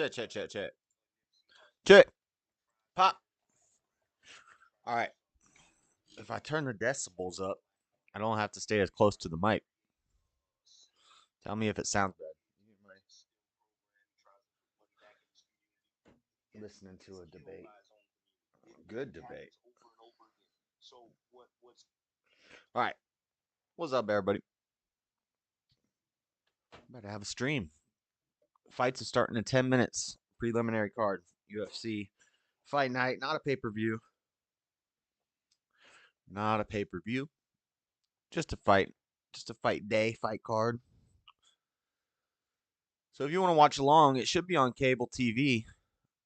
Check, check, check, check. Check. Pop. All right. If I turn the decibels up, I don't have to stay as close to the mic. Tell me if it sounds bad. Listening to a debate. Good debate. All right. What's up, everybody? About to have a stream. Fights are starting in 10 minutes. Preliminary card. UFC fight night. Not a pay-per-view. Not a pay-per-view. Just a fight. Just a fight day, fight card. So if you want to watch along, it should be on cable TV,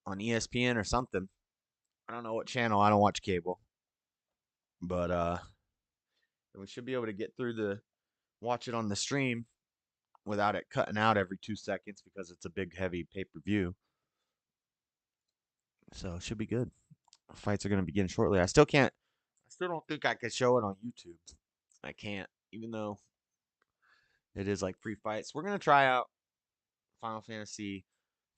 on ESPN or something. I don't know what channel. I don't watch cable. But we should be able to get through watch it on the stream without it cutting out every 2 seconds because it's a big, heavy pay-per-view. So it should be good. Fights are going to begin shortly. I still don't think I could show it on YouTube. I can't, even though it is like free fights. We're going to try out Final Fantasy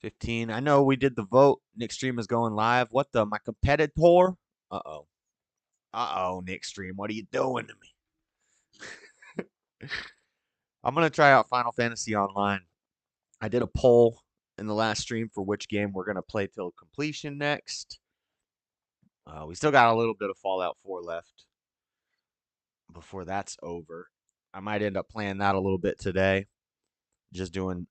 15. I know we did the vote. Nick Stream is going live. What my competitor? Uh-oh. Uh-oh, Nick Stream. What are you doing to me? I'm going to try out Final Fantasy Online. I did a poll in the last stream for which game we're going to play till completion next. We still got a little bit of Fallout 4 left before that's over. I might end up playing that a little bit today. Just doing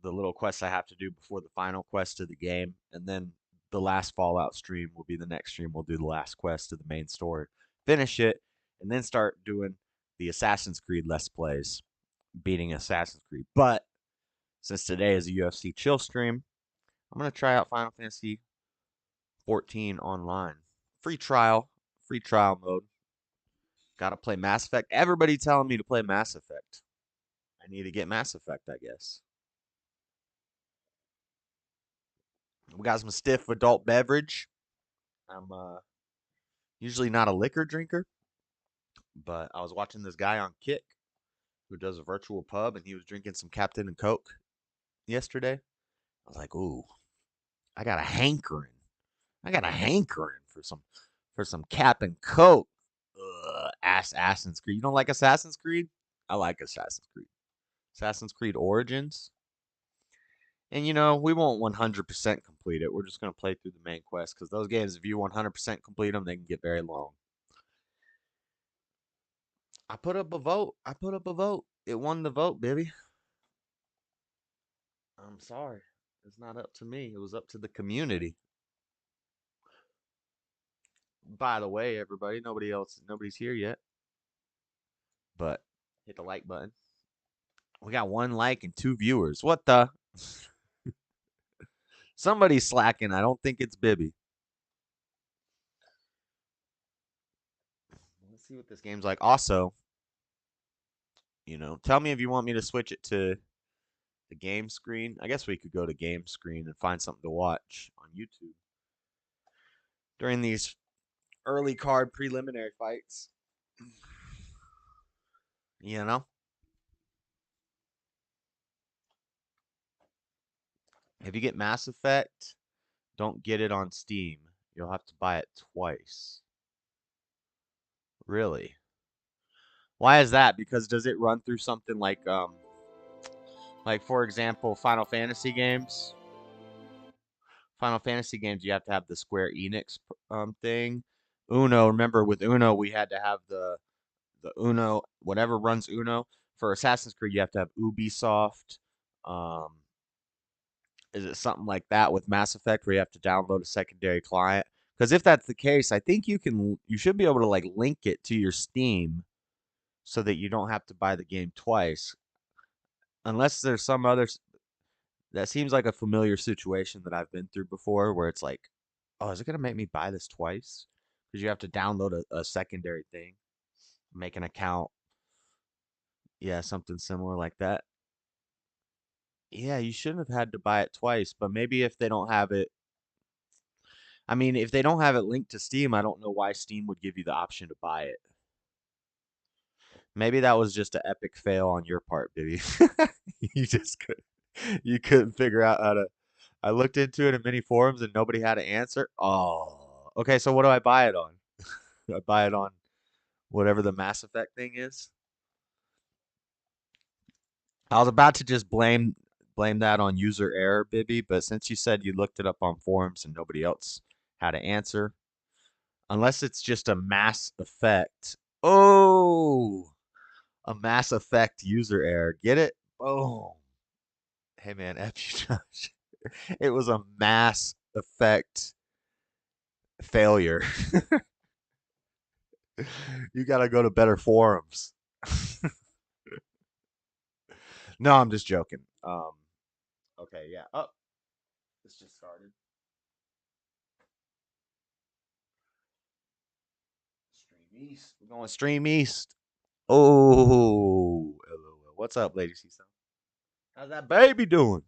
the little quests I have to do before the final quest of the game. And then the last Fallout stream will be the next stream. We'll do the last quest of the main story. Finish it, and then start doing the Assassin's Creed Let's Plays. Beating Assassin's Creed. But since today is a UFC chill stream, I'm going to try out Final Fantasy 14 online. Free trial mode. Gotta play Mass Effect. Everybody telling me to play Mass Effect. I need to get Mass Effect, I guess. We got some stiff adult beverage. I'm usually not a liquor drinker, but I was watching this guy on Kick who does a virtual pub, and he was drinking some Captain and Coke yesterday. I was like, ooh, I got a hankering. For some Cap and Coke. Assassin's Creed. You don't like Assassin's Creed? I like Assassin's Creed. Assassin's Creed Origins. And we won't 100% complete it. We're just going to play through the main quest because those games, if you 100% complete them, they can get very long. I put up a vote. It won the vote, baby. I'm sorry. It's not up to me. It was up to the community. By the way, everybody, nobody's here yet. But hit the like button. We got 1 like and 2 viewers. What the? Somebody's slacking. I don't think it's Bibby. Let's see what this game's like. Also, tell me if you want me to switch it to the game screen. I guess we could go to game screen and find something to watch on YouTube during these early card preliminary fights. If you get Mass Effect, don't get it on Steam. You'll have to buy it twice. Really? Why is that? Because does it run through something like for example, Final Fantasy games? Final Fantasy games, you have to have the Square Enix thing. Uno, remember with Uno, we had to have the Uno, whatever runs Uno. For Assassin's Creed, you have to have Ubisoft. Is it something like that with Mass Effect where you have to download a secondary client? Because if that's the case, I think you should be able to like link it to your Steam so that you don't have to buy the game twice. Unless there's some other, that seems like a familiar situation that I've been through before where it's like, oh, is it going to make me buy this twice? Because you have to download a secondary thing, make an account. Yeah, something similar like that. Yeah, you shouldn't have had to buy it twice, but maybe if they don't have it, I mean, if they don't have it linked to Steam, I don't know why Steam would give you the option to buy it. Maybe that was just an epic fail on your part, baby. You couldn't figure out how to I looked into it in many forums and nobody had an answer. Oh, okay. So what do I buy it on? I buy it on whatever the Mass Effect thing is. I was about to just blame that on user error, Bibby, but since you said you looked it up on forums and nobody else had an answer, unless it's just a Mass Effect. Oh, a Mass Effect user error. Get it? Boom. Hey man, F you, Josh. It was a Mass Effect failure. You gotta go to better forums. No, I'm just joking. Okay, yeah. Oh, this just started. Stream East. We're going Stream East. Oh, LOL. What's up, Lady Seesaw? How's that baby doing?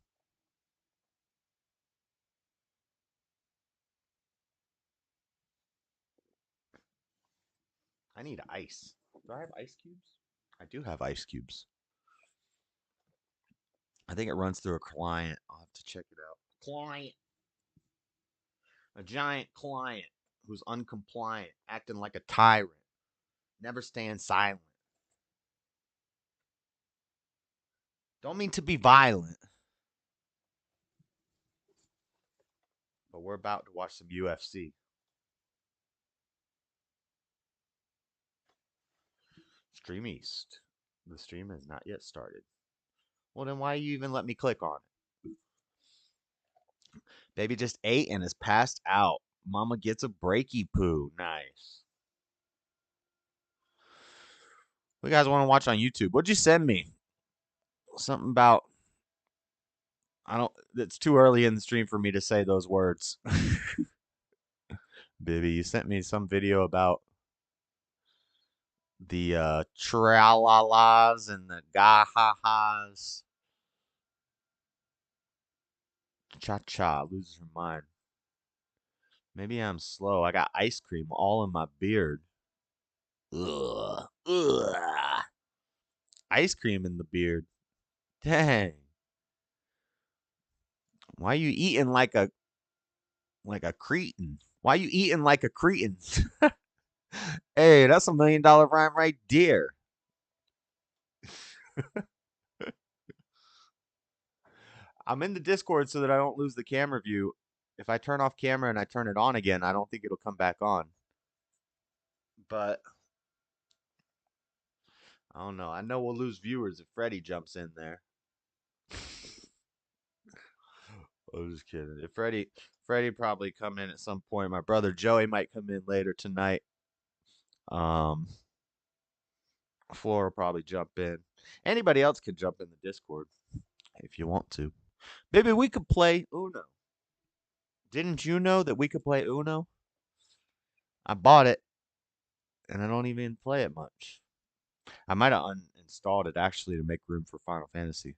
I need ice. Do I have ice cubes? I do have ice cubes. I think it runs through a client. I'll have to check it out. Client. A giant client who's uncompliant, acting like a tyrant, never staying silent. Don't mean to be violent, but we're about to watch some UFC. Stream East. The stream has not yet started. Well, then why you even let me click on it? Baby just ate and is passed out. Mama gets a breaky poo. Nice. What you guys want to watch on YouTube? What'd you send me? Something about I don't. It's too early in the stream for me to say those words. Baby, you sent me some video about the tralalas and the gahahas. Cha cha loses her mind. Maybe I'm slow. I got ice cream all in my beard. Ugh. Ugh. Ice cream in the beard. Dang. Why you eating like a cretin? Why you eating like a cretin? Hey, that's $1 million rhyme right there. I'm in the Discord so that I don't lose the camera view. If I turn off camera and I turn it on again, I don't think it'll come back on. But I don't know. I know we'll lose viewers if Freddy jumps in there. I'm just kidding. If Freddy probably come in at some point. My brother Joey might come in later tonight. Um, Floor will probably jump in. Anybody else can jump in the Discord if you want to. Maybe we could play Uno. Didn't you know that we could play Uno? I bought it, and I don't even play it much. I might have uninstalled it actually to make room for Final Fantasy.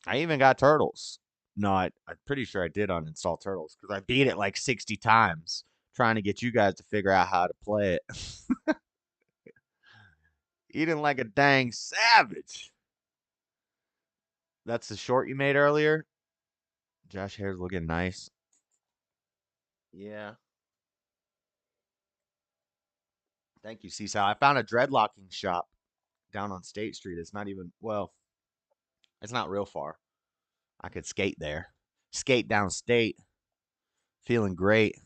I even got Turtles. No, I'm pretty sure I did uninstall Turtles because I beat it like 60 times trying to get you guys to figure out how to play it. Eating like a dang savage. That's the short you made earlier. Josh hair's looking nice. Yeah. Thank you, Seesaw. I found a dreadlocking shop down on State Street. It's not even, well, it's not real far. I could skate there. Skate down State. Feeling great.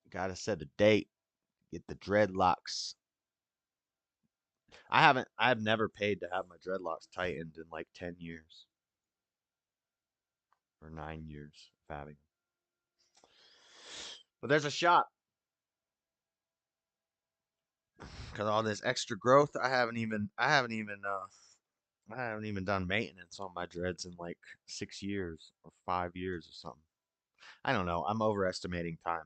Gotta set a date. Get the dreadlocks. I've never paid to have my dreadlocks tightened in like 10 years. Or 9 years of having them. But there's a shop. Because all this extra growth, I haven't even done maintenance on my dreads in like 6 years or 5 years or something. I don't know. I'm overestimating time.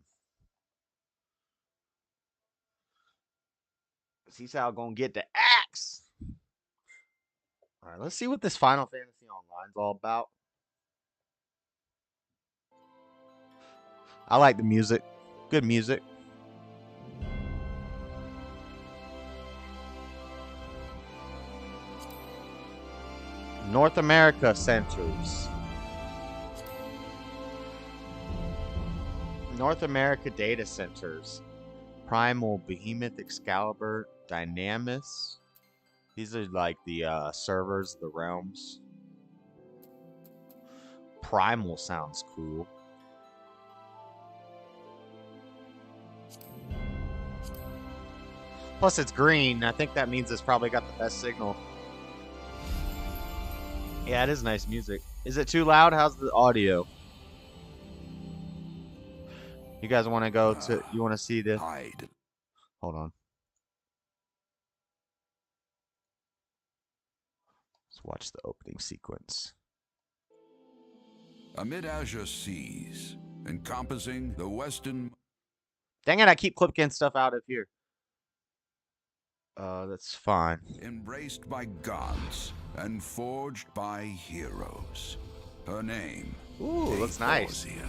Seesaw gonna get the axe. All right, let's see what this Final Fantasy Online's all about. I like the music. Good music. North America centers. North America data centers. Primal, Behemoth, Excalibur, Dynamis. These are like the servers, the realms. Primal sounds cool. Plus it's green. I think that means it's probably got the best signal. Yeah, it is nice music. Is it too loud? How's the audio? You guys want to go to... You want to see the... Hide. Hold on. Let's watch the opening sequence. Amid azure seas, encompassing the western... Dang it, I keep clipping stuff out of here. That's fine. Embraced by gods and forged by heroes. Her name... Ooh, looks nice. Eorzea.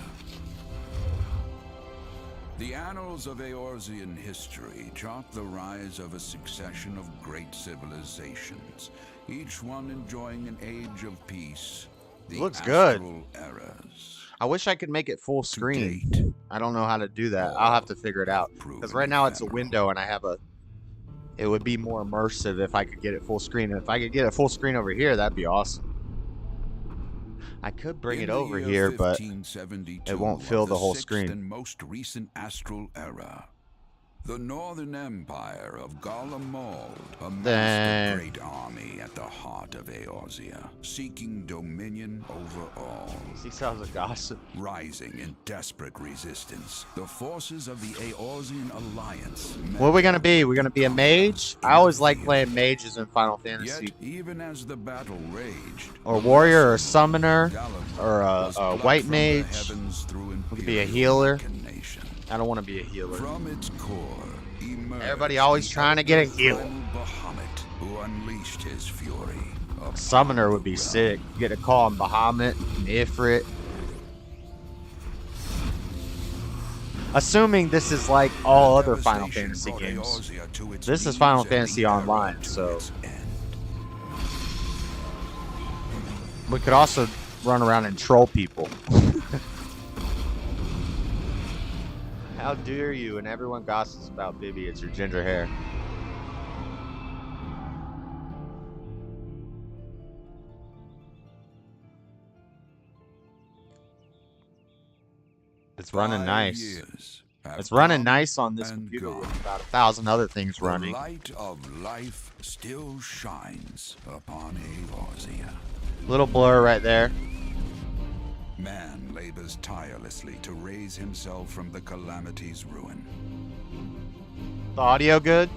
The annals of Eorzean history chart the rise of a succession of great civilizations, each one enjoying an age of peace. The Looks good. astral eras. I wish I could make it full screen. date, I don't know how to do that. I'll have to figure it out. Because right now it's a window and I have a... It would be more immersive if I could get it full screen. And if I could get it full screen over here, that'd be awesome. I could bring it over here, but it won't fill the whole screen. And most recent astral era. The Northern Empire of Garlemald amassed a great army at the heart of Eorzea, seeking dominion over all. He sounds like gossip. Rising in desperate resistance, the forces of the Eorzean Alliance... What are we gonna be? We're gonna be a mage? I always like playing mages in Final Fantasy. Yet, even as the battle raged... Or warrior, or summoner, or a white mage. We could be a healer. I don't want to be a healer. From its core, everybody always trying to get a healer. Bahamut, who unleashed his fury. Summoner would be sick. You get to call him Bahamut, Ifrit. Assuming this is like all other Final Fantasy games. This is Final Fantasy Online, so... We could also run around and troll people. How dare you? And everyone gossips about Bibi. It's your ginger hair. It's running nice. It's running nice on this computer with about 1,000 other things running. The light of life still shines upon Eorzea. Little blur right there. Man labors tirelessly to raise himself from the calamity's ruin. The audio good?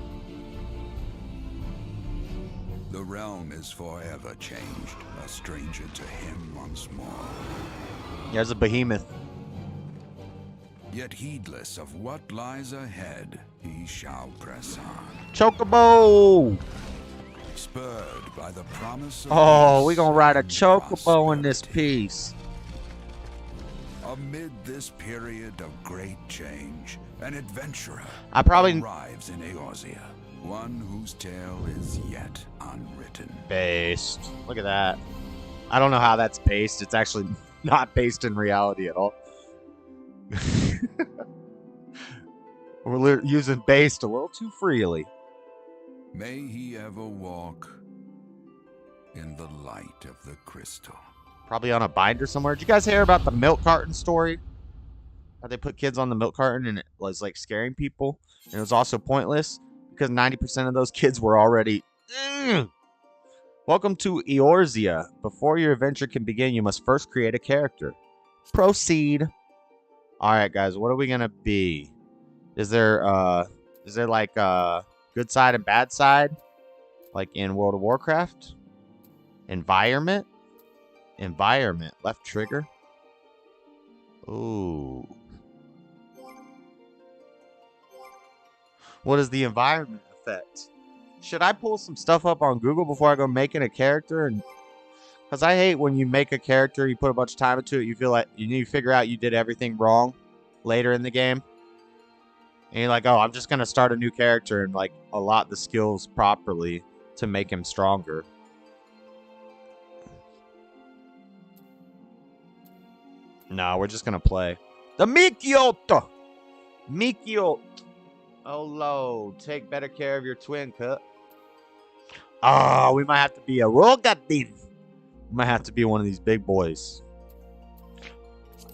The realm is forever changed, a stranger to him once more. There's a behemoth. Yet heedless of what lies ahead, he shall press on. Chocobo! Spurred by the promise of... Oh, we gonna ride a chocobo in this piece. Amid this period of great change, an adventurer arrives in Eorzea, one whose tale is yet unwritten. Based. Look at that. I don't know how that's based. It's actually not based in reality at all. We're using based a little too freely. May he ever walk in the light of the crystal. Probably on a binder somewhere. Did you guys hear about the milk carton story? How they put kids on the milk carton and it was like scaring people. And it was also pointless because 90% of those kids were already... Welcome to Eorzea. Before your adventure can begin, you must first create a character. Proceed. Alright guys, what are we gonna be? Is there like a good side and bad side? Like in World of Warcraft? Environment? Environment. Left trigger. Ooh. What is the environment effect? Should I pull some stuff up on Google before I go making a character? And because I hate when you make a character, you put a bunch of time into it, you feel like you need to figure out you did everything wrong later in the game. And you're like, oh, I'm just going to start a new character and like allot the skills properly to make him stronger. No, we're just gonna play. The Mikioto! Mikio. Oh, Lord. Take better care of your twin, cut. Oh, we might have to be a Rogadin. We might have to be one of these big boys.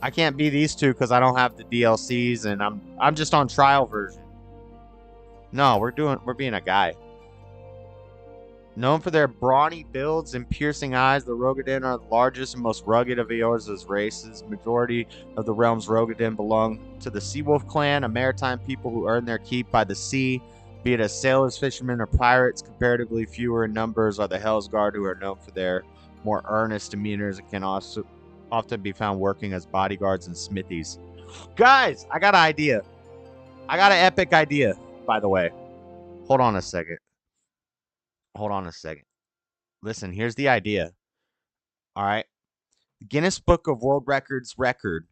I can't be these two because I don't have the DLCs and I'm just on trial version. No, we're being a guy. Known for their brawny builds and piercing eyes, the Rogadin are the largest and most rugged of Eorza's races. Majority of the realm's Rogadin belong to the Seawolf clan, a maritime people who earn their keep by the sea. Be it as sailors, fishermen, or pirates, comparatively fewer in numbers are the Hellsguard, who are known for their more earnest demeanors and can also often be found working as bodyguards and smithies. Guys, I got an idea. I got an epic idea, by the way. Hold on a second. Listen, here's the idea. All right. The Guinness Book of World Records record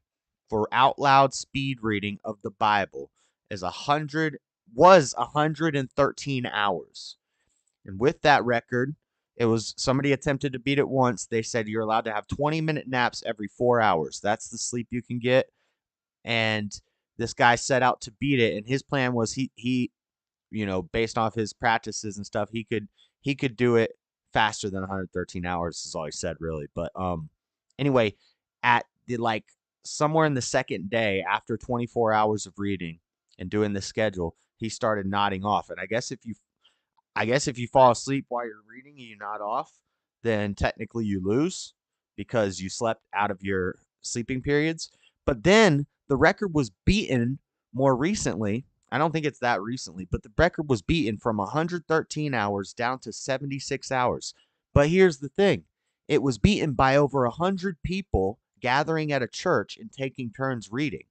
for out loud speed reading of the Bible is 113 hours. And with that record, it was somebody attempted to beat it once. They said you're allowed to have 20-minute naps every 4 hours. That's the sleep you can get. And this guy set out to beat it, and his plan was he based off his practices and stuff, he could do it faster than 113 hours is all he said, really. But anyway, at the somewhere in the second day after 24 hours of reading and doing the schedule, he started nodding off. And I guess if you fall asleep while you're reading and you nod off, then technically you lose because you slept out of your sleeping periods. But then the record was beaten more recently. I don't think it's that recently, but the record was beaten from 113 hours down to 76 hours. But here's the thing. It was beaten by over 100 people gathering at a church and taking turns reading.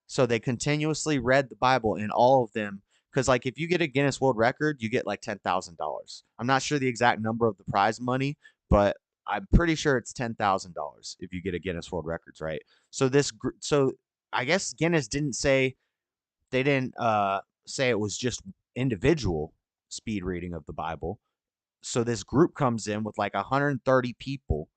So they continuously read the Bible, and all of them, because if you get a Guinness World Record, you get $10,000. I'm not sure the exact number of the prize money, but I'm pretty sure it's $10,000 if you get a Guinness World Records, right? So I guess Guinness didn't say it was just individual speed reading of the Bible. So this group comes in with 130 people,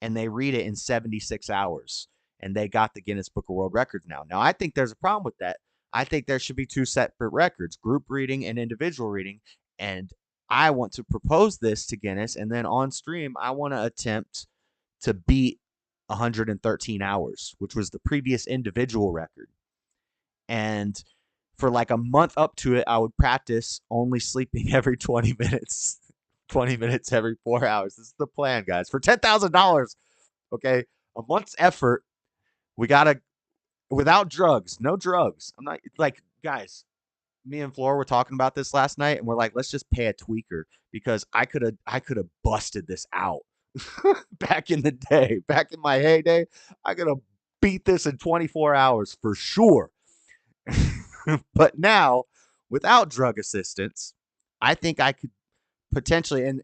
and they read it in 76 hours. And they got the Guinness Book of World Records now. Now, I think there's a problem with that. I think there should be two separate records, group reading and individual reading. And I want to propose this to Guinness. And then on stream, I want to attempt to beat 113 hours, which was the previous individual record. And for a month up to it, I would practice only sleeping every 20 minutes. 20 minutes every 4 hours. This is the plan, guys. For $10,000, okay? A month's effort. We gotta, without drugs, no drugs. I'm not guys, me and Flora were talking about this last night, and we're like, let's just pay a tweaker because I could have busted this out back in the day, back in my heyday. I could have beat this in 24 hours for sure. But now, without drug assistance, I think I could potentially, and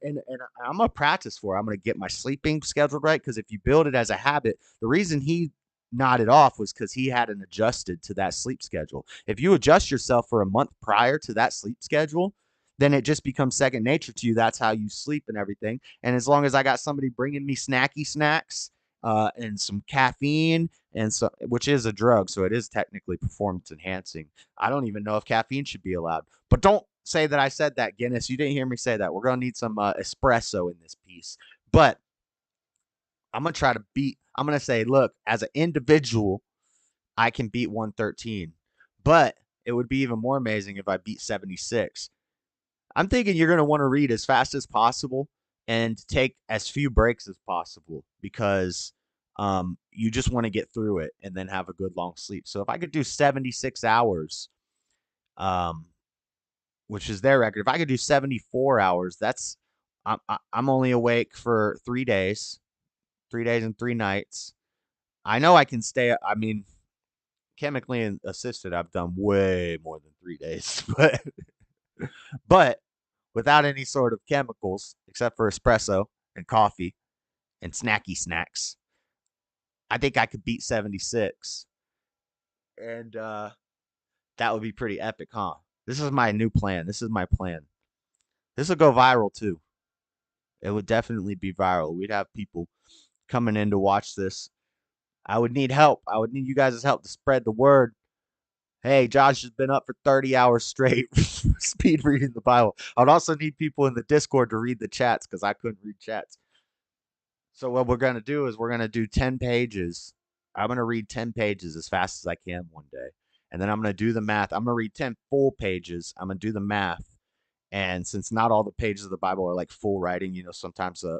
I'm gonna practice for it. I'm gonna get my sleeping scheduled right, because if you build it as a habit, the reason he nodded off was because he hadn't adjusted to that sleep schedule. If you adjust yourself for a month prior to that sleep schedule, then it just becomes second nature to you. That's how you sleep and everything. And as long as I got somebody bringing me snacky snacks and some caffeine, and so, which is a drug, so it is technically performance enhancing. I don't even know if caffeine should be allowed, but don't say that I said that, Guinness. You didn't hear me say that. We're gonna need some espresso in this piece, but I'm gonna try to beat. I'm gonna say, look, as an individual, I can beat 113, but it would be even more amazing if I beat 76. I'm thinking you're gonna want to read as fast as possible and take as few breaks as possible, because you just want to get through it and then have a good long sleep. So if I could do 76 hours, which is their record, if I could do 74 hours, that's I'm only awake for 3 days. 3 days and 3 nights. I know I can stay. I mean, chemically assisted, I've done way more than 3 days, but without any sort of chemicals except for espresso and coffee and snacky snacks, I think I could beat 76, and that would be pretty epic, huh? This is my new plan. This is my plan. This will go viral too. It would definitely be viral. We'd have people coming in to watch this. I would need help. I would need you guys' help to spread the word. Hey, Josh has been up for 30 hours straight speed reading the Bible. I would also need people in the Discord to read the chats because I couldn't read chats. So what we're going to do is we're going to do 10 pages. I'm going to read 10 pages as fast as I can one day. And then I'm going to do the math. I'm going to read 10 full pages. I'm going to do the math. And since not all the pages of the Bible are like full writing, sometimes a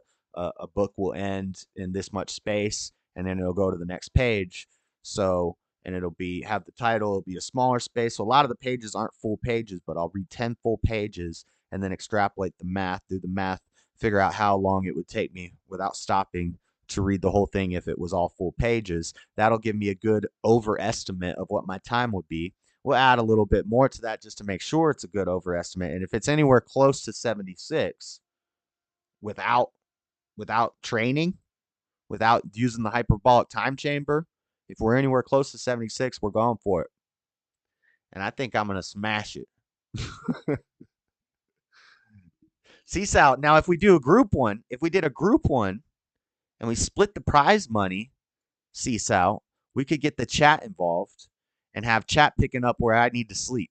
book will end in this much space and then it'll go to the next page. So, and it'll have the title, it'll be a smaller space. So a lot of the pages aren't full pages, but I'll read 10 full pages and then extrapolate the math, do the math, figure out how long it would take me without stopping to read the whole thing if it was all full pages. That'll give me a good overestimate of what my time would be. We'll add a little bit more to that just to make sure it's a good overestimate. And if it's anywhere close to 76 without training, without using the hyperbolic time chamber, if we're anywhere close to 76, we're going for it. And I think I'm going to smash it. Seesaw. Now, if we did a group one and we split the prize money, Seesaw, we could get the chat involved and have chat picking up where I need to sleep.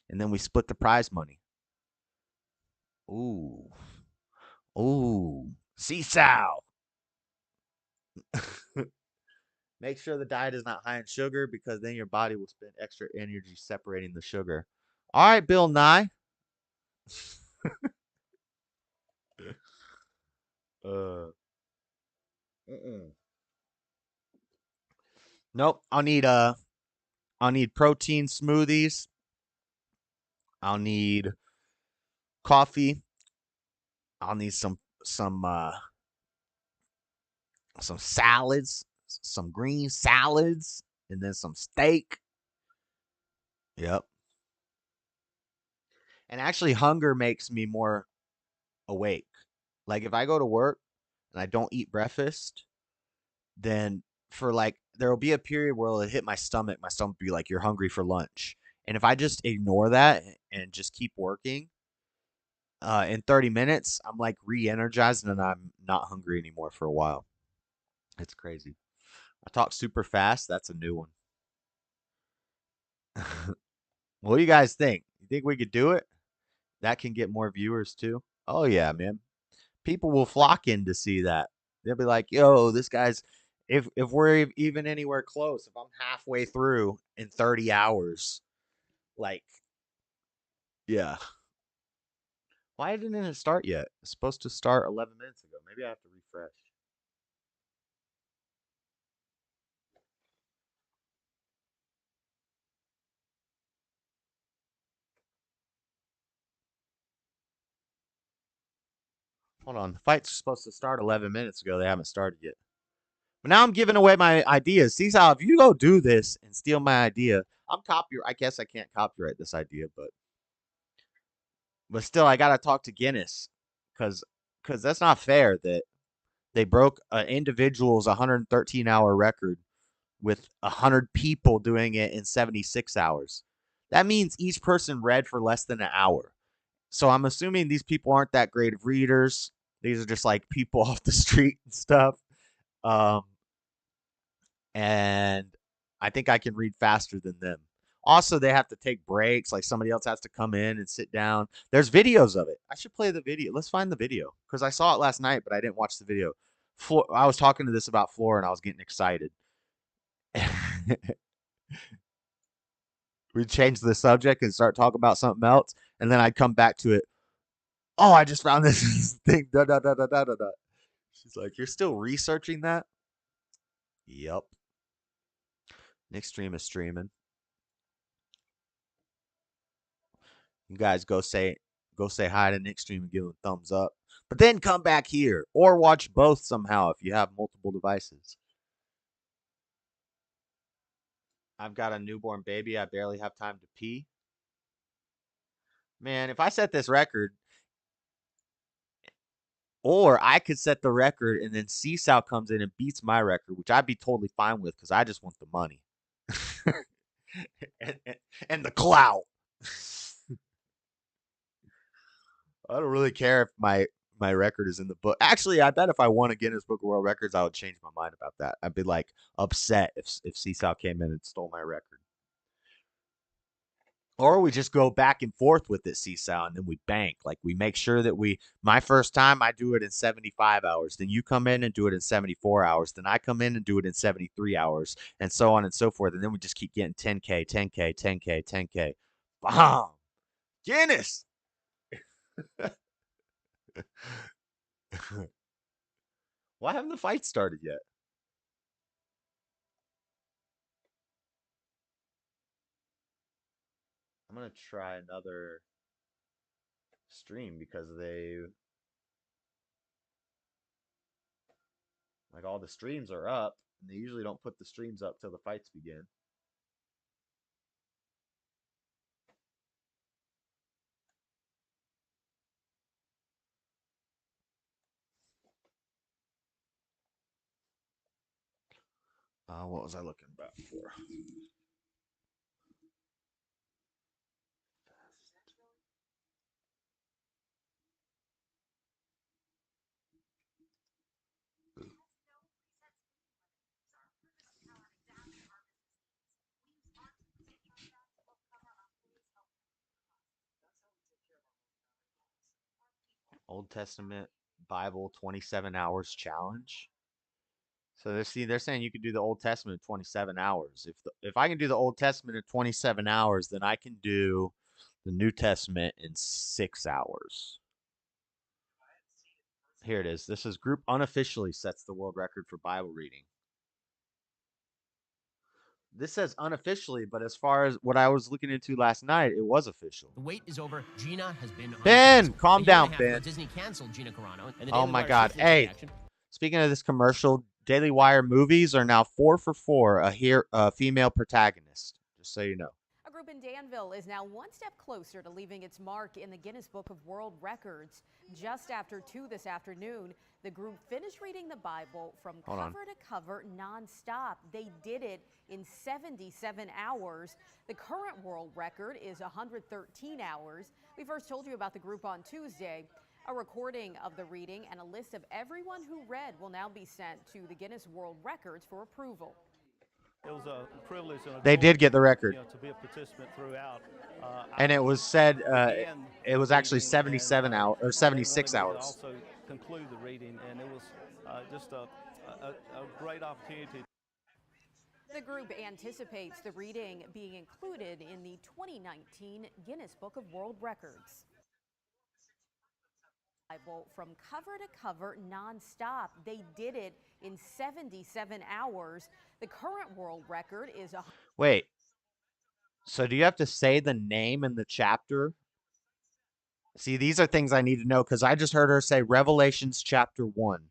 And then we split the prize money. Ooh. Seesaw. Make sure the diet is not high in sugar because then your body will spend extra energy separating the sugar. All right, Bill Nye. Nope. I'll need protein smoothies. I'll need coffee. I'll need some salads, some green salads, and then some steak. Yep. And actually, hunger makes me more awake. Like if I go to work and I don't eat breakfast, then for like there will be a period where it'll hit my stomach. My stomach will be like, "You're hungry for lunch." And if I just ignore that and just keep working, in 30 minutes, I'm like re-energized and I'm not hungry anymore for a while. It's crazy. I talk super fast. That's a new one. What do you guys think? You think we could do it? That can get more viewers too. Oh yeah, man. People will flock in to see that. They'll be like, "Yo, this guy's." If we're even anywhere close, if I'm halfway through in 30 hours, like, yeah. Why didn't it start yet? It's supposed to start 11 minutes ago. Maybe I have to refresh. Hold on. The fight's supposed to start 11 minutes ago. They haven't started yet. But now I'm giving away my ideas. See how if you go do this and steal my idea, I guess I can't copyright this idea, but still I gotta talk to Guinness because that's not fair that they broke an individual's 113-hour record with 100 people doing it in 76 hours. That means each person read for less than an hour. So I'm assuming these people aren't that great of readers. These are just like people off the street and stuff. Um, and I think I can read faster than them. Also, they have to take breaks. Like somebody else has to come in and sit down. There's videos of it. I should play the video. Let's find the video because I saw it last night, but I didn't watch the video. I was talking to this about Floor, and I was getting excited. We'd change the subject and start talking about something else, and then I'd come back to it. Oh, I just found this thing. Da, da, da, da, da, da, da. She's like, "You're still researching that?" Yep. Nick Stream is streaming. You guys go say hi to Nick Stream and give him a thumbs up. But then come back here or watch both somehow if you have multiple devices. I've got a newborn baby. I barely have time to pee. Man, if I set this record, or I could set the record and then Seesaw comes in and beats my record, which I'd be totally fine with because I just want the money and the clout. I don't really care if my record is in the book. Actually, I bet if I won a Guinness Book of World Records, I would change my mind about that. I'd be like upset if Seesaw came in and stole my record. Or we just go back and forth with it, Seesaw, and then we bank. Like we make sure that my first time I do it in 75 hours. Then you come in and do it in 74 hours. Then I come in and do it in 73 hours, and so on and so forth. And then we just keep getting 10K, 10K, 10K, 10K. Bomb! Guinness! Why haven't the fight started yet? I'm gonna try another stream because like all the streams are up, and they usually don't put the streams up till the fights begin. What was I looking back for? Old Testament Bible 27 hours challenge. So they're saying you could do the Old Testament in 27 hours. If I can do the Old Testament in 27 hours, then I can do the New Testament in 6 hours. Here it is. This is group unofficially sets the world record for Bible reading. This says unofficially, but as far as what I was looking into last night, it was official. The wait is over. Gina has been Ben, calm down, Ben. Disney canceled Gina Carano. And oh my God. Hey, speaking of this commercial, Daily Wire movies are now 4 for 4 a female protagonist. Just so you know. A group in Danville is now one step closer to leaving its mark in the Guinness Book of World Records. Just after 2 this afternoon, the group finished reading the Bible from cover to cover nonstop. They did it in 77 hours. The current world record is 113 hours. We first told you about the group on Tuesday. A recording of the reading and a list of everyone who read will now be sent to the Guinness World Records for approval. It was a privilege and a they joy, did get the record, to be a participant throughout. And it was said it was actually 77 hours or 76 hours. Also conclude the reading, and it was just a great opportunity. The group anticipates the reading being included in the 2019 Guinness Book of World Records. Bible from cover to cover nonstop. They did it in 77 hours. The current world record is a. Wait. So do you have to say the name in the chapter? See, these are things I need to know because I just heard her say Revelations chapter 1.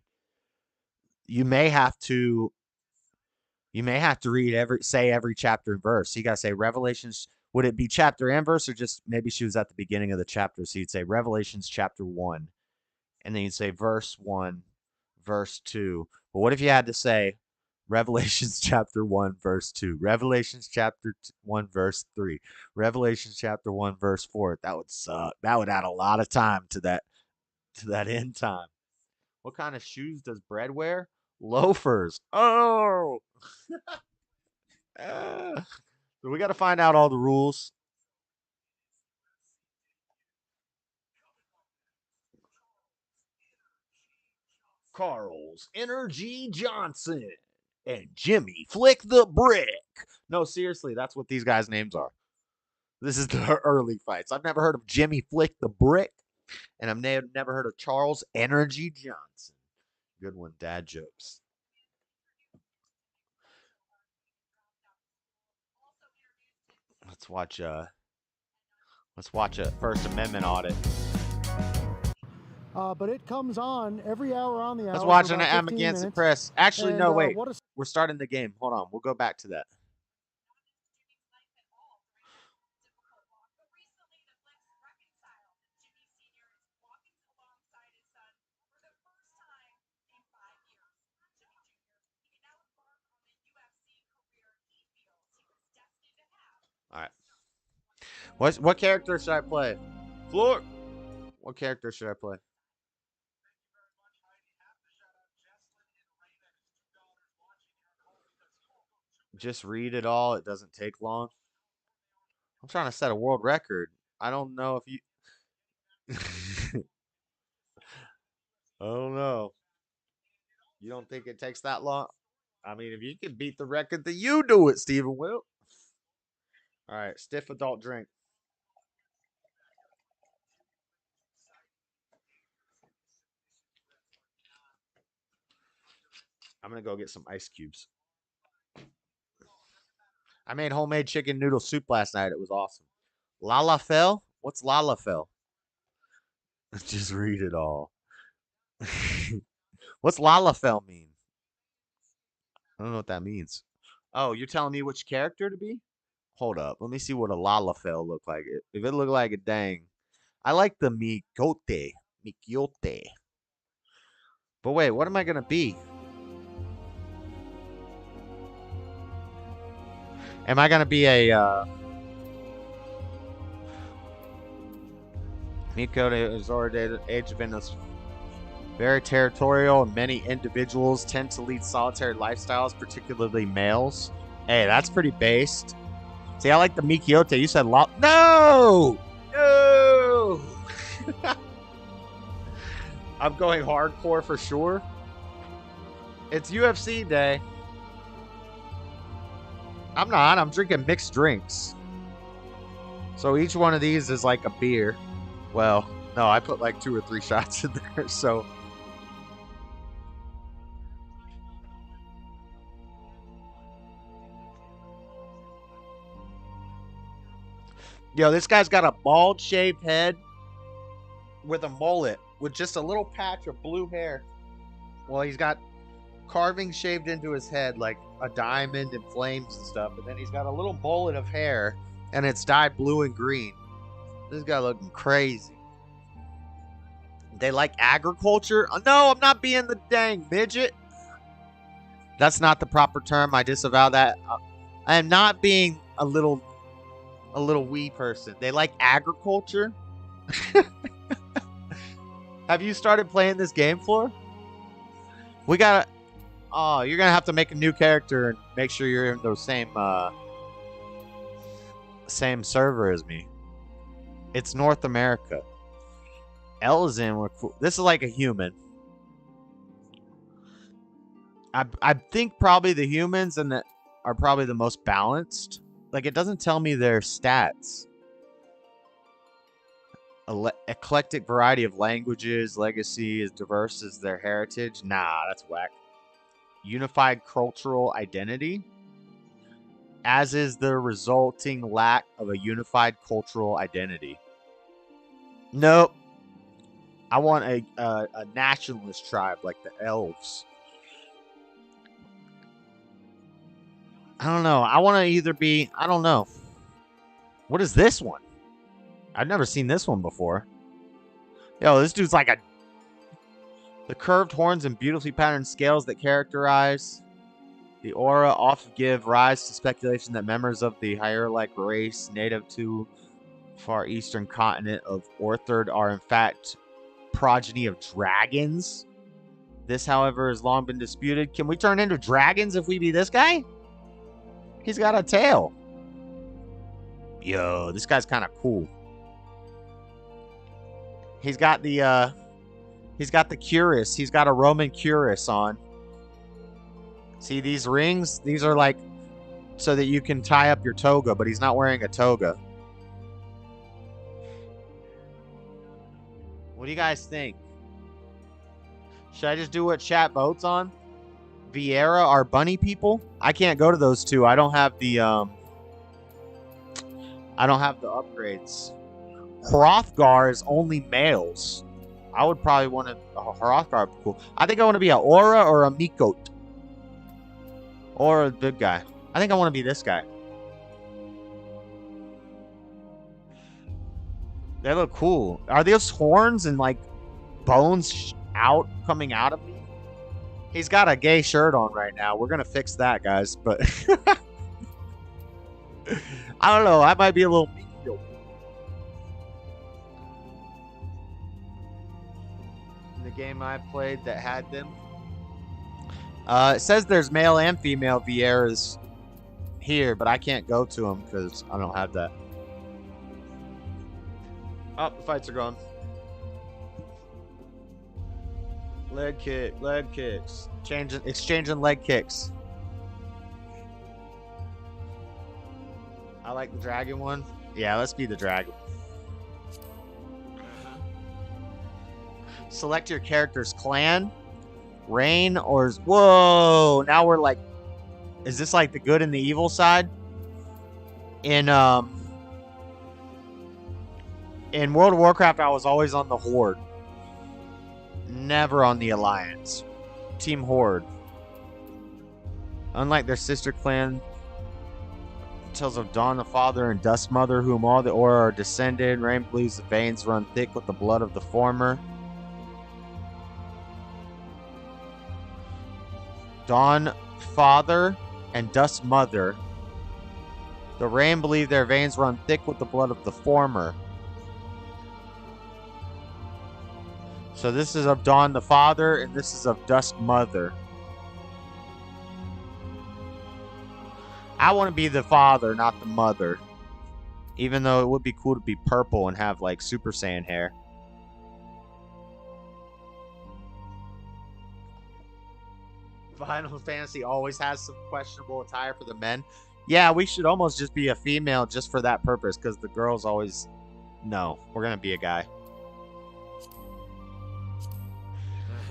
You may have to read every chapter and verse. So you gotta say Revelations. Would it be chapter and verse, or just maybe she was at the beginning of the chapter? So you'd say Revelations chapter 1. And then you'd say verse 1, verse 2. But what if you had to say Revelations chapter 1, verse 2, Revelations chapter 1, verse 3, Revelations chapter 1, verse 4? That would suck. That would add a lot of time to that end time. What kind of shoes does bread wear? Loafers. Oh! So we got to find out all the rules. Carl's Energy Johnson and Jimmy Flick the Brick. No, seriously, that's what these guys' names are. This is the early fights. I've never heard of Jimmy Flick the Brick, and I've never heard of Charles Energy Johnson. Good one, dad jokes. Let's watch a First Amendment audit. But it comes on every hour on the hour. Let's watch an Amagansett Press. Actually, no, wait. We're starting the game. Hold on. We'll go back to that. All right. What character should I play? Floor. What character should I play? Just read it all. It doesn't take long. I'm trying to set a world record. I don't know if you... I don't know. You don't think it takes that long? I mean, if you can beat the record, then you do it, Stephen Will. All right, stiff adult drink. I'm going to go get some ice cubes. I made homemade chicken noodle soup last night. It was awesome. Lalafell? What's lalafell? Just read it all. What's lalafell mean? I don't know what that means. Oh, you're telling me which character to be? Hold up. Let me see what a lalafell look like. If it look like a dang. I like the Mikote. Mikyote. But wait, what am I going to be? Am I going to be a... Mikote is already age of innocence. Very territorial, and many individuals tend to lead solitary lifestyles, particularly males. Hey, that's pretty based. See, I like the Mikyote. You said No! No! I'm going hardcore for sure. It's UFC day. I'm not. I'm drinking mixed drinks. So each one of these is like a beer. Well, no, I put like 2 or 3 shots in there, so... Yo, this guy's got a bald shaved head with a mullet with just a little patch of blue hair. Well, he's got carving shaved into his head like a diamond and flames and stuff. And then he's got a little mullet of hair and it's dyed blue and green. This guy looking crazy. They like agriculture? No, I'm not being the dang midget. That's not the proper term. I disavow that. I am not being a little wee person. They like agriculture. Have you started playing this game, Floor? We gotta... Oh, you're gonna have to make a new character and make sure you're in the same server as me. It's North America. Elzin were cool. This is like a human. I think probably the humans are probably the most balanced. Like, it doesn't tell me their stats. Eclectic variety of languages, legacy as diverse as their heritage. Nah, that's whack. Unified cultural identity, as is the resulting lack of a unified cultural identity. Nope. I want a nationalist tribe like the elves. I don't know. I want to either be... I don't know. What is this one? I've never seen this one before. Yo, this dude's like a... The curved horns and beautifully patterned scales that characterize the aura often give rise to speculation that members of the hierarch race native to far eastern continent of Orthard are in fact progeny of dragons. This, however, has long been disputed. Can we turn into dragons if we be this guy? He's got a tail. Yo, this guy's kind of cool. He's got the cuirass. He's got a Roman cuirass on. See these rings? These are like so that you can tie up your toga, but he's not wearing a toga. What do you guys think? Should I just do what chat votes on? Vieira are bunny people? I can't go to those two. I don't have the upgrades. Hrothgar is only males. I would probably want a Hrothgar. Cool. I think I want to be a Aura or a Mikot. Or a good guy. I think I want to be this guy. They look cool. Are those horns and like bones coming out of me? He's got a gay shirt on right now. We're gonna fix that, guys. But I don't know. I might be a little Mikot. The game I played that had them. It says there's male and female Vieiras here, but I can't go to them because I don't have that. Oh, the fights are gone. Leg kicks. Exchanging leg kicks. I like the dragon one. Yeah, let's be the dragon. Select your character's clan, reign, or whoa! Now we're like, is this like the good and the evil side? In World of Warcraft, I was always on the Horde, never on the Alliance. Team Horde. Unlike their sister clan, tells of Dawn the Father and Dust Mother, whom all the Aura are descended. Rain believes the veins run thick with the blood of the former. Dawn Father and Dust Mother. The Rain believe their veins run thick with the blood of the former. So this is of Dawn the Father, and this is of Dust Mother. I want to be the father, not the mother. Even though it would be cool to be purple and have like Super Saiyan hair. Final Fantasy always has some questionable attire for the men. Yeah, we should almost just be a female just for that purpose, because the girls always... No, we're going to be a guy.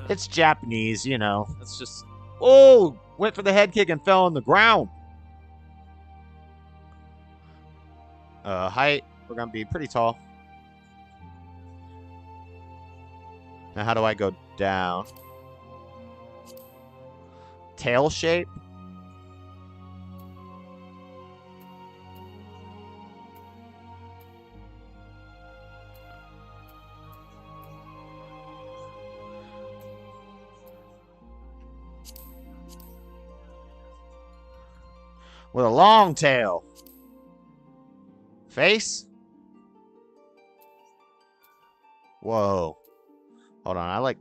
It's Japanese, you know. It's just... Oh! Went for the head kick and fell on the ground. Height, we're going to be pretty tall. Now, how do I go down? Tail shape? With a long tail. Face? Whoa. Hold on, I like...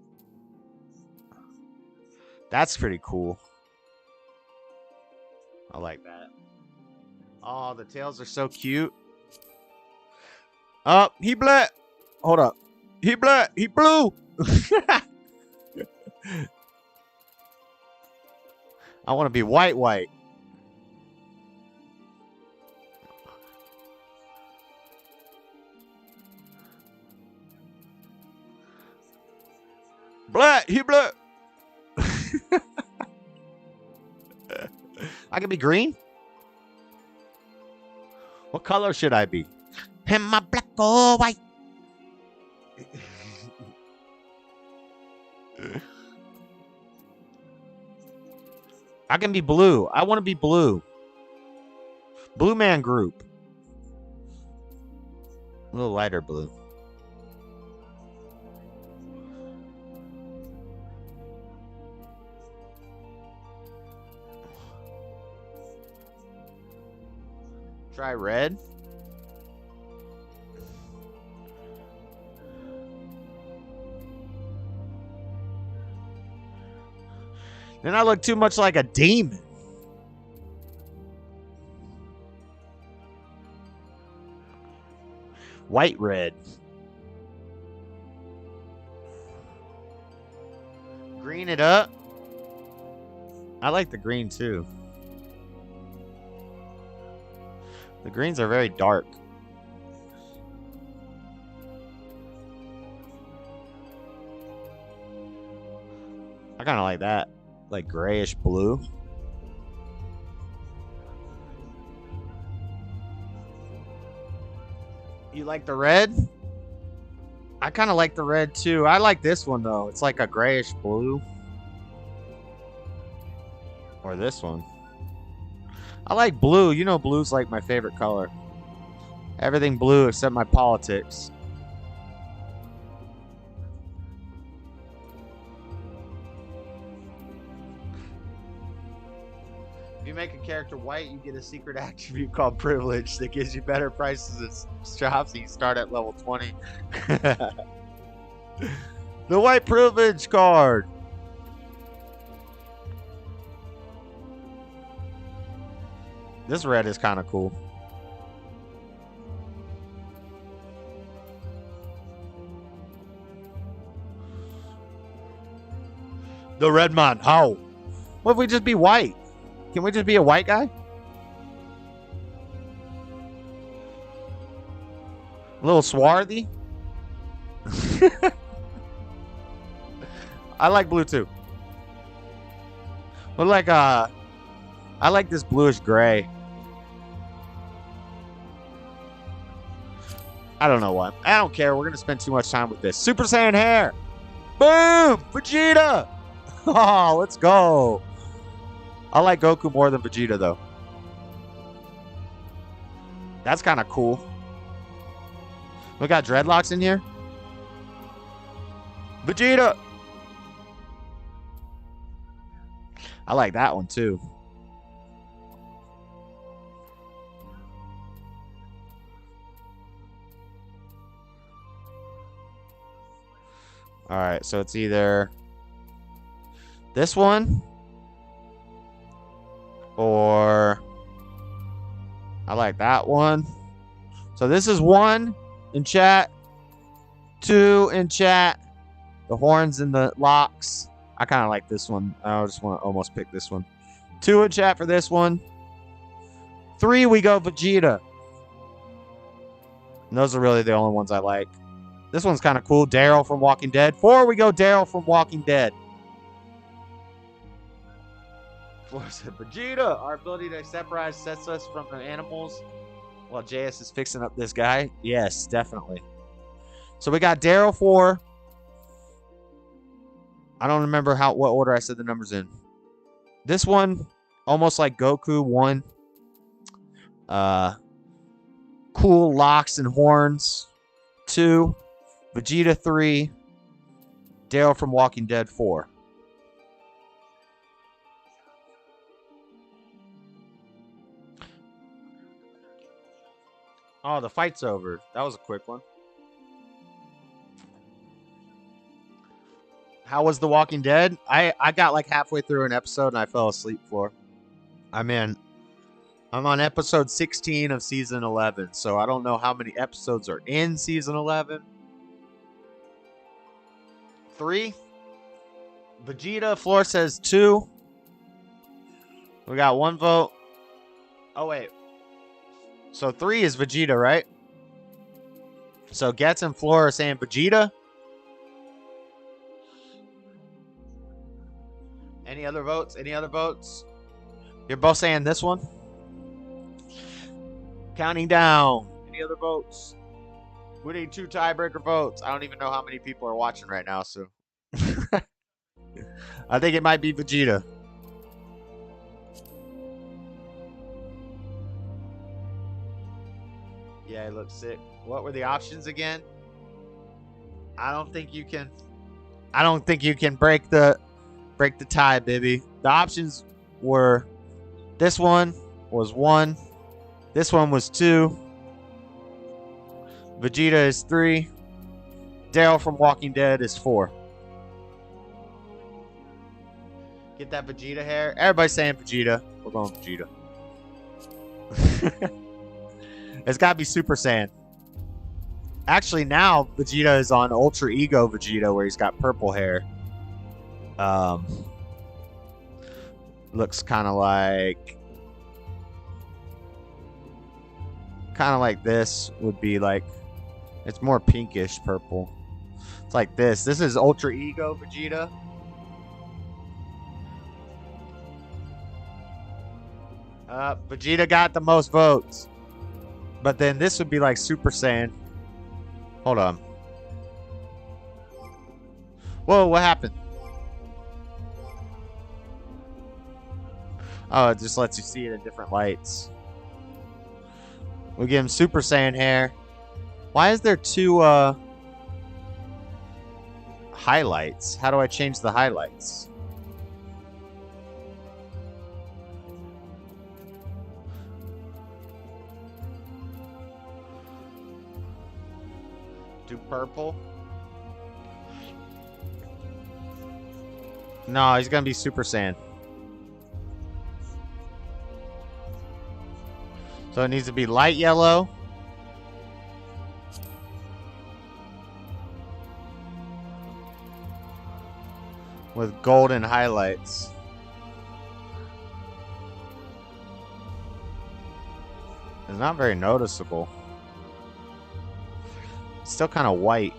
That's pretty cool. I like that. Oh, the tails are so cute. Oh, he bled. Hold up. He bled. He blew. I want to be white. Black, he black. I can be green. What color should I be? Am I black or white? I can be blue. I want to be blue. Blue man group. A little lighter blue. Try red. Then I look too much like a demon. White red. Green it up. I like the green too. The greens are very dark. I kind of like that. Like grayish blue. You like the red? I kind of like the red too. I like this one though. It's like a grayish blue. Or this one. I like blue. You know blue's like my favorite color. Everything blue except my politics. If you make a character white, you get a secret attribute called privilege that gives you better prices at shops. You start at level 20. The white privilege card. This red is kind of cool. The red man. How? What if we just be white? Can we just be a white guy? A little swarthy. I like blue too. Look like I like this bluish gray. I don't know what. I don't care. We're gonna spend too much time with this. Super Saiyan hair. Boom! Vegeta! Oh, let's go. I like Goku more than Vegeta though. That's kind of cool. We got dreadlocks in here. Vegeta! I like that one too. Alright, so it's either this one or I like that one. So this is 1 in chat, 2 in chat. The horns and the locks. I kind of like this one. I just want to almost pick this one. 2 in chat for this one. 3 we go Vegeta. And those are really the only ones I like. This one's kind of cool. Daryl from Walking Dead. 4 we go Daryl from Walking Dead. 4 said Vegeta. Our ability to separate sets us from the animals while JS is fixing up this guy. Yes, definitely. So we got Daryl 4. I don't remember what order I said the numbers in. This one, almost like Goku 1. Cool locks and horns 2. Vegeta 3. Daryl from Walking Dead 4. Oh, the fight's over. That was a quick one. How was The Walking Dead? I got like halfway through an episode and I fell asleep for. I'm on episode 16 of season 11, so I don't know how many episodes are in season 11. 3. Vegeta. Floor says 2. We got 1 vote. Oh, wait. So 3 is Vegeta, right? So Getz and Floor are saying Vegeta. Any other votes? Any other votes? You're both saying this one? Counting down. Any other votes? We need 2 tiebreaker votes. I don't even know how many people are watching right now, so. I think it might be Vegeta. Yeah, it looks sick. What were the options again? I don't think you can break the tie, baby. The options were this one was 1. This one was 2. Vegeta is 3. Daryl from Walking Dead is 4. Get that Vegeta hair. Everybody's saying Vegeta. We're going Vegeta. It's got to be Super Saiyan. Actually, now Vegeta is on Ultra Ego Vegeta, where he's got purple hair. Looks kind of like this would be like, it's more pinkish purple. It's like this. This is Ultra Ego Vegeta. Vegeta got the most votes. But then this would be like Super Saiyan. Hold on. Whoa, what happened? Oh, it just lets you see it in different lights. We give him Super Saiyan hair. Why is there 2 highlights? How do I change the highlights? Do purple? No, he's gonna be Super Saiyan. So it needs to be light yellow. With golden highlights. It's not very noticeable. It's still kind of white.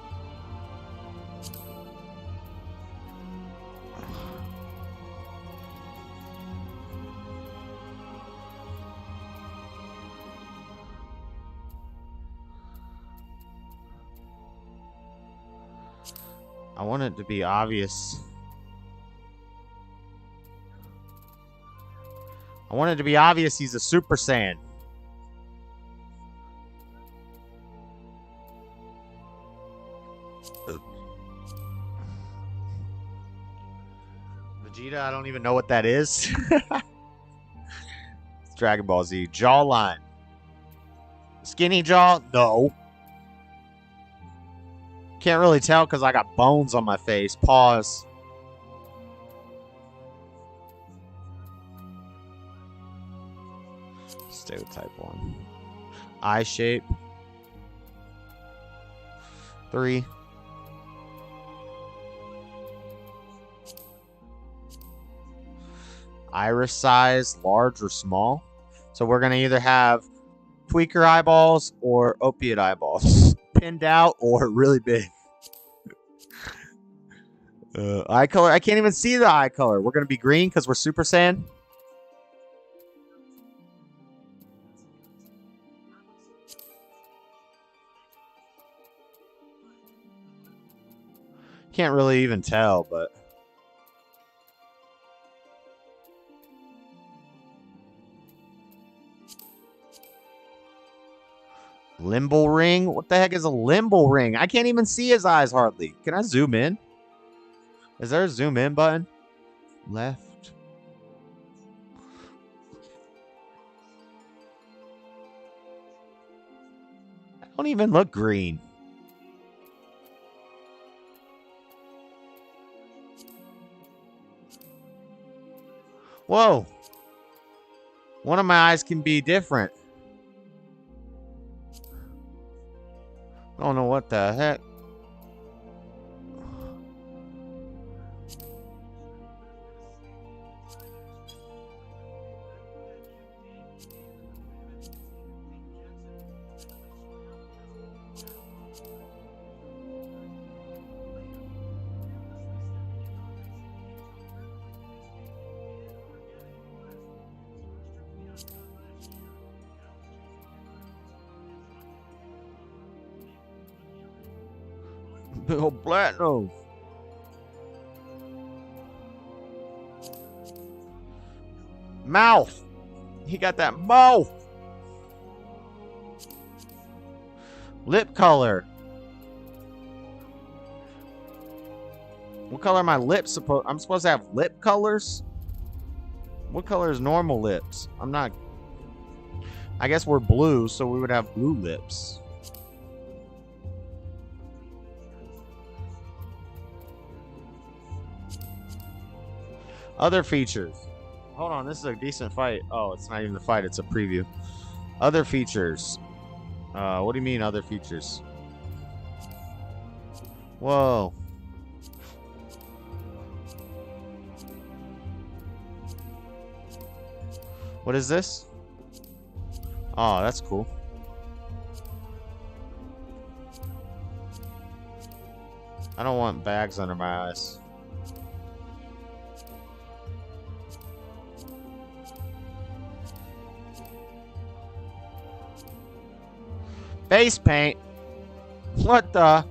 I want it to be obvious. I want it to be obvious he's a Super Saiyan. Vegeta, I don't even know what that is. It's Dragon Ball Z. Jawline. Skinny jaw? No. Can't really tell because I got bones on my face. Pause. Stereotype 1. Eye shape. 3. Iris size, large or small. So we're going to either have tweaker eyeballs or opiate eyeballs. Pinned out or really big. Eye color. I can't even see the eye color. We're going to be green because we're Super Saiyan. Can't really even tell, but... Limbo ring? What the heck is a limbo ring? I can't even see his eyes hardly. Can I zoom in? Is there a zoom in button? Left. I don't even look green. Whoa. One of my eyes can be different. I don't know what the heck. Big old black nose. Mouth. He got that mouth. Lip color. What color are my lips supposed? I'm supposed to have lip colors? What color is normal lips? I'm not. I guess we're blue, so we would have blue lips. Other features. Hold on, this is a decent fight. Oh, it's not even the fight, it's a preview. Other features. What do you mean other features? Whoa. What is this? Oh, that's cool. I don't want bags under my eyes. Face paint? What the?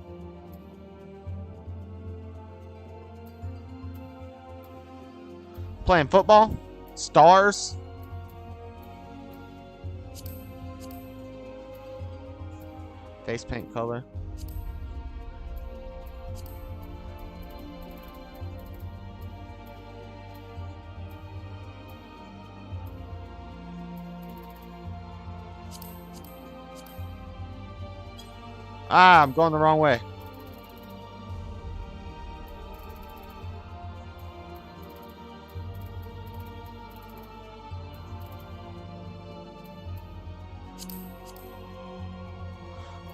Playing football? Stars? Face paint color. Ah, I'm going the wrong way.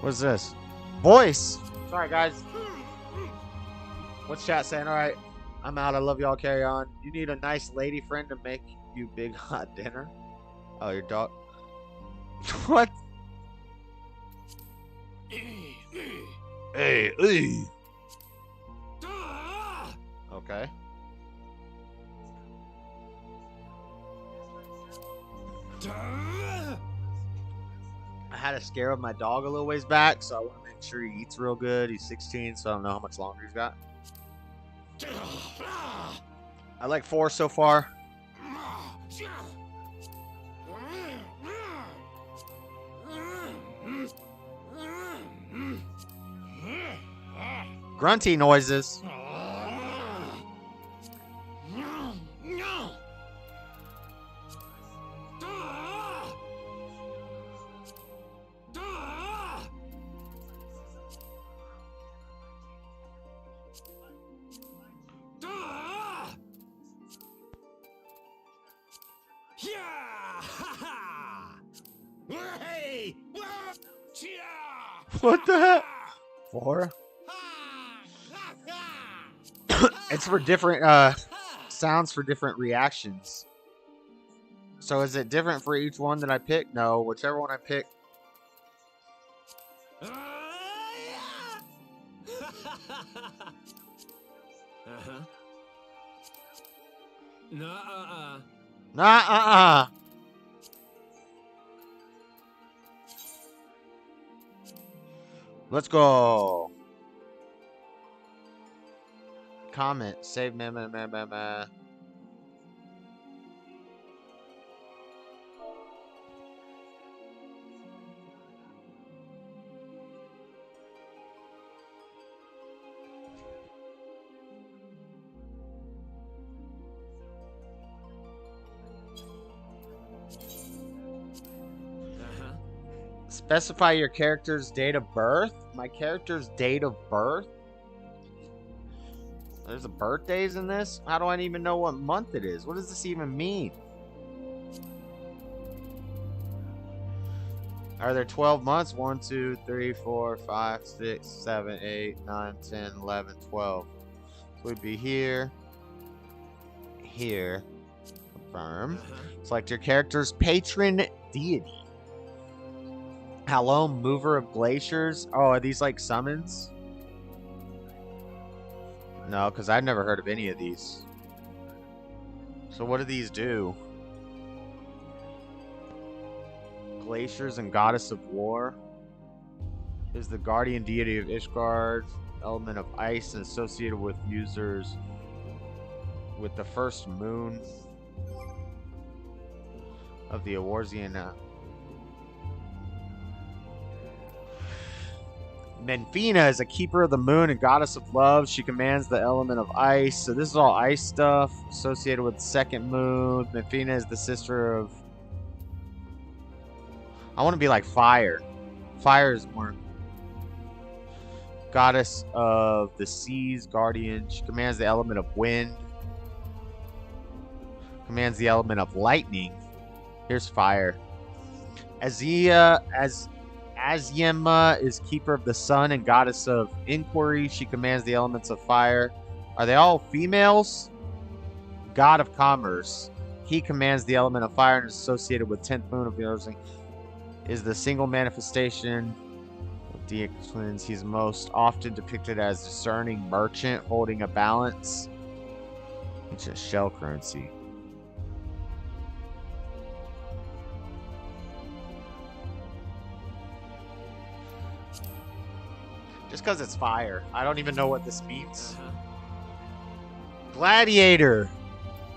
What's this? Voice. Sorry, guys. What's chat saying? All right, I'm out. I love y'all. Carry on. You need a nice lady friend to make you big hot dinner. Oh, your dog. What? Hey, hey. Okay. I had a scare of my dog a little ways back, so I want to make sure he eats real good. He's 16, so I don't know how much longer he's got. I like 4 so far. Grunty noises. What the heck? 4? It's for different sounds for different reactions. So is it different for each one that I pick? No, whichever one I pick. Nah. Let's go. Comment. Save meh. Specify your character's date of birth. My character's date of birth? There's a birthdays in this? How do I even know what month it is? What does this even mean? Are there 12 months? 1, 2, 3, 4, 5, 6, 7, 8, 9, 10, 11, 12. So we'd be here. Here. Confirm. Select your character's patron deity. Hello, mover of glaciers. Oh, are these like summons? No, because I've never heard of any of these. So what do these do? Glaciers and goddess of war. Is the guardian deity of Ishgard, element of ice, and associated with users with the first moon of the Eorzean. Menfina is a keeper of the moon and goddess of love. She commands the element of ice. So this is all ice stuff associated with the second moon. Menfina is the sister of... I want to be like fire. Fire is more... Goddess of the seas, guardian. She commands the element of wind. Commands the element of lightning. Here's fire. Azyema is keeper of the sun and goddess of inquiry. She commands the elements of fire. Are they all females? God of commerce. He commands the element of fire and is associated with 10th moon of the Earth. Is the single manifestation of the twins. He's most often depicted as discerning merchant holding a balance. It's a shell currency. Just because it's fire. I don't even know what this means. Gladiator.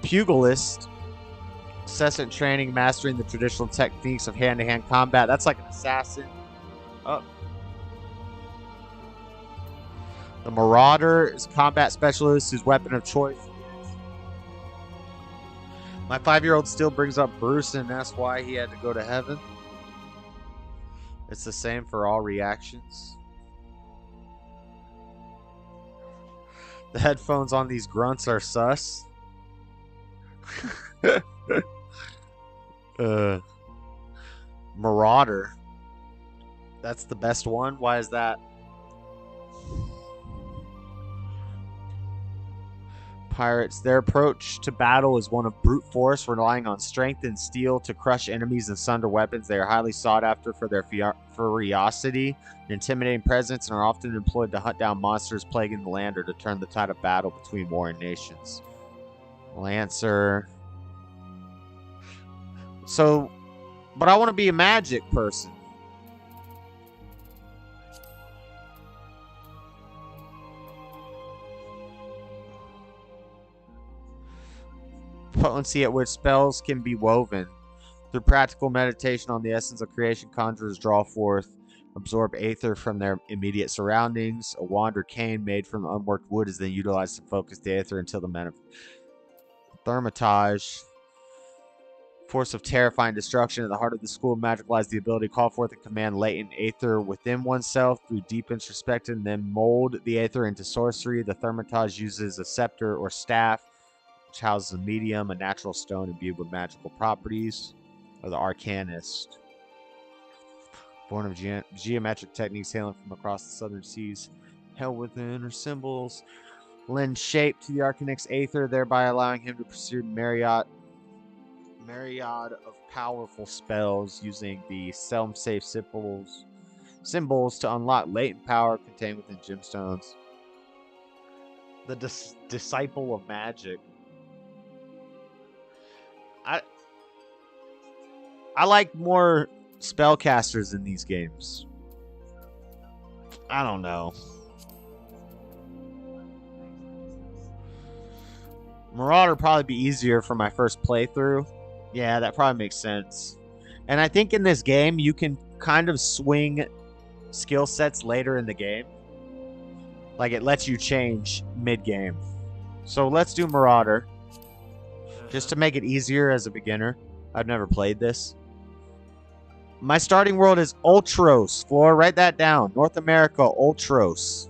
Pugilist. Incessant training, mastering the traditional techniques of hand-to-hand combat. That's like an assassin. Oh. The Marauder is a combat specialist whose weapon of choice is... My 5-year-old still brings up Bruce and asks why he had to go to heaven. It's the same for all reactions. The headphones on these grunts are sus. Marauder. That's the best one? Why is that? Pirates. Their approach to battle is one of brute force, relying on strength and steel to crush enemies and sunder weapons. They are highly sought after for their ferocity and intimidating presence, and are often employed to hunt down monsters plaguing the land or to turn the tide of battle between warring nations. Lancer. So, but I want to be a magic person. Potency at which spells can be woven. Through practical meditation on the essence of creation, conjurers draw forth, absorb aether from their immediate surroundings. A wand or cane made from unworked wood is then utilized to focus the aether until the Thermitage. Force of terrifying destruction. At the heart of the school of magic lies the ability to call forth and command latent aether within oneself through deep introspection, and then mold the aether into sorcery. The Thermitage uses a scepter or staff, which houses a medium, a natural stone imbued with magical properties, or the Arcanist. Born of geometric techniques hailing from across the southern seas, held within her symbols, lend shape to the Arcanist's aether, thereby allowing him to pursue myriad of powerful spells using the self-safe symbols to unlock latent power contained within gemstones. The disciple of magic. I like more spellcasters in these games. I don't know. Marauder probably be easier for my first playthrough. Yeah, that probably makes sense. And I think in this game, you can kind of swing skill sets later in the game. Like, it lets you change mid-game. So let's do Marauder. Just to make it easier as a beginner. I've never played this. My starting world is Ultros. Floor, write that down. North America, Ultros.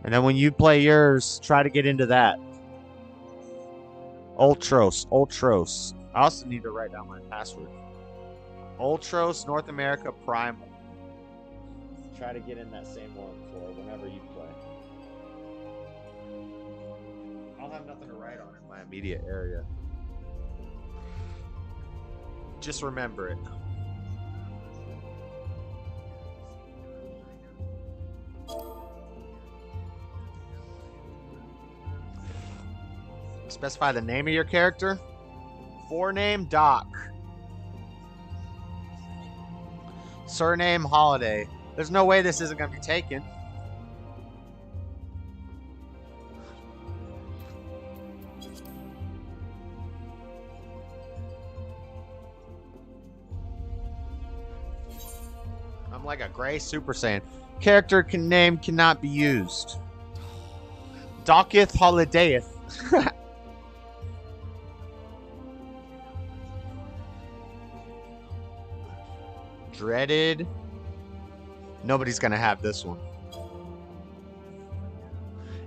And then when you play yours, try to get into that. Ultros. I also need to write down my password. Ultros, North America, Primal. Try to get in that same one for whenever you play. I'll have nothing to write on in my immediate area. Just remember it. Specify the name of your character. Forename, Doc. Surname, Holiday. There's no way this isn't going to be taken. I'm like a gray Super Saiyan. Character name cannot be used. Doceth Holidayeth. Dreaded. Nobody's gonna have this one.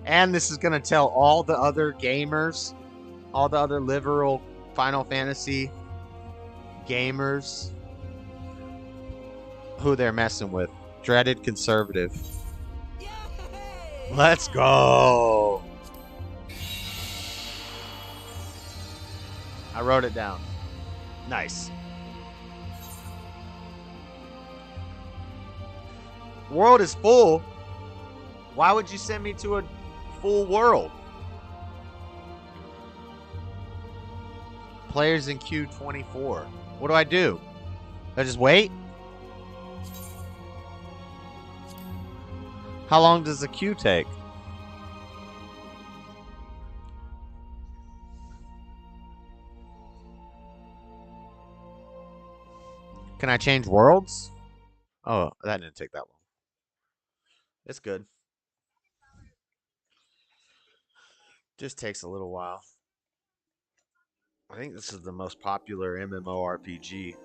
And this is gonna tell all the other gamers, all the other liberal Final Fantasy gamers, who they're messing with. Dreadedconservative. Let's go. I wrote it down. Nice. World is full. Why would you send me to a full world? Players in queue 24. What do I do? I just wait? How long does the queue take? Can I change worlds? Oh, that didn't take that long. It's good. Just takes a little while. I think this is the most popular MMORPG.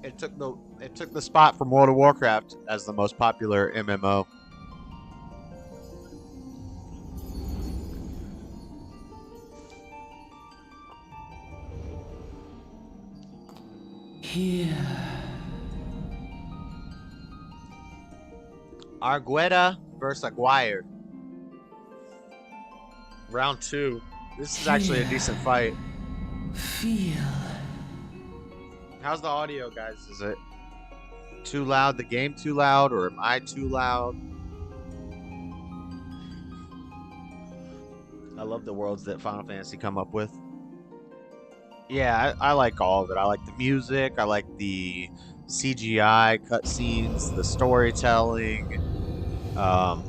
It took the spot from World of Warcraft as the most popular MMO. Argueta versus Aguirre. Round 2. This is actually a decent fight. How's the audio, guys? Is it too loud? The game too loud? Or am I too loud? I love the worlds that Final Fantasy come up with. Yeah, I like all of it. I like the music. I like the CGI cutscenes, the storytelling. The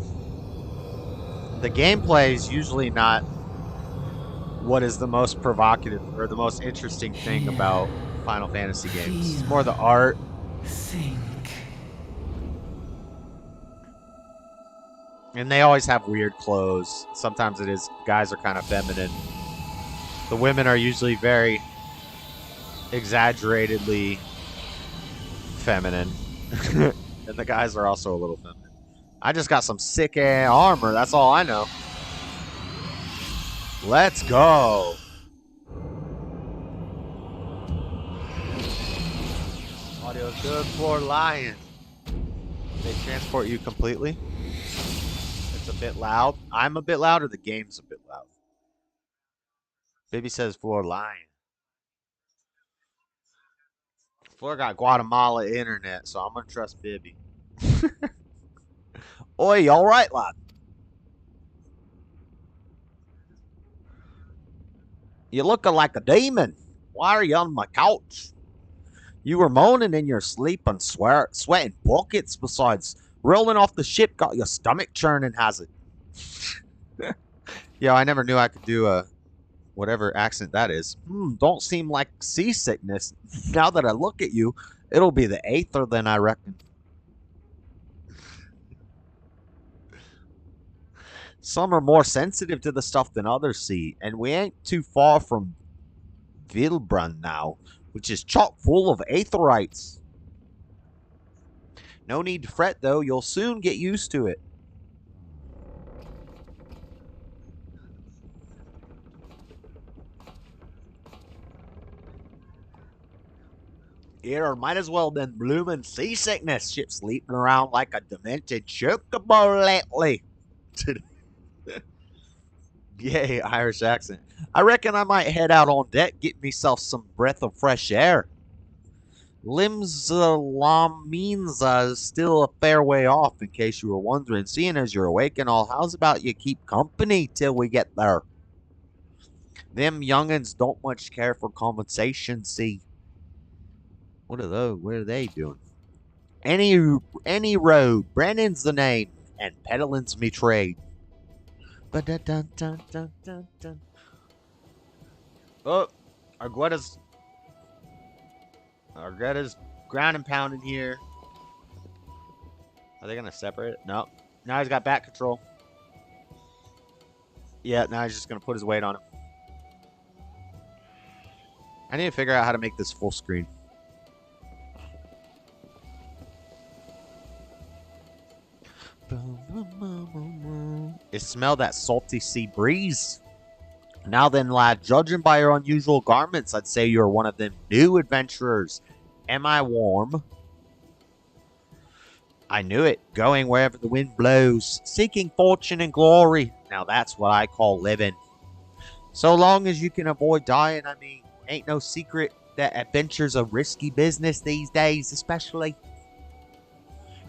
gameplay is usually not what is the most provocative or the most interesting thing about Final Fantasy games. It's more the art. And they always have weird clothes. Sometimes it is, guys are kind of feminine. The women are usually very exaggeratedly feminine. And the guys are also a little feminine. I just got some sick ass armor. That's all I know. Let's go. Audio is good for lion. They transport you completely. It's a bit loud. I'm a bit loud, or the game's a bit loud. Bibby says for lion. Fleur got Guatemala internet, so I'm gonna trust Bibby. Oi, you alright, lad? You looking like a demon. Why are you on my couch? You were moaning in your sleep and sweating buckets. Besides, rolling off the ship got your stomach churning, has it? Yeah, I never knew I could do a whatever accent that is. Don't seem like seasickness. Now that I look at you, it'll be the Aether then, I reckon. Some are more sensitive to the stuff than others see, and we ain't too far from Vilbrand now, which is chock full of aetherites. No need to fret, though. You'll soon get used to it. Here, might as well been bloomin' seasickness. Ship sleeping around like a demented chocobo lately. Yay, Irish accent. I reckon I might head out on deck, get myself some breath of fresh air. Limsa is still a fair way off, in case you were wondering. Seeing as you're awake and all, how's about you keep company till we get there? Them young'uns don't much care for conversation, see. What are those? What are they doing? Any road. Brennan's the name, and peddling's me trade. Oh, Argueta's ground and pounding here. Are they gonna separate it? No. Now he's got back control. Yeah, now he's just gonna put his weight on him. I need to figure out how to make this full screen. It smelled that salty sea breeze. Now then, lad, judging by your unusual garments, I'd say you're one of them new adventurers. Am I warm? I knew it. Going wherever the wind blows. Seeking fortune and glory. Now that's what I call living. So long as you can avoid dying, I mean, ain't no secret that adventure's a risky business these days, especially.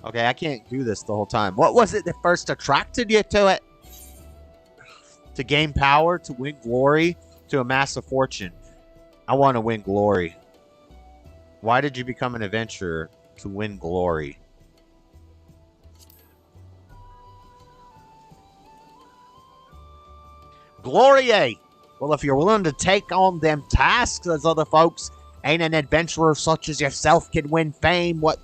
Okay, I can't do this the whole time. What was it that first attracted you to it? To gain power, to win glory, to amass a fortune. I want to win glory. Why did you become an adventurer? To win glory. Glory, eh? Well, if you're willing to take on them tasks as other folks, ain't an adventurer such as yourself can win fame what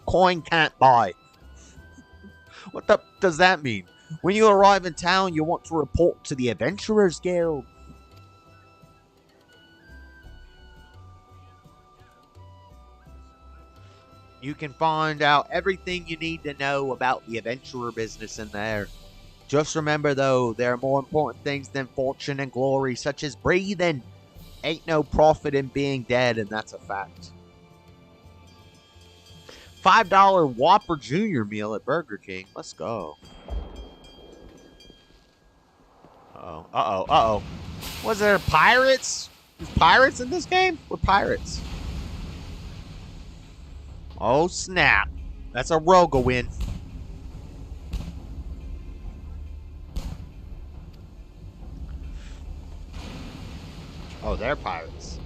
coin can't buy. What the does that mean? When you arrive in town, you want to report to the Adventurers Guild. You can find out everything you need to know about the adventurer business in there. Just remember, though, there are more important things than fortune and glory, such as breathing. Ain't no profit in being dead, and that's a fact. $5 Whopper Junior meal at Burger King. Let's go. Uh-oh. Uh-oh. Uh-oh. Was there pirates? There's pirates in this game? We're pirates. Oh, snap. That's a Roga win. Oh, they're pirates.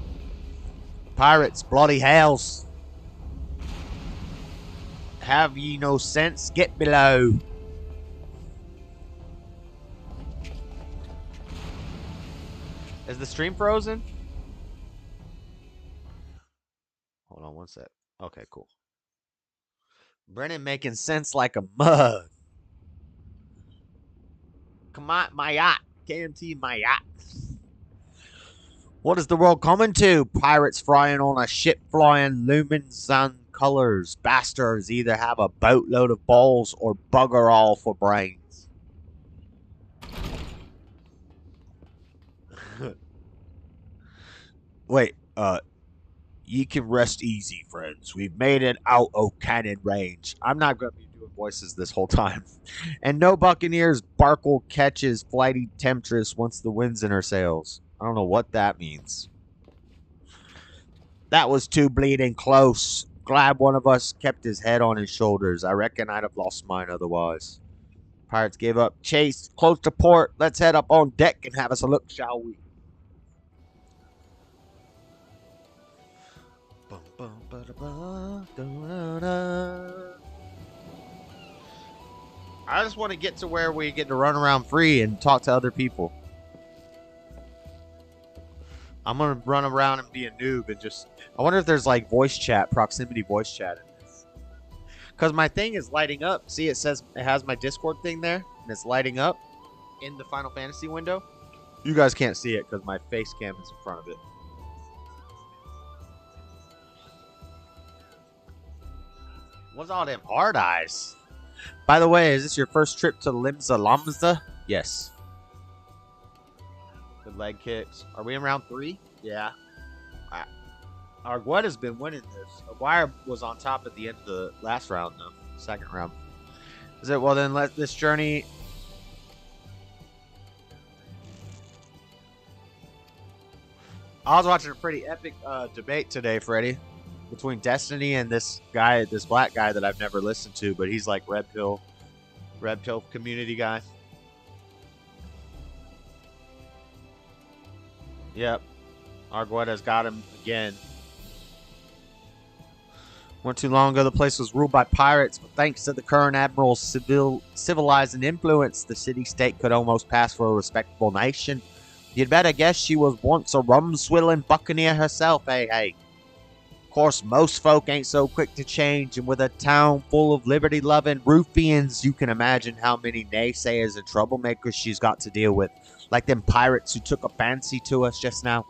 Pirates, bloody hells. Have ye no sense? Get below. Is the stream frozen? Hold on one sec. Okay, cool. Brennan making sense like a mug. Come on, my yacht. KMT, my yacht. What is the world coming to? Pirates flying on a ship flying lumen sun colors. Bastards either have a boatload of balls or bugger all for brains. Wait, ye can rest easy, friends. We've made it out of cannon range. I'm not going to be doing voices this whole time. And no buccaneers barkle catches flighty temptress once the wind's in her sails. I don't know what that means. That was too bleeding close. Glad one of us kept his head on his shoulders. I reckon I'd have lost mine otherwise. Pirates gave up chase. Close to port. Let's head up on deck and have us a look, shall we? I just want to get to where we get to run around free and talk to other people. I'm going to run around and be a noob and just... I wonder if there's like voice chat, proximity voice chat in this. Because my thing is lighting up. See, it says it has my Discord thing there. And it's lighting up in the Final Fantasy window. You guys can't see it because my face cam is in front of it. What's all them hard eyes? By the way, is this your first trip to Limsa Lamsa? Yes. Good leg kicks. Are we in round 3? Yeah. Argueda's been winning this. Aguirre was on top at the end of the last round, though. Second round. Is it? Well, then let this journey... I was watching a pretty epic debate today, Freddie, between Destiny and this guy, this black guy that I've never listened to, but he's like Red Pill community guy. Yep. Argueda's got him again. Not too long ago, the place was ruled by pirates, but thanks to the current admiral's civilizing influence, the city-state could almost pass for a respectable nation. You'd better guess she was once a rum-swilling buccaneer herself, hey. Of course, most folk ain't so quick to change, and with a town full of liberty-loving ruffians, you can imagine how many naysayers and troublemakers she's got to deal with, like them pirates who took a fancy to us just now.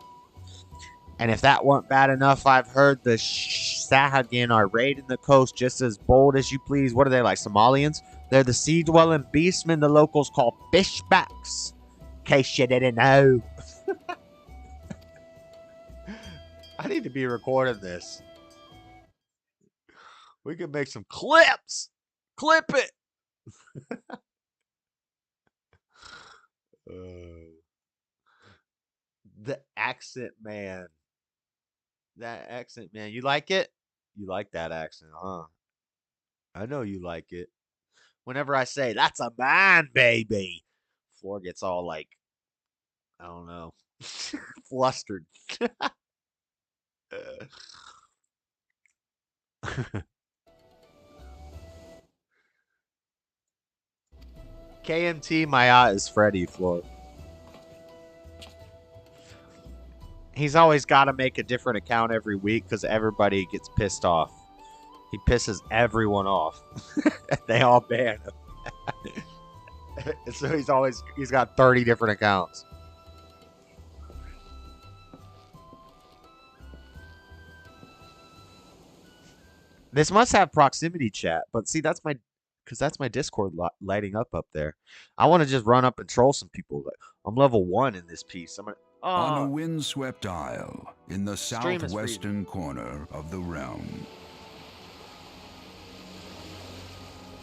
And if that weren't bad enough, I've heard the Sahagin are raiding the coast just as bold as you please. What are they, like Somalians? They're the sea-dwelling beastmen the locals call fishbacks. In case you didn't know. I need to be recording this. We can make some clips. Clip it. The accent man. That accent man. You like it? You like that accent, huh? I know you like it. Whenever I say, that's a man, baby, Floor gets all like, I don't know, flustered. KMT Maya is Freddy, Floor. He's always got to make a different account every week because everybody gets pissed off. He pisses everyone off. They all ban him. So he's got 30 different accounts. This must have proximity chat, but see, that's my Discord lighting up there. I want to just run up and troll some people. I'm level 1 in this piece. On a windswept isle in the southwestern corner of the realm.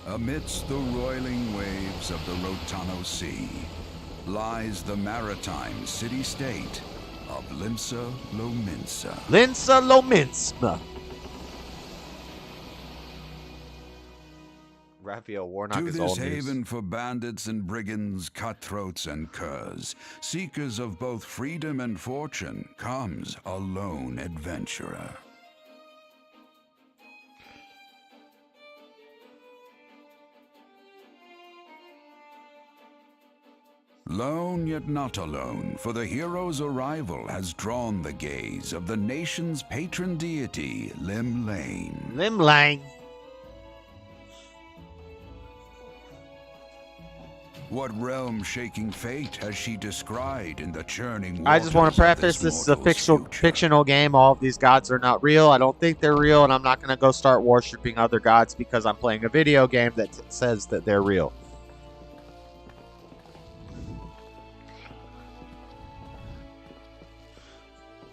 Amidst the roiling waves of the Rotano Sea lies the maritime city-state of Limsa Lominsa. Limsa Lominsa. Raphael Warnock To is this old news. haven for bandits and brigands, cutthroats and curs, seekers of both freedom and fortune, comes a lone adventurer. Lone yet not alone, for the hero's arrival has drawn the gaze of the nation's patron deity, Lim Lane. Lim Lang. What realm-shaking fate has she descried in the churning waters I just want to of preface this is a mortal's future? fictional game. All of these gods are not real. I don't think they're real, and I'm not going to go start worshiping other gods because I'm playing a video game that says that they're real.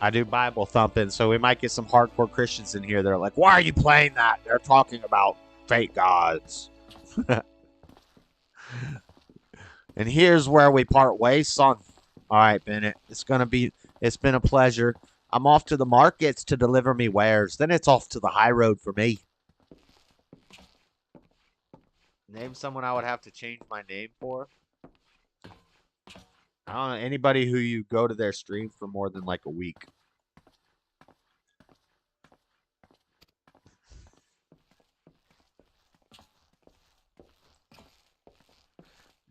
I do Bible thumping, so we might get some hardcore Christians in here. They're like, why are you playing that? They're talking about fake gods. And here's where we part ways, son. All right, Bennett. It's been a pleasure. I'm off to the markets to deliver me wares. Then it's off to the high road for me. Name someone I would have to change my name for. I don't know, anybody who you go to their stream for more than like a week.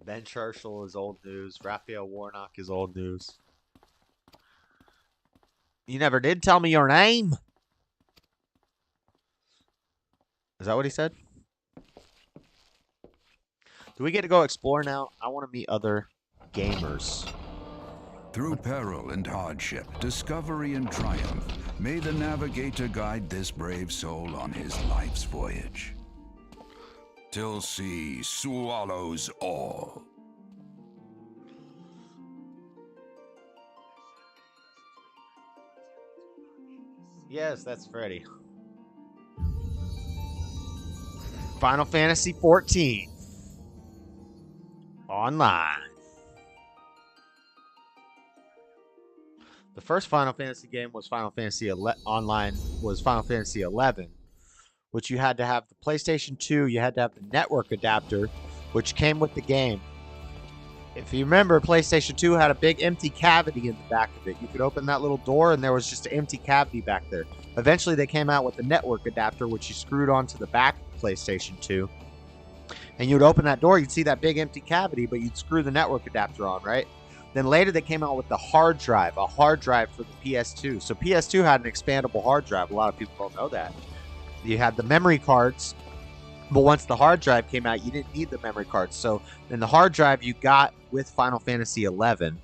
Ben Churchill is old news. Raphael Warnock is old news. You never did tell me your name. Is that what he said? Do we get to go explore now? I want to meet other gamers. Through peril and hardship, discovery and triumph, may the navigator guide this brave soul on his life's voyage. Till sea swallows all. Yes, that's Freddy. Final Fantasy 14. Online. The first Final Fantasy game was Final Fantasy Online was Final Fantasy 11, which you had to have the PlayStation 2, you had to have the network adapter, which came with the game. If you remember, PlayStation 2 had a big empty cavity in the back of it. You could open that little door and there was just an empty cavity back there. Eventually they came out with the network adapter, which you screwed onto the back of the PlayStation 2. And you would open that door, you'd see that big empty cavity, but you'd screw the network adapter on, right? Then later they came out with the hard drive, a hard drive for the PS2. So PS2 had an expandable hard drive. A lot of people don't know that. You had the memory cards, but once the hard drive came out, you didn't need the memory cards. So then the hard drive you got with Final Fantasy 11,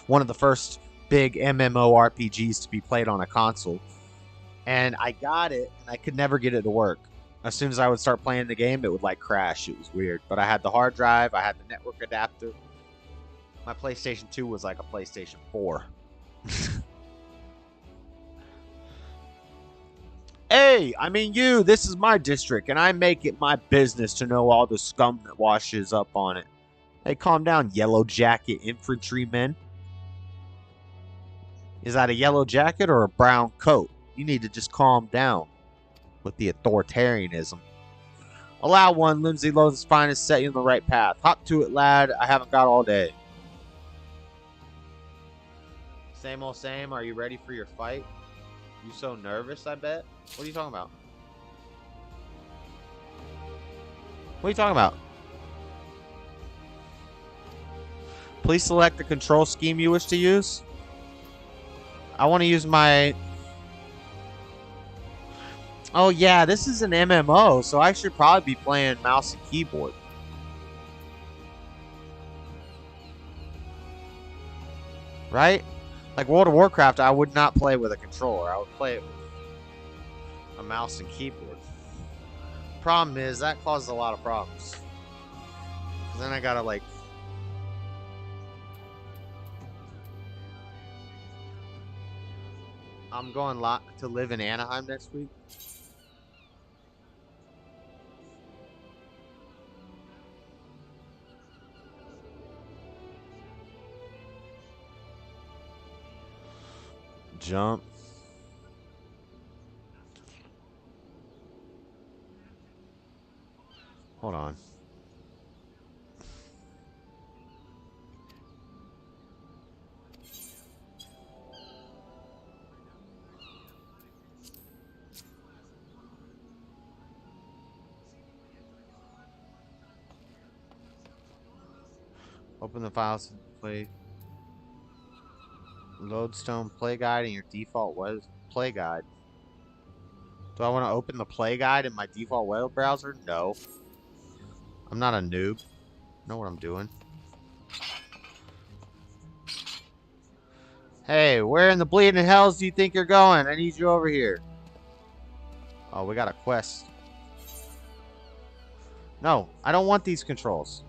one of the first big MMORPGs to be played on a console. And I got it, and I could never get it to work. As soon as I would start playing the game, it would like crash. It was weird. But I had the hard drive, I had the network adapter. My PlayStation 2 was like a PlayStation 4. Hey, I mean you, this is my district, and I make it my business to know all the scum that washes up on it. Hey, calm down, yellow jacket infantrymen. Is that a yellow jacket or a brown coat? You need to just calm down with the authoritarianism. Allow one, Lindsay Lohan's finest set you on the right path. Hop to it, lad. I haven't got all day. Same old same. Are you ready for your fight? You so nervous, I bet. What are you talking about? What are you talking about? Please select the control scheme you wish to use. I want to use my... Oh yeah, this is an MMO, so I should probably be playing mouse and keyboard. Right? Like World of Warcraft, I would not play with a controller. I would play it with a mouse and keyboard. Problem is, that causes a lot of problems. 'Cause then I gotta like... I'm going to live in Anaheim next week. Jump. Hold on. Open the files and play. Lodestone play guide in your default web play guide. Do I want to open the play guide in my default web browser? No. I'm not a noob. I know what I'm doing. Hey, where in the bleeding hells do you think you're going? I need you over here. Oh, we got a quest. No, I don't want these controls.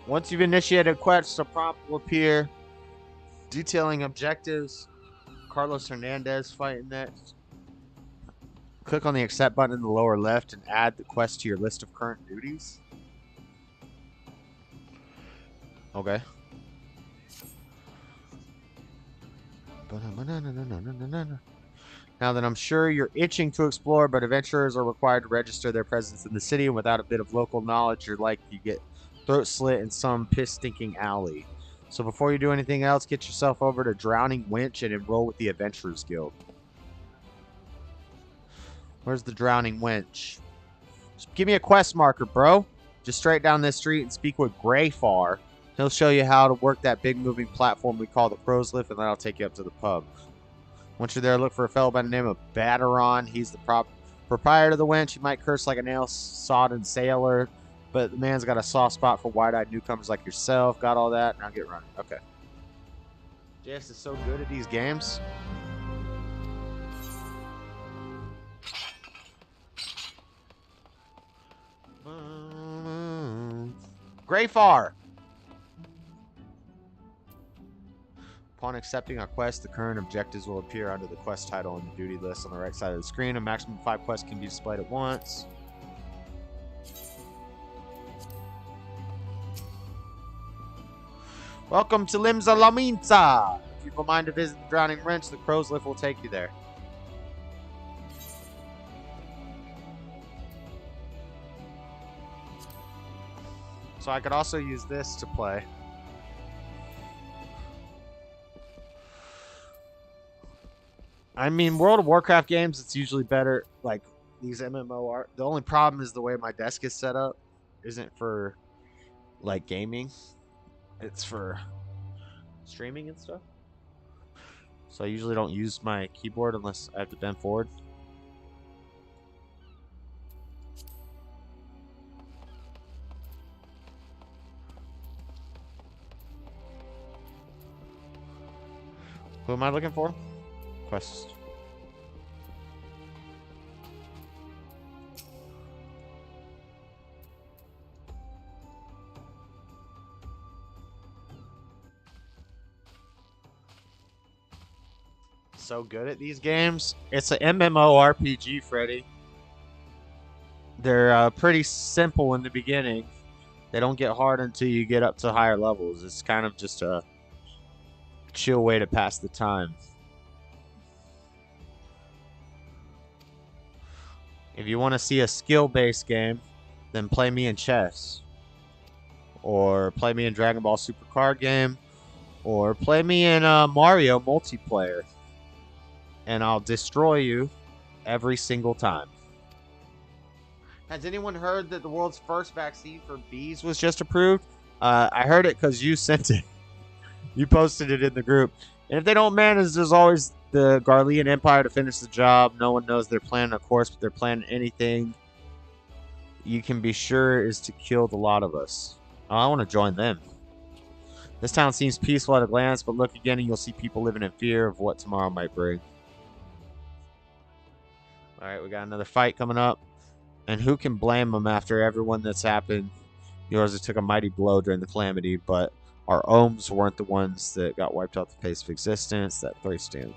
Once you've initiated a quest, a prompt will appear detailing objectives. Carlos Hernandez fighting next. Click on the accept button in the lower left and add the quest to your list of current duties. Okay. Now that I'm sure you're itching to explore, but adventurers are required to register their presence in the city, and without a bit of local knowledge, you're like you get throat slit in some piss-stinking alley. So before you do anything else, get yourself over to Drowning Winch and enroll with the Adventurers Guild. Where's the Drowning Winch? Just give me a quest marker, bro. Just straight down this street and speak with Greyfar. He'll show you how to work that big moving platform we call the Crow's Lift, and then I'll take you up to the pub. Once you're there, look for a fellow by the name of Batteron. He's the proprietor of the winch. He might curse like a nail-sodden sailor, but the man's got a soft spot for wide-eyed newcomers like yourself. Got all that? Now get running. Okay. JS is so good at these games. Greyfar! Upon accepting a quest, the current objectives will appear under the quest title and the duty list on the right side of the screen. A maximum of 5 quests can be displayed at once. Welcome to Limsa Laminza! If you've a mind to visit the Drowning Wrench, the Crow's Lift will take you there. So I could also use this to play. I mean, World of Warcraft games, it's usually better. Like, these MMO the only problem is the way my desk is set up isn't for, like, gaming. It's for streaming and stuff. So I usually don't use my keyboard unless I have to bend forward. Who am I looking for? Quest. So good at these games. It's an MMORPG, Freddy. They're pretty simple in the beginning. They don't get hard until you get up to higher levels. It's kind of just a chill way to pass the time. If you want to see a skill-based game, then play me in chess. Or play me in Dragon Ball Super card game. Or play me in Mario multiplayer. And I'll destroy you every single time. Has anyone heard that the world's first vaccine for bees was just approved? I heard it because you sent it. You posted it in the group. And if they don't manage, there's always the Garlean Empire to finish the job. No one knows their plan, of course, but they're planning anything you can be sure is to kill the lot of us. Oh, I want to join them. This town seems peaceful at a glance, but look again and you'll see people living in fear of what tomorrow might bring. Alright, we got another fight coming up. And who can blame them after everyone that's happened? Yours took a mighty blow during the calamity, but our ohms weren't the ones that got wiped off the face of existence. That Thracian.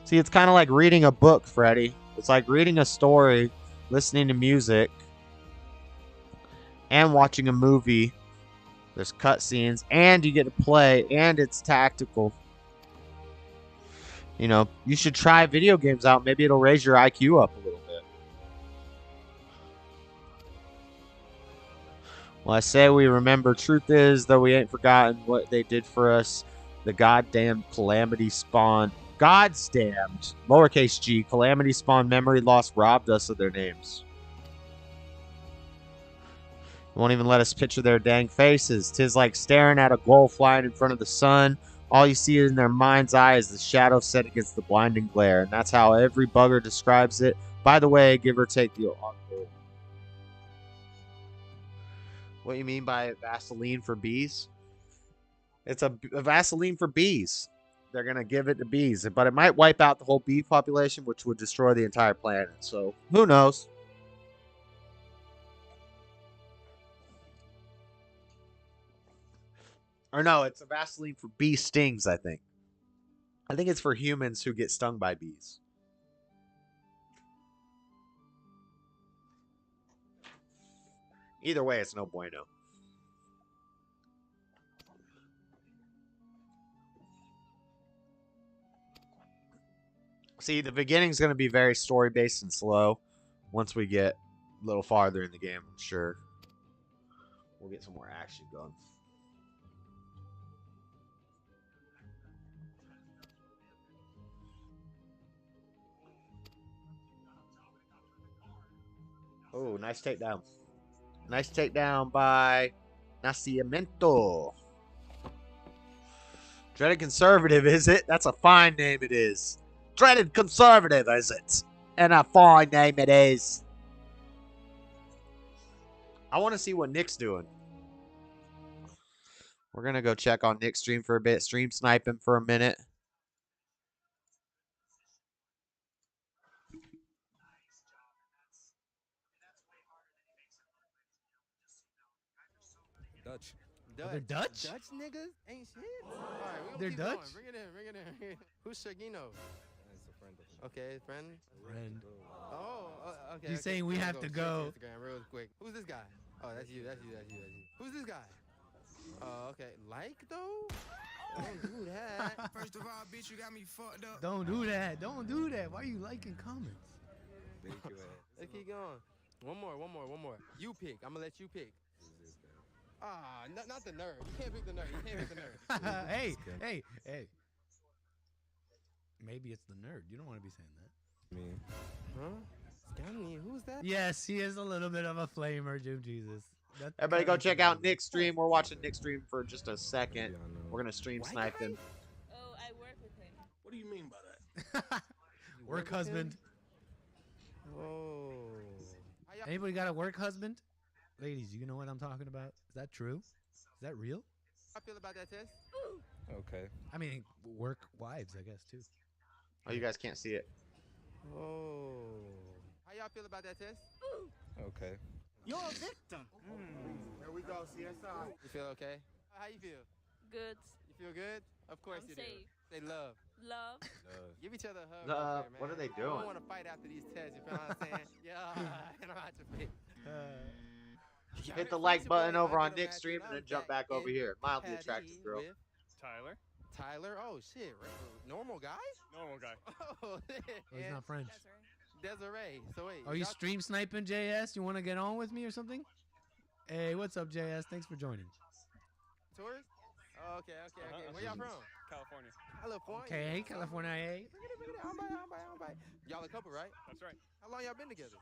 See, it's kind of like reading a book, Freddy. It's like reading a story, listening to music, and watching a movie. There's cutscenes, and you get to play, and it's tactical. You know, you should try video games out. Maybe it'll raise your IQ up a little bit. Well, I say we remember. Truth is, though we ain't forgotten what they did for us. The goddamn calamity spawn. God's damned. Lowercase g. Calamity spawn memory loss robbed us of their names. Won't even let us picture their dang faces. 'Tis like staring at a goal flying in front of the sun. All you see in their mind's eye is the shadow set against the blinding glare. And that's how every bugger describes it. By the way, give or take the on goal. What you mean by Vaseline for bees? It's a Vaseline for bees. They're going to give it to bees. But it might wipe out the whole bee population, which would destroy the entire planet. So, who knows? Or no, it's a Vaseline for bee stings, I think. I think it's for humans who get stung by bees. Either way, it's no bueno. See, the beginning's going to be very story-based and slow. Once we get a little farther in the game, I'm sure we'll get some more action going. Oh, nice takedown. Nice takedown by Nacimiento. Dreadedconservative, is it? That's a fine name it is. Dreadedconservative, is it? And a fine name it is. I want to see what Nick's doing. We're going to go check on Nick's stream for a bit. Stream snipe him for a minute. Dutch. They're Dutch? Dutch niggas ain't shit. All right, They're keep Dutch? Going. Bring it in, bring it in. Who's Shagino? That's a friend of mine. Okay, friend. Friend. Oh, okay. He's okay. saying we We'll have to check go. Instagram real quick. Who's this guy? Oh, that's you. That's you. That's you. That's you. Who's this guy? Oh, okay. Like though? Don't do that. First of all, bitch, you got me fucked up. Don't do that. Don't do that. Why are you liking comments? Let's keep going. One more. You pick. I'm gonna let you pick. Ah, not the nerd. You can't pick the nerd. You can't pick the nerd. Hey. Maybe it's the nerd. You don't want to be saying that. Me. Huh? Scammy. Who's that? Yes, he is a little bit of a flamer, Jim Jesus. That's Everybody go kinda check out funny. Nick's stream. We're watching Nick's stream for just a second. We're going to stream snipe him. Oh, I work with him. What do you mean by that? Work husband. Oh. Anybody got a work husband? Ladies, you know what I'm talking about? Is that true? Is that real? How you feel about that test? Okay. I mean, work wives, I guess, too. Oh, you guys can't see it. Oh. How y'all feel about that test? Okay. You're a victim. Here we go, CSI. You feel okay? How you feel? Good. You feel good? Of course I'm you safe. do. Say love. Love. Give each other a hug. Love. right there, man. What are they I doing? don't want to fight after these tests. You feel what I'm saying? Yeah. I know how to fit. Hit the like button over on Nick's stream and then jump back over here. Mildly attractive girl. Tyler. Tyler? Oh, shit. Normal guy? Normal guy. Oh, Oh, he's not French. Desiree. So wait. Are you stream sniping, JS? You want to get on with me or something? Hey, what's up, JS? Thanks for joining. Tourist? Oh, okay. Where y'all from? California. California. Okay, California. Bring it. I'm by. Y'all a couple, right? That's right. How long y'all been together?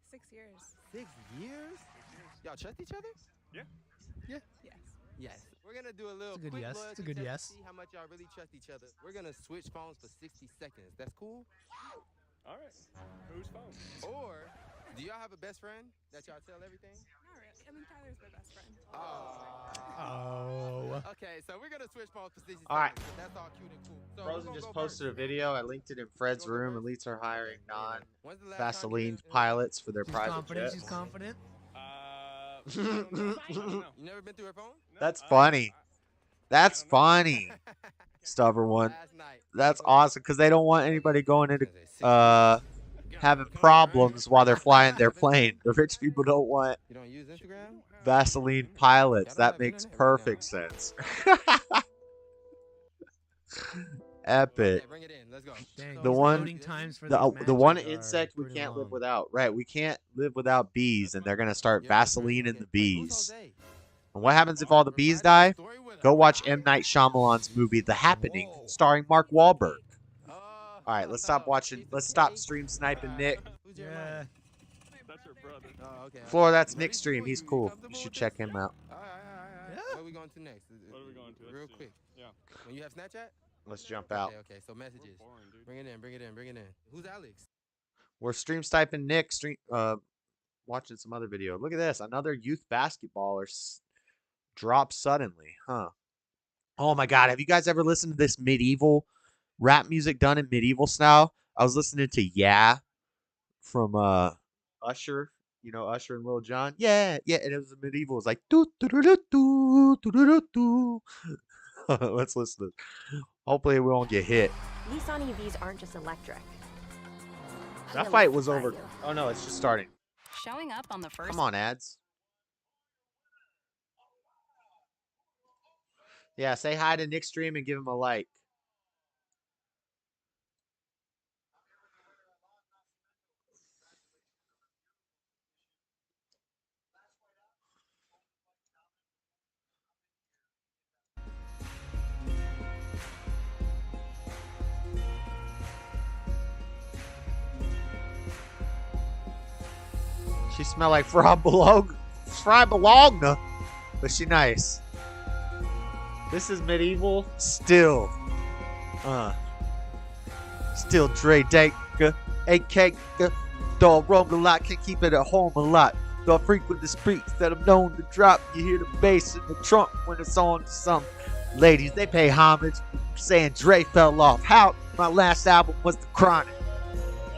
6 years. 6 years? Y'all trust each other? Yeah. Yes. Yes. We're gonna do a little It's a good quick yes. loyalty It's a good test yes. to see how much y'all really trust each other. We're gonna switch phones for 60 seconds. That's cool? All right. Whose phone? Or do y'all have a best friend that y'all tell everything? Not really. I mean, Tyler's my best friend. Oh. Okay, so we're gonna switch phones for 60 All right. seconds. That's all cute and cool. So Frozen just posted a video. I linked it in Fred's room. Elites are hiring When's the last time non-Vaseline you- pilots for their She's private confident. jet. She's confident. I don't know. You never been through her phone? No, That's funny. That's funny. Stubborn one. Last night. That's awesome because they don't want anybody going into having problems while they're flying their plane. The rich people don't want You don't use Instagram? Vaseline pilots. That makes perfect sense. Epic. Okay, bring it in. Let's go. Dang, The these one- loading times for The these one matches are insect we pretty can't live long. without. Right, we can't live without bees, and they're gonna start Yeah, Vaseline in okay. the Wait, who's bees. Jose? And what happens if all the bees die? Go watch M. Night Shyamalan's movie The Happening, starring Mark Wahlberg. Oh, All right, let's stop watching. Let's stop stream sniping Nick. Who's Jeremiah? Yeah. That's your brother. Oh, okay. Flora, that's Nick's stream. He's cool. You should check him out. All right. Yeah. Where are we going to next? What are we going to? Let's Real see. quick. Yeah. When you have Snapchat? Let's jump out. Okay. So messages. We're boring, dude. Bring it in. Bring it in. Bring it in. Who's Alex? We're stream sniping Nick. Watching some other video. Look at this. Another youth basketballer dropped suddenly. Huh. Oh my God. Have you guys ever listened to this medieval rap music done in medieval style? I was listening to Yeah from Usher. You know Usher and Lil Jon? Yeah. And it was a medieval. It was like doo doo doo doo doo doo doo doo. Let's listen to this. Hopefully we won't get hit. Nissan EVs aren't just electric. That fight was over. Oh no, it's just starting. Showing up on the first. Come on, ads. Yeah, say hi to Nick's stream and give him a like. She smell like fried bologna, but she nice. This is medieval still. Still Dre Daker, AK, dog roam a lot, can't keep it at home a lot. Dog frequent the streets that I'm known to drop. You hear the bass in the trunk when it's on to some ladies. They pay homage, saying Dre fell off. How my last album was The Chronic.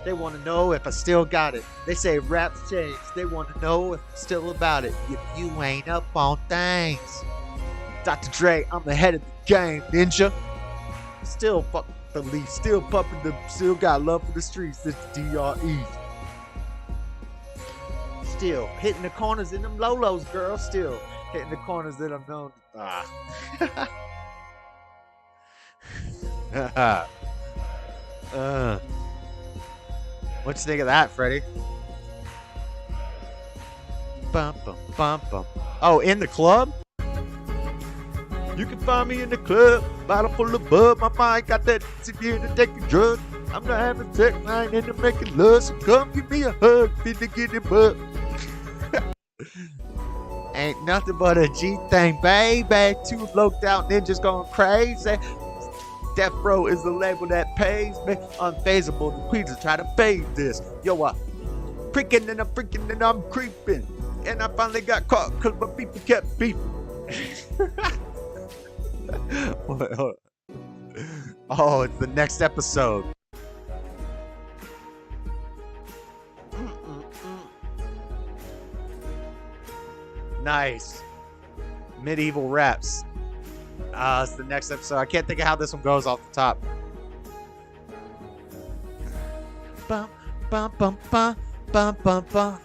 They want to know if I still got it. They say rap's changed. They want to know if I'm still about it. If you ain't up on things. Dr. Dre, I'm ahead of the game, ninja. Still fucking believe, still pumping the, still got love for the streets. It's the DRE. Still hitting the corners in them Lolos, girl. Still hitting the corners that I'm known. What you think of that, Freddie? Bum, bum, bum, bum. Oh, in the club? You can find me in the club, bottle full of bub. My mind got that severe to take a drug. I'm not having sex, I ain't into making love. So come give me a hug, finna get it up. Ain't nothing but a G thing, baby. Two loped out ninjas going crazy. Death Row is the label that pays me. Unfazable, the queens will try to fade this. Yo, pricking and I'm freaking and I'm creeping. And I finally got caught because my people kept beefing. Oh, it's the next episode. Nice. Medieval raps. It's the next episode. I can't think of how this one goes off the top. Bum, bum, bum, bum, bum, bum, bum.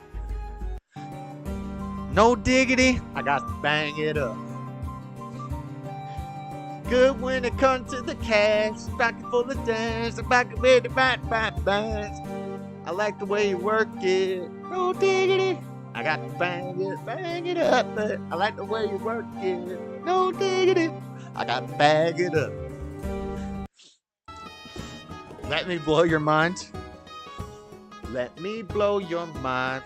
No diggity. I got to bang it up. Good when it comes to the cash. Pocket full of dash. Pocket with the bat. I like the way you work it. No diggity. I got to bang it up. But I like the way you work it. No diggity. I got to bag it up. Let me blow your mind. Let me blow your mind.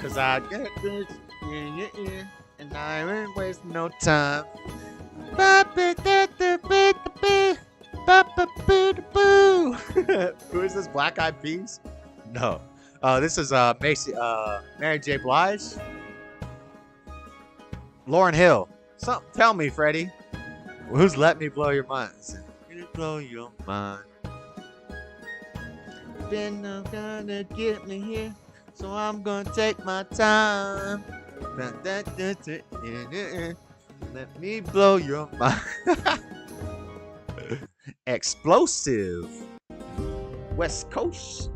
Cause I got this and I ain't wasting no time. Who is this? Black Eyed Peas? No. This is Mary J. Blige. Lauryn Hill. Tell me, Freddie. Who's Let Me Blow Your Mind? Let me blow your mind. Been gonna get me here, so I'm gonna take my time. Let me blow your mind. Explosive. West Coast.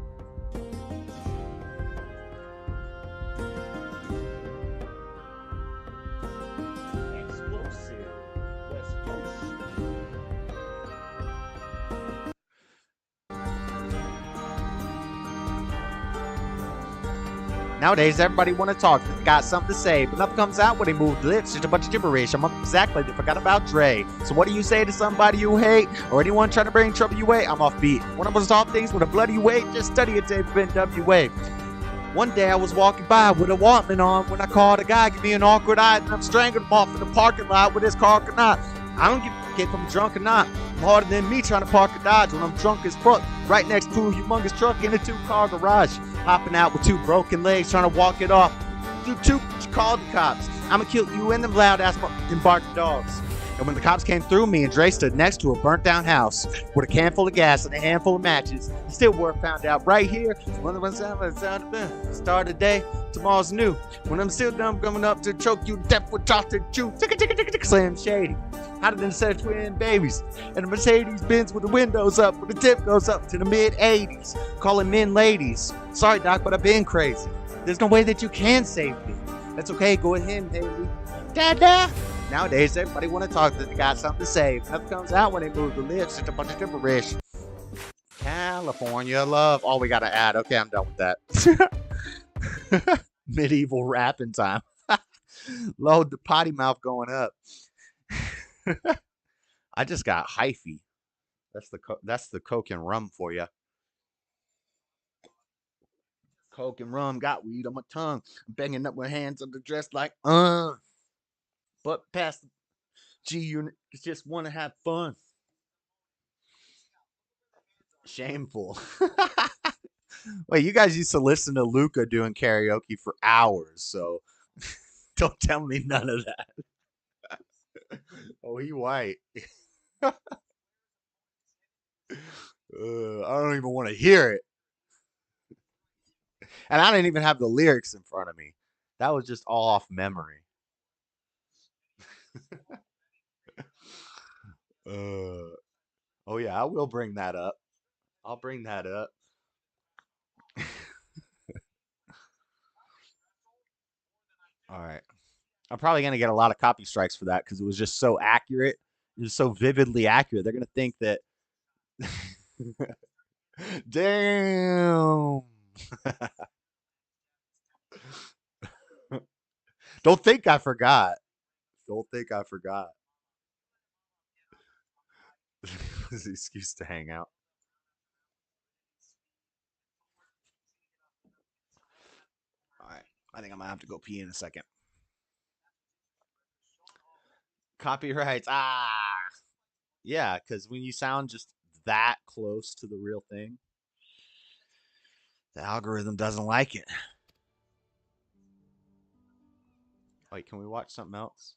Nowadays, everybody want to talk. They got something to say, but nothing comes out when they move lips. Just a bunch of gibberish. I'm up exactly. They forgot about Dre. So what do you say to somebody you hate, or anyone trying to bring trouble your way? I'm off beat. When I was off things with a bloody weight, just study a tape of NWA. One day I was walking by with a Walkman on when I called a guy, give me an awkward eye, and I'm strangling him off in the parking lot with his car or not. I don't give a fuck if I'm drunk or not. Harder than me trying to park a Dodge when I'm drunk as fuck. Right next to a humongous truck in a 2-car garage. Hopping out with 2 broken legs trying to walk it off. You called the cops. I'ma kill you and them loud ass and barking dogs. And when the cops came through, me and Dre stood next to a burnt down house with a can full of gas and a handful of matches. Still were found out right here. One of them start the day, tomorrow's new. When I'm still dumb coming up to choke you to death with chocolate chew. Slim Shady. How did instead of twin babies? And a Mercedes Benz with the windows up, with the tip goes up to the mid-80s. Calling men ladies. Sorry, Doc, but I've been crazy. There's no way that you can save me. That's okay, go ahead, Haley. Dada! Nowadays, everybody want to talk. They got something to say. Nothing comes out when they move the lips. It's a bunch of gibberish. California love. Oh, we got to add. Okay, I'm done with that. Medieval rapping time. Load the potty mouth going up. I just got hyphy. That's the Coke and rum for you. Coke and rum got weed on my tongue. I'm banging up my hands on the dress like But past the G unit, just want to have fun. Shameful. Wait, you guys used to listen to Luca doing karaoke for hours, so don't tell me none of that. Oh, he white. I don't even want to hear it. And I didn't even have the lyrics in front of me. That was just all off memory. Oh yeah, I will bring that up. I'll bring that up. All right. I'm probably going to get a lot of copy strikes for that because it was just so accurate. It was so vividly accurate. They're going to think that. Damn. Don't think I forgot. Don't think I forgot. It's an excuse to hang out. All right. I think I'm going to have to go pee in a second. Copyrights. Yeah, because when you sound just that close to the real thing, the algorithm doesn't like it. Wait, can we watch something else?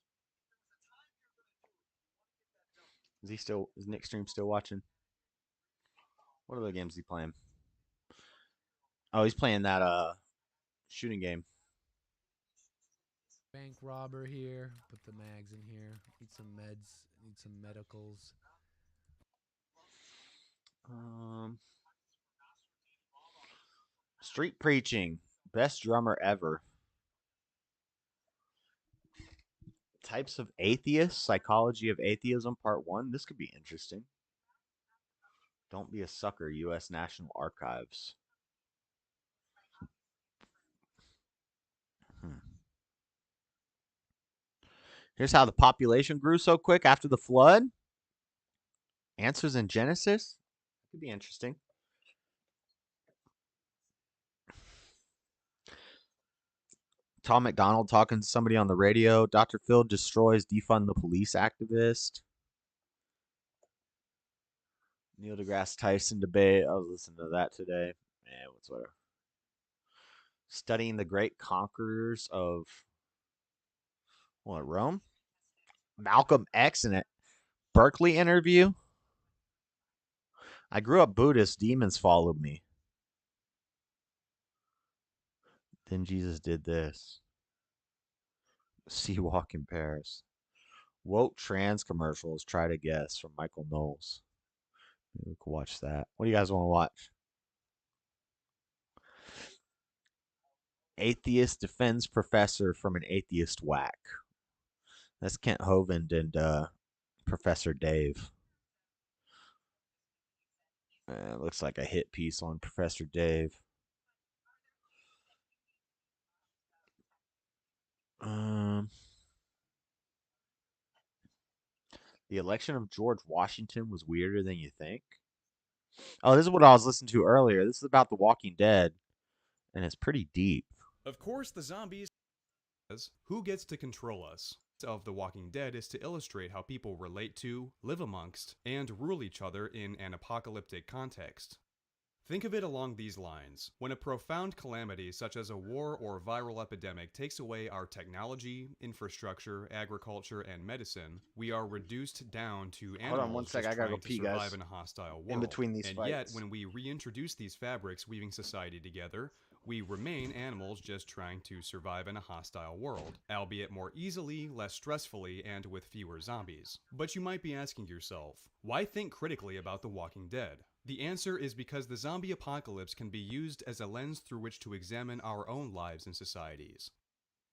Is Nick Stream still watching? What other games is he playing? Oh, he's playing that shooting game. Bank robber here. Put the mags in here. Need some meds. Need some medicals. Street preaching. Best drummer ever. Types of atheists. Psychology of atheism part 1. This could be interesting. Don't be a sucker. U.S. National Archives. Here's how the population grew so quick after the flood. Answers in Genesis. Could be interesting. Tom McDonald talking to somebody on the radio. Dr. Phil destroys defund the police activist. Neil deGrasse Tyson debate. I was listening to that today. Whatever. Studying the great conquerors of Rome? Malcolm X in a Berkeley interview. I grew up Buddhist. Demons followed me. Then Jesus did this. Sea walk in Paris. Woke trans commercials. Try to guess from Michael Knowles. Maybe we could watch that. What do you guys want to watch? Atheist defends professor from an atheist whack. That's Kent Hovind and Professor Dave. Looks like a hit piece on Professor Dave. The election of George Washington was weirder than you think. Oh, this is what I was listening to earlier. This is about The Walking Dead, and it's pretty deep. Of course, the zombies. Who gets to control us? Of The Walking Dead is to illustrate how people relate to, live amongst, and rule each other in an apocalyptic context. Think of it along these lines. When a profound calamity such as a war or viral epidemic takes away our technology, infrastructure, agriculture, and medicine, we are reduced down to animals. Hold on one sec, I gotta go pee, survive guys. in a hostile world. In between these and fights. yet, when we reintroduce these fabrics weaving society together, we remain animals just trying to survive in a hostile world, albeit more easily, less stressfully, and with fewer zombies. But you might be asking yourself, why think critically about The Walking Dead? The answer is because the zombie apocalypse can be used as a lens through which to examine our own lives and societies.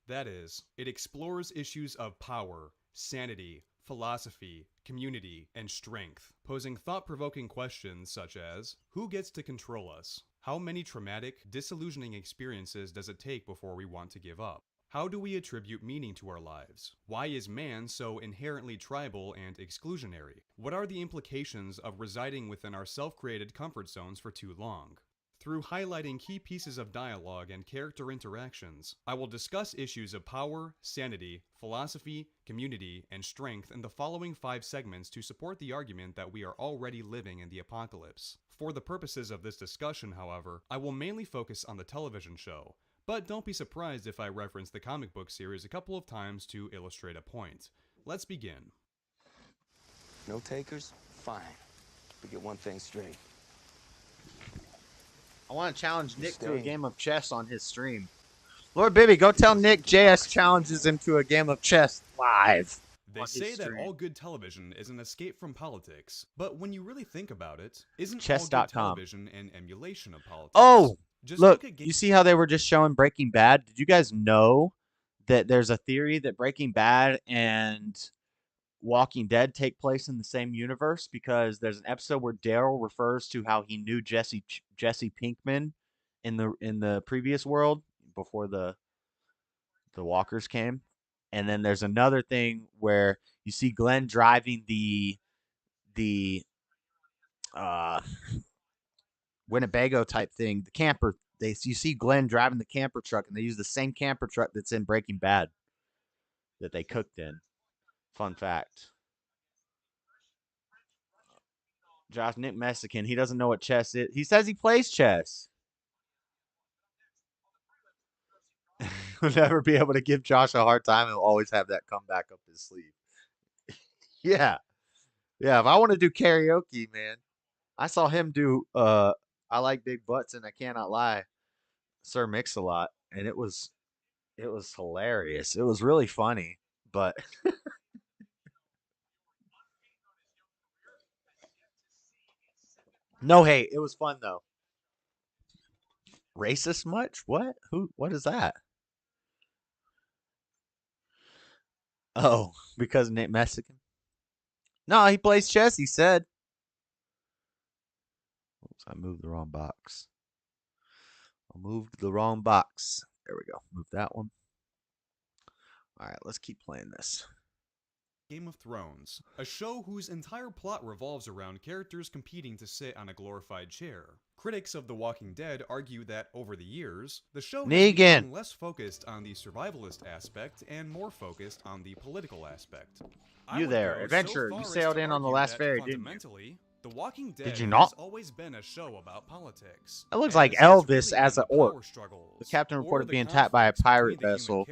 That is, it explores issues of power, sanity, philosophy, community, and strength, posing thought-provoking questions such as, who gets to control us? How many traumatic, disillusioning experiences does it take before we want to give up? How do we attribute meaning to our lives? Why is man so inherently tribal and exclusionary? What are the implications of residing within our self-created comfort zones for too long? Through highlighting key pieces of dialogue and character interactions, I will discuss issues of power, sanity, philosophy, community, and strength in the following 5 segments to support the argument that we are already living in the apocalypse. For the purposes of this discussion, however, I will mainly focus on the television show, but don't be surprised if I reference the comic book series a couple of times to illustrate a point. Let's begin. No takers? Fine. We get one thing straight. I want to challenge Nick to a game of chess on his stream. Lord Bibby, go tell Nick JS challenges him to a game of chess live. They say that all good television is an escape from politics, but when you really think about it, isn't all good television an emulation of politics? Oh, Just look, at you see how they were just showing Breaking Bad? Did you guys know that there's a theory that Breaking Bad and Walking Dead take place in the same universe? Because there's an episode where Daryl refers to how he knew Jesse Pinkman in the previous world before the walkers came. And then there's another thing where you see Glenn driving the Winnebago type thing, the camper. You see Glenn driving the camper truck, and they use the same camper truck that's in Breaking Bad that they cooked in. Fun fact. Josh, Nick Mexican, he doesn't know what chess is. He says he plays chess. He'll never be able to give Josh a hard time. He'll always have that comeback up his sleeve. Yeah. Yeah, if I want to do karaoke, man. I saw him do I Like Big Butts and I Cannot Lie, Sir Mix-a-Lot, and it was hilarious. It was really funny, but no hate. It was fun though. Racist much? What? What is that? Oh, because Nick Mexican? No, he plays chess, he said. Oops, I moved the wrong box. I moved the wrong box. There we go. Move that one. All right, let's keep playing this. Game of Thrones, a show whose entire plot revolves around characters competing to sit on a glorified chair. Critics of The Walking Dead argue that over the years, the show has become less focused on the survivalist aspect and more focused on the political aspect. You there, adventure. You sailed in on the last ferry, didn't you? The Walking Dead Did you not? has always been a show about politics. It looks like Elvis as an orc. The captain reported being attacked by a pirate vessel.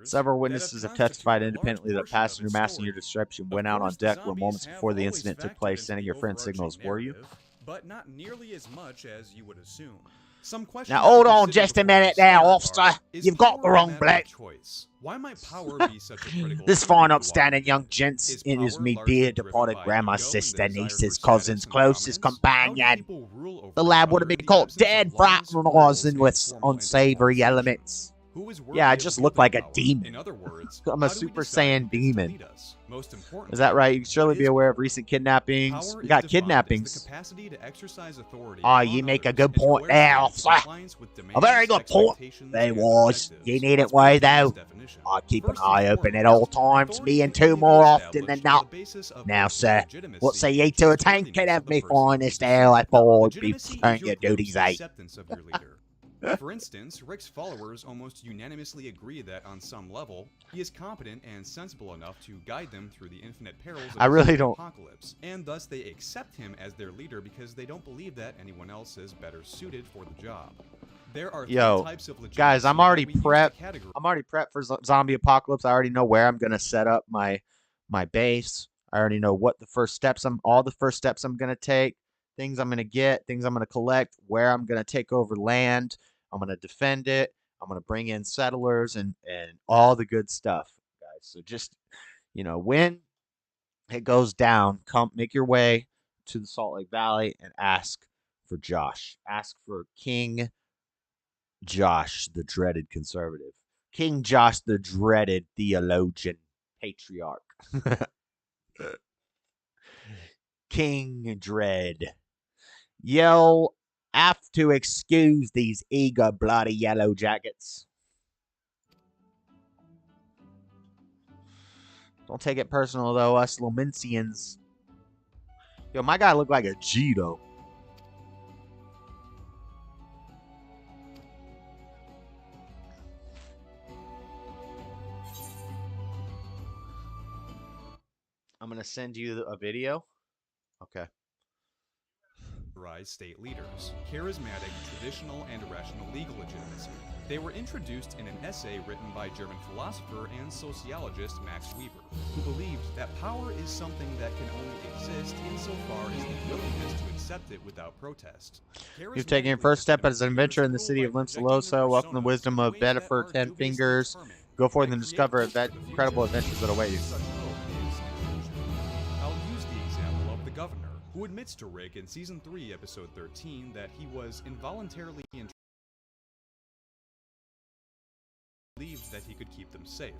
Several witnesses have testified independently that passenger passenger description went out on deck were moments before the incident took place, sending your friend signals. Were you? But not nearly as much as you would assume. Now hold on just a minute there, officer. You've got the wrong bloke. Why might power be such a critical This fine upstanding young gent, it is me dear departed grandma's sister, nieces, cousins, closest companion. The lad would have been caught dead, fraternizing with unsavory elements. Who is worthy Yeah, I of just look wielding like a power? demon. In other words, I'm a how do we Super decide Saiyan who gets to demon. lead us? Most importantly, Is that right? You can surely what be is aware of power? recent kidnappings. Power We is got defined as kidnappings. the capacity to exercise authority Oh, upon you make a others good and point coerce there, them into officer. compliance with A demands, very good point. expectations, They and was. objectives. You need it Let's way, break down though. this definition. I keep an First and eye open at foremost, all times, authority me can and two only be more often than established on not. the basis of Now, both the sir, legitimacy what say ye and to a tank trustworthiness can of have the me person flying who this deceives. day like boy people Legitimacy saying is your your group's duties, eh? acceptance of your leader. For instance, Rick's followers almost unanimously agree that on some level, he is competent and sensible enough to guide them through the infinite perils of I the really zombie don't- apocalypse, and thus they accept him as their leader because they don't believe that anyone else is better suited for the job. There are three types of legitimacy guys, I'm that already we use to prepped. categorize. I'm already prepped for zombie apocalypse. I already know where I'm gonna set up my base. I already know what all the first steps I'm gonna take, things I'm gonna get, things I'm gonna collect, where I'm gonna take over land. I'm gonna defend it. I'm gonna bring in settlers and all the good stuff, guys. So just when it goes down, come make your way to the Salt Lake Valley and ask for Josh. Ask for King Josh, the dreaded conservative. King Josh, the dreaded theologian, patriarch. King Dread. You'll have to excuse these eager, bloody yellow jackets. Don't take it personal, though, us Lomencians. Yo, my guy looked like a G, though. I'm going to send you a video. Okay. State leaders, charismatic, traditional, and rational legal legitimacy. They were introduced in an essay written by German philosopher and sociologist Max Weber, who believed that power is something that can only exist insofar as the willingness to accept it without protest. You've taken your first step as an adventurer in the city of Limsalosa. Welcome to the wisdom of Bedford Ten Fingers. Go forth and discover incredible adventures that await you. I'll use the example of the governor, who admits to Rick in Season 3, Episode 13, that he was involuntarily believed that he could keep them safe.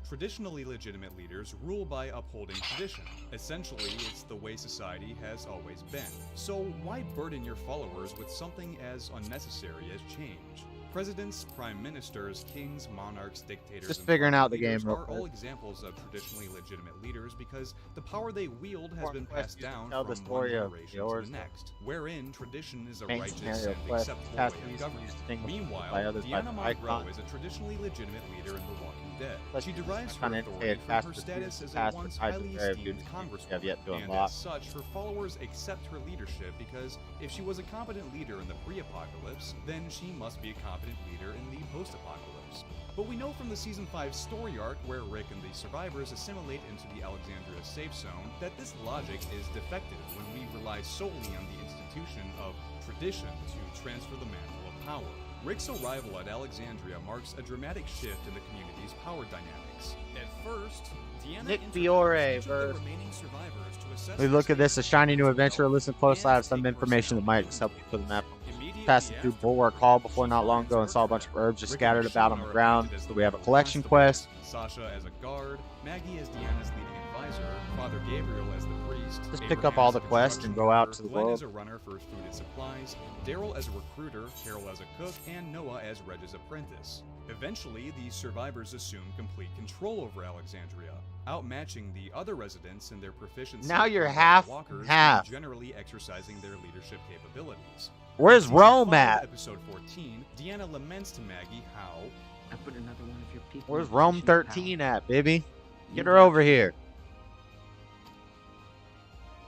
Traditionally legitimate leaders rule by upholding tradition. Essentially, it's the way society has always been. So why burden your followers with something as unnecessary as change? Presidents, prime ministers, kings, monarchs, dictators, Just and figuring out the leaders game real are quick. all examples of traditionally legitimate leaders because the power they wield has been passed down tell from the story one of generation yours. to the next, wherein tradition is a Main righteous scenario and quest acceptable task way of used government. distinguished Meanwhile, by others by Deanna the Monroe icon. is a traditionally legitimate leader in The Walking Dead. Plus, She you derives her kinda authority say it from fast her for status students, as a fast for once types highly of very esteemed good congresswoman, you have yet to and unlock. as such, her followers accept her leadership because if she was a competent leader in the pre-apocalypse, then she must be a competent leader in the post-apocalypse. But we know from the Season 5 story arc where Rick and the survivors assimilate into the Alexandria safe zone that this logic is defective when we rely solely on the institution of tradition to transfer the mantle of power. Rick's arrival at Alexandria marks a dramatic shift in the community's power dynamics. At first, Deanna Nick interviews Fiore each of the verse. remaining survivors to assess We look at this, a shiny new adventure. level Listen closely. I have and some take information that might personality help you put the map. Immediately Passing through after, Bulwark Hall before she not long finds ago and saw a bunch of Rick herbs just and scattered about on Sean the are ground. appointed as So the we have a local collection constables, quest. Sasha as a guard, Maggie as Deanna's leading advisor, Father Gabriel as the priest, Just pick Abraham up all as the a quests and construction go out worker, to the Glenn world. as a runner for food and supplies, Daryl as a recruiter, Carol as a cook, and Noah as Reg's apprentice. Eventually, the survivors assume complete control over Alexandria, outmatching the other residents in their proficiency. Now in you're combat half walkers and half. generally exercising their leadership capabilities. Where's In Season Rome 5, at? Episode 14, Deanna laments to Maggie how I put another one of your people. Where's in a Rome position of 13 power. at, baby? You Get her over here.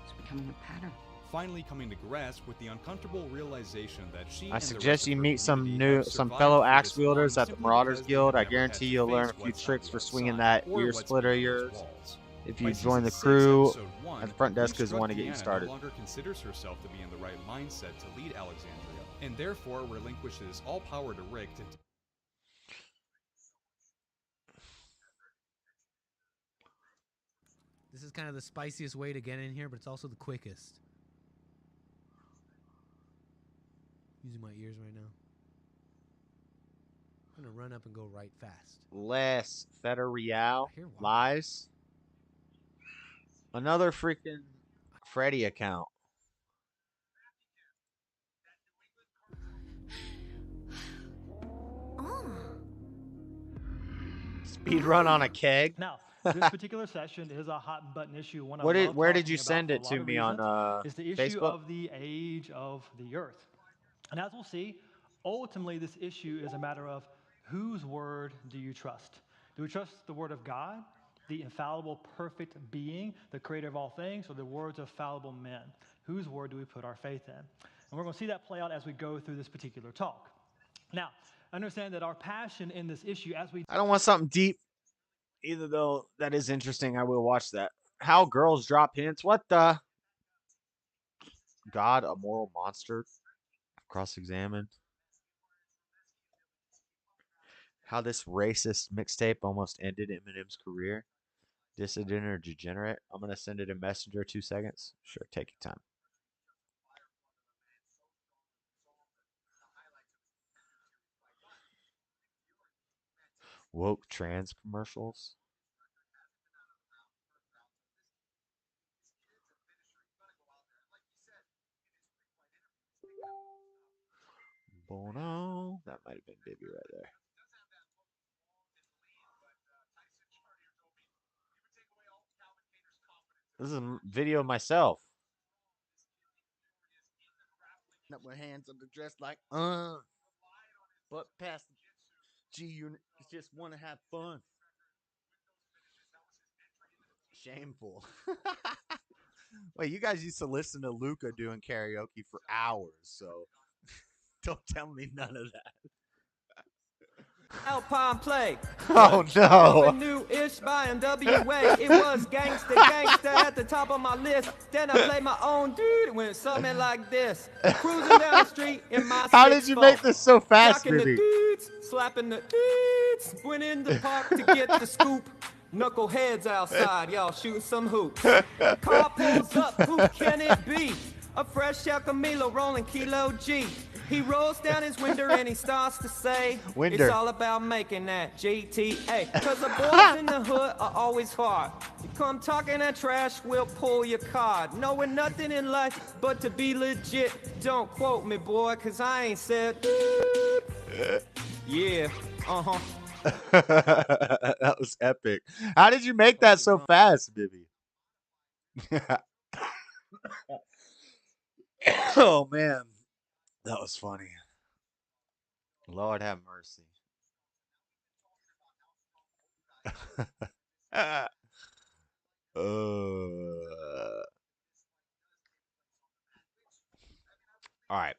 It's becoming a pattern. finally coming to grasp with the uncomfortable realization that she I and the suggest rest you of her meet some community have some survived fellow for axe this long wielders at the simply Marauders because they've Guild. I never had guarantee to you'll learn a face few what's tricks on for the swinging outside that or ear what's splitter of behind those yours. walls. If By you join the Season 6, crew Episode 1, at the front desk, because Restruck want to get you Deanna started. no longer considers herself to be in the right mindset to lead Alexandria, and therefore relinquishes all power to Rick to This is kind of the spiciest way to get in here, but it's also the quickest. Using my ears right now. gonna run up and go right fast. Les Federal lies. Another freaking Freddy account. Speed run on a keg. Now, this particular session is a hot button issue. One Where did you send it to me on is the issue Facebook? of the age of the earth. And as we'll see, ultimately this issue is a matter of whose word do you trust? Do we trust the word of God, the infallible, perfect being, the creator of all things, or the words of fallible men? Whose word do we put our faith in? And we're going to see that play out as we go through this particular talk. Now, understand that our passion in this issue as we... I don't want something deep, either though that is interesting. I will watch that. How girls drop hints. What the? God, a moral monster. Cross-examined. How this racist mixtape almost ended Eminem's career. Dissident or degenerate. I'm going to send it in Messenger 2 seconds. Sure, take your time. Woke trans commercials. Bono. That might have been Bibby right there. This is a video of myself. Up with hands under dress like, but past the G unit, just want to have fun. Shameful. Wait, you guys used to listen to Luca doing karaoke for hours, so don't tell me none of that. Alpine play. Oh no. New-ish by NWA. It was gangsta at the top of my list. Then I played my own dude. It went something like this. Cruising down the street in my How did you make this so fast, Jocking Bibby? the dudes, slapping the dudes. Went in the park to get the scoop. Knuckleheads outside, y'all shooting some hoops. Car pulls up, who can it be? A fresh El Camilo rolling Kilo G. He rolls down his window and he starts to say, Winder. it's all about making that GTA. Cause the boys in the hood are always hard. You come talking that trash, we'll pull your card. Knowing nothing in life but to be legit. Don't quote me, boy, cause I ain't said, yeah, uh-huh. That was epic. How did you make that so fast, Bibby? Oh, man. That was funny. Lord have mercy. All right.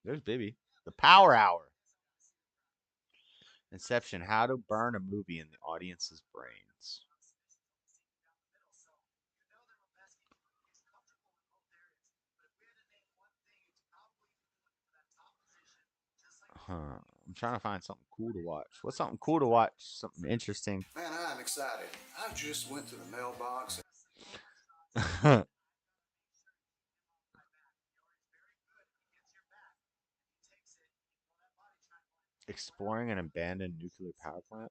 There's Bibby. The Power Hour. Inception. How to burn a movie in the audience's brains. I'm trying to find something cool to watch. What's something cool to watch? Something interesting. Man, I'm excited. I just went to the mailbox. Exploring an abandoned nuclear power plant.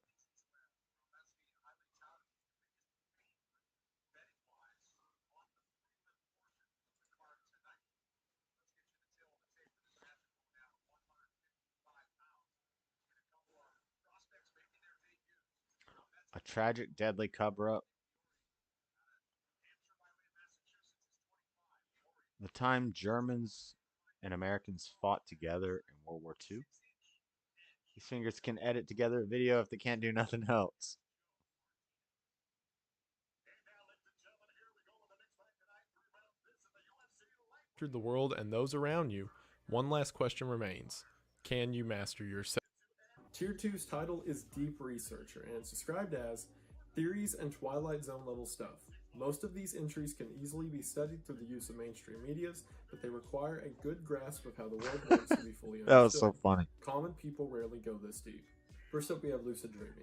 A tragic, deadly cover-up. The time Germans and Americans fought together in World War II. These fingers can edit together a video if they can't do nothing else. The world and those around you, one last question remains. Can you master yourself? Tier 2's title is Deep Researcher, and it's described as theories and Twilight Zone level stuff. Most of these entries can easily be studied through the use of mainstream medias, but they require a good grasp of how the world works to be fully understood. That was so funny. Common people rarely go this deep. First up, we have lucid dreaming.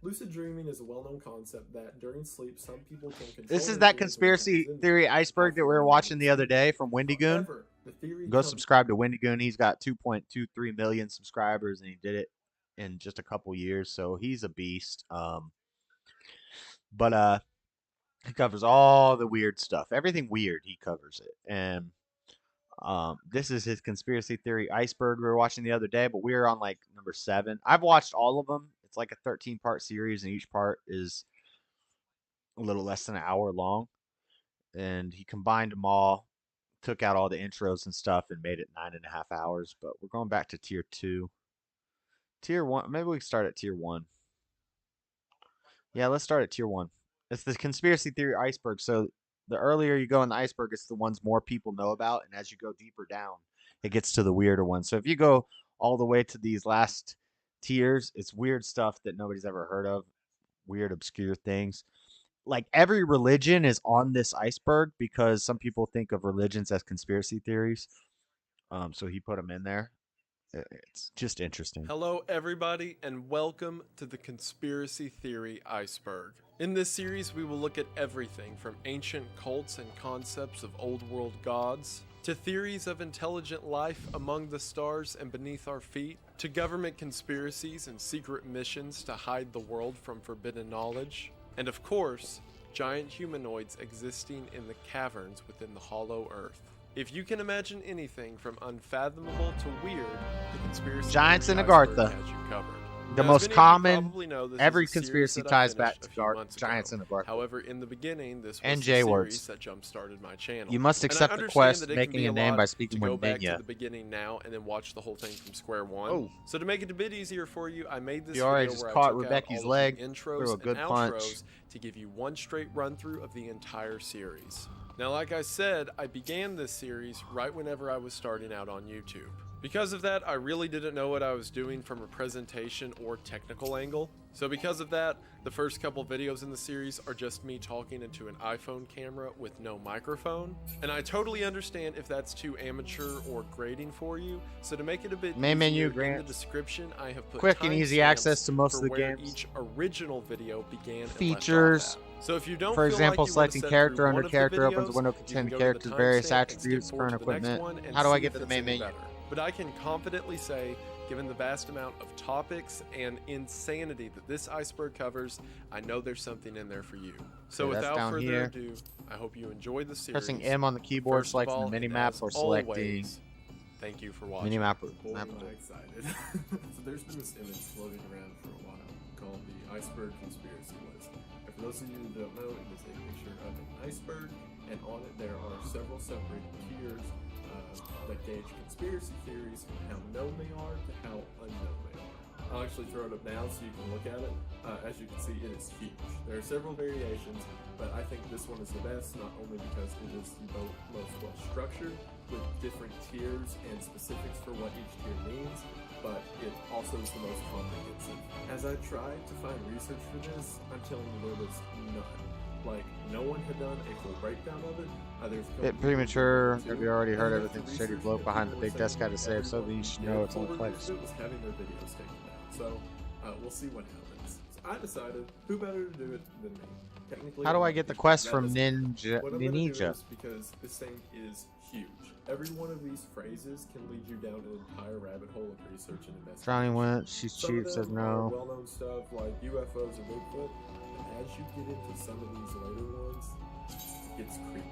Lucid dreaming is a well-known concept that during sleep, some people can control. This is that conspiracy theory iceberg that we were watching the other day from Wendy Goon. Go subscribe to Wendy Goon. He's got 2.23 million subscribers, and he did it in just a couple years, so he's a beast. But he covers all the weird stuff. Everything weird, he covers it. And this is his conspiracy theory iceberg we were watching the other day, but we were on like number 7. I've watched all of them. It's like a 13-part series, and each part is a little less than an hour long. And he combined them all, took out all the intros and stuff, and made it 9.5 hours. But we're going back to tier 2. Tier 1, maybe we can start at tier 1. Yeah, let's start at tier 1. It's the conspiracy theory iceberg. So the earlier you go in the iceberg, it's the ones more people know about. And as you go deeper down, it gets to the weirder ones. So if you go all the way to these last tiers, it's weird stuff that nobody's ever heard of. Weird, obscure things. Like every religion is on this iceberg because some people think of religions as conspiracy theories. So he put them in there. It's just interesting. Hello, everybody, and welcome to the Conspiracy Theory Iceberg. In this series, we will look at everything from ancient cults and concepts of old world gods, to theories of intelligent life among the stars and beneath our feet, to government conspiracies and secret missions to hide the world from forbidden knowledge, and of course, giant humanoids existing in the caverns within the hollow earth. If you can imagine anything from unfathomable to weird, the conspiracy Giants in theory Agartha. iceberg has you covered. The Now, most as many of you common, probably know, this every is a series conspiracy that I ties finished back a to few months ago. Giants in Agartha. However, in the beginning, this was And the J-words. series that jump-started my channel. You must And I accept the understand quest, that it can making be a name lot by speaking to go with back to Ninya. the beginning now and then watch the whole thing from square one. Oh. So to make it a bit easier for you, I made this You already video just where I caught took Rebecca's out all leg, of the intros threw a good and punch. outros to give you one straight run-through of the entire series. Now, like I said, I began this series right whenever I was starting out on YouTube. Because of that, I really didn't know what I was doing from a presentation or technical angle. So because of that, the first couple videos in the series are just me talking into an iPhone camera with no microphone. And I totally understand if that's too amateur or grating for you. So to make it a bit Main menu, easier, in Grant. the description, I have put Quick and easy timestamps access to most of for the where games. each original video began and left off Features. at. So if you don't For feel example, like you selecting want to character through under one of the character opens a videos, window you can containing go to the characters, various timestamp and skip attributes, forward current to the next equipment. one and How do I see get if to the it's main any menu? better. But I can confidently say, given the vast amount of topics and insanity that this iceberg covers, I know there's something in there for you. So Okay, that's without down further here. ado, I hope you enjoyed the series. Pressing M on the keyboard, First of selecting all, the and minimap, as or selecting always, thank you for watching. minimap. Boy, Map. am I excited. So there's been this image floating around for a while called the Iceberg Conspiracy List. And for those of you who don't know, it is a picture of an iceberg, and on it there are several separate tiers that gauge conspiracy theories from how known they are to how unknown they are. I'll actually throw it up now so you can look at it. As you can see, it is huge. There are several variations, but I think this one is the best, not only because it is the most well structured, with different tiers and specifics for what each tier means, but it also is the most comprehensive. As I tried to find research for this, I'm telling you there was none. Like, no one had done a full breakdown of it. There's a Bit premature. Have you already heard everything the shady bloke behind the big desk had to say? So you should know it's on place. It was having their videos taken down. So we'll see what happens. So I decided, who better to do it than me? Technically, How do I get the quest that from is- Ninja? What I'm gonna do Ninja? is because this thing is huge. Every one of these phrases can lead you down an entire rabbit hole of research and investigation. Drowning went. She's Some cheap. of Says them are no. well-known stuff like UFOs and Bigfoot. But as you get into some of these later ones, it's creepy.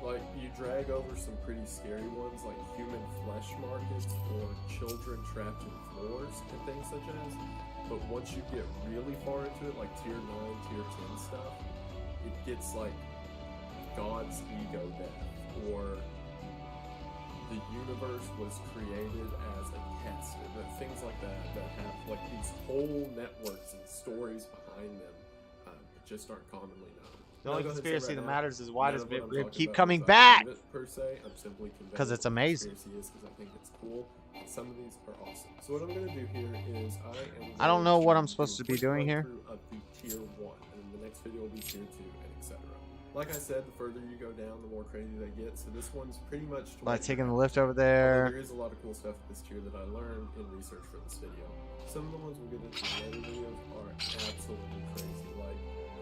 Like, you drag over some pretty scary ones like human flesh markets or children trapped in floors and things such as. But once you get really far into it, like tier 9, tier 10 stuff, it gets like God's ego death, or the universe was created as a test, and things like that have like these whole networks and stories behind them that just aren't commonly known. The only Now, go ahead and say conspiracy right that now, matters is why none does of what I'm Rib talking keep about coming is I back? believe it, per se. I'm simply conveying 'Cause it's what amazing. conspiracy is because I think it's cool. And some of these are awesome. So what I'm going to do here is I don't know going what I'm to supposed to do a be quick doing here. run-through of the tier 1, and then the next video will be tier 2, and etc. Like I said, the further you go down, the more crazy they get. So this one's pretty much to By what you taking the have. lift over Although there. there is a lot of cool stuff at this tier that I learned in research for this video. Some of the ones we'll get into in later videos are absolutely crazy, like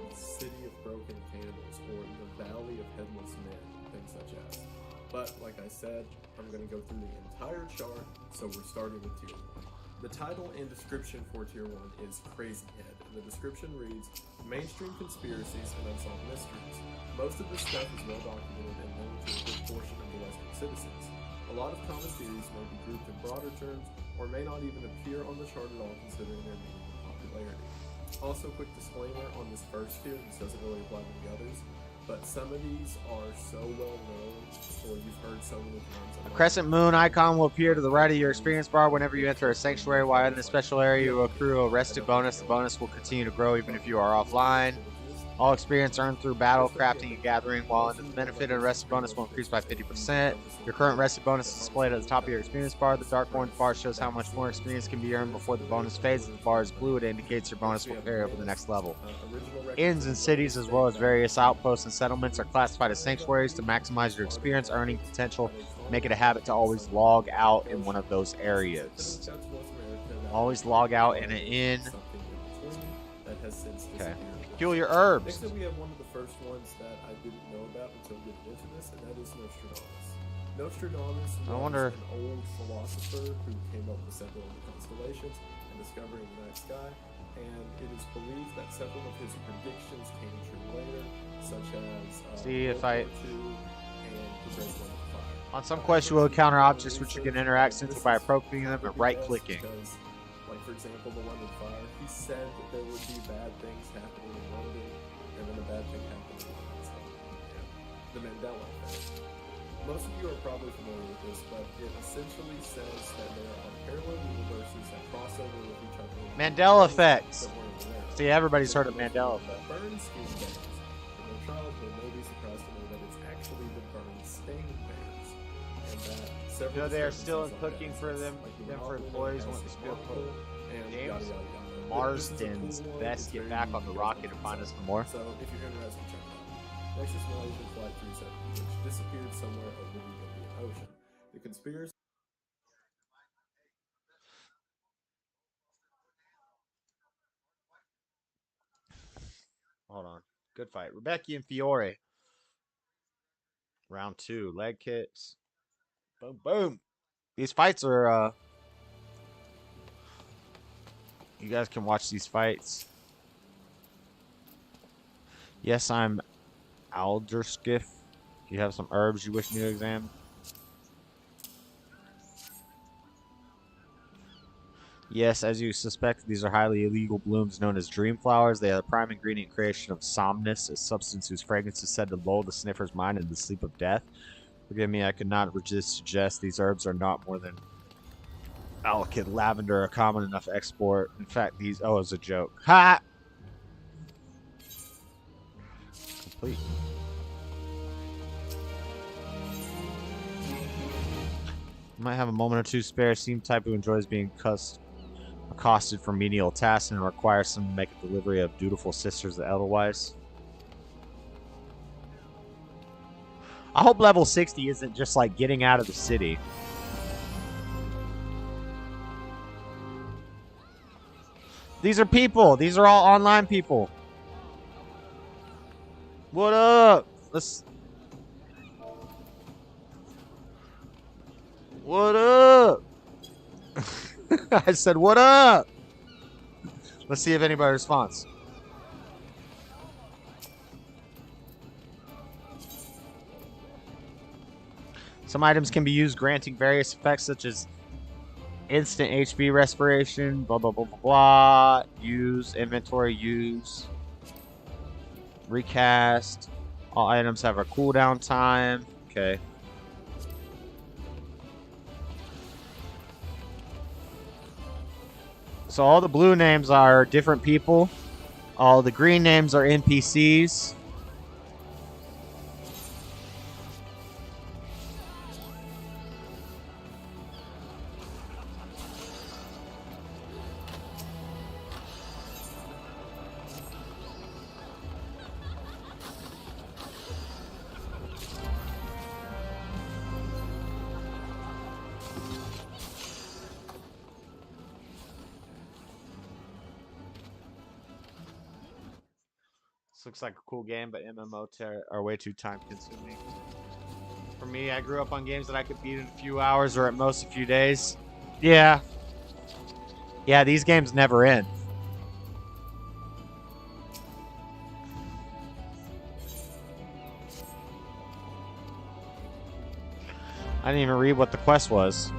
the City of Broken Candles or the Valley of Headless Men, things such as. But like I said, I'm going to go through the entire chart, so we're starting with tier 1. The title and description for Tier 1 is Crazy Head, and the description reads, mainstream conspiracies and unsolved mysteries. Most of this stuff is well documented and known to a good portion of the Western citizens. A lot of common theories may be grouped in broader terms, or may not even appear on the chart at all considering their meaning and popularity. Also, quick disclaimer on this first tier, this doesn't really apply to the others, but some of these are so well known, or you've heard so many times. A crescent moon icon will appear to the right of your experience bar whenever you enter a sanctuary. While in this special area, you will accrue a rested bonus. The bonus will continue to grow even if you are offline. All experience earned through battle, crafting, and gathering. While in the benefit of the rested bonus will increase by 50%. Your current rested bonus is displayed at the top of your experience bar. The dark orange bar shows how much more experience can be earned before the bonus fades. If the bar is blue, it indicates your bonus will carry over the next level. Inns and cities, as well as various outposts and settlements, are classified as sanctuaries to maximize your experience earning potential. Make it a habit to always log out in one of those areas. Always log out in an inn. Okay. Peculiar herbs. Next up, we have one of the first ones that I didn't know about until getting into this, and that is Nostradamus. Nostradamus was an old philosopher who came up with several of the constellations and discovering the night sky, and it is believed that several of his predictions came true later, such as World War II and the Great One of Fire. On some quests, you will encounter objects which you can interact simply by approaching them and right-clicking. Like, for example, the London Fire, he said that there would be bad things happening in London, and then a bad thing happened in London. So, yeah. The Mandela Effect. Most of you are probably familiar with this, but it essentially says that there are parallel universes that cross over with each other. Mandela Effect. See, everybody's heard of Mandela Effect. Bernstein bears. From their childhood, may be surprised to know that it's actually the Bernstein bears, and that several. You know, they are still cooking for them for employees want to spill James Marsden's best get back on the rocket and find us some more. So if you're interested, check it out. Next is Malaysian Flight 370, which disappeared somewhere over the Indian Ocean. The conspiracy. Hold on. Good fight. Rebecca and Fiore. Round 2. Leg kicks. Boom, boom. These fights are, you guys can watch these fights. Yes, I'm Alderskiff. Do you have some herbs you wish me to examine? Yes, as you suspect, these are highly illegal blooms known as dream flowers. They are the prime ingredient creation of somnus, a substance whose fragrance is said to lull the sniffer's mind into the sleep of death. Forgive me, I could not resist to suggest these herbs are not more than Alkid lavender, a common enough export. In fact, these... Oh, it's a joke. Ha! Complete. You might have a moment or two spare. Seem type who enjoys being accosted for menial tasks and requires some to make a delivery of dutiful sisters the Edelweiss. I hope level 60 isn't just like getting out of the city. These are people. These are all online people. What up? Let's... What up? I said, what up? Let's see if anybody responds. Some items can be used granting various effects such as instant HP respiration, blah, blah, blah, blah, blah. Use, inventory, use. Recast. All items have a cooldown time. Okay. So all the blue names are different people. All the green names are NPCs. Looks like a cool game, but MMO are way too time consuming. For me, I grew up on games that I could beat in a few hours or at most a few days. Yeah. Yeah, these games never end. I didn't even read what the quest was.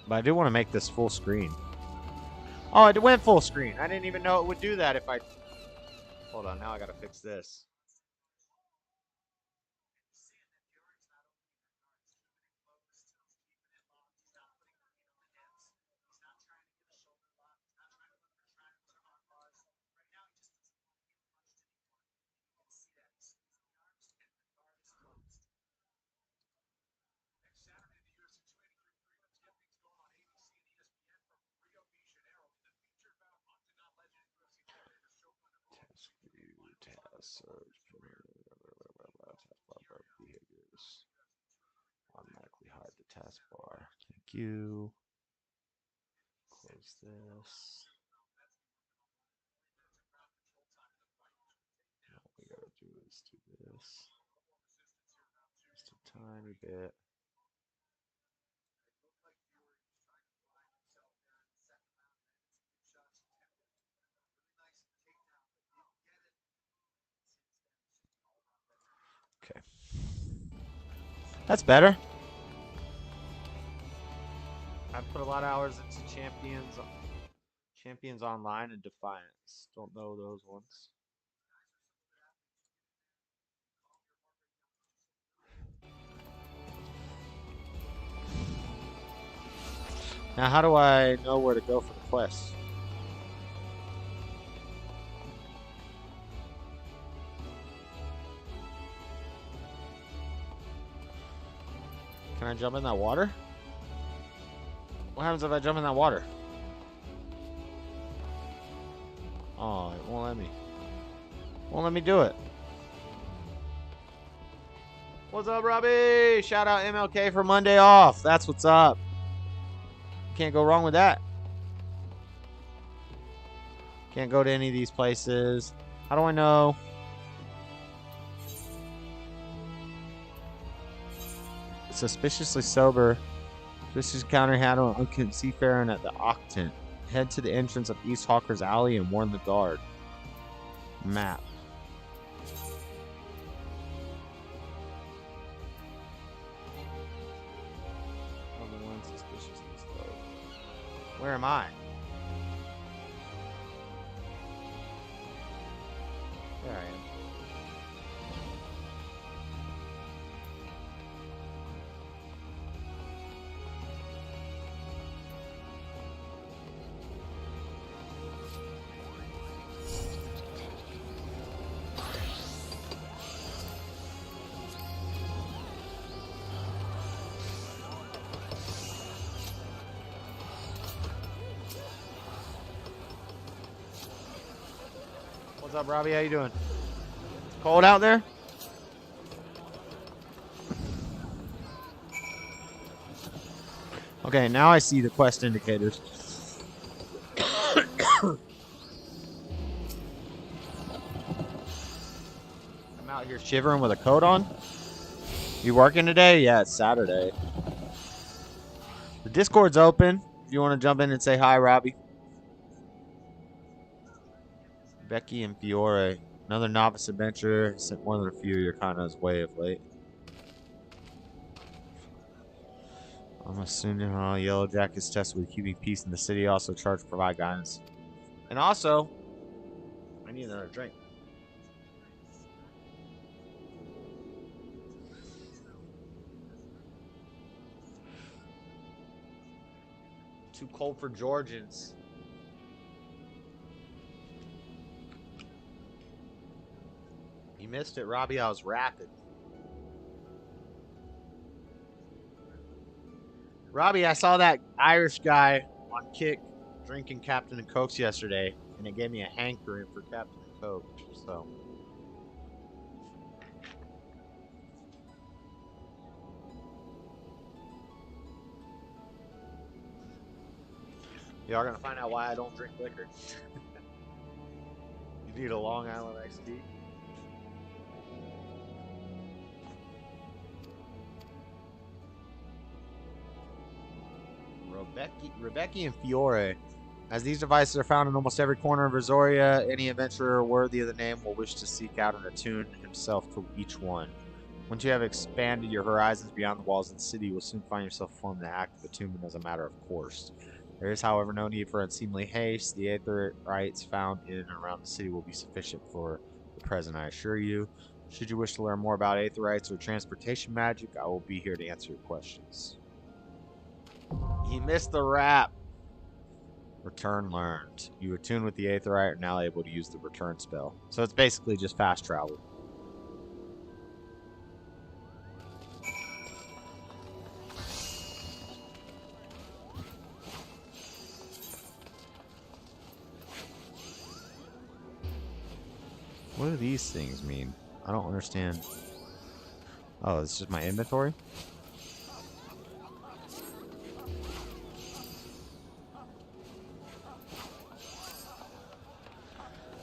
But I do want to make this full screen. Oh, it went full screen. I didn't even know it would do that if I... Hold on, now I gotta fix this. Task search behaviors. Automatically hide the taskbar. Thank you. Close this. All we gotta do is do this. Just a tiny bit. Okay. That's better. I've put a lot of hours into Champions Online and Defiance. Don't know those ones. Now, how do I know where to go for the quest? Can I jump in that water? What happens if I jump in that water? Oh, it won't let me. Won't let me do it. What's up, Robbie? Shout out MLK for Monday off. That's what's up. Can't go wrong with that. Can't go to any of these places. How do I know? Suspiciously sober. Suspicious encounter had on uncut seafaring at the Octant. Head to the entrance of East Hawker's Alley and warn the guard. Map. Where am I? There I am. What's up, Robbie? How you doing? Cold out there? Okay, now I see the quest indicators. I'm out here shivering with a coat on. You working today? Yeah, it's Saturday. The Discord's open. If you want to jump in and say hi, Robbie. Becky and Fiore. Another novice adventurer. Sent more than a few. You're kind of his way of late. I'm assuming Yellow Jackets tested with keeping peace in the city. Also charged to provide guidance. And also, I need another drink. Too cold for Georgians. You missed it, Robbie. I was rapping. Robbie, I saw that Irish guy on Kick drinking Captain and Cokes yesterday, and it gave me a hankering for Captain and Coke. So, y'all gonna find out why I don't drink liquor. You need a Long Island iced tea. Rebecca and Fiore. As these devices are found in almost every corner of Rizoria, any adventurer worthy of the name will wish to seek out and attune himself to each one. Once you have expanded your horizons beyond the walls of the city, you will soon find yourself performing the act of attunement as a matter of course. There is, however, no need for unseemly haste. The aether rites found in and around the city will be sufficient for the present, I assure you. Should you wish to learn more about aether rites or transportation magic, I will be here to answer your questions. He missed the rap. Return learned. You attune with the aetherite, are now able to use the return spell. So it's basically just fast travel. What do these things mean? I don't understand. Oh, it's just my inventory?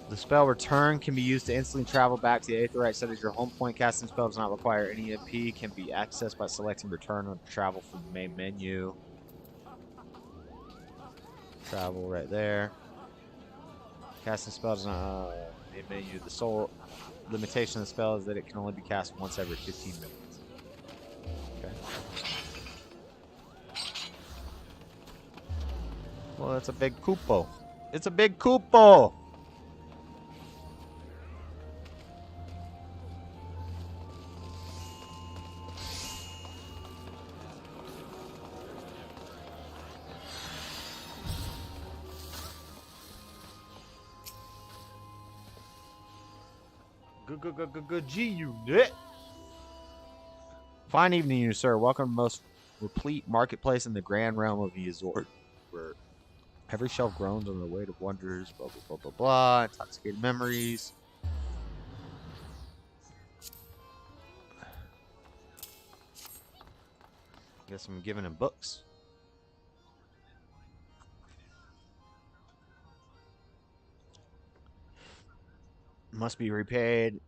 The spell Return can be used to instantly travel back to the aetherite set as your home point. Casting spell does not require any MP. Can be accessed by selecting Return or travel from the main menu. Travel right there. Casting spell does not main menu. The sole limitation of the spell is that it can only be cast once every 15 minutes. Okay. Well, that's a big Koopo. It's a big Koopo! Good G-Unit. Fine evening, you sir. Welcome to the most replete marketplace in the grand realm of Yzort, where every shelf groans under the weight of wonders, blah, blah, blah, blah, blah, intoxicated memories. Guess I'm giving him books. Must be repaid.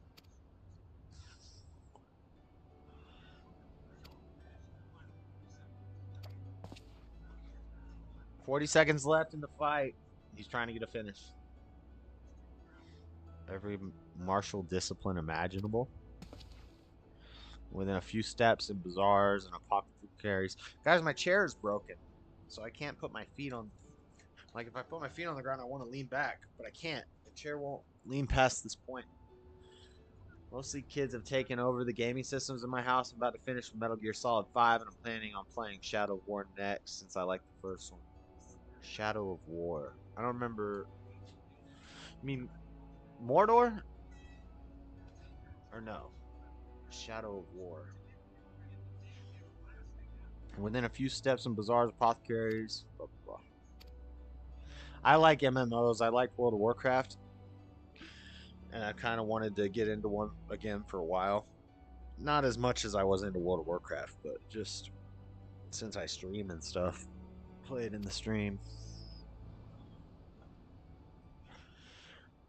$40 left in the fight. He's trying to get a finish. Every martial discipline imaginable. Within a few steps in bazaars and apothecaries. Guys, my chair is broken, so I can't put my feet on. Like, if I put my feet on the ground, I want to lean back, but I can't. The chair won't lean past this point. Mostly kids have taken over the gaming systems in my house. I'm about to finish Metal Gear Solid 5, and I'm planning on playing Shadow of War next, since I like the first one. Shadow of War. I don't remember. I mean, Mordor? Or no? Shadow of War. Within a few steps in bazaars, apothecaries, blah, blah, blah. I like MMOs. I like World of Warcraft. And I kind of wanted to get into one again for a while. Not as much as I was into World of Warcraft, but just since I stream and stuff. Play it in the stream.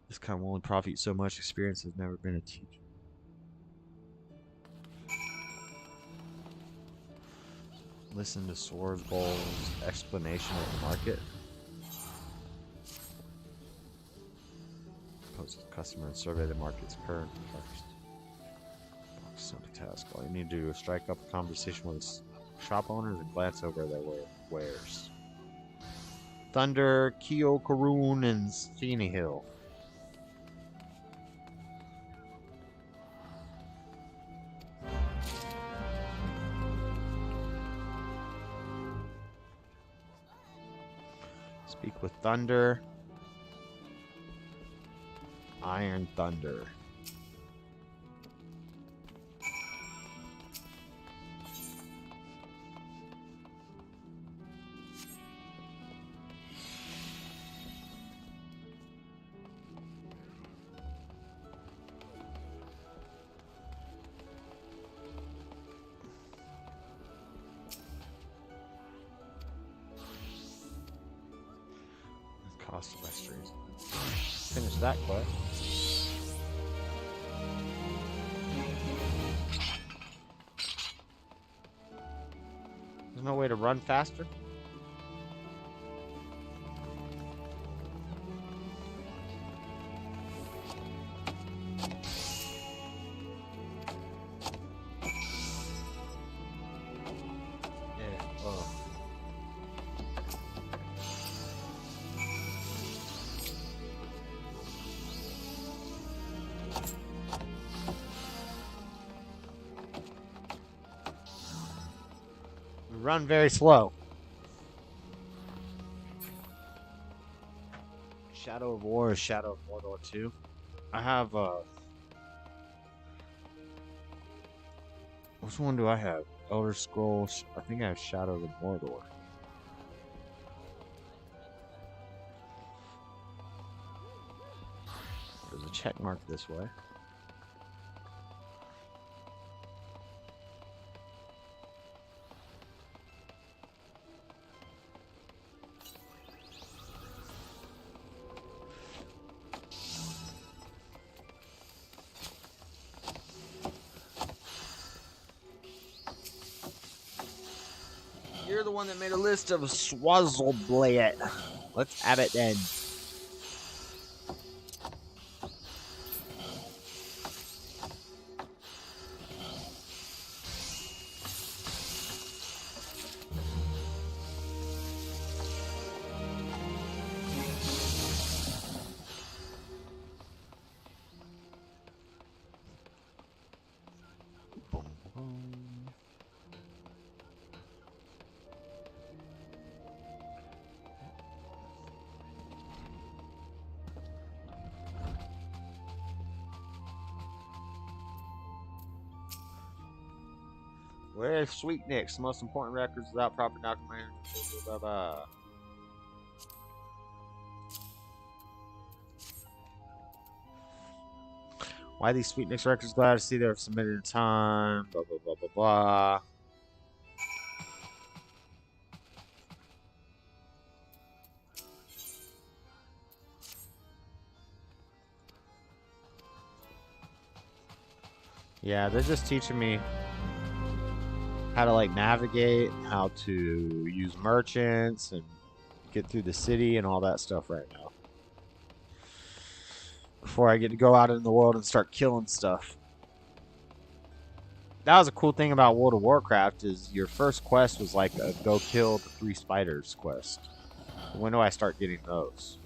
This kind of only profit so much. Experience has never been a teacher. Listen to Swordsball's explanation of the market. Post to the customer and survey the market's current first. Simple task. All you need to do is strike up a conversation with shop owners and glance over their wares. Thunder, Kyo Karun, and Steeny Hill. Speak with Thunder. Iron Thunder. Cost of mysteries. Finish that quest. There's no way to run faster? run very slow. Shadow of War is Shadow of Mordor 2. I have which one do I have? Elder Scrolls. I think I have Shadow of Mordor. There's a check mark this way. You're the one that made a list of Swazzleblade. Let's add it then. Where's Sweet Nick's most important records without proper documentation? Blah, blah, blah. Why these Sweet Nick's records? Glad to see they're submitted in time. Blah blah blah blah blah. Yeah, they're just teaching me how to like navigate, how to use merchants and get through the city and all that stuff right now. Before I get to go out in the world and start killing stuff. That was a cool thing about World of Warcraft is your first quest was like a go kill the 3 spiders quest. When do I start getting those?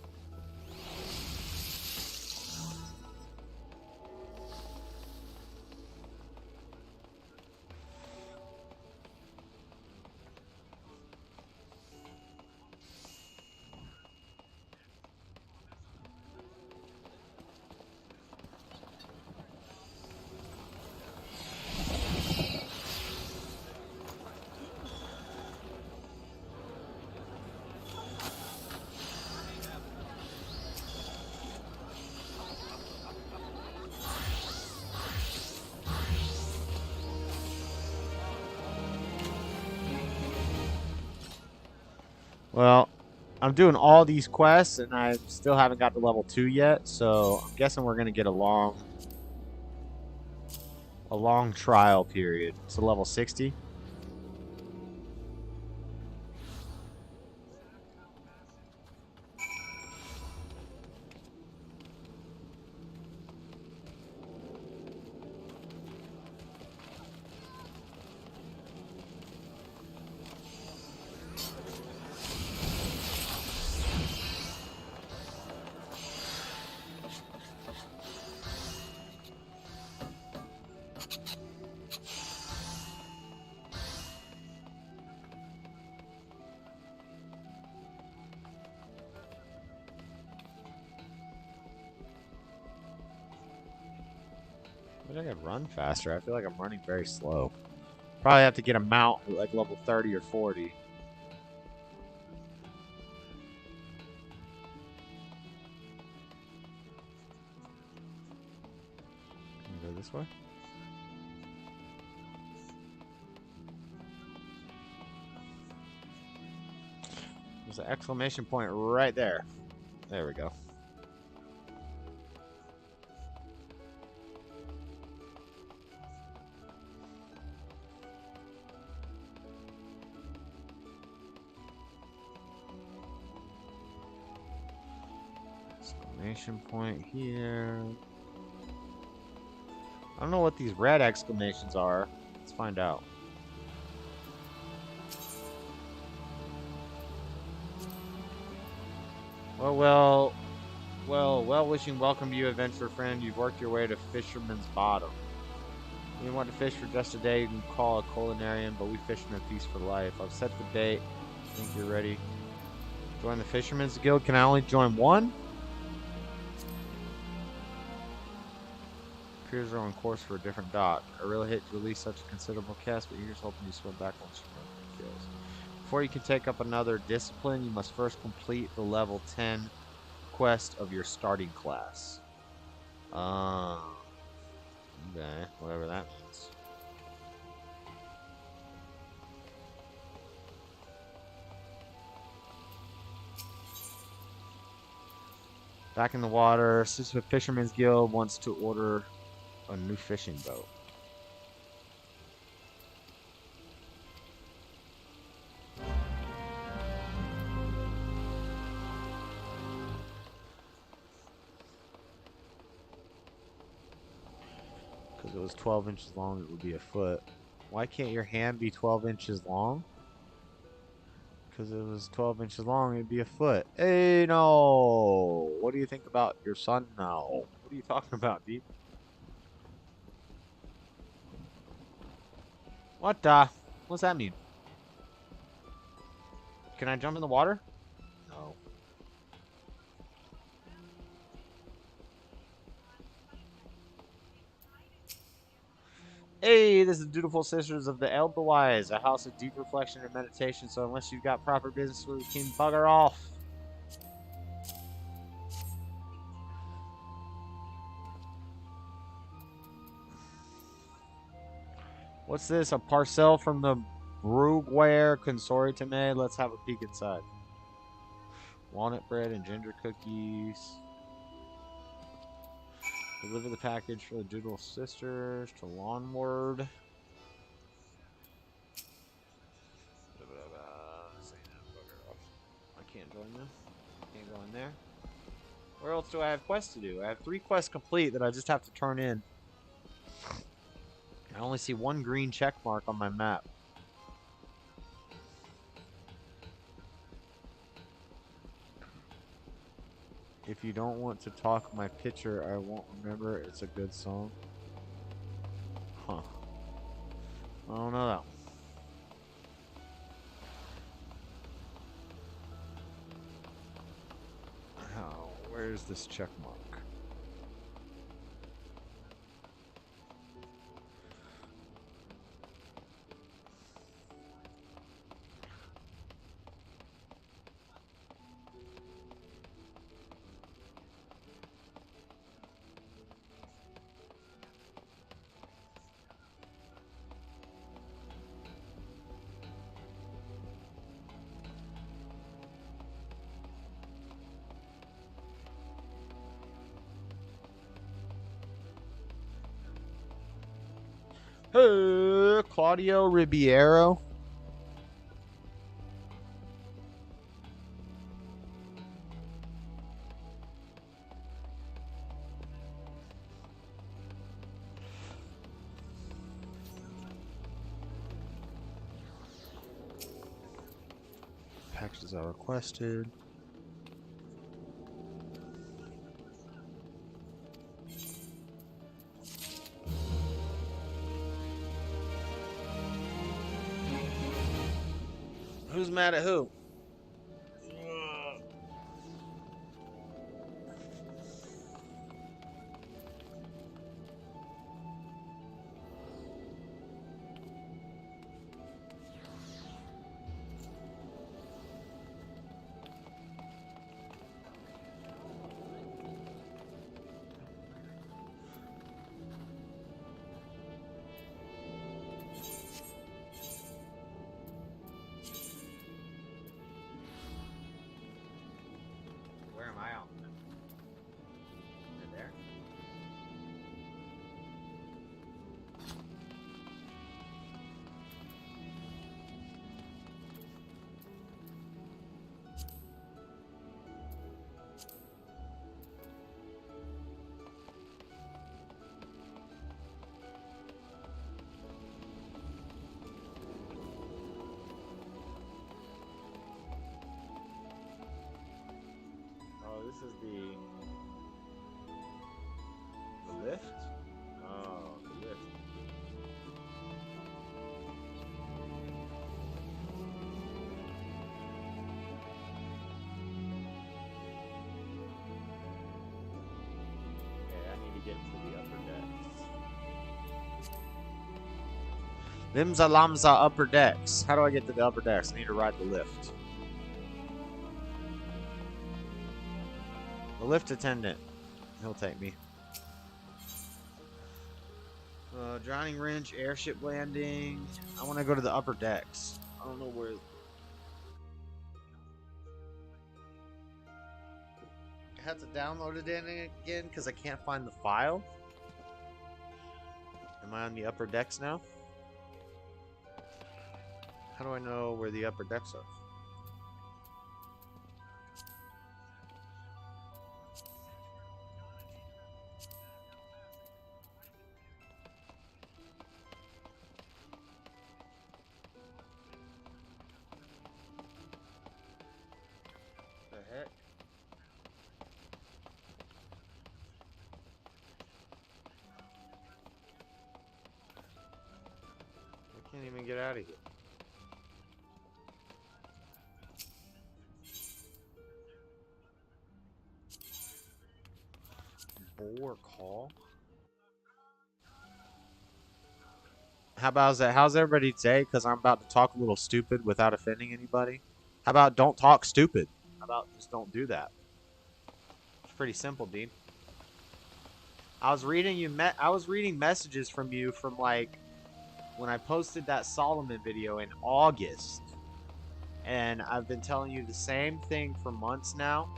Well, I'm doing all these quests, and I still haven't got to level 2 yet, so I'm guessing we're going to get a long trial period. So level 60. I think I can run faster. I feel like I'm running very slow. Probably have to get a mount at like level 30 or 40. Can I go this way? There's an exclamation point right there. There we go. Exclamation point here. I don't know what these red exclamations are. Let's find out. Well, wishing welcome to you, adventure friend. You've worked your way to Fisherman's Bottom. We want to fish for just a day. You can call a culinarian, but we fish in a feast for life. I've set the date. I think you're ready. Join the Fisherman's Guild. Can I only join one? Appears are on course for a different dock. I really hate to release such a considerable cast, but here's hoping you swim back once you run the kills. Before you can take up another discipline, you must first complete the level 10 quest of your starting class. Okay, whatever that means. Back in the water, Sister Fisherman's Guild wants to order a new fishing boat. Because it was 12 inches long, it would be a foot. Why can't your hand be 12 inches long? Because it was 12 inches long, it'd be a foot. Hey, no! What do you think about your son now? What are you talking about, dude? What the? What's that mean? Can I jump in the water? No. Hey, this is Dutiful Sisters of the Elderwise, a house of deep reflection and meditation, so unless you've got proper business with the king, bugger off. What's this? A parcel from the Brugware Consortium? Let's have a peek inside. Walnut bread and ginger cookies. Deliver the package for the Dutiful Sisters to Lawnward. I can't join them. Can't go in there. Where else do I have quests to do? I have 3 quests complete that I just have to turn in. I only see 1 green check mark on my map. If you don't want to talk my picture, I won't remember. It's a good song. Huh. I don't know that one. Where's this check mark? Claudio Ribeiro. Packages are requested. Who's mad at who? Where am I on? Right there. Oh, this is the lift? Oh, the lift. get to the upper decks? Them's lamza upper decks. How do I get to the upper decks? I need to ride the lift. The lift attendant. He'll take me. Drowning Wrench, airship landing. I want to go to the upper decks. I don't know where. I have to download it in again because I can't find the file. Am I on the upper decks now? How do I know where the upper decks are? The heck? I can't even get out of here. Bore call. How about that? How's everybody today? Because I'm about to talk a little stupid without offending anybody. How about don't talk stupid? How about just don't do that? It's pretty simple, Dean. I was reading messages from you from like when I posted that Solomon video in August, and I've been telling you the same thing for months now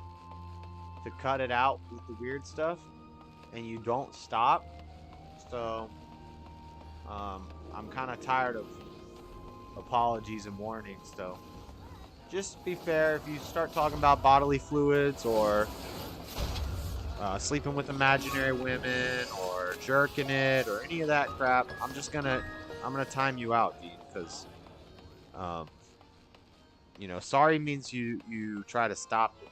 to cut it out with the weird stuff, and you don't stop. So I'm kind of tired of apologies and warnings. So just be fair. If you start talking about bodily fluids or sleeping with imaginary women or jerking it or any of that crap, I'm gonna time you out, Dean, because you know, sorry means you try to stop it.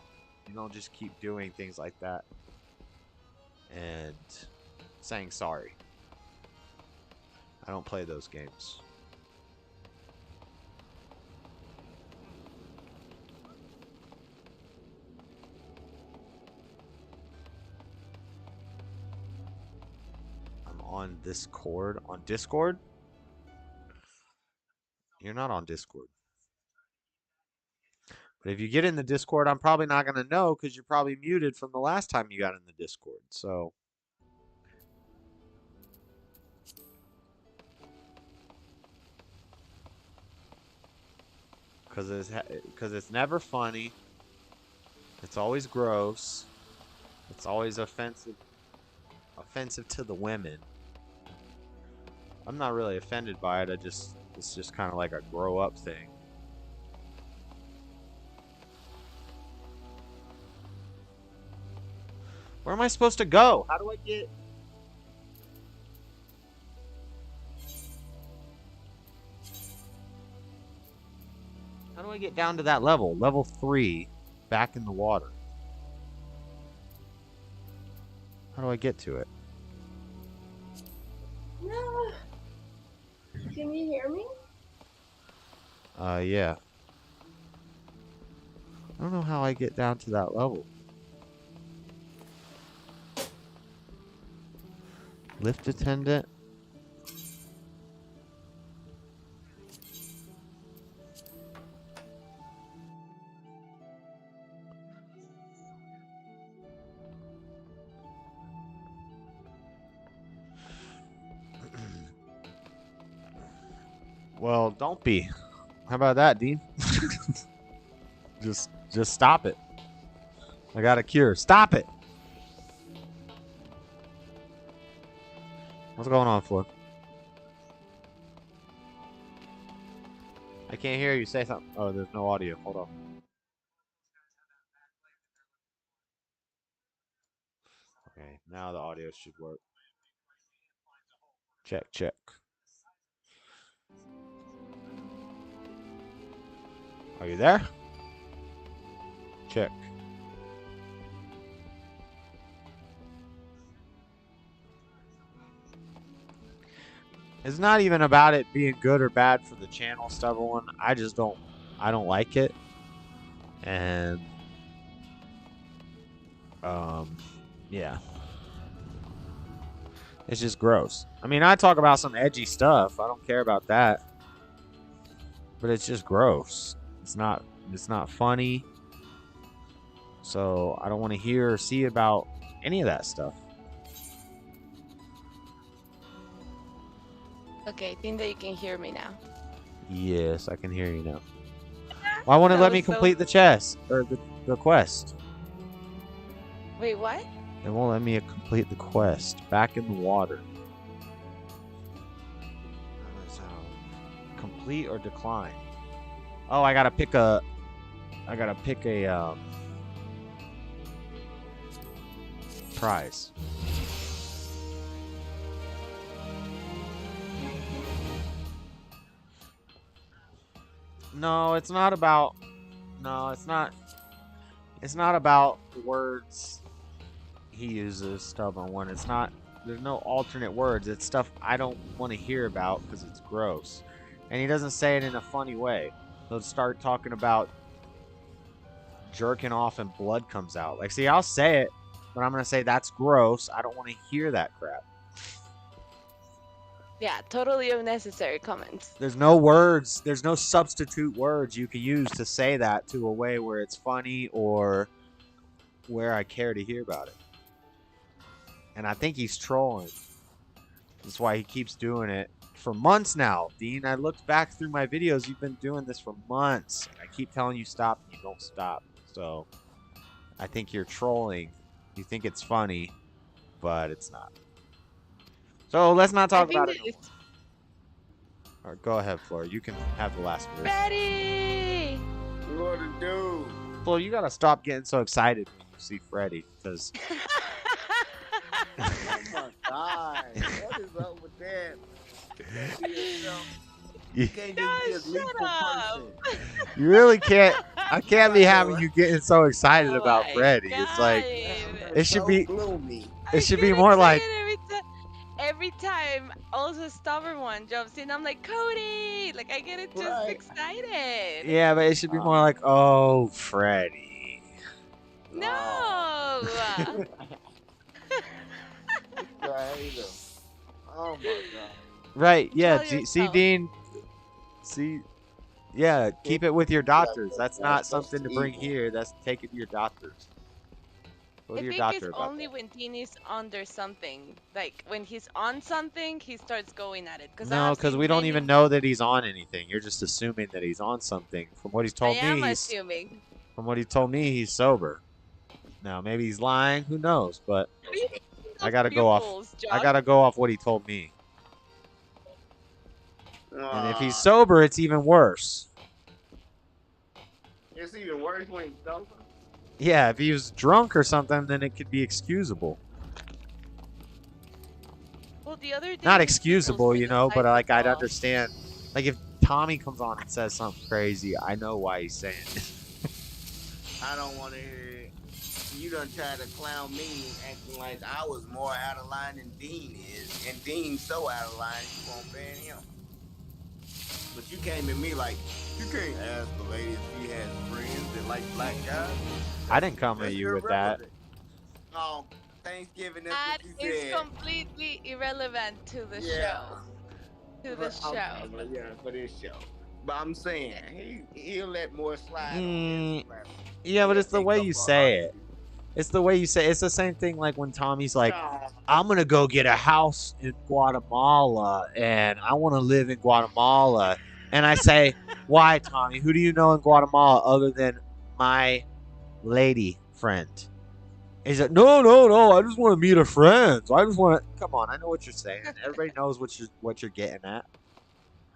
You don't just keep doing things like that and saying sorry. I don't play those games. I'm on Discord. On Discord? You're not on Discord. But if you get in the Discord, I'm probably not going to know because you're probably muted from the last time you got in the Discord. So because it's never funny. It's always gross. It's always offensive to the women. I'm not really offended by it. It's just kind of like a grow up thing. Where am I supposed to go? How do I get... How do I get down to that level? Level 3, back in the water. How do I get to it? No. Can you hear me? Yeah. I don't know how I get down to that level. Lift attendant. Well, don't be. How about that, Dean? Just stop it. I got a cure. Stop it. What's going on, Floor? I can't hear you. Say something. Oh, there's no audio. Hold on. Okay, now the audio should work. Check, check. Are you there? Check. It's not even about it being good or bad for the channel, Stubborn One. I don't like it. And yeah. It's just gross. I mean, I talk about some edgy stuff. I don't care about that. But it's just gross. It's not funny. So I don't want to hear or see about any of that stuff. Okay, I think that you can hear me now. Yes, I can hear you now. Why won't it let me complete the chest or the quest? Wait, what? It won't let me complete the quest. Back in the water. Complete or decline? Oh, I gotta pick a prize. No, it's not about. No, it's not. It's not about the words he uses. Stubborn one. It's not. There's no alternate words. It's stuff I don't want to hear about because it's gross, and he doesn't say it in a funny way. He'll start talking about jerking off and blood comes out. Like, see, I'll say it, but I'm gonna say that's gross. I don't want to hear that crap. Yeah, totally unnecessary comments. There's no words. There's no substitute words you can use to say that to a way where it's funny or where I care to hear about it. And I think he's trolling. That's why he keeps doing it for months now. Dean, I looked back through my videos. You've been doing this for months. I keep telling you stop, and you don't stop. So I think you're trolling. You think it's funny, but it's not. So let's not talk about it. All right, go ahead, Flora. You can have the last word. Freddy! What to do? Flora, you gotta stop getting so excited when you see Freddy, because. Oh my God! What is up with that? You can't just be a lethal person. You really can't. I can't be having you getting so excited about Freddy. It's like it should be. It should be more like. Every time, also stubborn one jumps in, I'm like, Cody! Like, I get it just excited. Yeah, but it should be more like, oh, Freddy. No! Oh my God. Right, yeah. See, Dean. See, yeah, keep it with your doctors. That's not something to bring here. That's take it to your doctors. I think it's only when Dean is under something. Like, when he's on something, he starts going at it. No, because we don't even know that he's on anything. You're just assuming that he's on something. From what he's told me, assuming. From what he told me, he's sober. Now, maybe he's lying. Who knows? But I gotta go off. I gotta go off what he told me. And if he's sober, it's even worse. It's even worse when he's sober. Yeah, if he was drunk or something, then it could be excusable. Well, the other Not excusable, you know, but like I'd understand. Like if Tommy comes on and says something crazy, I know why he's saying it. I don't want to hear it. You done tried to clown me, acting like I was more out of line than Dean is, and Dean's so out of line you won't ban him. But you came at me like you can't ask the lady if she has friends that like black guys. I didn't come at you with that. Oh, Thanksgiving. That's That what you is said. completely irrelevant to the show. To the show. Yeah, for this show. But I'm saying he'll let more slide. Yeah, but it's the way you say it. It's the way you say it. It's the same thing like when Tommy's like, I'm going to go get a house in Guatemala and I want to live in Guatemala. And I say, why, Tommy? Who do you know in Guatemala other than my lady friend? He's like, no. I just want to meet her friends. I just want to. Come on, I know what you're saying. Everybody knows what you're getting at.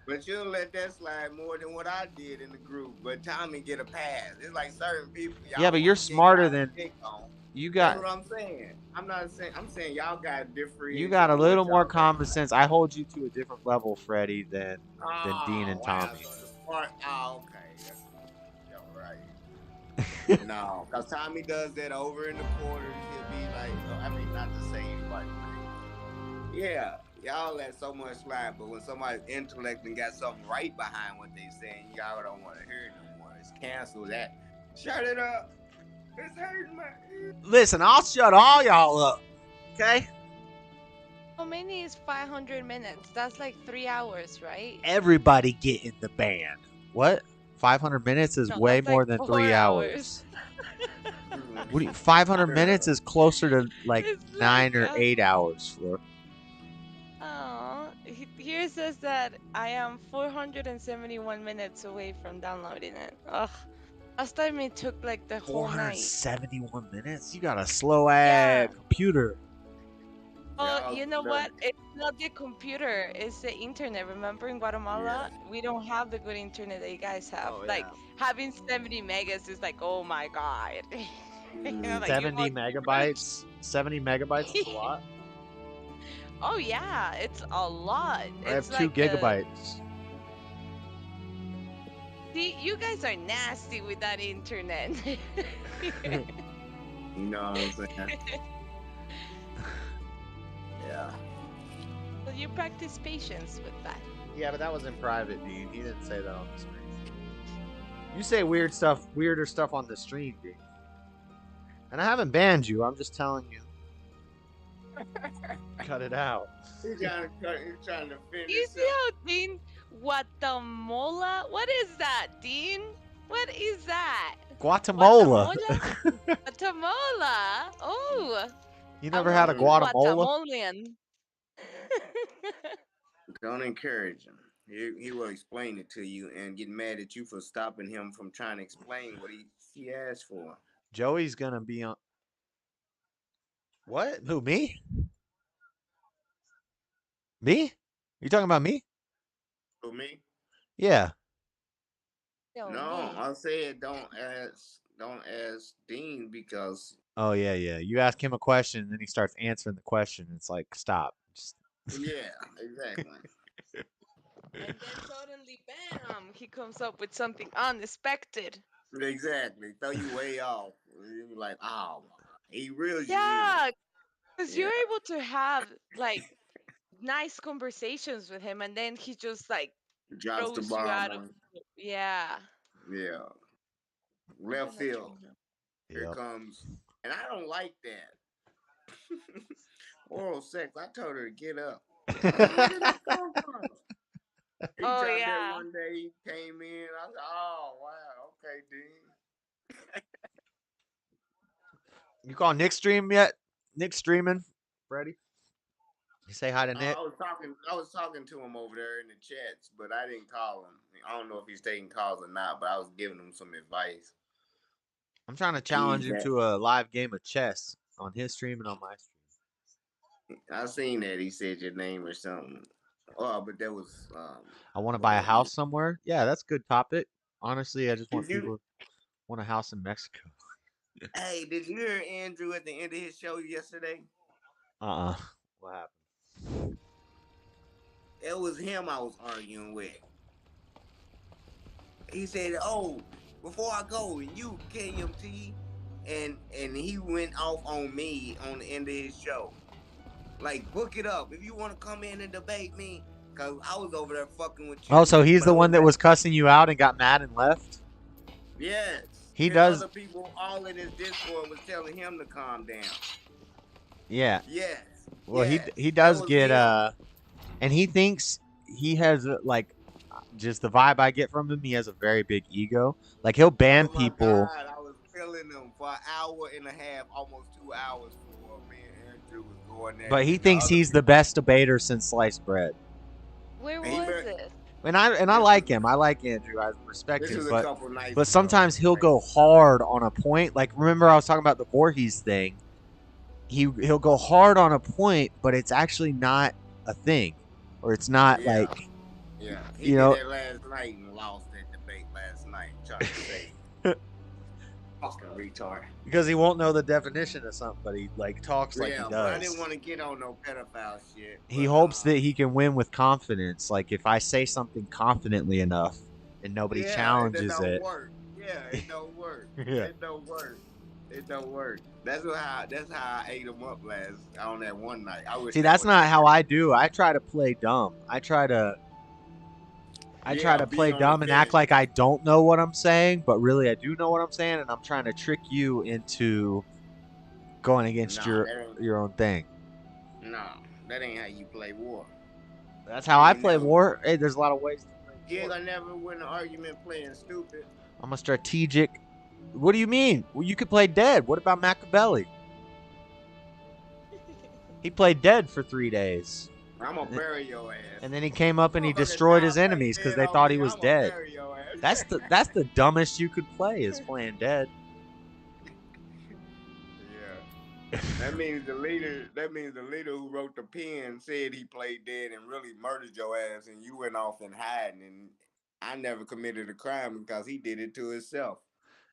But you'll let that slide more than what I did in the group. But Tommy get a pass. It's like certain people. Yeah, but you're smarter than you got. That's what I'm saying. I'm not saying. I'm saying y'all got different. You got a little more common sense. I hold you to a different level, Freddie, than Dean and Tommy. Oh, okay. You're right. No, because Tommy does that over in the quarters. He'll be like, I mean, not to say anybody. Yeah, y'all let so much slide, but when somebody's intellect and got something right behind what they saying, y'all don't want to hear it no more. It's cancel that. Shut it up. It's hurting my ear. Listen, I'll shut all y'all up. Okay? How many is 500 minutes? That's like 3 hours, right? Everybody get in the band. What? 500 minutes is No, way that's like more than 4 3 hours. hours. What do you, 500 minutes is closer to like It's 9 like, or 8 hours, Floor. oh, here says that I am 471 minutes away from downloading it. Ugh. Last time it took like the whole night. 471 minutes? You got a slow Yeah. ass computer. Well, you know what? It's not the computer, it's the internet. Remember in Guatemala, we don't have the good internet that you guys have. Oh, like having 70 megas is like, oh my god. You know, like, you 70 want- megabytes? 70 megabytes is a lot? Oh yeah, it's a lot. I have It's 2 like gigabytes. See, you guys are nasty with that internet. You know what I'm saying? Yeah. So you practice patience with that. Yeah, but that was in private, Dean. He didn't say that on the stream. You say weird stuff, weirder stuff on the stream, Dean. And I haven't banned you. I'm just telling you. Cut it out. He's trying to finish. You see how Dean Guatemala? What is that, Dean? What is that? Guatemala. Guatemala. Oh. You never had a Guatemala? Guatemalan. Don't encourage him. He will explain it to you and get mad at you for stopping him from trying to explain what he asked for. Joey's gonna be on. What? Who? Me? Me? You talking about me? For me? Yeah. No, I said don't ask Dean because Oh yeah, yeah. You ask him a question, and then he starts answering the question. It's like, stop. Just... yeah, exactly. And then suddenly, bam, he comes up with something unexpected. Exactly. Throw you way off. You're like, oh, he reels you Yeah, because you're able to have like nice conversations with him, and then he just like drops the throws you bomb out of. on. Yeah. Yeah. Left field. Here Yep. comes. And I don't like that. Oral sex. I told her to get up. He Oh, dropped yeah. that one day. He came in. I said, oh, wow. Okay, Dean. You call Nick stream yet? Nick streaming? Freddie? You say hi to Nick? I was talking to him over there in the chats, but I didn't call him. I don't know if he's taking calls or not, but I was giving him some advice. I'm trying to challenge him to a live game of chess on his stream and on my stream. I seen that he said your name or something. Oh, but that was. I want to buy a house somewhere. Yeah, that's a good topic. Honestly, I just want Did you- people to want a house in Mexico. Hey, did you hear Andrew at the end of his show yesterday? What happened? It was him I was arguing with. He said, "Oh, before I go, and you KMT," and he went off on me on the end of his show. Like, book it up if you want to come in and debate me, cause I was over there fucking with you. Oh, so he's but the I one that was cussing you out and got mad and left? Yes. He And does. Other people all in his Discord was telling him to calm down. Yeah. Yes. Well, yes. he does was get him. and he thinks he has like just the vibe I get from him. He has a very big ego. Like he'll ban people. God, I was feeling him for an hour and a half, almost 2 hours before me and Andrew was going there. But he thinks he's the best debater since sliced bread. Where was it? And I like him. I like Andrew. I respect This him. was a But couple nights but ago. sometimes he'll go hard on a point. Like remember I was talking about the Voorhees thing. He'll go hard on a point, but it's actually not a thing, or it's not like. Yeah, he you did know. that last night and lost that debate last night. Trying to say, fucking retard. Because he won't know the definition of something, but he like talks like he But I does. didn't want to get on no pedophile shit. He hopes that he can win with confidence. Like if I say something confidently enough and nobody challenges don't it. Work. Yeah, it don't work. Yeah. It don't work. It don't work. That's how I ate him up on that one night. I wish See, that that's was- not how I do. I try to play dumb. I try to be play on dumb the and act fence. like I don't know what I'm saying, but really I do know what I'm saying, and I'm trying to trick you into going against Nah, that ain't- your own thing. No, That ain't how you play war. That's how I play war. Hey, there's a lot of ways to play war. You ain't gonna never win an argument playing stupid. I'm a strategic. What do you mean? Well, you could play dead. What about Machiavelli? He played dead for 3 days. I'm gonna bury your ass. And then he came up and he destroyed his enemies because they thought he was dead. That's the dumbest you could play is playing dead. Yeah. That means the leader who wrote the pen said he played dead and really murdered your ass, and you went off and hiding. And I never committed a crime because he did it to himself.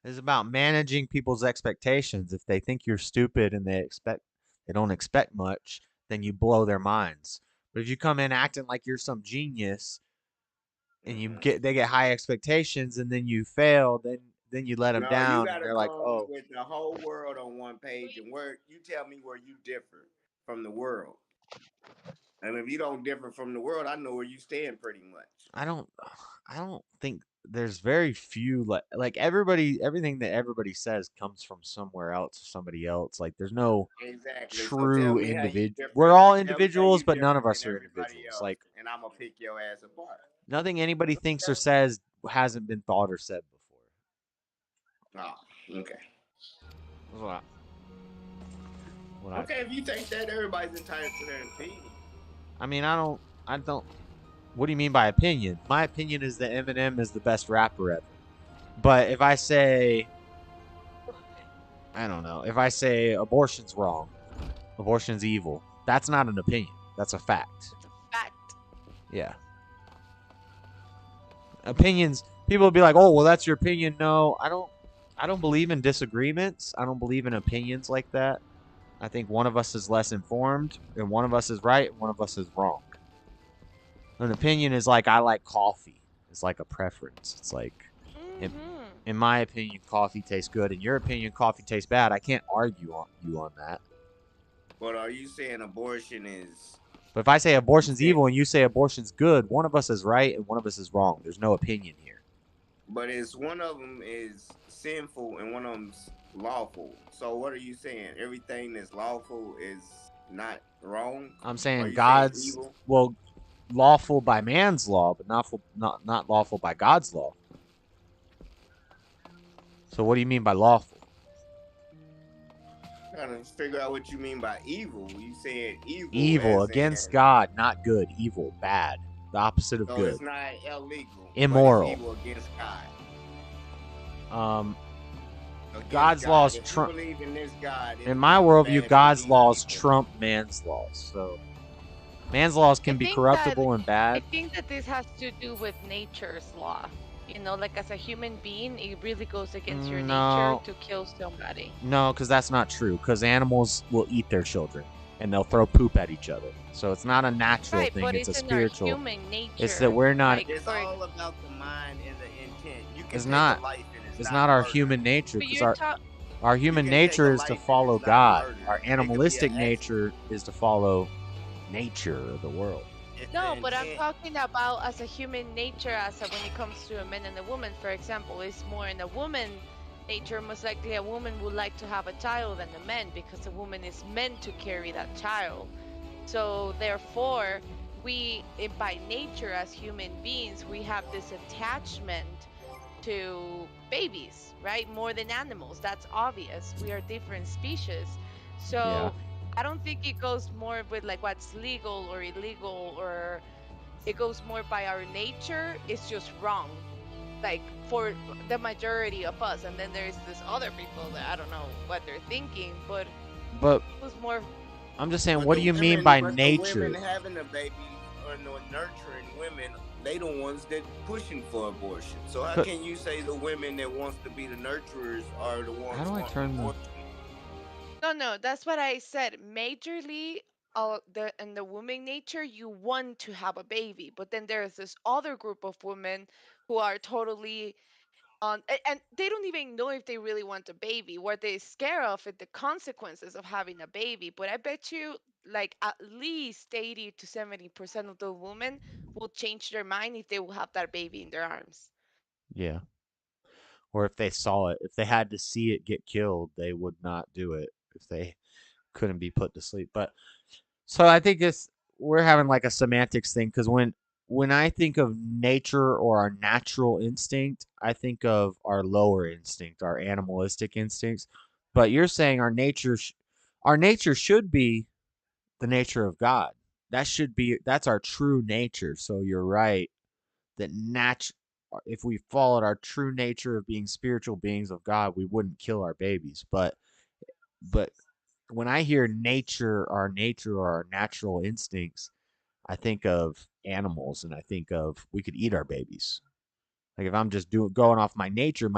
It's about managing people's expectations. If they think you're stupid and they don't expect much, then you blow their minds. But if you come in acting like you're some genius and they get high expectations and then you fail, then you let them down and they're like, "Oh, with the whole world on one page, and where you tell me where you differ from the world. And if you don't differ from the world, I know where you stand pretty much. I don't think there's very few like everything that everybody says comes from somewhere else or somebody else. Like there's no true individual. We're all individuals, but none of us are individuals. Like, and I'm gonna pick your ass apart. Nothing anybody thinks or says hasn't been thought or said before. Oh, okay. What okay, if you think that, everybody's entitled to their opinion. I mean, I don't. What do you mean by opinion? My opinion is that Eminem is the best rapper ever. But if I say, I don't know, if I say abortion's wrong, abortion's evil, that's not an opinion. That's a fact. It's a fact. Yeah. Opinions, people will be like, oh, well, that's your opinion. No, I don't believe in disagreements. I don't believe in opinions like that. I think one of us is less informed, and one of us is right, and one of us is wrong. An opinion is like, I like coffee. It's like a preference. It's like, in my opinion, coffee tastes good. In your opinion, coffee tastes bad. I can't argue on that. But are you saying abortion is... But if I say abortion's evil and you say abortion's good, one of us is right and one of us is wrong. There's no opinion here. But it's one of them is sinful and one of them's lawful. So what are you saying? Everything that's lawful is not wrong? I'm saying God's lawful by man's law, but not lawful by God's law. So what do you mean by lawful? Trying to figure out what you mean by evil. You said evil. Evil against God, not good. Evil, bad. The opposite of good. It's not illegal. Immoral. But it's evil against God. God's laws trump. In my worldview, God's laws trump man's laws. So man's laws can be corruptible and bad. I think that this has to do with nature's law. You know, like as a human being, it really goes against your nature to kill somebody. No, because that's not true. Because animals will eat their children and they'll throw poop at each other. So it's not a natural thing. But it's a in spiritual. Our human nature. It's that we're not. Like, it's all about the mind and the intent. You can it's not. It's not our human nature. Because our human nature is to follow God. Our animalistic nature is to follow nature of the world. No, but I'm talking about as a human nature, when it comes to a man and a woman, for example, it's more in a woman nature. Most likely a woman would like to have a child than a man because a woman is meant to carry that child. So therefore, we, by nature as human beings, we have this attachment to babies, right? More than animals. That's obvious. We are different species. So yeah. I don't think it goes more with like what's legal or illegal, or it goes more by our nature. It's just wrong, like for the majority of us. And then there's this other people that I don't know what they're thinking, but it was more. I'm just saying, what do you mean by nature? Women having a baby or nurturing women, they the ones that pushing for abortion. So how can you say the women that wants to be the nurturers are the ones? How do I turn the? No, that's what I said. Majorly, in the woman nature, you want to have a baby, but then there's this other group of women who are totally on, and they don't even know if they really want a baby. What they're scared of is the consequences of having a baby. But I bet you, like at least 80 to 70% of the women will change their mind if they will have that baby in their arms. Yeah. Or if they saw it, if they had to see it get killed, they would not do it if they couldn't be put to sleep. But So I think we're having like a semantics thing because when I think of nature or our natural instinct, I think of our lower instinct, our animalistic instincts. But you're saying our nature should be the nature of God. That's our true nature. So you're right that if we followed our true nature of being spiritual beings of God, we wouldn't kill our babies. But when I hear nature or our natural instincts, I think of animals and I think of we could eat our babies. Like if I'm just going off my nature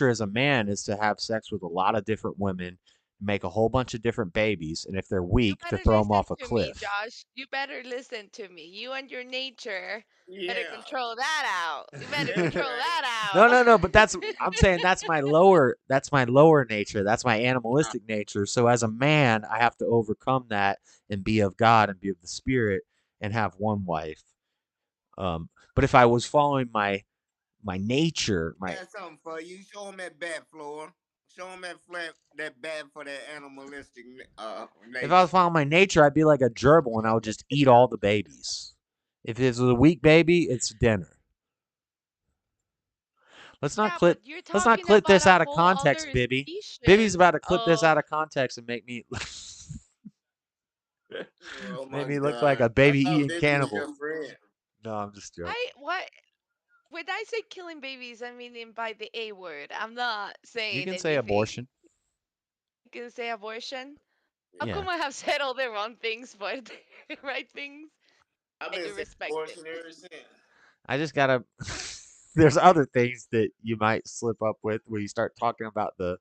as a man is to have sex with a lot of different women, make a whole bunch of different babies, and if they're You weak, to better throw them listen off a to me, cliff. Josh. You better listen to me. You and your nature better Yeah. control that out. You better That's control right. that out. No, but I'm saying that's my lower nature. That's my animalistic nature. So as a man, I have to overcome that and be of God and be of the spirit and have one wife. But if I was following my nature, Got something for you. Show them that bad floor. Show them that bad for that animalistic if I was nature. following my nature, I'd be like a gerbil and I would just eat all the babies. If it was a weak baby, it's dinner. Let's not Yeah, but clip you're let's not talking clip about this a out of whole context, other Bibby. Bibby's species about to clip this of. out of context and make me Oh made my me look like God. a baby I thought eating baby was cannibal. your friend. No, I'm just joking. What? When I say killing babies, I mean by the A word. I'm not You saying can say anything. abortion. You can say abortion. How Yeah. come I have said all the wrong things, but the right things? I've I been do saying respect it. abortion ever since. I just gotta there's other things that you might slip up with where you start talking about the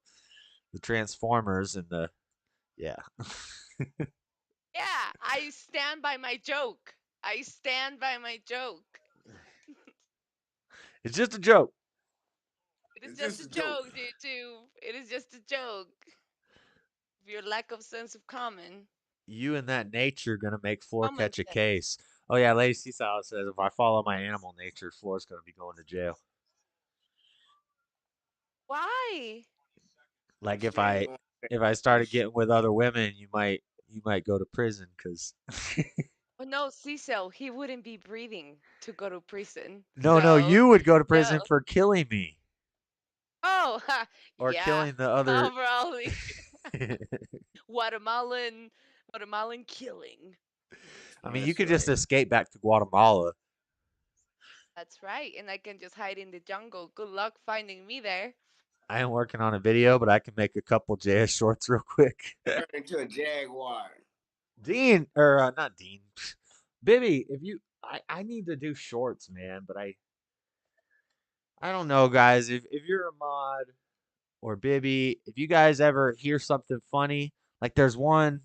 Transformers and the yeah. Yeah, I stand by my joke. I stand by my joke. It's just a joke. It is It's just just a a joke. joke, YouTube. It is just a joke. Your lack of sense of common. You and that nature gonna make Floor Common catch a sense. case. Oh yeah, Lady Seaside says if I follow my animal nature, Floor's gonna be going to jail. Why? Like She ain't going if I started getting with other women, you might go to prison because Oh no, Cecil, he wouldn't be breathing to go to prison. no, So, you would go to no. prison for killing me Oh, or yeah, killing the other. probably. Guatemalan killing. I mean, you That's could just right. escape back to Guatemala. That's right, and I can just hide in the jungle. Good luck finding me there. I am working on a video, but I can make a couple JS shorts real quick. Turn into a jaguar. Dean, or not Dean, Bibby, if you, I need to do shorts, man, but I don't know, guys. If you're a mod or Bibby, if you guys ever hear something funny, like there's one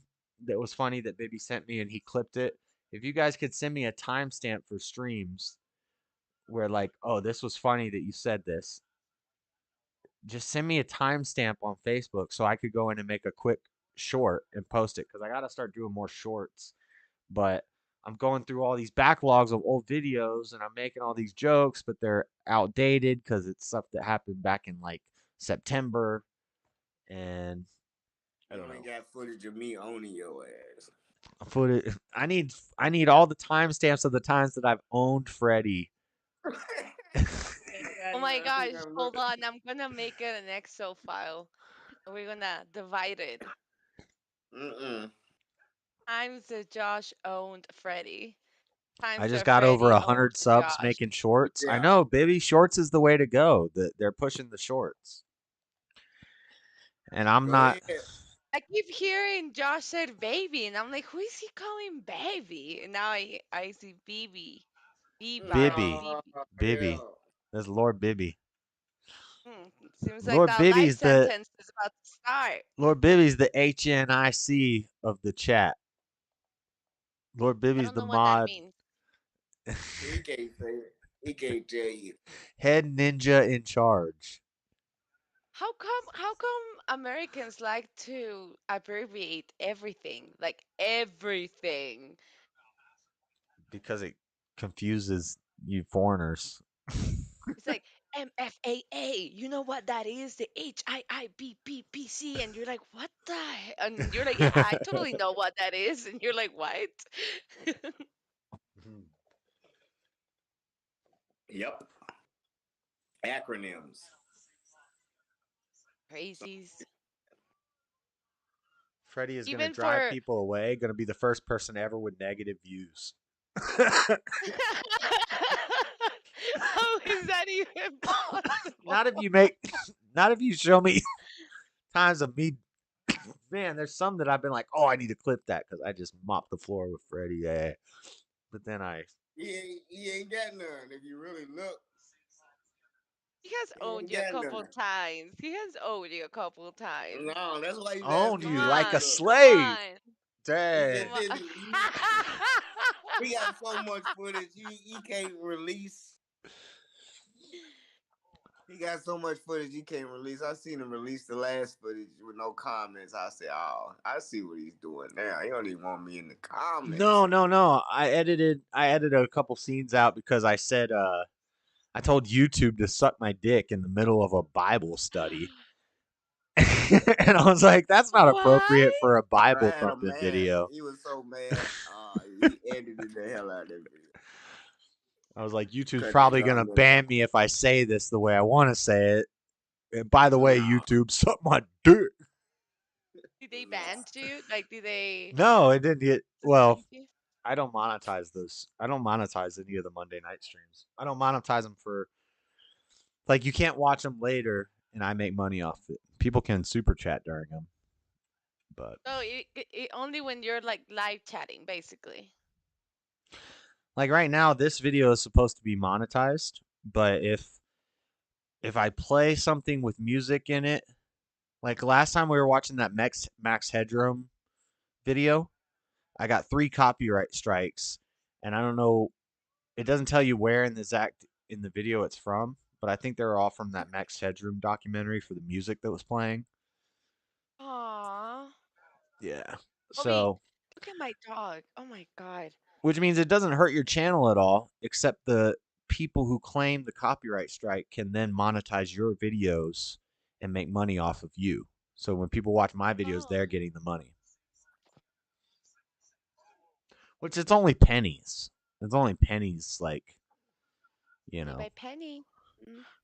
that was funny that Bibby sent me and he clipped it. If you guys could send me a timestamp for streams where like, oh, this was funny that you said this, just send me a timestamp on Facebook so I could go in and make a quick short and post it because I gotta start doing more shorts. But I'm going through all these backlogs of old videos and I'm making all these jokes, but they're outdated because it's stuff that happened back in like September. And I You don't only know. got footage of me owning your ass. I need all the timestamps of the times that I've owned Freddy. Oh my gosh, hold on. I'm gonna make it an Excel file. We're gonna divide it. Times that Josh owned Freddy. I Times just that got over Freddy owned 100 subs Josh. making shorts. I Yeah. know, baby, shorts is the way to go. They're pushing the shorts. And I'm Go not. ahead. I keep hearing Josh said baby, and I'm like, who is he calling baby? And now I see BB. BB, not Bibby. BB. Yeah. Bibby. That's Lord Bibby. Seems like Lord that life Bibby's the sentence is about to start. Lord Bibby's the HNIC of the chat. Lord I Bibby's don't the know what that mod. means. He can't say it. He can't tell you. Head ninja in charge. How come Americans like to abbreviate everything? Like everything. Because it confuses you foreigners. It's like MFAA. You know what that is? The HIIBPPC. And you're like, what the heck? And you're like, yeah, I totally know what that is. And you're like, what? Yep. Acronyms. Crazies. Freddie is going to Even drive for people away. Going to be the first person ever with negative views. how is that even possible? Not if you show me times of me. Man, there's some that I've been like, oh, I need to clip that because I just mopped the floor with Freddie. Yeah. But then He ain't got none. If you really look, He has owned you a couple times. He has owned you a couple times. No, that's why he's owned asking you you like to a look. slave. He Dang. just didn't. He got so much footage he can't release. He got so much footage he can't release. I seen him release the last footage with no comments. I said, "Oh, I see what he's doing now. He don't even want me in the comments." No. I edited a couple scenes out because I said I told YouTube to suck my dick in the middle of a Bible study. And I was like, that's not appropriate for a Bible I had him thumping mad. video. He was so mad. He edited the hell out of that video. I was like, YouTube's Cut probably the going to comments ban me if I say this the way I want to say it. And by the way, YouTube, suck my dick. Did they ban you? Like, did they? No, it didn't get. Well, suspend you? I don't monetize those. I don't monetize any of the Monday night streams. I don't monetize them for. Like, you can't watch them later, and I make money off it. People can super chat during them. But Oh, only when you're like live chatting, basically. like right now, this video is supposed to be monetized, but if I play something with music in it, like last time we were watching that Max Headroom video, I got 3 copyright strikes, and I don't know. It doesn't tell you where in the video it's from, but I think they're all from that Max Headroom documentary for the music that was playing. Aww. Yeah. Bobby, So, look at my dog. Oh my god. which means it doesn't hurt your channel at all, except the people who claim the copyright strike can then monetize your videos and make money off of you. So when people watch my videos, they're getting the money. Which it's only pennies. It's only pennies, like, you know, By penny.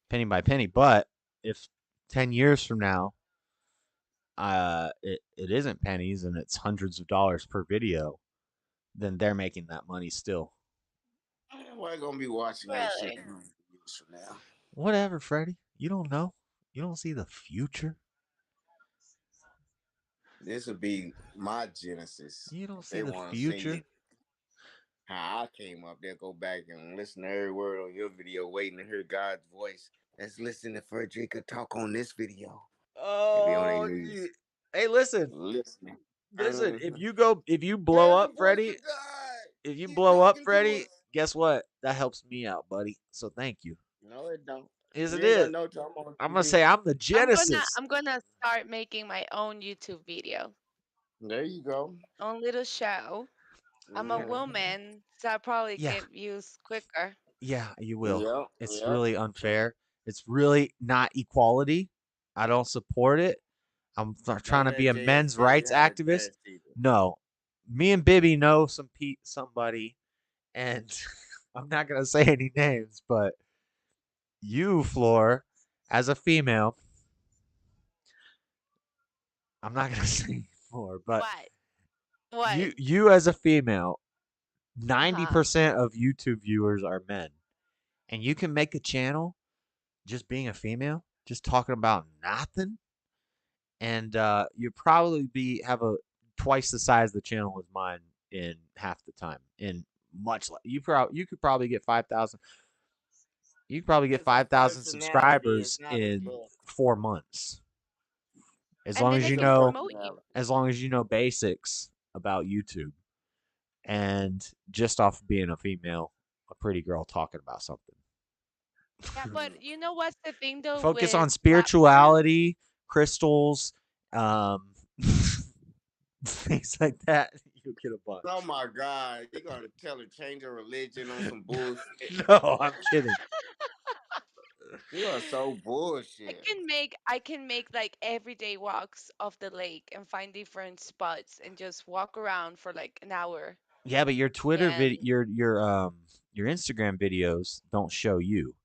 penny by penny. But if 10 years from now, it isn't pennies and it's hundreds of dollars per video, then they're making that money still. We're gonna be watching that shit Really? years from now. Whatever, Freddie. You don't know. You don't see the future. This would be my genesis. You don't see They the wanna future. see it. How I came up there, go back and listen to every word on your video, waiting to hear God's voice. Let's listen to Frederica talk on this video. Oh, hey, listen. Listening. Listen, if you blow up, Freddie, if you blow up, Freddie, guess what? That helps me out, buddy. So thank you. No, it don't. Yes, You it ain't gonna is. know till I'm on I'm gonna TV. say I'm the Genesis. I'm gonna start making my own YouTube video. There you go. Own little show. I'm a woman, so I probably Yeah. get views quicker. Yeah, you will. Yep, It's yep. really unfair. It's really not equality. I don't support it. I'm trying to be a men's rights activist. No, me and Bibby know somebody, and I'm not gonna say any names, but you, Floor, as a female, I'm not gonna say more, but What? you as a female, 90% of YouTube viewers are men, and you can make a channel just being a female, just talking about nothing, and you probably have a twice the size of the channel as mine in half the time. In much less, you could probably get 5,000. You could probably get 5,000 subscribers in 4 months. As long as you know basics about YouTube, and just off being a female, a pretty girl talking about something. Yeah, but you know what's the thing though? Focus with on spirituality, crystals, things like that. You'll get a bunch. Oh my God! You're gonna tell her change her religion on some bullshit? No, I'm kidding. You are so bullshit. I can make like everyday walks of the lake and find different spots and just walk around for like an hour. Yeah, but your Twitter And your Instagram videos don't show you.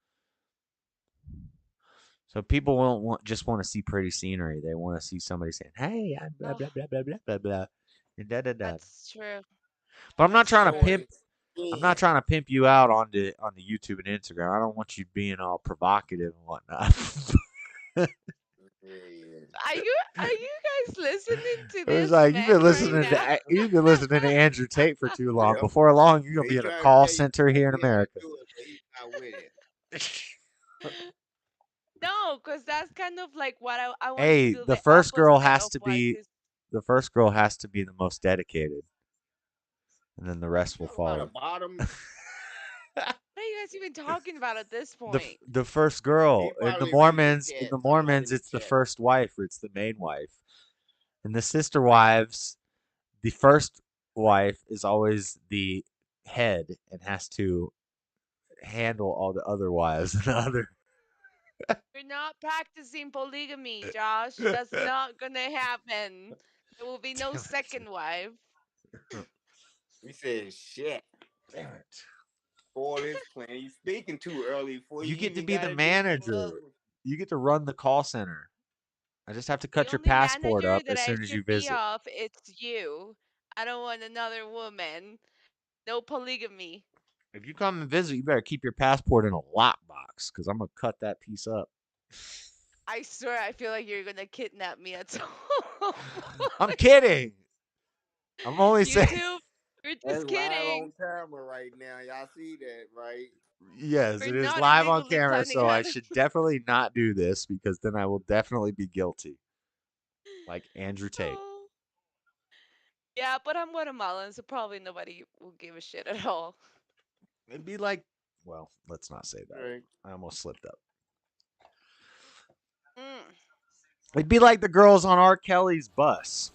So people won't just want to see pretty scenery. They want to see somebody saying, "Hey, I'm blah blah blah blah blah blah blah," and da da da. That's true. But I'm not trying to Showing pimp. skin. I'm not trying to pimp you out on the YouTube and Instagram. I don't want you being all provocative and whatnot. Are you guys listening to It was this like man right now? you've been listening to Andrew Tate for too long. Yep. Before long, you're gonna He be in a trying to call tell you center here in he America. do it, but he's not with it. No, because that's kind of like what I want to Hey, do. the The first girl opposite has of to what be this. the first girl has to be the most dedicated, and then the rest will About follow. the bottom. What are you guys even talking about at this The point? the first girl He in the probably read the Mormons chat. in the Somebody in Mormons the it's the chat. first wife or it's the main wife. In the sister wives, the first wife is always the head and has to handle all the other wives and the other. We're not practicing polygamy, Josh. That's not gonna happen. There will be no Damn it. second wife. We said shit. Damn it. Spoil his plan. You speaking too early for You get to even be the gotta do manager. You get to run the call center. I just have to The cut your only passport manager up that as I soon as you should be visit. of, it's you. I don't want another woman. No polygamy. If you come and visit, you better keep your passport in a lockbox because I'm gonna cut that piece up. I swear, I feel like you're gonna kidnap me at some I'm kidding. I'm only saying. YouTube. You're That's just live kidding. on camera right now. Y'all see that, right? Yes, We're it is not live on illegally camera, planning so I out. should definitely not do this because then I will definitely be guilty. Like Andrew Tate. Oh. Yeah, but I'm Guatemalan, so probably nobody will give a shit at all. It'd be like, well, let's not say that. Right. I almost slipped up. Mm. It'd be like the girls on R. Kelly's bus.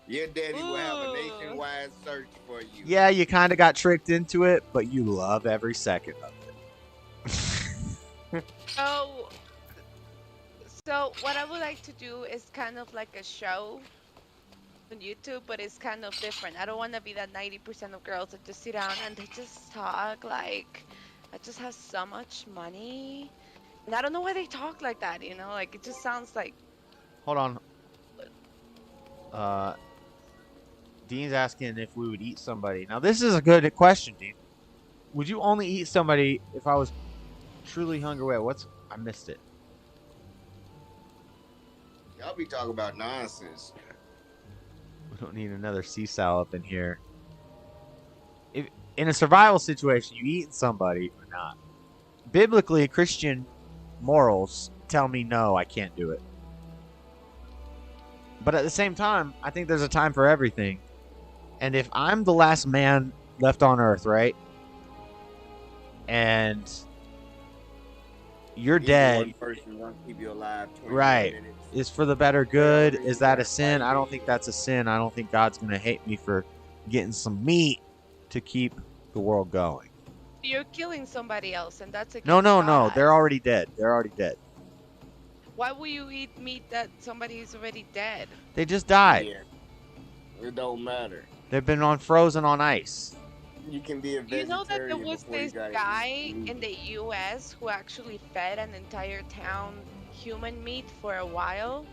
Your daddy will have a Ooh. nationwide search for you. Yeah, you kind of got tricked into it, but you love every second of it. So what I would like to do is kind of like a show on YouTube, but it's kind of different. I don't want to be that 90% of girls that just sit down and they just talk like, I just have so much money. And I don't know why they talk like that, you know? Like, it just sounds like... Hold on. Dean's asking if we would eat somebody. Now, this is a good question, Dean. Would you only eat somebody if I was truly hungry? Wait, I missed it. Y'all be talking about nonsense. We don't need another seesaw up in here. If in a survival situation, you eating somebody or not? Biblically, Christian morals tell me no, I can't do it. But at the same time, I think there's a time for everything. And if I'm the last man left on Earth, right? And you're dead. One person wants to keep you alive 20 Right. minutes. Is for the better good. Is that a sin? I don't think that's a sin. I don't think God's going to hate me for getting some meat to keep the world going. You're killing somebody else, and that's against No. God. They're already dead. They're already dead. Why would you eat meat that somebody is already dead? They just died. Yeah. It don't matter. They've been frozen on ice. You can be a Do you know that there vegetarian was before you this gotta guy eat meat. in the U.S. who actually fed an entire town human meat for a while?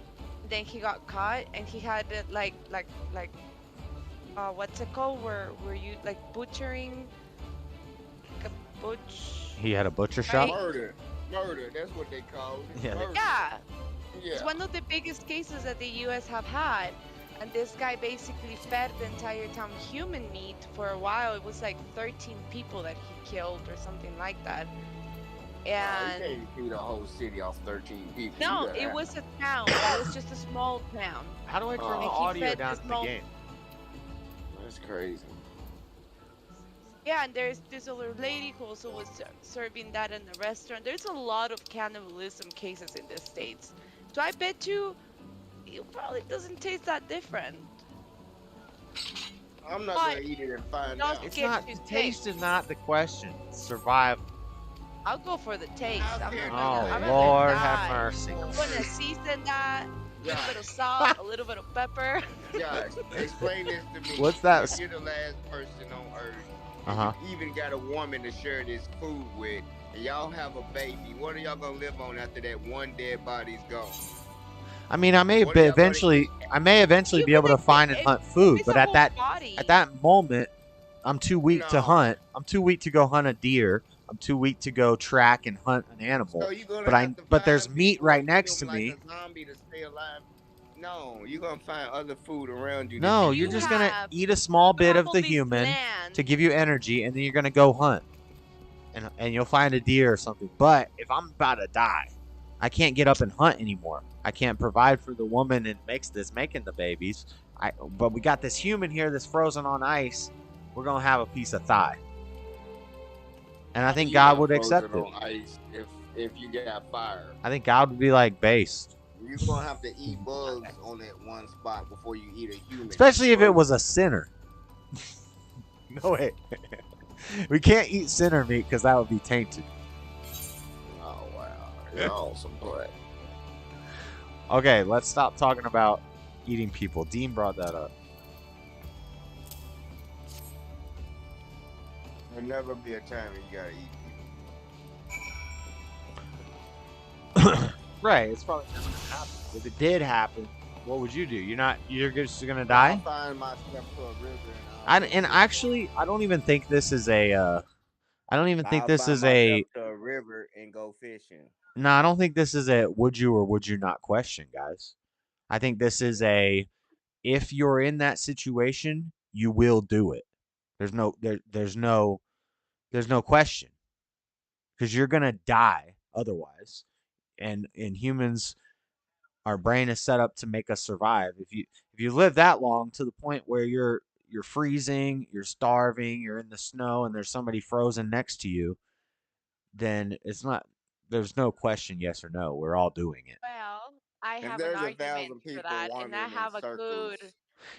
Then he got caught, and he had it what's it called? Where you like butchering, like a butch. He had a butcher shop? Murder. That's what they call it. Yeah. Murder. Yeah. Yeah. It's one of the biggest cases that the U.S. have had. And this guy basically fed the entire town human meat for a while. It was like 13 people that he killed or something like that. And You can't feed a whole city off 13 people. no, You gotta it have- was a town. It was just a small town. How do I turn And the he audio fed down this to the small- game? That's crazy. Yeah, and there's this other lady who also was serving that in a restaurant. There's a lot of cannibalism cases in the States. So I bet you it probably doesn't taste that different. I'm not But gonna eat it and find just out. It's get not. to Taste is not the question. It's survival. I'll go for the taste. I'm not Oh, gonna. I'd Lord rather have die. mercy. I'm gonna season that. A little bit of salt, a little bit of pepper. Josh, explain this to me. What's that? If you're the last person on Earth, Uh-huh. and you even got a woman to share this food with, and y'all have a baby, what are y'all gonna live on after that one dead body's gone? I mean, I may eventually be able to find and hunt food, but at that moment, I'm too weak to hunt. I'm too weak to go hunt a deer. I'm too weak to go track and hunt an animal. So but there's meat right next to me. Like a zombie to stay alive. No, you're gonna find other food around you. No, you're just gonna eat a small bit of the human to give you energy, and then you're gonna go hunt, and you'll find a deer or something. But if I'm about to die, I can't get up and hunt anymore. I can't provide for the woman and making the babies. But we got this human here that's frozen on ice. We're gonna have a piece of thigh, and I think God would accept it. Ice if you got fire, I think God would be like, based. You're gonna have to eat bugs on that one spot before you eat a human. Especially if it was a sinner. No way. We can't eat sinner meat because that would be tainted. Oh wow, you're awesome, boy. Okay, let's stop talking about eating people. Dean brought that up. There'll never be a time when you gotta eat people. Right, it's probably never gonna happen. If it did happen, what would you do? You're just gonna die? I'll find myself to a river Actually, I don't even think this is a. I don't even think this is to a river and go fishing. No, I don't think this is a would you or would you not question, guys. I think this is a if you're in that situation, you will do it. There's no question. Because you're gonna die otherwise. And humans, our brain is set up to make us survive. If you live that long to the point where you're freezing, you're starving, you're in the snow, and there's somebody frozen next to you, then there's no question, yes or no. We're all doing it. Well, I have an argument for that, and I have a good.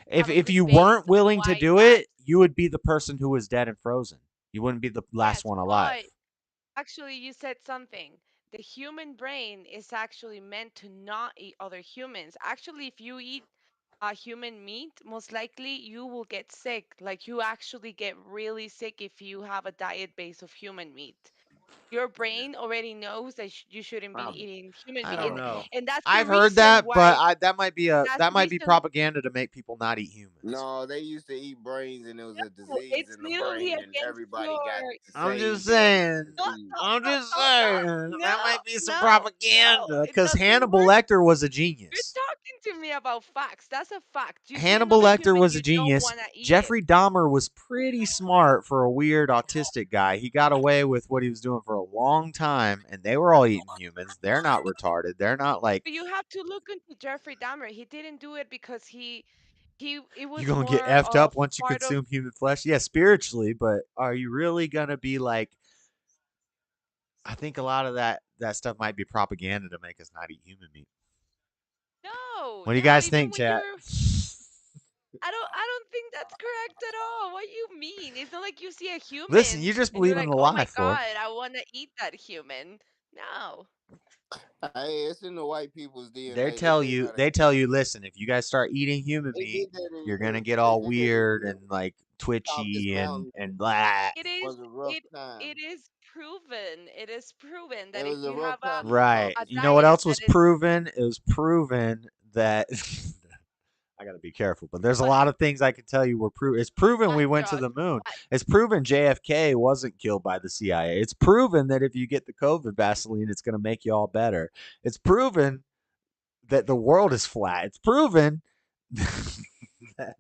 If you weren't willing to do it, you would be the person who was dead and frozen. You wouldn't be the last one alive. But actually, you said something. The human brain is actually meant to not eat other humans. Actually, if you eat human meat, most likely you will get sick. Like you actually get really sick if you have a diet base of human meat. Your brain already knows that you shouldn't be eating human meat. I don't know. And that's I've the heard that, why, but that might be propaganda to make people not eat humans. No, they used to eat brains, and it was a disease it's in the brain, and everybody got the I'm same just saying. That might be some propaganda because Hannibal Lecter was a genius. You're talking to me about facts. That's a fact. Hannibal Lecter was a genius. Jeffrey Dahmer was pretty smart for a weird autistic guy. He got away with what he was doing for a long time, and they were all eating humans. They're not retarded. They're not like. But you have to look into Jeffrey Dahmer. He didn't do it because it was. You're gonna get effed up once you consume human flesh. Yeah, spiritually, but are you really gonna be like? I think a lot of that stuff might be propaganda to make us not eat human meat. No. What do you guys think, chat? I don't think that's correct at all. What you mean? It's not like you see a human. Listen, you just believe in the lie for. Oh my God, I want to eat that human. No. Hey, it's in the white people's DNA. They tell you, listen, if you guys start eating human meat, you're gonna get all weird and like twitchy and blah. It is proven. It is proven that It if was a you rough have time. Right. You know what else was proven? It was proven that I gotta be careful, but there's a lot of things I can tell you were proven. It's proven we went to the moon. It's proven JFK wasn't killed by the CIA. It's proven that if you get the COVID Vaseline, it's gonna make you all better. It's proven that the world is flat. It's proven that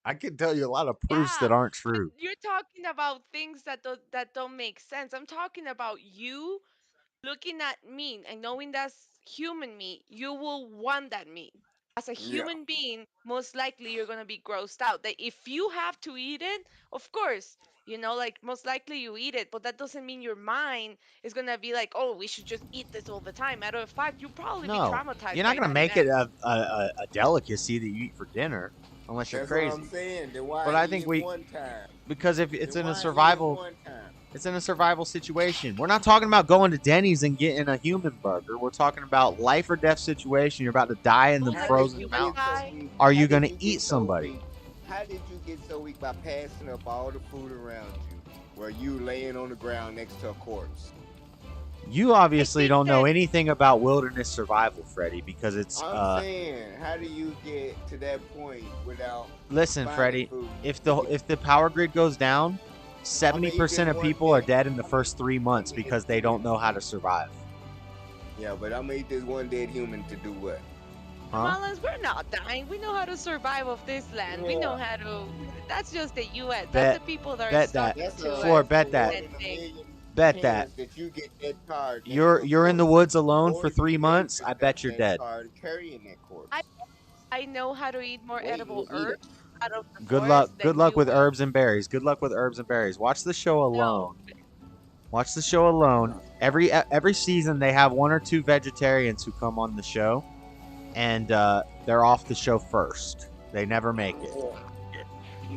I can tell you a lot of proofs that aren't true. You're talking about things that don't make sense. I'm talking about you looking at meat and knowing that's human meat. You will want that meat. As a human being, most likely you're gonna be grossed out. That if you have to eat it, of course, like most likely you eat it, but that doesn't mean your mind is gonna be like, oh, we should just eat this all the time. Matter of fact, you'll probably be traumatized. You're not gonna make it a delicacy that you eat for dinner unless you're crazy. That's what I'm saying. Then why but I think one time? Because if it's in a survival, It's in a survival situation. We're not talking about going to Denny's and getting a human burger. We're talking about life or death situation. You're about to die in the frozen mountains. Are you going to eat somebody? How did you get so weak by passing up all the food around you, where you laying on the ground next to a corpse? You obviously don't know anything about wilderness survival, Freddy, because it's. I'm saying, how do you get to that point without? Listen, finding Freddy. food? If the power grid goes down, 70% of people are dead in the first 3 months because they don't know how to survive. Yeah, but I'm gonna eat this one dead human to do what? Huh? Mullins, we're not dying. We know how to survive off this land. We know how to. That's just the U.S. That's the people that are Bet that. stuck to Floor, bet that. Bet that. That you get that card. You're in the woods alone for 3 months. I bet you're dead. Carrying that corpse. I know how to eat more edible herbs out of the Good forest luck. than Good luck you with will. herbs and berries. Good luck with herbs and berries. Watch the show alone. Watch the show alone. Every season they have 1 or 2 vegetarians who come on the show, and they're off the show first. They never make it.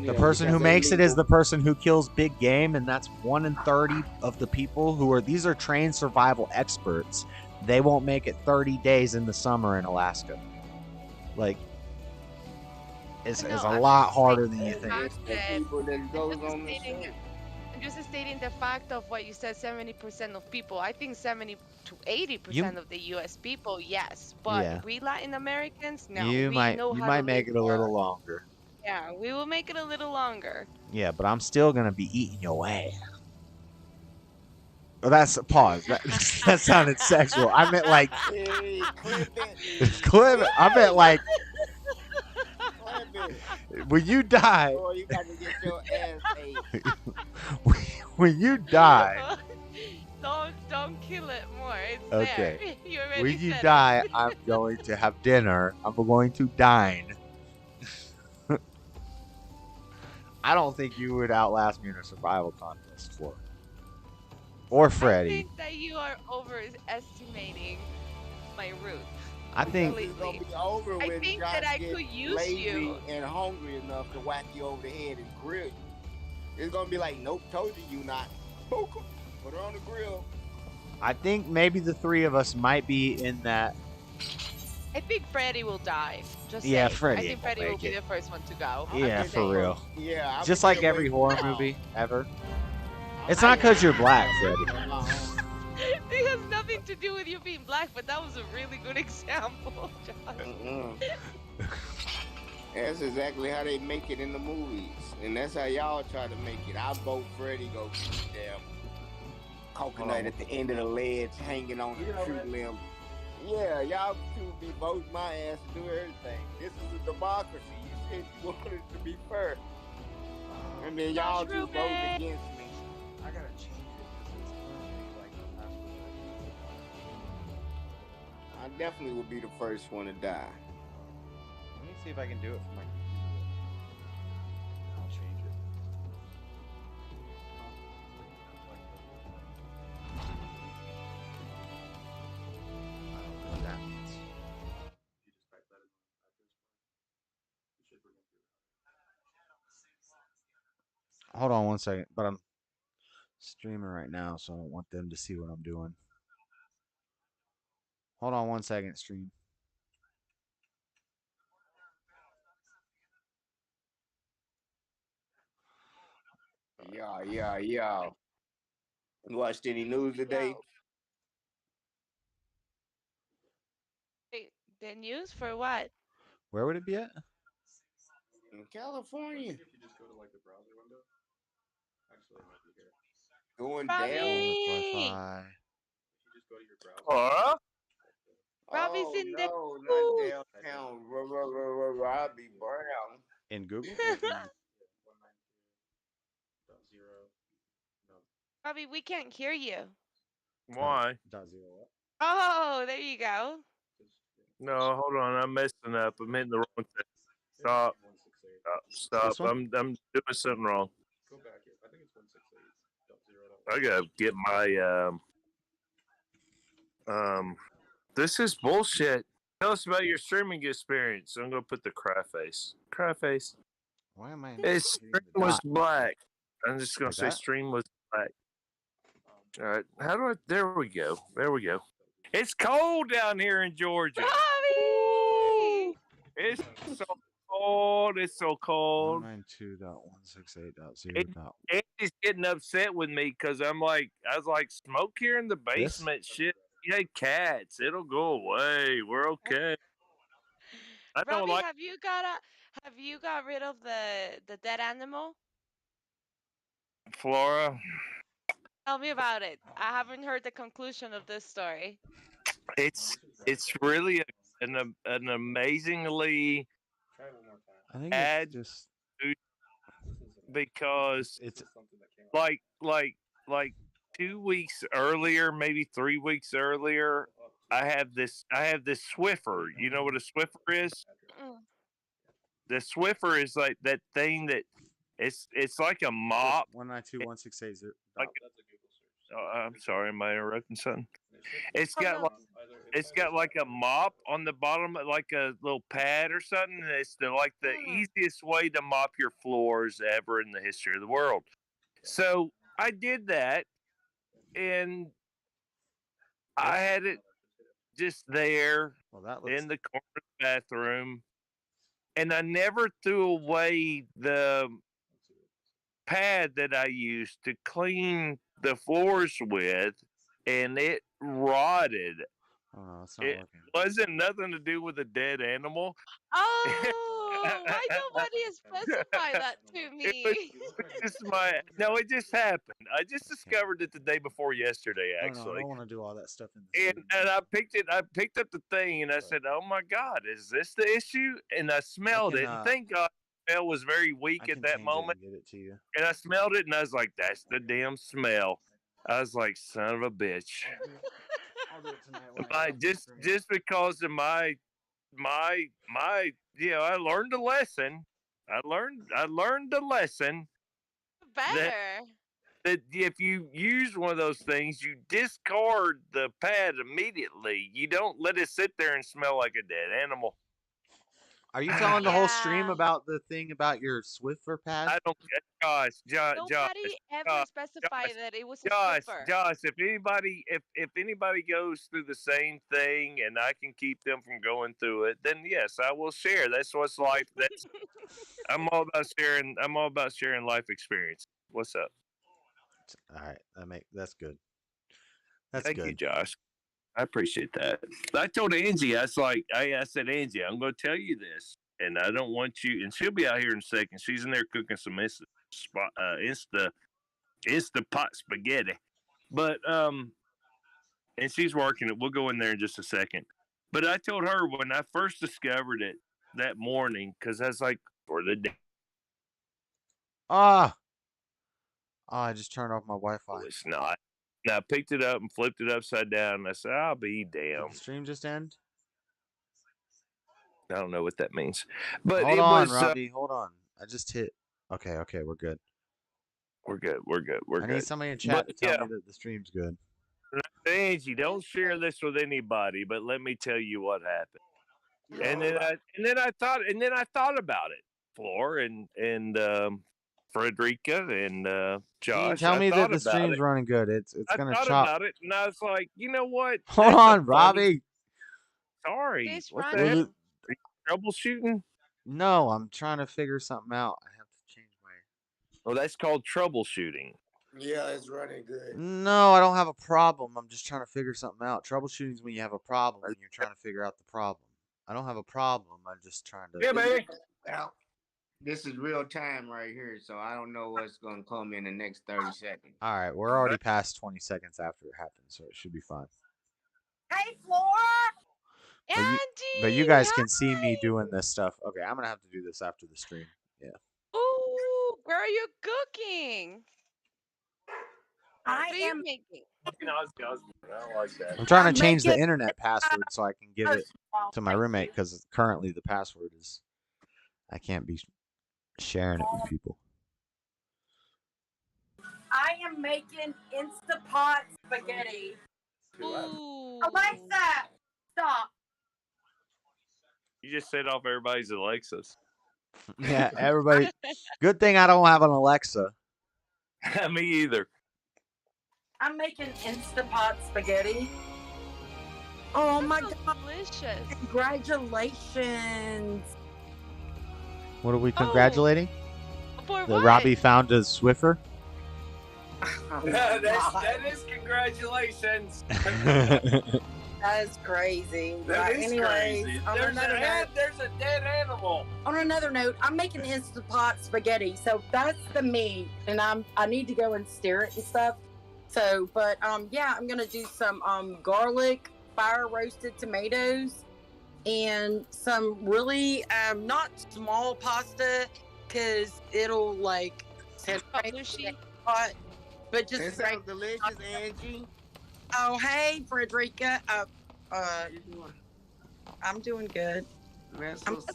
The person who makes it is the person who kills big game, and that's 1 in 30 of the people who are. These are trained survival experts. They won't make it 30 days in the summer in Alaska. Like, it's a lot harder than you think. I'm just stating the fact of what you said. 70% of people. I think 70 to 80% of the U.S. people, yes, but Yeah. we Latin Americans, no. You we might know you how might to make live it a little more. longer. Yeah, we will make it a little longer. Yeah, but I'm still gonna be eating your ass. Oh, that's a pause. That sounded sexual. I meant like clip it. I meant like when you die. Or you got to get your ass ate. When you die. Don't kill it more. It's Okay. there. You already When you said die, it. I'm going to have dinner. I'm going to dine. I don't think you would outlast me in a survival contest, Floor. Or I Freddy. think that you are overestimating my roots. I think It's gonna be over I when think Josh that I gets could use lazy you. and hungry enough to whack you over the head and grill you. It's gonna be like, nope, told you not. Put her on the grill. I think maybe the 3 of us might be in that. I think Freddy will die. Just Yeah, saying. Freddy I think will Freddy will make be it. the first one to go. Yeah, for real. Yeah, Just like every horror movie ever. It's not because you're black, Freddy. It has nothing to do with you being black, but that was a really good example, John. That's exactly how they make it in the movies, and that's how y'all try to make it. I vote Freddy go to the damn coconut at the end of the ledge, hanging on the tree limb. Yeah, y'all two be voting my ass to do everything. This is a democracy. You said you wanted it to be fair, and then y'all just vote against me. I gotta change it. I definitely would be the first one to die. Let me see if I can do it for my computer. I'll change it. I don't know what that means. Hold on 1 second, but I'm streaming right now, so I don't want them to see what I'm doing. Hold on 1 second, stream. Yeah. You watched any news today? Wait, the news for what? Where would it be at? In California. If you just go to like the browser window, actually it might be here. Going Robbie! Wi-Fi. If you just go to your browser. Huh? Robbie's in the no, booth. not downtown. Robbie Brown. In Google? Robbie, we can't hear you. Why? Dot zero what? Oh, there you go. No, hold on. I'm messing up. I'm hitting the wrong thing. Stop. Stop. I'm doing something wrong. Go back here. I think it's 168.0. I gotta get my this is bullshit. Tell us about your streaming experience. I'm gonna put the cry face. Cry face. Why am I? Its stream was black. I'm just gonna Like say that? stream was black. All right. How do I? There we go. There we go. It's cold down here in Georgia. Bobby! It's so cold. It's so cold. 192.168.0. Andy's getting upset with me because I was like, smoke here in the basement. Shit, we had cats. It'll go away. We're okay. I don't Robbie, like have you got rid of the dead animal? Flora. Tell me about it. I haven't heard the conclusion of this story. It's really an amazingly I think bad it's just because it's like 2 weeks earlier, maybe 3 weeks earlier. I have this Swiffer. You know what a Swiffer is? The Swiffer is like that thing that it's like a mop. 192.168.0. I'm sorry, am I interrupting something? It's got like a mop on the bottom, like a little pad or something. It's the easiest way to mop your floors ever in the history of the world. So I did that, and I had it just there in the corner of the bathroom, and I never threw away the pad that I used to clean the floors with, and it rotted. Oh, it's not It working. wasn't nothing to do with a dead animal. Oh, why nobody specify that to me? It just happened. I just discovered it the day before yesterday, No, actually. I don't want to do all that stuff in the And I picked up the thing, and I said, "Oh my God, is this the issue?" And I smelled it, and thank God the smell was very weak at that moment. Get it to you. And I smelled it, and I was like, "That's the damn smell." I was like, "Son of a bitch!" I'll do it tonight. Just because of my, I learned a lesson. I learned the lesson. Better. That if you use one of those things, you discard the pad immediately. You don't let it sit there and smell like a dead animal. Are you telling the whole stream about the thing about your Swiffer pad? I don't. Josh, Nobody ever specified that it was a Swiffer. Josh, if anybody goes through the same thing and I can keep them from going through it, then yes, I will share. That's what's life. I'm all about sharing life experience. What's up? All right, that's good. Thank you, Josh. I appreciate that. I told Angie, I said, Angie, I'm going to tell you this, and I don't want you. And she'll be out here in a second. She's in there cooking some Insta pot spaghetti, but and she's working it. We'll go in there in just a second. But I told her when I first discovered it that morning, because I was like, for the day. I just turned off my Wi-Fi. It's not. And I picked it up and flipped it upside down, and I said, I'll be damned. Did the stream just end? I don't know what that means. But hold on, Robbie. Hold on. I just hit. Okay, we're good. We're good. I need somebody in chat to tell me that the stream's good. Angie, don't share this with anybody, but let me tell you what happened. And then I thought about it, Floor and Frederica and Josh. Tell me that the stream's running good. It's gonna chop. I thought about it, and I was like, you know what? Hold on, Robbie. Sorry. What the hell? Are you troubleshooting? No, I'm trying to figure something out. I have to change my. Oh, that's called troubleshooting. Yeah, it's running good. No, I don't have a problem. I'm just trying to figure something out. Troubleshooting is when you have a problem and you're trying to figure out the problem. I don't have a problem. I'm just trying to. Yeah, man. Well, this is real time right here, so I don't know what's going to come in the next 30 seconds. All right, we're already past 20 seconds after it happened, so it should be fine. Hey, Flora! But you guys can see me doing this stuff. Okay, I'm going to have to do this after the stream. Yeah. Ooh, girl, you're cooking. What are you making? I like that. I'm trying to change the internet password so I can give it to my roommate because currently the password is I can't be sharing it with people. I am making Instapot spaghetti. Ooh. Alexa, stop. You just set off everybody's Alexas. Yeah, everybody. Good thing I don't have an Alexa. Me either. I'm making Instapot spaghetti. Oh my god! Delicious. Congratulations. What are we congratulating? For That what? Robbie found a Swiffer? That is congratulations. That's crazy. That But is anyways, crazy. on another note, There's a dead animal. on another note, I'm making Instapot spaghetti, so that's the meat, and I need to go and stir it and stuff. So, but yeah, I'm gonna do some garlic fire roasted tomatoes and some really not small pasta because it'll like hot, but just It sounds delicious, Angie. Oh, hey, Frederica. I'm doing good. It sounds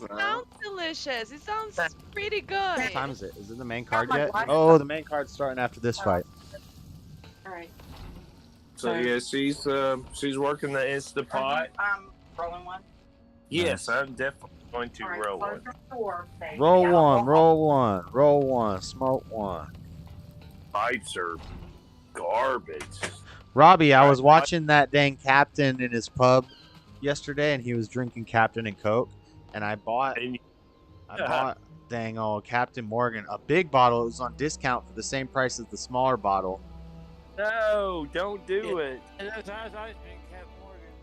delicious. It sounds pretty good. What time is it? Is it the main card my yet? wife- Oh, the main card's starting after this fight. All right. So yeah, she's working the Instapot. Rolling one. Yes, I'm definitely going to roll one. Roll one, roll one, roll one, smoke one. Pipes are garbage. Robbie, I was watching that dang Captain in his pub yesterday, and he was drinking Captain and Coke, and I bought dang old Captain Morgan, a big bottle. It was on discount for the same price as the smaller bottle. No, don't do it.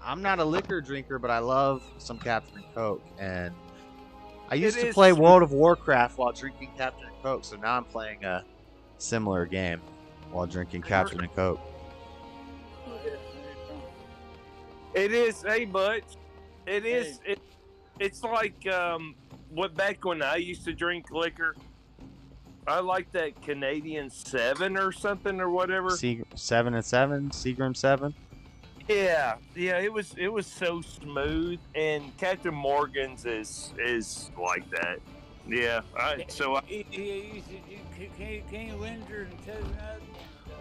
I'm not a liquor drinker, but I love some Captain and Coke, and I used It to is play sweet. World of Warcraft while drinking Captain and Coke, so now I'm playing a similar game while drinking Captain and Coke. It is, hey, Butch. It is. It's like what back when I used to drink liquor. I like that Canadian 7 or something or whatever. 7 and 7, Seagram 7. Yeah, it was so smooth, and Captain Morgan's is like that. Yeah, Well,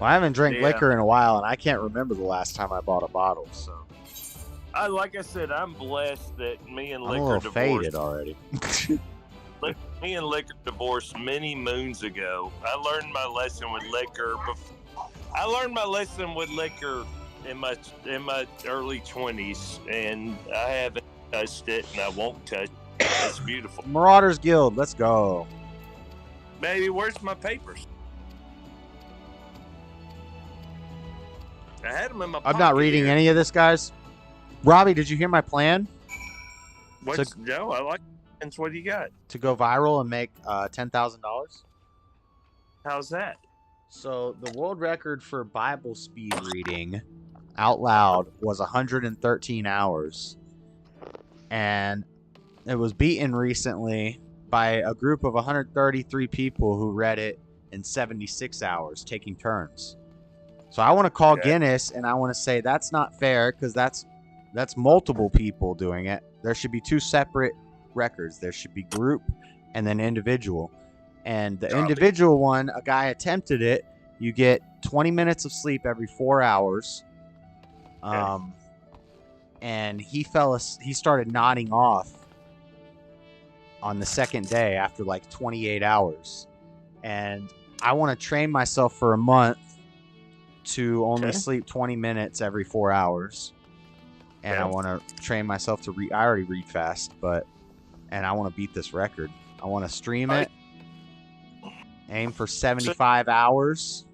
I haven't drank Yeah. liquor in a while, and I can't remember the last time I bought a bottle, so like I said, I'm blessed that me and I'm a liquor little divorced. faded already. Me and liquor divorced many moons ago. I learned my lesson with liquor. I learned my lesson with liquor in my early 20s, and I haven't touched it, and I won't touch it. It's beautiful. Marauders Guild, let's go. Baby, where's my papers? I had them in my pocket. I'm not reading here. any of this, guys. Robbie, did you hear my plan? No, I like it. What do you got? To go viral and make $10,000? How's that? So the world record for Bible speed reading out loud was 113 hours. And it was beaten recently by a group of 133 people who read it in 76 hours, taking turns. So I want to call Guinness, and I want to say that's not fair, because that's multiple people doing it. There should be two separate records. There should be group and then individual. And the individual one, a guy attempted it. You get 20 minutes of sleep every 4 hours. And he started nodding off on the second day after like 28 hours. And I want to train myself for a month to only sleep 20 minutes every 4 hours. And I want to train myself to read. I already read fast, and I want to beat this record. I want to stream it. Aim for 75 hours.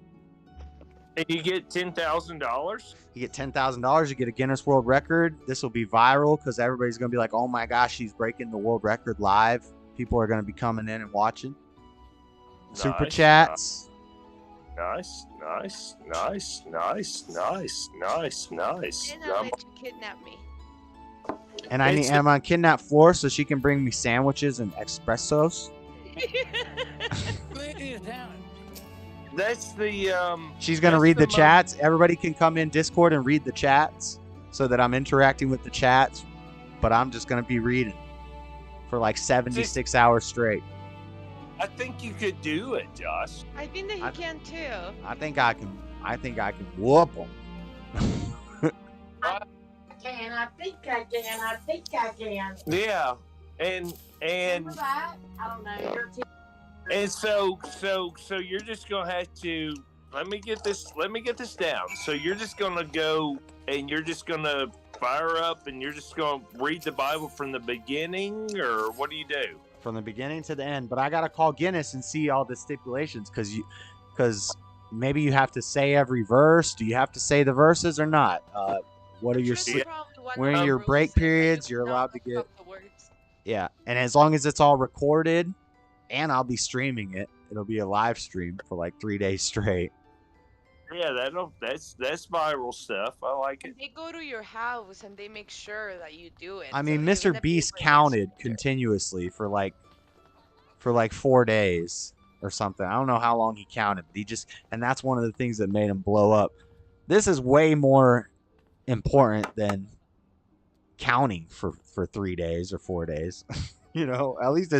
And you get $10,000? You get $10,000. You get a Guinness World Record. This will be viral because everybody's going to be like, oh my gosh, she's breaking the world record live. People are going to be coming in and watching. Super chats. Nice. And I'll let you kidnap me. And I'm on Kidnap Floor so she can bring me sandwiches and espressos. That's the She's going to read the chats. Everybody can come in Discord and read the chats so that I'm interacting with the chats. But I'm just going to be reading for like 76 hours straight. I think you could do it, Josh. I think that he can too. I think I can whoop them. I think I can. Yeah. And Remember that? I don't know. You're too. And so you're just gonna have to let me get this down. So you're just gonna go and you're just gonna fire up and you're just gonna read the Bible from the beginning, or what do you do? From the beginning to the end. But I gotta call Guinness and see all the stipulations, because maybe you have to say every verse. Do you have to say the verses or not? What are your when your break periods? You're allowed to get. Yeah, and as long as it's all recorded, and I'll be streaming it. It'll be a live stream for like 3 days straight. Yeah, that's viral stuff. I like it. They go to your house and they make sure that you do it. I mean, Mr. Beast counted continuously for like 4 days or something. I don't know how long he counted, but and that's one of the things that made him blow up. This is way more important than counting for 3 days or 4 days. You know, at least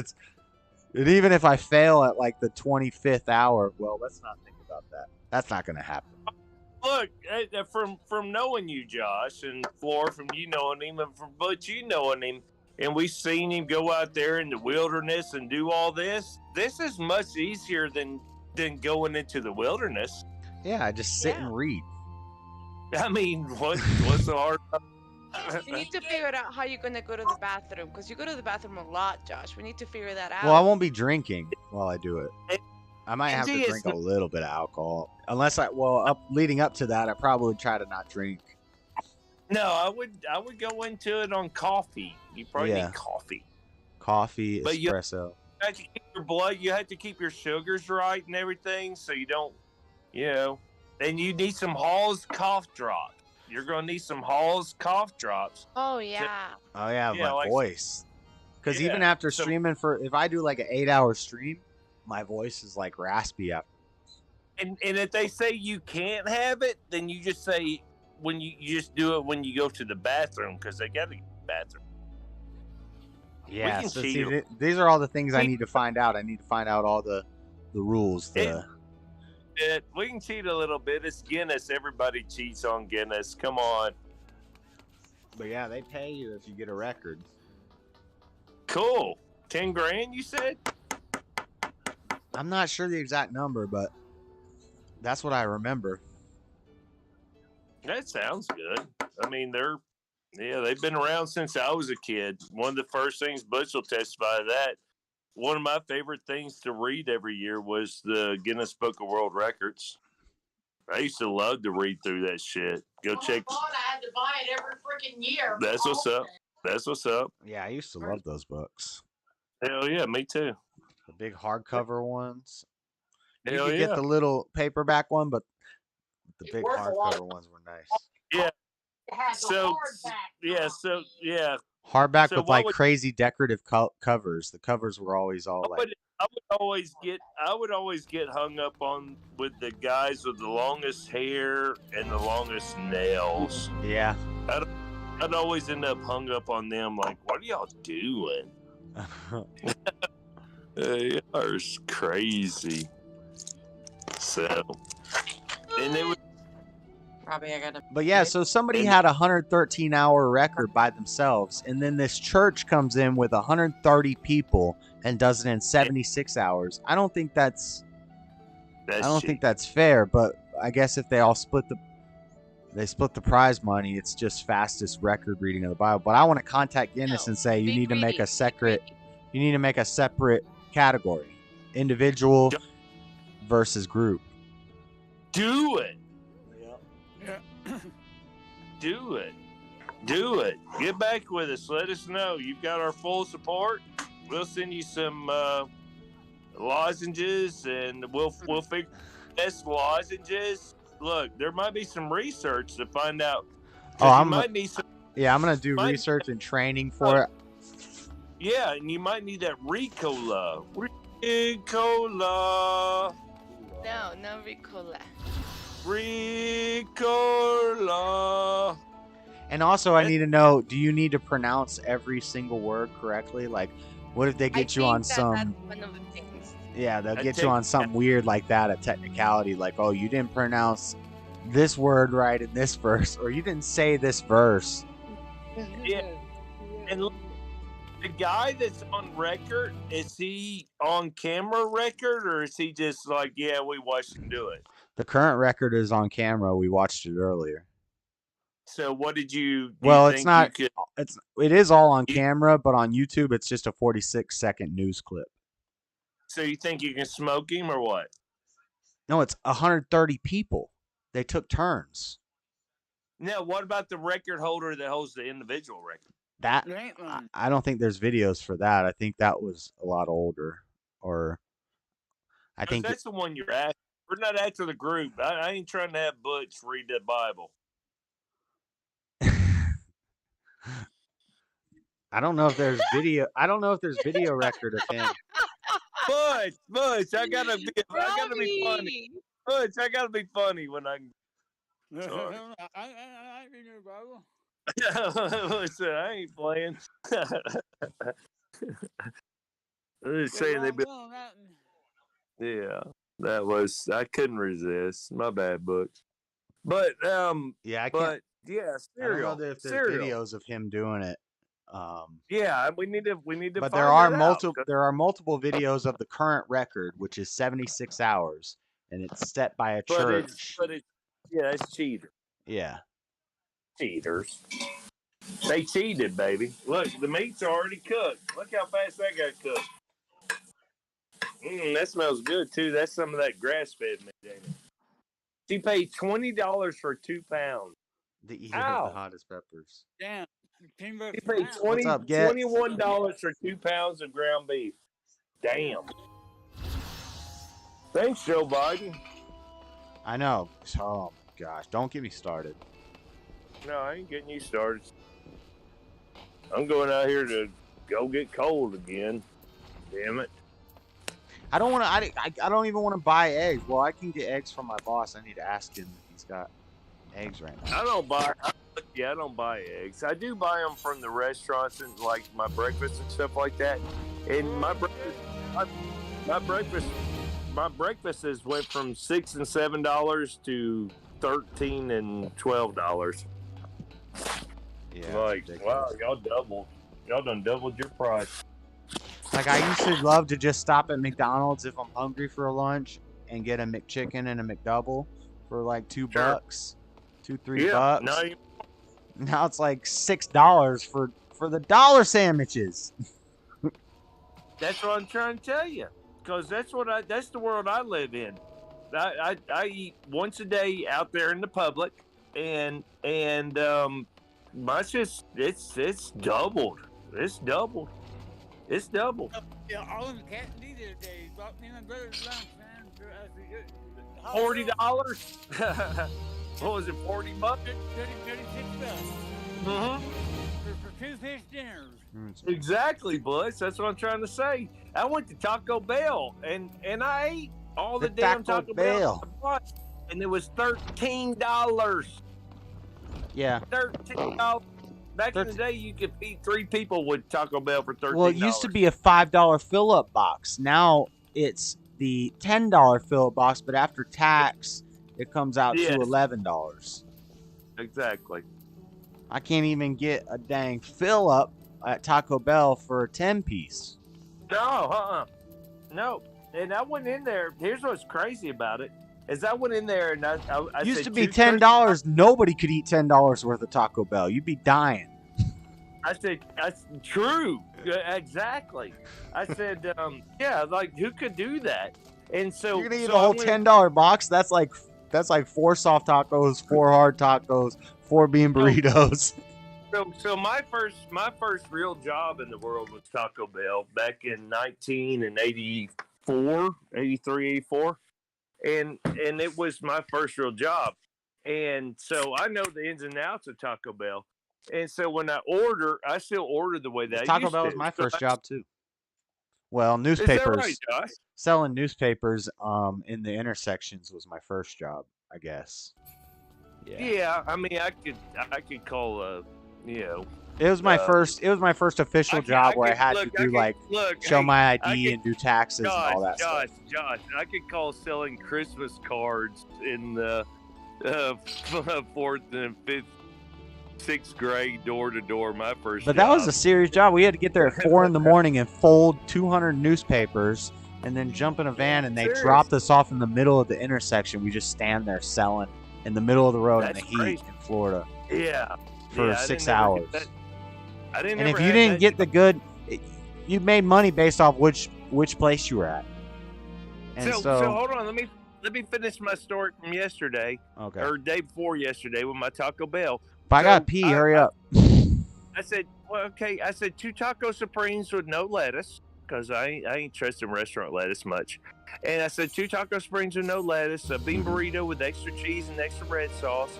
and even if I fail at like the 25th hour, well, let's not think about that. That's not going to happen. Look, from knowing you, Josh, and Floor, from you knowing him, and from Butch, you knowing him, and we've seen him go out there in the wilderness and do all this. This is much easier than going into the wilderness. Yeah, I just sit and read. I mean, what's so hard? You need to figure out how you're going to go to the bathroom, because you go to the bathroom a lot, Josh. We need to figure that out. Well, I won't be drinking while I do it. I might have to drink a little bit of alcohol. Unless leading up to that, I probably would try to not drink. No, I would go into it on coffee. You probably need coffee. Coffee, but espresso. You have to keep your blood, you have to keep your sugars right and everything, so you don't, and you need some Hall's cough drops. You're going to need some Hall's cough drops. Oh, yeah. My voice. Because even after streaming if I do like an 8-hour stream, my voice is like raspy after. And if they say you can't have it, then you just say when you just do it when you go to the bathroom, because they got to get to the bathroom. Yeah, so these are all the things I need to find out. I need to find out all the rules. We can cheat a little bit. It's Guinness. Everybody cheats on Guinness. Come on. But yeah, they pay you if you get a record. Cool. 10 grand, you said? I'm not sure the exact number, but that's what I remember. That sounds good. I mean, they've been around since I was a kid. One of the first things, Butch will testify to that. One of my favorite things to read every year was the Guinness Book of World Records. I used to love to read through that shit. Go check. I had to buy it every freaking year. That's what's up. That's what's up. Yeah, I used to love those books. Hell yeah, me too. The big hardcover ones. You Hell could yeah. get the little paperback one, but the big hardcover ones were nice. Yeah. Hardback So with like crazy decorative covers. The covers were always all like. I would always get hung up on with the guys with the longest hair and the longest nails. Yeah. I'd always end up hung up on them. Like, what are y'all doing? They are crazy. So, and they would. Probably I gotta. But yeah, so somebody had a 113-hour record by themselves, and then this church comes in with 130 people and does it in 76 hours. I don't think that's fair, but I guess if they all split the prize money, it's just fastest record reading of the Bible. But I want to contact Guinness and say you need to make a separate category, individual versus group. Do it. Do it. Get back with us. Let us know. You've got our full support. We'll send you some lozenges, and we'll figure best lozenges. Look, there might be some research to find out. I'm gonna do research and training for it. Yeah, and you might need that Ricola. Ricola. No Ricola. Ricola. And also, I need to know: do you need to pronounce every single word correctly? Like, what if they get you on some? That's one of the things. Yeah, they'll get you on something weird like that, a technicality, like, oh, you didn't pronounce this word right in this verse, or you didn't say this verse. Yeah, and the guy that's on record, is he on camera record, or is he just like, yeah, we watched him do it? The current record is on camera. We watched it earlier. So what did you? Well, you it's think not. You could, It is all on camera, but on YouTube, it's just a 46-second news clip. so you think you can smoke him or what? No, it's 130 people. They took turns. Now, what about the record holder that holds the individual record? That I don't think there's videos for that. I think that was a lot older. Or I think that's the one you're after. We're not after the group. I ain't trying to have Butch read the Bible. I don't know if there's video. I don't know if there's video record of him. Butch, I gotta be funny. Butch, I gotta be funny when I. Sorry. I read your Bible. Listen, I ain't playing. I'm just saying yeah, that was, I couldn't resist. My bad, Butch. But yeah, I but can't. Yeah, I don't know if there's videos of him doing it. Yeah, we need to. But find there are that out. multiple. There are multiple videos of the current record, which is 76 hours, and it's set by a church. Yeah, it's cheater. Yeah. Cheaters. They cheated, baby. Look, the meat's already cooked. Look how fast that got cooked. That smells good too. That's some of that grass-fed meat, ain't it? She paid $20 for 2 pounds. The eater of the hottest peppers. Damn. She paid $21 for 2 pounds of ground beef. Damn. Thanks, Joe Biden. I know. Oh gosh, don't get me started. No, I ain't getting you started. I'm going out here to go get cold again. Damn it. I don't want to. I don't even want to buy eggs. Well, I can get eggs from my boss. I need to ask him if he's got eggs right now. I don't buy eggs. I do buy them from the restaurants and like my breakfast and stuff like that. And my breakfast has went from $6 and $7 to $13 and $12. Yeah. Like, wow, y'all doubled. Y'all done doubled your price. Like, I used to love to just stop at McDonald's if I'm hungry for a lunch and get a McChicken and a McDouble for like $2, $3. Now it's like $6 for the dollar sandwiches. That's what I'm trying to tell you, because that's the world I live in. I eat once a day out there in the public, and my just it's doubled. It's doubled. It's doubled. Yeah, all in the cat and the other day bought me and my brother's lunch, man. $40. What was it? $40? $36. Mm-hmm. For 2 fish dinners. Exactly, Butch. That's what I'm trying to say. I went to Taco Bell and I ate all the damn Taco Bell, and it was $13. Yeah. $13. Back in the day, you could feed 3 people with Taco Bell for $13. Well, it used to be a $5 fill-up box. Now it's the $10 fill-up box, but after tax, it comes out to $11. Exactly. I can't even get a dang fill-up at Taco Bell for a 10-piece. No, no. And I went in there. Here's what's crazy about it. Is I went in there and I used said, to be $10. Nobody could eat $10 worth of Taco Bell. You'd be dying. I said, that's true. Exactly. I said, yeah, like who could do that? And so you're gonna eat a whole $10 box. That's like 4 soft tacos, 4 hard tacos, 4 bean burritos. So my first real job in the world was Taco Bell back in 1984, 83, 84. And it was my first real job. And so I know the ins and outs of Taco Bell. And so when I still order the way that Taco Bell was my first job too. Well, newspapers. Is that right, Josh? Selling newspapers in the intersections was my first job, I guess. Yeah, I mean I could call it was my first official job where I had to do show my ID and do taxes and all that stuff. Josh, I could call selling Christmas cards in the 4th and 5th 6th grade, door to door. My first. But that was a serious job. We had to get there at 4 in the morning and fold 200 newspapers, and then jump in a van, and they dropped us off in the middle of the intersection. We just stand there selling in the middle of the road in the heat in Florida. Yeah. For 6 hours. And if you didn't get the good, you made money based off which place you were at. And so hold on, let me finish my story from yesterday. Okay. Or day before yesterday with my Taco Bell. If I got pee, hurry up. I said, well, okay. I said 2 Taco Supremes with no lettuce, because I ain't trusting restaurant lettuce much. And I said 2 Taco Supremes with no lettuce, a bean burrito with extra cheese and extra red sauce,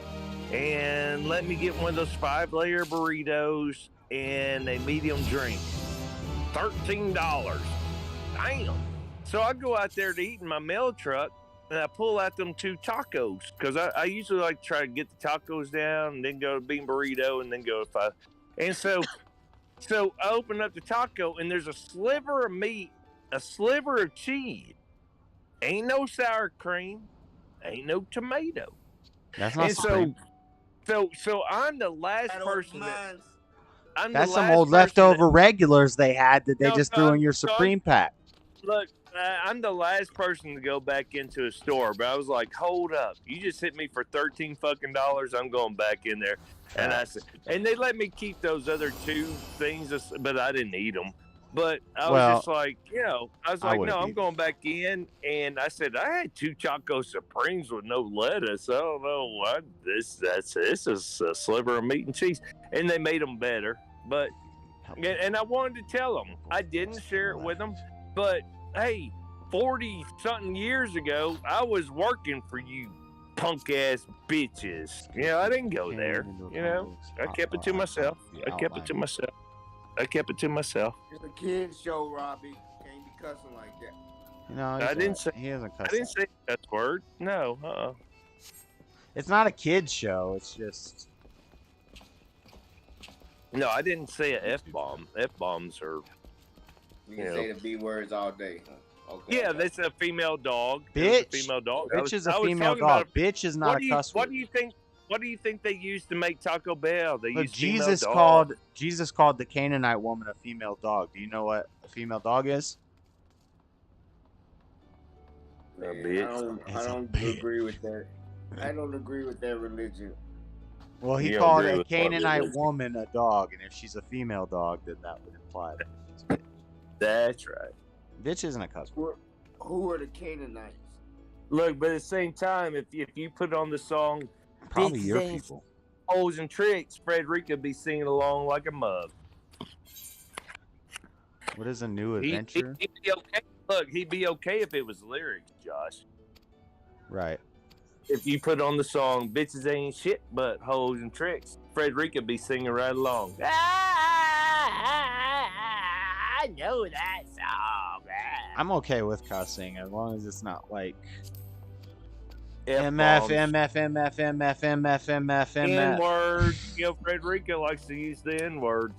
and let me get one of those 5-layer burritos and a medium drink. $13. Damn. So I go out there to eat in my mail truck, and I pull out them 2 tacos, because I usually like to try to get the tacos down and then go to bean burrito and then go to 5. And so I open up the taco, and there's a sliver of meat, a sliver of cheese. Ain't no sour cream, ain't no tomato. That's not Supreme. So I'm the last person That's some old leftover regulars they had that they just threw in your Supreme pack. Look, I'm the last person to go back into a store, but I was like, hold up. You just hit me for $13 fucking. I'm going back in there. And I said, and they let me keep those other 2 things, but I didn't eat them. But I was just like, no, I'm going back in. And I said, I had 2 Choco Supremes with no lettuce. I don't know what this is a sliver of meat and cheese. And they made them better. But, and I wanted to tell them, I didn't share it with them. But, hey, 40-something years ago, I was working for you punk-ass bitches. I didn't go there. I kept it to myself. I kept it to myself. It's a kid's show, Robbie. Can't be cussing like that. I didn't say. He hasn't cussed. I didn't say that word. No. It's not a kid's show. It's just. No, I didn't say an F-bomb. F-bombs are. You can say the B words all day. Okay. Yeah, that's a female dog. Bitch. A female dog. Bitch is a female dog. Bitch is not a cuss word. What do you think they used to make Taco Bell? They Look, used Jesus called the Canaanite woman a female dog. Do you know what a female dog is? Man, I don't agree with that. I don't agree with that religion. Well, he called a Canaanite woman a dog, and if she's a female dog, then that would imply that she's a bitch. That's right. Bitch isn't a cuss word. Who are the Canaanites? Look, but at the same time, if you put on the song, probably your people, holes and tricks, Frederica be singing along like a mug. What is a new adventure? He'd be okay. Look, he'd be okay if it was lyrics, Josh. Right. If you put on the song, bitches ain't shit but hoes and tricks, Frederica be singing right along. I know that song, man. I'm okay with cussing as long as it's not like F-bombs. MF. N-word. Frederica likes to use the N-word.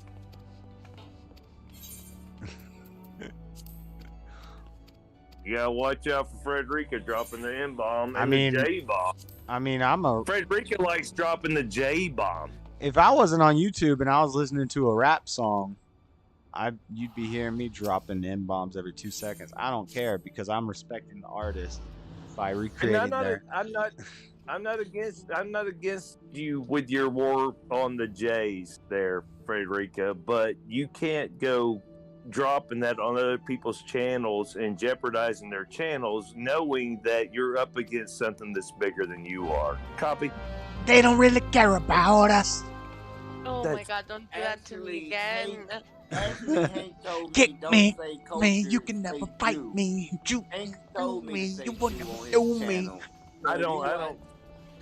You gotta watch out for Frederica dropping the N-bomb and the J-bomb. Frederica likes dropping the J-bomb. If I wasn't on YouTube and I was listening to a rap song, you'd be hearing me dropping N-bombs every 2 seconds. I don't care because I'm respecting the artist by recreating I'm not against you with your war on the J's there, Frederica, but you can't go dropping that on other people's channels and jeopardizing their channels knowing that you're up against something that's bigger than you are. Copy? They don't really care about us. Oh my God, don't do that to me again. Kick me, you can never fight me. You told me, you wouldn't do me. I don't.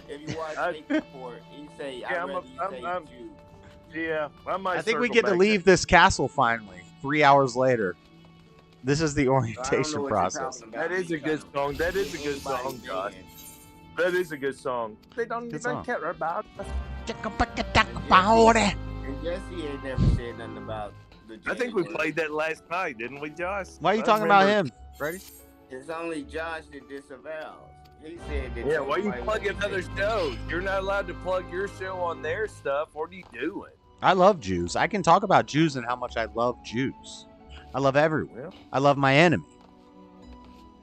If you watch Fake Report, you say, I might. I think we get to leave this castle finally. 3 hours later. This is the orientation process. That is a good song. That is a good song, Josh. That is a good song. They don't even care about us. And Jesse ain't never said nothing about the J. I think we played that last night, didn't we, Josh? Why are you talking about him, Freddie? It's only Josh that disavows. He said that. Yeah, why you plugging other shows? You're not allowed to plug your show on their stuff. What are you doing? I love Jews. I can talk about Jews and how much I love Jews. I love everyone. Yeah. I love my enemy.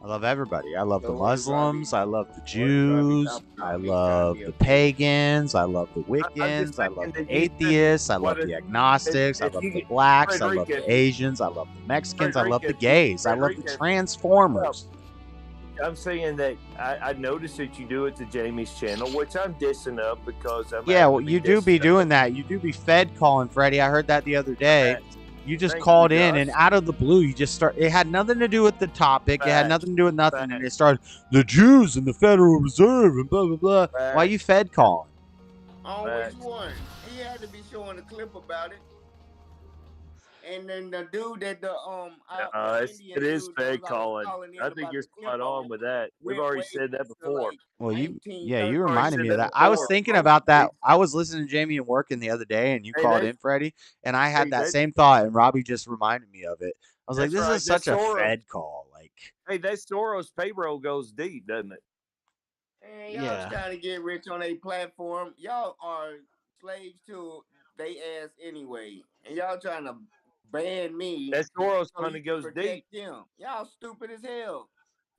I love everybody. I love the Muslims. I love the Jews. I love the pagans. I love the Wiccans. I love the atheists. I love the agnostics. I love the blacks. I love the Asians. I love the Mexicans. I love the gays. I love the transformers. I'm saying that I noticed that you do it to Jamie's channel, which I'm dissing up because I'm Yeah, well, you do be doing that. You do be Fed calling, Freddie. I heard that the other day. You just Thank called you, in, Josh. and out of the blue, you just start. It had nothing to do with the topic. It had nothing to do with nothing. And it started the Jews and the Federal Reserve and blah blah blah. Why you Fed calling? Always one. He had to be showing a clip about it. And then the dude that it is Fed calling. I think you're spot on with that. We've already said that before. Well, you Already reminded said me of that that. I was before. thinking about that. I was listening to Jamie and working the other day, and you Hey, called they- in, Freddie, and I had Hey, that they- same thought, and Robbie just reminded me of it. I was like, That's this right. is such a That's Soros. Fed call. Like, Hey, that Soros payroll goes deep, doesn't it? And y'all Yeah. trying to get rich on a platform. Y'all are slaves to they ass anyway. And y'all trying to ban me. That Soros so money you can goes protect deep. them. Y'all stupid as hell.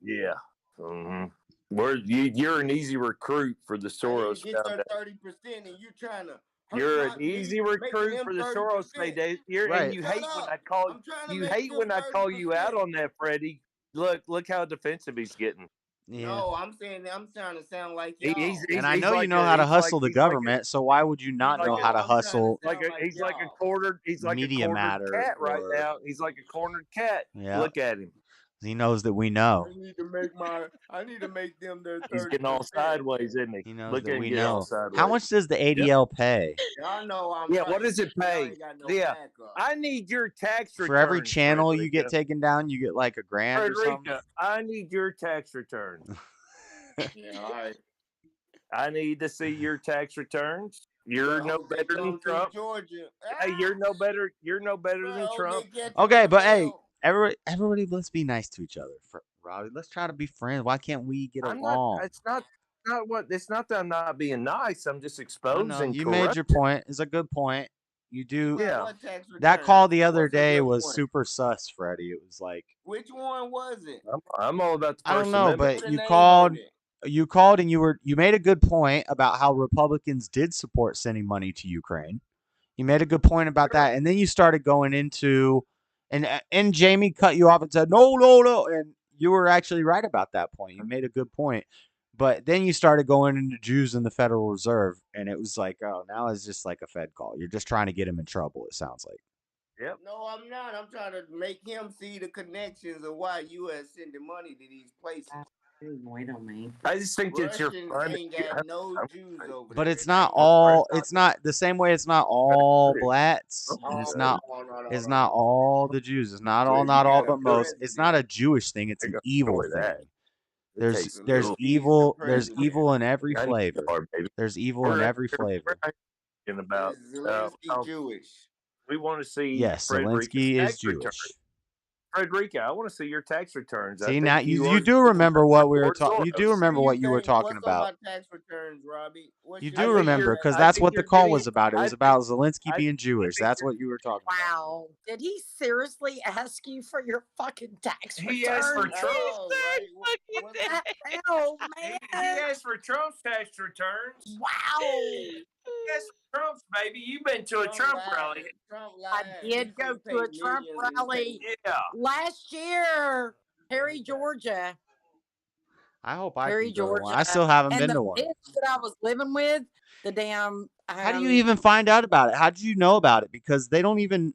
Yeah. Mm-hmm. You're an easy recruit for the Soros Get your Foundation. 30% and you trying to You're hurt an me, easy making recruit them for the 30%. Soros Foundation. And you Shut hate when up. I call I'm trying to you make hate them when I call you out 30%. on that, Freddie. Look how defensive he's getting. No, I'm saying I'm trying to sound like y'all. And I know you know how to hustle the government, so why would you not know how to hustle He's like a cornered Media Matter cat right or- now. He's like a cornered cat. Yeah. Look at him. He knows that we know. I need to make them their 30%. He's getting all sideways, isn't he? He knows Look that at him we getting all know. sideways. How much does the ADL pay? Y'all know I'm Yeah, right. what does it Y'all pay? ain't got no Yeah, backup. I need your tax return. For every channel you get taken down, you get like a grand or something. Frederica, I need your tax return. Yeah, all right. I need to see your tax returns. You're no better than Trump. Georgia. Hey, you're no better. You're no better than Trump. Okay, but hey, everybody, let's be nice to each other. Robbie, let's try to be friends. Why can't we get along? It's not what. It's not that I'm not being nice. I'm just I exposing. know, you made your point. It's a good point. You do. Yeah. That call the other day was super sus, Freddie. It was like, Which one was it? I'm all about the I don't First know, Amendment. but you called and you made a good point about how Republicans did support sending money to Ukraine. You made a good point about that, and then you started going into, and Jamie cut you off and said no, and you were actually right about that point. You made a good point, but then you started going into Jews and the Federal Reserve, and it was like, oh, now it's just like a Fed call. You're just trying to get him in trouble. It sounds like. Yep. No, I'm not. I'm trying to make him see the connections of why U.S. sending money to these places. Wait on me. I just think that you're Russians funny. ain't got no Jews over But there. it's not all. It's not the same way. It's not all blacks, and it's not. It's not all the Jews. It's not all. Not all, but most. It's not a Jewish thing. It's an evil thing. There's evil. There's evil in every flavor. There's evil in every flavor. About Zelensky Jewish. We want to see. Yes, Zelensky is Jewish. Frederica, I want to see your tax returns. See, now you do remember what we were talking. You do remember what you were talking about. What's on my tax returns, Robbie? You do remember, because that's what the call was about. It was about Zelensky being Jewish. That's what you were talking about. Wow. Did he seriously ask you for your fucking tax return? He asked for Trump's What the hell, man? He asked for Trump's tax returns. Wow. Yes, Trump's, baby. You've been to a Trump rally. I did go to a Trump rally last year, Perry, Georgia. I hope I Perry, can go to Georgia. one. I still haven't been and to one. the bitch that I was living with, the damn. How do you even find out about it? How did you know about it? Because they don't even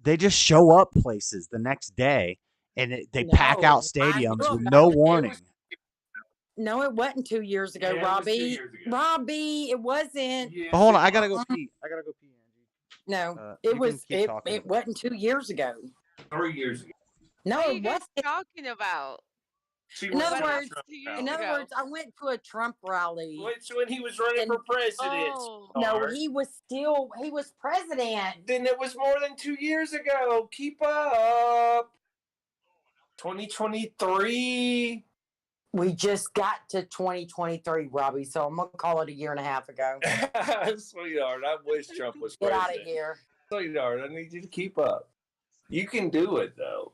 they just show up places the next day and they pack out stadiums with no warning. No, it wasn't 2 years ago, Yeah, it was 2 Robbie. years ago. Robbie, it wasn't. But hold on, I gotta go pee. No, you it can was. keep talking. It wasn't 2 years ago. 3 years ago. No, What are it you guys wasn't. talking about? In other words, I went to a Trump rally. When he was running for president. Oh. No, he was president. Then it was more than 2 years ago. Keep up. 2023. We just got to 2023, Robbie, so I'm going to call it a year and a half ago. Sweetheart, I wish Trump was Get president. out of here. Sweetheart, I need you to keep up. You can do it, though.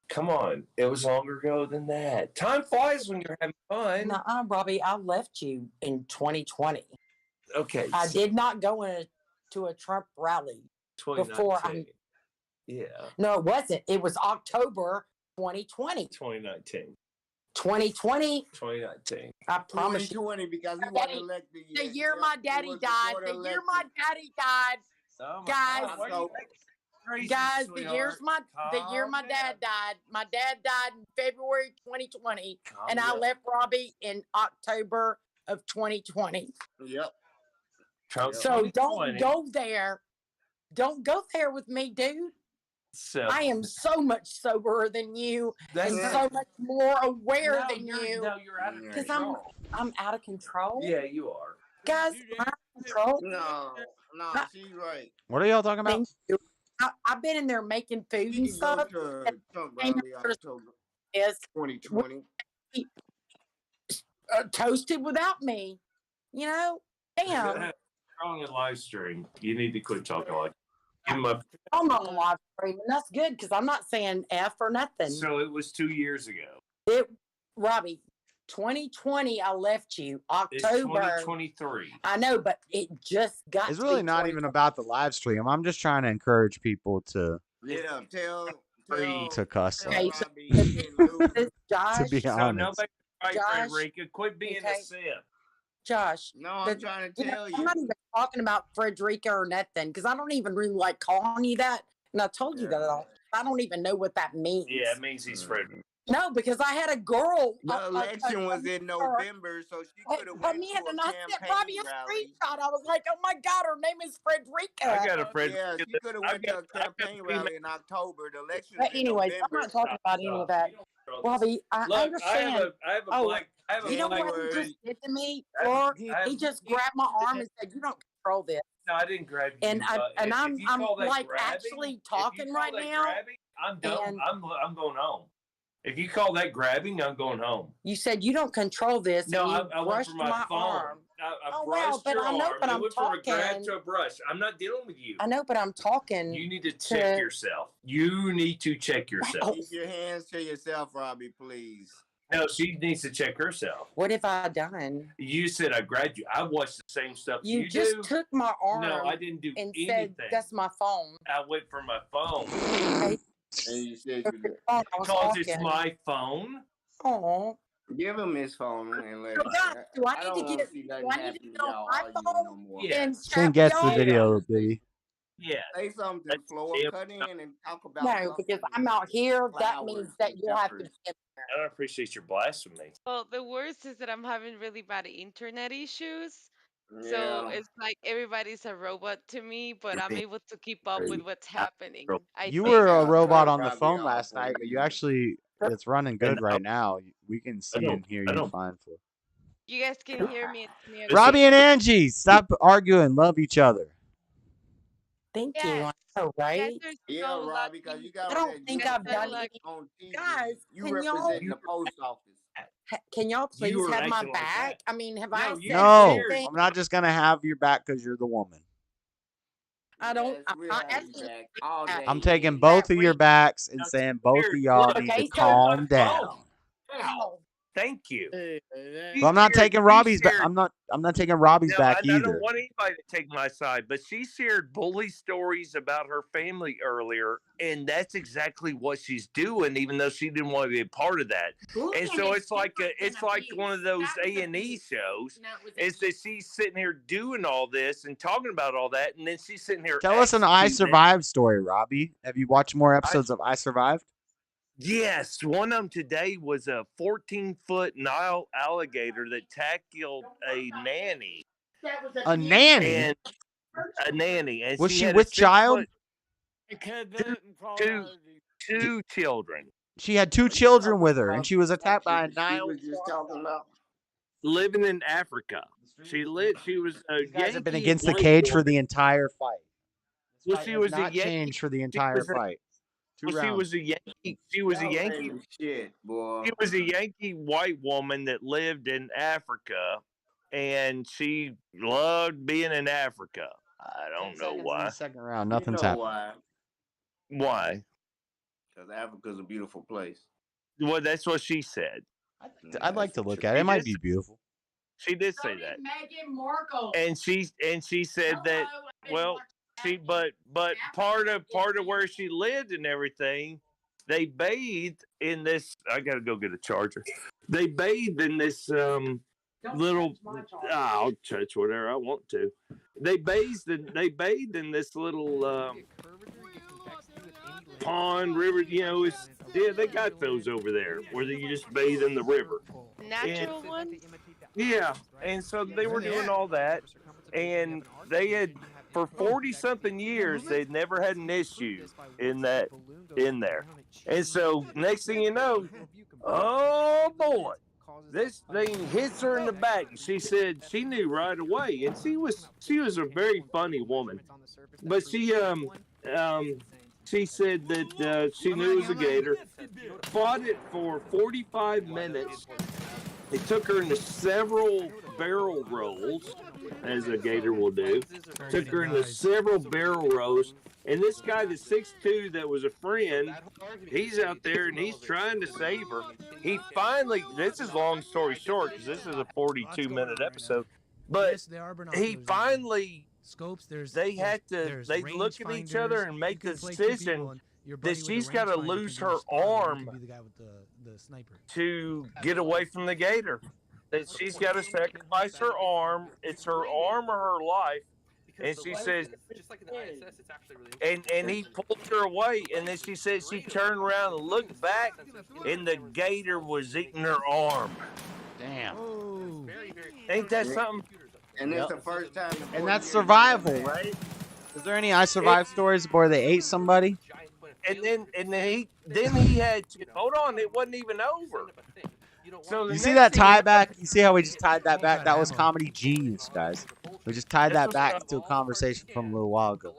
Come on. It was longer ago than that. Time flies when you're having fun. No, Robbie, I left you in 2020. Okay. I did not go to a Trump rally before. Yeah. No, it wasn't. It was October 2020. 2019. 2020. 2019. I promise you. 2020 because he wasn't elected yet. The year my daddy died. The year my daddy died. Guys, guys, the year my dad died. My dad died in February 2020, and I left Robbie in October of 2020. Yep. So don't go there. Don't go there with me, dude. So, I am so much soberer than you and so much more aware than you. No, you're out of Because control. I'm out of control. Yeah, you are. Guys, I'm out of control. No, she's right. What are y'all talking about? I've been in there making food and stuff. Yes, 2020. Toasted without me. You know? Damn. On a live stream. You need to quit talking like I'm not live streaming. That's good because I'm not saying F or nothing. So it was 2 years ago. Robbie, 2020, I left you. It's October. 2023. I know, but it just got It's really not even about the live stream. I'm just trying to encourage people to cuss. Okay, to Josh, be honest. Nobody right, Josh, Frederica. Quit being a simp. Josh. No, I'm trying to tell you. I'm not even talking about Frederica or nothing because I don't even really like calling you that. And I told you that I don't even know what that means. Yeah, it means he's Frederica. No, because I had a girl. The election was in November, so she could have went to a and I sent campaign Robbie a rally. screenshot. I was like, oh my God, her name is Frederica. I got a Frederica. Yeah, she could have went to a campaign rally in October. The election But was in anyways, November. I'm not talking about any of that. Robbie, I understand. You know what he just did to me? Or he just grabbed my arm and said, "You don't control this." No, I didn't grab you. And I'm like actually talking right now. I'm done. I'm going home. If you call that grabbing, I'm going home. You said you don't control this. No, and I went brushed for my phone. arm. I Oh, brushed well, but your I know, arm. but I I'm went from a grab talking. to a brush. I'm not dealing with you. I know, but I'm talking. You need to check yourself. You need to check yourself. Keep your hands to yourself, Robbie, please. No, she needs to check herself. What have I done? You said I grabbed you. I watched the same stuff You you just do. took my arm. No, I didn't do and anything. said that's my phone. I went for my phone. Okay. And you said Because it's my phone. Oh. Give him his phone and let So him. guys, do I need to don't get wanna it? see Do nothing I need happen to to get on y'all my arguing phone? no more. Yeah. And Shane gets the video, B. Yeah. Say something to the floor, cut in and talk about No, something. because I'm out here. That Flowers means that and you'll have to peppers. be in there. I don't appreciate your blasphemy. Well, the worst is that I'm having really bad internet issues. So Yeah. it's like everybody's a robot to me, but I'm able to keep up with what's happening. You think. were a robot on the phone last night. You actually, it's running good right now. We can see and hear you fine. You guys can hear me. Robbie and Angie, stop arguing. Love each other. Thank you. I know, right? Yeah, Robbie, because you got I don't think I've done like any. on TV. Guys, You can y'all represent the post office. can y'all please You were have my acting like back? I mean, have I said No, anything? I'm not just gonna have your back because you're the woman. I don't. Yes, we'll I'm have not you asking. back all day. I'm taking both of your backs and saying both of y'all need Okay, to so- calm down. Ow. Thank you. Well, I'm not taking Robbie's back. I'm not taking Robbie's No, back I either. don't want anybody to take my side, but she shared bully stories about her family earlier, and that's exactly what she's doing, even though she didn't want to be a part of that. And so it's like one of those A&E shows. Is that she's sitting here doing all this and talking about all that, and then she's sitting here. Tell us an I executing it. Survived story, Robbie. Have you watched more episodes of I Survived? Yes, one of them today was a 14-foot Nile alligator that tackled a nanny. A nanny? And a nanny. And Was she had with a child? two children. She had 2 children with her, and she was attacked by a Nile. Living in Africa. She was a You guys have been Yankee against the white cage for woman. the entire fight. Well, Fight she has was a not Yankee. changed for the She entire was a- fight. 2 she rounds. was a Yankee. She was a Y'all Yankee. ain't shit, boy. She was a Yankee white woman that lived in Africa, and she loved being in Africa. I 10 don't know seconds in why. the second round. You Nothing's know happened. why? Why? Because Africa's a beautiful place. Well, that's what she said. I'd like to look at it. It might be beautiful. She did say that, Meghan Markle. and she said that. Well, but part of where she lived and everything, they bathed in this. I gotta go get a charger. They bathed in this little. I'll touch whatever I want to. They bathed in this little pond, river. They got those over there where you just bathe in the river. Natural one? Yeah, and so they were doing all that, and they had for 40-something years they'd never had an issue in there. And so next thing you know, oh boy, this thing hits her in the back. And she said she knew right away, and she was a very funny woman, but she said that she knew it was a gator, fought it for 45 minutes. It took her into several barrel rolls, as a gator will do. Took her into several barrel rolls. And this guy, the 6'2", that was a friend, he's out there and he's trying to save her. He finally, this is long story short, because this is a 42-minute episode, but he finally, they look at each other and make the decision that she's got to lose her arm to get away from the gator. That she's got to sacrifice her arm. It's her arm or her life. And she says, and he pulled her away. And then she said she turned around and looked back, and the gator was eating her arm. Damn. Ain't that something? And it's the first time. And that's survival, right? Is there any I survived stories where they ate somebody? And then he had to, hold on, it wasn't even over. So You see that tie back? You see how we just tied that back? That was comedy genius, guys. We just tied that back to a conversation from a little while ago.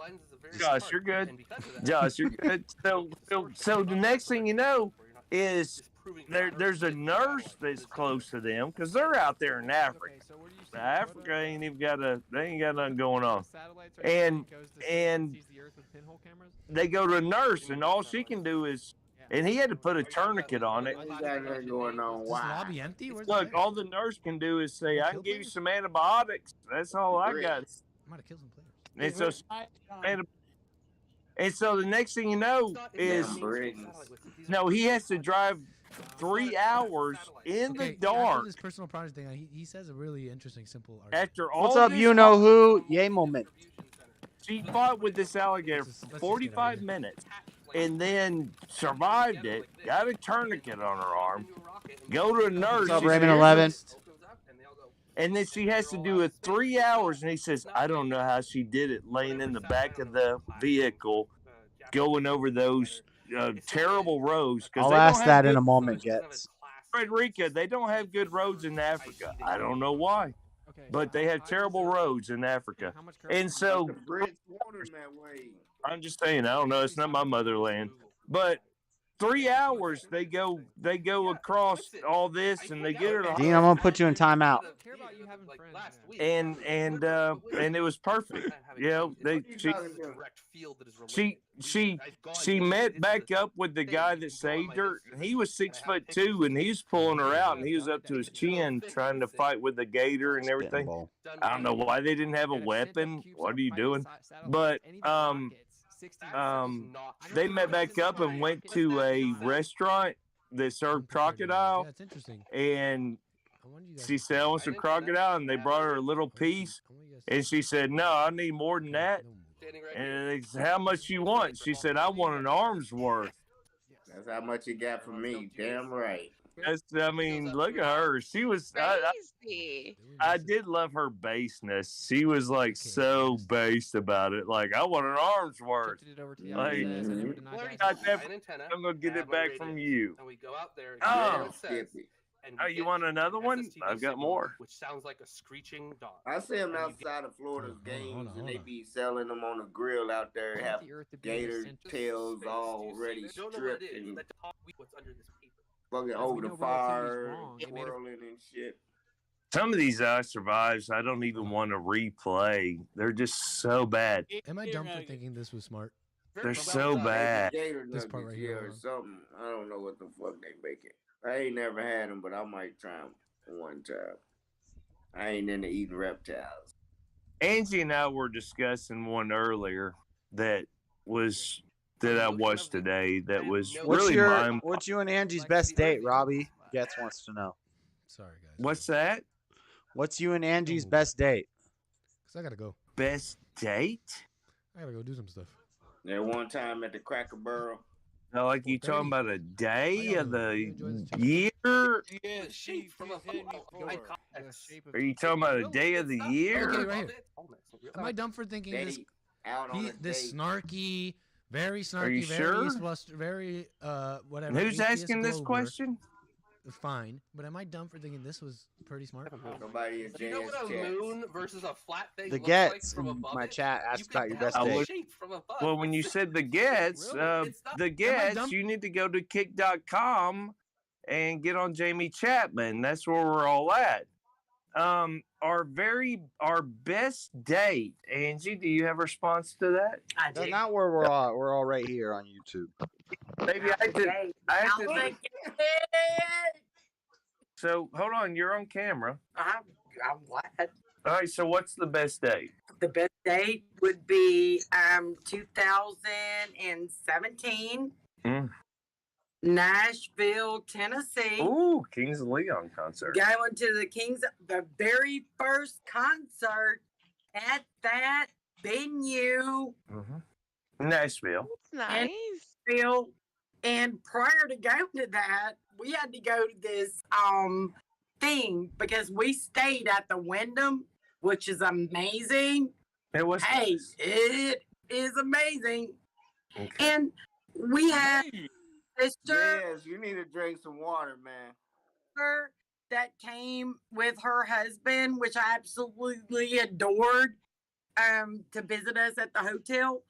Josh, you're good. Josh, you're good. So the next thing you know is there's a nurse that's close to them because they're out there in Africa. Africa ain't even they ain't got nothing going on. And they go to a nurse, and all she can do is, and he had to put a tourniquet on it. What's that going on? Is this Why? lobby empty? Where's Look, all the nurse can do is say, I can give you some antibiotics. That's all I got. I might have killed some players. And so the next thing you know is, no, he has to drive 3 hours in the dark. After this personal project thing, he says a really interesting, simple argument. After all What's up, this you know who? Yay moment. She fought with this alligator for 45 minutes and then survived it, got a tourniquet on her arm, go to a nurse. What's up, Raymond 11? And then she has to do it 3 hours, and he says, I don't know how she did it, laying in the back of the vehicle, going over those terrible roads. I'll ask that in a moment, Jets. Frederica, they don't have good roads in Africa. I don't know why, but they have terrible roads in Africa. And so, I'm just saying, I don't know. It's not my motherland, but 3 hours they go across all this, and they get her to Dean, I'm gonna put you in timeout. and it was perfect. You know, she met back up with the guy that saved her. He was 6'2", and he was pulling her out, and he was up to his chin trying to fight with the gator and everything. I don't know why they didn't have a weapon. What are you doing? But they met back up and went to a restaurant that served crocodile. That's interesting. And she said, I want some crocodile, and they brought her a little piece, and she said, no, I need more than that. And they said, how much you want? She said, I want an arm's worth. That's how much you got from me. Damn right. I mean, look at her. She was. I did love her baseness. She was like so based about it. Like, I want an arm's worth. Like, I'm gonna get it back from you. Oh, And Oh, you want another one? I've got more. Which sounds like a screeching dog. I see them outside of Florida's games, and they be selling them on the grill out there. Have gator tails already stripped and What's under this paper? fucking over the fire, whirling and shit. Some of these survives, I don't even want to replay. They're just so bad. Am I dumb for thinking this was smart? They're so bad. Gator This part right here, or something. I don't know what the fuck they make it. I ain't never had them, but I might try them one time. I ain't into eating reptiles. Angie and I were discussing one earlier that I watched today that was really What's you and Angie's best date, Robbie? Getz wants to know. Sorry, guys. What's that? What's you and Angie's best date? Because I got to go. Best date? I got to go do some stuff. There one time at the Cracker Barrel. No, like you talking about a day of the year? Yeah, sheep from a Are you talking about a day of the year? Okay, right here. Am I dumb for thinking this snarky, very snarky, very whatever. Who's asking this question? Fine, but am I dumb for thinking this was pretty smart? Nobody is. You know what a moon versus a flat thing The looks Getz like from in above my it? chat asked about your best I date. would- Well, when you said the Getz, dumb? you need to go to kick.com and get on Jamie Chapman. That's where we're all at. Our best date, Angie, do you have a response to that? That's not where we're all. We're all right here on YouTube. Maybe I have to. So hold on, you're on camera. I'm what? All right, so what's the best date? The best date would be 2017, Nashville, Tennessee. Ooh, Kings of Leon concert. Going to the very first concert at that venue. Nashville. Nice. Nashville. And prior to going to that, we had to go to this thing because we stayed at the Wyndham, which is amazing. It was it is amazing. Okay. And we had sister. Yes, you need to drink some water, man. That came with her husband, which I absolutely adored, to visit us at the hotel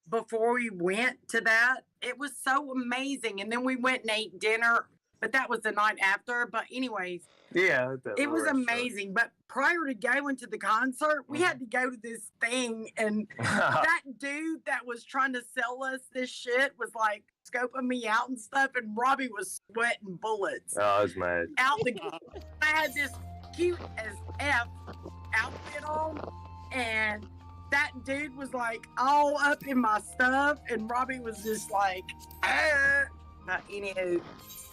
before we went to that. It was so amazing. And then we went and ate dinner, but that was the night after. But anyways, yeah, it was amazing. But prior to going to the concert, we had to go to this thing, and that dude that was trying to sell us this shit was like scoping me out and stuff, and Robbie was sweating bullets. Oh, I was mad. I had this cute as F outfit on, and that dude was like all up in my stuff, and Robbie was just like, anywho.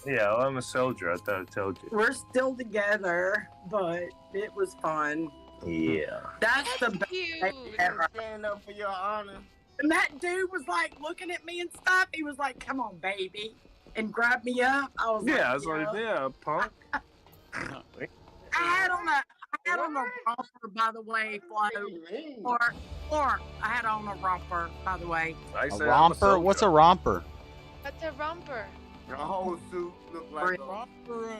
Yeah, well, I'm a soldier. I thought I told you. We're still together, but it was fun. Yeah. That's the best thing ever. Stand up for your honor. And that dude was like looking at me and stuff. He was like, "Come on, baby," and grabbed me up. I was I was like, yeah, punk. I had on a romper, by the way, Flo. Or I had on a romper, by the way. A romper? What's a romper? What's a romper? The whole suit looked like a romper room.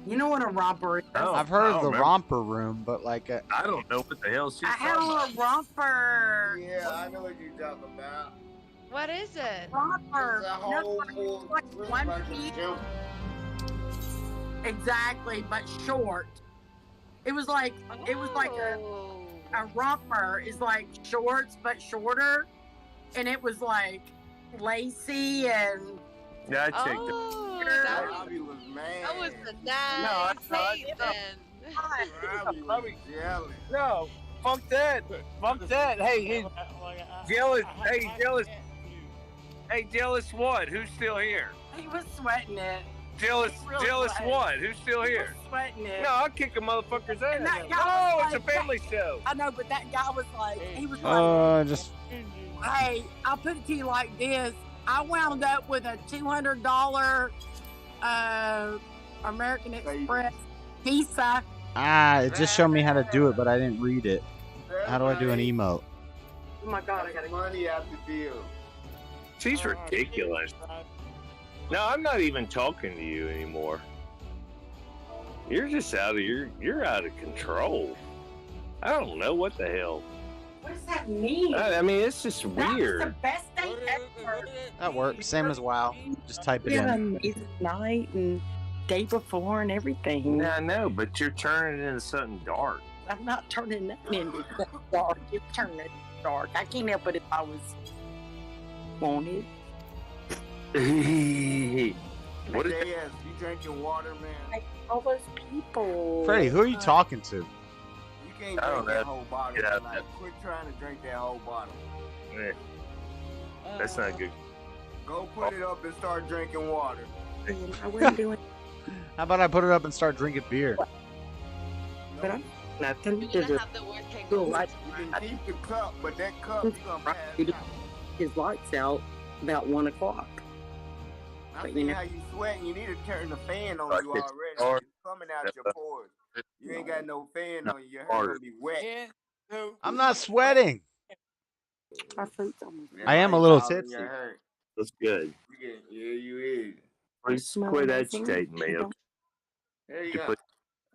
You know what a romper is? I've heard of the romper room, but like I don't know what the hell she's I had talking on a romper. Yeah, I know what you're talking about. What is it? Romper. It's a whole like one piece. Exactly, but short. It was like a romper is like shorts but shorter, and it was like lacy and. Yeah, I checked Robbie was mad. That was a nice date then. Robbie was jealous. No, fuck that. Fuck that. Hey, jealous. Hey, jealous. Hey, jealous what? Who's still here? He was sweating it. Jealous what? Who's still here? Sweating it. No, I'll kick a motherfucker's ass. And that guy Oh, was it's a like, family show. I know, but that guy was like, he was like, just. hey, I'll put it to you like this. I wound up with a $200 American Express Visa. It just showed me how to do it, but I didn't read it. How do I do an emote? Oh my God, I gotta money out the deal. She's ridiculous. No, I'm not even talking to you anymore. You're just you're out of control. I don't know what the hell. What does that mean? I mean, it's just That was the weird. best thing ever. That works. Same as WoW. Just type it We had an in. amazing night and day before and everything. Yeah, I know, but you're turning it into something dark. I'm not turning nothing into dark. You're turning it dark. I can't help it if I was wanted. What is Yes, you drinking water, man. Like all those people. Freddie, who are you talking to? You can't I don't drink that know. whole bottle. Get out tonight. there. Quit trying to drink that whole bottle. Yeah. That's not good. Go put it up and start drinking water. I wasn't doing How about I put it up and start drinking beer? but I'm nothing You're to gonna do. have the worst Cool, hangover. I You can keep the cup, but that cup you gonna pass out. his lights out about 1 o'clock. I But see you know, how you sweating. You need to turn the fan on Like you it's already. hard. It's coming out your pores. You ain't got no fan on you. Your hair Hard. gonna be wet. Yeah. So, I'm not sweating. our fruit's almost That's I am why a you little all in tipsy. your hair. That's good. Yeah, you is. Please smell quit amazing. agitating me. Okay? There you You go. quit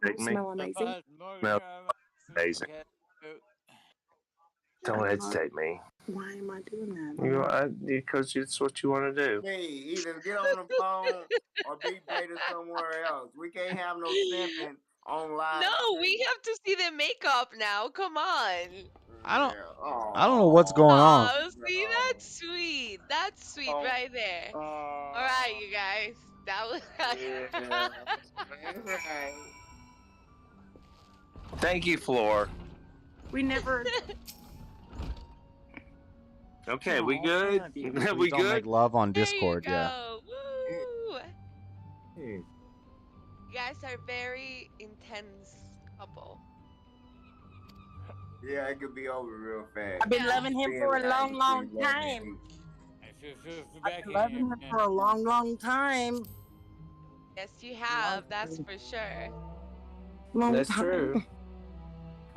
agitating me. Smell amazing. Smell amazing. Don't agitate me. Why am I doing that? Because it's what you want to do. Hey, either get on the phone or be beta somewhere else. We can't have no simping on live. No, we have to see the makeup now. Come on. I don't Oh, know what's going on. Oh, see, that's sweet. That's sweet right there. All right, you guys. That was. Thank you, Floor. We never. Okay, we good? We we don't good? make love on There you Discord, yeah. go. Woo. You guys are very intense couple. Yeah, it could be over real fast. I've been loving him for a long, long time. I've been loving him for a long, long time. Yes, you have. That's for sure. Long That's time. true.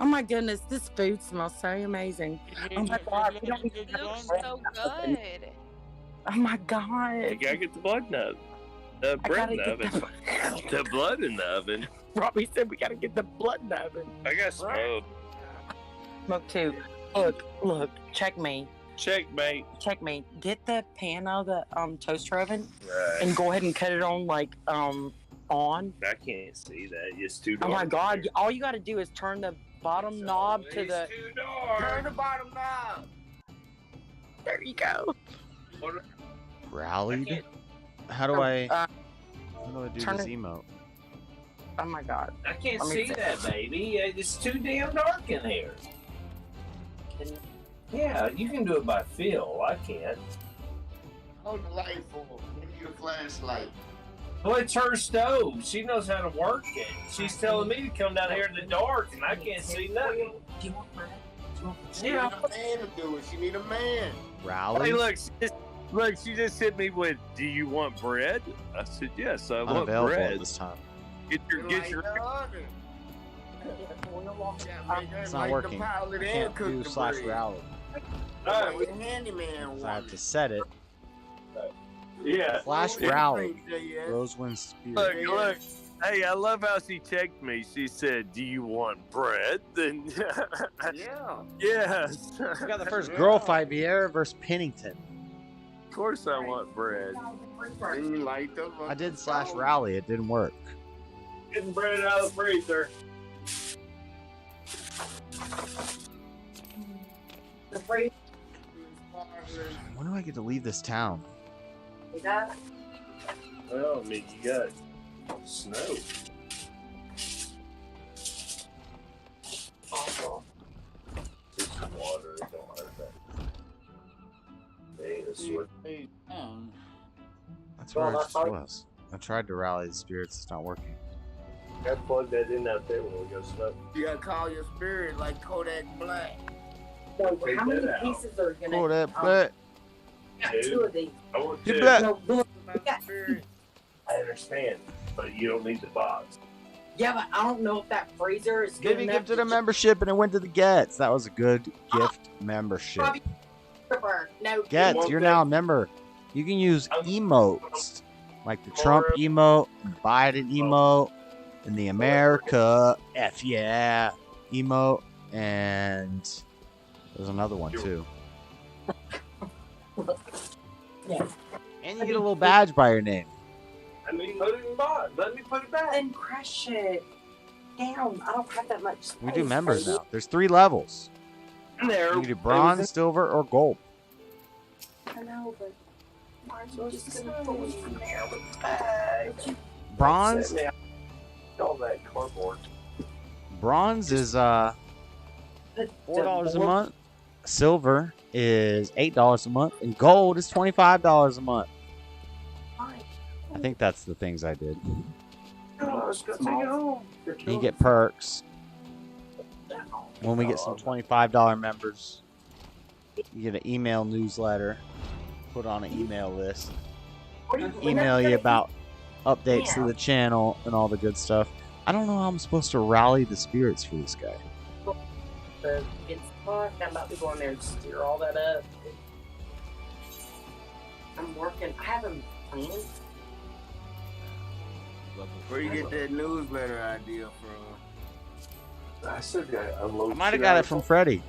Oh my goodness, this food smells so amazing. Oh my god, we don't It looks so good. Oh my You god. gotta get the blood in the oven. The bread in the gotta oven. The blood in the oven. Robbie said we gotta get the blood in the oven. I got smoke. Smoke too. Look, check me. Checkmate. Check me. Get the pan out of the toaster oven Right. and go ahead and cut it on like on. I can't see that. It's too Oh dark. my god, all you gotta do is turn the bottom knob to the Too dark. Turn the bottom knob. there you go. Rallied? How do I do turn this it- emote? Oh my god. I can't Let me see see. that, baby. It's too damn dark in here. Yeah, you can do it by feel. I can't. Hold the light for me. Give me your flashlight. Well, it's her stove. She knows how to work it. She's telling me to come down here in the dark, and I can't see nothing. She need a man to do it. She need a man. Rally? Hey, look, she just hit me with, "Do you want bread?" I said, "Yes, I want Unavailable bread." at this time. Get your. It's not working. I can't do /rally. Alright, with the handyman I have to set it. Yeah. /rally. Rosewind Spirit. Look. Hey, I love how she checked me. She said, "Do you want bread?" Then Yeah. yes. We got the first girl fight, Vieira versus Pennington. Of course, I want bread. I did /rally. It didn't work. Getting bread out of the freezer. When do I get to leave this town? Well, I mean, you got snow. Just some water. Don't matter that. Hey, this is what. That's where I just was. I tried to rally the spirits. It's not working. Gotta plug that in out there when we go snow. You gotta call your spirit like Kodak Black. So Take how many that out. pieces are gonna Pull that butt. got 2 of these. I want You two. bet. No, look, we got, I understand, but you don't need the box. yeah, but I don't know if that freezer is good Gave me enough gifted a membership and it went to the Gets. That was a good gift membership. Robbie, no, Gets, you're now a member. You can use emotes. Like the Trump emote, Biden emote. in the America. F yeah. Emote. And there's another one too. Yeah. And you get a little badge by your name. Let me put it in bond. Let me put it back. And crush it down. I don't have that much space. We do members now. There's 3 levels. There. You can do bronze, silver, or gold. I know, but mine's just gonna pull it from there with the badge. Bronze. All that cardboard. Bronze is $4 a month. Silver is $8 a month, and gold is $25 a month. I think that's the things I did. Oh, let's go take it home. And you get perks. When we get some $25 members, you get an email newsletter. Put on an email list. Email you about updates to the channel and all the good stuff. I don't know how I'm supposed to rally the spirits for this guy. It's fun. I'm about to go in there and stir all that up. I'm working. I haven't planned. Where you get that newsletter idea from? I said I I might have got it from Freddie.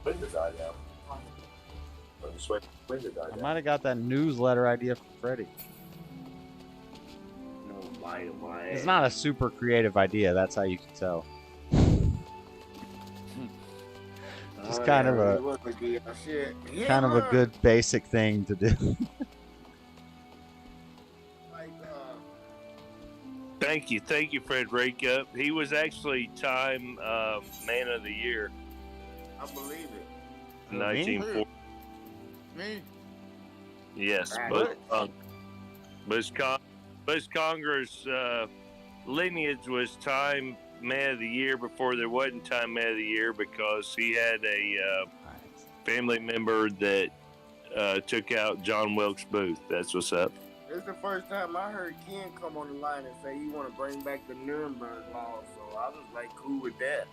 Window died out. I might have got that newsletter idea from Freddie. It's not a super creative idea. That's how you can tell. Just kind of a good basic thing to do. Thank you, Frederica. He was actually Time Man of the Year. I believe it. 1940. Me? Yes, Bush Congress lineage was Time Man of the Year before there wasn't Time Man of the Year because he had a family member that took out John Wilkes Booth. That's what's up. This is the first time I heard Ken come on the line and say he want to bring back the Nuremberg law, so I was like cool with that.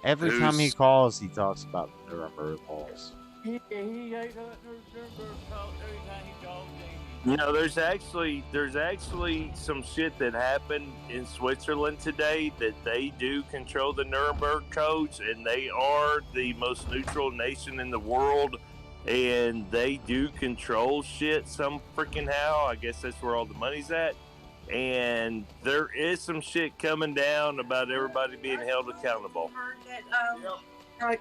Every time he calls, he talks about the Nuremberg laws. He ain't that Nuremberg call every time he calls me. You know, there's actually some shit that happened in Switzerland today that they do control the Nuremberg codes, and they are the most neutral nation in the world, and they do control shit some freaking how. I guess that's where all the money's at. And there is some shit coming down about everybody being held accountable.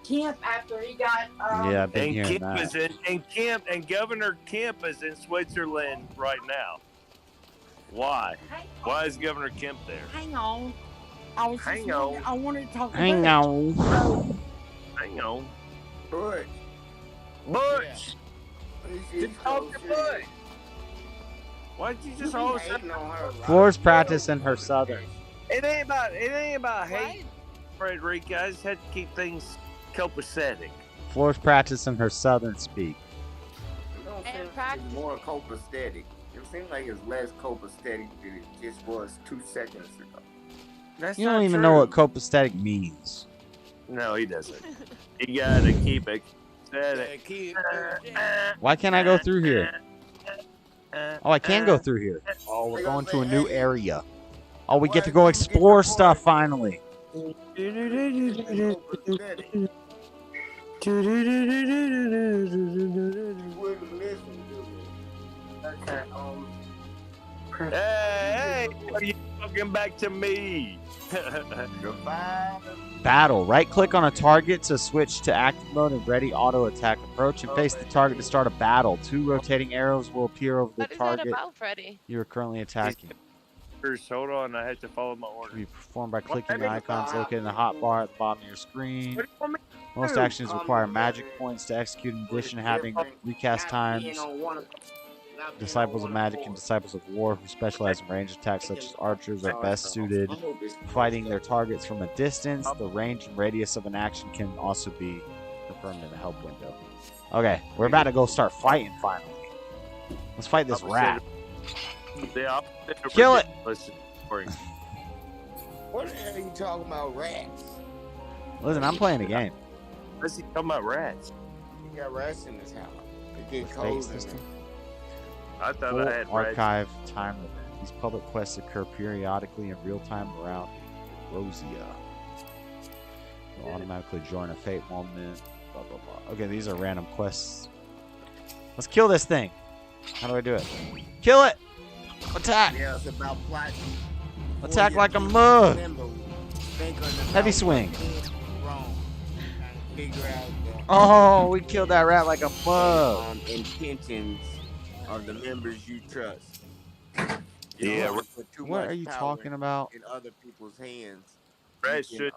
Kemp after he got Yeah, I've been hearing that. And Governor Kemp is in Switzerland right now. Why? Why is Governor Kemp there? Hang on. I wanted to talk Hang about on. Hang on. Butch. Butch. Talk to Butch. Why'd you just always Floor's practicing her southern. It ain't about hate, Frederica. I just had to keep things copacetic. Floor's practicing her southern speak. It don't seem like it's more copacetic. It seems like it's less copacetic than it just was 2 seconds ago. You don't even know what copacetic means. No, he doesn't. You gotta keep it copacetic. Why can't I go through here? Oh, I can go through here. Oh, we're going to a new area. Oh, we get to go explore stuff finally. Hey, are you talking back to me? Battle. Right-click on a target to switch to active mode and ready auto attack approach, and face the target to start a battle. 2 rotating arrows will appear over the What is target that about, Freddy? you are currently attacking. Hold on, I have to follow my order. Be performed by clicking the icons located in the hotbar at the bottom of your screen. Most actions require magic points to execute. In addition, having recast times, disciples of magic and disciples of war who specialize in range attacks such as archers are best suited fighting their targets from a distance. The range and radius of an action can also be confirmed in the help window. Okay, we're about to go start fighting finally. Let's fight this rat. Kill it! What the hell are you talking about, rats? Listen, I'm playing a game. What's he talking about, rats? You got rats in this house. They get cold in there. I thought Full I had archive time limit. These public quests occur periodically in real time around Rosia. You'll automatically join a fate moment. Blah blah blah. Okay, these are random quests. Let's kill this thing. How do I do it? Kill it! Attack! Yeah, it's about plotting. Attack like a mug! Heavy swing. Oh, we killed that rat like a mug. Intentions of the members you trust. Yeah. What are you talking about? In other people's hands. Rat should.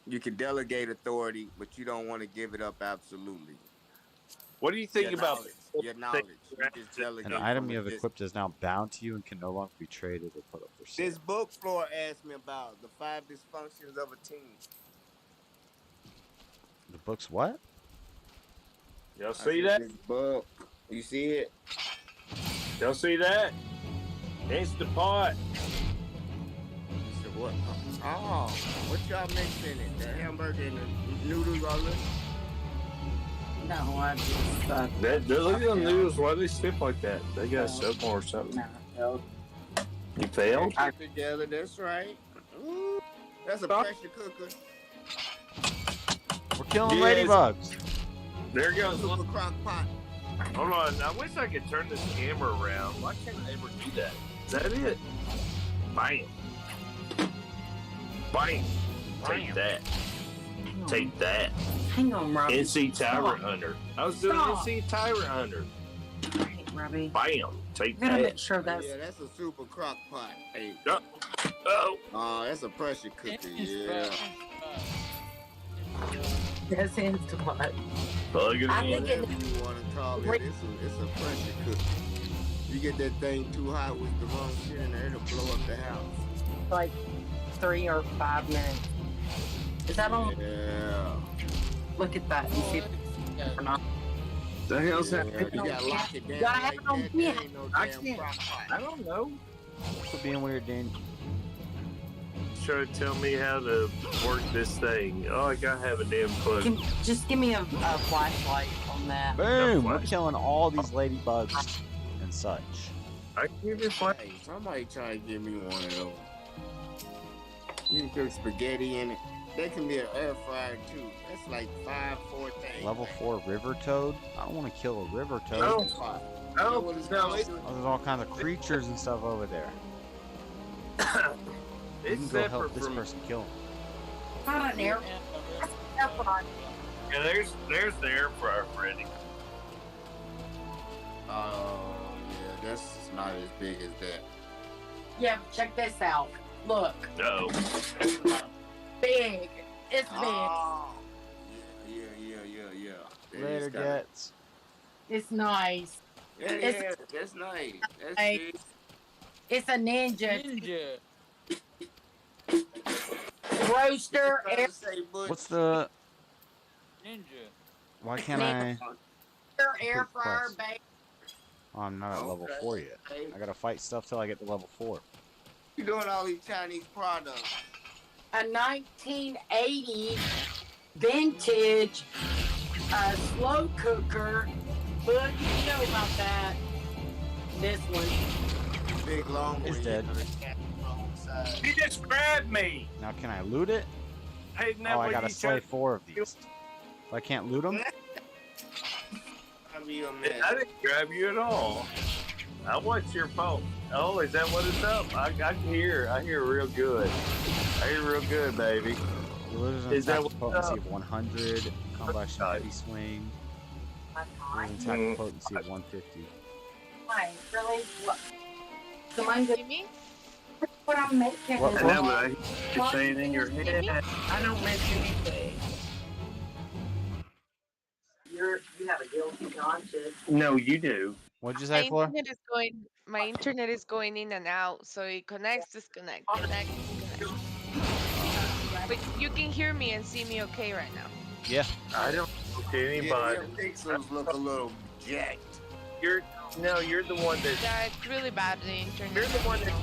You can delegate authority, but you don't want to give it up absolutely. What do you think about your knowledge? You just delegate An item you have this. equipped is now bound to you and can no longer be traded or put up for sale. This book floor asked me about the 5 dysfunctions of a team. The book's what? Y'all see that? This book. You see it? Y'all see that? It's the pot. What? Oh, what y'all mixing it? The hamburger and the noodles all this? No, I just Look at the noodles. Why do they stiff like that? They got soap or something. No. You failed? Together, that's right. Ooh, that's a pressure cooker. We're killing ladybugs. There goes. Super crock pot. Hold on. I wish I could turn this camera around. Why can't I ever do that? Is that it? Bam. Bam. Take that. Take that. Hang on, Robbie. NC Tyrant Stop. Hunter. I was doing Stop. NC Tyrant Hunter. Robbie. Bam. Take I gotta that. make sure that's. Yeah, that's a super crock pot. Hey. Oh. Oh, that's a pressure cooker. Yeah. That's into what? Plug it I in. think Whatever you want to call it, it's a pressure cooker. You get that thing too hot with the wrong shit in there, it'll blow up the house. Like 3 or 5 minutes. Is that on? Yeah. Look at that. You see it or not? The hell's that? You gotta lock it down. You gotta have it on that. me. There ain't no I damn can't. crock pot. I don't know. Quit being weird, Dane. Try to tell me how to work this thing. Oh, I gotta have a damn plug. Just give me a flashlight on that. Boom! We're killing all these ladybugs and such. I can give you a flash. Hey, somebody try to give me one of those. You can cook spaghetti in it. That can be an air fryer too. That's like 4 things. Level 4 river toad? I don't want to kill a river toad. No. You know Oh, what it's no, called? Oh, there's all kinds of creatures and stuff over there. You it's can go separate help this from. person kill him. Not an air. Yeah, there's the air fryer, Freddy. Oh, yeah, that's not as big as that. Yeah, check this out. Look, No. big. It's big. Oh, yeah. That Later, is kinda- Gets. It's nice. Yeah, It's- that's nice. That's Hey. big. It's a ninja Ninja. roaster. Trying to say, Butch, What's the... Ninja. Why can't I... Air fryer, Quest. babe. Oh, I'm not at level 4 yet. I gotta fight stuff till I get to level 4. You doing all these Chinese products? A 1980 vintage slow cooker. But you know about that. This one. Big long one. It's dead. He just grabbed me. Now can I loot it? Hey, Oh, I gotta slay 4 of these. So I can't loot them? I mean, I didn't grab you at all. I watched your phone. Oh, is that what it's up? I can hear. I hear real good. I hear real good, baby. Is that what's potency up? of 100, combustion heavy swing, attack potency of 150. Why? Really? What? So mine's You mean? what I'm making. What- I know, but I hear you saying in your head. I don't make anything. You have a guilty conscience. No, you do. What'd you My say, Flora? internet is going in and out, so it connects, disconnect, connect, disconnect. But you can hear me and see me okay right now. Yeah. I don't look at anybody. Your pixels look a little jacked. You're the one that. Yeah, it's really bad, the internet. You're the one that.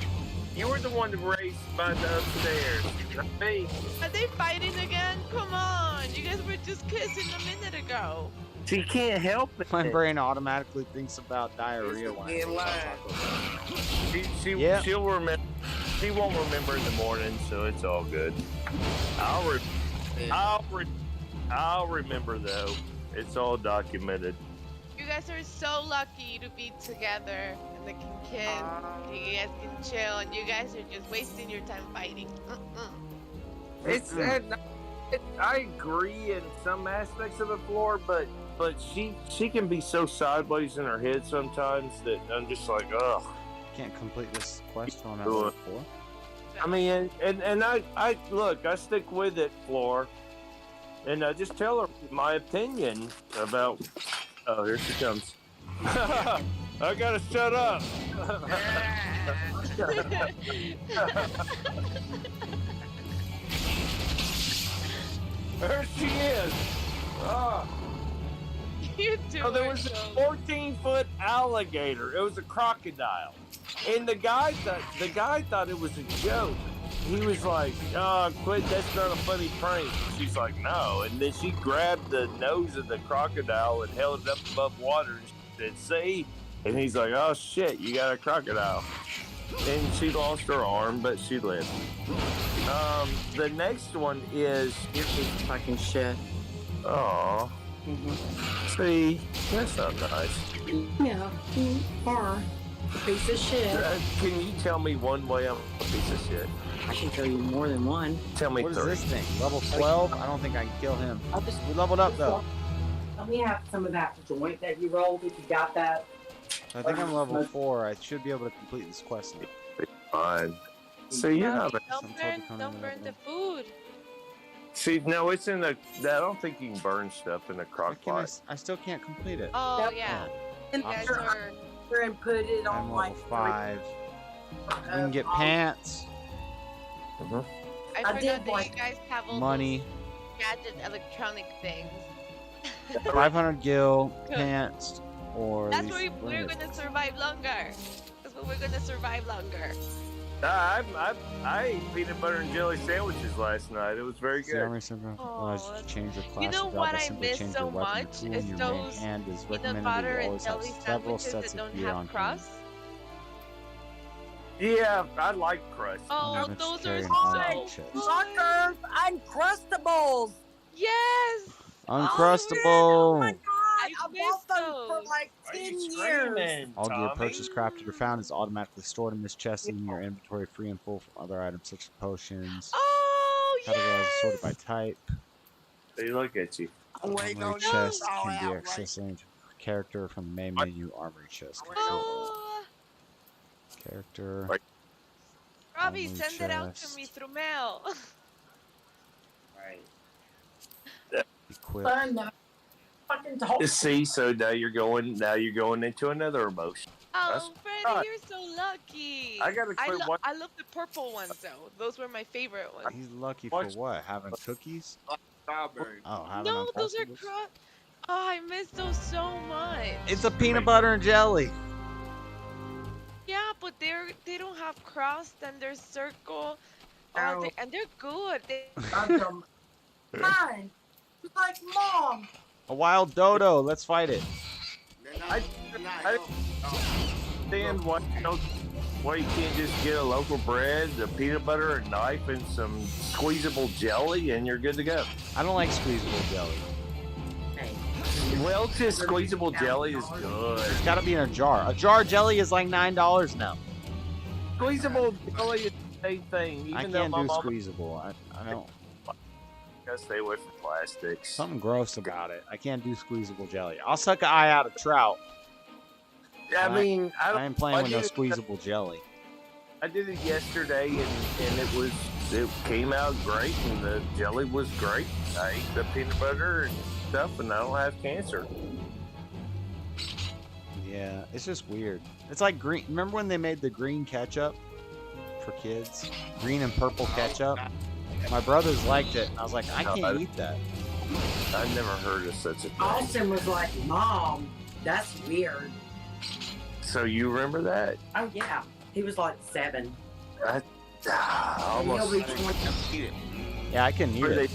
You were the one that raced by the upstairs, not me. Are they fighting again? Come on! You guys were just kissing a minute ago. She can't help it. My brain automatically thinks about diarrhea when I think about Taco Bell. She'll remember. She won't remember in the morning, so it's all good. I'll remember though. It's all documented. You guys are so lucky to be together and they can kiss, you guys can chill, and you guys are just wasting your time fighting. It's I agree in some aspects of the floor, but she can be so sideways in her head sometimes that I'm just like, ugh. Can't complete this quest on level 4. I mean, and I look, I stick with it, Floor, and I just tell her my opinion about. Oh, here she comes. I gotta shut up. There she is. Oh. You do. Oh, there was a 14-foot alligator. It was a crocodile, and the guy thought it was a joke. He was like, "Oh, quit! That's not a funny prank." She's like, "No," and then she grabbed the nose of the crocodile and held it up above water and said, "See?" And he's like, "Oh shit, you got a crocodile." And she lost her arm, but she lived. The next one is You're fucking shit. Aw. See, that's not nice. Yeah, you are a piece of shit. Can you tell me one way I'm a piece of shit? I can tell you more than one. Tell me What is 3. this thing? Level 12? I don't think I can kill him. We leveled up though. Let me have some of that joint that you rolled if you got that. I think I'm level 4. I should be able to complete this quest now. Fine. See, you're not. Don't burn the food. See, no, it's in the. I don't think you can burn stuff in the crock pot. I still can't complete it. Oh, yeah. And You guys sure, are... and put it on I'm like level 5. We can get pants. I I forgot did that like you guys have all Money. those gadget electronic things. 500 gil, pants, or That's these where we're burners. gonna survive longer. That's what we're gonna survive longer. I ate peanut butter and jelly sandwiches last night. It was very The good. army syndrome allows you to change your class You know of what job by I simply miss change so your weapon much tool in is your main those hand. It is peanut recommended butter you and always have jelly several sandwiches sets that of don't gear have on hand. crust. Yeah, I like crust. Oh, Damage those are carrying so armor chest. Suckers, Uncrustables. Yes. Uncrustable! God, I bought them for those. like 10 years. All gear purchased, crafted, or found is automatically stored in this chest in your inventory, free and full from other items such as potions. Oh, Categorized and sorted by type. They look at you. Armory chest can be accessed any character from the main menu. Armory chest. Oh, Character. Robbie, Armory send it out to chest. me through mail. Equip. Burn them. Fucking told. See, so now you're going into another emotion. Oh, Freddie, right. you're so lucky. I gotta quit I love the purple ones though. Those were my favorite ones. He's lucky for what? Having cookies? Strawberry. Oh, having No, those are Uncrustables? crust. Oh, I miss those so much. It's a peanut butter and jelly. Yeah, but they don't have crust and they're circle. Oh, and they're good. Fine. It's like mom. A wild dodo. Let's fight it. I understand why you can't just get a loaf of bread, a peanut butter, a knife, and some squeezable jelly, and you're good to go. I don't like squeezable jelly. Well, just squeezable jelly is good. It's got to be in a jar. A jar of jelly is like $9 now. Squeezable jelly is the same thing. Even I though can't my do mom, squeezable. I don't. gotta stay away from plastics. Something gross about it. I can't do squeezable jelly. I'll suck an eye out of trout. I mean, I ain't playing with no squeezable jelly. I did it yesterday, and it came out great, and the jelly was great. I ate the peanut butter and stuff, and I don't have cancer. Yeah, it's just weird. It's like green. Remember when they made the green ketchup for kids? Green and purple ketchup? My brothers liked it, and I was like, I can't eat that. I never heard of such a thing. Austin was like, Mom, that's weird. So you remember that? Oh, yeah. He was like 7. Almost. Yeah, I couldn't eat it.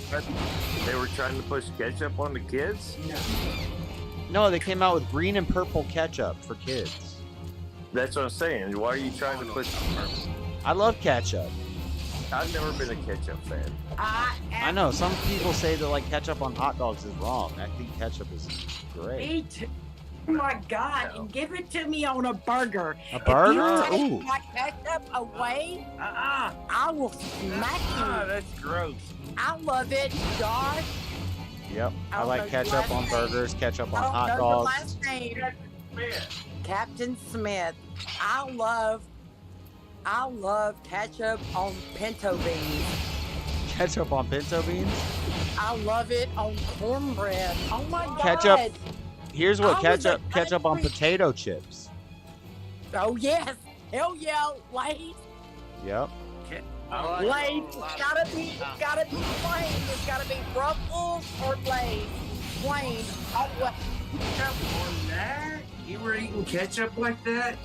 They were trying to push ketchup on the kids? No. No, they came out with green and purple ketchup for kids. That's what I'm saying. Why are you trying to put? I love ketchup. I've never been a ketchup fan. I know some people say that like ketchup on hot dogs is wrong. I think ketchup is great. Me too. Oh my God! And give it to me on a burger. A burger? If you Ooh. take my ketchup away, I will smack you. That's gross. I love it, Josh. Yep. I don't like know the ketchup last on name. burgers, ketchup on I don't hot know dogs. the last name. Captain Smith. I love ketchup on pinto beans. Ketchup on pinto beans? I love it on cornbread. Oh my God. Ketchup. Here's what I was a ketchup on country- potato chips. Oh yes. Hell yeah, Lay's. Yep. Lay's. It's gotta be plain. It's gotta be Ruffles or Lay's. Plain. Always. On that? You were eating ketchup like that?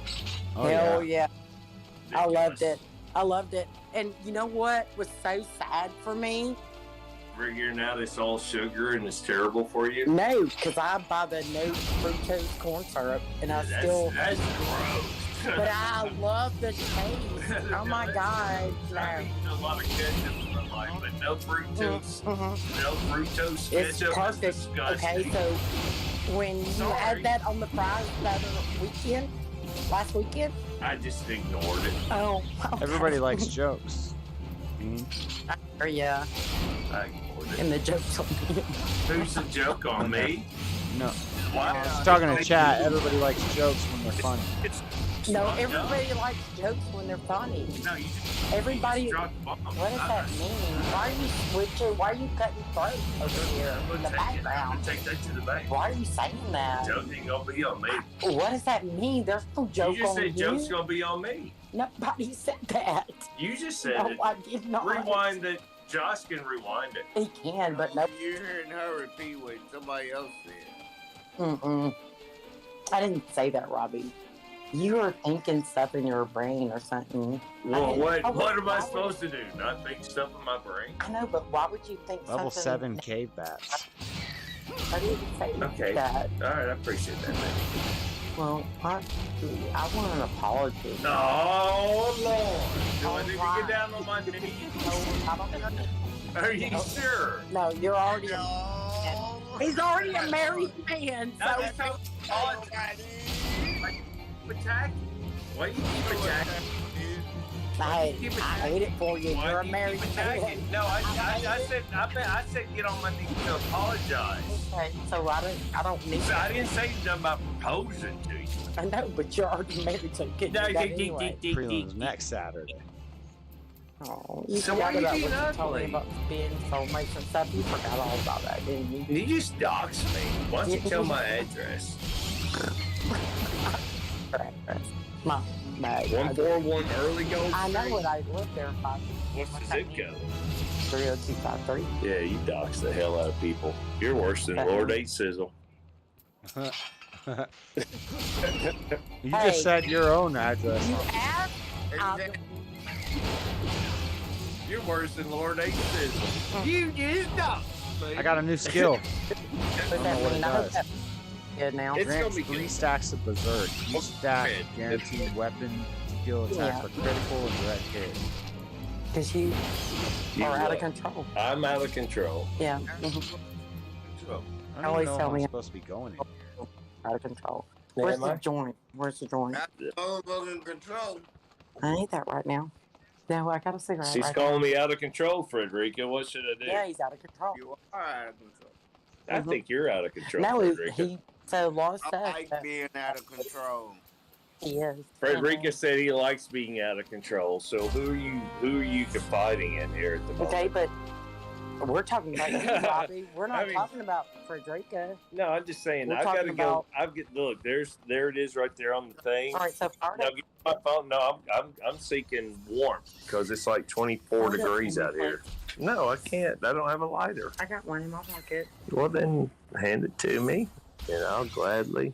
Oh, Hell yeah. I loved it. I loved it. And you know what was so sad for me? Figuring out it's all sugar and it's terrible for you? No, because I buy the no fructose corn syrup, and I still. That's gross. But I love the taste. Oh my God! I've No. eaten a lot of ketchup in my life, but no fructose. No fructose It's ketchup. perfect. Is disgusting. Okay, so when you had that on the fries the other weekend, last weekend, I just ignored it. oh, Everybody likes jokes. yeah, I ignored it. and the jokes on me. Who's the joke on me? No. Why? I was talking to chat. Everybody likes jokes when they're funny. No, everybody likes jokes when they're funny. No, you Everybody. struck bomb. What does that mean? Why are you switching? Why are you cutting throats over here in the I'm background? gonna take that to the bank. Why are you saying that? Joke ain't gonna be on me. What does that mean? There's no joke You just on said you. joke's gonna be on me. Nobody said that. You just said No, it. I did not. Rewind it. Josh can rewind it. He can, but no. You're hearing her repeat what somebody else said. Mm-mm. I didn't say that, Robbie. You were thinking stuff in your brain or something. Well, what am I why supposed to do? Not think stuff in my brain? I know, but why would you think Level something? 7 cave bats. I didn't say Okay. that. All right, I appreciate that, man. Well, I want an apology. Oh, Lord. Do I need to Alright. get down on my knees? I don't Are you sure? No, you're already. He's already a married man, No, so. that's so odd. Attack? Why do you keep attacking? I hate it for you. Why You're a do you married keep man. attacking? No, I said get on my knees to apologize. Okay, so I don't need. So I didn't say nothing about proposing to you. I know, but you're already married, so you can do that anyway. Prelims next Saturday. Oh, you So forgot why you about being what you told me ugly? about being soulmates and stuff. You forgot all about that, didn't you? You just doxed me. Why don't you tell my address? My bag. 141 Early Gold I know Street? what I lived there. What's the zip code? 30253. Yeah, you dox the hell out of people. You're worse than Lord 8 Sizzle. You Hey. just said your own address. You're worse than Lord 8 Sizzle. You just doxed me. I got a new skill. What I don't know what it does. Good now. It's Grants gonna be 3 good. stacks of Berserk. Each stack man. guaranteed weapon skill attacks Yeah. for critical and direct hit. Because you You are out what? of control. I'm out of control. Yeah. I don't Always even know tell if I'm me- supposed to be going in. Out of control. Yeah, Where's am the I? joint? Where's the joint? Motherfucking control. I need that right now. No, I got a cigarette She's right calling me out of control, Frederica. What should I do? now. Yeah, he's out of control. You are out of control. I think you're out of control, No, Frederica. he said a lot of I stuff. like But being out of control. he is. Frederica said he likes being out of control. So who are you confiding in here at the moment? Okay, but we're talking about you, Robbie. We're not I mean- talking about Frederica. No, I'm just saying. We're I gotta talking go. about- Look. There it is, right there on the thing. All right, so part Now of get my phone. No, I'm seeking warmth because it's like 24 Hold it degrees for me, out here. No, I can't. I don't have a lighter. I got one in my pocket. Well, then hand it to me, and I'll gladly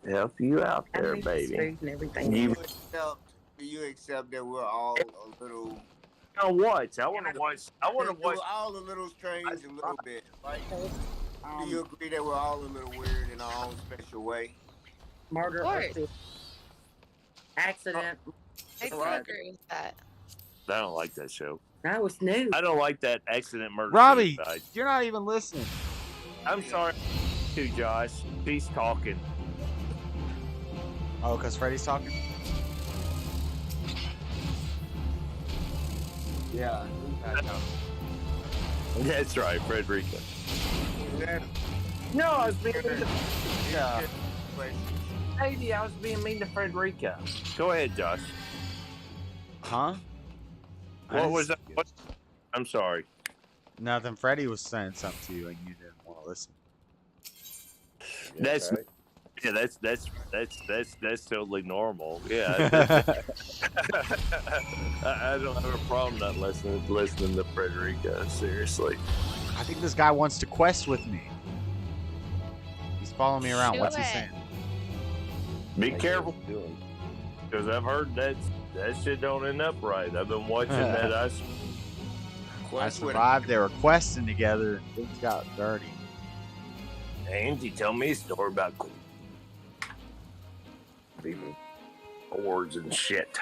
help you out I there, need baby. food and everything. Do you accept that we're all a little? You know what? I want to watch. We're all a little strange a little bit. Right? Do you agree that we're all a little weird in our own special way? Murder Of or course. suicide. Accident. I do agree with that. I don't like that show. That was new. I don't like that accident murder. Robbie, suicide. you're not even listening. I'm sorry, too, Josh. She's talking. Oh, because Freddy's talking? Yeah. That's right, Frederica. No, I was being Maybe I was being mean to Frederica. Go ahead, Josh. Huh? What was that? What? I'm sorry. Nothing. Freddie was saying something to you and you didn't want to listen. That's right. yeah. That's totally normal. Yeah. I don't have a problem not listening to Frederica. Seriously. I think this guy wants to quest with me. He's following me around. Do What's he it. saying? Be careful, because I've heard that shit don't end up right. I've been watching that. I survived. They were questing together and things got dirty. Angie, tell me a story about people, boards and shit.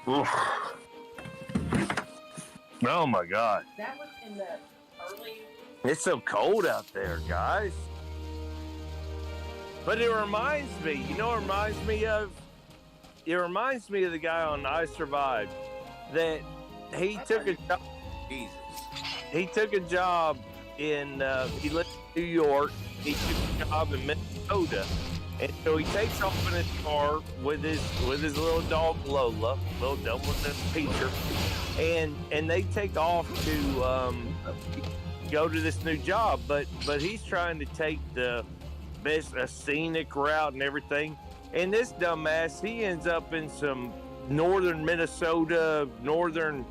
Oof. Oh my God! That was in the early. It's so cold out there, guys. But it reminds me, you know what it reminds me of? It reminds me of the guy on I Survived. That he took a job. Jesus. He took a job in, he lived in New York. He took a job in Minnesota. And so he takes off in his car with his little dog Lola, little Dublin Peacher. And they take off to go to this new job. But he's trying to take the best a scenic route and everything, and this dumbass, he ends up in some northern Minnesota, northern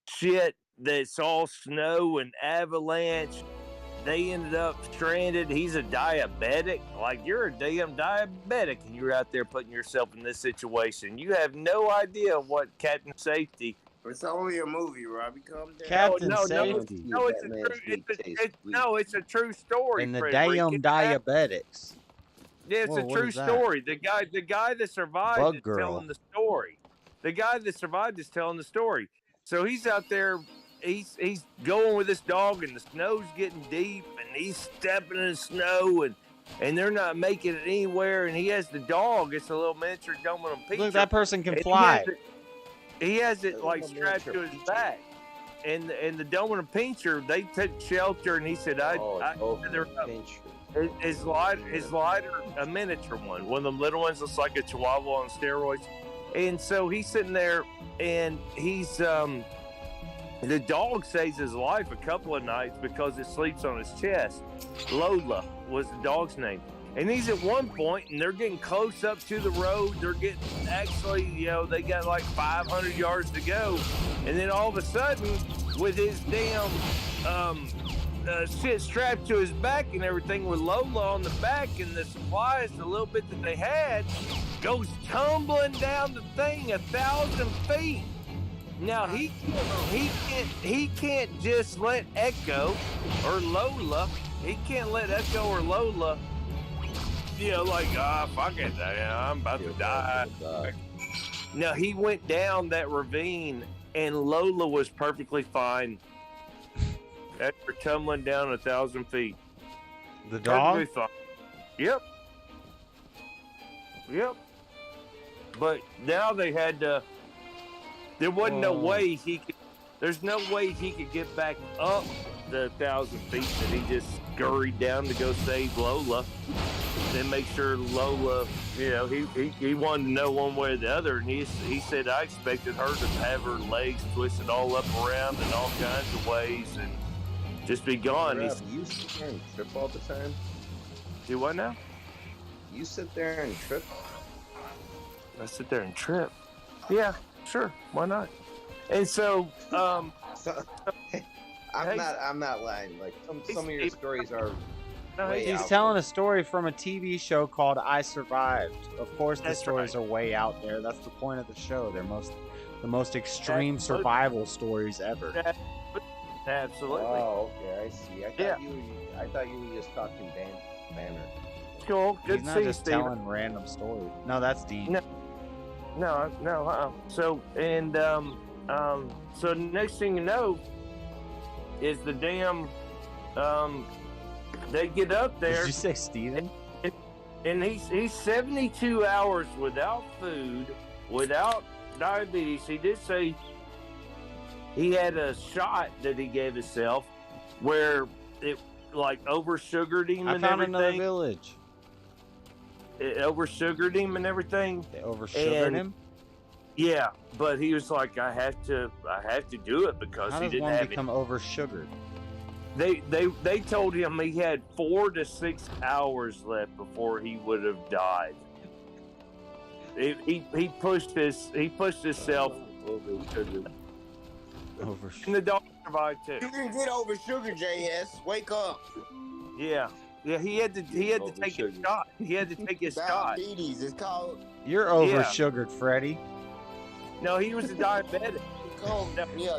shit that's all snow and avalanche. They ended up stranded. He's a diabetic. Like, you're a damn diabetic and you're out there putting yourself in this situation. You have no idea what Captain Safety. It's only a movie, Robbie. Calm down. Captain No, Safety. It's a true story. And the Frederick. damn diabetics. Yeah, it's Whoa, a what true is that? story. The guy that survived Bug is girl. telling the story. The guy that survived is telling the story. So he's out there, he's going with this dog, and the snow's getting deep, and he's stepping in the snow, and they're not making it anywhere. And he has the dog. It's a little miniature Doberman Pinscher. Look, that person can and fly. He has it like strapped to his back. And the Doberman Pinscher, they took shelter, and he said, his lighter, a miniature one of them little ones, looks like a Chihuahua on steroids. And so he's sitting there, and he's the dog saves his life a couple of nights because it sleeps on his chest. Lola was the dog's name. And he's at one point, and they're getting close up to the road. They're getting, actually, they got like 500 yards to go. And then all of a sudden, with his damn shit strapped to his back and everything, with Lola on the back and the supplies, the little bit that they had, goes tumbling down the thing 1,000 feet. Now he can't just let Echo or Lola. He can't let Echo or Lola. Fuck it, I'm about to die. No, he went down that ravine, and Lola was perfectly fine after tumbling down 1,000 feet. The dog? Perfectly fine. Yep. But now they had to. There wasn't no way he could. There's no way he could get back up the 1,000 feet that he just scurried down to go save Lola. Then make sure Lola, he wanted to know one way or the other, and he said, I expected her to have her legs twisted all up around in all kinds of ways and just be gone. You sit there and trip all the time? Do what now? You sit there and trip? I sit there and trip. Yeah, sure. Why not? And so, I'm not lying. Like some of your stories are. He's telling a story from a TV show called I Survived. Of course, the stories are way out there. That's the point of the show. They're the most extreme survival stories ever. Absolutely. Oh, okay, I see. I thought you were just talking banner. Cool. Good He's to not see you, just Steven. telling random stories. No, that's deep. No. So so next thing you know is the damn they get up there. Did you say Steven? And he's 72 hours without food, without diabetes. He did say he had a shot that he gave himself where it like over-sugared him I and found everything. another village. It over-sugared him and everything. They over-sugared him? Yeah, but he was like, I have to do it because How he does didn't one have become it. Over-sugared? They told him he had 4 to 6 hours left before he would have died. He pushed himself over-sugared. And the dog survived too. You can get over sugar, JS. Wake up. Yeah, he had to take a shot. He had to take his shot. Diabetes. It's called. You're over-sugared, Freddy. No, he was a diabetic.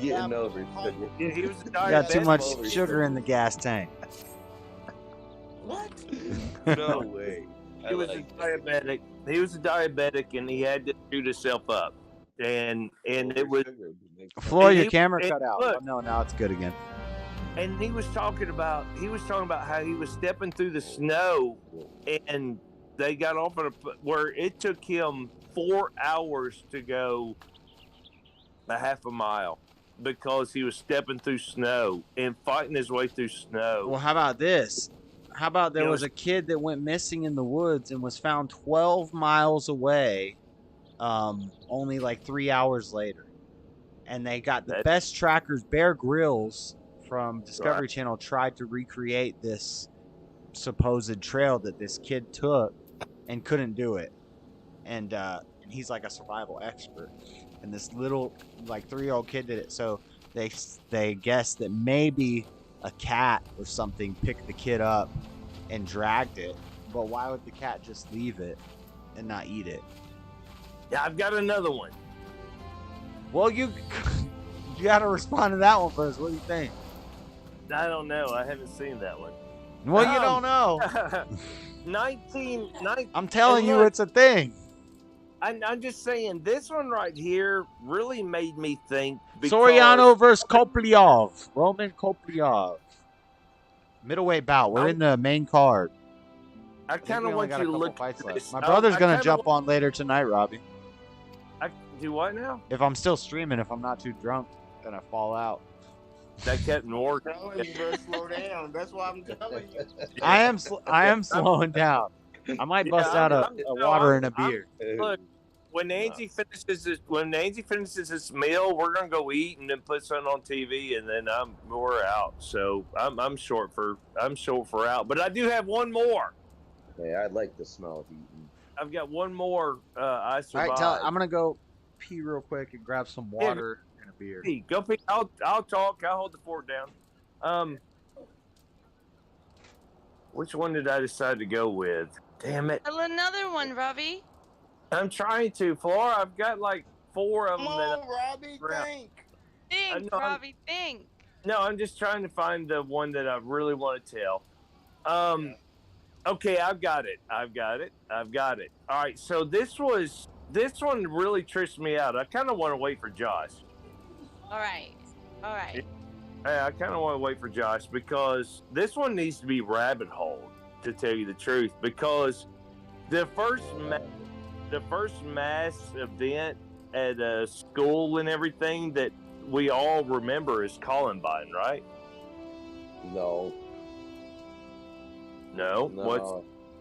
Getting over sugar. Yeah, he was a diabetic. You got too much sugar in the gas tank. What? No way. He was a diabetic. He was a diabetic, and he had to shoot himself up. And it was. Floyd, your he- camera and cut out. look, Oh, no, now it's good again. And he was talking about how he was stepping through the snow, and they got off at where it took him 4 hours to go a half a mile because he was stepping through snow and fighting his way through snow. Well, how about this? How about there was a kid that went missing in the woods and was found 12 miles away, only like 3 hours later. And they got the best trackers. Bear Grylls from Discovery Channel tried to recreate this supposed trail that this kid took and couldn't do it. And he's like a survival expert. And this little like 3-year-old kid did it. So they guessed that maybe a cat or something picked the kid up and dragged it. But why would the cat just leave it and not eat it? Yeah, I've got another one. Well, you got to respond to that one first. What do you think? I don't know. I haven't seen that one. Well, you don't know. 19. I'm telling you, it's a thing. I'm just saying, this one right here really made me think. Soriano versus Koplyov. Roman Koplyov. Middleweight bout. We're in the main card. I kind of want you to look at this. this. My brother's going to jump on later tonight, Robbie. Do what now? If I'm still streaming, if I'm not too drunk, then I fall out. That kept work. You better slow down. That's why I'm telling you. I am slowing down. I might bust out a water and a beer. Look, when Angie finishes this meal, we're gonna go eat and then put something on TV, and then we're out. So I'm short for out. But I do have one more. Hey, I like the smell of eating. I've got one more. I All survived. right, I'm gonna go pee real quick and grab some water and a beer. Pee. Go pee. I'll talk. I'll hold the fort down. Which one did I decide to go with? Damn it! Tell another one, Robbie. I'm trying to, Flora. I've got like 4 of them. Come on, Robbie, think. Think, no, Robbie, think. No, I'm just trying to find the one that I really want to tell. Okay, I've got it. All right, so this one really tricked me out. I kind of want to wait for Josh. All right. I kind of want to wait for Josh because this one needs to be rabbit hole, to tell you the truth. Because the first mass event at a school and everything that we all remember is Columbine, right? No.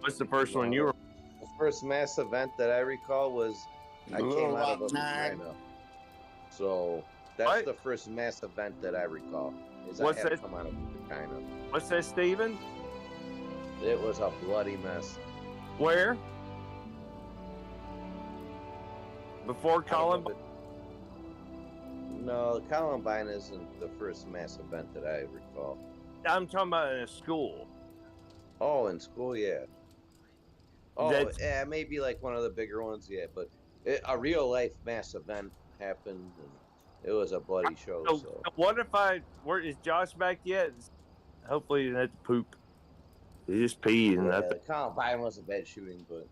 What's the first one you were? The first mass event that I recall was I came out of a vagina. So that's the first mass event that I recall. I had to come out of a vagina. What's that, Steven? It was a bloody mess. Where? Before Columbine? No, Columbine isn't the first mass event that I recall. I'm talking about in a school. Oh, in school, yeah. Oh, yeah, maybe like one of the bigger ones, yeah. But a real life mass event happened, It was a bloody show. So what if is Josh back yet? Hopefully he didn't have to poop. He just peed and the Columbine was a bad shooting, but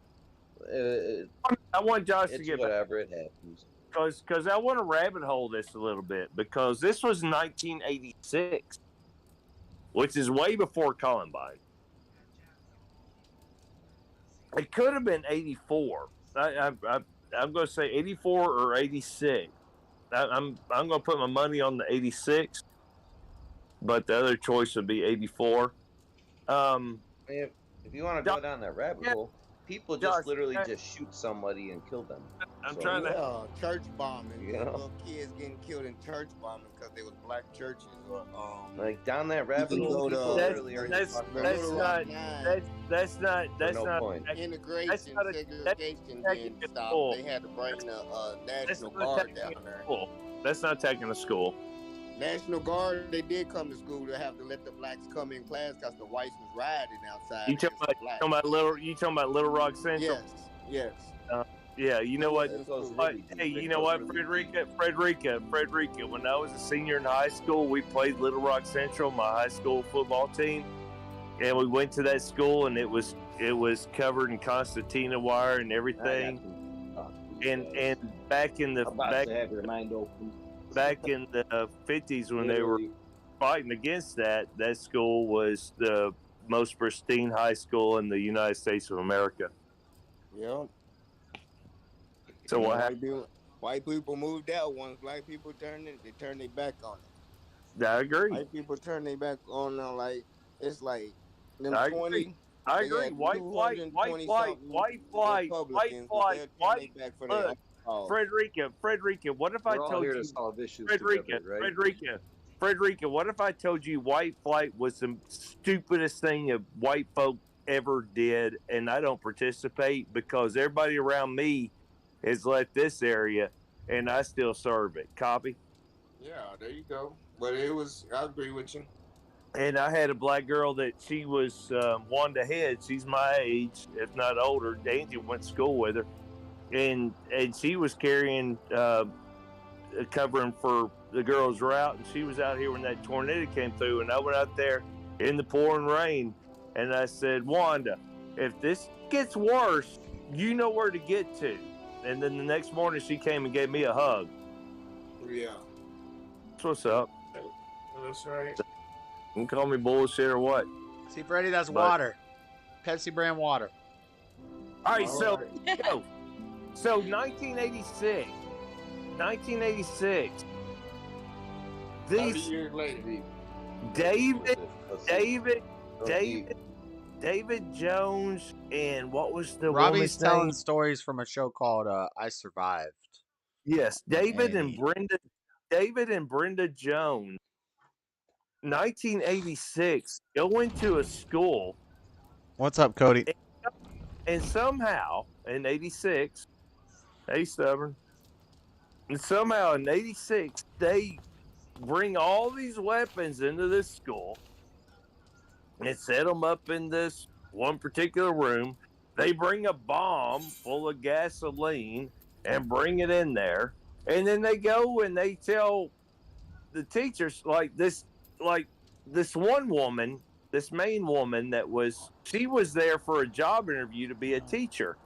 I want Josh to get whatever it happens. Because I want to rabbit hole this a little bit, because this was 1986, which is way before Columbine. It could have been 84. I'm going to say 84 or 86. I'm going to put my money on the 86, but the other choice would be 84. If you want to go down that rabbit hole, people just literally just shoot somebody and kill them. I'm trying to church bombing. You know? Little kids getting killed in church bombing because they was black churches, or like down that rabbit hole. That's not integration, segregation didn't stop. They had to bring the National Guard down there. That's not taking a school. National Guard, they did come to school to have to let the blacks come in class because the whites was riding outside. You talking about Little Rock Central? Yes. Yeah, you know what? Hey, you know what, Frederica? When I was a senior in high school, we played Little Rock Central, my high school football team, and we went to that school, and it was covered in concertina wire and everything. And back in the back in the 50s, when they were fighting against that school was the most pristine high school in the United States of America. Yeah. So what happened? White people moved out once black people turned their back on it. I agree. White people turn their back on them, like it's like them I 20. agree. I agree. White flight. Frederica, what if I told you? Frederica, what if I told you white flight was the stupidest thing that white folk ever did, and I don't participate because everybody around me has left this area, and I still serve it. Copy? Yeah, there you go. But I agree with you. And I had a black girl that she was Wanda Head. She's my age, if not older. Daisy went to school with her. And she was carrying, covering for the girls' route. And she was out here when that tornado came through. And I went out there in the pouring rain. And I said, Wanda, if this gets worse, you know where to get to. And then the next morning she came and gave me a hug. Yeah. That's what's up. That's right. You can call me bullshit or what. See, Freddie, that's water. Pepsi brand water. All right, so 1986. 1986. 30 years later. David Jones, and what was the Robbie's telling name? stories from a show called I Survived. Yes, David and Brenda Jones. 1986. Go into a school. What's up, Cody? And somehow in 86, 87, and somehow in 86 they bring all these weapons into this school and set them up in this one particular room. They bring a bomb full of gasoline and bring it in there. And then they go and they tell the teachers, like this one woman, this main woman she was there for a job interview to be a teacher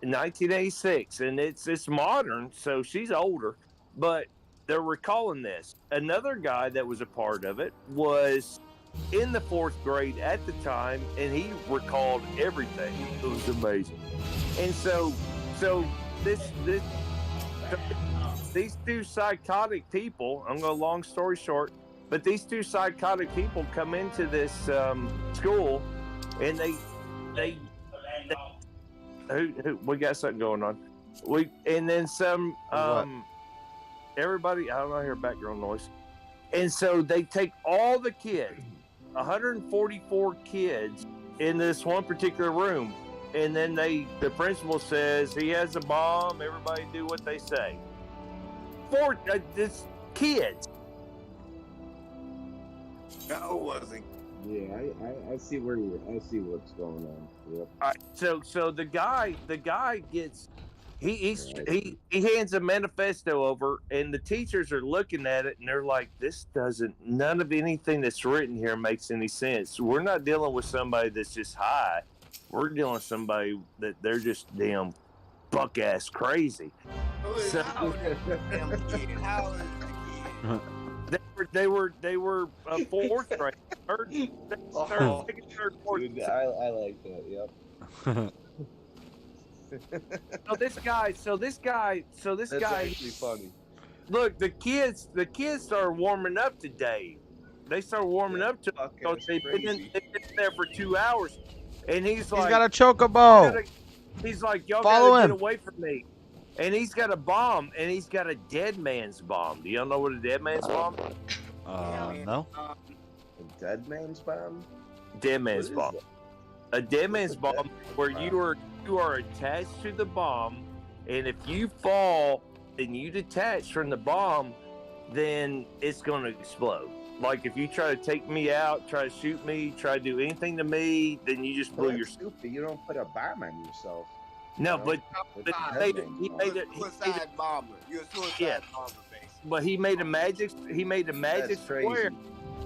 in 1986. And it's modern, so she's older, but they're recalling this. Another guy that was a part of it was in the 4th grade at the time, and he recalled everything. It was amazing. And so these two psychotic people, I'm going to long story short, but these two psychotic people come into this school, and they we got something going on. And then some everybody, I don't know, I hear background noise. And so they take all the kids, 144 kids, in this one particular room, and then the principal says he has a bomb. Everybody do what they say. For this kids. No, it wasn't. Yeah, I see I see what's going on. Yep. All right, so the guy gets he hands a manifesto over, and the teachers are looking at it, and they're like, none of anything that's written here makes any sense. We're not dealing with somebody that's just high. We're dealing with somebody that they're just damn buck-ass crazy. So, How old is the kid? They were fourth grade, third, fourth. Dude, I like that. Yep. So this guy. That's actually funny. Look, the kids started warming up to Dave. They started warming up to him because they've been there for 2 hours, and he's like, he's got a chocobo. He's like, y'all Follow gotta him. get away from me. And he's got a bomb, and he's got a dead man's bomb. Do y'all know what a dead man's bomb is? No. A dead man's bomb? Dead man's What bomb. is A dead man's a bomb dead where bomb? you are attached to the bomb, and if you fall and you detach from the bomb, then it's going to explode. Like if you try to take me out, try to shoot me, try to do anything to me, then you just blew your. Stupid. You don't put a bomb on yourself. No, you know? but he made it. Suicide bomber. You're a suicide bomber, basically. But he made a magic. That's square, crazy.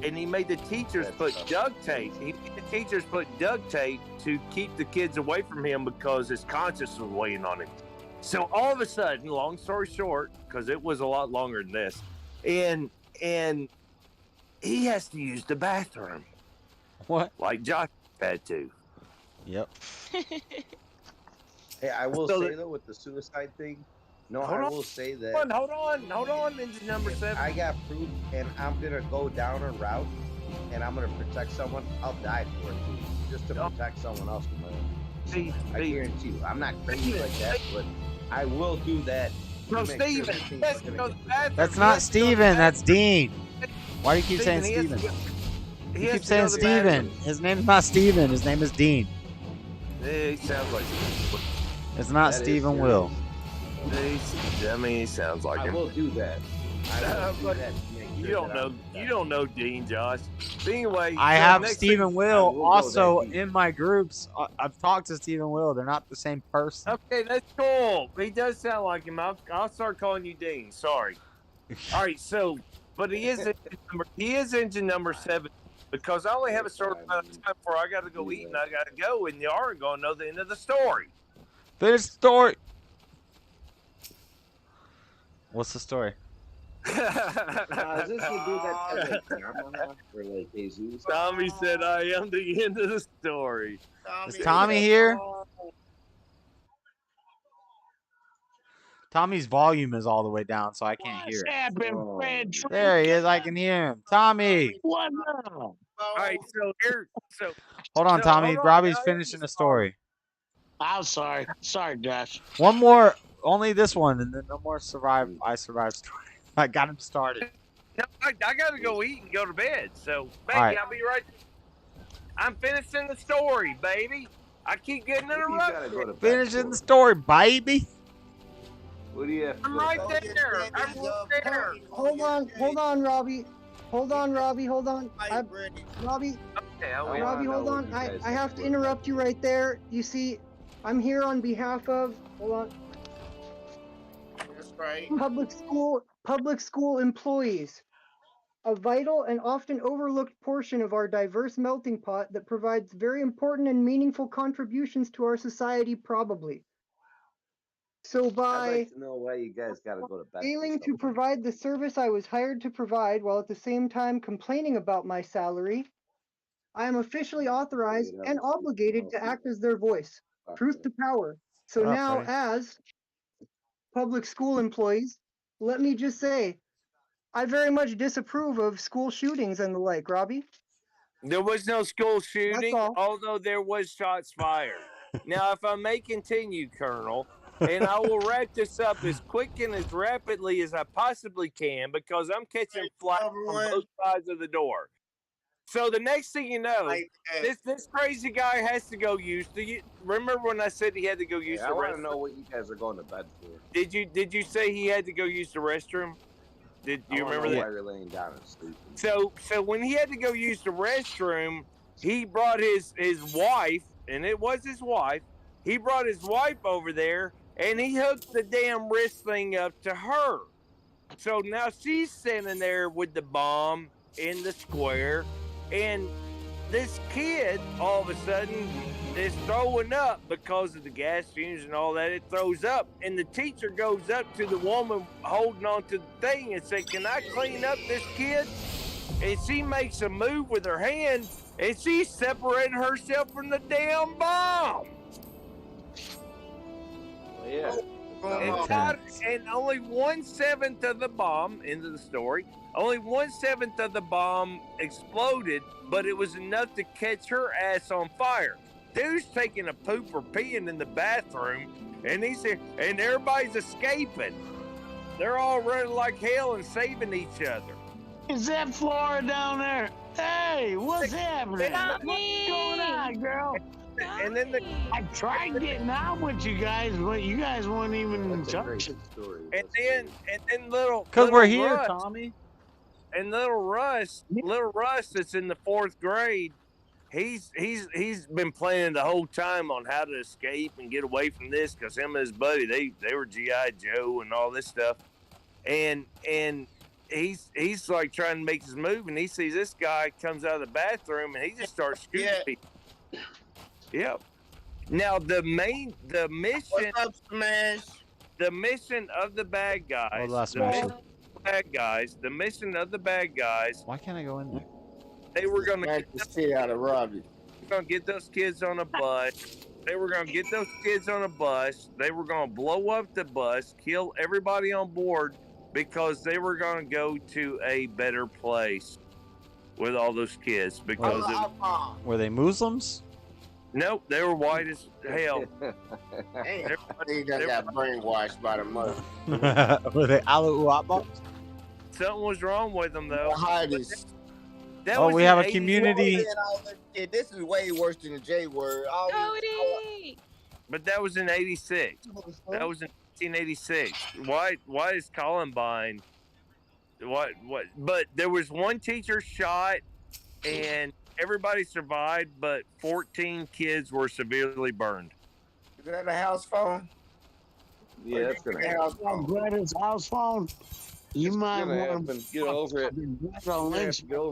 and he made the teachers put duct tape. He made the teachers put duct tape to keep the kids away from him because his conscience was weighing on him. So all of a sudden, long story short, because it was a lot longer than this, and he has to use the bathroom. What? Like Josh had to. Yep. Hey, I will So say though, with the suicide thing, will say that. Hold on, engine number 7. I got proof, and I'm gonna go down a route, and I'm gonna protect someone. I'll die for it too, just to protect someone else from my own. I guarantee you. I'm not crazy like that, but I will do that. No, Steven. That's not Steven. That's Dean. Why do you keep saying Steven? You keep saying Steven. His name's not Steven. His name is Dean. He sounds like. It's not That is Stephen Will. He sounds like I him. will do that. I will do that. You don't know. You don't know Dean, Josh. But anyway, I so have next Stephen thing- Will also in my groups. I've talked to Stephen Will. They're not the same person. Okay, that's cool. He does sound like him. I'll start calling you Dean. Sorry. All right. So, but he is engine number 7 because I only have a certain amount of time before I got to go eat and I got to go, and you aren't going to know the end of the story. Finish the story. What's the story? Is this the dude that has like Yamaha or like Jesus? Tommy said, "I am the end of the story." Is Tommy here? Tommy's volume is all the way down, so I can't hear it. There he is. I can hear him. Tommy. What now? All right, so Hold on, so, Tommy. hold on, Robbie's now finishing the story. I'm sorry. Sorry, Josh. One more. Only this one, and then no more I survived story. I got him started. No, I got to go eat and go to bed. So, baby, All right. I'll be right. I'm finishing the story, baby. I keep getting interrupted. Finishing the story, baby. What do you have? I'm right there. I'm right there. Hold on, Robbie. Hold on. Robbie. Okay, Robbie, hold on. I have to interrupt you right there. You see, I'm here on behalf of. Hold on. That's right. Public school employees. A vital and often overlooked portion of our diverse melting pot that provides very important and meaningful contributions to our society, probably. So I'd by like to know why you guys gotta go to bed. failing to provide the service I was hired to provide while at the same time complaining about my salary, I am officially authorized and obligated to act as their voice. Truth to power. So Shut up, now, Freddie. as public school employees, let me just say, I very much disapprove of school shootings and the like, Robbie. There was no school shooting, although there was shots fired. Now, if I may continue, Colonel, and I will wrap this up as quick and as rapidly as I possibly can because I'm catching flight from both sides of the door. So the next thing you know, this crazy guy has to go use the. Remember when I said he had to go use the I want restroom? to know what you guys are going to bed for. Did you say he had to go use the restroom? Did you remember Why that? you're laying down and sleeping? So when he had to go use the restroom, he brought his wife, and it was his wife. He brought his wife over there and he hooked the damn wrist thing up to her. So now she's standing there with the bomb in the square, and this kid all of a sudden is throwing up because of the gas fumes and all that. It throws up, and the teacher goes up to the woman holding on to the thing and said, "Can I clean up this kid?" And she makes a move with her hand, and she's separating herself from the damn bomb. Yeah. And only 1/7 of the bomb, into the story, only 1/7 of the bomb exploded, but it was enough to catch her ass on fire. Dude's taking a poop or peeing in the bathroom, and and everybody's escaping. They're all running like hell and saving each other. Is that Flora down there? Hey, what's happening? What's going on, girl? And then I tried getting out with you guys, but you guys weren't even in touch. And then little, Because we're little here, Russ, Tommy. And little Russ that's in the 4th grade, he's been planning the whole time on how to escape and get away from this, because him and his buddy, they were G.I. Joe and all this stuff, and he's like trying to make his move, and he sees this guy comes out of the bathroom, and he just starts shooting people. Yep. Now the mission. What's up, Smash? The mission of the bad guys. The mission of the bad guys. Why can't I go in there? They were going to get the shit out of Robbie. Going to get those kids on a bus. They were going to get those kids on a bus. They were going to blow up the bus, kill everybody on board, because they were going to go to a better place with all those kids. Because Were they Muslims? Nope, they were white as hell. They just got brainwashed by the mother. Were they Alu Uabba? Something was wrong with them, though. Oh, we have a community. This is way worse than the J word. But that was in '86. That was in 1986. Why is Columbine? What? But there was one teacher shot, and everybody survived, but 14 kids were severely burned. Is that a house phone? Yeah, that's gonna happen. Greta's house phone. You might want to get over it. Get over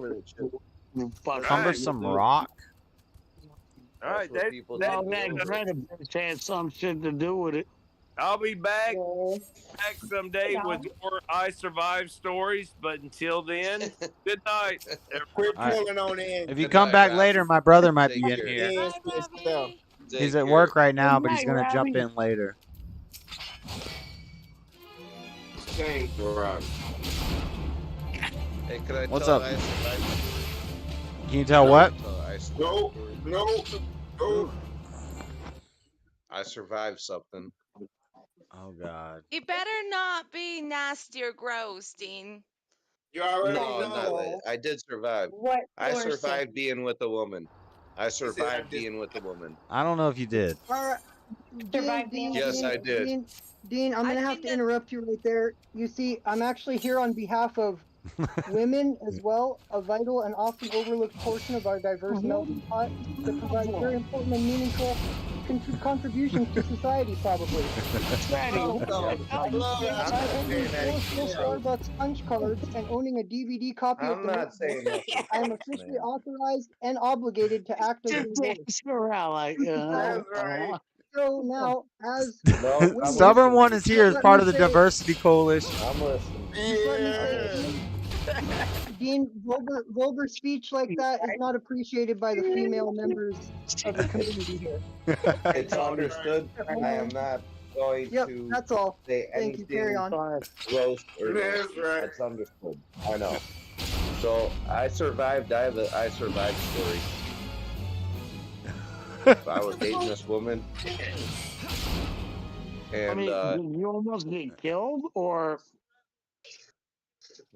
that shit. Cumbersome rock. All right, that Greta bitch had some shit to do with it. I'll be back someday with more I Survived stories, but until then, good night. Quit pulling on in. If you come back later, my brother might be in here. He's at work right now, but he's going to jump in later. Thanks, Robbie. Hey, could I What's tell up? I survived? Can you tell what? No. I survived something. Oh, God. It better not be nasty or gross, Dean. You already know. I did survive. What I portion? survived being with a woman. I survived being with a woman. I don't know if you did. Yes, I did. Dean, I'm going to have to interrupt you right there. You see, I'm actually here on behalf of women as well, a vital and often overlooked portion of our diverse melting pot that provides very important and meaningful contributions to society, probably. Starbucks punch cards and owning a DVD copy of the saying that. I am officially authorized and obligated to act as So now, as Stubborn One is here as part of the Diversity Coalition. I'm listening. Dean, vulgar speech like that is not appreciated by the female members of the community here. It's understood. I am not going to that's all. say Thank you. Carry on. Gross or that's understood. I know. So I survived. I have the I survived story. If I was dating this woman, and I mean, did you almost get killed, or?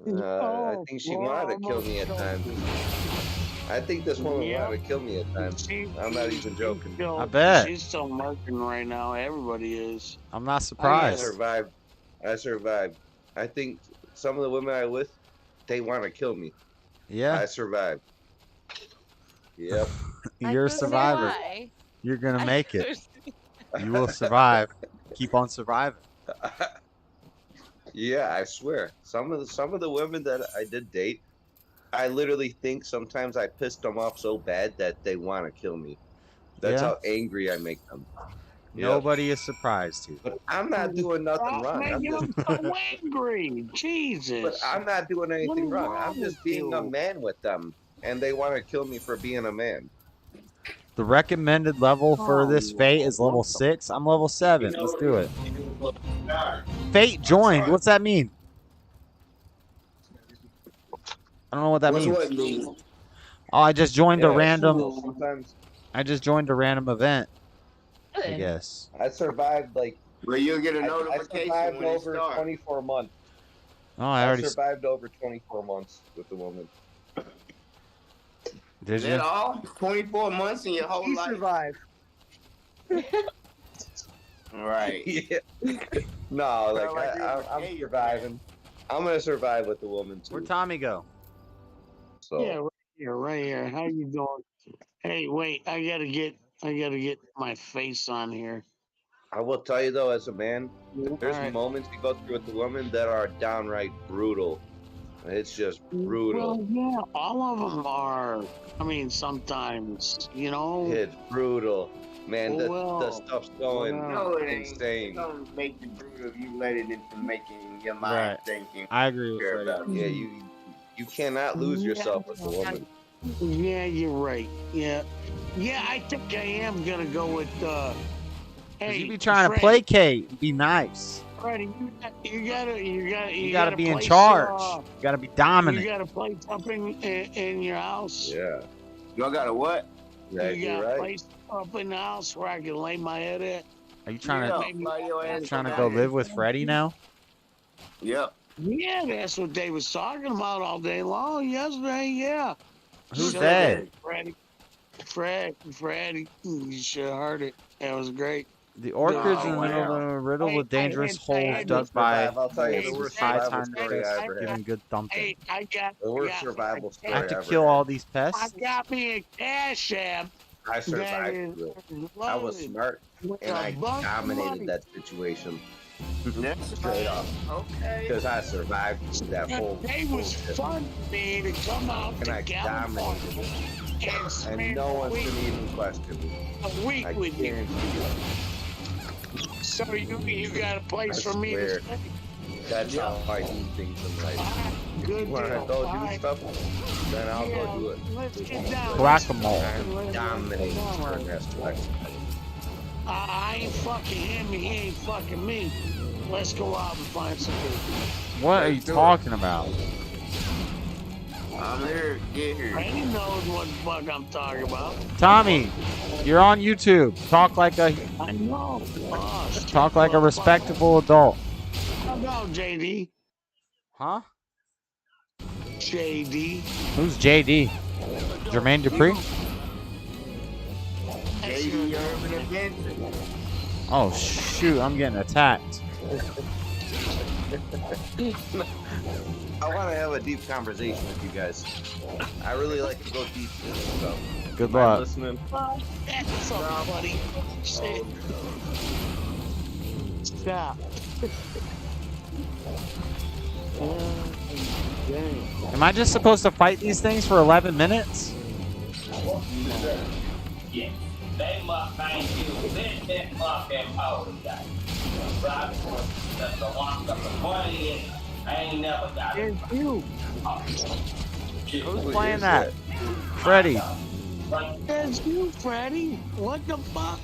I think she wanted to kill me at times. I think this woman wanted to kill me at times. I'm not even joking. I bet. She's still marking right now. Everybody is. I'm not surprised. I survived. I think some of the women I with, they want to kill me. Yeah. I survived. Yep. You're a survivor. You're going to make it. You will survive. keep on surviving. Yeah, I swear. Some of the women that I did date, I literally think sometimes I pissed them off so bad that they want to kill me. That's Yeah. how angry I make them. Nobody is surprised here. But I'm not doing nothing wrong. I'm making just them so angry. Jesus. But I'm not doing What anything is wrong. I'm just with being a you? man with them, and they want to kill me for being a man. The recommended level for this fate is level 6. I'm level 7. Let's do it. Fate joined. What's that mean? I don't know what that means. What mean? Oh, I just joined a Yeah, random. sometimes I just joined a random event. I guess. I survived like. Well, you'll get a I notification survived when it over starts. 24 months. Oh, I already survived over 24 months with the woman. Did Is that all? 24 months in your whole He life? survived. Right. Yeah. No, like like I'm surviving. I'm gonna survive with the woman too. Where'd Tommy go? So Yeah, right here. How you doing? Hey, wait, I gotta get my face on here. I will tell you though, as a man, there's Alright. moments you go through with the woman that are downright brutal. It's just brutal. Well, yeah, all of them are. I mean, sometimes, you know. It's brutal, man. The Well, stuff's going No, it ain't. insane. It's gonna make you brutal if you let it into making your mind Right. thinking. I agree with Care Freddie. about it. Yeah, you cannot lose yourself with the woman. Yeah, you're right. Yeah, I think I am gonna go with. Hey, You be trying to Freddie, placate and be nice. Freddie, you gotta You gotta be in place, charge. You gotta be You dominant. gotta place up in your house. Yeah. Y'all got a what? Exactly You got a right. place up in the house where I can lay my head at. Are you trying to Fly your ass trying to down go here. live with Freddie now? Yep. Yeah, that's what they was talking about all day long yesterday. Yeah. Who's So, they? Freddie. You should have heard it. That was great. The orchids in the middle of a riddle with dangerous holes dug by I'll tell you the worst high survival time story I ever giving had. good thumping. Hey, I got The worst survival story I have to ever kill had. all these I pests. got me a Cashapp. I that survived. is Through it. I was loaded smart, with and a I bunch of dominated money. that situation. That's Straight up. Okay. Because I survived through that whole They was bullshit. fun for me to come out And to I California dominated it. and And spend no a one week, can even question me. a week I with you. guarantee So you got a place I for me to swear. stay. That's how I do things in life. If you Good want to deal. go All do right. stuff, then I'll go do it. Let's get down. Whack-a-mole. I'm dominating certain aspects. I ain't fucking him, he ain't fucking me. Let's go out and find some food. What are you talking about? I'm here. Get here. Randy knows what the fuck I'm talking about. Tommy, you're on YouTube. Talk like a I know. respectable adult. How about JD? Huh? JD. Who's JD? Jermaine Dupree? JD Urban Adventures. Oh shoot, I'm getting attacked. I want to have a deep conversation with you guys. I really like to go deep in this stuff. Good Mind luck. listening? That's something, buddy. Shit. Stop. Am I just supposed to fight these things for 11 minutes? Yes. They must find you this fucking power guy. That's the one of the money is. I ain't never got it. It's you. Who's playing that? Freddie. That's you, Freddie. What the fuck?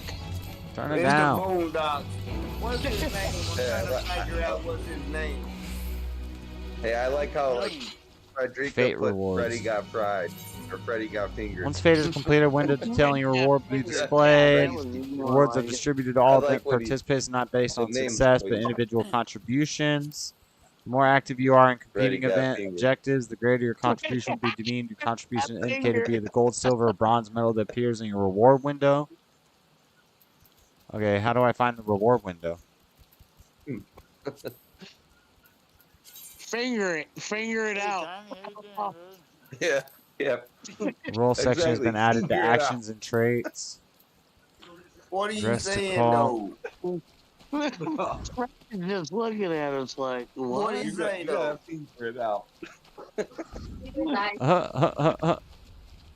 Turn it It's down. the Boondocks. What's his name? I'm trying to figure out what's his name. Hey, I like how like Frederica Fate put rewards. Freddie got fried or Freddie got fingered. Once fate is completed, window detailing your reward will be displayed. Rewards are distributed to all I like what he- participants, not based the on name success, but please. individual contributions. The more active you are in competing Freddie got event fingered. objectives, the greater your contribution will be deemed. Your contribution is indicated to be the gold, silver, or bronze medal that appears in your reward window. Okay, how do I find the reward window? Finger it out. Yeah, yeah. Role section has been added to Figure it out. actions and traits. What are you Dress to saying, call. though? Just looking at us like, What what? do you say? You gotta figure it out.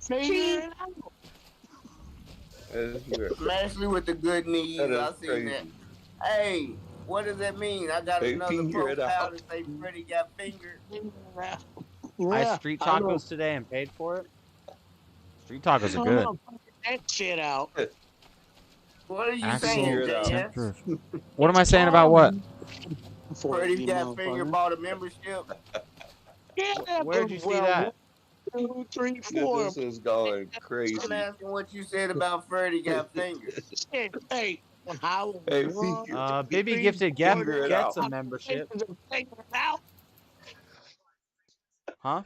Figure it out. Especially with the good knees, That is I seen crazy. that. Hey, what does that mean? I got They another figure it profile out. that say Freddie got fingered. I had street tacos today and paid for it. Street tacos are good. That shit out. What are you Actual saying, JS? temper. What am I saying about what? Freddie got fingered, bought a membership. Where'd you see that? 2, 3, 4. This is going crazy. I'm asking what you said about Freddie got fingered. Hey, how? Hey, Bibby Gifted gets a membership. Huh?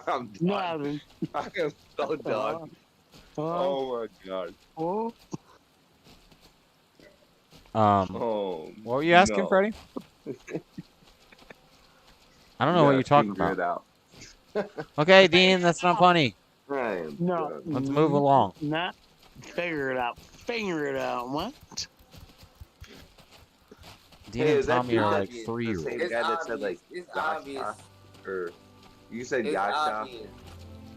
I'm done. I am so done. Oh my god. What were you asking, no. Freddie? I don't know what you're talking about. Okay, Dean, that's not funny. No. Let's move along. Not figure it out. Figure it out. What? Dean and Tommy are like 3-year-olds. The same guy that said like It's Yasha, obvious. or you said It's Yasha. obvious.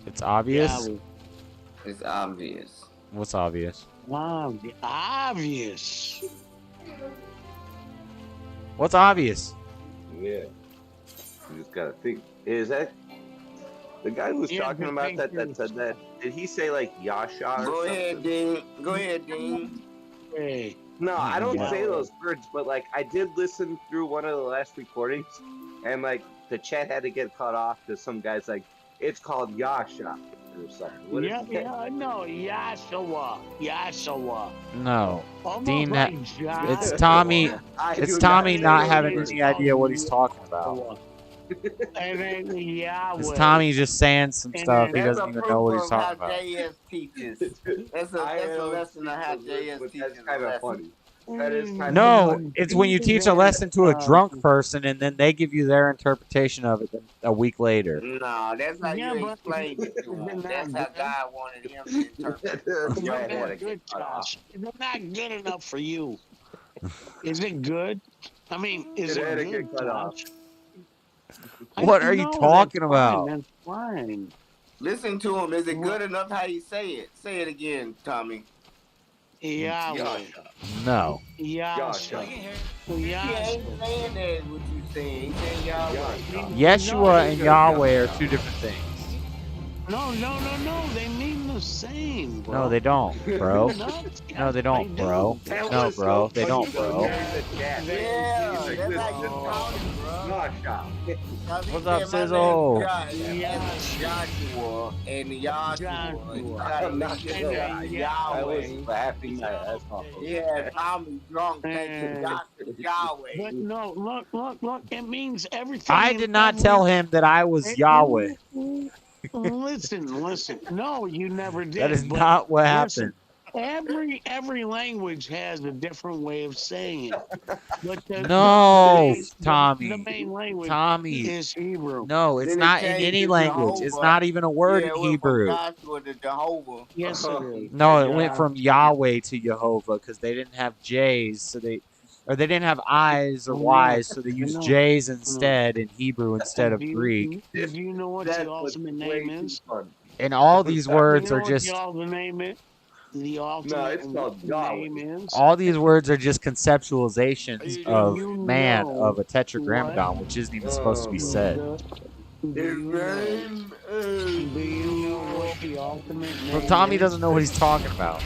It's obvious? It's obvious. What's obvious? Obvious. What's obvious? Yeah. You just gotta think. Is that the guy who was talking about that said that? Did he say like Yasha or Go something? ahead, Dean. Go ahead, Dean. Hey. No, I don't say those words, but like I did listen through one of the last recordings, and like the chat had to get cut off because some guy's like, it's called Yasha or something. What is it? No, Yashawa. Yashawa. No. Almost Dean, like it's Tommy. I It's do Tommy not not say having those any idea what he's talking about. And then Yahweh. It's Tommy just saying some stuff. He That's doesn't a even proof know what he's of talking how about. JS teaches. That's a lesson of how JS teaches. That's kind of funny. That is kind of No, funny. it's when you teach a lesson to a drunk person and then they give you their interpretation of it a week later. No, that's how you explain it to him. That's how God wanted him to interpret it. It's not good enough for you. Is it good? I mean, is it good, Josh? What are you talking about? That's fine. Listen to him. Is it good enough how you say it? Say it again, Tommy. Yahweh. No. Yasha. He ain't saying that what you saying. He saying Yahweh. Yeshua and Yahweh are two different things. No. They mean the same, bro. No, they don't, bro. No, they don't, bro. No, bro. They don't, bro. Yeah, that's how you call it, bro. What's up, Sizzle? Joshua and Yahshua. I was laughing my ass off. Yeah, Tommy drunk thinking Yahweh. But no, look. It means everything. I did not tell him that I was Yahweh. Listen. No, you never did. That is but not what listen, happened. Every language has a different way of saying it. But No, the Tommy. main language Tommy. is Hebrew. No, it's Then it not in changed any to language. It's Jehovah. not even a word Yeah, it in went from Hebrew. Joshua to Jehovah. Yes, it is. No, it went from Yahweh to Jehovah because they didn't have J's, so they didn't have I's or Y's, so they used J's instead in Hebrew instead of Greek. Do you know what the ultimate name is? And all these words are what just the ultimate name is? The ultimate it's called name is. all these words are just conceptualizations of You man know of a tetragrammaton, which isn't even supposed to be said. Do you know what the ultimate name Well, Tommy is? doesn't know what he's talking about.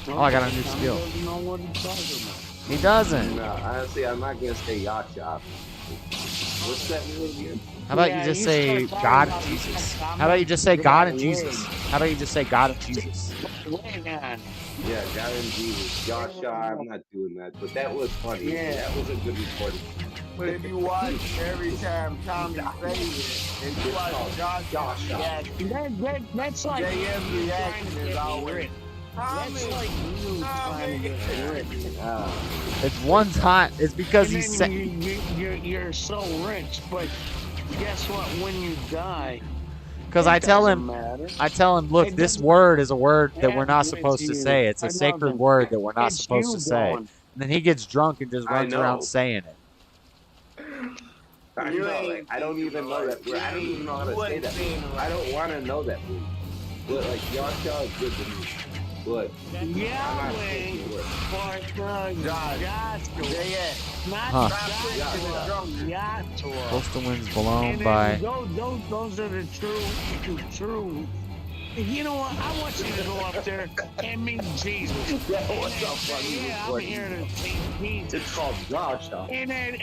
Oh, I got a new Tommy skill. doesn't know what he's talking about. He doesn't. No, honestly, I'm not gonna say Yasha. What's that word again? How about you just say God and Jesus? How about you just say God and Jesus? How about you just say God and Jesus? Yeah, God and Jesus. Yasha, I'm not doing that. But that was funny. Yeah. That was a good recording. But if you watch every time Tommy says it, and you watch Josh's reaction, That's like JF's reaction is always That's like you trying to get rich. It's one time. It's because And he's then you're so rich, but guess what? When you die, Because I tell him, look, this word is a word that we're not supposed to say. It's a sacred word that we're not supposed to say. And then he gets drunk and just runs around saying it. I know. Like, I don't even know that word. I don't even know how to say that word. I don't want to know that word. But like Yasha is good to me. But Yahweh Coastal winds blown by. Those are the true. You know what? I want you to go up there and meet Jesus. What's up, buddy? Yeah, I'm here to see Jesus. It's called Joshua. And then,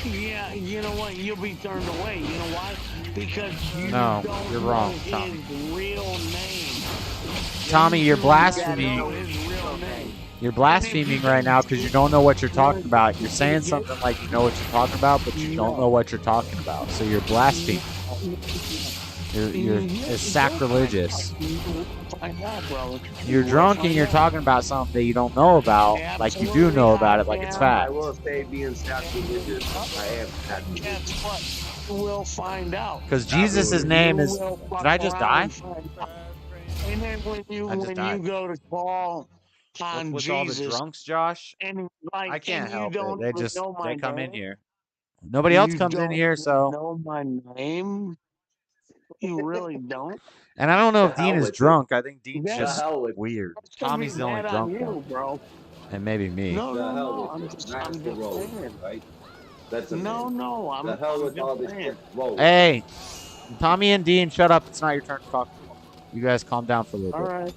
yeah, you know what? You'll be turned away. You know why? Because you No, don't you're wrong, know Tommy. his real name. Tommy, you're blaspheming. You know his real name. You're blaspheming right now because you don't know what you're talking about. You're saying something like you know what you're talking about, but you don't know what you're talking about. So you're blaspheming. It's sacrilegious. You're drunk and you're talking about something that you don't know about, like you do know about it, like it's fact. I will say being sacrilegious, I am sacrilegious. Guess what? We'll find out. Because Jesus' name is. Did I just die? And then when you go to call on With Jesus, all the drunks, Josh, and like, I can't and you help don't it. even know my They come in name, here. Nobody else you comes in don't here, even so. know my name. You really don't. And I don't know if The hell Dean is with it. drunk. I think Dean's The just hell with it. weird. It's gonna Tommy's be the only bad drunk on you, one. bro. And maybe me. No, The hell no, with I'm it. just Not the road, saying. right? That's a No, man. no, I'm The hell with just all this saying. shit. Whoa. Hey, Tommy and Dean, shut up. It's not your turn to talk anymore. You guys calm down for a little All bit. right,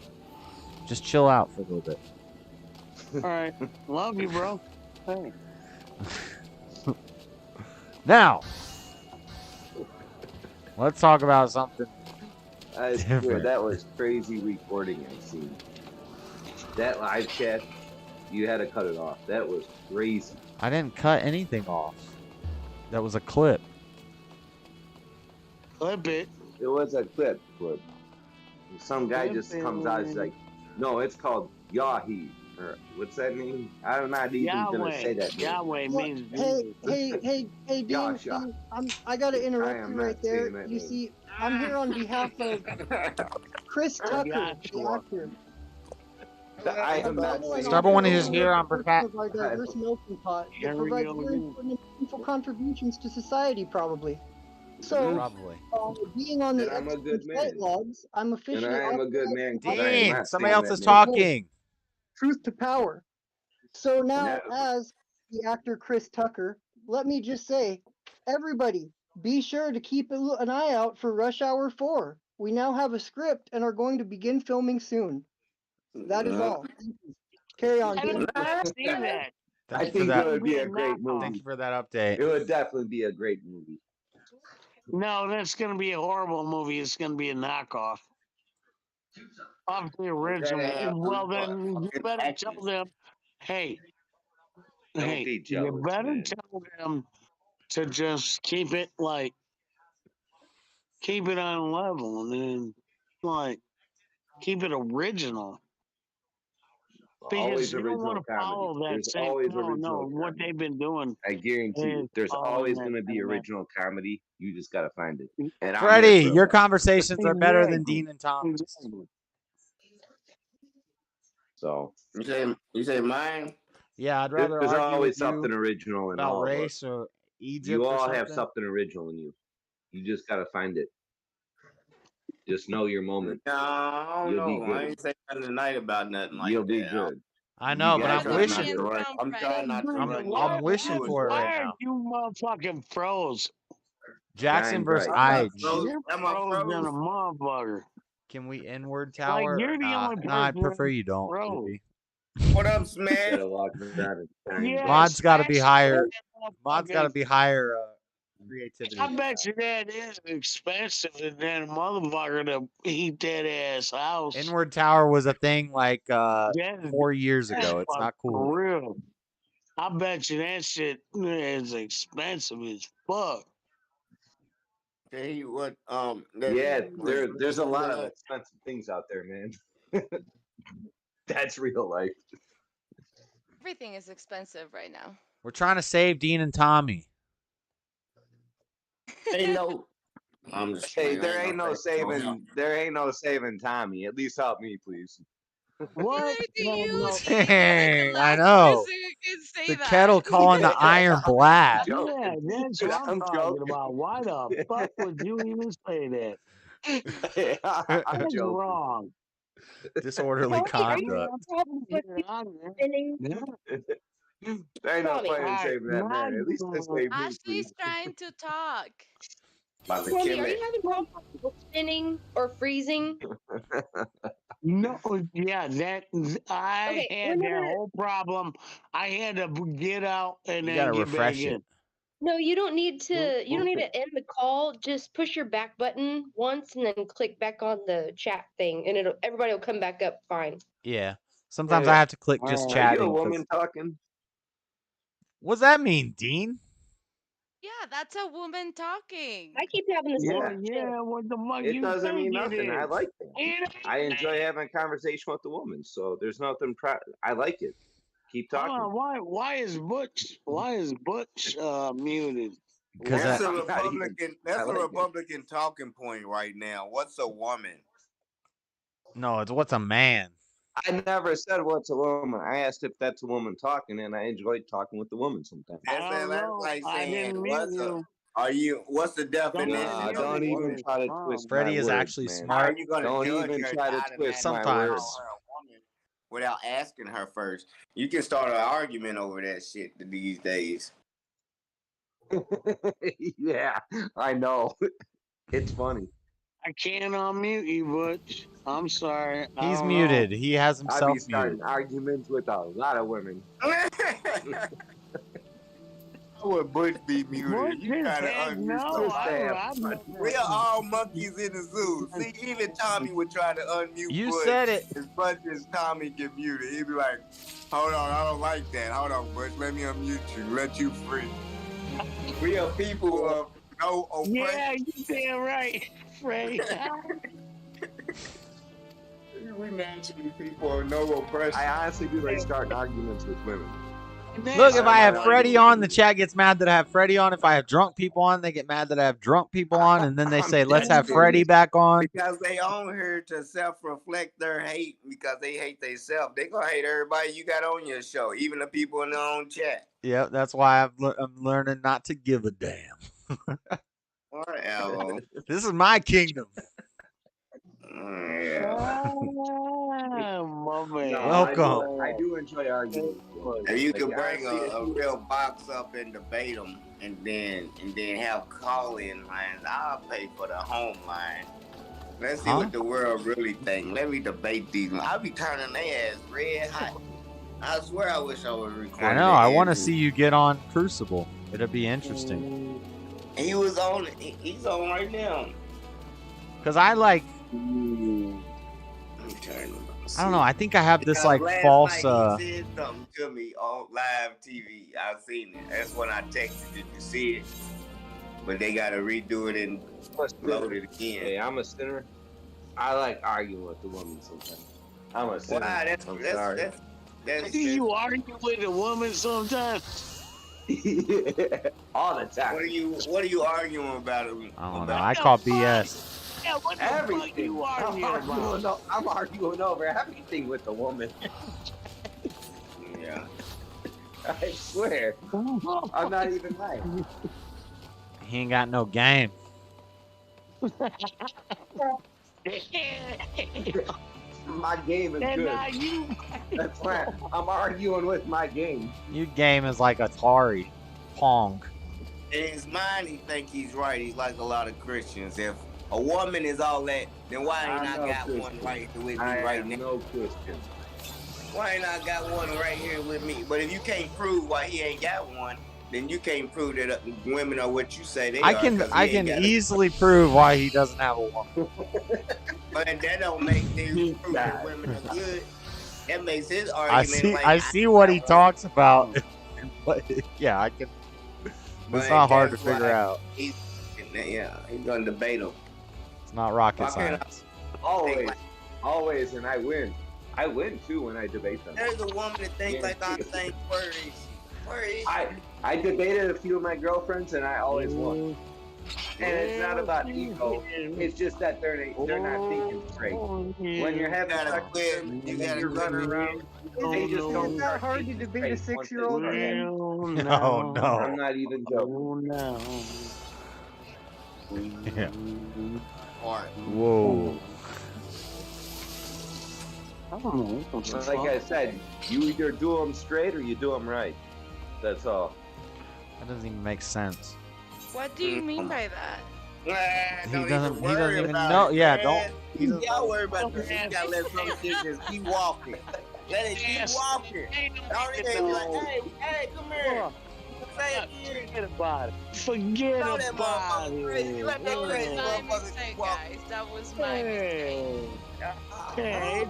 Just chill out for a little bit. all right. Love you, bro. Hey. Now, let's talk about something I swear, different. that was crazy recording I seen. That live chat, you had to cut it off. That was crazy. I didn't cut anything off. That was a clip. Clip it. It was a clip. Some guy just comes out, he's like, no, it's called Yahi. Or what's that mean? I'm not even going to say that name. Yahweh means Hey, Dean, Yasha. I gotta I interrupt am you not right there. saying that You name. see, I'm here on behalf of Chris Tucker, the Yahshua. actor. I am not saying Stubborn that is name. here on portion of our diverse melting pot Here that we provides go very again. important and meaningful contributions to society, probably. So, Probably. being on the And I'm a good excellent flight man. logs, I'm And officially I am a good man because I am Dean, not somebody saying else that is name. talking. Truth to power. So now, No. as the actor Chris Tucker, let me just say, everybody, be sure to keep an eye out for Rush Hour 4. We now have a script and are going to begin filming soon. That is all. Carry on, I Dean. don't see that. I Thank you for think that. it would be a great movie. Thank you for that update. It would definitely be a great movie. No, that's going to be a horrible movie. It's going to be a knockoff of the original. Well, then you better tell them, hey, Don't be jealous, you better man. tell them to just keep it on level and then keep it original. Because Always you don't want original to comedy. follow that There's same. always No, original what comedy. they've been doing. I guarantee you. is There's following always that going to be same original comedy. You just got to find it. And I'm Freddie, here for your it. conversations are better than Exactly. Dean and Tommy's. So You say mine? Yeah, I'd rather there's argue always with you something original in about all of us. race or Egypt You or all something. have something original in you. You just got to find it. Just know your moment. No, I don't You'll be know. good. I ain't saying nothing tonight about nothing like You'll that. be good. I know, You but guys I'm are wishing. not good. I'm trying not to run you I'm off wishing the for it right Why are now. you motherfucking froze? Jackson Shine versus bright. I'm not IG. froze. You're Am I frozen a froze? motherfucker. Can we N-word Like tower you're or the not? only No, I'd person prefer you don't. froze. Ruby. What up, You Smash? gotta walk around and shine Yeah, bright. Mod's got to be smash higher. that Mod's got to motherfucking. be higher creativity. I than bet that. you that is expensive and then a motherfucker to heat that ass house. N-word tower was a thing like That is 4 years ago. It's not cool. for real. I bet you that shit is expensive as fuck. Tell you what, Yeah, there's a lot of expensive things out there, man. That's real life. Everything is expensive right now. We're trying to save Dean and Tommy. Hey, no. I'm just Hey, playing. there I ain't no saving Tommy. At least help me, please. What? No, no. Dang, I know. The kettle calling the iron black. Yeah, that's what I'm talking joking. about. Why the fuck would you even say that? I'm That's joking. wrong. Disorderly conduct. There ain't no Tommy, point in saving that man. At least just save me, Ashley's please. trying to talk. Tommy, are you having problems with spinning or freezing? No, yeah, I Okay, had that whole problem. I had to get out and You then gotta get back refresh it. in. No, you don't need to. You don't need to end the call. Just push your back button once, and then click back on the chat thing, and everybody will come back up fine. Yeah. Sometimes I have to click just Are you a chatting. woman talking? What's that mean, Dean? Yeah, that's a woman talking. I keep having the same. Well, yeah, what the fuck It you doesn't mean think it nothing. I is? like it. I enjoy having a conversation with the woman, so there's nothing. I like it. Keep talking. Why is Butch muted? Because That's I- a Republican. That's I a like it. Republican talking point right now. What's a woman? No, it's what's a man. I never said what's a woman. I asked if that's a woman talking, and I enjoyed talking with the woman sometimes. That's like I saying didn't what's mute a. you. What's the definition of Don't a even woman? try to twist Freddie my is words, actually man. How are smart. you going to Don't judge even her try to automatically twist my Sometimes. words. call her a woman without asking her first? You can start an argument over that shit these days. Yeah, I know. It's funny. I can't unmute you, Butch. I'm sorry. I He's don't muted. know. He has I himself be starting muted. arguments with a lot of women. How would Butch be muted? Butch You gotta said unmute no. somebody. We are all monkeys in the zoo. See, even Tommy would try to unmute You Butch said it. as much as Tommy get muted. He'd be like, hold on, I don't like that. Hold on, Butch, let me unmute you, let you free. We are people of no oppression. Yeah, you damn right, Frey. We naturally people of no oppression. I honestly do like starting arguments with women. Look, if I have Freddie on, the chat gets mad that I have Freddie on. If I have drunk people on, they get mad that I have drunk people on. And then they say, let's have Freddie back on. Because they on here to self-reflect their hate because they hate themselves. They gonna hate everybody you got on your show, even the people in their own chat. Yeah, that's why I'm learning not to give a damn. Whatever. This is my kingdom. Welcome. I do enjoy arguing. If you Like, could bring honestly, a real box up and debate them, and then have call-in lines, I'll pay for the home line. Let's see what the world really think. Let me debate these. I'll be turning their ass red hot. I swear, I wish I was recording. I know. I want to see you get on Crucible. It'll be interesting. He was on. He's on right now. Because I like. I don't know. I think I have this like last false. night he said something to me on live TV. I seen it. That's when I texted you to see it. But they gotta redo it and load it again. Hey, I'm a sinner. I like arguing with the woman sometimes. I'm a sinner. Wow, Do you argue with a woman sometimes? All the time. What are you arguing about? I don't know. I call BS. Yeah, what the fuck you arguing about? I'm arguing over everything with the woman. Yeah. I swear. I'm not even lying. He ain't got no game. My game is good. That's why I'm arguing with my game. Your game is like Atari. Pong. In his mind, he think he's right. He's like a lot of Christians. If a woman is all that, then why ain't I got one right with me right now? No Christian. Why ain't I got one right here with me? But if you can't prove why he ain't got one, then you can't prove that women are what you say they are. I can easily prove why he doesn't have a woman. But that don't make things prove that women are good. That makes his argument. I see what he talks about. But yeah, I can. It's not hard to figure out. He's gonna debate him. It's not rocket science. Always, and I win. I win too when I debate them. There's a woman that thinks like I think. Where is she? I debated a few of my girlfriends and I always won. And it's not about ego. It's just that they're not thinking straight. When you're having sex with them and then you're running around, they just Is don't it that start hard to thinking debate a straight once they 6-year-old start kid? having. Oh no. I'm not even joking. Yeah. Whoa. I don't know. Like I said, you either do them straight or you do them right. That's all. That doesn't even make sense. What do you mean by that? He doesn't even know. Yeah, don't. Y'all worry about this. You gotta let some shit just keep walking. Let it keep walking. Don't even be like, hey, come here. Forget about it. Forget about it. Let that crazy motherfucker keep walking. Guys, that was my mistake. Hey,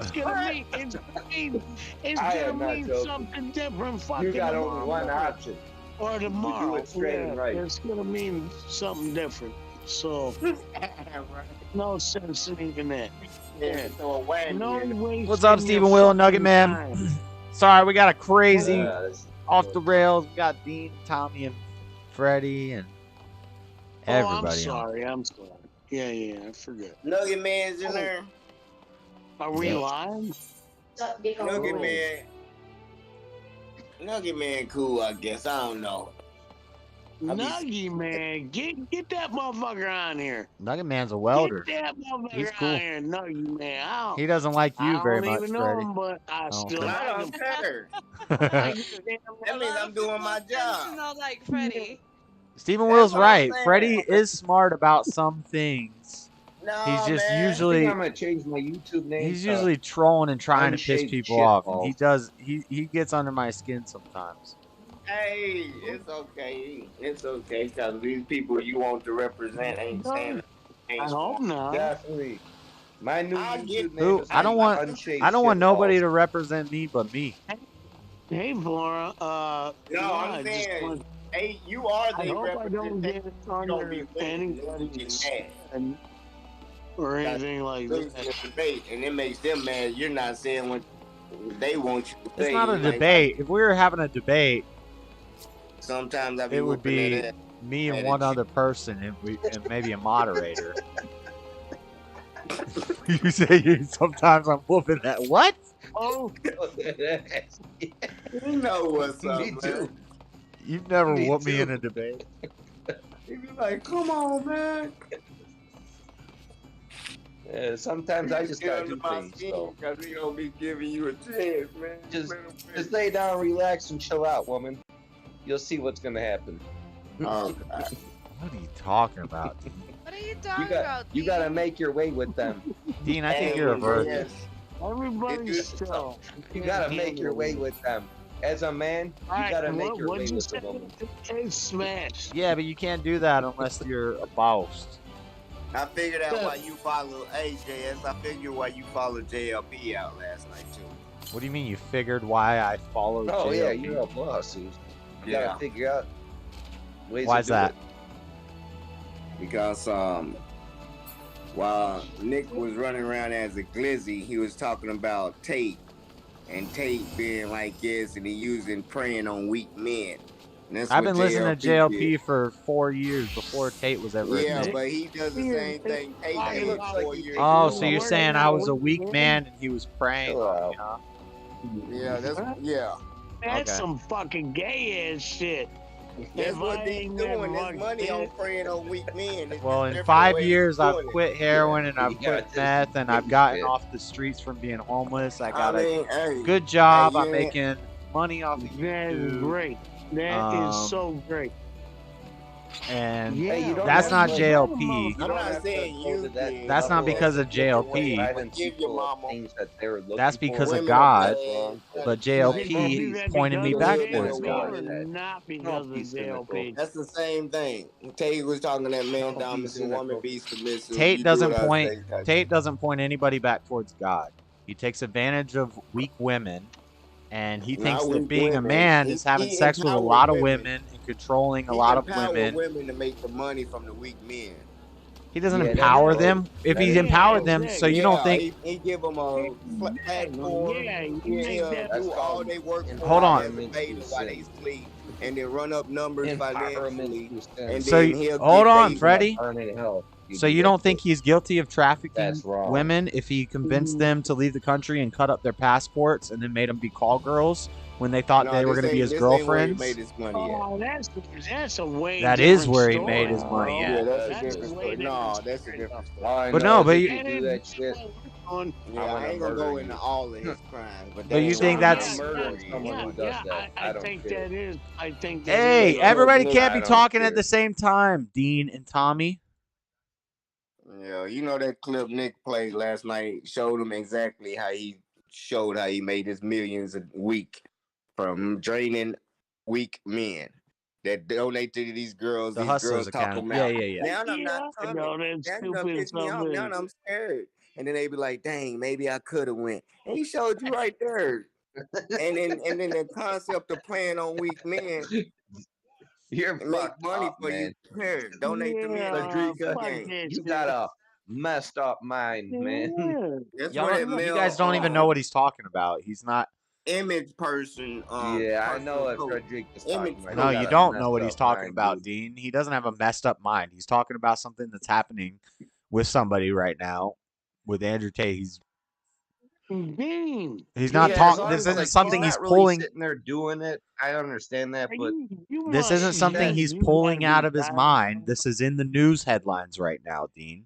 it's gonna mean something different. Fucking You got tomorrow. only one option. Or tomorrow. You do it straight and right. It's gonna mean something different. So no sense in even that. Yeah. What's up, Stephen Will and Nugget Man? Sorry, we got a crazy off the rails. We got Dean, Tommy, and Freddie, and everybody. I'm sorry. Yeah, I forgot. Nugget Man's in there. Are we live? Nugget Man cool, I guess. I don't know. Nugget Man, get that motherfucker on here. Nugget Man's a welder. Get that motherfucker He's cool. on here, Nugget Man. He doesn't like you very much, I don't even know Freddie. him, but I still I like don't him. care. That means I'm doing my job. Not like Freddie. Stephen Will's what I'm right. saying. Freddie is smart about some things. No, He's just man. usually I'm gonna change my YouTube name. he's usually trolling and trying to piss Unshaved people off. And shitball. he gets under my skin sometimes. Hey, it's okay. It's okay, because these people you want to represent ain't saying I hope not. Definitely. My new YouTube name Who is I don't want Unshaved I don't want Shitballs. nobody to represent me but me. Hey, Flora. No, yeah, I'm I just saying, want- hey, you are I the hope I don't get representation. under Don't be anybody's mad. skin or anything like Lose that. the debate, and it makes them mad. You're not saying what they want you to say. It's not a Like, debate. If we were having a debate, sometimes I be it would whooping be it. me and one other person and maybe a moderator. You say sometimes I'm whooping that. What? Oh, You know what's up, Me man. too. You've never Me whooped me too. in a debate. You be like, come on, man. Yeah, sometimes I just gotta do things. So Because we gonna be giving you a chance, man. just lay down, relax, and chill out, woman. You'll see what's gonna happen. Oh, God. What are you talking about, Dean? What are you talking about? You gotta make your way with them. Dean, I think Hey, you're a virgin. yes. everybody's still. You gotta make your way with them. As a man, you gotta make your way What'd you with say? a woman. It's smash. Yeah, but you can't do that unless you're a boss. I figured out why you follow AJS. I figured why you followed JLP out last night, too. What do you mean you figured why I followed Oh JLP? yeah, you're a boss. You gotta figure out ways. Why's to do that? it. Because while Nick was running around as a glizzy, he was talking about Tate, and Tate being like this, and he using preying on weak men. And that's I've what been listening to JLP JLP did. for 4 years before Tate was ever a Yeah, Nick. but he does the same thing. Tate He did looks like 4 he- years Oh, ago. so you're saying I was a weak man and he was praying on me, huh? Yeah, yeah. That's Okay. some fucking gay ass shit. That's If what I they ain't doing. never There's money on did- preying on weak men. It's Well, just in different 5 ways years, of I've doing it. quit heroin and I've Yeah, quit just meth and I've gotten off the streets from being homeless. I got I mean, hey, a good job. hey, I'm yeah. making money off of That is YouTube. great. That is so great. And Hey, you don't that's have not to- JLP. You I'm don't not have saying to go you to that did. That's not level because of of giving JLP. private But give your people mama- things that they were looking That's for. because of Women God. are That's wrong. But Is JLP it is pointing me because back of towards JLP God. or not because Don't of be cynical. JLP? That's the same thing. Tate was talking that man Don't be dominance and woman cynical. be submissive. Tate You do doesn't what I point. say, type Tate doesn't point anybody back towards God. He takes advantage of weak women, and he thinks Not that weak being a women. man He- is having he sex with a empowered lot of women. women and controlling a He lot of empower women. women to make the money from the weak men. He doesn't Yeah, that's empower true. them. If That he's is empowered true. them, so you don't think. he give them a platform. Yeah, you Yeah, make he'll that. That's do all called they work for. Hold on. As a beta while they sleep. and then run up numbers financially, and So then he'll hold get on, they- Freddie. Burning hell. So you don't think he's guilty of trafficking That's wrong. women if he convinced them to leave the country and cut up their passports and then made them be call girls when they thought No, they were this going to be ain't- his this ain't where he girlfriends? made his money at. Oh, that's a way. That is different where he story, made his money bro. at. Yeah, that's a That's different way story. No, different that's a different story. All I But know no, is but if you- you do that shit, Yeah, I'm I gonna ain't gonna murder go into you. all of his crimes, but But you that's think why that's- I'm murdering someone who does that. I don't think care. that is. I think that Hey, is. everybody I can't be don't talking at care. the same time, Dean and Tommy. Yeah, you know that clip Nick played last night showed him exactly how he made his millions a week from draining weak men that donate to these girls. The These girls Hustlers talk Academy. them Yeah, out. yeah, yeah. Now I'm Yeah, not I coming. know that That done stupid pissed me off. Now something. I'm scared. And then they be like, "Dang, maybe I could have went." And he showed you right there. and then the concept of playing on weak men. You're and make fucked money up, for man. you. Here, donate to me. Ladrika, you got a messed up mind, man. That's Y'all where don't- that you male, guys don't even know what he's talking about. He's not. image person. Yeah, I person know what coach. Frederica's Image talking about. No, got you a don't know messed what he's up talking mind, about, dude. Dean. He doesn't have a messed up mind. He's talking about something that's happening with somebody right now with Andrew Tate. Dean. He's not Yeah, as talking. long This as, isn't like, something he's not really pulling. sitting there doing it. I understand that, but This isn't something he's pulling out of his mind. This is in the news headlines right now, Dean.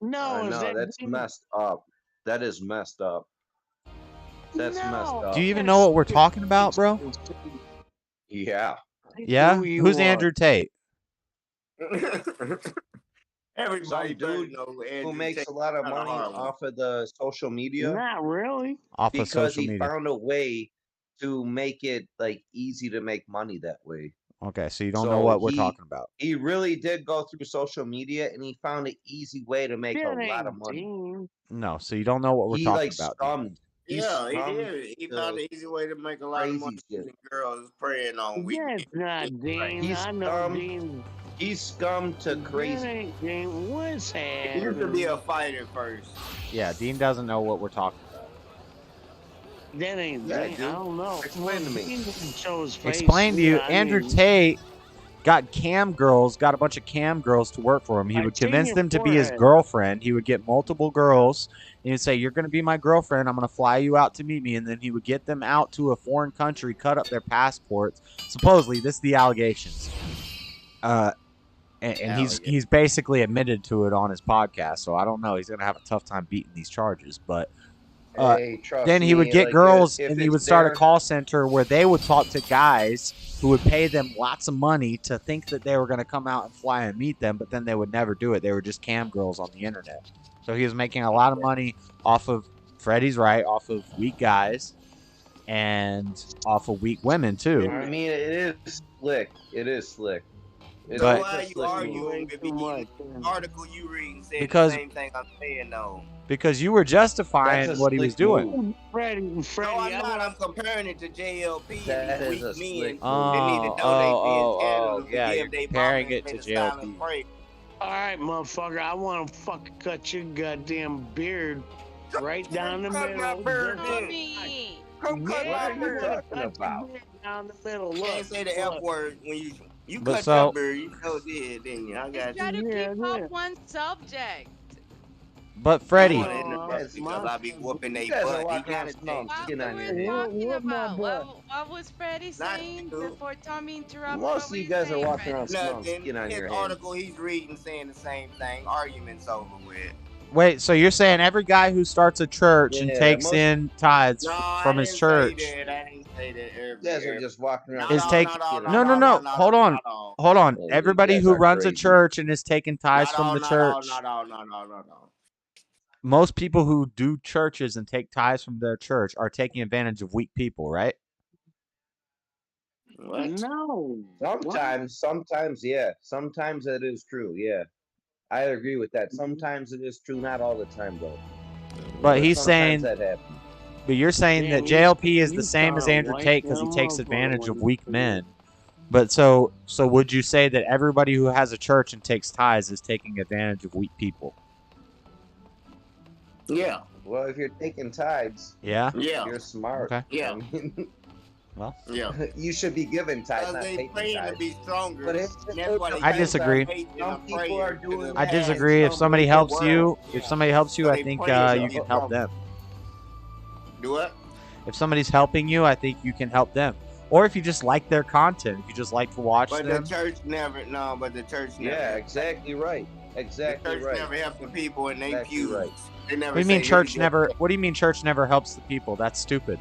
No, is no, that that's messed up. That is messed up. That's messed up. Do you even know what we're talking about, bro? Yeah. Yeah? Who's Andrew Tate? Everybody Some better dude know who Andrew makes Tate a lot of kinda money hard one. off of the social media. Not really. Off of Because social he media. found a way to make it like easy to make money that way. Okay, so you don't know what we're talking about. He really did go through social media and he found an easy way to make a lot of money. No, so you don't know what we're He talking like about. Dean. scummed. Yeah, he scummed did. He the found an easy way to make a lot of money. crazy shit. Using girls preying on weak Yeah, men. it's not Dean. He's I know scum. Dean. He's scummed to That crazy. ain't Dean. What's He used to be happening? a fighter first. Yeah, Dean doesn't know what we're talking about. That ain't Yeah, Dean. dude. I don't know. Explain to me. Dean doesn't show his face. Explain to you, Yeah, I Andrew mean, Tate got got a bunch of cam girls to work for him. He I would seen convince your them to be his forehead. girlfriend. He would get multiple girls, and he'd say, "You're going to be my girlfriend. I'm going to fly you out to meet me." And then he would get them out to a foreign country, cut up their passports. Supposedly, this is the allegations. And he's basically admitted to it on his podcast. So I don't know. He's going to have a tough time beating these charges, but. Hey, trust Then he would me, get like, girls if and he it's would start a there- call center where they would talk to guys who would pay them lots of money to think that they were going to come out and fly and meet them, but then they would never do it. They were just cam girls on the internet. So he was making a lot of money off of, Freddie's right, off of weak guys and off of weak women too. I mean, it is slick. It is slick. It's But- like Why a you slick arguing move. if the article you reading said Because- the same thing I'm saying though? Because you were justifying That's a what he was slick doing. move. Freddie, No, I'm not. I'm comparing it to JLP That and is a these weak slick men move. that need to donate Oh, to yeah, give you're they comparing mama it to and JLP. silent prayer. All right, motherfucker. I want to fucking cut your goddamn beard right down the Cut my middle. beard, Just then. Tommy. Come cut Yeah, my you beard. wanna talking cut your about? beard down the middle. You can't Look, say the F look. word when you But cut so- your beard. You know did, didn't you? I got Just try you. to Yeah, keep yeah. up one subject. But Freddie, I in the bus because I be whooping they You guys are butt. He walking around gotta smelling change. What skin we on were your head. talking Whoop my about? butt. What was Freddie Not saying you. before Tommy interrupted? Most What of were you you guys are saying, walking Freddie? around smelling Nothing. skin on His your head. article he's reading saying the same thing. Arguments over with. wait, so you're saying every guy who starts a church and Yeah, takes most- in tithes No, from I his didn't church say that. I didn't say that. You guys are just walking around. is Not all, take not all, no, not no, all, no. not all, Hold on, not all. hold on. Yeah, you Everybody guys who are runs a crazy. church and is taking tithes Not from all, the not all, church. not all, not all, not all. Most people who do churches and take tithes from their church are taking advantage of weak people, right? What? No. Sometimes, yeah. Sometimes that is true, yeah. I agree with that. Sometimes it is true, not all the time though. But he's sometimes saying, that happens. but you're saying Yeah, that he's- JLP is the he's same as kinda Andrew white Tate because he them takes up advantage of when weak he- men. But so would you say that everybody who has a church and takes tithes is taking advantage of weak people? Yeah. Well, if you're taking tithes, Yeah. Yeah. you're smart. Okay. Yeah. I mean, Well, Yeah. You should be given tithes, Because not they taking praying to tithes. be stronger. But And that's why they I disagree. Some people are doing I that. disagree. If somebody helps you, I think you can help them. Do what? If somebody's helping you, I think you can help them. Or if you just like their content, if you just like to watch But them. the church never. No, but the church never. Yeah, exactly right. Exactly the church right. never helps the people in their pews. Right. They never. What do you mean say, church "Here you never? go." What do you mean church never helps the people? That's stupid.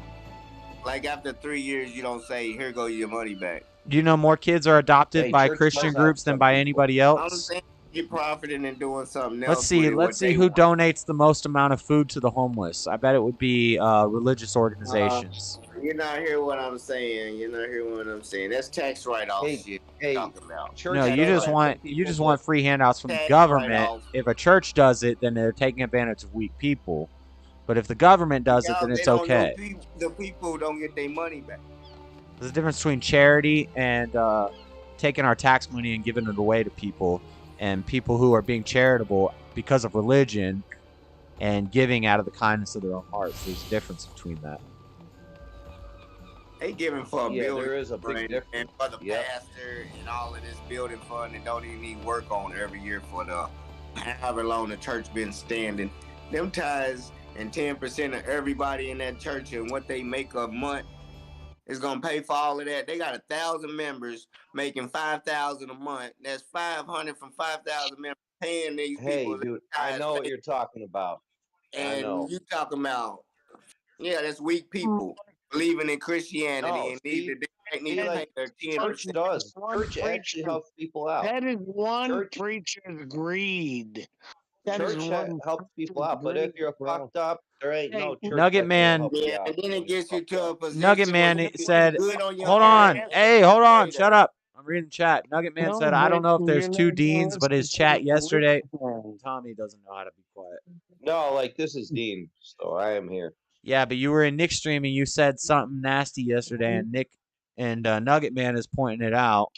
Like after 3 years, you don't say, "Here go your money back." Do you know more kids are adopted by church Christian does help groups than some by people. anybody I'm else? saying you're profiting and doing something else. Let's see. with it, Let's what see they who want. donates the most amount of food to the homeless. I bet it would be religious organizations. You're not hearing what I'm saying. You're not hearing what I'm saying. That's tax write-off shit. Hey, talking about. No, you just want free handouts from the Tax government. write-off. If a church does it, then they're taking advantage of weak people. But if the government does it, then They it's don't know okay. The people don't get their money back. There's a difference between charity and taking our tax money and giving it away to people, and people who are being charitable because of religion and giving out of the kindness of their own hearts. There's a difference between that. They giving for a Yeah, building there is a big fund difference. and for the pastor and all of this building fund that don't even need work on every year for the however long the church been standing. Them tithes and 10% of everybody in that church and what they make a month is gonna pay for all of that. They got 1,000 members making 5,000 a month. That's 500 from 5,000 members paying these people. Hey, dude, I know what you're talking about. I know. And you talking about, yeah, that's weak people believing in Christianity No, and need to pay their 10%. church does. Church actually helps people out. That is one Church- preacher's greed. That Church is one helps people out, but if you're fucked up, there ain't no church. Nugget that's gonna Man- help you Yeah, out. and then it gets you to a position Nugget where Man you said, good on your hold on. ass. Hey, hold on. Shut up. I'm reading chat. Nugget Man No, said, I don't but know if there's you're two not deans, but his listening chat to the yesterday. original. Tommy doesn't know how to be quiet. No, like this is Dean, so I am here. Yeah, but you were in Nick's stream and you said something nasty yesterday, and Nick and Nugget Man is pointing it out.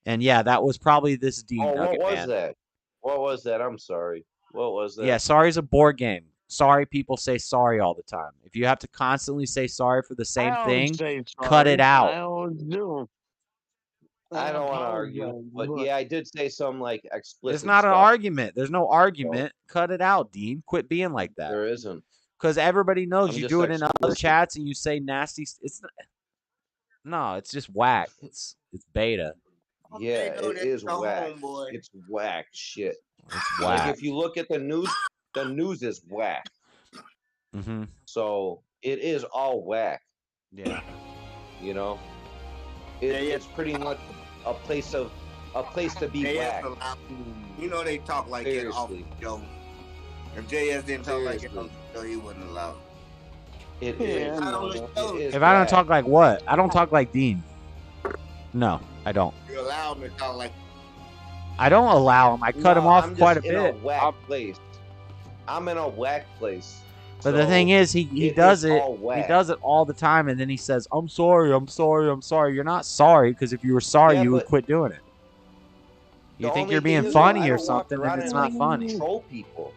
And yeah, that was probably this Dean Oh, Nugget what was Man. that? What was that? I'm sorry. What was that? Yeah, sorry's a board game. Sorry people say sorry all the time. If you have to constantly say sorry for the same I thing, always say cut it sorry. out. I always do. I don't want to argue, apologize, but yeah, I did say some like explicit. It's not an stuff. argument. There's no argument. Cut it out, Dean. Quit being like that. There isn't. Because everybody knows I'm you just do it in other explicit. chats and you say nasty. It's not, no, it's just whack. It's beta. Yeah, it is your whack. homeboy. It's whack shit. It's Like whack. if you look at the news is whack. Mm-hmm. So it is all whack. Yeah. You know, it's pretty much a place to be whack. You know they talk like that off the Seriously. show. If JS didn't talk like that Seriously. off the show, he wouldn't allow it. It Yeah, is. I know It that. is If I don't whack. talk like what? I don't talk like Dean. No, I don't. You allow him to talk like I don't allow him. I cut him off I'm quite a just in bit. a whack place. I'm in a whack place. But the So thing is, he it does is it. all He whack. does it all the time, and then he says, "I'm sorry, I'm sorry, I'm sorry." You're not sorry, because if you were sorry, Yeah, you would but quit doing it. You The think only you're being thing is, though, I funny or don't walk something, around and it's and, not like, funny. Troll people.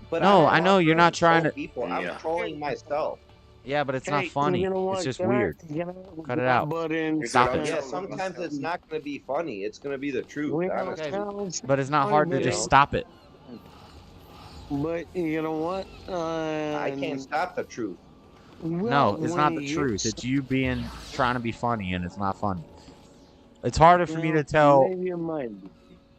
But No, don't I know walk you're around not and trying troll to. people. I'm Yeah. trolling myself. Yeah, but it's not Hey, funny. you know what? It's just Can I- weird. can I Cut it my out. butt in? Stop it. Yeah, sometimes it's not going to be funny. It's going to be the truth. Well, honestly. But it's not hard to but just it- stop it. But you know what? I can't stop the truth. No, it's not the truth. It's you trying to be funny, and it's not funny. It's harder for me to tell Maybe it might be.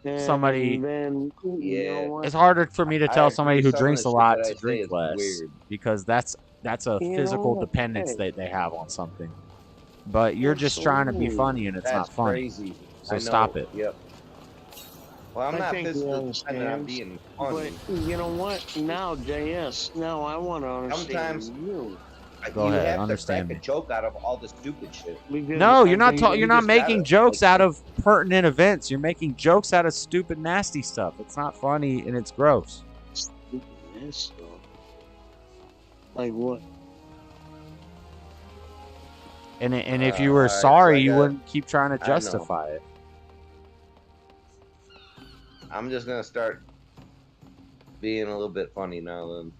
And somebody. Then, you know what? It's harder for me to I tell somebody agree who some of drinks the a shit lot that I to say drink is less, weird. because that's a You know physical what? dependence Hey. that they have on something. But you're just trying to be funny, and it's That's not funny. crazy. So I know. stop it. Yep. Well, I'm I not think he physically dependent on understands, being funny. But you know what? Now, JS, now I want to understand Sometimes you. Go you ahead, have understand to me. crack a joke out of all the stupid shit. No, you're not You you're not just making gotta, jokes like, out of pertinent events. You're making jokes out of stupid, nasty stuff. It's not funny and it's gross. Yes, like what? And if you were alright, so sorry, I you got- wouldn't keep trying to I know. justify it. I'm just gonna start being a little bit funny now. Then,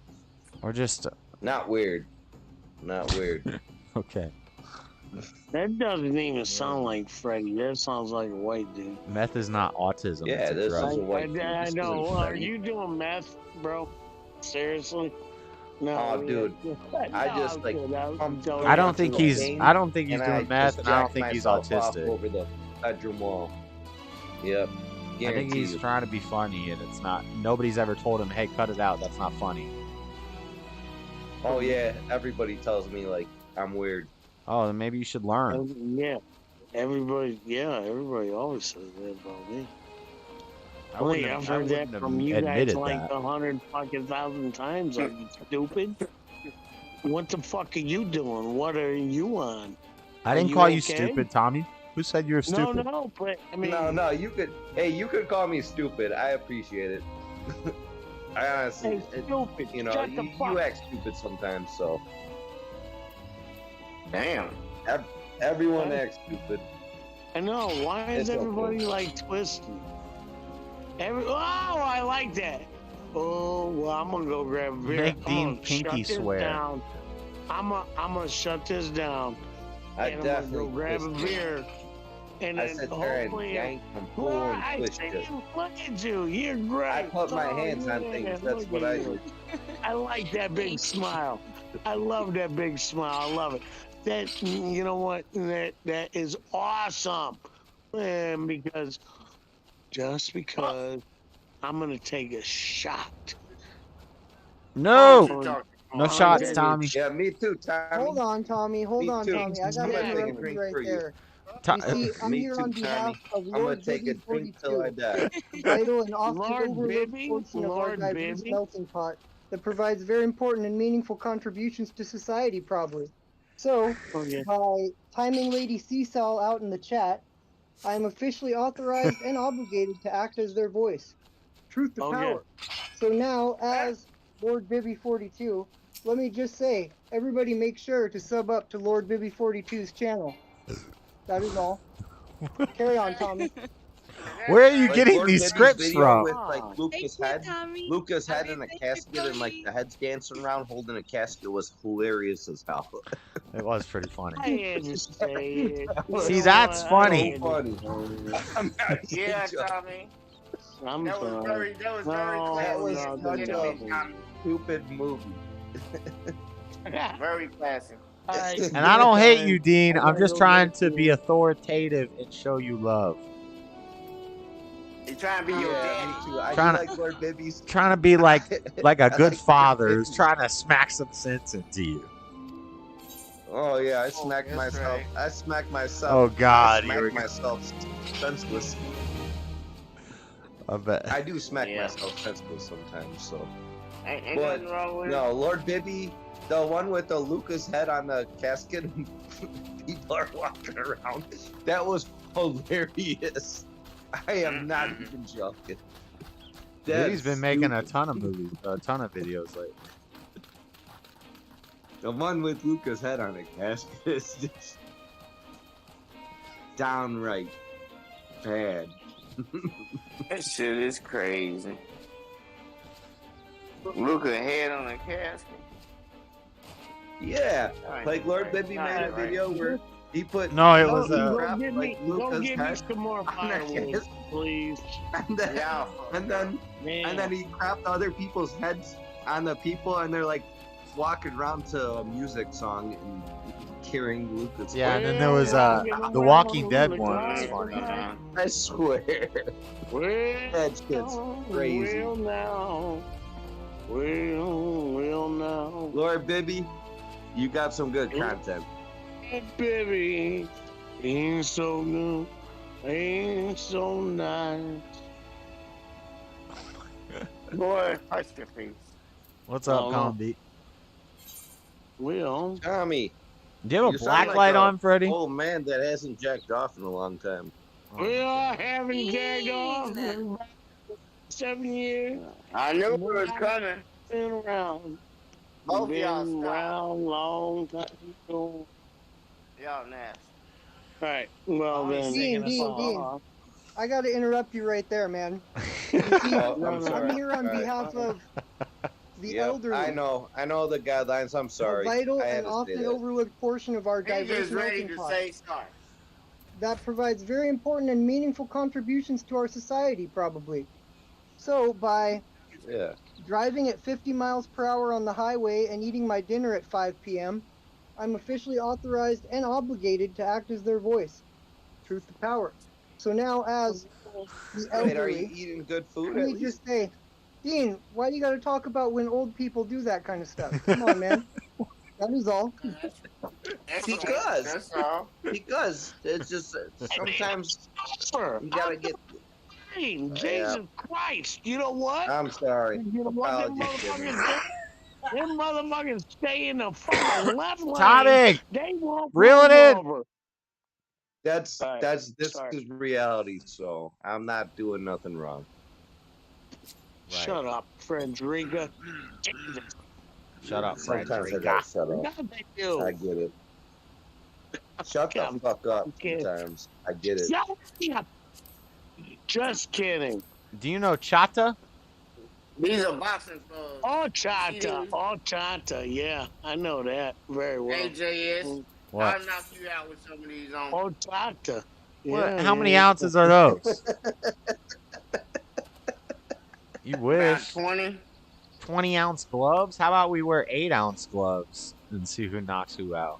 Or just not weird, not weird. okay. That doesn't even sound like Freddy. That sounds like a white dude. Meth is not autism. Yeah, it's a this drug. is a white dude. I This know. isn't Are Freddy. you doing meth, bro? Seriously? No. Oh, dude. I just like. I don't think he's doing meth, and I don't think he's autistic. Over the bedroom wall. Yep. I think he's trying to be funny, and it's not. Nobody's ever told him, "Hey, cut it out. That's not funny." Oh yeah, everybody tells me like I'm weird. Oh, then maybe you should learn. Yeah. Everybody always says that about me. I've heard that from you guys like 100,000 times. Are you stupid? What the fuck are you doing? What are you on? I didn't call you stupid, Tommy. Who said you were stupid? No, but I mean, no. You could. Hey, you could call me stupid. I appreciate it. I honestly, stupid. You know, you act stupid sometimes. So. Damn. Everyone acts stupid. I know. Why is everybody like twisted? Oh, I like that. Oh, well, I'm gonna go grab a beer. Make Dean Pinky swear. I'm gonna shut this down. I'm gonna go grab a beer. And I then sit there and hopefully, yank and pull and twist it. Look at you. You're great. I put my hands on things. That's what I do. I like that big smile. I love that big smile. I love it. That, you know what? That is awesome. And because I'm gonna take a shot. No shots, Tommy. Yeah, me too, Tommy. Hold on, Tommy. Hold on, Tommy. I got to interrupt you right there. You see, I'm here on behalf of Lord Bibby 42, vital and often overlooked portion of our diverse melting pot that provides very important and meaningful contributions to society, probably. So, by timing Lady Seesaw out in the chat, I am officially authorized and obligated to act as their voice. Truth to power. So now, as Lord Bibby 42, let me just say, everybody make sure to sub up to Lord Bibby 42's channel. That is all. Carry on, Tommy. Where are you getting these scripts from? With like Lucas head in a casket and like the head's dancing around holding a casket was hilarious as hell. It was pretty funny. I had to say it. See, that's funny. Yeah, Tommy. That was very classic. Stupid movie. Very classic. And I don't hate you, Dean. I'm just trying to be authoritative and show you love. He's trying to be your daddy. Trying to be like a good father who's trying to smack some sense into you. Oh yeah, I smacked myself. Right. I smacked myself. Oh God, I smacked myself senseless. I bet. I do smack myself senseless sometimes. So. Ain't nothing wrong with it. No, Lord Bibby, the one with the Lucas head on the casket, people are walking around. That was hilarious. I am not even joking. He's been making a ton of movies, a ton of videos lately. The one with Lucas head on a casket is just downright bad. That shit is crazy. Lucas head on a casket. Yeah, like Lord Bibby made a video where he put it was crap, like Lucas head some more fireworks, please. And then he crapped other people's heads on the people, and they're like walking around to a music song and carrying Lucas. Yeah, and then there was the Walking Dead one. Was funny. I swear, that shit's crazy. Well now. Lord Bibby, you got some good content. Bibby, ain't so good, ain't so nice. Boy, hush your face. What's up, Comedy? Will. Tommy. Do you have a black light on, Freddie? Oh man, that hasn't jacked off in a long time. We are having jacked off in 7 years. I knew it was coming. Been around. Both y'all been stop. around long time ago. Y'all nasty. Right. Well then. Dean. I gotta interrupt you right there, man. You see, I'm here on behalf of the Yep, elderly. I know the guidelines. I'm sorry. A vital I had and to say often that. overlooked portion of our He's diverse just ready melting to pot say sorry. that provides very important and meaningful contributions to our society, probably. So, by driving at 50 miles per hour on the highway and eating my dinner at 5 p.m., I'm officially authorized and obligated to act as their voice. Truth to power. So now, as the elderly, Wait, are you eating good food let at me least? just say, Dean, why do you got to talk about when old people do that kind of stuff? Come on, man. That is all. That's all. Because it's just sometimes you gotta get. Jesus Christ! You know what? I'm sorry. You know what? Them motherfuckers stay in the fucking left lane. Tommy, They won't reel it in. over. This is reality, so I'm not doing nothing wrong. Shut up, Frederica. Shut up, Sometimes I Frederica. gotta shut up. No, they do. I get it. Shut the fuck up sometimes. I get it. Shut up. Just kidding. Do you know Chata? These are boxing gloves. Oh, Chata. Oh, Chata. Yeah, I know that very well. AJS. What? I'll knock you out with some of these on. Oh, Chata. What? How many ounces are those? You wish. About 20. 20-ounce gloves? How about we wear 8-ounce gloves and see who knocks who out?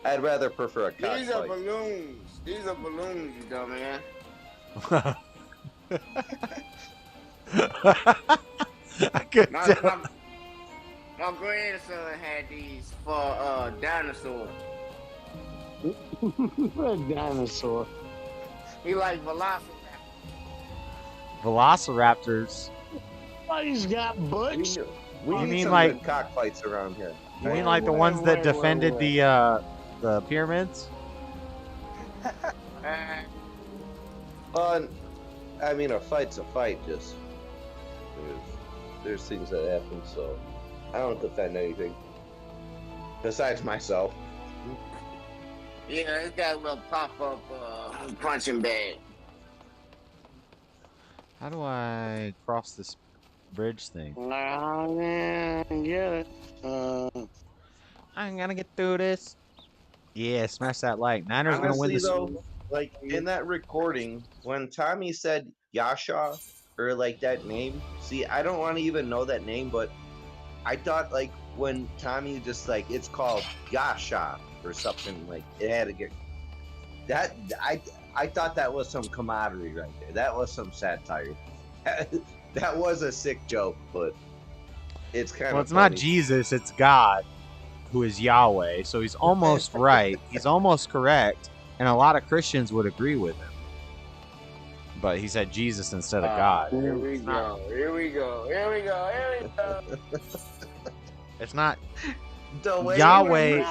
I'd rather prefer a cockfight. These are balloons. These are balloons, you dumbass. I could tell. My grandson had these for dinosaur. Dinosaur. He like Velociraptors. Oh, he's got butts. We You need mean some like- good cockfights around here. You mean like the ones that defended the pyramids? I mean, a fight's a fight. Just there's things that happen, so I don't defend anything besides myself. Yeah, it's got a little pop-up punching bag. How do I cross this bridge thing? Yeah, get it. I'm gonna get through this. Yeah, smash that like. Niners gonna win Honestly, this. though, like in that recording, when Tommy said Yasha or like that name, see, I don't want to even know that name, but I thought like when Tommy just like it's called Yasha or something, like it had to get that. I thought that was some camaraderie right there. That was some satire. That was a sick joke, but it's kind of Well, it's not Jesus, it's God, who is Yahweh. So he's almost right. He's almost correct, and a lot of Christians would agree with him. But he said Jesus instead of God. Here we go. Here we go. Here we go. Here we go. It's not. The way Yahweh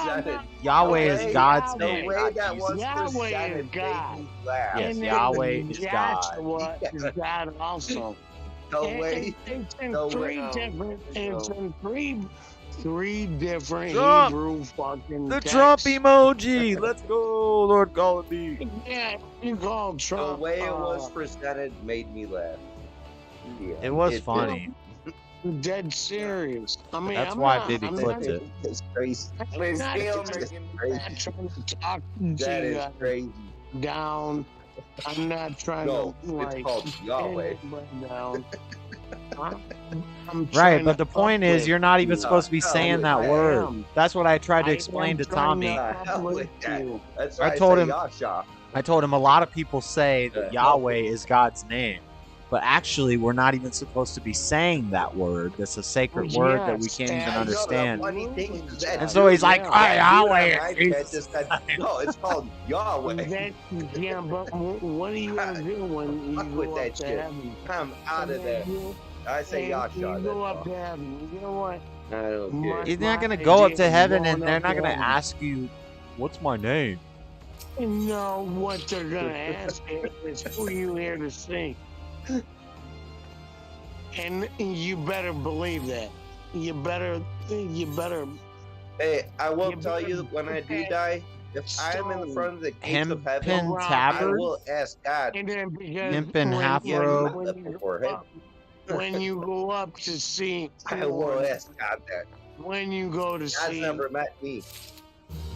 is God's the name. way that was Yahweh presented is God. made me laugh. Yes, And then Yahweh is God. Joshua is God also. The And way, it's in the three way- different. It's in three different Trump! Hebrew fucking. The texts. Trump emoji. Let's go, Lord God me. Yeah, you call the Trump. way it was presented made me laugh. Yeah, It was did. funny. Dead serious. I mean, That's I'm why not, Bibi I'm clipped not, it. It's crazy. They not still just- making Crazy. I'm not trying to talk That to is you crazy. down. I'm not trying No, to like it's called Yahweh. anybody down. I'm Right, trying but to the point is, uplift you're not even you. supposed to be saying that I word. am. That's what I tried to I explain am to trying Tommy. to Hell with uplift that. you. That's I why told say him- Yasha. I told him a lot of people say that Yeah. Yahweh is God's name. But actually, we're not even supposed to be saying that word. That's a sacred word that we Yes, can't even and- understand. No, the funny thing is that And so he's like, dude- "Hey, that dude Yahweh on is my chat Jesus." just said, no, it's called Yahweh. That, yeah, but what are you gonna do when you Fuck go with up that to shit. heaven? I'm out of there. I say And Yasha. you That's go all. up to heaven. You know what? I don't My- care. He's not my going to go up idea to of heaven going and they're up not to going to heaven. ask you, what's my name? You know what they're gonna ask you is who are you here to see? And you better believe that. You better. Hey, I will You tell better you when I do put die, if I am in the stone front of the gates Hempen of heaven, I tabard? will ask God. And then because Hempen when- half Yeah, robe? when you before go him. up, when you go up to see, I will ask God that. when you go to God's see, never met me,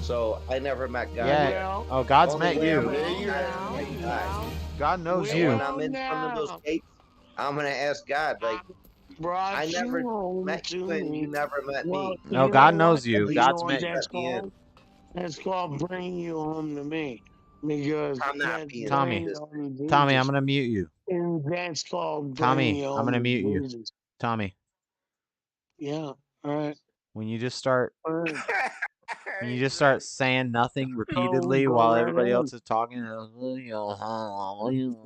so I never met God. Yeah. yet. Oh, God's The only met way you. I'm gonna meet God is when I die. God knows And you. when I'm in front of those gates, I'm gonna ask God, like, I never met you and you never met me. No, God knows At you. least God's met you. that's let me in. called? That's called bringing you home to me, because I'm not that's being Tommy. bringing you home to Tommy, I'm Jesus. gonna mute you. And that's called bringing Tommy, you I'm home gonna to mute you. Jesus. Tommy, Yeah. All right. when you just start saying nothing Go repeatedly while right everybody ahead. else is talking. Well, You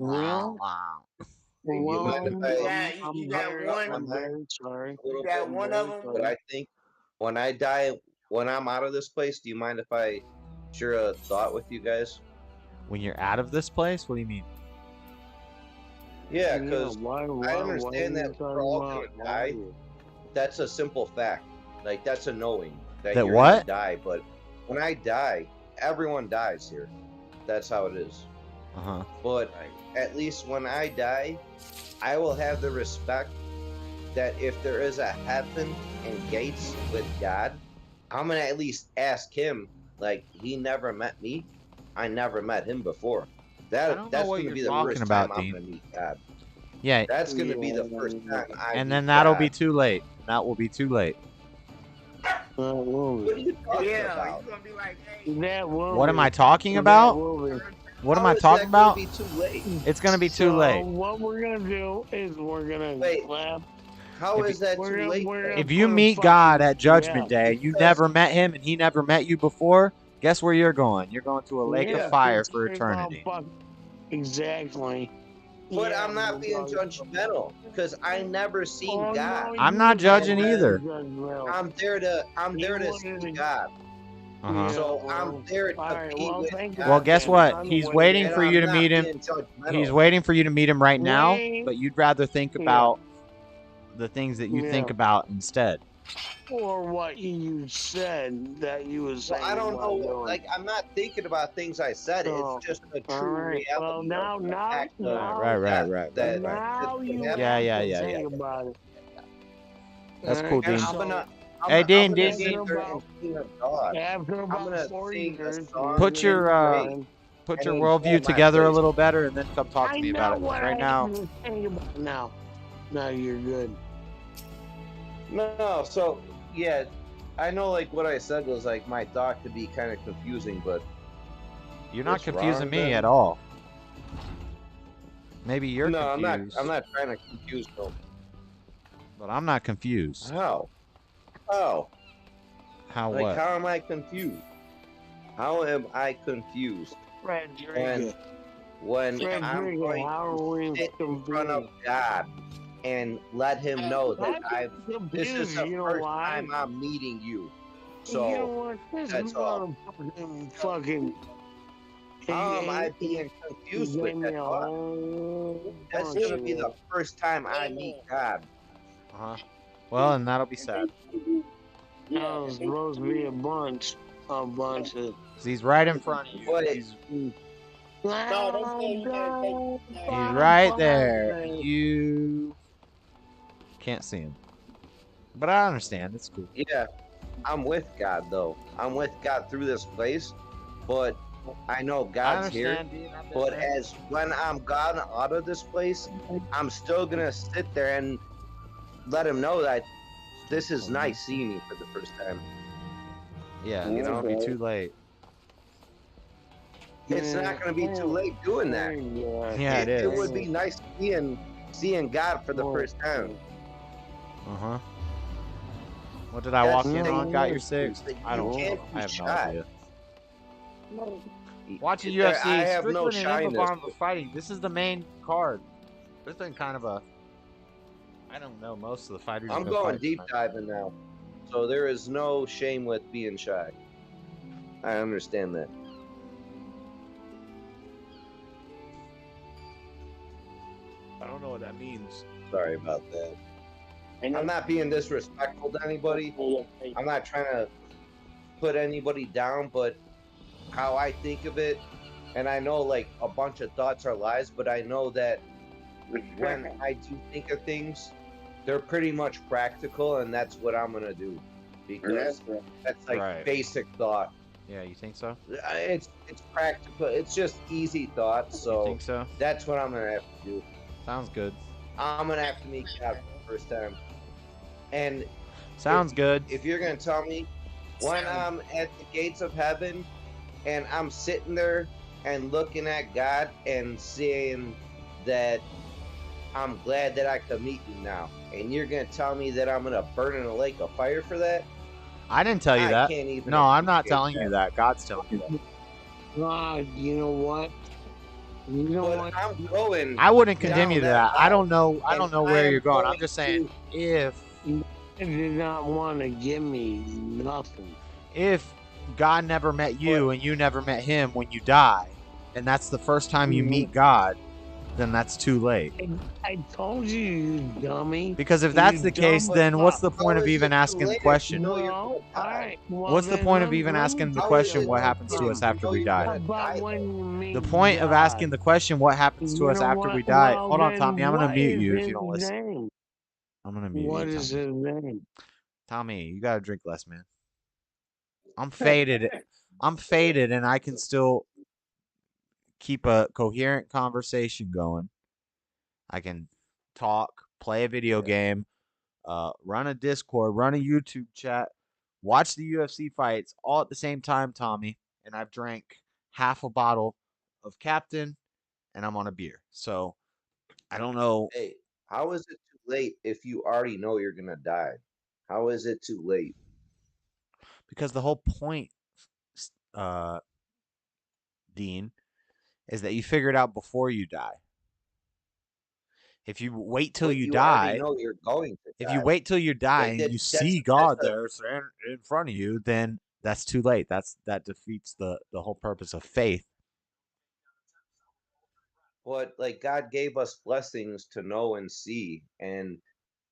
got one. I'm very sorry. A little You got bit one more, of them. but I think when I die, when I'm out of this place, do you mind if I share a thought with you guys? When you're out of this place, what do you mean? Yeah, because why I understand are you that we're talking all about gonna die. That's a simple fact. Like, that's a knowing that That you're what? gonna die. But when I die, everyone dies here. That's how it is. Uh-huh. But at least when I die, I will have the respect that if there is a heaven and gates with God, I'm gonna at least ask him. Like, he never met me, I never met him before. I don't know That's what gonna you're be the talking first about, time I'm Dean. gonna meet God. Yeah. That's gonna be the first time I And meet then that'll be God. too late. That will be too late. What are you talking Yeah, about? you're gonna be like, hey. What am I talking about? What am How I is talking that gonna about? be too late? It's gonna be too So late. what we're gonna do is we're gonna clap. How is that We're too gonna- late? we're though? gonna If you put a meet fucking- God at Judgment yeah. Day, you never met him and he never met you before, guess where you're going? You're going to a lake Yeah, of fire it's for all eternity. Exactly. But Yeah, I'm not being judgmental because I never seen God. I'm not judging And either. I'm there to see God. Uh-huh. So I'm there to Alright, be well, with thank God. you. Well, guess what? He's waiting And for you I'm to not meet him. being judgmental. He's waiting for you to meet him right now, Wait. but you'd rather think Yeah. about the things that you Yeah. think about instead. Or what you said that you was saying. Well, I don't know. about doing. Like, I'm not thinking about things I said. So, It's just a all true right. reality. Well, now, of the now, fact of Right. that now this you could have happen. Yeah. to think about it. That's All cool, right, Dean. so Hey, Dean, I'm gonna Dean, sit Dean. there and sing a God. after I'm about gonna 4 sing a years, song Put and pray your and worldview enjoy my together a place. little better, and then come talk to I me know about it. 'Cause what right I now, have to think about now. Now you're good. No, so yeah, I know like what I said was like my thought could be kind of confusing, but you're not what's confusing wrong, me then? at all. Maybe you're No, confused. I'm not trying to confuse no. But I'm not confused. How? How? How Like, what? how am I confused? How am I confused? When I'm going to sit in front of God and let him know that this is the first time I'm meeting you. So you know what? This that's all. Fucking. How am I being confused with that thought? That's gonna be the first time I meet God. Uh-huh. Well, and that'll be sad. No, it's supposed to be a bunch of. 'Cause he's right in front of you. But He's No, right there. and You can't see him. But I understand. It's cool. yeah, I'm with God though. I'm with God through this place, but I know God's here. understand, dude. I've been But there. as when I'm gone out of this place, I'm still gonna sit there and let him know that this is nice seeing you for the first time. Yeah, You it's know? gonna be too late. It's not gonna be too late doing that. Yeah, it is. It would be nice seeing God for the first time. Uh-huh. What did I walk in on? Got your six? You I don't know. can't I have be no shy. idea. Watching There- UFC, I have no Strickland and shyness. Imavov are fighting. This is the main card. There's been kind of a, I don't know, most of the fighters. I'm have been going fighting deep tonight. diving now, so there is no shame with being shy. I understand that. I don't know what that means. Sorry about that. I'm not being disrespectful to anybody. I'm not trying to put anybody down, but how I think of it, and I know like a bunch of thoughts are lies, but I know that when I do think of things, they're pretty much practical, and that's what I'm gonna do, because that's like basic thought. Yeah, you think so? It's practical. It's just easy thoughts. So You think so? that's what I'm gonna have to do. Sounds good. I'm gonna have to meet God for the first time. And sounds good. If you're gonna tell me when I'm at the gates of heaven and I'm sitting there and looking at God and saying that I'm glad that I could meet you now, and you're gonna tell me that I'm gonna burn in a lake of fire for that? I didn't tell you I that. can't even No, I'm not appreciate telling you that. God's telling you that. God, you know what? You know what? I'm going. I wouldn't condemn you to that. I don't know. I and don't know I where am you're going. I'm going just saying, if You did not want to give me nothing. if God never met you and you never met him when you die, and that's the first time you meet God, then that's too late. I told you, you dummy. Because if that's You the case, dumb then what's fuck. the point of even asking the question? Well, alright. Well, What's the then point of let even me asking the tell question, you what happens to us after we die? about when you meet The point of asking God. the question, what happens to You us know after what? we die? Well, Hold on, then Tommy. I'm going to what mute is you if his you don't listen. name? I'm going to mute What you, is Tommy. his name? Tommy, you got to drink less, man. I'm faded. I'm faded, and I can still keep a coherent conversation going. I can talk, play a video game, run a Discord, run a YouTube chat, watch the UFC fights all at the same time, Tommy. And I've drank half a bottle of Captain, and I'm on a beer. So I don't know. Hey, how is it too late if you already know you're gonna die? How is it too late? Because the whole point, Dean, is that you figure it out before you die. If you wait till But you you already die, know you're going to if die. you wait till you die Like and you see that's God a, there in front of you, then that's too late. That defeats the whole purpose of faith. but like God gave us blessings to know and see, and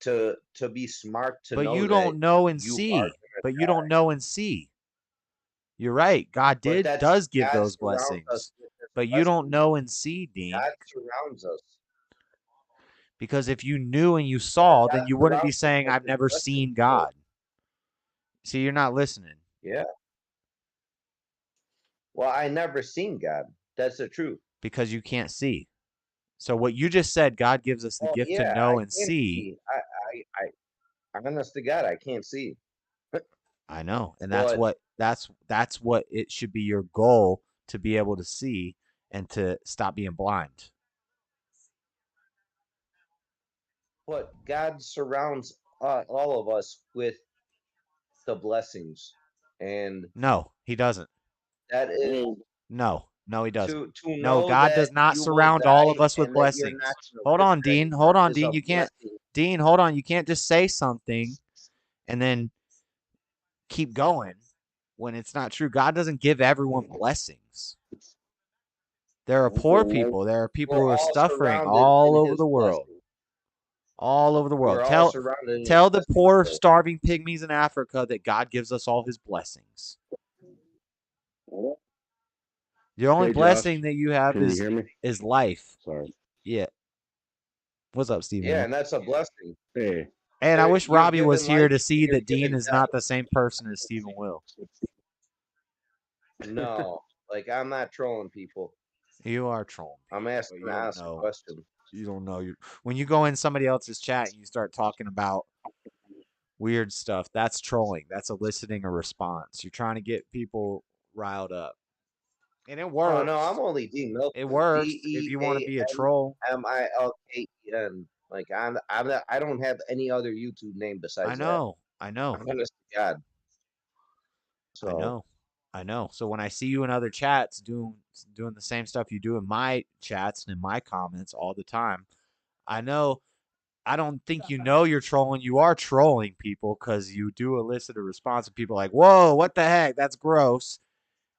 to be smart to But know you that don't know and you are see. gonna But die. you don't know and see. You're right. God But does give God those surrounds us blessings. with His But you don't blessings. know and see, Dean. God surrounds us. Because if you knew and you saw, then God you wouldn't be surrounds us saying, with I've His never blessings. seen God. See, you're not listening. Yeah. Well, I never seen God. That's the truth. Because you can't see. So what you just said, God gives us the gift to Yeah, know I and can't see. Honest to God, I can't see. I know. And But that's what it should be your goal, to be able to see and to stop being blind. But God surrounds all of us with the blessings, and No, he doesn't. that is No, he doesn't. to No, know God that does not you will surround all of die us with and that you're not blessings. going to Hold live on, there Dean. anymore Hold on, is a Dean. You can't. blessing. Dean, hold on. You can't just say something and then keep going when it's not true. God doesn't give everyone blessings. There are poor people. There are people We're who are all suffering surrounded all in over His the world. blessing. All over the world. We're all surrounded in His Tell the blessing, poor, so. starving pygmies in Africa that God gives us all His blessings. The only Hey, blessing Josh, that you have can you hear me? is life. Sorry. Yeah. What's up, Stephen? Yeah, and that's a blessing. Hey. And I wish You're Robbie was given here life to and see you're that Dean given is death. not the same person as Stephen Will. No, like I'm not trolling people. You are trolling. I'm asking to ask a question. You don't know. When you go in somebody else's chat and you start talking about weird stuff, that's trolling. That's eliciting a response. You're trying to get people riled up. And it works. Oh no, I'm only D Milken. It works if you want to be a troll. DeAnMilken. Like I don't have any other YouTube name besides that. I know. Honest to God. So I know. So when I see you in other chats doing the same stuff you do in my chats and in my comments all the time, I know. I don't think you know you're trolling. You are trolling people because you do elicit a response of people like, whoa, what the heck? That's gross.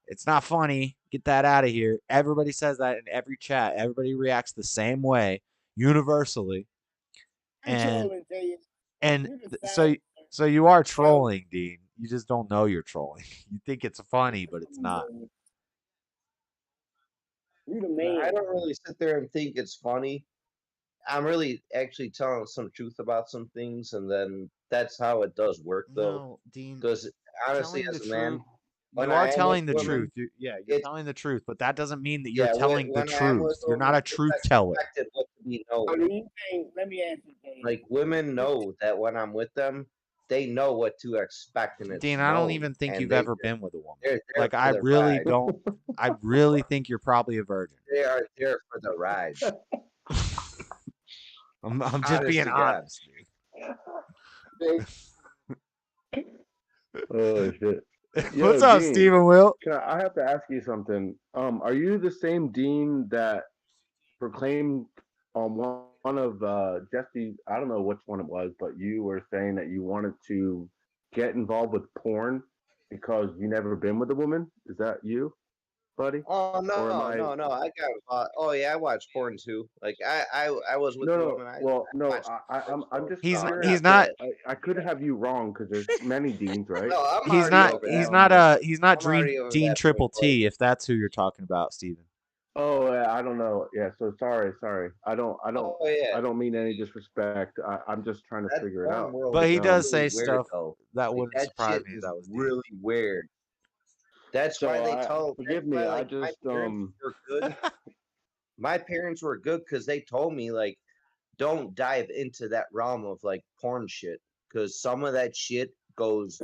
It's not funny. Get that out of here. Everybody says that in every chat. Everybody reacts the same way, universally. And so you are trolling, Dean. You just don't know you're trolling. You think it's funny, but it's not. I don't really sit there and think it's funny. I'm really actually telling some truth about some things, and then that's how it does work, though. No, Dean. Because honestly, Telling as the a man, truth. when You are I am with telling the women, truth. You're telling the truth, but that doesn't mean that you're telling the when I am with truth. You're not women, a it's truth teller. expected what to be known. Let me ask you, Dave. Like women know that when I'm with them, they know what to expect, and it's Dean, I don't known, even think and you've they ever been with a woman. they're Like, for I the really ride. don't. I really think you're probably a virgin. They are there for the ride. I'm just Honest being to God. honest, Oh shit! dude. What's up, Dean, Stephen Will? I have to ask you something. Are you the same Dean that proclaimed on one of Jesse? I don't know which one it was, but you were saying that you wanted to get involved with porn because you never been with a woman. Is that you, buddy? Oh no, Or am I... no! I got. Oh yeah, I watch porn too. Like I was with the woman. I'm just. He's not. I could have you wrong because there's many Deans, right? No, I'm He's already not. over He's that. not. He's not I'm already over Dean that Triple point, T. If that's who you're talking about, Stephen. Oh, yeah, I don't know. Yeah, so sorry. I don't Oh, yeah. I don't mean any disrespect. I'm just trying to figure it out. But he does really say weird, stuff though. that Like, wouldn't that surprise shit me if is that was Dean. really weird. That's why they told. Forgive that's me. why, I like, just my parents were good. My parents were good because they told me, like, don't dive into that realm of like porn shit because some of that shit goes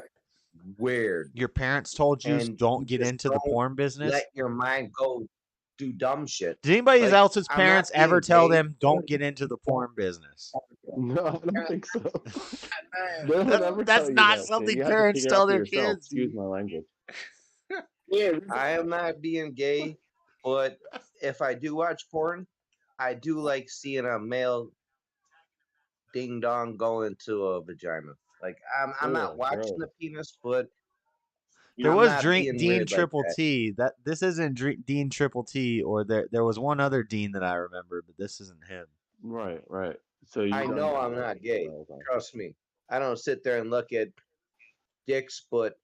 weird. Your parents told you And don't you get just into the don't porn business. Let your mind go do dumb shit. Did anybody Like, else's I'm not parents being ever tell gay. them don't get into the porn business? No, I don't think so. They don't ever tell That's you not that, something Dave. You have to parents figure it out tell for their yourself. kids. Excuse my language. Yeah, I am not being gay, but if I do watch porn, I do like seeing a male ding dong go into a vagina. Like I'm not watching the penis, but There I'm was not being Dean weird like Triple that. T. That this isn't Dean Triple T, or there was one other Dean that I remember, but this isn't him. Right. So you I don't know I'm not gay. Trust me. I don't sit there and look at dicks, but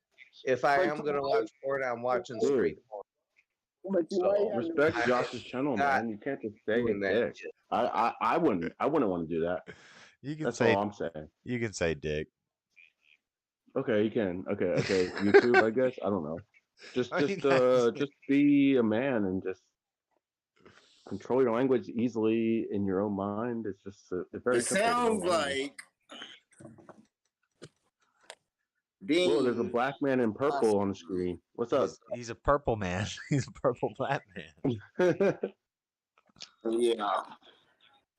if I am gonna watch porn, I'm watching straight porn. So respect Josh's channel, man. You can't just say doing that dick. shit. I wouldn't want to do that. You can That's say. all I'm saying. You can say dick. Okay, you can. Okay. YouTube, I guess. I don't know. Just be a man and just control your language easily in your own mind. It's just it's very It simple. sounds like Dean. Whoa, there's a black man in purple on the screen. What's up? He's a purple man. He's a purple black man. Yeah.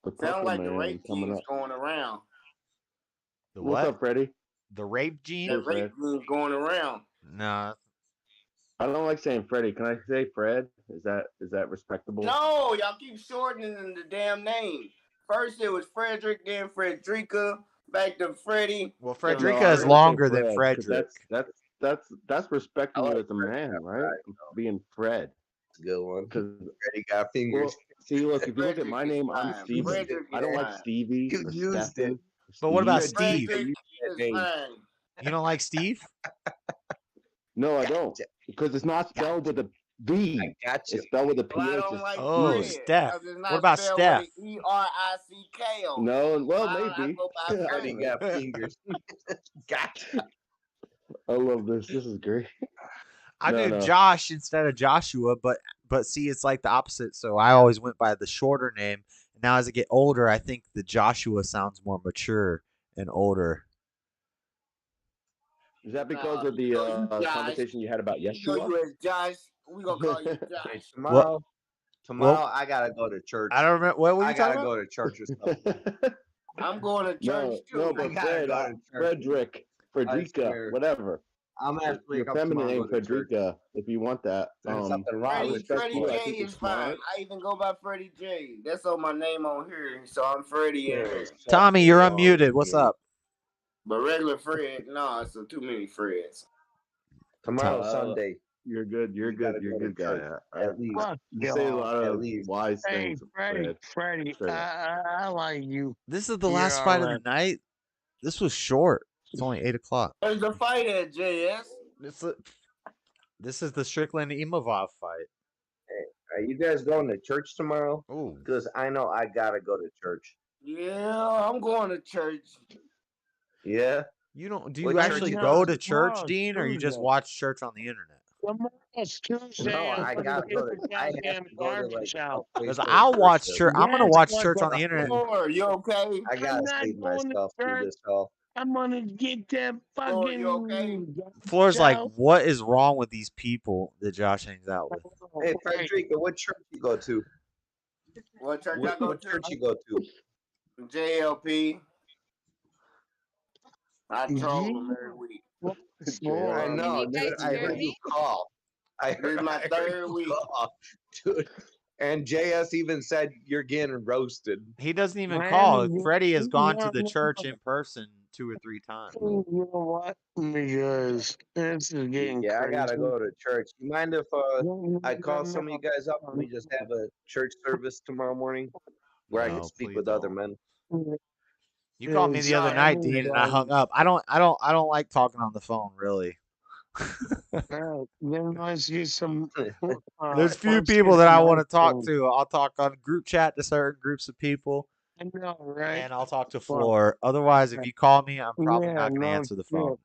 The Sounds like the man rape coming gene's up. going around. The What's what? up, Freddie? The rape gene? The rape gene's going around. No. I don't like saying Freddie. Can I say Fred? Is that respectable? No, y'all keep shortening the damn name. First it was Frederick, then Frederica, back to Freddie. Well, Frederica is longer than Frederick. That's respecting you as a man, right? Being Fred. That's a good one. Because Freddie got fingers. Well, see, look, if you look at my name, I'm Steven. I don't like Stevie You or used Stephen. But what about Steve. Steve? You don't like Steve? No, I don't. Because it's not spelled with a B. I got you. It's spelled with a PH. Well, I don't like Oh, Fred, Steph. 'cause it's not What about spelled Steph? with an E-R-I-C-K-O. No, well, I maybe. go by Freddie Fred. got fingers. Gotcha. I love this. This is great. I No, knew no. Josh instead of Joshua, but see, it's like the opposite. So I always went by the shorter name. Now as I get older, I think the Joshua sounds more mature and older. Is that because of the conversation you had about You Yeshua? know you as Josh. We gonna call you Josh. Tomorrow I gotta go to church. I don't remember. What were you I talking gotta about? go to church or something. I'm going to church too. No, but Frederick, Frederica, whatever. I'm gonna have to Your wake up feminine tomorrow name, and go to church. Frederica, if you want that. There's something wrong with Freddie you. I J think you're is fine. smart. I even go by Freddie J. That's on my name on here, so I'm Freddie. Tommy, you're unmuted. What's up? But regular Fred, no, it's too many Freds. Tomorrow Sunday. You're good. You're good. You're a good guy. At least. You say a lot of wise Hey, things. Freddie, I like you. This is the last fight of the night. This was short. It's only 8 o'clock. Where's the fight at, JS? This is the Strickland Imavov fight. Hey, are you guys going to church tomorrow? Oh, because I know I gotta go to church. Yeah, I'm going to church. Yeah. You don't? Do What you church actually you go go to to? church, Dean, or you just watch church on the internet? No, I gotta go to. I have to go to like a place Because for I'll church watch church. service. I'm gonna watch church on the internet. You okay? I gotta save myself through this hell. I'm gonna get that fucking. You okay? Floor's like, what is wrong with these people that Josh hangs out with? Hey, Frederica, what church you go to? What church I go What to? church you go to? JLP. I troll them every week. I know, dude. I heard you call. I This is my heard third you week. call, dude. And JS even said you're getting roasted. He doesn't even call. Freddie has gone to the church in person 2 or 3 times. You know what? Because this is getting Yeah, crazy. I gotta go to church. You mind if I call some of you guys up and we just have a church service tomorrow morning where I can speak with other men? You called me the other night, Dean, and I hung up. I don't like talking on the phone, really. Then let's get some. There's few people that I want to talk to. I'll talk on group chat to certain groups of people. I know, right? And I'll talk to Floor. Otherwise, if you call me, I'm probably not going to answer the phone.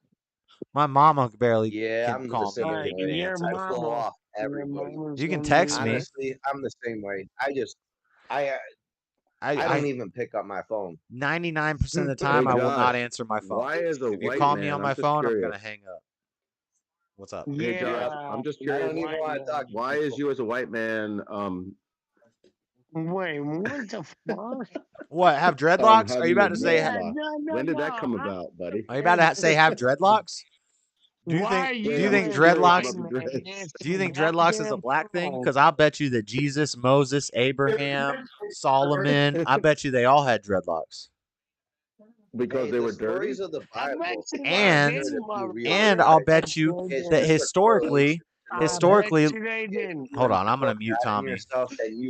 My mama barely can call me and give me an answer. I blow off everybody. You can text me. Honestly, I'm the same way. I don't even pick up my phone. 99% of the time, I will not answer my phone. Why is a if you white call me man, on my I'm just phone, I'm curious. going to hang up. What's up? Hey, Josh, I'm just curious. I don't even want to talk. Why is you as a white man? Wait, what the fuck? What? Have dreadlocks? Are having you about the to say? dreadlocks? When did that come about, buddy? Are you about to say have dreadlocks? Do you think dreadlocks? Do you think dreadlocks is a black thing? Because I'll bet you that Jesus, Moses, Abraham, Solomon, I bet you they all had dreadlocks. Because they were dirty. Stories of the Bible. And I'll bet you that historically, hold on, I'm gonna mute Tommy.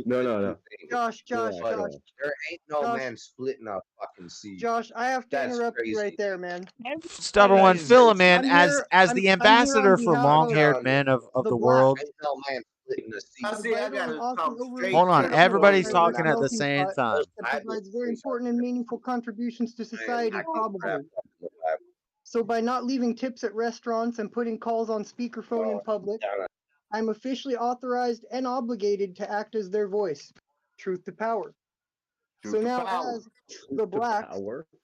No. Josh. There ain't no man splitting a fucking seed. Josh, I have to That's interrupt you crazy. right there, man. Stubborn one, Phil, man, as the I'm ambassador here for on long-haired behalf men of the the black. world. Ain't no man splitting a seed. I see. I gotta talk straight. Hold on, to the everybody's point. talking at the same time. That provides very important and meaningful contributions to society, probably. So by not leaving tips at restaurants and putting calls on speakerphone in public, I'm officially authorized and obligated to act as their voice. Truth to power. So now, as the blacks,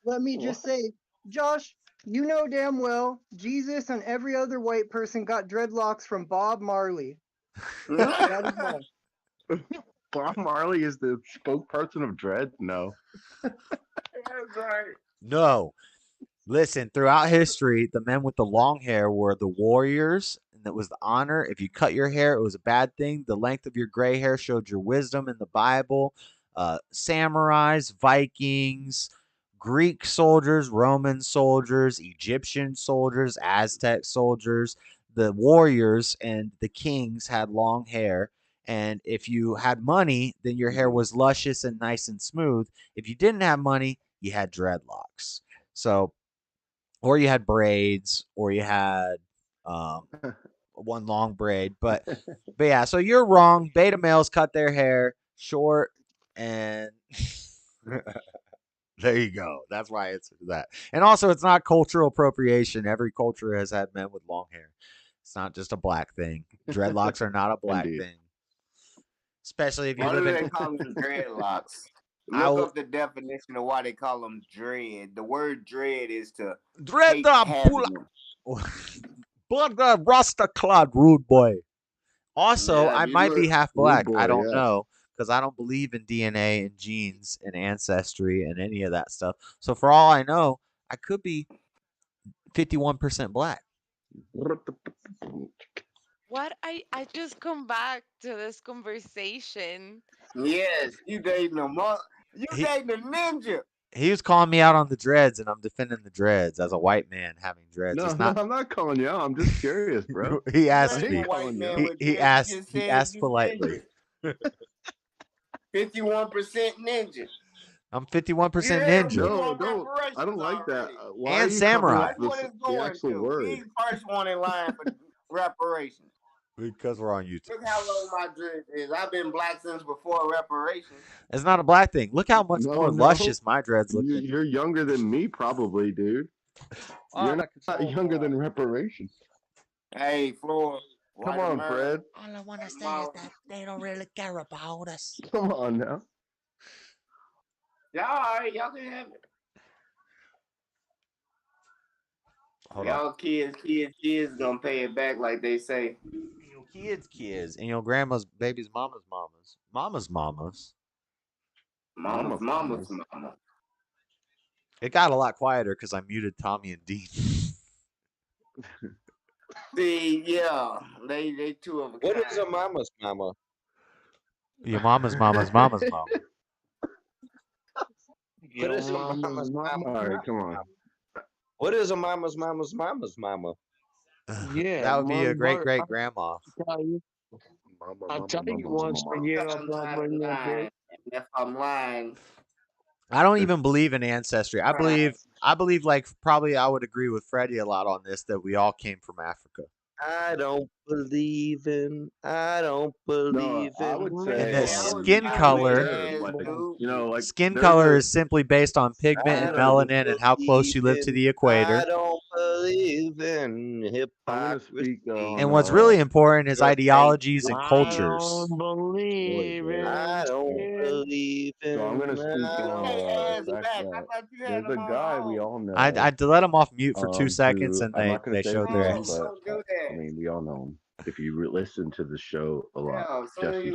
let me just say, Josh, you know damn well Jesus and every other white person got dreadlocks from Bob Marley. That is all. Bob Marley is the spokesperson of Dread? No. That's right. No. Listen, throughout history, the men with the long hair were the warriors, and that was the honor. If you cut your hair, it was a bad thing. The length of your gray hair showed your wisdom in the Bible. Samurais, Vikings, Greek soldiers, Roman soldiers, Egyptian soldiers, Aztec soldiers, the warriors and the kings had long hair. And if you had money, then your hair was luscious and nice and smooth. If you didn't have money, you had dreadlocks. So, or you had braids, or you had one long braid. But yeah, so you're wrong. Beta males cut their hair short, and there you go. That's why I answered that. And also, it's not cultural appropriation. Every culture has had men with long hair. It's not just a black thing. Dreadlocks are not a black thing. Especially if you Why live do in... they call them dreadlocks? Look up the definition of why they call them dread. The word dread is to Dread having them. But Rasta clad rude boy. Also, Yeah, I you might be look- half black. Rude boy, I don't yes. know, because I don't believe in DNA and genes and ancestry and any of that stuff. So for all I know, I could be 51% black. What? I just come back to this conversation. Yes, you dating a you dating a ninja. He was calling me out on the dreads, and I'm defending the dreads as a white man having dreads. No, It's not. I'm not calling you out. I'm just curious, bro. He asked I ain't me. calling you out. He asked politely. 51% ninja. I'm 51% Yeah, ninja. No, don't. I don't like that. Why And are you samurai. covering That's what up it's the going actual to. word? He's the first one in line for reparations. Because we're on YouTube. Look how long my dread is. I've been black since before reparations. It's not a black thing. Look how much more luscious my dreads look. You're younger than me, probably, dude. You're not younger than reparations. Hey, Floyd. Come on, Fred. All I want to say is that they don't really care about us. Come on now. Y'all all right. Y'all can have it. Y'all kids gonna pay it back like they say. Kids, and your grandma's baby's mama's. Mama's. It got a lot quieter because I muted Tommy and Dean. See, yeah, they two of a kind. What is a mama's mama? Your mama's mama. What is a mama's mama? All right, come on. What is a mama's mama? Yeah, that would be a great grandma. I'll tell you once a year. If I'm lying, I don't even believe in ancestry. I believe like probably I would agree with Freddie a lot on this, that we all came from Africa. I don't believe in. I would say. And that skin color, skin color is simply based on pigment and melanin and how close you live to the equator. I don't believe in hypocrisy. And what's really important is ideologies and cultures. I don't believe in. So I'm gonna speak on the fact that there's a guy we all know. I let them off mute for 2 seconds, and they showed their ass. I mean, we all know him. If you listen to the show a lot, Jesse.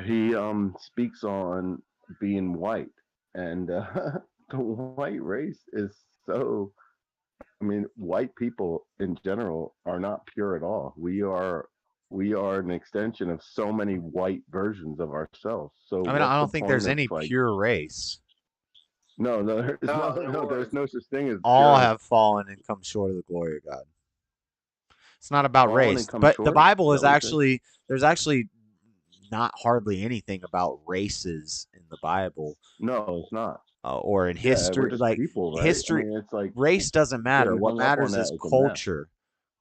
He speaks on being white, and the white race is so. I mean, white people in general are not pure at all. We are an extension of so many white versions of ourselves. So I mean, I don't think there's any pure race. No, there's no such thing as all pure. have fallen and come short of the glory of God. It's not about race, but the Bible is actually there's actually not hardly anything about races in the Bible. No, it's not. Or in history, like people, right? history, I mean, it's like race doesn't matter. What matters is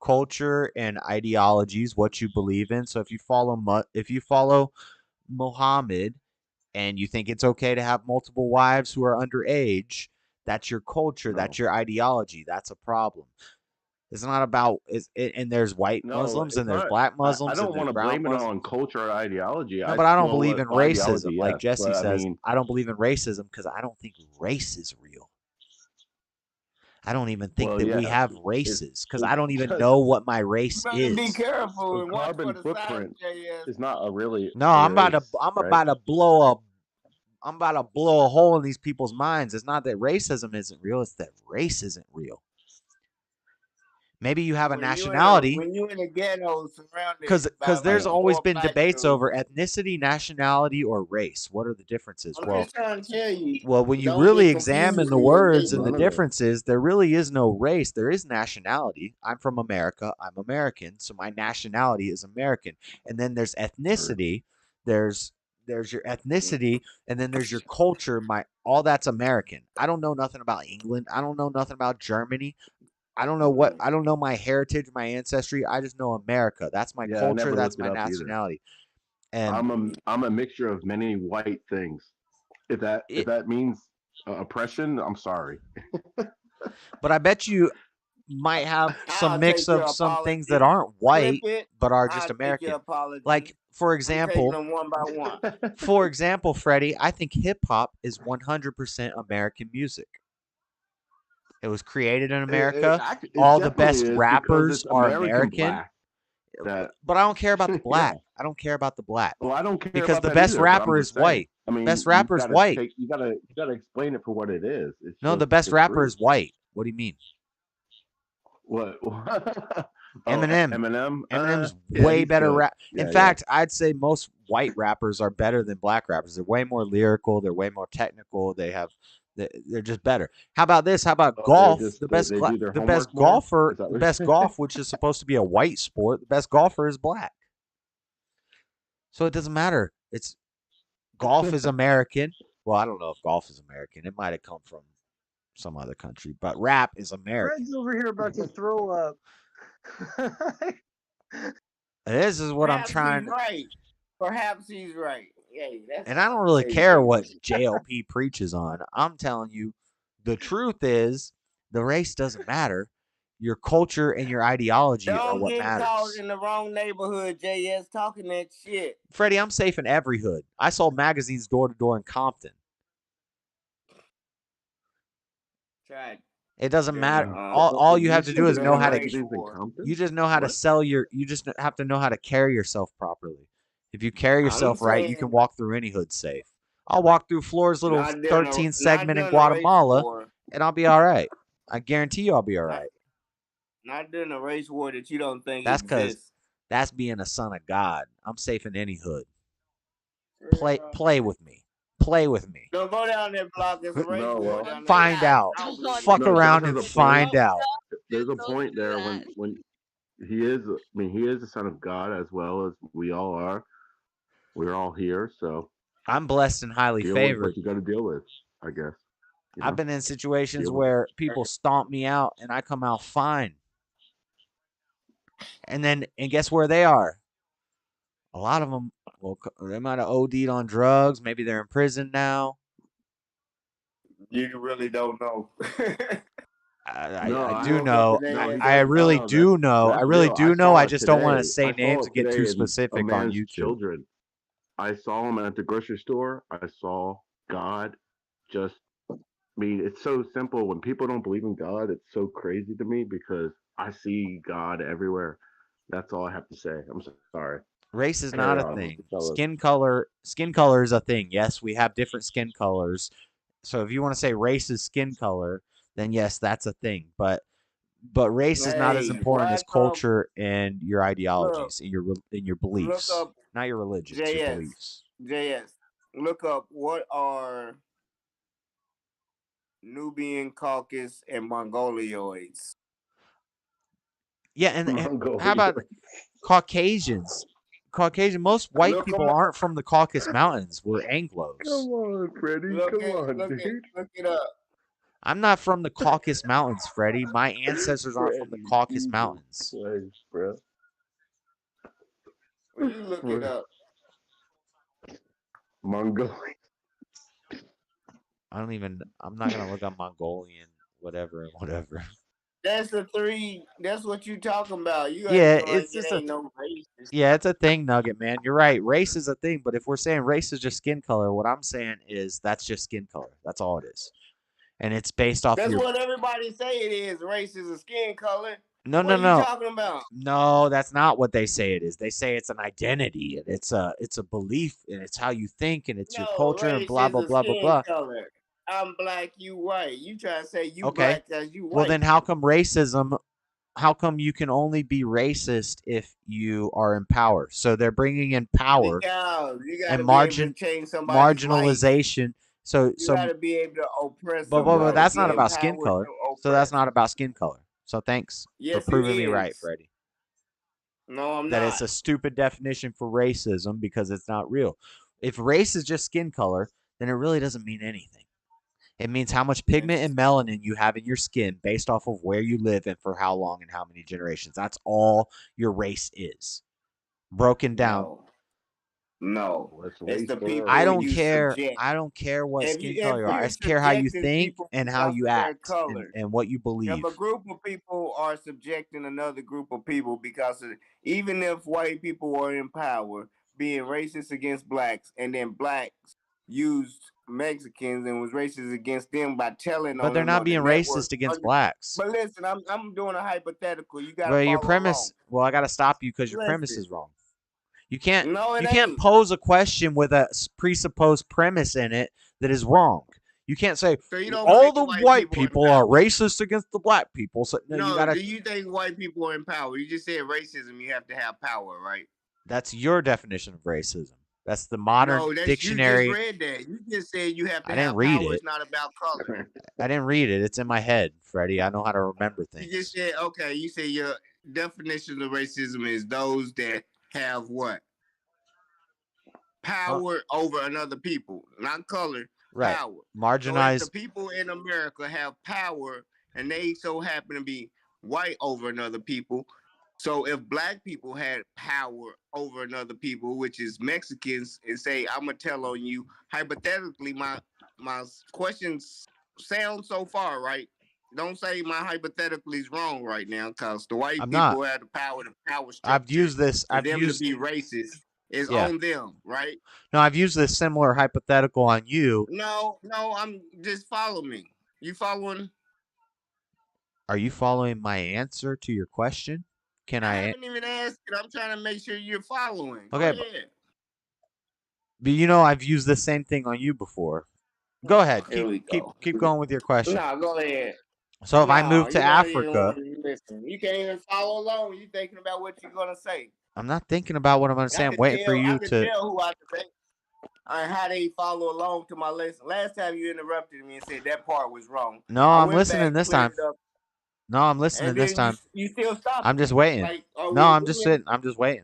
culture and ideologies, what you believe in. So if you follow Muhammad and you think it's okay to have multiple wives who are underage, that's your culture, that's your ideology. That's a problem. It's not about and there's white Muslims and there's black Muslims. I don't want to blame it on culture or ideology. No, but I don't believe in racism. Like Jesse says, I don't believe in racism because I don't think race is real. I don't even think that we have races because I don't even know what my race is. Be careful. The carbon footprint is not a really. No, I'm about to blow a hole in these people's minds. It's not that racism isn't real; it's that race isn't real. Maybe you have a nationality. When you in the ghetto surrounded, because there's always been debates over ethnicity, nationality, or race. What are the differences? I'm just trying to tell you. Well, when you really examine the words and the differences, there really is no race. There is nationality. I'm from America. I'm American, so my nationality is American. And then there's ethnicity. There's your ethnicity, and then there's your culture. All that's American. I don't know nothing about England. I don't know nothing about Germany. I don't know my heritage, my ancestry. I just know America. That's my culture. That's my nationality. And I'm a mixture of many white things. If that means oppression, I'm sorry. But I bet you might have some mix of some things that aren't white but are just American. Like for example, one by one. For example, Freddie, I think hip hop is 100% American music. It was created in America. All the best rappers are American. But I don't care about the black. I don't care about the black. Well, I don't care because about the that best either, rapper is white. I mean, best rapper is white. You gotta explain it for what it is. No, the best rapper is white. What do you mean? What? Eminem. Eminem's yeah, way better rap. Yeah, In fact, I'd say most white rappers are better than black rappers. They're way more lyrical. They're way more technical. They're just better. How about this? How about golf? The best golf, which is supposed to be a white sport, the best golfer is black. So it doesn't matter. Golf is American. Well, I don't know if golf is American. It might have come from some other country, but rap is American. Fred's over here about to throw up. This is what I'm Perhaps trying he's to. right. Perhaps he's right. Hey, that's And I don't really hey, care what JLP preaches on. I'm telling you, the truth is the race doesn't matter. Your culture and your ideology are don't what get caught matters. in the wrong neighborhood, JS, talking that shit. Freddie, I'm safe in every hood. I sold magazines door to door in Compton. Tried. It doesn't There's matter. a, All you have to do is there's know a how to. race war. You just know how to sell your. You just have to know how to carry yourself properly. If you carry I'm yourself right, you saying can walk through any hood safe. I'll walk through Floor's little not during a 13 not segment in during a race Guatemala, war. and I'll be all right. I guarantee you, I'll be all Not, right. not during a race war that you don't think That's because exists. that's being a son of God. I'm safe in any hood. Play with me. Play with me. Don't go down that block. There's a race war down there. Find out. Fuck around and find out. There's a point there when he is. I mean, he is the son of God as well as we all are. We're all here, so I'm blessed and highly deal with favored. what you got to deal with, I guess. I've been in situations where people stomp me out and I come out fine. And guess where they are? A lot of them, well, they might have OD'd on drugs. Maybe they're in prison now. You really don't know. I do know. I really do know. I really do know. I just don't want to say names and get too specific on YouTube. Children. I saw him at the grocery store. I saw God just. I mean, it's so simple. When people don't believe in God, it's so crazy to me because I see God everywhere. That's all I have to say. I'm sorry. Race is not a thing. Skin color is a thing. Yes, we have different skin colors. So if you want to say race is skin color, then yes, that's a thing. But race is not as important as culture and your ideologies and your beliefs. Look up Not your religions, your beliefs. JS, look up what are Nubian Caucasus and Mongoloids. Yeah, and how about Caucasians? Most white people aren't from the Caucasus Mountains. We're Anglos. Come on, Freddie. Come on, dude. Look it up. I'm not from the Caucasus Mountains, Freddie. My ancestors aren't from the Caucasus Mountains. Bro. Well, you look it up. Mongolian. I'm not gonna look up Mongolian, whatever. That's that's what you talking about. You it's just just no racist. Yeah, it's a thing, Nugget, man. You're right. Race is a thing, but if we're saying race is just skin color, what I'm saying is that's just skin color. That's all it is. And it's based off That's what everybody say it is. Race is a skin color. No. What are you talking about? No, that's not what they say it is. They say it's an identity and it's a belief and it's how you think and it's your culture and blah blah blah blah blah. Color. I'm black, you white. You try to say you Okay. black as you white. Well, then how come you can only be racist if you are in power? So they're bringing in power and marginalization. Life. So you gotta be able to oppress. But that's not about skin color. So that's not about skin color. So thanks for proving me right, Freddie. No, I'm not. That it's a stupid definition for racism because it's not real. If race is just skin color, then it really doesn't mean anything. It means how much pigment and melanin you have in your skin based off of where you live and for how long and how many generations. That's all your race is. Broken down. No. It's the people I don't care. I don't care what skin color you are. I just care how you think and how you act and what you believe. If a group of people are subjecting another group of people because even if white people are in power, being racist against blacks, and then blacks used Mexicans and was racist against them by telling But they're not being racist against blacks. But listen, I'm doing a hypothetical. You got well, your premise. Along. Well, I got to stop you because your premise is wrong. You can't. You can't pose a question with a presupposed premise in it that is wrong. You can't say all the white people are racist against the black people. So no, you gotta. Do you think white people are in power? You just said racism. You have to have power, right? That's your definition of racism. That's the modern dictionary. You just read that. You just said you have to I have didn't read power. it. It's not about color. I didn't read it. It's in my head, Freddie. I know how to remember things. You just said, okay, you say your definition of racism is those that have what? Power over another people, not color. Right. Power. Marginalized. So if the people in America have power and they so happen to be white over another people, So if black people had power over another people, which is Mexicans, and say, I'm gonna tell on you, hypothetically, my questions sound so far, right? Don't say my hypothetically is wrong right now, because the white I'm people not. have the power structure. I've used this. For them to be racist is on them, right? No, I've used this similar hypothetical on you. No, I'm just follow me. You following? Are you following my answer to your question? I haven't even asked it. I'm trying to make sure you're following. Okay, Go ahead. but you know I've used the same thing on you before. Go ahead. Keep going with your question. No, go ahead. So if I move to Africa, you can't even follow along. You thinking about what you're gonna say. I'm not thinking about what I'm gonna say. I'm waiting for you I can tell who I debate and how they follow along to my lesson. Last time you interrupted me and said that part was wrong. No, I'm listening this time. No, I'm listening this time. You still stop. I'm just waiting. Like, no, I'm just sitting. I'm just waiting.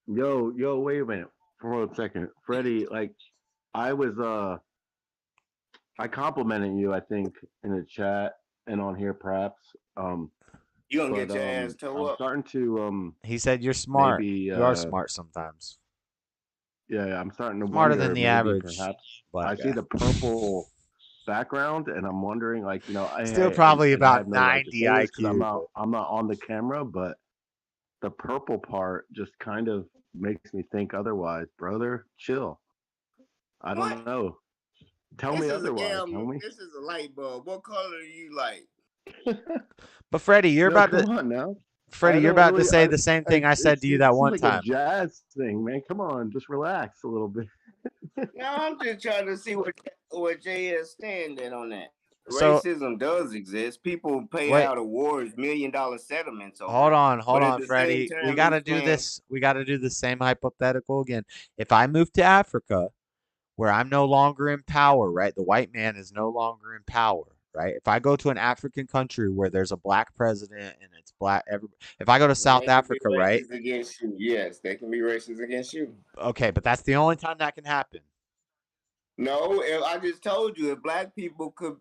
Yo, wait a minute for a second, Freddie. Like, I complimented you, I think, in the chat and on here, perhaps. You gonna get your ass toe up. I'm starting to. He said you're smart. Maybe, you are smart sometimes. Yeah, I'm starting to smarter wonder, than the maybe, average. Perhaps I see the purple background, and I'm wondering, like, still probably about 90 IQ. I'm not on the camera, but the purple part just kind of makes me think otherwise, brother. Chill. I don't know. Tell me otherwise, homie. This is a light bulb. What color do you like? But Freddie, you're about to. Come on now. Freddie, you're about to say the same thing I said to you that one like time. A jazz thing, man. Come on, just relax a little bit. No, I'm just trying to see what Jay is standing on that. So, racism does exist. People pay out awards, $1 million settlements. Hold on, Freddie. We got to do this. We got to do the same hypothetical again. If I move to Africa, where I'm no longer in power, right? The white man is no longer in power, right? If I go to an African country where there's a black president and it's black, if I go to South Africa, right? Against you. Yes, they can be racist against you. Okay, but that's the only time that can happen. No, I just told you if black people could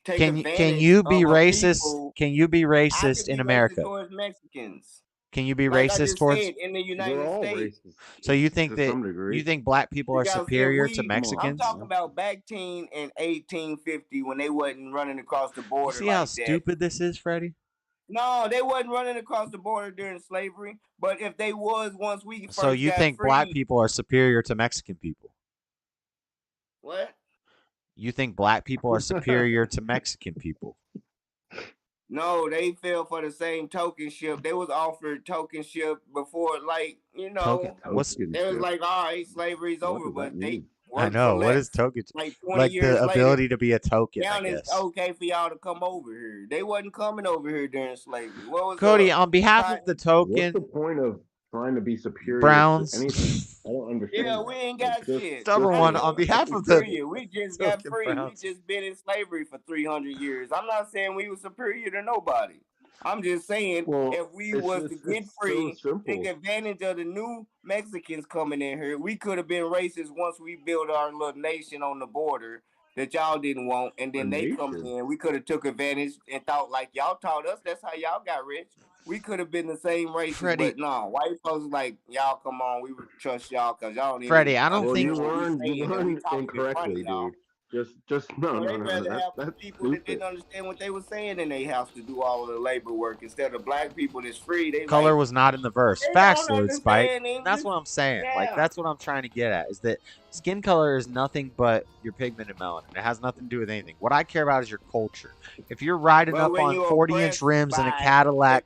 take advantage. Can you be racist? People, can you be racist in America? Towards Mexicans. Can you be racist towards in the United States? So you think black people are superior to Mexicans? I'm talking about back in 1850 when they wasn't running across the border. You see how stupid this is, Freddie? No, they wasn't running across the border during slavery. But if they was, once we first so you think black people are superior to Mexican people? What? You think black people are superior to Mexican people? No, they fell for the same tokenship. They was offered tokenship before, like, It was like, all right, slavery's over, but they. I know what is tokenship? Like the ability to be a token. Now it's okay for y'all to come over here. They wasn't coming over here during slavery. What was Cody, on behalf of the token, what's the point of trying to be superior Browns? To anything? I don't understand. Yeah, we ain't got shit. Stubborn one on behalf of the. We just got free. Browns. We just been in slavery for 300 years. I'm not saying we were superior to nobody. I'm just saying if we was to get free, take advantage of the new Mexicans coming in here, we could have been racist once we built our little nation on the border that y'all didn't want, and then they come in. We could have took advantage and thought like y'all taught us. That's how y'all got rich. We could have been the same race, but no, white folks like y'all. Come on, we would trust y'all because y'all don't. Freddie, I don't think you learned incorrectly, dude. Just no. They'd rather have people that didn't understand what they were saying in their house to do all of the labor work instead of black people that's free. They color was not in the verse. Facts, Lord Spike. That's what I'm saying. Yeah. Like that's what I'm trying to get at is that skin color is nothing but your pigment and melanin. It has nothing to do with anything. What I care about is your culture. If you're riding up on 40-inch rims in a Cadillac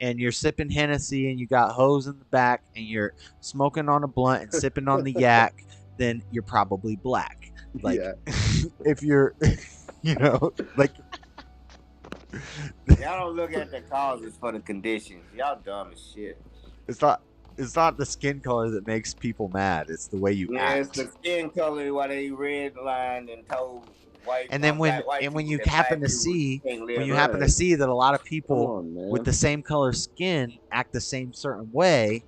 and you're sipping Hennessy and you got hoes in the back and you're smoking on a blunt and sipping on the yak, then you're probably black. Like if you're like y'all don't look at the causes for the conditions. Y'all dumb as shit. It's not the skin color that makes people mad. It's the way you act. It's the skin color why they redlined and told white. And then when you happen to see that a lot of people with the same color skin act the same certain way,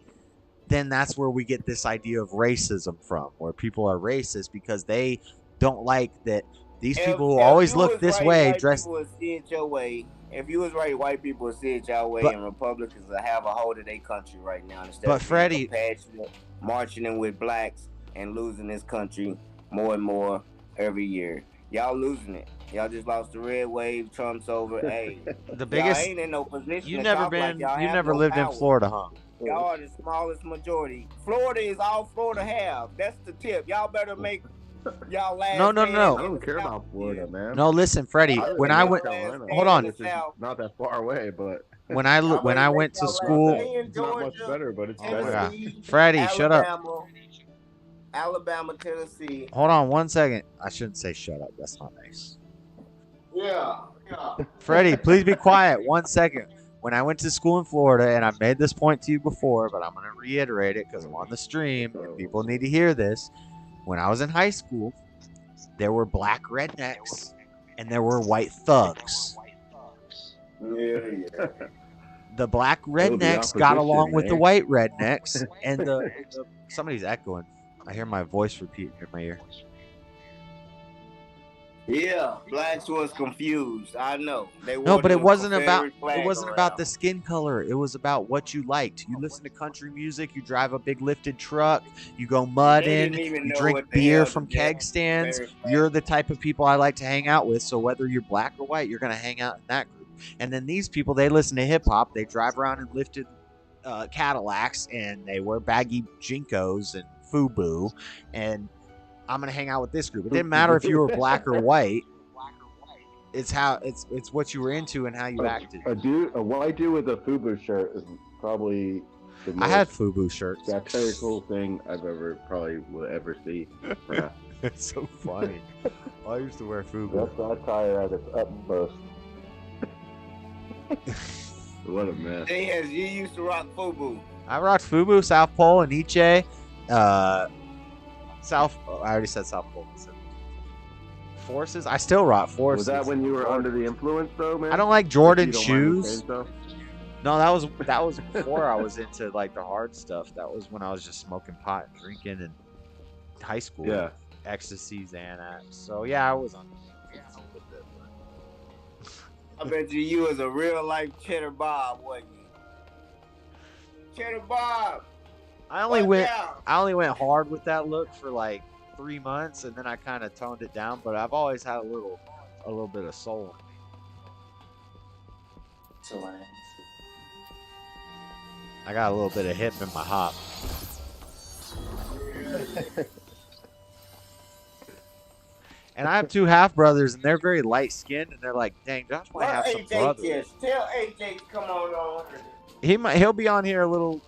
then that's where we get this idea of racism from, where people are racist because they don't like that these people who always look this way dressed. People would see it your way. If you was right, white people would see it your way, and Republicans will have a hold of their country right now instead of being compassionate, marching in with blacks and losing this country more and more every year. Y'all losing it. Y'all just lost the red wave. Trump's over. Hey, the biggest. Y'all ain't in no position. You never been. You never lived in Florida, huh? Y'all are the smallest majority. Florida is all Florida have. That's the tip. Y'all better make y'all last. No. I don't care about Florida, man. No, listen, Freddie. When I went, hold on. Which is not that far away, but when I went to school, it's not much better, but it's better. Freddie, shut up. Alabama, Tennessee. Hold on 1 second. I shouldn't say shut up. That's not nice. Yeah. Freddie, please be quiet 1 second. When I went to school in Florida, and I made this point to you before, but I'm going to reiterate it because I'm on the stream and people need to hear this. When I was in high school, there were black rednecks and there were white thugs. Yeah. The black rednecks got along with the white rednecks, and somebody's echoing. I hear my voice repeating in my ear. Yeah, blacks was confused. I know. No, but it wasn't about the skin color. It was about what you liked. You listen to country music. You drive a big lifted truck. You go mudding. You drink beer from keg stands. You're the type of people I like to hang out with. So whether you're black or white, you're gonna hang out in that group. And then these people, they listen to hip hop. They drive around in lifted Cadillacs, and they wear baggy Jinkos and FUBU, and I'm gonna hang out with this group. It didn't matter if you were black or white. It's what you were into and how you acted. A white dude with a FUBU shirt is probably the most I had FUBU shirts. satirical thing I've will ever see. Yeah. It's so funny. I used to wear FUBU. That's satire at its utmost. What a mess. You used to rock FUBU. I rocked FUBU, South Pole, and Nietzsche. I already said South Pole. Forces. I still rock Forces. Was that when you were under the influence, though, man? I don't like Jordan shoes. No, that was before I was into like the hard stuff. That was when I was just smoking pot and drinking in high school. Yeah. Ecstasy, Xanax. So yeah, I was on. I bet you was a real life Cheddar Bob, wasn't you? Cheddar Bob. I only went hard with that look for like 3 months, and then I kind of toned it down. But I've always had a little bit of soul. I got a little bit of hip in my hop. And I have 2 half brothers, and they're very light skinned, and they're like, "Dang, Josh might have some brothers." Tell AJ to come on. He'll be on here a little.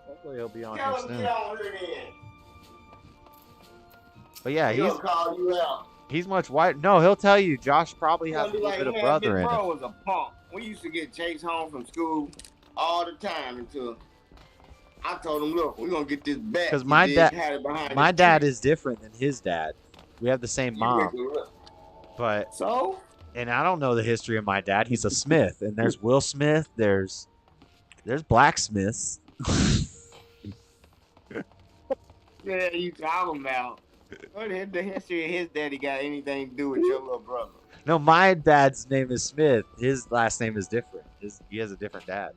Hopefully, he'll be on here soon. But yeah, he'll call you out. He's much white. No, he'll tell you. Josh probably has a little bit of brother in it. Bro was a punk. We used to get chased home from school all the time until I told him, "Look, we're gonna get this back." Because my dad is different than his dad. We have the same mom. But and I don't know the history of my dad. He's a Smith, and there's Will Smith. There's blacksmiths. Yeah, you talking about? What the history of his daddy got anything to do with your little brother? No, my dad's name is Smith. His last name is different. He has a different dad.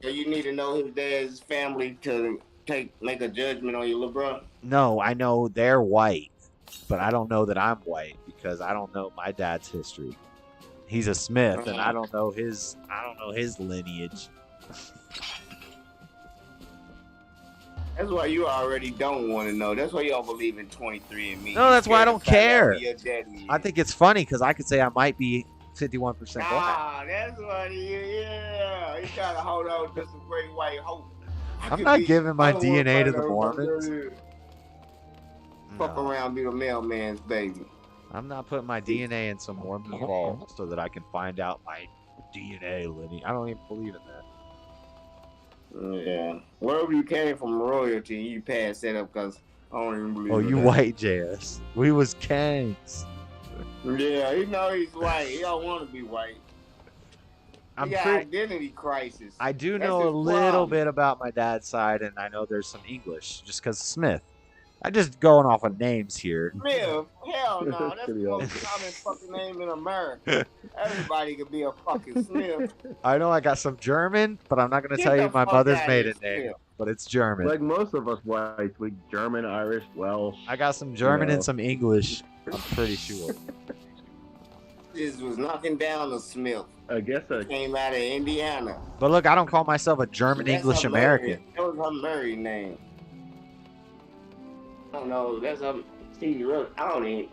So you need to know his dad's family to make a judgment on your little brother? No, I know they're white, but I don't know that I'm white because I don't know my dad's history. He's a Smith, and I don't know his lineage. That's why you already don't want to know. That's why y'all believe in 23andMe. No, that's why I don't care. I think it's funny because I could say I might be 51% black. Ah, that's what he trying to hold on to some great white hope. I'm not giving my DNA to the Mormons. Fuck around, be the mailman's baby. I'm not putting my DNA in some Mormon vault so that I can find out my DNA lineage. I don't even believe in that. Yeah. Wherever you came from royalty, you passed that up because I don't even believe you that. White, JS. We was kings. Yeah, he know he's white. He don't want to be white. He got identity crisis. I do know a little bit about my dad's side, and I know there's some English, just because Smith. I'm just going off of names here. Smith? Hell no. That's the most common fucking name in America. Everybody could be a fucking Smith. I know I got some German, but I'm not going to Get tell the you my fuck mother's outta here, maiden name, Smith. but it's German. Like most of us whites, we German, Irish, Welsh. I got some German and some English, I'm pretty sure. This was knocking down a Smith. I guess I came out of Indiana. But look, I don't call myself a German That's English her American. married- That was her married name. I don't know. That's a Stevie Rose. I don't even.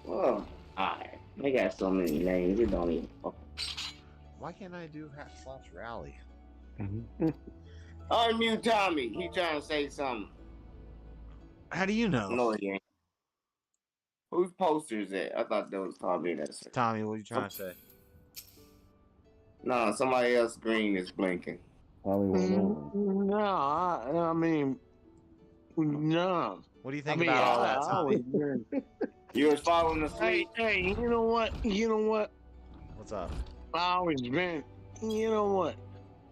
Well, alright. They got so many names. It don't even. Why can't I do /rally? Unmute Tommy. He trying to say something. How do you know? No, he ain't. Whose poster is that? I thought that was Tommy. That's Tommy, what are you trying to say? No, somebody else green is blinking. No, I mean, no. What do you think about all that, Tommy? You was following the Hey, sleep. you know what? You know what? What's up? I always been. You know what?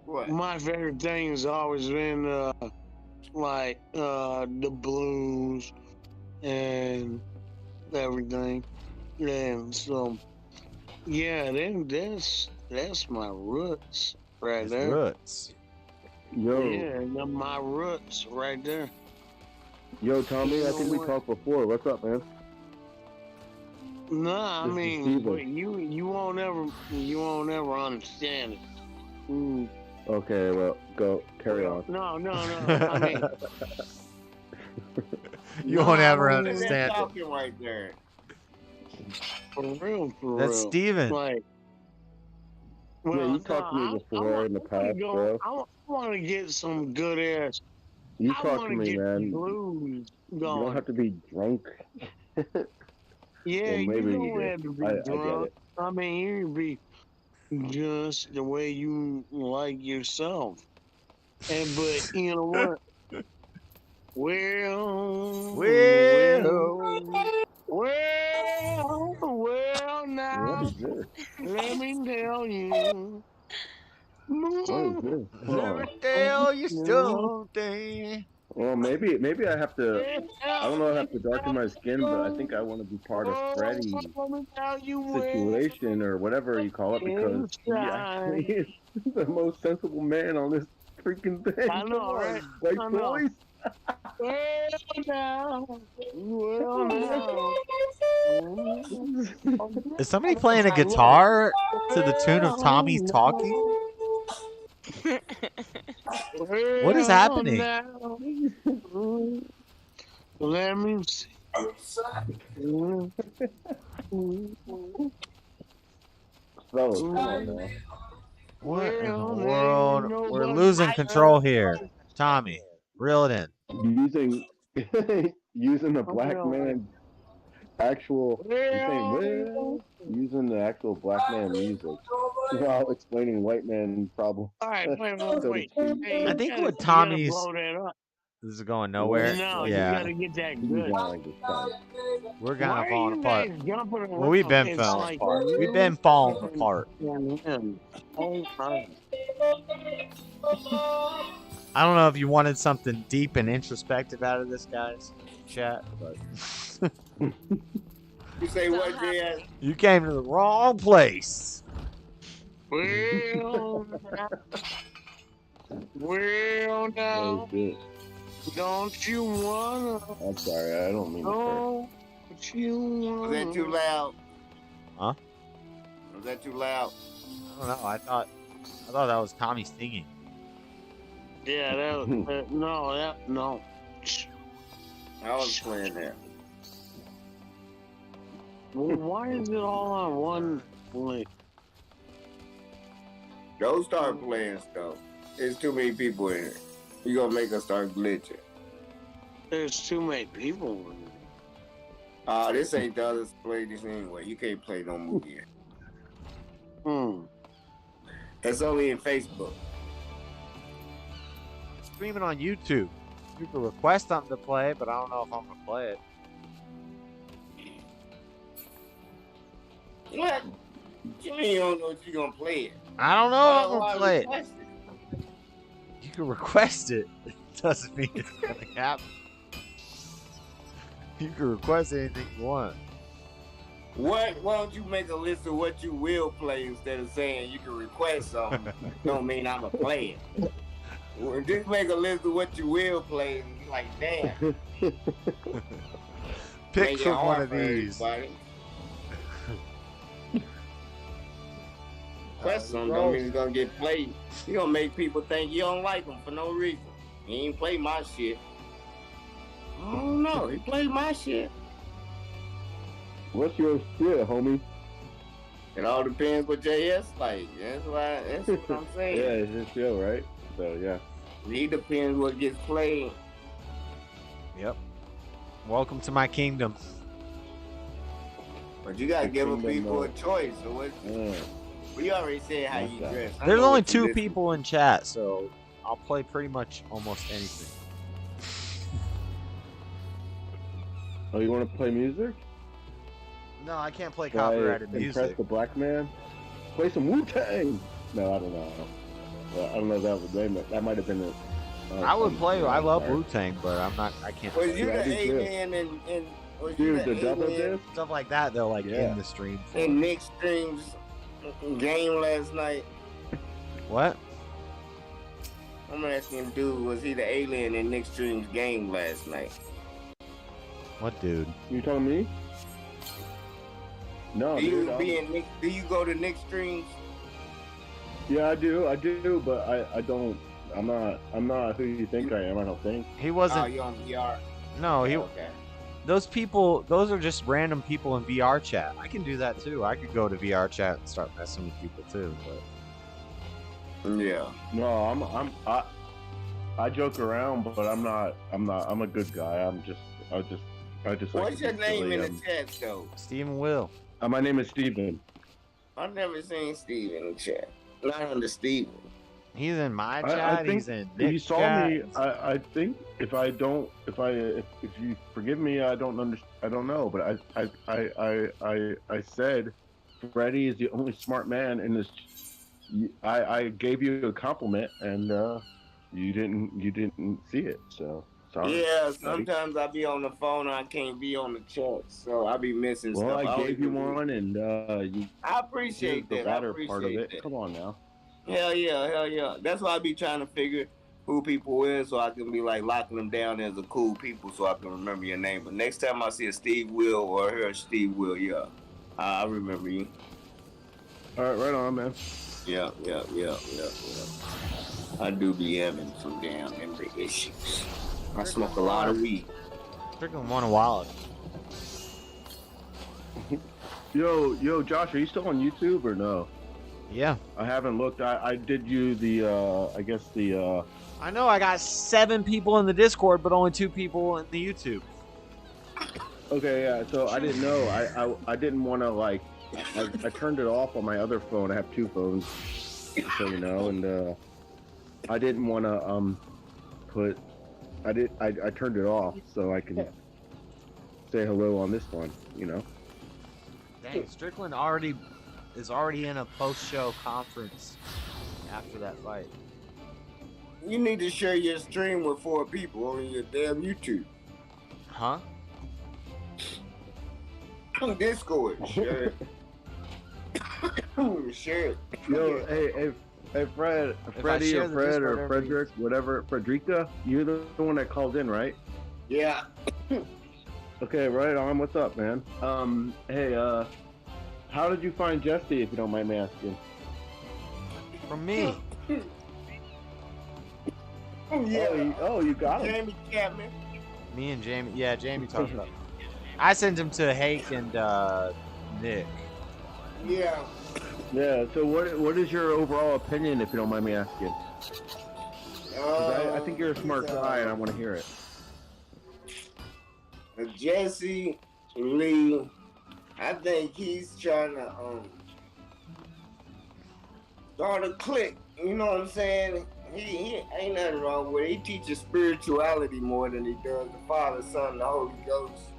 What? My favorite thing has always been the blues and everything, and so yeah, then that's my roots right there. Roots. Yo. Yeah, my roots right there. Yo, Tommy, I think we what? talked before. What's up, man? Nah, I This is mean, Steven. but you won't ever understand it. Okay, well, go carry on. No. I mean, You won't ever no, understand it. Talking right there. For real. That's Steven. Like, Yeah, you talked to me before in the past, bro. I want to get some good ass. You I talk want to me, get man. blues You going. don't have to be drunk. Yeah, Well, you maybe don't you have do. to be I get drunk. it. I mean, you can be just the way you like yourself. But you know what? Well, now, What is this? let me tell you. What is this? Hold Let me on. tell you something. Well, maybe I have to. I don't know. I have to darken my skin, but I think I want to be part of Freddy's situation or whatever you call it because he actually is the most sensible man on this freaking thing. I know, Come on, right? white I know. boys. Is somebody playing a guitar to the tune of Tommy's talking? What is happening? Let me see. Fellas, come on now. What in the world? We're losing control here. Tommy, reel it in. Using the black man actual using the actual black man music while explaining white man problems. All right, wait. Hey, I think you what gotta Tommy's blow that up. this is going nowhere. No, Yeah, you gotta get that good. we're kind Why of are falling you apart. guys jumping around? Well, we've been It's falling like apart. you We've been falling and apart. him. Oh, my. I don't know if you wanted something deep and introspective out of this, guys. Chat, but You say what, Jay? you came to the wrong place. Well, now, don't you wanna? I'm sorry, I don't mean to Don't you wanna? Was that too loud? Huh? Was that too loud? I don't know. I thought that was Tommy singing. Yeah, that was, no. I was playing that. Well, why is it all on one link? Don't start playing stuff. There's too many people in here. You gonna make us start glitching. There's too many people in it. This ain't the other play this anyway. You can't play no more here. It's only in Facebook. Streaming on YouTube. You can request something to play, but I don't know if I'm gonna play it. What? You mean you don't know if you're gonna play it? I don't know if I'm Why gonna play it. request You can request it. It doesn't mean it's gonna happen. You can request anything you want. Why don't you make a list of what you will play instead of saying you can request something? Don't mean I'm a player. Well, just make a list of what you will play and be like, damn. Pick from one of these. Request something don't mean it's gonna get played. You gonna make people think you don't like them for no reason. He ain't play my shit. I don't know. He played my shit. What's your shit, homie? It all depends what JS like. That's what I'm saying. Yeah, it's his show, right? So yeah. It depends what gets played. Yep. Welcome to my kingdom. But you gotta give people a choice. So what? We already said how you dress. There's only 2 people in chat, so I'll play pretty much almost anything. Oh, you want to play music? No, I can't play copyrighted music. Impress the black man. Play some Wu-Tang. No, I don't know. I don't know that might have been it. I would play. I love Wu-Tang, but I'm not. I can't. Was you the alien and dude, the double disc stuff like that? They'll like in the stream. In Nick Stream's game last night. What? I'm asking, dude, was he the alien in Nick Stream's game last night? What dude? You telling me? No. Do you go to Nick Streams? Yeah, I do, but I don't. I'm not who you think I am. I don't think. He wasn't. Oh, you on VR? No, he. Okay. Those people, those are just random people in VR chat. I can do that too. I could go to VR chat and start messing with people too. But yeah. No, I joke around, but I'm not. I'm a good guy. I just. What's your name in the chat though? Stephen Will. My name is Steven. I've never seen Steve in the chat. Not under Steven. He's in my chat. He's in Nick's you saw chat. me. I think if you forgive me, I don't know. But I said Freddie is the only smart man in this. I gave you a compliment, and you didn't see it. So sorry. Yeah, sometimes I be on the phone and I can't be on the chat, so I be missing stuff. Well, I gave you one, and you. I appreciate that. The latter part of it. That. Come on now. Hell yeah. That's why I be trying to figure who people is, so I can be like locking them down as a cool people, so I can remember your name. But next time I see a Steve Will or hear a Steve Will, yeah, I remember you. All right, right on, man. Yeah. I do be having some damn memory issues. I smoke a lot of weed. Strickland won a wallet. Yo, Josh, are you still on YouTube or no? Yeah. I haven't looked. I did you the, I guess the, I know I got 7 people in the Discord, but only 2 people in the YouTube. Okay, yeah. So I didn't know. I didn't want to like. I turned it off on my other phone. I have 2 phones, so you know, and I didn't want to put. I turned it off so I can say hello on this one. You know. Dang, Strickland is already in a post-show conference after that fight. You need to share your stream with 4 people on your damn YouTube. Huh? On Discord, share it. Share it. Yo, hey, Freddie or Fred or Frederick, whatever, Frederica, you're the one that called in, right? Yeah. Okay, right on. What's up, man? Hey, how did you find Jesse, if you don't mind me asking? From me. Yeah. Oh, you got him. Jamie Chapman. Me and Jamie. Yeah, Jamie talked about it. I sent him to Hake and Nick. Yeah. Yeah. So what is your overall opinion, if you don't mind me asking? I think you're a smart guy, and I want to hear it. Jesse Lee, I think he's trying to start a clique. You know what I'm saying? He ain't nothing wrong with it. He teaches spirituality more than he does the Father, Son, and the Holy Ghost.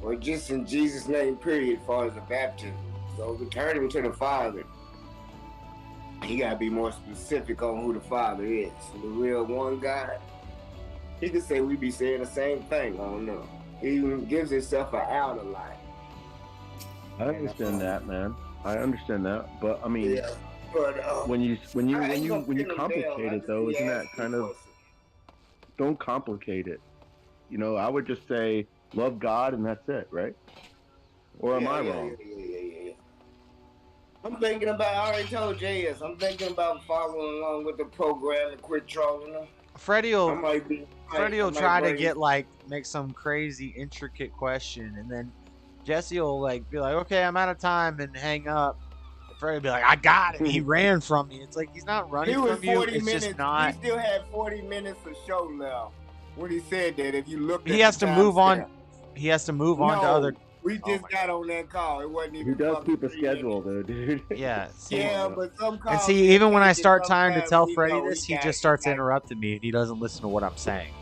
Or just in Jesus' name, period, as far as the baptism. So return him to the Father. He gotta be more specific on who the Father is. The real one God. He could say we be saying the same thing. I don't know. He gives himself an out a lot. I understand that, man. I understand that, but I mean, Yeah, but when you complicate it though, isn't that kind of don't complicate it? You know, I would just say love God and that's it, right? Or am I wrong? Yeah. I'm thinking about. I already told JS. I'm thinking about following along with the program and quit trolling them. Freddie will try to get make some crazy intricate question, and then Jesse will be like, okay, I'm out of time, and hang up. And Freddie will be like, I got him. He ran from me. It's like he's not running from you. It's just not. He still had 40 minutes of show left when he said that. If you look, He has to move on. He has to move on to other. We just got on that call. It wasn't even. He does keep a schedule, though, dude. Yeah. But some calls. And see, even when I start trying to tell Freddie this, he just starts interrupting me, and he doesn't listen to what I'm saying.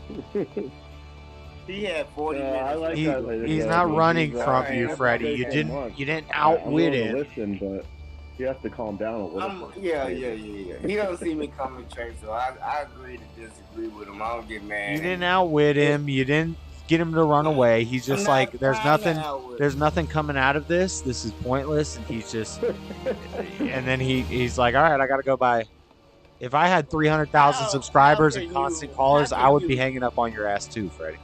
He had 40 minutes. He's not running from you, Freddie. You didn't outwit him. Listen, but he has to calm down a little. Yeah. He don't see me coming straight, so I agree to disagree with him. I don't get mad. You didn't outwit him. You didn't get him to run away. He's just like, there's nothing coming out of this. This is pointless, and he's just. And then he's like, all right, I gotta go by. If I had 300,000 subscribers and constant callers, I would be hanging up on your ass too, Freddie.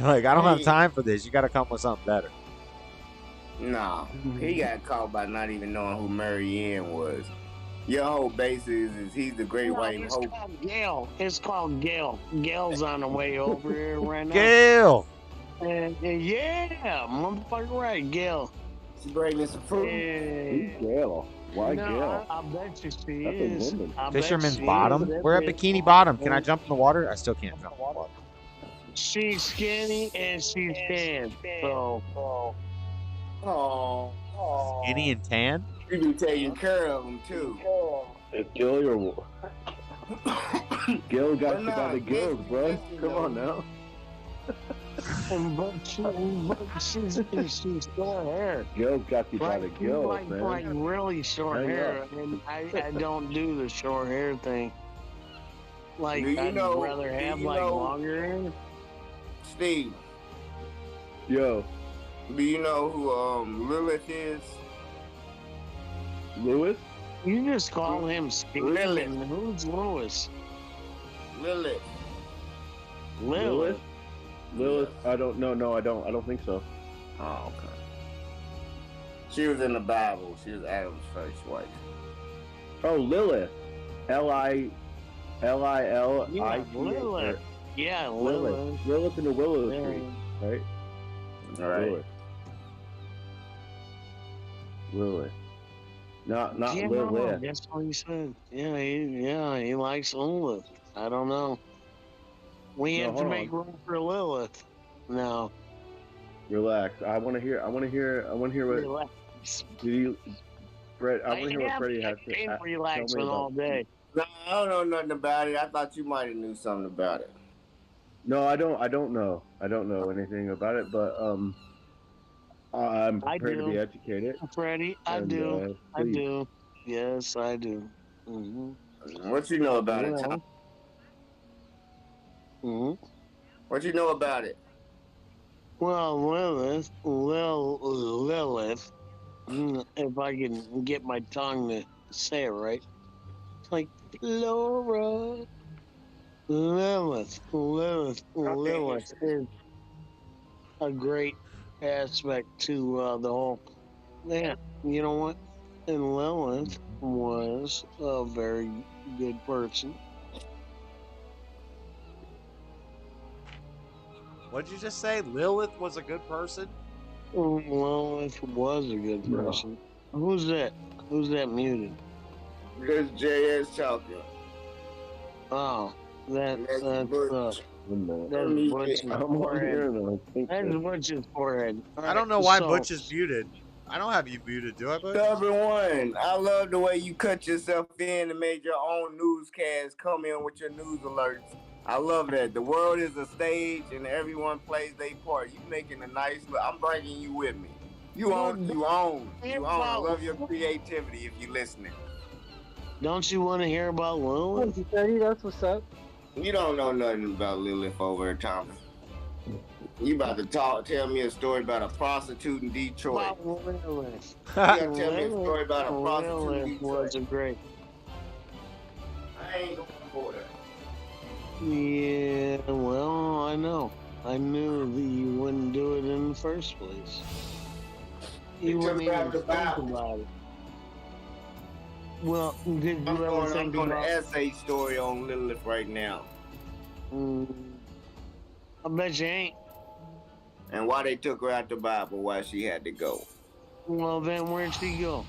Like, I don't have time for this. You got to come with something better. No, he got caught by not even knowing who Mary Ann was. Your whole basis is he's the great white hope. It's called Gail. It's called Gail. Gail's on the way over here right now. Gail! Yeah, motherfucker right, Gail. She bringing some fruit. Who's Gail? Why Gail? I bet you she is. Fisherman's Bottom? We're at Bikini Bottom. Can I jump in the water? I still can't jump in the water. She's skinny and she's tan. So. Skinny and tan? You be taking care of them too. It's Gil or Gil got you by the gills, bro. Come on now. But she's short hair. Gil's got you by the gills, man. Like really short hair, and I don't do the short hair thing. Like, I'd rather have longer hair. Steve. Yo. Do you know who Lilith is? Lewis? You just call him Steve. Lilith. Who's Lewis? Lilith. Lilith? Lilith? I don't know. No, I don't think so. Oh, okay. She was in the Bible. She was Adam's first wife. Oh, Lilith. Lilith. Yeah, Lilith. Yeah, Lilith. Lilith in the Willow Tree, right? All right. Lilith. Not yeah, Lilith. That's what he said. Yeah, he likes Lilith. I don't know. We have to make room for Lilith. No. Relax. I want to hear what. Relax. Brett, I want to hear what Freddie has to say. Relaxing all day. No, I don't know nothing about it. I thought you might have knew something about it. No, I don't know. I don't know anything about it, but I'm prepared to be educated. Freddie, I do. I do. Yes, I do. Mm-hmm. What you know about it, Tom? Mm-hmm. What you know about it? Well, Lilith, if I can get my tongue to say it right, it's like Laura. Lilith is a great aspect to the whole. Yeah, you know what? And Lilith was a very good person. What'd you just say? Lilith was a good person? Lilith was a good person. No. Who's that? Who's that muted? This JS Chocolate. Oh, that's Butch's forehead. That's Butch's forehead. I don't know why Butch is muted. I don't have you muted, do I, Butch? Number one, I love the way you cut yourself in and made your own newscast come in with your news alerts. I love that. The world is a stage and everyone plays their part. You making a nice look. I'm bringing you with me. You own. I love your creativity if you're listening. Don't you want to hear about Lilith? That's what's up. You don't know nothing about Lilith over there, Thomas. You about to tell me a story about a prostitute in Detroit. You gotta tell me a story about a prostitute in Detroit. Wasn't great. I ain't going for that. Yeah, well, I know. I knew that you wouldn't do it in the first place. You wouldn't even think about it. Well, did you I'm ever think doing about an essay story on Lilith right now. I bet you ain't. And why they took her out the Bible, why she had to go. Well, then where'd she go?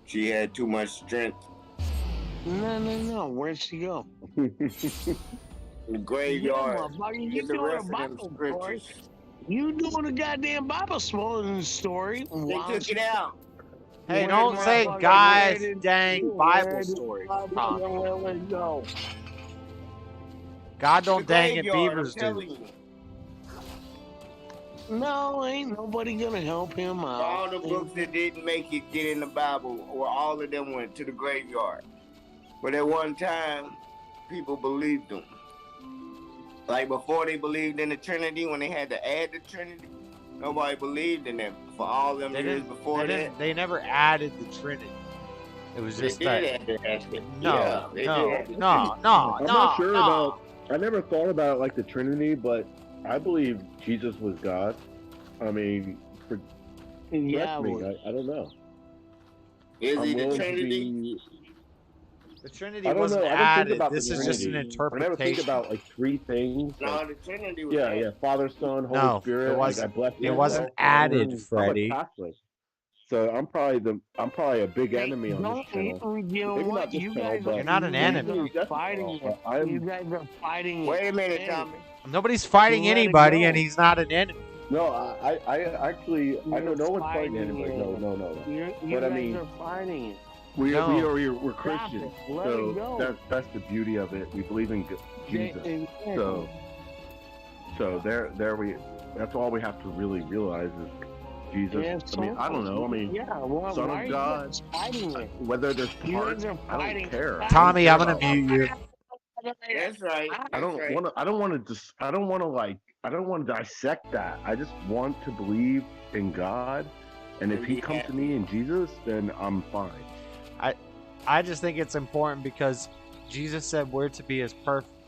She had too much strength. No. Where'd she go? The graveyard. Yeah, motherfucker, Get you the doing a rest of them Bible story. scriptures. You doing a goddamn Bible story. They took it out. Hey, don't say guys dang Bible story. Go. God don't The dang it, graveyard, beavers I'm telling do. you. No, ain't nobody gonna help him out. All the books that didn't make it get in the Bible, or all of them went to the graveyard. But at one time, people believed them. Like before they believed in the Trinity, when they had to add the Trinity, nobody believed in them. For all them years before that. They never added the Trinity. It was just that. No. I'm not sure about. I never thought about it like the Trinity, but I believe Jesus was God. I mean, correct me. I don't know. Is he the Trinity? The Trinity wasn't added. This is just an I interpretation. never think about like three things. No, like, the Trinity was yeah, Father, Son, Holy No, Spirit. it wasn't. Like, I bless It you. wasn't added, Freddie. I'm a Catholic, so I'm probably a big enemy on this channel. You know Maybe what? not this You channel, guys but You're not an enemy. are fighting it. You guys are fighting it. Wait a minute, Tommy. Nobody's fighting anybody, and he's not an enemy. No, I actually, I know no one's fighting anybody. No. You But guys I mean, are fighting it. we're Christians, Let it go. so that's the beauty of it. We believe in Jesus, so there we. That's all we have to really realize is Jesus. Yeah, I mean, I don't know. I mean, Son of God. Whether there's parts, I don't care. Tommy, I'm gonna mute you. That's right. I don't want to dissect that. I just want to believe in God, and if He comes to me in Jesus, then I'm fine. I just think it's important because Jesus said we're to be as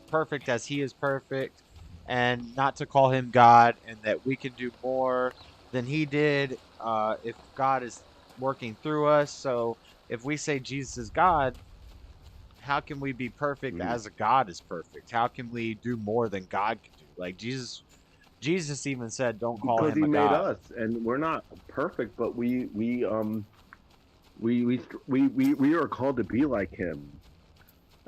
perfect as He is perfect, and not to call Him God, and that we can do more than He did if God is working through us. So if we say Jesus is God, how can we be perfect as a God is perfect? How can we do more than God can do? Like Jesus even said, "Don't call Him a God." Because He made us, and we're not perfect, but we are called to be like Him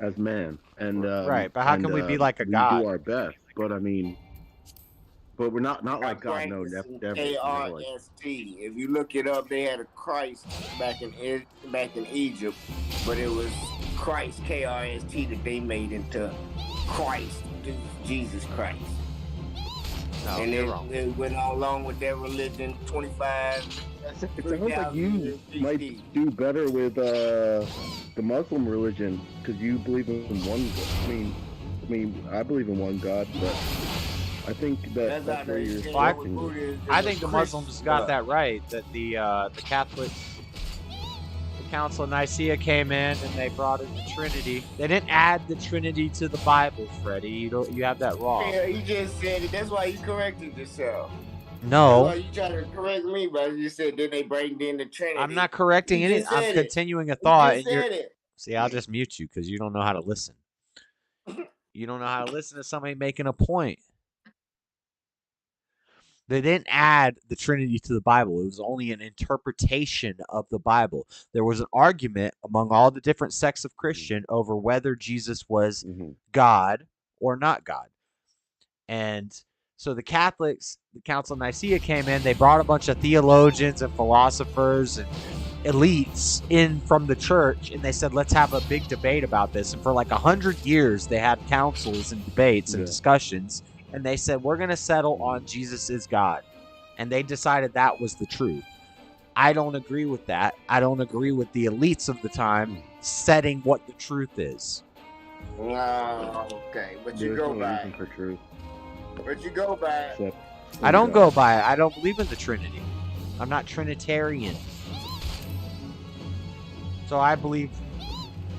as man, and right. But how can we be like a God? We do our best, but I mean, but we're not like God. No, never. KRST. If you look it up, they had a Christ back in Egypt, but it was Christ KRST that they made into Christ, Jesus Christ. No, and it went all along with their religion. 25. It sounds like you might do better with the Muslim religion because you believe in one. I mean, I believe in one God, but I think that's where you're. I think the Muslims got that right. That the Catholics, the Council of Nicaea came in and they brought in the Trinity. They didn't add the Trinity to the Bible, Freddie. You have that wrong. Yeah, you just said it. That's why you corrected yourself. No. That's why you trying to correct me, but you said then they bring in the Trinity. I'm not correcting anything. I'm continuing a thought. And see, I'll just mute you because you don't know how to listen. You don't know how to listen to somebody making a point. They didn't add the Trinity to the Bible. It was only an interpretation of the Bible. There was an argument among all the different sects of Christian over whether Jesus was God or not God. And so the Catholics, the Council of Nicaea came in. They brought a bunch of theologians and philosophers and elites in from the church, and they said, let's have a big debate about this. And for like 100 years, they had councils and debates and discussions. And they said, we're going to settle on Jesus is God. And they decided that was the truth. I don't agree with that. I don't agree with the elites of the time setting what the truth is. Okay, but you go by. For truth. Where'd you go by? I don't go by it. I don't believe in the Trinity. I'm not Trinitarian. So I believe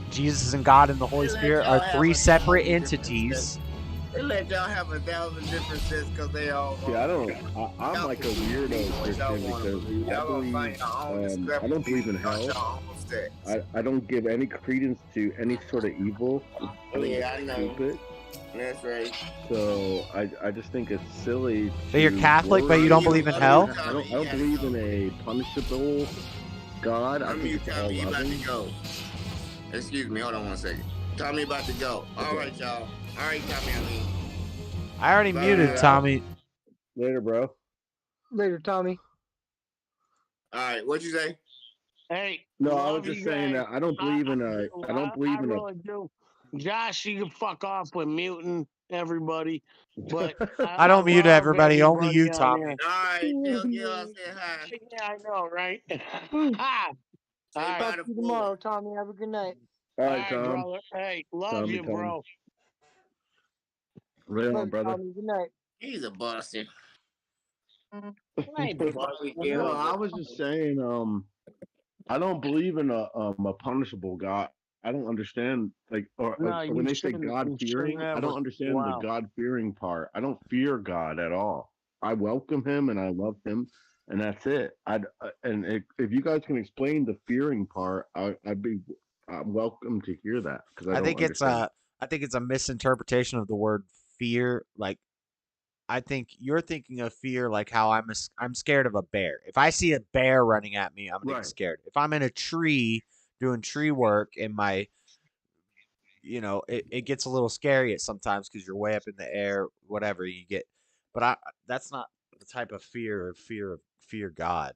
Jesus and God and the Holy Spirit are three separate entities. They let y'all have 1,000 differences because they all. See, I'm like a weirdo Christian because I don't believe in hell. I don't give any credence to any sort of evil. Yeah, I know. Stupid. That's right. So I just think it's silly. So you're Catholic, but you don't believe in hell? I don't believe in a punishable God. I think it's all loving. Excuse me, hold on one second. Tommy about to go. All right, y'all. All right, Tommy, I already muted Tommy. Later, bro. Later, Tommy. All right, what'd you say? Hey. No, I was just saying that I don't believe in a. I don't believe in a. Really do. Josh, you can fuck off with muting everybody, but I don't mute everybody, only you, Tommy. All right, I'll say hi. Yeah, I know, right? All right. Talk to you tomorrow, Tommy. Have a good night. All right, Tom. brother. Hey, love Tommy, you, bro. Right on, brother. Tommy, good night. He's a bastard. No, I was just saying, I don't believe in a punishable God. I don't understand, like, or when they say God fearing, I don't understand the God fearing part. I don't fear God at all. I welcome Him and I love Him, and that's it. If you guys can explain the fearing part, I'm welcome to hear that because I think it's a misinterpretation of the word fear. Like, I think you're thinking of fear like how I'm scared of a bear. If I see a bear running at me, I'm gonna get scared. If I'm in a tree doing tree work and it gets a little scary at sometimes because you're way up in the air, whatever you get. But that's not the type of fear God.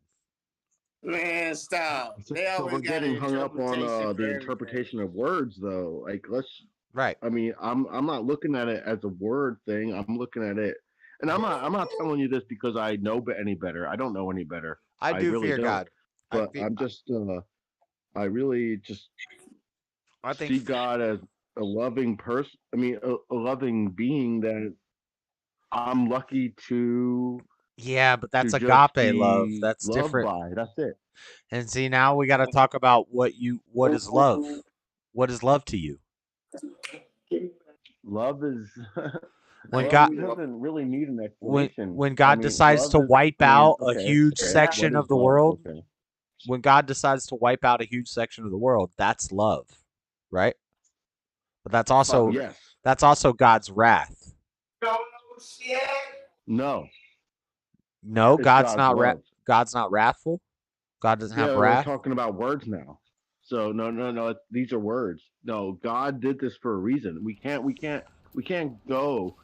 Man, stop. So we're getting hung up on the interpretation of words, though. Like, right. I mean, I'm not looking at it as a word thing. I'm looking at it, and I'm not telling you this because I know any better. I don't know any better. I do really fear don't. God, but I'm just I really just see God as a loving person. I mean, a loving being that I'm lucky to. Yeah, but that's agape love. That's different. By. That's it. And see, now we got to talk about what is love. What is love to you? Love is when God doesn't really need an explanation. When God decides to wipe out a huge section of the world. When God decides to wipe out a huge section of the world, that's love, right? But that's also God's wrath. No, God's not God's not wrathful. God doesn't have wrath. We're talking about words now. So no. These are words. No, God did this for a reason. We can't go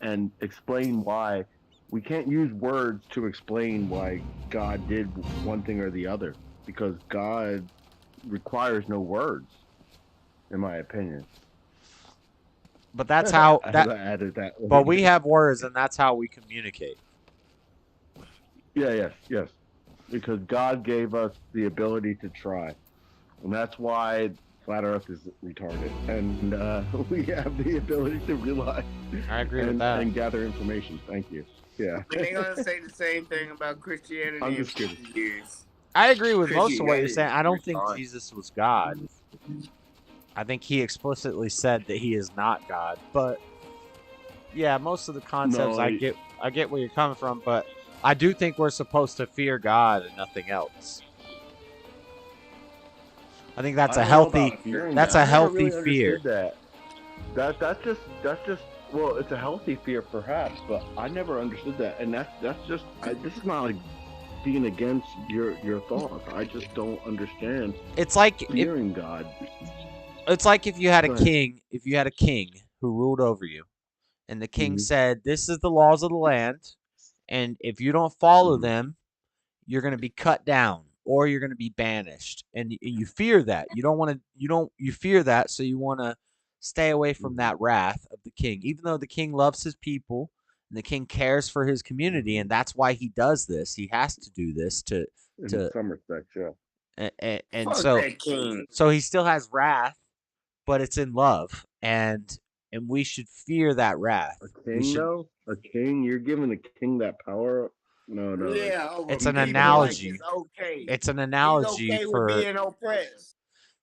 and explain why. We can't use words to explain why God did one thing or the other because God requires no words, in my opinion. But that's how added that. But we have words, and that's how we communicate. Yes. Because God gave us the ability to try, and that's why flat Earth is retarded, and we have the ability to realize. I agree with that and gather information. Thank you. Yeah. They're gonna say the same thing about Christianity. I'm just kidding. I agree with most of what you're saying. I don't think Jesus was God. I think he explicitly said that he is not God. But yeah, most of the concepts I get where you're coming from, but I do think we're supposed to fear God and nothing else. I think that's a healthy fear. That's just well, it's a healthy fear perhaps, but I never understood that, and that's just this is not like being against your thoughts. I just don't understand. It's like fearing God. It's like if you had a king, who ruled over you, and the king said, "This is the laws of the land, and if you don't follow them, you're going to be cut down or you're going to be banished." And you fear that. You fear that, so you want to stay away from that wrath of the king, even though the king loves his people and the king cares for his community, and that's why he does this. He has to do this in some respects, yeah. And so he still has wrath, but it's in love. And and we should fear that wrath. A king, though? A king? You're giving a king that power? No. Yeah, It's an people analogy. Like it's okay. It's an He's analogy okay for. with being oppressed.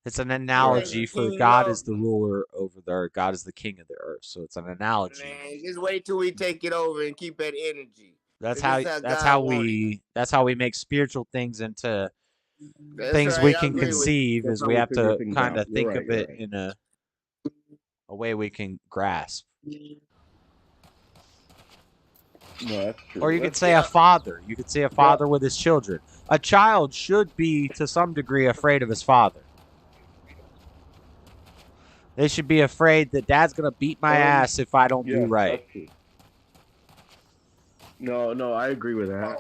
It's an analogy for King God love is the ruler over the earth. God is the king of the earth. So it's an analogy. Man, just wait till we take it over and keep that energy. That's 'Cause how. this That's God how want it. we make spiritual things into That's things right, we I can agree with you. conceive. That's Is how we we have figure to things kind out. of You're think right, of you're it right. in a way we can grasp. No, that's true. Or you could That's say a father. You could say a father with his children. A child should be, to some degree, afraid of his father. They should be afraid that dad's going to beat my ass if I don't do right. That's true. No, I agree with that.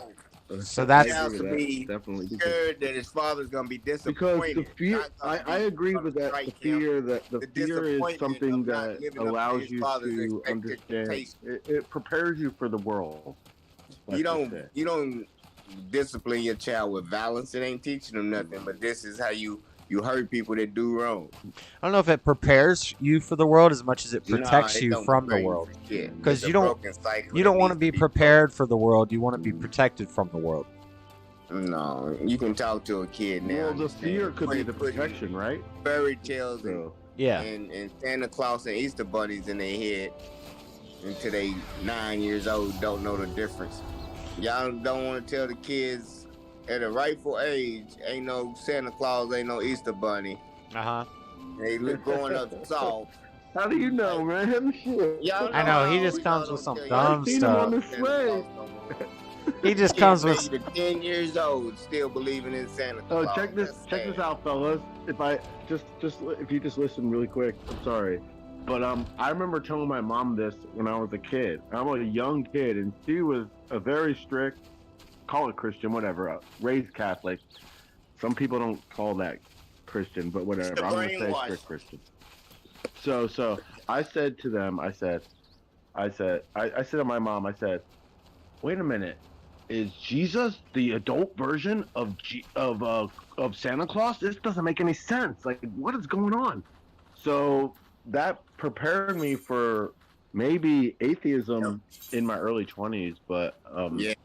So that's Child should be definitely scared that his father's gonna be because disappointed. the fear. I agree with that. The fear that the fear is something that allows you to understand. It prepares you for the world. You don't discipline your child with violence. It ain't teaching them nothing. But this is how you hurt people that do wrong. I don't know if it prepares you for the world as much as it protects it you don't from the prepare you world. for shit. Because It's a you don't broken cycle you that don't want to needs be to be prepared for the world. You want to be protected from the world. No, you can talk to a kid now. Well, the fear could be the protection, right? Fairy tales Yeah. and Santa Claus and Easter bunnies in their head until they 9 years old don't know the difference. Y'all don't want to tell the kids at a rightful age, ain't no Santa Claus, ain't no Easter bunny. They look growing up soft. How do you know, man? Shit. Y'all I know he just comes with some dumb stuff. He just comes with. 10 years old, still believing in Santa Claus. Oh, check this out, fellas. If I if you just listen really quick, I'm sorry, but I remember telling my mom this when I was a kid. I'm a young kid, and she was a very strict, call it Christian, whatever, raised Catholic. Some people don't call that Christian, but whatever. I'm gonna say strict Christian. So I said to them, I said to my mom, I said, wait a minute. Is Jesus the adult version of Santa Claus? This doesn't make any sense. Like, what is going on? So that prepared me for maybe atheism in my early 20s, but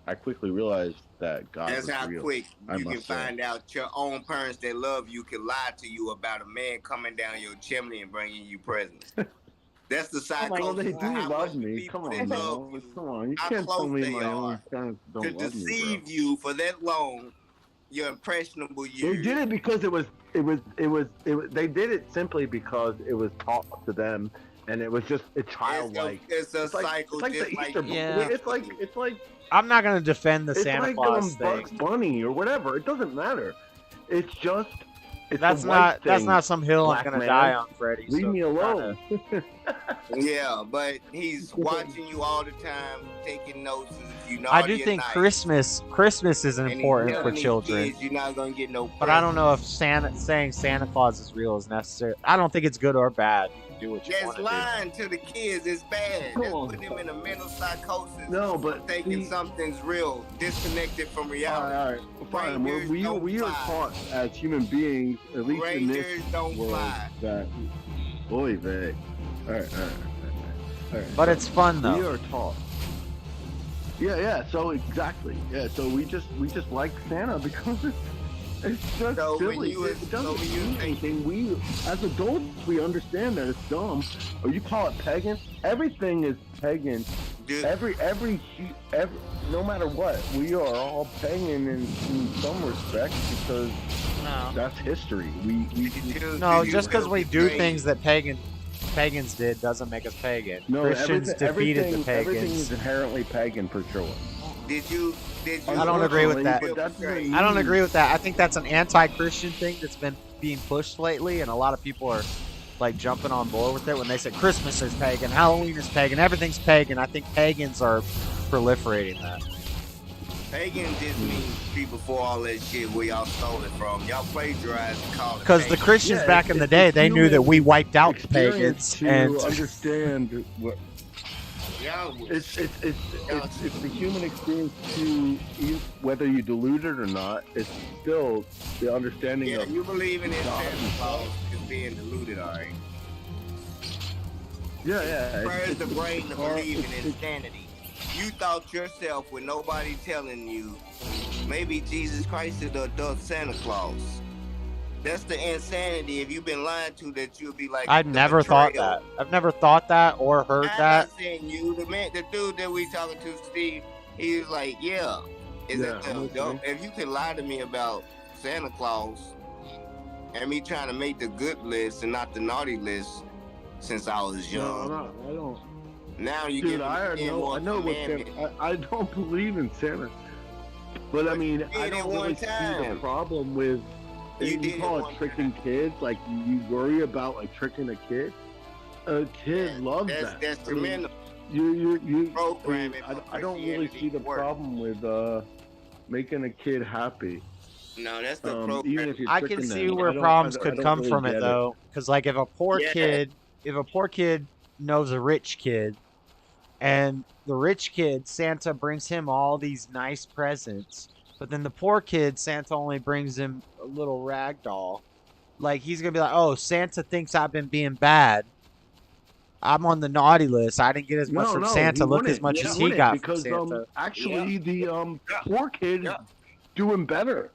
I quickly realized that God That's was how real. quick you can find out your own parents that love you can lie to you about a man coming down your chimney and bringing you presents. That's the psychosis. Well, they do love me. Come on, man. Come on. You can't tell me my own parents don't love me, bro. To deceive you for that long, your impressionable years. They did it because they did it simply because it was taught to them, and it was just childlike. It's a cycle. It's like the Easter. Yeah. It's like. I'm not gonna defend the It's Santa like Claus thing. Bugs Bunny or whatever. It doesn't matter. It's just. That's not some hill I'm gonna die on, Freddie. Leave me alone. Yeah, but he's watching you all the time, taking notes. I do think Christmas is important for children. Kids, you're not gonna get no. But I don't know if saying Santa Claus is real is necessary. I don't think it's good or bad. You can do what you want to do. Lying to the kids is bad. That's putting them in a mental psychosis. No, but thinking something's real, disconnected from reality. All right. Fine. Well, we are taught as human beings, at least in this world, that boy, they. All right. But it's fun though. We are taught. Yeah. So exactly. Yeah. So we just like Santa because it's just silly. It doesn't mean anything. We, as adults, we understand that it's dumb. Or you call it pagan. Everything is pagan. Dude. Every no matter what, we are all pagan in some respect because that's history. Just because we do things that pagans did doesn't make us pagan. No, Christians defeated the pagans. Everything is inherently pagan for sure. Did you? I don't agree with that. I don't agree with that. I think that's an anti-Christian thing that's been being pushed lately, and a lot of people are like jumping on board with it when they say Christmas is pagan, Halloween is pagan, everything's pagan. I think pagans are proliferating that. Pagan just means people before all that shit where y'all stole it from. Y'all plagiarized and called it. Because the Christians back in the day, they knew that we wiped out the pagans to and understand what. It's the human experience to whether you dilute it or not. It's still the understanding of. You believe in it, Santa Claus is being diluted, all right. Yeah. Where's the brain to believe in insanity? You thought yourself with nobody telling you, maybe Jesus Christ is the adult Santa Claus. That's the insanity. If you've been lied to, that you'll be like, I've never thought that. I've never thought that or heard I'm that. not saying you. The dude that we talking to, Steve, he was like, yeah. If you can lie to me about Santa Claus and me trying to make the good list and not the naughty list since I was young. No, I don't. Now you Dude, get I know what Santa. I don't believe in Santa, but I mean, I don't really see the problem with. You call it tricking kids. Like you worry about like tricking a kid. A kid loves that. That's tremendous. I don't really see the problem with making a kid happy. No, that's the program. I can see where problems could come really from it though, because like if a poor kid knows a rich kid, and the rich kid Santa brings him all these nice presents, but then the poor kid Santa only brings him a little rag doll, like he's gonna be like, oh, Santa thinks I've been being bad. I'm on the naughty list. I didn't get as much from Santa. Look as much as he got from Santa. Actually, the poor kid is doing better.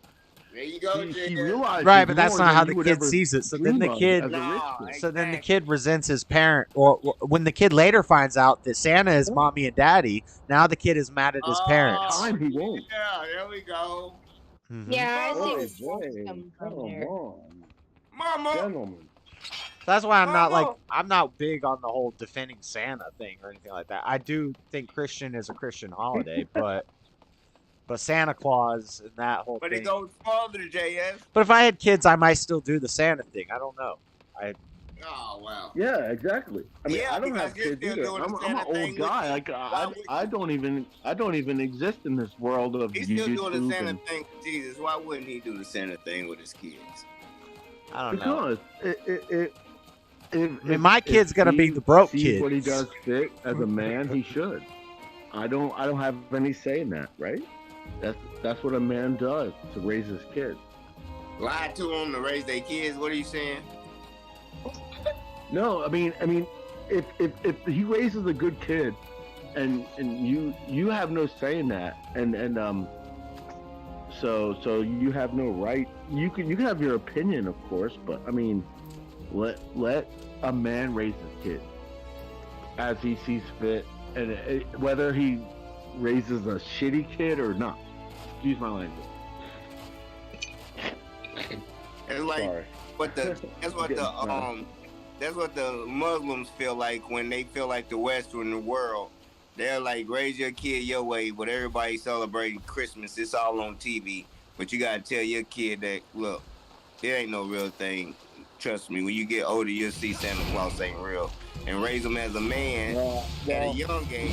There you go, he realizes right, but that's not how the kid sees it. So then the kid resents his parent, or when the kid later finds out that Santa is mommy and daddy, now the kid is mad at his parents. Time he won't. Yeah, there we go. Mm-hmm. Yeah, I see where you're coming from there. Mama. Gentlemen. That's why I'm not big on the whole defending Santa thing or anything like that. I do think Christian is a Christian holiday, but Santa Claus and that whole thing. But it goes farther, JS. But if I had kids, I might still do the Santa thing. I don't know. Oh wow. Yeah, exactly. I mean, I don't have kids either. I'm an old guy. Like I don't even exist in this world of He's still doing the Santa thing with Jesus. Why wouldn't he do the Santa thing with his kids? I don't know. Because if my kid's gonna be the broke kid. What he does fit as a man, he should. I don't have any say in that, right? That's what a man does to raise his kids. Lie to them to raise their kids. What are you saying? No, I mean, if he raises a good kid, and you have no say in that, and so you have no right. You can have your opinion, of course, but I mean, let a man raise his kid as he sees fit, and whether he raises a shitty kid or not. Excuse my language. It's like, Sorry. That's what the Muslims feel like when they feel like the Western world. They're like, raise your kid your way, but everybody celebrating Christmas. It's all on TV. But you gotta tell your kid that, look, it ain't no real thing. Trust me, when you get older, you'll see Santa Claus ain't real. And raise him as a man at a young age.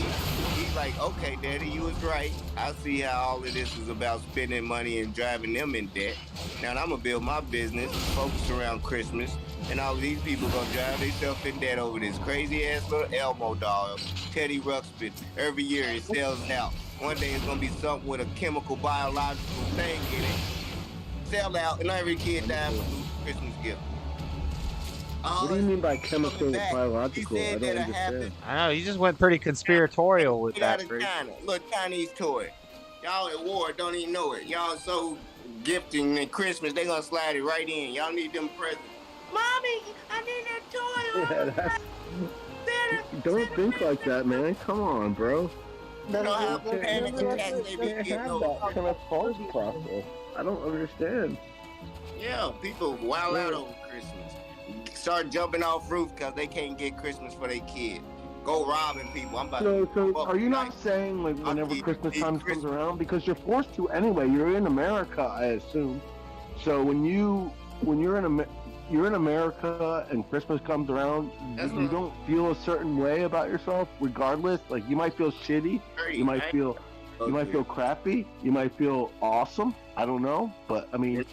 He's like, okay, Daddy, you was right. I see how all of this is about spending money and driving them in debt. Now I'm gonna build my business, focus around Christmas, and all of these people gonna drive themselves in debt over this crazy ass little Elmo doll, Teddy Ruxpin. Every year it sells out. One day it's gonna be something with a chemical, biological thing in it. Sell out, and every kid dies with a Christmas gift. What do you mean by chemical biological? I don't understand. I know, you just went pretty conspiratorial with that. Little Chinese toy. Y'all at war don't even know it. Y'all so gifting at Christmas, they gonna slide it right in. Y'all need them presents. Mommy, I need that toy. Yeah, don't think like that, man. Come on, bro. You know how panic attacks they be getting over. That kind of false process. I don't understand. Yeah, people wild out over Christmas. Start jumping off roofs because they can't get Christmas for their kid. Go robbing people. I'm about so are you not saying like whenever Christmas time comes around, because you're forced to anyway? You're in America, I assume. So when you're in America and Christmas comes around, you don't feel a certain way about yourself, regardless. Like you might feel shitty, you might feel crappy, you might feel awesome. I don't know, but I mean,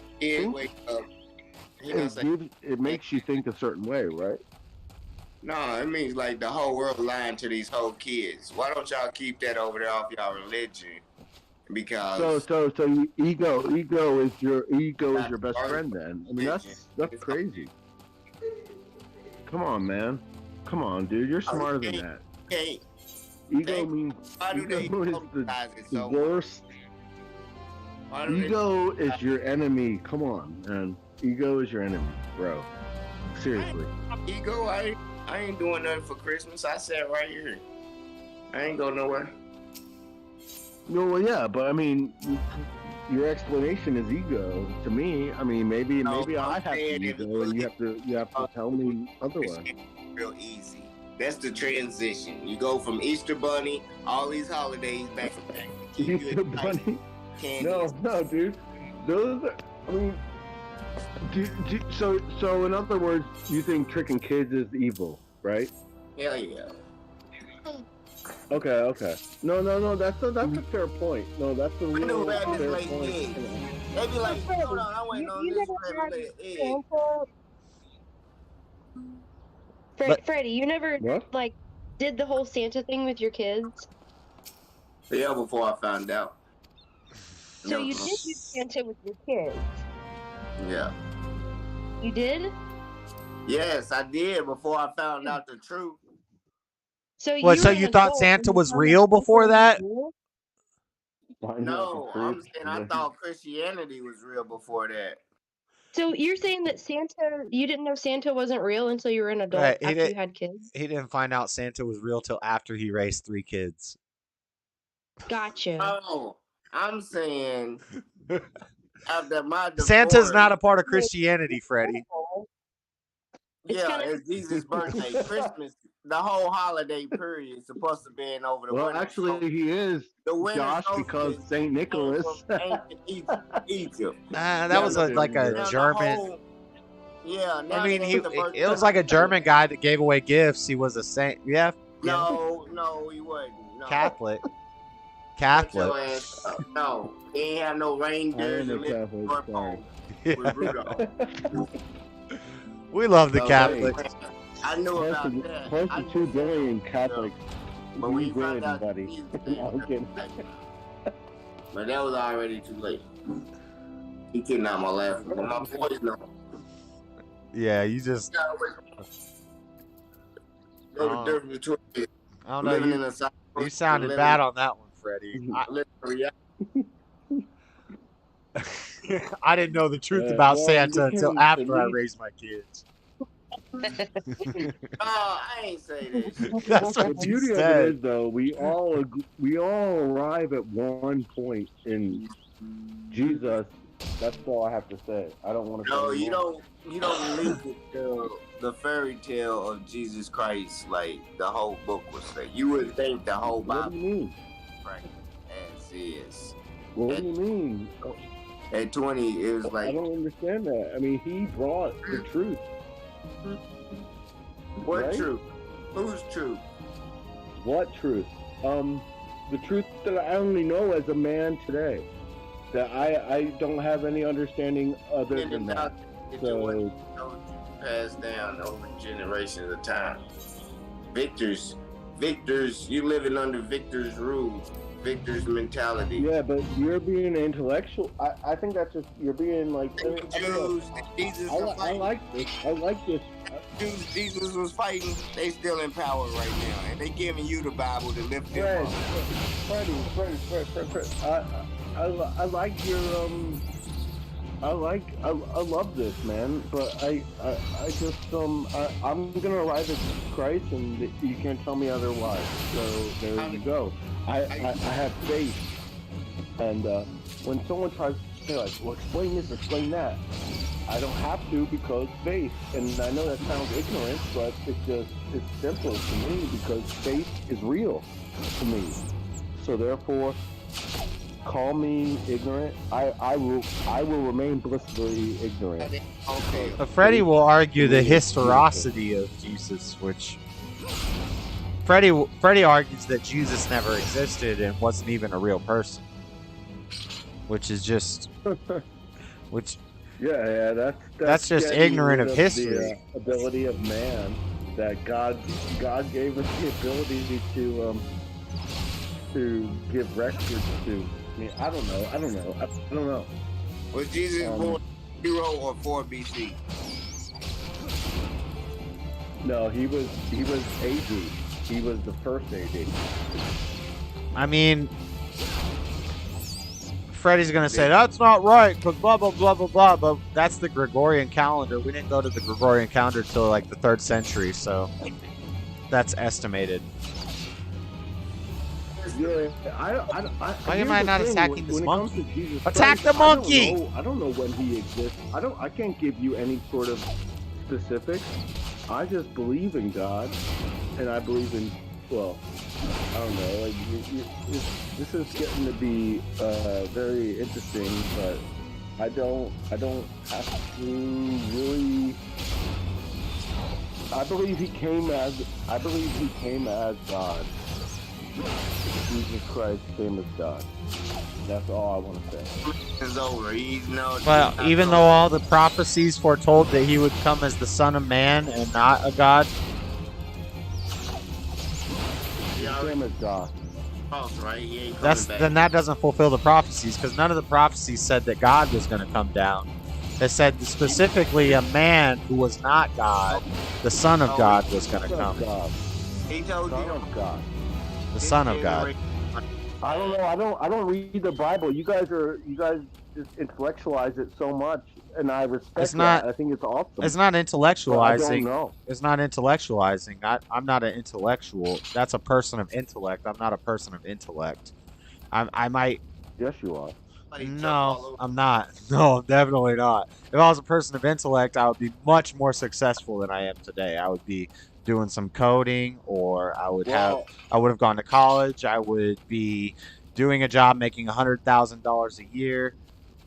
it makes you think a certain way, right? No, it means like the whole world lying to these whole kids. Why don't y'all keep that over there off y'all religion? Because so ego is your best friend then. I mean that's crazy. Come on, man. Come on, dude. You're smarter than that. Ego means ego is the worst. Ego is your enemy. Come on, man. Ego is your enemy, bro. Seriously. Ego, I ain't doing nothing for Christmas. I sat right here. I ain't going nowhere. No, well, yeah, but I mean, your explanation is ego to me. I mean, maybe I have to ego, and you have to tell me otherwise. Real easy. That's the transition. You go from Easter Bunny, all these holidays back to back. Easter Bunny? No, dude. Those are. I mean, so in other words, you think tricking kids is evil, right? Hell yeah. Okay. No. That's a fair point. No, that's a real fair point. They be like, hold on, I'm waiting on this egg. Freddie, you never like did the whole Santa thing with your kids? Yeah, before I found out. So you did do Santa with your kids? Yeah. You did? Yes, I did before I found out the truth. So you thought Santa was real before that? No, I'm saying I thought Christianity was real before that. So you're saying that you didn't know Santa wasn't real until you were an adult after you had kids? He didn't find out Santa was real till after he raised 3 kids. Gotcha. Oh, I'm saying after my divorce, Santa's not a part of Christianity, Freddie. Yeah, it's Jesus' birthday. Christmas, the whole holiday period is supposed to be over the winter. Well, actually, he is, Josh, because St. Nicholas. Egypt. That was like a German. I mean, it was like a German guy that gave away gifts. He was a saint. Yeah. No, he wasn't. No. Catholic. No, he ain't have no reindeers and with Rudolph. We love the Catholics. I knew about that. Close to 2 billion Catholics. But we found out buddy. But that was already too late. He kidnapped my last one. My boys know. Yeah, you just. I don't know. You sounded bad on that one, Freddie. I didn't know the truth about Santa until after I raised my kids. I ain't say this. That's what the beauty of it is, though, we all arrive at one point in Jesus. That's all I have to say. I don't want to. No, you don't link it to the fairy tale of Jesus Christ like the whole book would say. You would think the whole Bible. What do you mean? Right, as is. What do you mean? At 20, it was like. I don't understand that. I mean, he brought the truth. What right? truth? Whose truth? What truth? The truth that I only know as a man today. That I don't have any understanding other than that. So passed down over generations of time. Victors, you living under Victor's rules, Victor's mentality. Yeah, but you're being intellectual. I think that's just, you're being like. Jews, Jesus I like this. Jesus was fighting. They still in power right now, and they giving you the Bible to lift them up. Freddie. I like your I love this, man, but I just I'm gonna arrive at Christ, and you can't tell me otherwise. So there you go. I have faith, and when someone tries to say like, well, explain this, explain that, I don't have to, because faith. And I know that sounds ignorant, but it's simple to me, because faith is real to me. So therefore, call me ignorant. I will remain blissfully ignorant. Okay. Freddie will argue the historicity of Jesus, which Freddie argues that Jesus never existed and wasn't even a real person, which is just that's just ignorant of history. The ability of man, that God gave us the ability to give records to. I mean, I don't know. Was Jesus born 0 or 4 BC? No, he was AD. He was the first AD. I mean, Freddie's gonna say that's not right because blah blah blah blah blah. But that's the Gregorian calendar. We didn't go to the Gregorian calendar till like the 3rd century, so that's estimated. Yeah, Why am I not attacking this monkey? Attack the monkey! I don't know when he exists. I can't give you any sort of specifics. I just believe in God, and I believe in, well, I don't know. Like this is getting to be very interesting, but I don't have to really. I believe he came as God. Jesus Christ came as God. That's all I want to say. It's over. Well, even though all the prophecies foretold that he would come as the Son of Man and not a God. He came as God. Right? Then that doesn't fulfill the prophecies because none of the prophecies said that God was going to come down. It said specifically a man who was not God, the Son of God, was going to come. He told you God. The Son of God. I don't know. I don't read the Bible. You guys just intellectualize it so much, and I respect that. I think it's awesome. It's not intellectualizing. I don't know. It's not intellectualizing. I'm not an intellectual. That's a person of intellect. I'm not a person of intellect. I might. Yes, you are. No, I'm not. No, definitely not. If I was a person of intellect, I would be much more successful than I am today. I would be doing some coding, or I would have gone to college. I would be doing a job making $100,000 a year.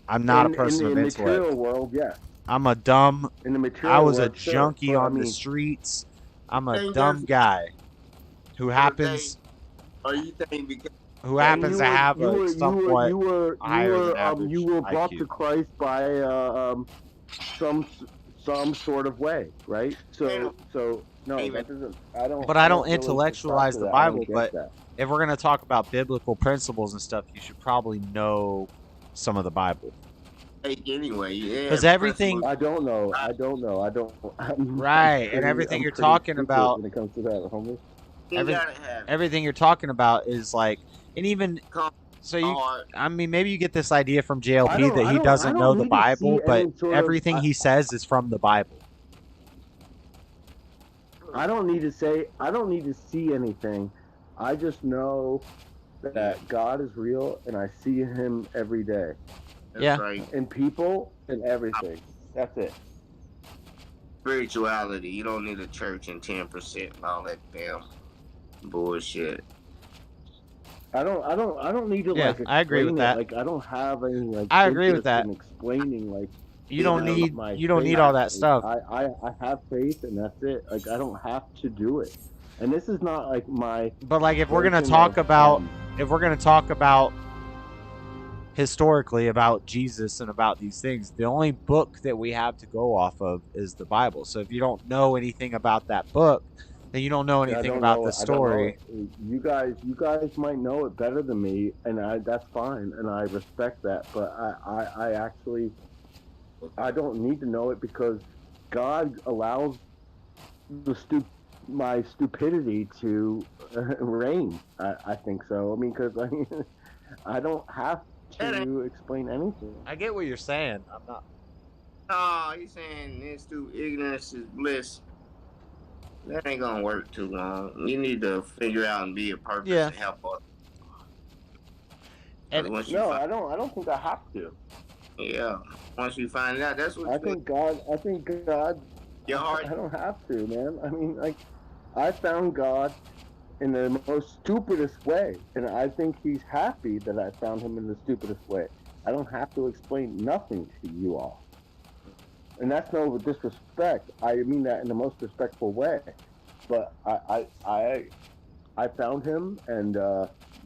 I'm not a person of intellect. In the material world, yes. I'm a dumb. In the material I was world, a junkie on the streets. I'm a dumb guy who happens. Who happens to have a somewhat higher than average you were brought IQ. to Christ by some sort of way, right? So no, that doesn't. I don't. But I don't really intellectualize subscribe to the that. I don't Bible. get But that. if we're gonna talk about biblical principles and stuff, you should probably know some of the Bible. Anyway, yeah. Because everything. I don't know. Right, and everything you're talking about. When it comes to that, homie. Everything you're talking about is like, and even so, I mean, maybe you get this idea from JLP that he doesn't know the Bible, but everything he says is from the Bible. I don't need to see anything. I just know that God is real, and I see Him every day. Yeah. Right. In people and everything. That's it. Spirituality. You don't need a church and 10% and all that damn bullshit. I don't need to like. I agree with that. Like I don't have any like. I agree with that. Explaining like. You don't need all that stuff. I have faith and that's it. Like I don't have to do it. And this is not like my. But like if we're gonna talk about historically about Jesus and about these things, the only book that we have to go off of is the Bible. So if you don't know anything about that book, then you don't know anything about the story. You guys might know it better than me, and that's fine, and I respect that. But I actually I don't need to know it because God allows my stupidity to reign. I think so. I mean, because I don't have to explain anything. I get what you're saying. I'm not. Oh, you're saying ignorance is bliss. That ain't gonna work too long. You need to figure out and be a purpose and help others. I don't think I have to. Yeah. Once you find out, that's what I think God. Your heart. I don't have to, man. I mean, like, I found God in the most stupidest way, and I think He's happy that I found Him in the stupidest way. I don't have to explain nothing to you all, and that's no disrespect. I mean that in the most respectful way. But I found Him, and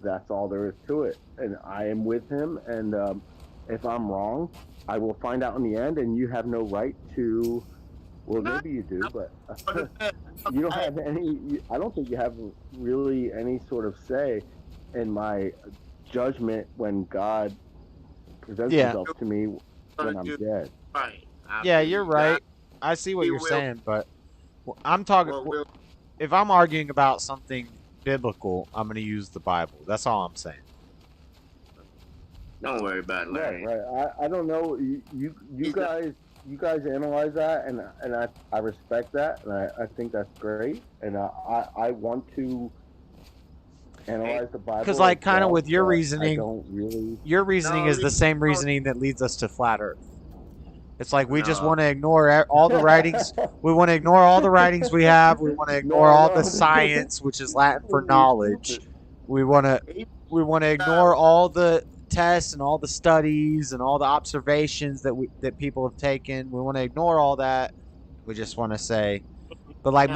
that's all there is to it. And I am with Him, and if I'm wrong, I will find out in the end, and you have no right to. Well, maybe you do, but you don't have any. I don't think you have really any sort of say in my judgment when God presents Himself to me when I'm dead. Right. Yeah, you're right. I see what you're saying, but I'm talking. If I'm arguing about something biblical, I'm going to use the Bible. That's all I'm saying. Don't worry about it, Larry. Right. I don't know. You guys analyze that, and I respect that, and I think that's great, and I want to analyze the Bible. Because, like, kind of with your reasoning, your reasoning is No, the same reasoning that leads us to flat Earth. It's like we just want to ignore all the writings. We want to ignore all the writings we have. We want to ignore all the science, which is Latin for knowledge. We want to ignore all the tests and all the studies and all the observations that people have taken. We want to ignore all that. We just want to say, but like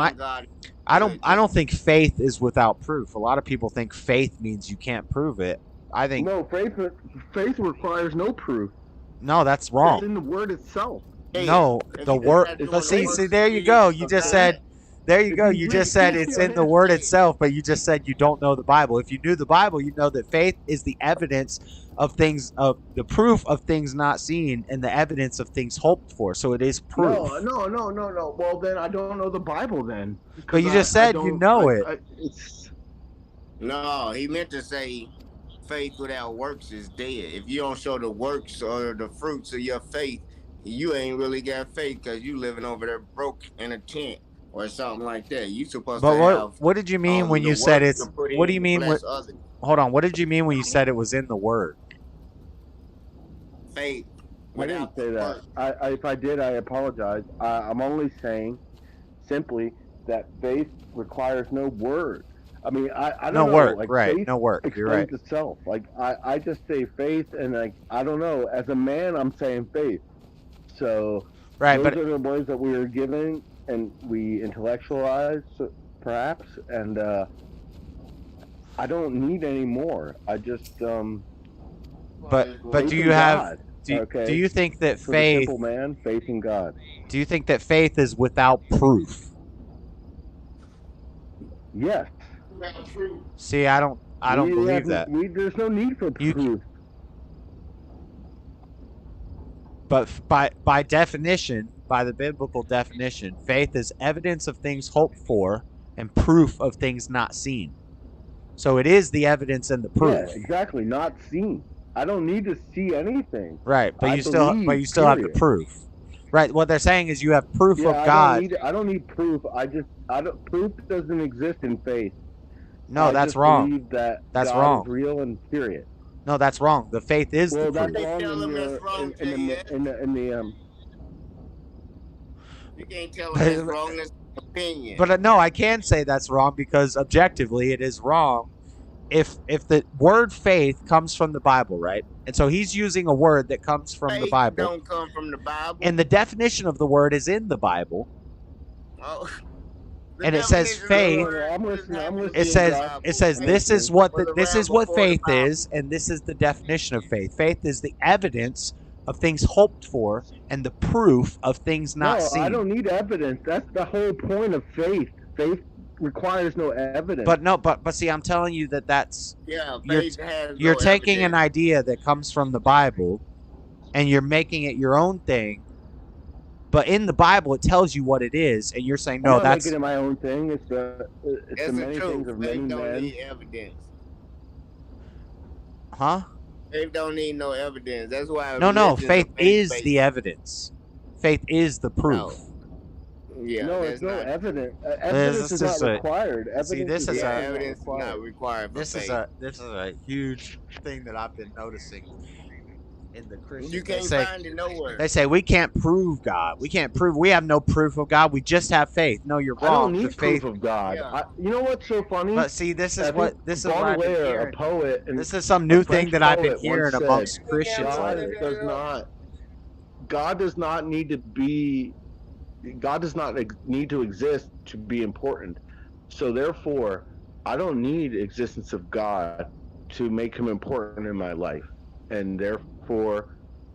I don't think faith is without proof. A lot of people think faith means you can't prove it. I think no, faith requires no proof. No, that's wrong. It's in the word itself. No, the word. But see, there you go. You just said, there you go. You just said it's in the word itself, but you just said you don't know the Bible. If you knew the Bible, you know that faith is the evidence of things, of the proof of things not seen, and the evidence of things hoped for. So it is proof. No. Well, then I don't know the Bible then. But you just said you know it. No, he meant to say faith without works is dead. If you don't show the works or the fruits of your faith, you ain't really got faith because you living over there broke in a tent or something like that. You supposed to have. What did you mean when you said it's? What do you mean? Hold on. What did you mean when you said it was in the word? Faith. I didn't say that. If I did, I apologize. I'm only saying simply that faith requires no word. I mean, I don't know. Work, like, right? No work. You're right. Itself. Like I just say faith, and like I don't know. As a man, I'm saying faith. So right, those are the words that we are given, and we intellectualize, perhaps. And I don't need any more. I just But do you have? Do you think that faith? Simple man, faith in God. Do you think that faith is without proof? Yes. See, I don't believe that. There's no need for proof. But by definition, by the biblical definition, faith is evidence of things hoped for and proof of things not seen. So it is the evidence and the proof. Yeah, exactly. Not seen. I don't need to see anything. Right, but you still have the proof. Right. What they're saying is you have proof of God. I don't need proof. Proof doesn't exist in faith. No, that's wrong. That's God wrong. Is real and period. No, that's wrong. The faith is the proof. That's wrong in the You can't tell them that's wrong. That's opinion. But no, I can say that's wrong because objectively it is wrong. If the word faith comes from the Bible, right? And so he's using a word that comes from the Bible. Don't come from the Bible. And the definition of the word is in the Bible. Oh. And it says faith. It says this is what faith is, and this is the definition of faith. Faith is the evidence of things hoped for and the proof of things not seen. I don't need evidence. That's the whole point of faith. Faith requires no evidence. But see, I'm telling you that's you're taking evidence. An idea that comes from the Bible, and you're making it your own thing. But in the Bible, it tells you what it is, and you're saying no. I'm not That's making it my own thing. It's the many things of many men. Don't need evidence. Huh? Faith don't need no evidence. That's why. No. Faith is the evidence. Faith is the proof. No. Yeah, no, it's no evidence. Evidence is not required. Evidence is not required for faith. This is a huge thing that I've been noticing in the Christian. You can't find it nowhere. They say we can't prove God. We have no proof of God. We just have faith. No, you're wrong. I don't need proof of God. Yeah. You know what's so funny? But see, this is what I've been hearing. A poet, and this is some new thing that I've been hearing amongst Christians. God does not need to exist to be important. So therefore, I don't need existence of God to make him important in my life. And therefore,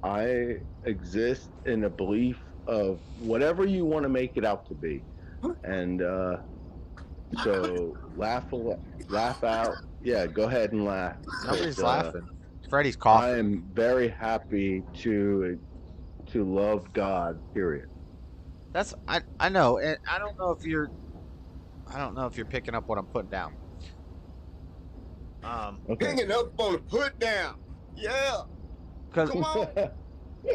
I exist in a belief of whatever you want to make it out to be. And so laugh out. Yeah, go ahead and laugh. Nobody's laughing. Freddie's coughing. I am very happy to love God, period. That's I know, and I don't know if you're picking up what I'm putting down. Okay. Picking up on the put down. Yeah. Because Come on.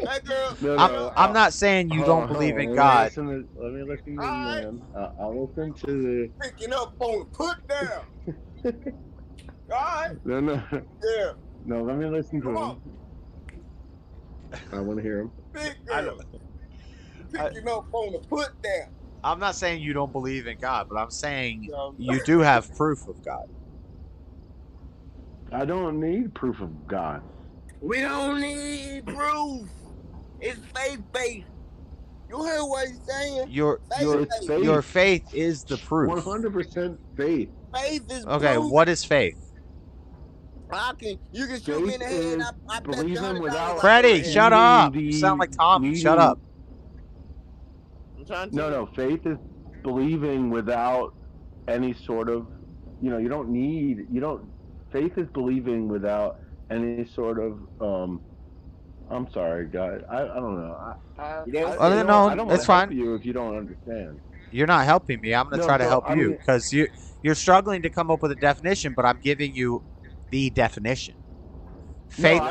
That girl. I'm not saying you don't believe in God. Let me listen to the man. I'll listen to the. Picking up on the put down. All right. No. Yeah. No, let me listen to him. I want to hear him. Big girl. Picking up on the put down. I'm not saying you don't believe in God, but I'm saying you do have proof of God. I don't need proof of God. We don't need proof. It's faith. You heard what he's saying? Your faith is the proof. 100% faith. Faith is okay. proof. What is faith? You can shoot me in the head. I bet you $100. Freddie, shut up. You sound like Tommy. Shut up. No. Faith is believing without any sort of, you don't need. Faith is believing without any sort of. I'm sorry, guys. I don't know. I don't that's fine. help you if you don't understand. You're not helping me. I'm going to try to help you because you're struggling to come up with a definition, but I'm giving you the definition. Faith,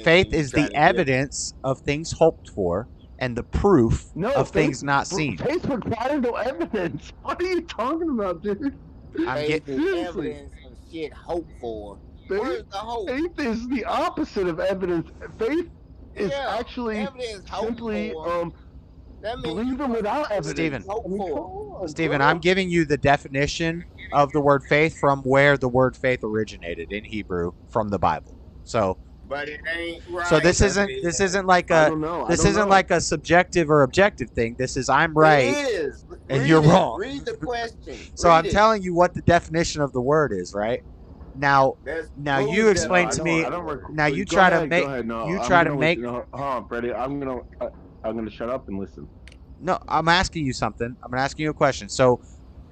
faith is the evidence of things hoped for and the proof of things not seen. Faith requires no evidence. What are you talking about, dude? Faith is evidence of shit hoped for. Where's the hope? Faith is the opposite of evidence. Faith is actually simply believing without evidence. Stephen, I'm giving you the definition of the word faith from where the word faith originated in Hebrew from the Bible. So, but it ain't right. So this isn't like a subjective or objective thing. This is I'm right and you're wrong. Read the question. So I'm telling you what the definition of the word is, right? Now you explain to me. Now you try to make. You try to make. Hold on, Freddie. I'm gonna shut up and listen. No, I'm asking you something. I'm asking you a question. So,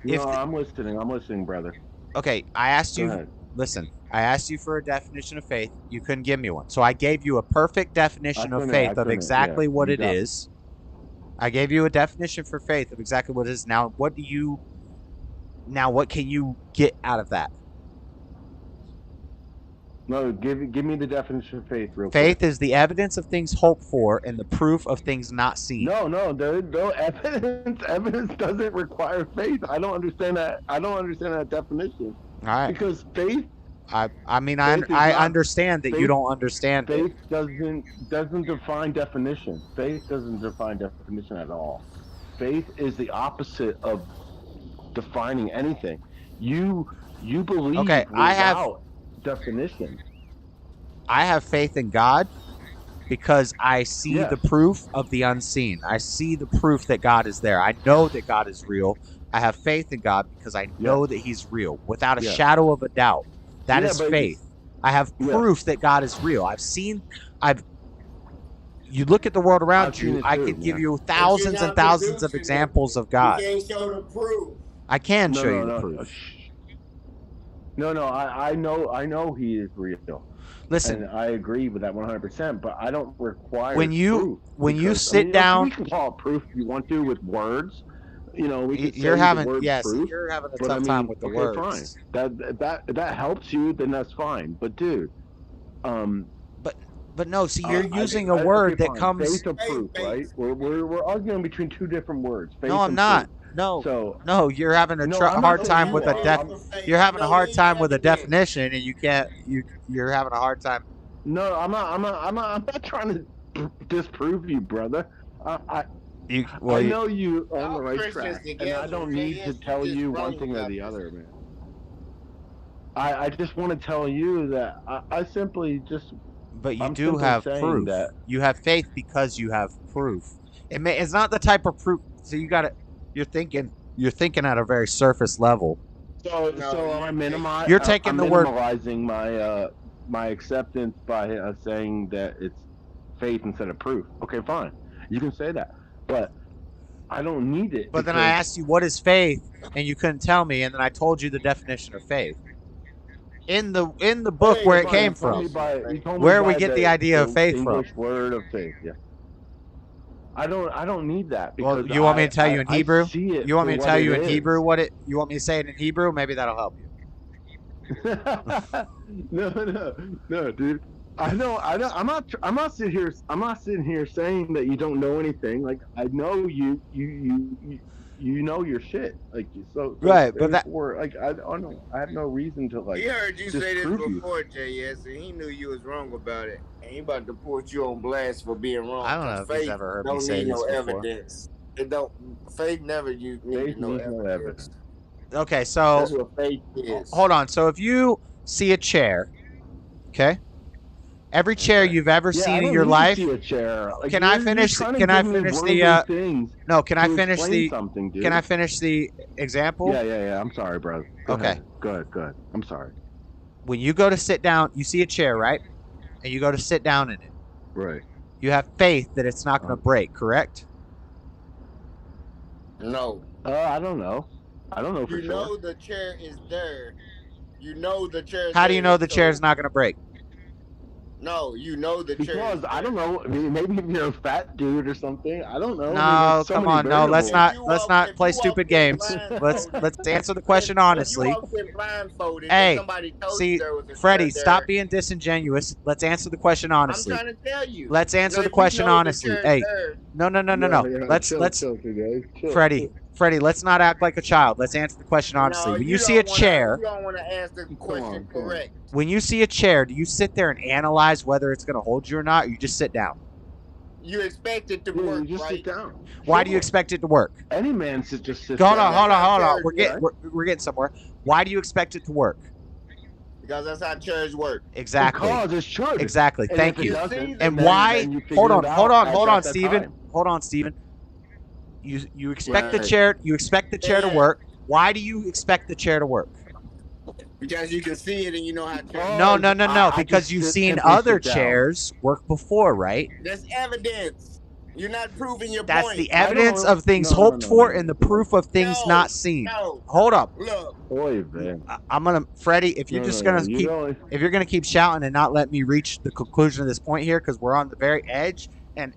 I'm listening. I'm listening, brother. Okay, I asked you. Listen, I asked you for a definition of faith. You couldn't give me one. So I gave you a perfect definition of faith of exactly what it is. I gave you a definition for faith of exactly what it is. Now, what can you get out of that? No, give me the definition of faith real quick. Faith is the evidence of things hoped for and the proof of things not seen. No, dude, no evidence. Evidence doesn't require faith. I don't understand that. I don't understand that definition. All right. Because faith. I understand that you don't understand. Faith doesn't define definition. Faith doesn't define definition at all. Faith is the opposite of defining anything. You believe. Okay, I have definition. I have faith in God because I see the proof of the unseen. I see the proof that God is there. I know that God is real. I have faith in God because I know that he's real without a shadow of a doubt. That is faith. I have proof that God is real. You look at the world around you, I could give you thousands and thousands of examples of God. You can't show the proof. I can show you the proof. No, I know he is real. Listen, and I agree with that 100%, but I don't require proof. When you sit down, we can call it proof if you want to with words. You're having a tough time with the words. Fine. That helps you, then that's fine. But dude, but no, see, you're using a word that comes. Faith or proof, right? We're arguing between two different words. Faith no, I'm not. Proof. No, you're having a hard time with You're having a hard time with a definition, and you can't. You're having a hard time. No, I'm not trying to disprove you, brother. I know you on the right track, and I don't need to tell you one thing or the other, man. I just want to tell you that I simply just. But you do have proof. That you have faith because you have proof. It's not the type of proof. So you're thinking at a very surface level. So I'm minimizing. You're taking the word. Minimalizing my acceptance by saying that it's faith instead of proof. Okay, fine. You can say that. But I don't need it. But then I asked you, what is faith? And you couldn't tell me. And then I told you the definition of faith. In the book where it came from. Where we get the idea of faith from. English word of faith, yeah. I don't need that because Well, you want me to tell you in Hebrew? see it You want me for to tell what you it in is. Hebrew what it? You want me to say it in Hebrew? Maybe that'll help you. No, dude. I know. I'm not sitting here saying that you don't know anything. Like I know you know your shit. Like so Right, but that like I don't know. I have no reason to like. He heard you say this disprove you. before, JS, and he knew you was wrong about it. And he about to put you on blast for being wrong. I don't know if he's faith ever heard me don't say need this no before. evidence. It don't. Faith never need no evidence. Okay, so That's what faith is. hold on. So if you see a chair, okay, every chair you've ever Yeah, I seen in don't your need to life. see a chair. Like, Can I you're finish? trying to Can I give me finish worldly the? things No, can I to finish explain the? something, dude. Can I finish the example? Yeah. I'm sorry, bro. Go Okay. ahead. Go ahead. I'm sorry. When you go to sit down, you see a chair, right? And you go to sit down in it. Right. You have faith that it's not going to break, correct? No. I don't know. I don't know for You sure. know the chair is there. You know the chair is How do you there, know the so- chair's not going to break? No, you know the chair Because is I don't know. I mean, maybe if you're a fat dude or something. I don't know. I mean, No, there's so come many on, no. Let's variables. not play stupid games. Let's answer the question honestly. If you walked in blindfolded Hey, and somebody told see, you there was a Freddie, chair stop there, being disingenuous. Let's answer the question honestly. I'm trying to tell you. Let's answer No, the if you question know the honestly. chair's Hey, there- no. Yeah, Let's chill, guys. Chill. Freddie, let's not act like a child. Let's answer the question honestly. No, When you see a chair, you don't want to ask the question correct. when you see a chair, do you sit there and analyze whether it's going to hold you or not, or you just sit down? You expect it to work, you just right? sit down. Why do you expect it to work? Any man should just sit Hold down. on. We're getting somewhere. Why do you expect it to work? Because that's how chairs work. Exactly. Because it should. Exactly. And Thank if it you. doesn't, And then why? you figure Hold it on, out at that Steven. time. Hold on, Steven. You expect the Right. chair. You expect the chair to work. Why do you expect the chair to work? Because you can see it and you know how chairs No, work. because you've seen other chairs work before, right? That's evidence. You're not proving your That's point. the evidence of things hoped for and the proof of things No, not seen. no. Hold up. Look, Boy, man. I'm gonna, Freddie. If you're just gonna keep, if you're gonna keep shouting and not let me reach the conclusion of this point here, because we're on the very edge, and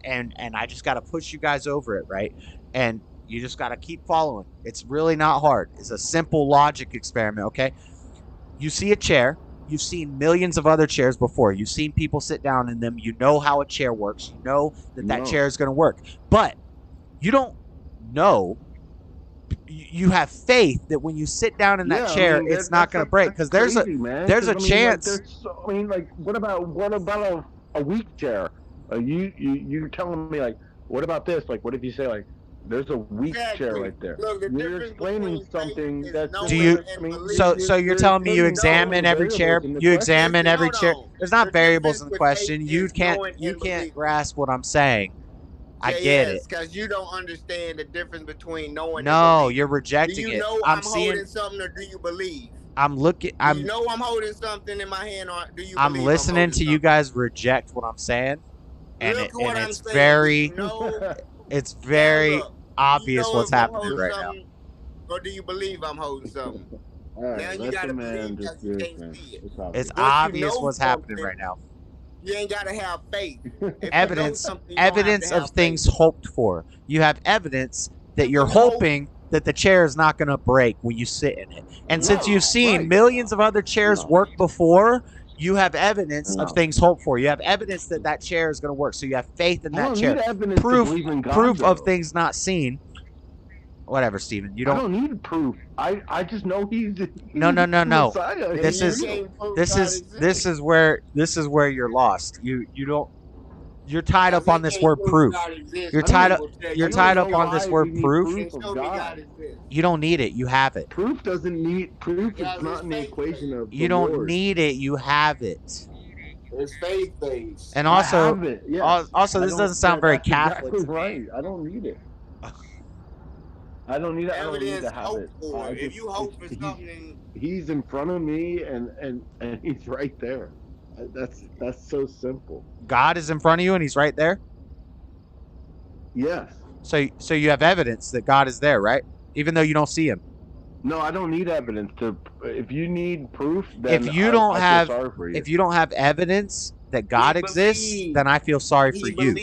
I just gotta push you guys over it, right? And you just gotta keep following. It's really not hard. It's a simple logic experiment, okay? You see a chair. You've seen millions of other chairs before. You've seen people sit down in them. You know how a chair works. You know that chair is going to work. But you don't know. You have faith that when you sit down in that chair, it's not going to break. Because there's a chance. What about a weak chair? You're telling me like, what about this? Like, what if you say like, there's a weak chair right there. Look, you're explaining something that's. Do you? So you're telling me you examine every chair? You examine every chair. There's not variables in the question. You can't grasp what I'm saying. I get it. Because you don't understand the difference between knowing. No, you're rejecting it. Do you know I'm holding something, or do you believe? I'm looking. Do you know I'm holding something in my hand, or do you? I'm believe listening to you guys reject what I'm saying, and it's very. It's very obvious what's happening right now. Or do you believe I'm holding something? Now you gotta believe because you can't see it. It's obvious what's happening right now. You ain't gotta have faith. Evidence of things hoped for. You have evidence that you're hoping that the chair is not going to break when you sit in it. And since you've seen millions of other chairs work before, you have evidence of things hoped for. You have evidence that that chair is going to work. So you have faith in that chair. Proof of things not seen. Whatever, Steven. You don't. I don't need proof. I just know he's. No. Messiah. This is where you're lost. You don't. You're tied up on this word proof. You're tied up on this word proof. You don't need it. You have it. Proof doesn't need proof. It's not in the equation of. You don't need it. You have it. It's faith based. And also, this doesn't sound very Catholic. Exactly right. I don't need it. I don't need it. I don't need to have it. If you hope for something, he's in front of me, and he's right there. That's so simple. God is in front of you, and He's right there. Yes. So you have evidence that God is there, right? Even though you don't see Him. No, I don't need evidence to. If you need proof, then if you don't have evidence that God exists, then I feel sorry for you.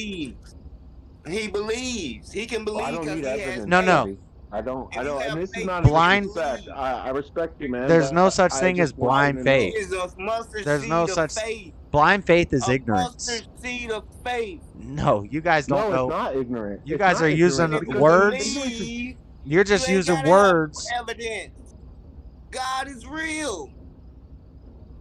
He believes. He can believe I don't because need he evidence. has No, no. faith. I don't. If you have And this is faith, not Blind- a disrespect. I respect you, man. There's no but such I thing as just want you blind to faith. It is a mustard There's no seed of such. faith. Blind faith is A ignorance. mustard seed of faith. No, you guys don't No, know. it's not ignorant. You It's guys not are using ignorant If you because words. believe, You're just you ain't using gotta words. have evidence. God is real.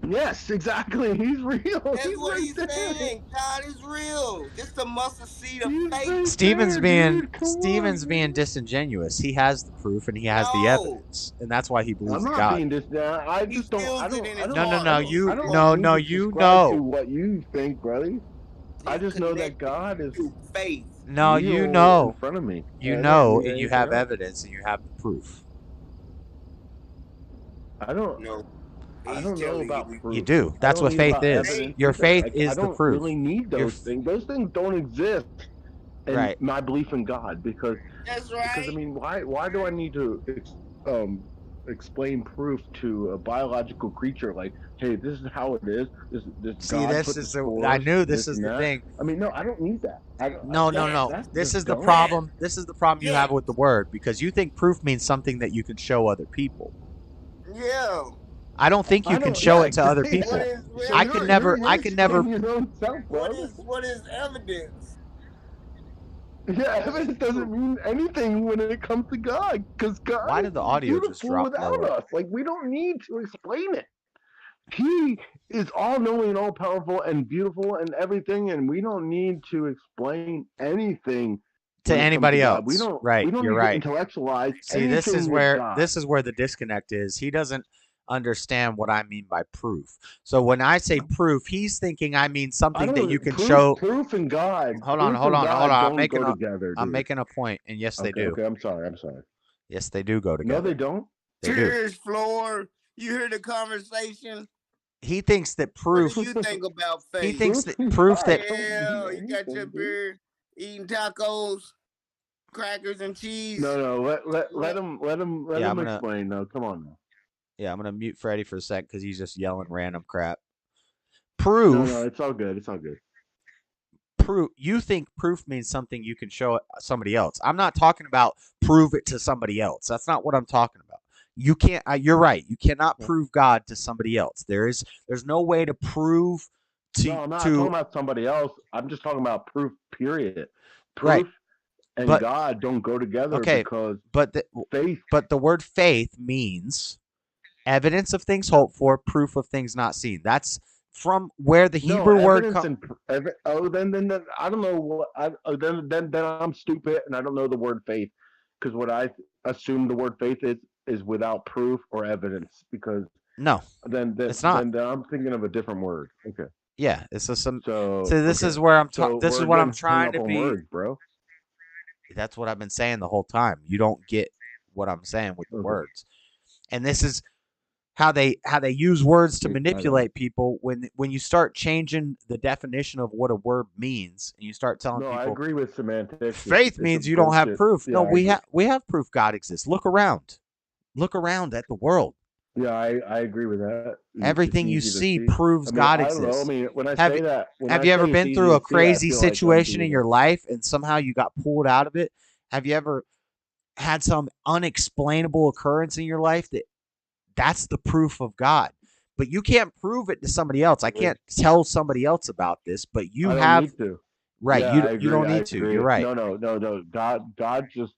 Yes, exactly. He's real. That's He's what right he's there. saying. God is real. Just a mustard seed of faith. Right Steven's there, being dude. Come Steven's on, being man. disingenuous. He has the proof and he has the No. evidence, and that's why he believes I'm in not God. being this. I He just don't. feels I it don't. in I his don't. No, no, heart. no. I You don't no, need no. to You subscribe to know. what you think, brother. I He's just know that connected God is to faith. No, real you in know. front of me. You I don't know, need and you anything have else. evidence and you have the proof. I don't. No. I He's don't know telling about you. proof. You do. I That's don't what need faith about is. evidence Your either. faith Like, is I the don't proof. really need Your those things. Those things don't exist in Right. my belief in God because That's right. I mean, why do I need to explain proof to a biological creature like, hey, this is how it is. This See, God this put the is the. spores, I knew this this is and the that. thing. I mean, no, I don't need that. No, no, no. That's This just is the dumb. problem. This is the problem you Yeah. have with the word because you think proof means something that you can show other people. Yeah. I don't think you I can don't- show yeah, it to other yeah. people. What is I can never. You're I can never. explaining your own self, bro. what is evidence? Yeah, evidence doesn't mean anything when it comes to God, because God Why is did the audio just beautiful drop without lower? us. Like, we don't need to explain it. He is all-knowing, all-powerful, and beautiful, and everything, and we don't need to explain anything To when it comes anybody to else. God. We don't. Right. We don't You're need right. to intellectualize See, anything this is with where God. the disconnect is. He doesn't understand what I mean by proof. So when I say proof, he's thinking I mean I something that don't. you can Proof, show. proof and God. Hold on, Proof hold and on, God hold on. don't go together, I'm dude. making a point, and yes, they Okay. do. Okay. I'm sorry. Yes, they do go No, together. they don't. They do. Cheers, Floor. You hear the conversation? He thinks that What proof. do you think about faith? He thinks that and proof God that. don't Yeah, mean you got your anything, dude. beer, eating tacos, crackers and cheese. No. Let him Yeah, I'm gonna. explain. No, come on now. Yeah, I'm gonna mute Freddie for a sec because he's just yelling random crap. No, Proof. it's all good. It's all good. Proof. You think proof means something you can show somebody else. I'm not talking about prove it to somebody else. That's not what I'm talking about. You can't. You're right. You cannot prove God to somebody else. There's no way to prove to. No, I'm not talking about somebody else. I'm just talking about proof. Period. Proof Right. and But- God don't go together Okay, because but faith. But the word faith means evidence of things hoped for, proof of things not seen. That's from where the Hebrew word comes. Then I don't know what. Then I'm stupid and I don't know the word faith because what I assume the word faith is without proof or evidence because No, then it's not. Then I'm thinking of a different word. Okay. Yeah, it's just some. So this okay. is where I'm. So This is we're what I'm getting hung trying up to on be. words, bro. That's what I've been saying the whole time. You don't get what I'm saying with the words, and this is how they use words to manipulate people. When you start changing the definition of what a word means, and you start telling No, people, I agree with semantics. faith It's means a you don't have bullshit. proof. Yeah, No, I we agree. we have proof God exists. Look around at the world. Yeah, I agree with that. Everything you easy to see proves I mean, God I don't know. I exists. mean, when I Have say you- that, Have you ever been through a crazy situation in your life and somehow you got pulled out of it? Have you ever had some unexplainable occurrence in your life that's the proof of God? But you can't prove it to somebody else. I can't tell somebody else about this, but you I don't have need to. right. Yeah, I You don't agree, I need to. agree. You're right. No. God just.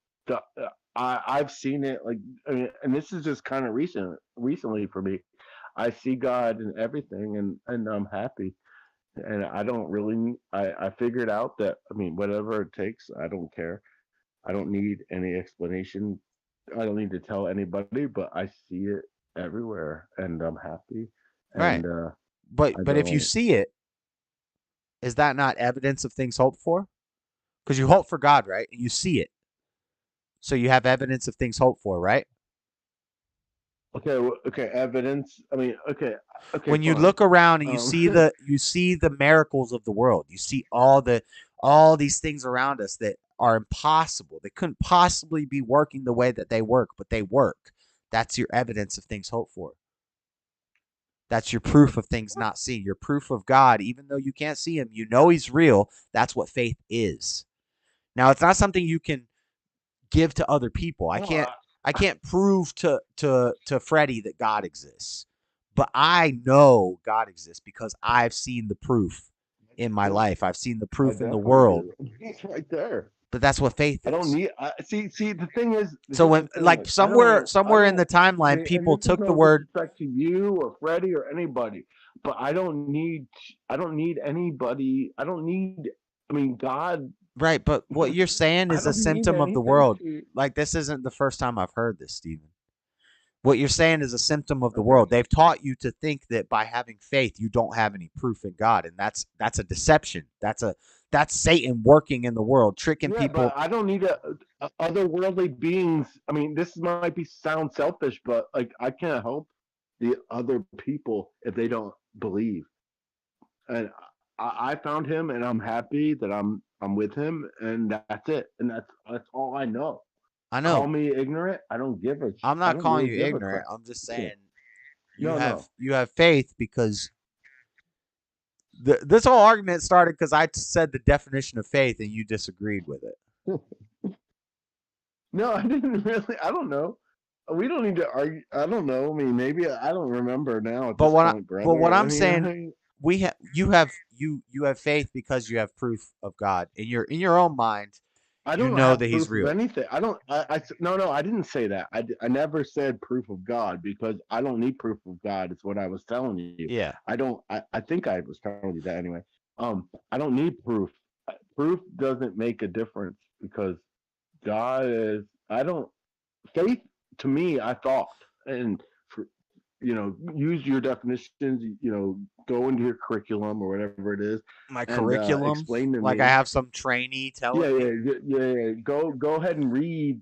I've seen it like, I mean, and this is just kind of recently for me. I see God in everything, and I'm happy. And I don't really. I figured out that I mean, whatever it takes, I don't care. I don't need any explanation. I don't need to tell anybody, but I see it everywhere, and I'm happy. Right. And But if you see it, is that not evidence of things hoped for? Because you hope for God, right? And you see it. So you have evidence of things hoped for, right? Okay, evidence. I mean, okay. When you fine. look around and you see the miracles of the world, you see all these things around us that are impossible. They couldn't possibly be working the way that they work, but they work. That's your evidence of things hoped for. That's your proof of things not seen. Your proof of God, even though you can't see him, you know he's real. That's what faith is. Now, it's not something you can give to other people. I can't prove to Freddie that God exists, but I know God exists because I've seen the proof in my life. I've seen the proof in the world. It's right there. But that's what faith is. I don't need. See. The thing is. So when, like, somewhere in the timeline, people took the word. Disrespect to you or Freddie or anybody, but I don't need anybody. I mean, God. Right, but what you're saying is a symptom of the world. Like, this isn't the first time I've heard this, Stephen. What you're saying is a symptom of the world. They've taught you to think that by having faith, you don't have any proof in God, and that's a deception. That's Satan working in the world, tricking people. But I don't need otherworldly beings. I mean, this might sound selfish, but like I can't help the other people if they don't believe. And I found him, and I'm happy that I'm with him, and that's it. And that's all I know. I know. Call me ignorant. I don't give a. I'm not calling you ignorant. I'm just saying you have faith because this whole argument started because I said the definition of faith and you disagreed with it. No, I didn't really. I don't know. We don't need to argue. I don't know. I mean, maybe I don't remember now. But what I'm saying, you have faith because you have proof of God in your own mind. I don't know that he's real. Anything. I don't. No. I didn't say that. I never said proof of God because I don't need proof of God. It's what I was telling you. Yeah. I don't. I think I was telling you that anyway. I don't need proof. Proof doesn't make a difference because God is. I don't. Faith to me, I thought, and use your definitions. Go into your curriculum or whatever it is. My curriculum. Explain to me. I have some trainee telling me. Yeah. Go ahead and read.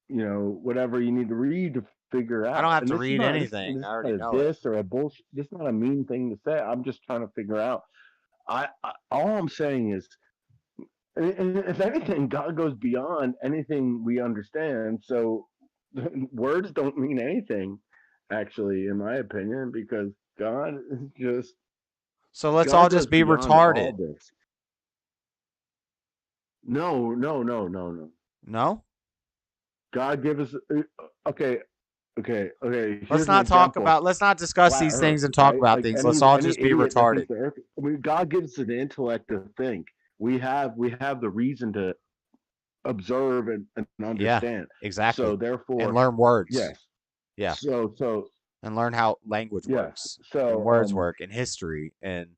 Whatever you need to read to figure out. I don't have to read anything. I already know this or a bullshit. This is not a mean thing to say. I'm just trying to figure out. All I'm saying is, and if anything, God goes beyond anything we understand. So words don't mean anything, actually, in my opinion, because God is just. So let's all just be retarded. No. No? God give us. Okay. Let's not discuss these things and talk about things. Let's all just be retarded. I mean, God gives us the intellect to think. We have the reason to observe and understand. Yeah, exactly. So therefore, and learn words. Yes. Yeah. So and learn how language works. So and words work and history, and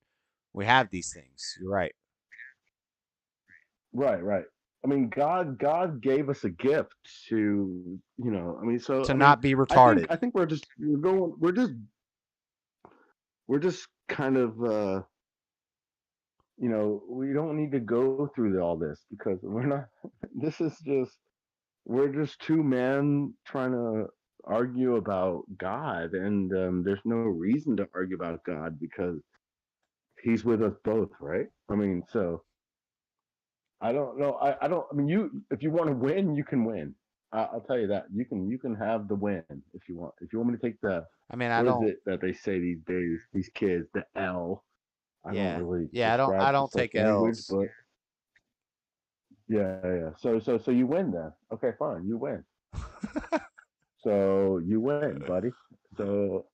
we have these things. You're right. Right. I mean, God gave us a gift to, not be retarded. I think we're just kind of, we don't need to go through all this because we're just two men trying to argue about God, and there's no reason to argue about God because he's with us both, right? I mean, so I don't know. I don't. I mean, if you want to win, you can win. I'll tell you that you can have the win if you want. If you want me to take the, what is it that they say these days? These kids, the L. I don't take L's. But yeah. So you win then. Okay, fine. You win. So you win, buddy. So,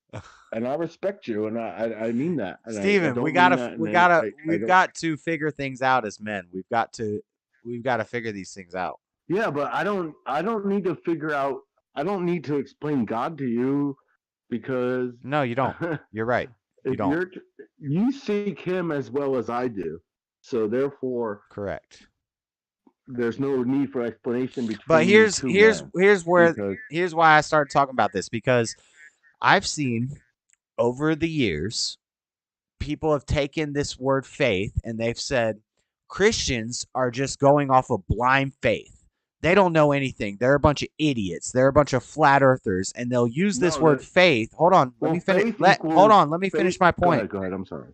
and I respect you, and I mean that. And Stephen, we've got to figure things out as men. We've got to figure these things out. Yeah, but I don't need to figure out. I don't need to explain God to you because no, you don't. You're right. You don't. You seek Him as well as I do, so therefore, correct. There's no need for explanation between. But here's why I started talking about this, because I've seen over the years people have taken this word faith and they've said Christians are just going off of blind faith. They don't know anything. They're a bunch of idiots. They're a bunch of flat earthers, and they'll use this word faith. Hold on, let me finish. Let me finish my point. Go ahead. I'm sorry.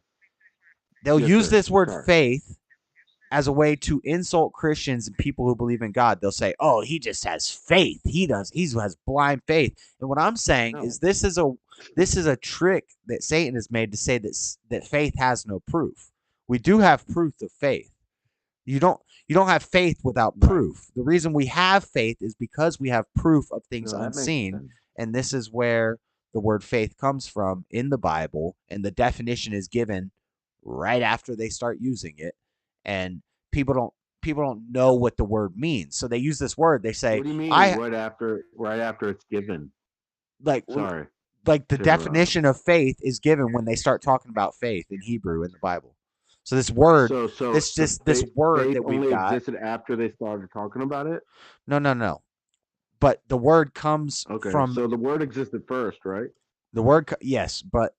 They'll use this word faith as a way to insult Christians and people who believe in God. They'll say, "Oh, he just has faith. He has blind faith." And what I'm saying is this is a trick that Satan has made to say that faith has no proof. We do have proof of faith. You don't have faith without proof. The reason we have faith is because we have proof of things No, that makes unseen, sense. and this is where the word faith comes from in the Bible, and the definition is given right after they start using it, and people don't know what the word means, so they use this word. They say, What do you mean right after it's given? Like, sorry, like the definition of faith is given when they start talking about faith in Hebrew in the Bible. So this word, this word faith that we've only got existed after they started talking about it. No. But the word comes from. So the word existed first, right? The word, yes, but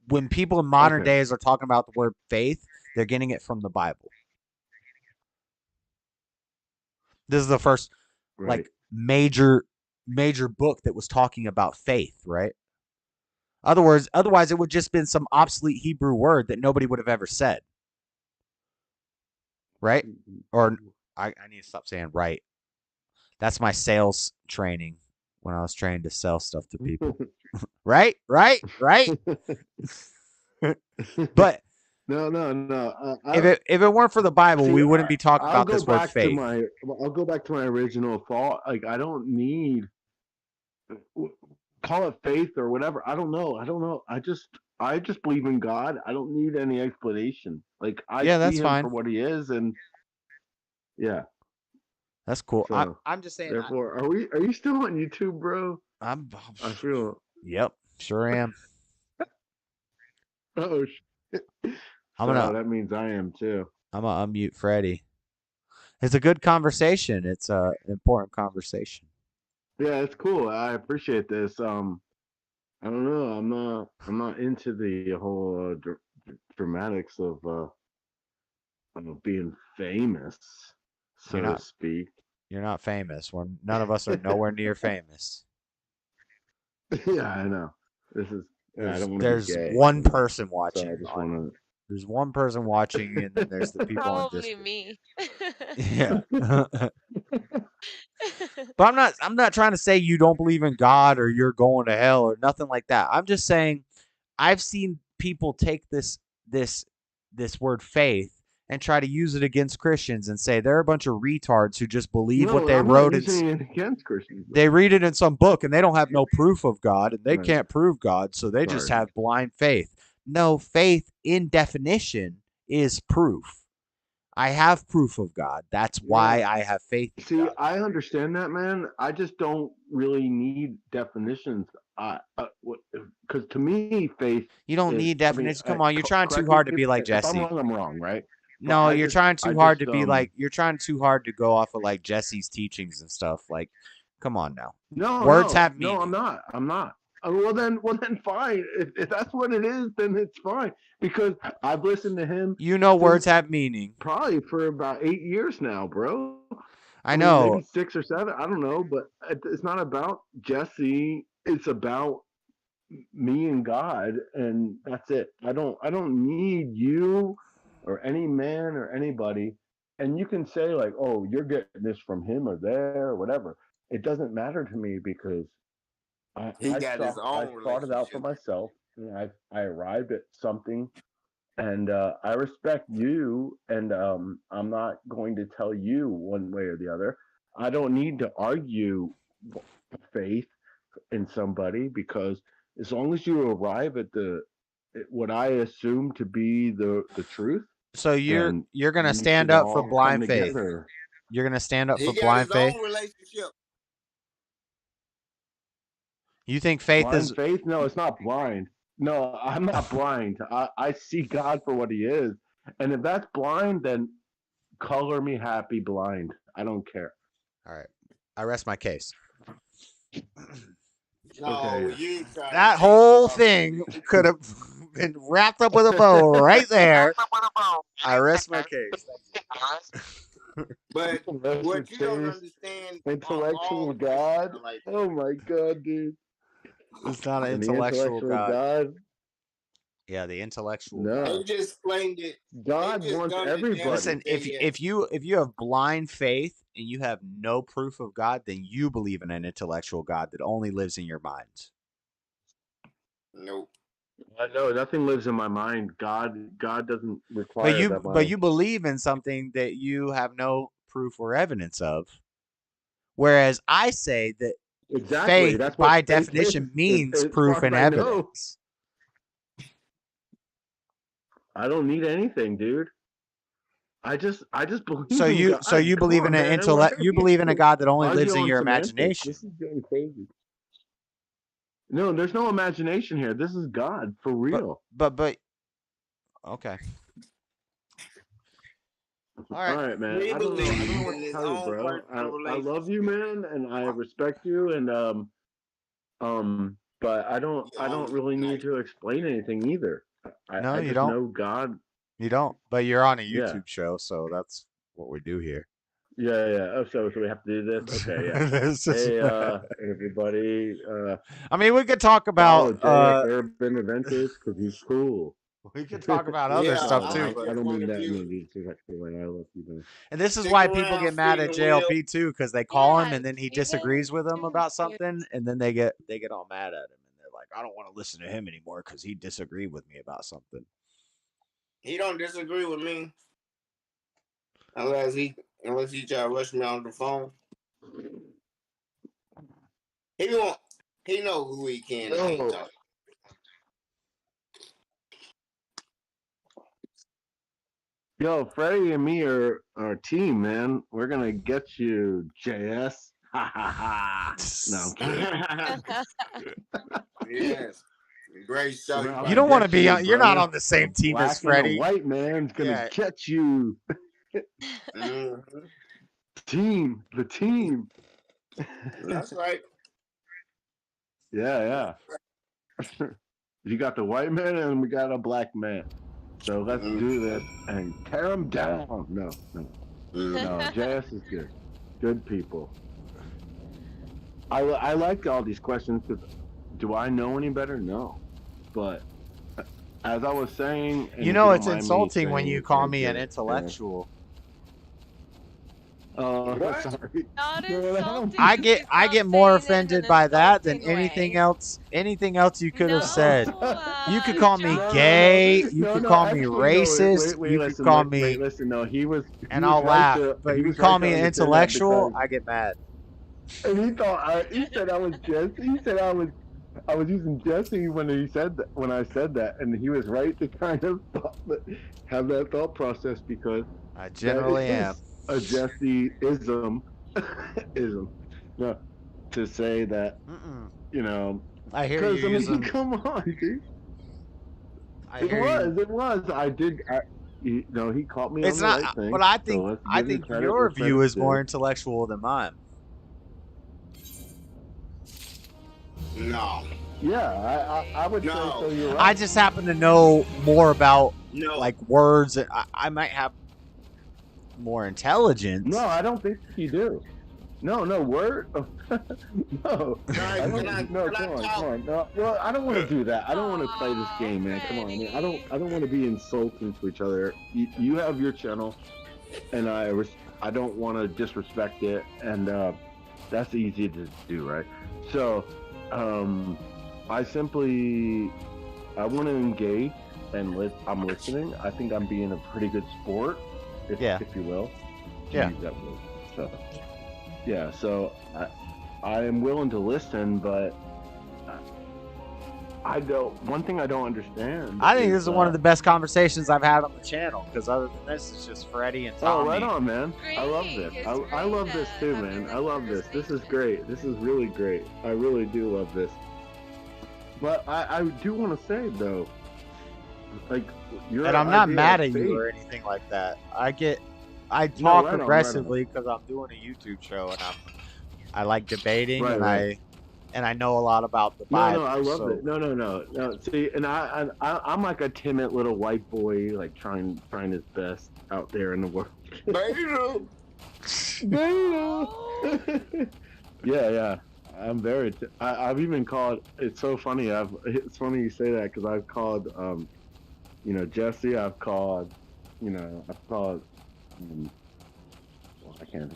when people in modern days are talking about the word faith, they're getting it from the Bible. This is the first like major book that was talking about faith, right? Otherwise it would just been some obsolete Hebrew word that nobody would have ever said. Right? Or I need to stop saying right. That's my sales training when I was trained to sell stuff to people. Right? But no. If it weren't for the Bible, we wouldn't be talking about this word faith. I'll go back to my original thought. Like, I don't need, call it faith or whatever. I don't know. I just believe in God. I don't need any explanation. Like, I see him for what he is, and yeah. That's cool. So, I'm just saying. Therefore, are you still on YouTube, bro? I feel. Yep, sure am. Oh shit! That means I am too. I'm gonna unmute Freddie. It's a good conversation. It's an important conversation. Yeah, it's cool. I appreciate this. I don't know. I'm not into the whole dramatics of being famous, so to speak. You're not famous. None of us are nowhere near famous. Yeah, I know. This is. I don't want to There's be gay, one person watching. So I just want to. There's one person watching, and then there's the people on Probably Discord. me. Yeah. But I'm not trying to say you don't believe in God or you're going to hell or nothing like that. I'm just saying I've seen people take this word faith and try to use it against Christians and say they're a bunch of retards who just believe what they wrote. Against Christians. They read it in some book and they don't have no proof of God and they can't prove God, so they just have blind faith. No, faith in definition is proof. I have proof of God. That's why I have faith in God. I understand that, man. I just don't really need definitions. Because to me, faith. You don't need definitions. Come on, you're trying too hard to be like Jesse. If I'm wrong, I'm wrong, right? No, you're trying too hard to be like. You're trying too hard to go off of like Jesse's teachings and stuff. Like, come on now. No, words have meaning. No, I'm not. Well then, fine. If that's what it is, then it's fine. Because I've listened to him. You know, words have meaning. Probably for about 8 years now, bro. I know. Maybe 6 or 7. I don't know, but it's not about Jesse. It's about me and God, and that's it. I don't need you or any man or anybody. And you can say like, oh, you're getting this from him or there or whatever. It doesn't matter to me because I thought it out for myself. And I arrived at something, and I respect you, and I'm not going to tell you one way or the other. I don't need to argue faith in somebody because as long as you arrive at what I assume to be the truth. So you're gonna stand up for blind faith. You're gonna stand up for blind faith. You think faith blind is faith? No, it's not blind. No, I'm not blind. I see God for what he is. And if that's blind, then color me happy blind. I don't care. All right. I rest my case. Okay. That whole thing could have been wrapped up with a bow right there. I rest my case. But what you don't understand, intellectual God. Oh my God, dude! It's not an intellectual God. Yeah, the intellectual. No, they just explained it. God wants everybody. Listen, if you have blind faith and you have no proof of God, then you believe in an intellectual God that only lives in your mind. Nope. No, nothing lives in my mind. God doesn't require that. But you believe in something that you have no proof or evidence of. Whereas I say that exactly. faith, That's what by faith definition, is. means As proof far as and I know, evidence. I don't need anything, dude. I just believe So in you God. you Come believe in on, an man. intellect. You believe in a God that only Why is lives you in on your semantics? imagination. This is getting crazy. No, there's no imagination here. This is God for real. But okay. All right, man. He I don't know. I don't know believes what in to his tell you, own bro. personal I love you, relationship. man, and I respect you, and but I don't really need to explain anything either. No, I you just don't. know God. You don't. But you're on a Yeah. YouTube show, so that's what we do here. Yeah. Oh, so we have to do this? Okay, yeah. Hey, everybody. I mean, we could talk Follow about Urban Adventures because he's cool. we could talk about other Yeah, stuff I too. like I his don't point mean of that in view. a disrespectful way. I love you, man. And this is Stick why people around, get mad at Stephen Will. JLP too, because they call him Yeah, and then he Steven disagrees with them is about cute. something, and then they get all mad at him, and they're like, I don't want to listen to him anymore because he disagreed with me about something. He don't disagree with me unless he try to rush me on the phone. He won't. He know who he can and can't talk. Yo, Freddie and me are our team, man. We're gonna get you, JS. Ha ha ha. No, I'm kidding. Yes. Great show. You don't want to be you, on. You're not brother. on the same A team as black and a Freddie. white man's gonna Yeah. get you. Mm-hmm. The team. That's right. Yeah. You got the white man and we got a black man. So let's do this and tear them down. No, JS is good. Good people. I like all these questions because do I know any better? No. But as I was saying, and You know, it's insulting when you call me an intellectual. Sorry. Not insulting. I get more offended by that than anything else. Anything else you could have said. You could call me gay. You could call me racist. You could call me. Listen, no, he was. And I'll laugh. But you call me an intellectual, I get mad. And he thought he said I was Jesse. He said I was using Jesse when he said that, when I said that, and he was right to kind of have that thought process because I generally am a Jesse-ism, no, to say that you know. I hear you using. Come on, dude. It was. I did. You know, he caught me It's on the not, right thing. but I think your view is more intellectual than mine. No. Yeah, I would say so. You're right. I just happen to know more about No. like words. I might have more intelligence. No, I don't think you do. No, word. No. Come on. No, well, I don't want to do that. I don't want to play this game, man. Come on, man. I don't want to be insulting to each other. You have your channel, and I don't want to disrespect it, and that's easy to do, right? So, I want to engage, and I'm listening. I think I'm being a pretty good sport, if you will. Yeah. Use that word. So. Yeah, so I am willing to listen, but one thing I don't understand. I think this is one of the best conversations I've had on the channel, because other than this, it's just Freddie and Tommy. Oh, right on, man. I love this. I love this too, man. I love this. This is great. This is really great. I really do love this. But I do want to say, though, like, and I'm not mad at you or anything like that. I talk aggressively because I'm doing a YouTube show and I like debating and I know a lot about the Bible. No, I love it. No. See, and I'm like a timid little white boy, like trying his best out there in the world. Yeah. I'm very. I've even called. It's so funny. It's funny you say that because I've called. Jesse. I've called. I can't.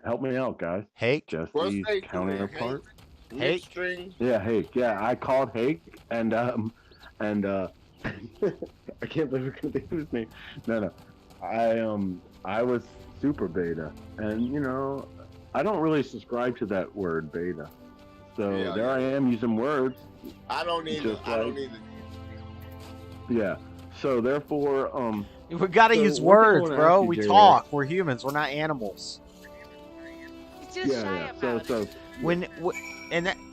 Help me out, guys. Hey, Jesse's counterpart. Hake? Yeah, Hake. Yeah, I called Hake, and I can't believe I couldn't think of his name. No. I was super beta, and I don't really subscribe to that word beta. So I am using words. I don't either. I don't either. Yeah. So therefore, we gotta use words, bro. We talk. We're humans. We're not animals. Yeah. So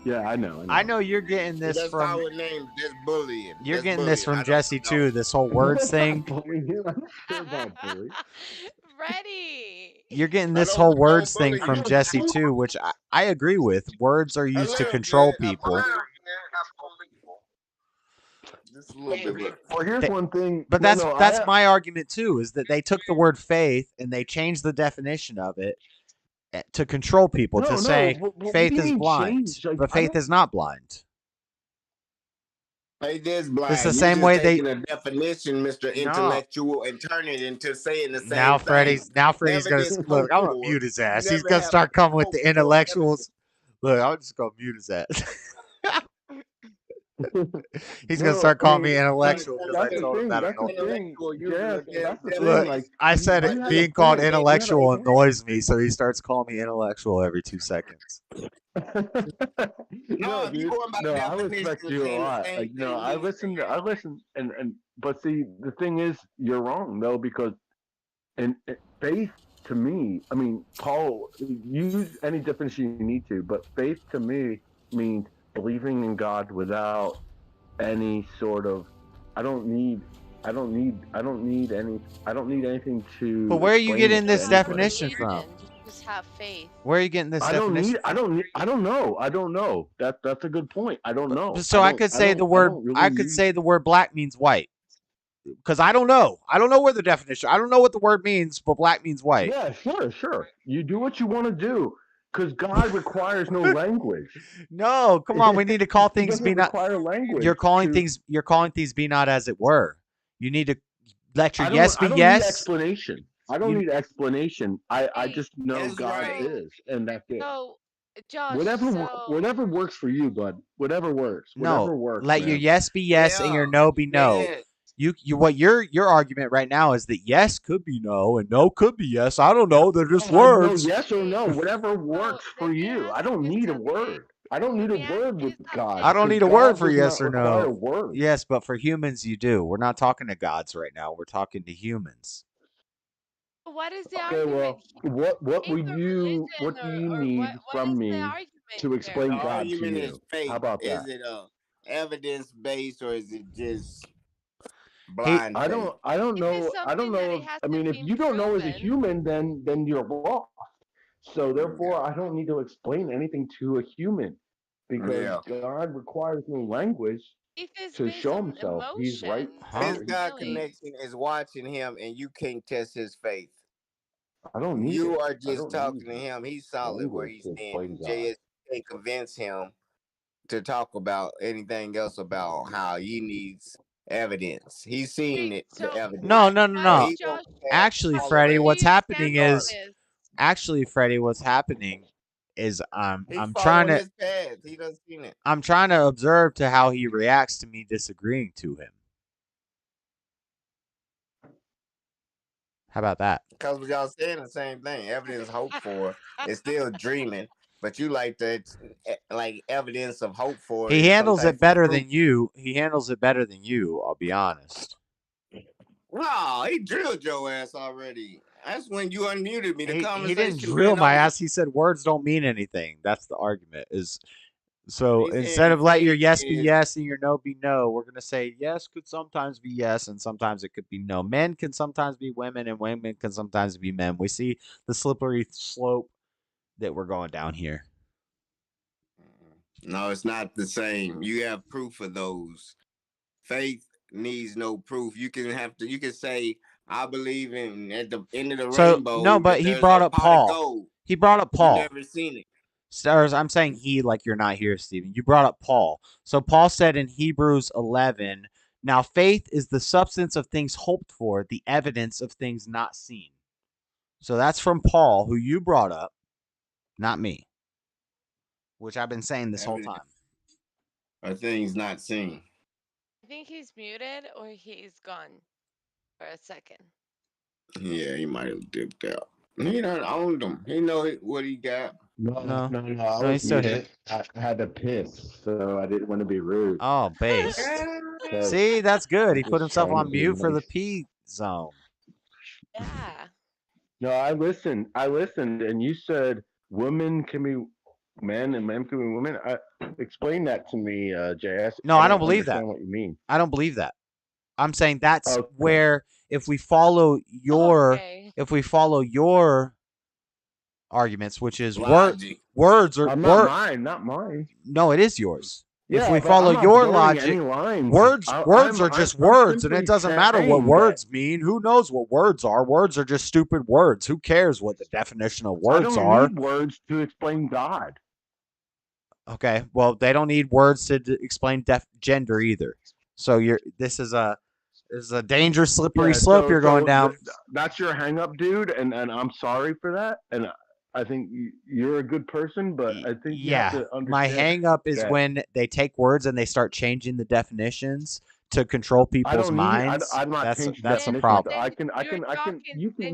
yeah, I know. I know you're getting this That's from. our name. That's bullying. You're That's getting bullying. this from Jesse too. This whole words thing. Ready. You're getting this whole words thing from Jesse too, which I agree with. Words are used to control people. Well, here's one thing. But that's my argument too, is that they took the word faith and they changed the definition of it to control people, to say faith is blind, but faith is not blind. Faith is blind. It's the same way they a definition, Mr. Intellectual, and turn it into saying the same now thing. Freddie's gonna look. I'm gonna mute his ass. He's gonna start coming with the intellectuals. Look, I'm just gonna mute his ass. He's gonna start calling me intellectual because I told him that annoying. Look, I said it. Being called intellectual annoys me, so he starts calling me intellectual every 2 seconds. No, dude. No, I respect you a lot. I listen, but see, the thing is, you're wrong though, because faith to me, I mean, Paul, use any definition you need to, but faith to me means believing in God without any sort of. I don't need anything to. But where are you getting this definition from? Just have faith. Where are you getting this definition? I don't know. That's a good point. I don't know. So I could say the word. I could say the word black means white. Because I don't know. I don't know where the definition. I don't know what the word means, but black means white. Yeah, sure. You do what you want to do. Because God requires no language. No, come on. We need to call things be not. Language You're calling things be not as it were. You need to let your yes be yes. Need explanation. I don't need explanation. I just know God is, and that's it. So, Josh, whatever works for you, bud. Whatever works. Whatever works. Let your yes be yes and your no be no. Man. What your argument right now is that yes could be no and no could be yes. I don't know. They're just words. Yes or no, whatever works for you. I don't need a word. I don't need a word with God. I don't need a word for yes or no. Yes, but for humans you do. We're not talking to gods right now. We're talking to humans. What is the argument? Well, what do you need from me to explain God to you? How about that? Is it evidence based or is it just blind? I don't know. I mean, if you don't know as a human, then you're lost. So therefore, I don't need to explain anything to a human because God requires no language to show himself. He's right. His God connection is watching him, and you can't test his faith. I don't need. You are just talking to him. He's solid where he's standing. JS can't convince him to talk about anything else about how he needs evidence. He's seen it. The evidence. No. Actually, Freddie, what's happening is I'm trying to. He doesn't see it. I'm trying to observe to how he reacts to me disagreeing to him. How about that? Because we y'all saying the same thing. Evidence hoped for is still dreaming, but you like evidence of hope for. He handles it better than you. I'll be honest. No, he drilled your ass already. That's when you unmuted me. He didn't drill my ass. He said words don't mean anything. That's the argument. So instead of let your yes be yes and your no be no, we're going to say yes could sometimes be yes and sometimes it could be no. Men can sometimes be women and women can sometimes be men. We see the slippery slope that we're going down here. No, it's not the same. You have proof of those. Faith needs no proof. You can say, I believe in at the end of the rainbow. No, but he brought up Paul. He brought up Paul. You've never seen it. Stars, I'm saying he like you're not here, Stephen. You brought up Paul. So Paul said in Hebrews 11, now faith is the substance of things hoped for, the evidence of things not seen. So that's from Paul, who you brought up, not me. which I've been saying this whole time. A thing's not seen. I think he's muted or he's gone for a second. Yeah, he might have dipped out. He done owned him. He know what he got. No. I was he's still here. muted. I had to piss, so I didn't want to be rude. Oh, based. See, that's good. He put himself trying on to be mute for the nice. P zone. Yeah. No, I listened, and you said women can be men and men can be women. Explain that to me, JS. No, I don't believe that. Understand what you mean. I don't believe that. I'm saying that's where if we follow your arguments, which is words are not mine. No, it is yours. Yeah, if we but follow I'm not your burning logic, any lines. words I'm are just words, and it simply doesn't matter what saying words mean. Who knows what words are? Words are just stupid words. Who cares what the definition of words I are? don't need words to explain God. Okay, well, they don't need words to explain gender either. So this is a dangerous slippery slope you're going down. That's your hang up, dude, and I'm sorry for that. And I think you're a good person, but I think you have to understand my hang up is when they take words and they start changing the definitions to control people's minds. I'm not changing that's a definitions. problem.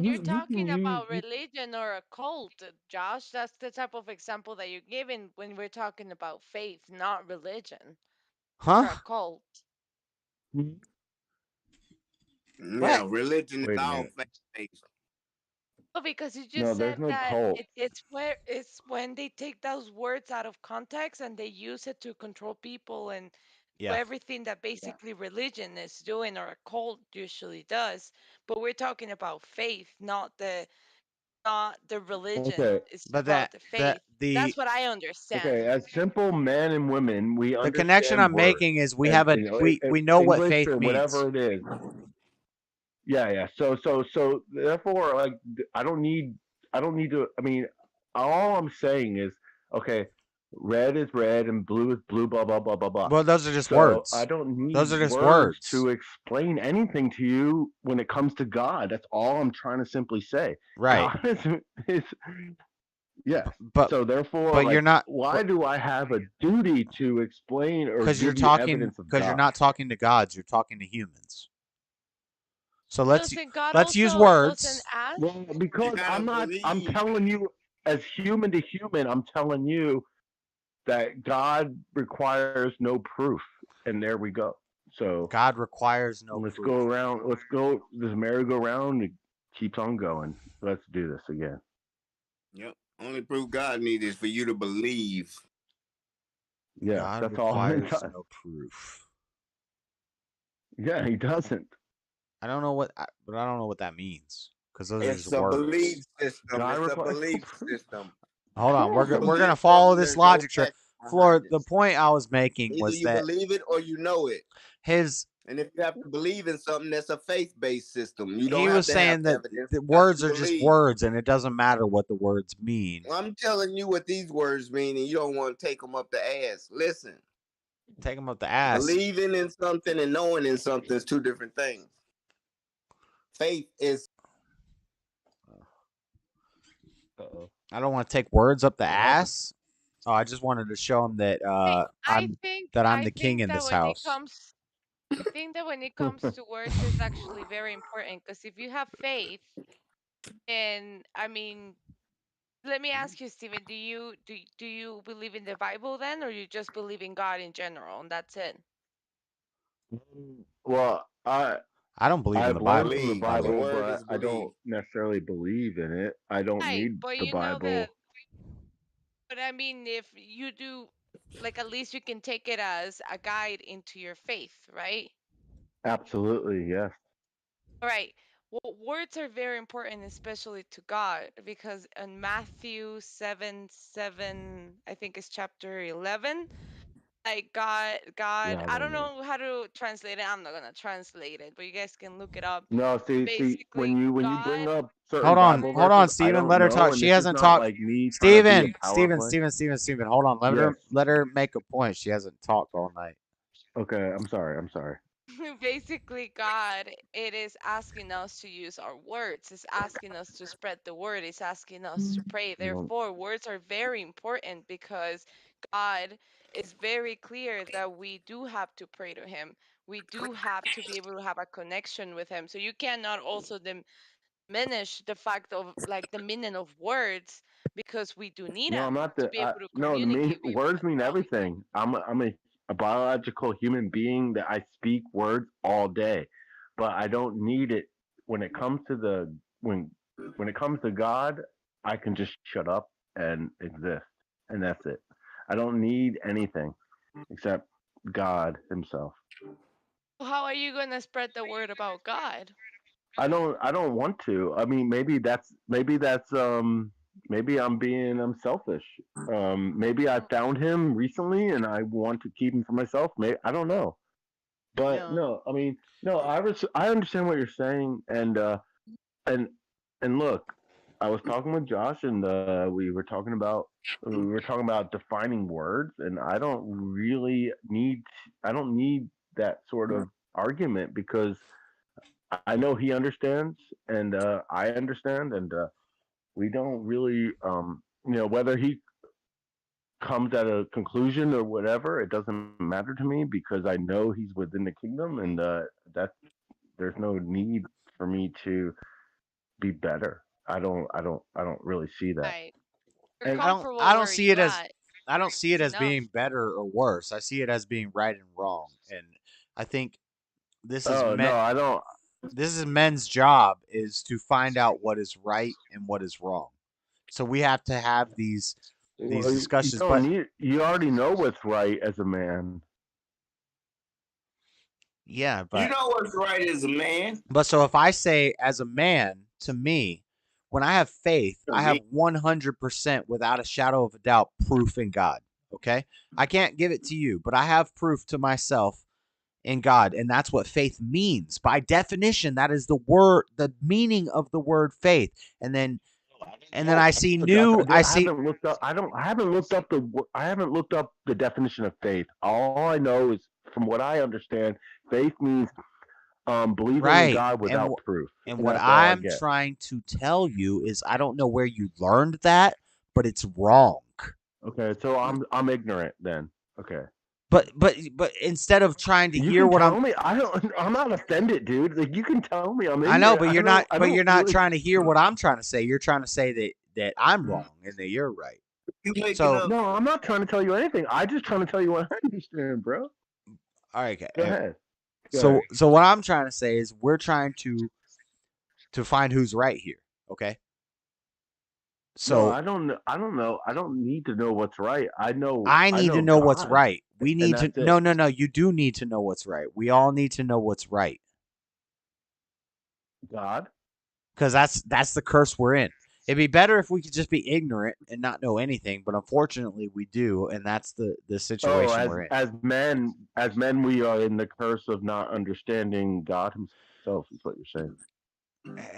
You're talking about religion or a cult, Josh. That's the type of example that you're giving when we're talking about faith, not religion. Huh? Or a cult. Yeah, religion is all faith. Oh, because you just said no that cult. it's when they take those words out of context and they use it to control people and do everything that basically religion is doing or a cult usually does. But we're talking about faith, not the religion. Okay. It's But about the faith. That's what I understand. Okay, as simple men and women, we understand the connection I'm words. making is we And, have we know what English faith or means. whatever it is. Yeah. So therefore, like, I don't need to. I mean, all I'm saying is, okay, red is red and blue is blue. Blah blah blah blah blah. Well, those are just words. I don't need those are just words to explain anything to you when it comes to God. That's all I'm trying to simply say. Right. God is yes. But so therefore, but you're not. Why do I have a duty to explain or because you're give you talking evidence of because God? you're not talking to gods. You're talking to humans. So let's use also words. Well, because I'm telling you, as human to human, I'm telling you that God requires no proof, and there we go. So God requires no let's proof. go around. Let's go. This merry-go-round keeps on going. Let's do this again. Yep. Only proof God needs is for you to believe. Yeah, God that's all. requires no proof. Yeah, he doesn't. I don't know what that means because those are It's just a words. belief system. It's a belief system. Hold on, we're gonna follow this logic train. Floor, the point I was making Either was you that believe it or you know it. And if you have to believe in something, that's a faith-based system. You don't he have was to saying have that evidence. the You words have are to just believe. words, and it doesn't matter what the words mean. Well, I'm telling you what these words mean, and you don't want to take them up the ass. Listen. Take them up the ass. Believing in something and knowing in something is two different things. Faith is. I don't want to take words up the ass. Oh, I just wanted to show him that I'm the king in this house. I think that when it comes to words, it's actually very important because if you have faith, and I mean, let me ask you, Steven, do you believe in the Bible then, or you just believe in God in general, and that's it? Well, I don't believe in the Bible. From the Bible, but I don't necessarily believe in it. I don't need but the you Bible. know that. But I mean, if you do, like, at least you can take it as a guide into your faith, right? Absolutely, yes. All right. Well, words are very important, especially to God, because in Matthew 7:7, I think it's chapter 11, like God, Yeah, I don't know how to translate it. I'm not gonna translate it, but you guys can look it up. No, see, when you bring up certain Hold on, Bible hold on, verses, I Steven. don't Let her know, talk. and She this is hasn't not talked. like me trying to be a PowerPoint. Steven. Hold on. Let her make a point. She hasn't talked all night. Okay, I'm sorry. Basically, God, it is asking us to use our words. It's asking us to spread the word. It's asking us to pray. Therefore, words are very important because God is very clear that we do have to pray to him. We do have to be able to have a connection with him. So you cannot also diminish the fact of like the meaning of words, because we do need No, I'm them not to the. be able to No, to me, communicate. words mean everything. I'm a biological human being that I speak words all day, but I don't need it when it comes to when it comes to God. I can just shut up and exist, and that's it. I don't need anything except God Himself. How are you going to spread the word about God? I don't want to. I mean, maybe I'm selfish. Maybe I found him recently and I want to keep him for myself. Maybe I don't know. But No. no, I mean, no, I understand what you're saying, and and look, I was talking with Josh, and we were talking about defining words, and I don't need that sort of argument because I know he understands, and I understand, and we don't really, whether he comes at a conclusion or whatever, it doesn't matter to me because I know he's within the kingdom, and that there's no need for me to be better. I don't really see that. Right. You're And comfortable I don't where see you it as at. I don't see it It's as enough. being better or worse. I see it as being right and wrong. And I think this is oh no, meant I don't. this is men's job is to find out what is right and what is wrong. So we have to have these Well, you discussions. don't But need. You already know what's right as a man. yeah, You but know what's right as a man. so if I say as a man to me, when I have faith, To I have me. 100% without a shadow of a doubt proof in God. Okay? I can't give it to you, but I have proof to myself in God, and that's what faith means. By definition, that is the meaning of the word faith. And then I see I haven't looked up. I haven't looked up the definition of faith. All I know is, from what I understand, faith means believing in right. God And without proof, and and what that's all I I'm get. trying to tell you is I don't know where you learned that, but it's wrong. Okay, so I'm ignorant then. Okay. But instead of trying to You hear can what tell me. I'm not offended, dude. Like, you can tell me I'm I know, ignorant. but I you're don't not really. trying to hear what I'm trying to say. You're trying to say that I'm wrong and that you're right. You making So up. No, I'm not trying to tell you anything. I just trying to tell you what I understand, bro. all right, okay. Go ahead. So what I'm trying to say is we're trying to find who's right here. Okay. No, So I don't know. I don't know. I don't need to know what's right. I need to know know what's God, right. We and need to that's it. no. You do need to know what's right. We all need to know what's right God. because that's the curse we're in. It'd be better if we could just be ignorant and not know anything, but unfortunately we do, and that's the Oh, situation we're in. as men, we are in the curse of not understanding God Himself. Is what you're saying.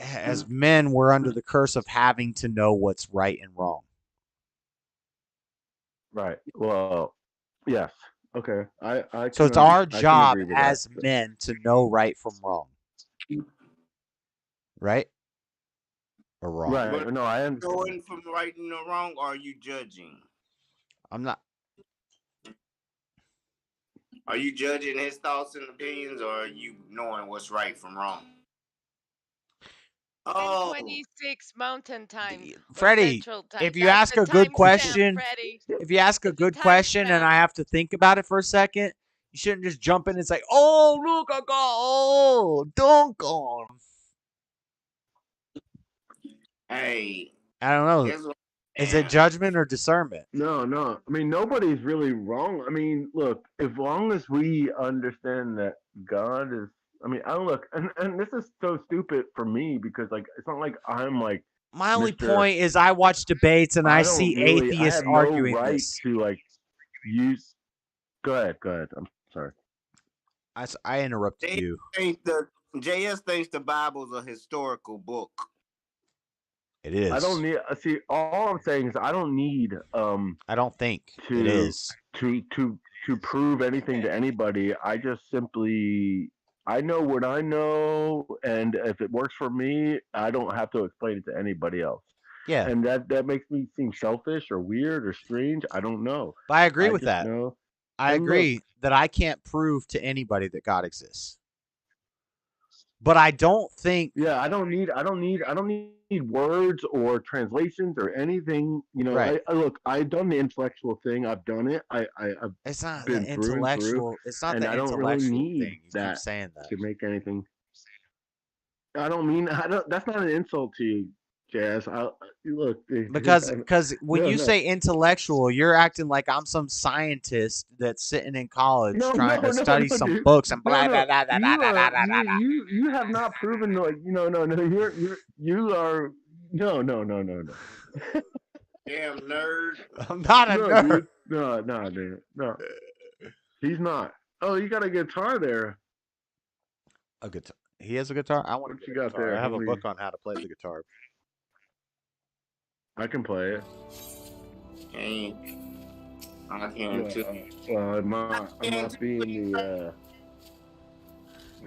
As men, we're under the curse of having to know what's right and wrong. Right. Well, yes. Okay. So it's our I can job agree with as that. men to know right from wrong. Right? Or wrong. Right. But No, I understand. going from right and wrong, or are you judging? I'm not. Are you judging his thoughts and opinions, or are you knowing what's right from wrong? Oh, 26 Mountain Time. Freddie, Central Time. if you That's ask the a good timestamp, question, Freddie. if you ask a It's the good question and timestamp. I have to think about it for a second, you shouldn't just jump in and say, "Oh, look, I got dunk on." hey. I don't know. Guess what? Is it judgment or discernment? No, no. I mean, nobody's really wrong. I mean, look, as long as we understand that God is, I mean, I look, and this is so stupid for me because, like, it's not like I'm like My only Mr. point is I watch debates and I see I atheists have no arguing right this. to like use. Go ahead. I'm sorry. I interrupted you. JS thinks the Bible's a historical book. It is. I don't need. See, all I'm saying is I don't need. I don't think to, it is to prove anything to anybody. I just simply. I know what I know, and if it works for me, I don't have to explain it to anybody else. Yeah. And that makes me seem selfish or weird or strange. I don't know. But I agree I with just that. know. I And agree that I can't prove to anybody that God exists. But I don't think. Yeah, I don't need words or translations or anything. You know, Right. look, I've done the intellectual thing. I've done it. I've It's not been the through and through, intellectual. It's not and the I don't really intellectual need thing. You keep that saying that. to make anything. I don't mean I don't. That's not an insult to you, Jazz. Look Because when you say intellectual, you're acting like I'm some scientist that's sitting in college trying to study some dude. books and blah No, blah blah blah blah blah blah blah. you have not proven like no. You are no. Damn nerd. I'm not a nerd. Dude. No, dude. No. He's not. Oh, you got a guitar there. A guitar. He has a guitar. I want What to you get a got guitar. there? I have a book on how to play the guitar. I can play it. Hey, I can too. Well, I'm not being the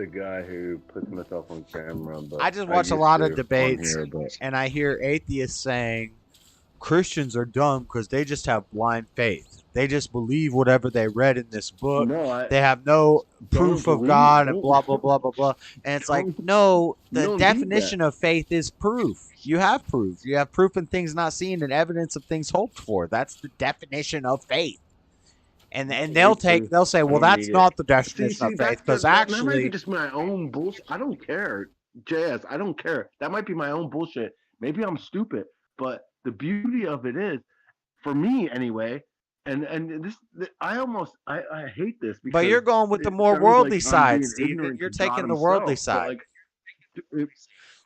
guy who puts himself on camera. But I just watch a lot of debates, here, and I hear atheists saying Christians are dumb because they just have blind faith. They just believe whatever they read in this book. They have no proof of God and blah, blah, blah, blah, blah. And it's like, no, the definition of faith is proof. You have proof. You have proof in things not seen and evidence of things hoped for. That's the definition of faith. And they'll say, well, that's not the definition of faith because actually. That might be just my own bullshit. I don't care, Jazz. I don't care. That might be my own bullshit. Maybe I'm stupid, but the beauty of it is, for me anyway, and I hate this. Because but you're going with the more worldly side, Steve. You're taking the worldly side.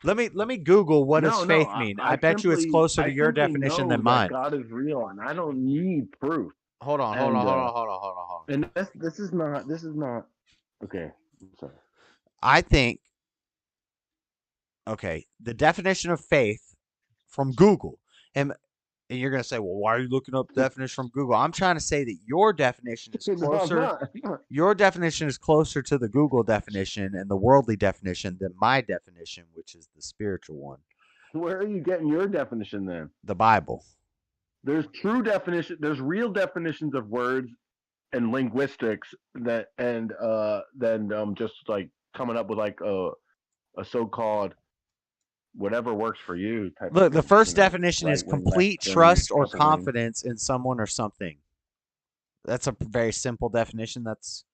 Let me Google what does faith mean. I bet you it's closer to your definition than mine. God is real, and I don't need proof. Hold on. And this is not. Okay, I'm sorry. I think. Okay, the definition of faith from Google, and you're gonna say, well, why are you looking up the definition from Google? I'm trying to say that your definition is closer. Your definition is closer to the Google definition and the worldly definition than my definition, which is the spiritual one. Where are you getting your definition then? The Bible. There's true definition. There's real definitions of words and linguistics that, and then just like coming up with like a so-called whatever works for you. Look, the first definition is complete trust or confidence in someone or something. That's a very simple definition. That's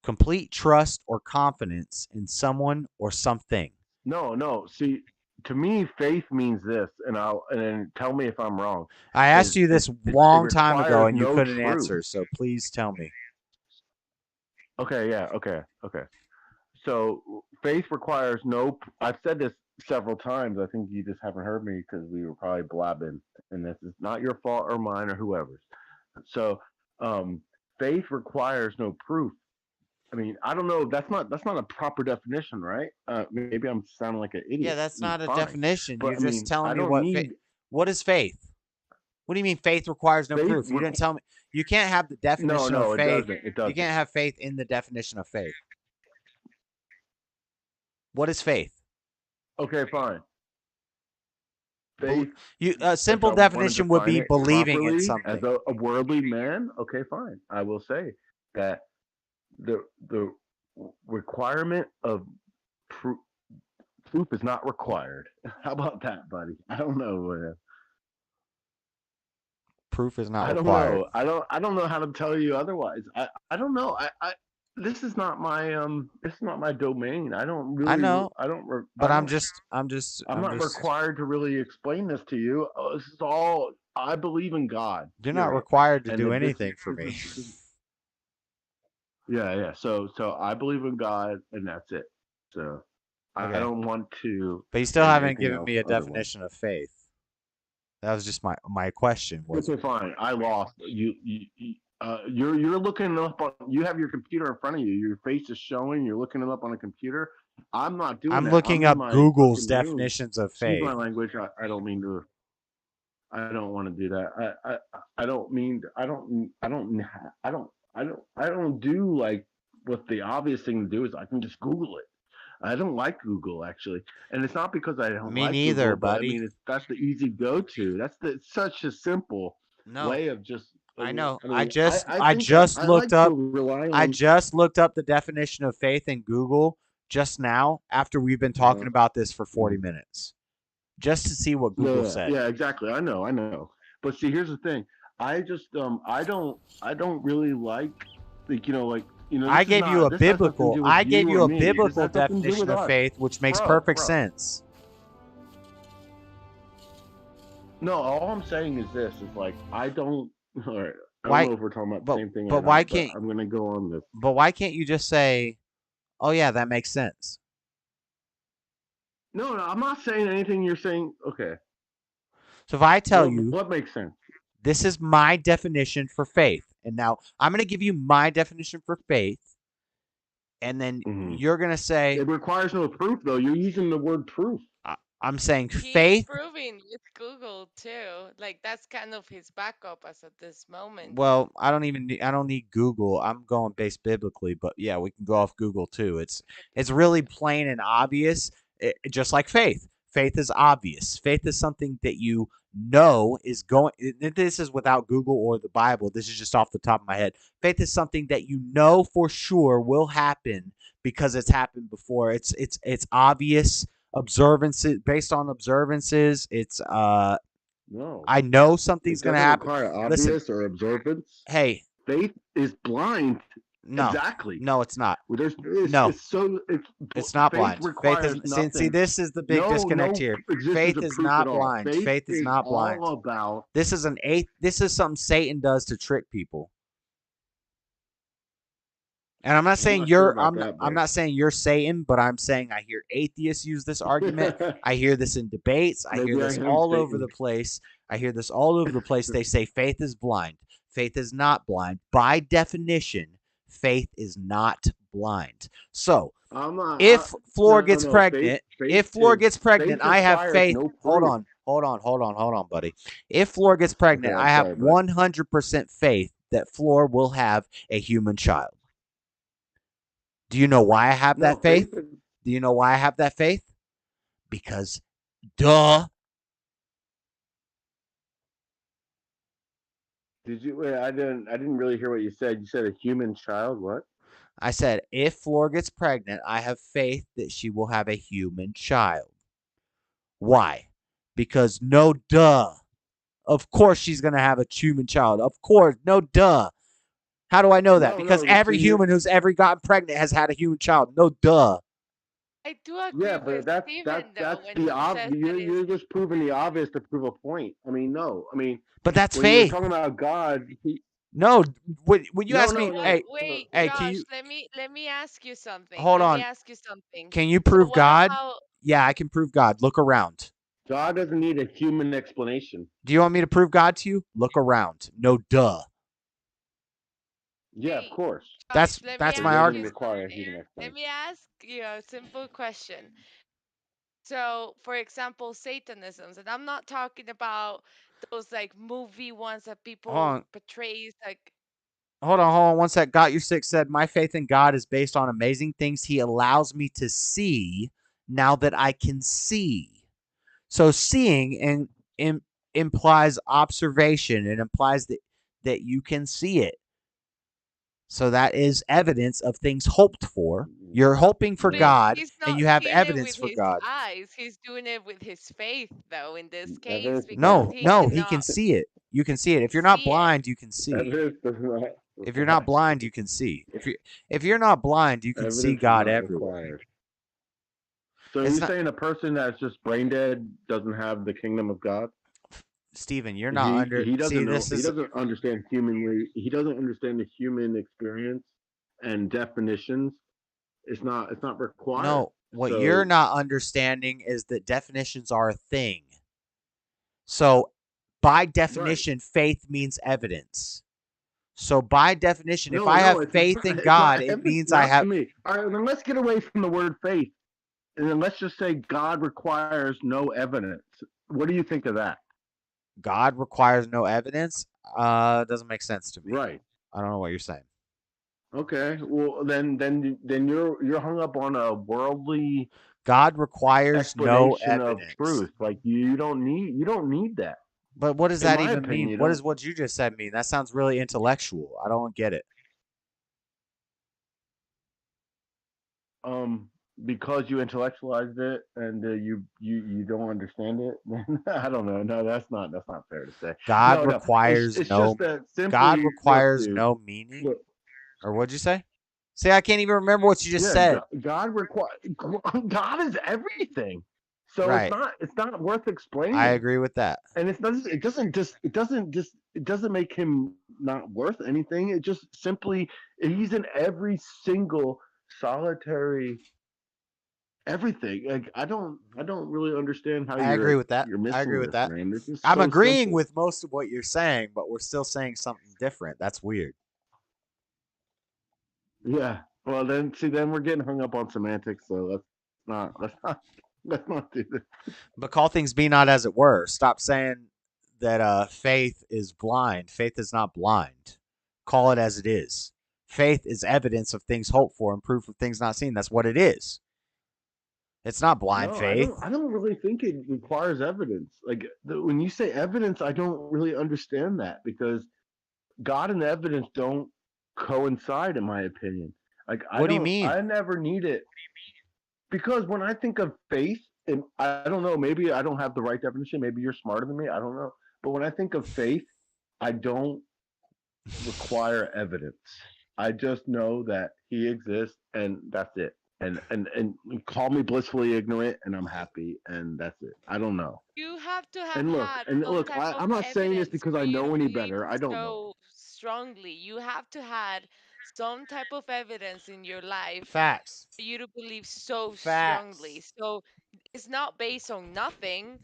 complete trust or confidence in someone or something. No. See, to me, faith means this, and tell me if I'm wrong. I asked you this long time ago, and you couldn't answer. So please tell me. Okay. Yeah. Okay. So faith requires no. I've said this several times. I think you just haven't heard me because we were probably blabbing, and this is not your fault or mine or whoever's. So, faith requires no proof. I mean, I don't know. That's not a proper definition, right? Maybe I'm sounding like an idiot. Yeah, that's not a definition. You're just telling me what is faith. What do you mean faith requires no proof? You didn't tell me. You can't have the definition of faith. It doesn't. You can't have faith in the definition of faith. What is faith? Okay, fine. Faith. A simple definition would be believing in something. As a worldly man, okay, fine. I will say that the requirement of proof is not required. How about that, buddy? I don't know. Proof is not required. I don't know how to tell you otherwise. I don't know. This is not my domain. I don't really. I know. But I'm not required to really explain this to you. This is all. I believe in God. You're not required to do anything for me. Yeah. So I believe in God, and that's it. So I don't want to. But you still haven't given me a definition of faith. That was just my question. Okay, fine. I lost. You're looking up on. You have your computer in front of you. Your face is showing. You're looking it up on a computer. I'm not doing. I'm looking up Google's definitions of faith. Excuse my language. I don't mean to. I don't want to do that. I don't mean. I don't do like what the obvious thing to do is I can just Google it. I don't like Google actually, and it's not because I don't Me like neither, Google, but I buddy. mean that's the easy go-to. It's such a simple No, way of just. I know. I I mean, just I I think that just I like looked to up rely I on. just looked up the definition of faith in Google just now after we've been talking about this for 40 minutes. Just to see what Google said. Yeah, exactly. I know. But see, here's the thing. I just I don't really like I this is gave you not a this has nothing to biblical do with I you gave or you a me. This biblical has nothing to do definition with of us. faith, which makes Bro, perfect bro. sense. No, all I'm saying is this is like I don't all right. I Why don't know if we're talking about the same thing but or why not, but can't I'm gonna go on this. but why can't you just say, "Oh yeah, that makes sense." No, I'm not saying anything you're saying. Okay. So if I tell you what makes sense? this is my definition for faith. And now I'm going to give you my definition for faith. And then you're going to say. It requires no proof, though. You're using the word proof. I'm saying He's faith. proving with Google too. Like that's kind of his backup as at this moment. Well, I don't need Google. I'm going based biblically, but yeah, we can go off Google too. It's really plain and obvious, just like faith. Faith is obvious. Faith is something that you know is going. This is without Google or the Bible. This is just off the top of my head. Faith is something that you know for sure will happen because it's happened before. It's obvious. Observances based on observances. It's no. I know something's It going to doesn't happen. require obvious or observance. Hey, faith is blind. No, exactly. No, it's not. No, it's not blind. Faith is see. This is the big disconnect here. Faith is not blind. Faith is not blind. This is This is something Satan does to trick people. And I'm not saying I'm not saying you're Satan, but I'm saying I hear atheists use this argument. I hear this in debates. I hear this all over the place. They say faith is blind. Faith is not blind. By definition, faith is not blind. So, if Floor gets pregnant, I have faith. Hold on, buddy. If Floor gets pregnant, I have 100% faith that Floor will have a human child. Do you know why I have that faith? Do you know why I have that faith? Because, duh. Did you? Wait, I didn't really hear what you said. You said a human child. What? I said if Floor gets pregnant, I have faith that she will have a human child. Why? Because no duh. Of course she's gonna have a human child. Of course, no duh. How do I know that? Because every human who's ever gotten pregnant has had a human child. No duh. I do agree with Steven, that's the obvious. You're just proving the obvious to prove a point. I mean, no. I mean, but that's when faith. You're talking about God. No, when you ask me, wait, hey, Josh, can you? Let me ask you something. Hold on. Let me ask you something. Can you prove God? Yeah, I can prove God. Look around. God doesn't need a human explanation. Do you want me to prove God to you? Look around. No duh. Yeah, of course. That's my argument. Let me ask you a simple question. So, for example, Satanisms, and I'm not talking about those like movie ones that people portrays like. Hold on. One sec. Got Your Six said, my faith in God is based on amazing things He allows me to see now that I can see. So seeing implies observation. It implies that you can see it. So that is evidence of things hoped for. You're hoping for God, and you have evidence for God. He's doing it with his faith, though. In this case, No, he can see it. You can see it. If you're not blind, you can see. If you're not blind, you can see. If you're not blind, you can see God everywhere. So you're saying a person that's just brain dead doesn't have the kingdom of God? Steven, you're not He doesn't understand humanly. He doesn't understand the human experience and definitions. It's not required. No, what you're not understanding is that definitions are a thing. So, by definition, faith means evidence. So, by definition, if I have faith in God, it means I have. All right, then let's get away from the word faith, and then let's just say God requires no evidence. What do you think of that? God requires no evidence? Doesn't make sense to me. Right. I don't know what you're saying. Okay, well then you're hung up on a worldly God requires no explanation of evidence. truth. Like you don't need that. But what does In that my even opinion, mean? you What don't. does what you just said mean? That sounds really intellectual. I don't get it. Because you intellectualized it and you don't understand it. I don't know. No, that's not fair to say. God No, requires it's no just that God simply look, requires dude. no meaning. Look, Or what'd you say? See, I can't even remember what you just said. God is everything. So Right. it's not worth explaining. I agree with that. And it doesn't make him not worth anything. It just simply he's in every single solitary everything. Like I don't really understand how I agree with that. you're I agree missing with this, that. man. This is I'm so agreeing simple. with most of what you're saying, but we're still saying something different. That's weird. Yeah. Well, then we're getting hung up on semantics. So let's not do this. But call things be not as it were. Stop saying that faith is blind. Faith is not blind. Call it as it is. Faith is evidence of things hoped for and proof of things not seen. That's what it is. It's not blind No, faith. I don't really think it requires evidence. Like when you say evidence, I don't really understand that because God and evidence don't coincide, in my opinion. Like What do you mean? I never need it because when I think of faith, and I don't know, maybe I don't have the right definition. Maybe you're smarter than me. I don't know. But when I think of faith, I don't require evidence. I just know that He exists, and that's it. And call me blissfully ignorant, and I'm happy, and that's it. I don't know. You have to have And had some type of I'm not saying this evidence because for I you to know any believe better. I don't know. so strongly. You have to had some type of evidence in your life Facts. for you to believe so strongly. Facts. So it's not based on nothing.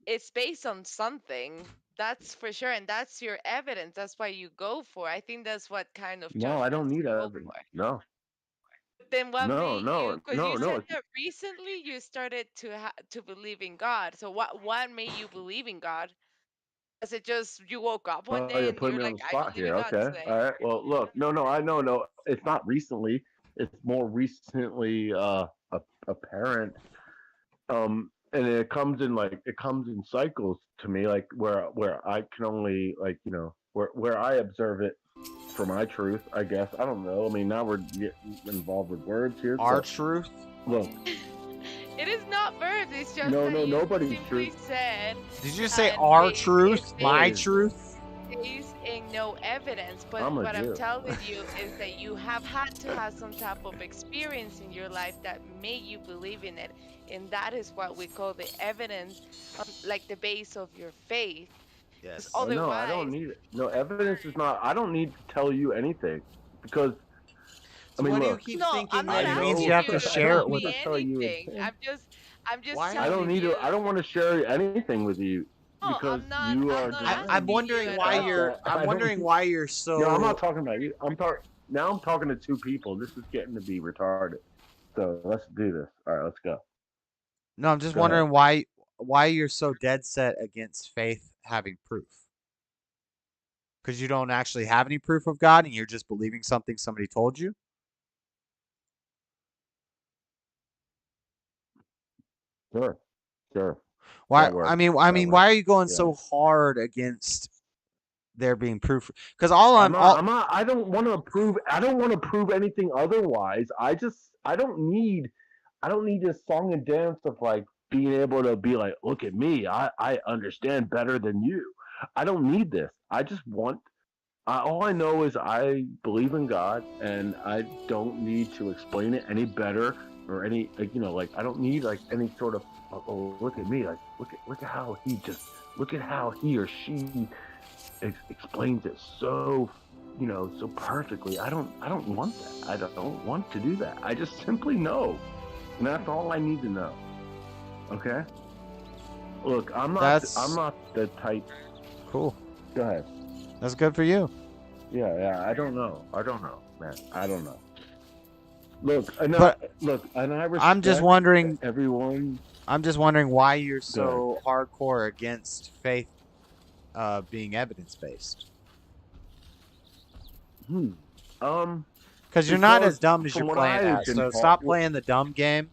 It's based on something. That's for sure, and that's your evidence. That's why you go for. I think that's what kind of No, I don't judgments need you go evidence. for. No, Then what no, made you? no, Because no, you no. said that recently you started to believe in God. So what made you believe in God? Is it just you woke up one Oh, day you're and putting you're me on like, the I spot believe in here. God Okay, today? all right. Well, look, no, I know, no. It's not recently. It's more recently apparent. And it comes in cycles to me, like where I can only where I observe it for my truth. I guess I don't know. I mean, now we're getting involved with words here. Our truth. Look. It is not birth. It's just No, that you nobody's simply truth. said. Did you say our truth? My Based truth? in no evidence, but I'm a what I'm Jew. telling you is that you have had to have some type of experience in your life that made you believe in it, and that is what we call the evidence, like the base of your faith. Yes. No, I don't need it. No, evidence is not. I don't need to tell you anything because So I mean, what do you look. keep No, I'm thinking not that it means asking you have you to to I share tell it don't with need me to tell you anything. anything. I'm just Why? I don't telling need to. you. I don't want to share anything with you No, because I'm not I'm asking you wondering at why all. you're. I'm I don't. wondering why you're No, I'm not so. talking about you. Now. I'm talking to two people. This is getting to be retarded. So let's do this. All right, let's go. No, I'm just Go ahead. wondering why you're so dead set against faith having proof. Because you don't actually have any proof of God, and you're just believing something somebody told you. Sure. Why? That works. I mean, why are you going so hard against there being proof? Because I'm not. I don't want to prove. I don't want to prove anything otherwise. I don't need this song and dance of like being able to be like, look at me. I understand better than you. I don't need this. I just want. All I know is I believe in God, and I don't need to explain it any better or any like I don't need like any sort of look at me, like look at how he or she explains it so so perfectly. I don't want that. I don't want to do that. I just simply know, and that's all I need to know. Okay. Look, I'm not the type. Cool. Go ahead. That's good for you. Yeah. I don't know, man. I don't know. Look, and I respect I'm just wondering everyone. I'm just wondering why you're so hardcore against faith being evidence based. Because you're not as dumb as you're playing at. So stop playing the dumb game.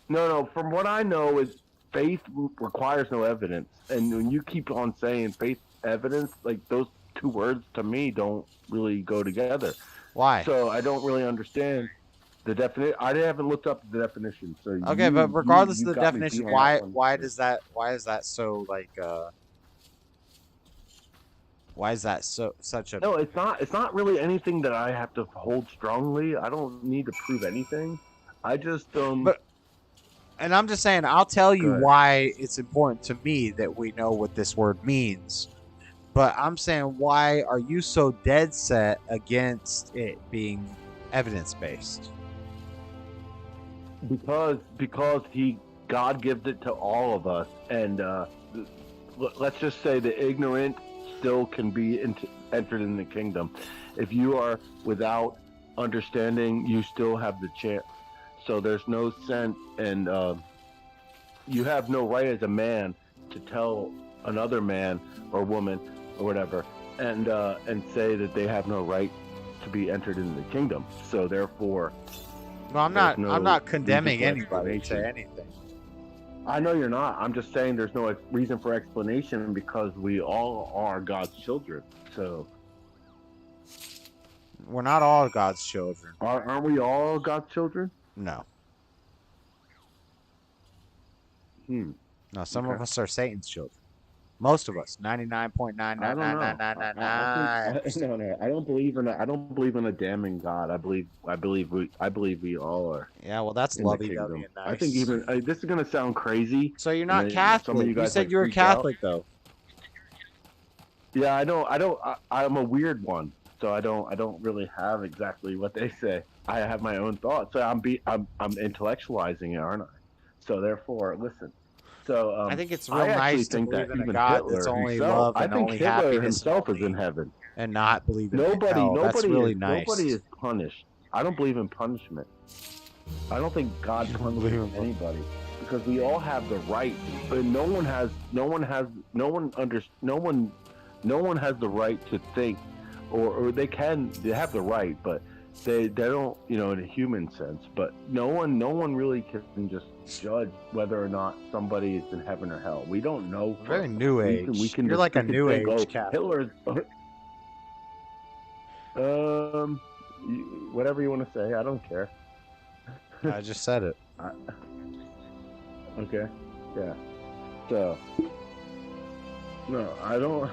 No. From what I know, is faith requires no evidence, and when you keep on saying faith evidence, like those two words to me don't really go together. Why? So I don't really understand the definition. I haven't looked up the definition. So okay, but regardless of the definition, why is that so like why is that such a No, it's not really anything that I have to hold strongly. I don't need to prove anything. I just and I'm just saying, I'll tell you why it's important to me that we know what this word means. But I'm saying, why are you so dead set against it being evidence-based? Because God gives it to all of us, and let's just say the ignorant still can be entered in the kingdom. If you are without understanding, you still have the chance. So there's no sense, and you have no right as a man to tell another man or woman or whatever, and say that they have no right to be entered into the kingdom. So therefore, well, I'm not condemning anybody to anything. I know you're not. I'm just saying there's no reason for explanation because we all are God's children. So we're not all God's children. Aren't we all God's children? No. No, some of us are Satan's children. Most of us, 99.99999. No, I don't believe in I don't believe in a damning God. I believe we all are. Yeah, well, that's lovey-dovey and nice. I think even this is gonna sound crazy. So you're not Catholic. You said you were Catholic, though. Yeah, I don't. I'm a weird one, so I don't really have exactly what they say. I have my own thoughts. So I'm intellectualizing it, aren't I? So therefore, listen. So I think it's real nice to believe in a God that's only love and only happiness. Himself is in heaven, and not believe in hell. That's really nice. Nobody is punished. I don't believe in punishment. I don't think God punishes anybody because we all have the right, but no one has the right to think, or they have the right, but they don't, in a human sense. But no one really can just judge whether or not somebody is in heaven or hell. We don't know. Very new age. You're like a new age Catholic. Hitler's. Whatever you want to say, I don't care. I just said it. Okay. Yeah. So. No, I don't.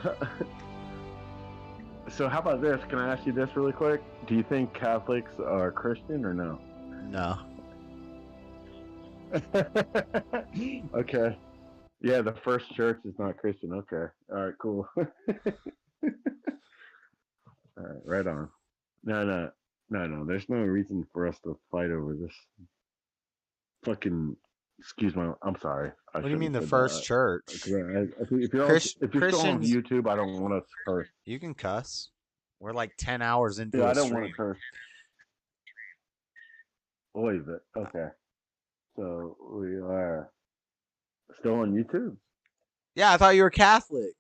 So how about this? Can I ask you this really quick? Do you think Catholics are Christian or no? No. Okay. Yeah, the first church is not Christian. Okay. All right, cool. All right, right on. No. There's no reason for us to fight over this. Fucking, excuse me. I'm sorry. What do you mean the first church? If you're still on YouTube, I don't want to curse. You can cuss. We're like 10 hours into I a don't stream. want to curse. Believe it. Okay. So we are still on YouTube. Yeah, I thought you were Catholic.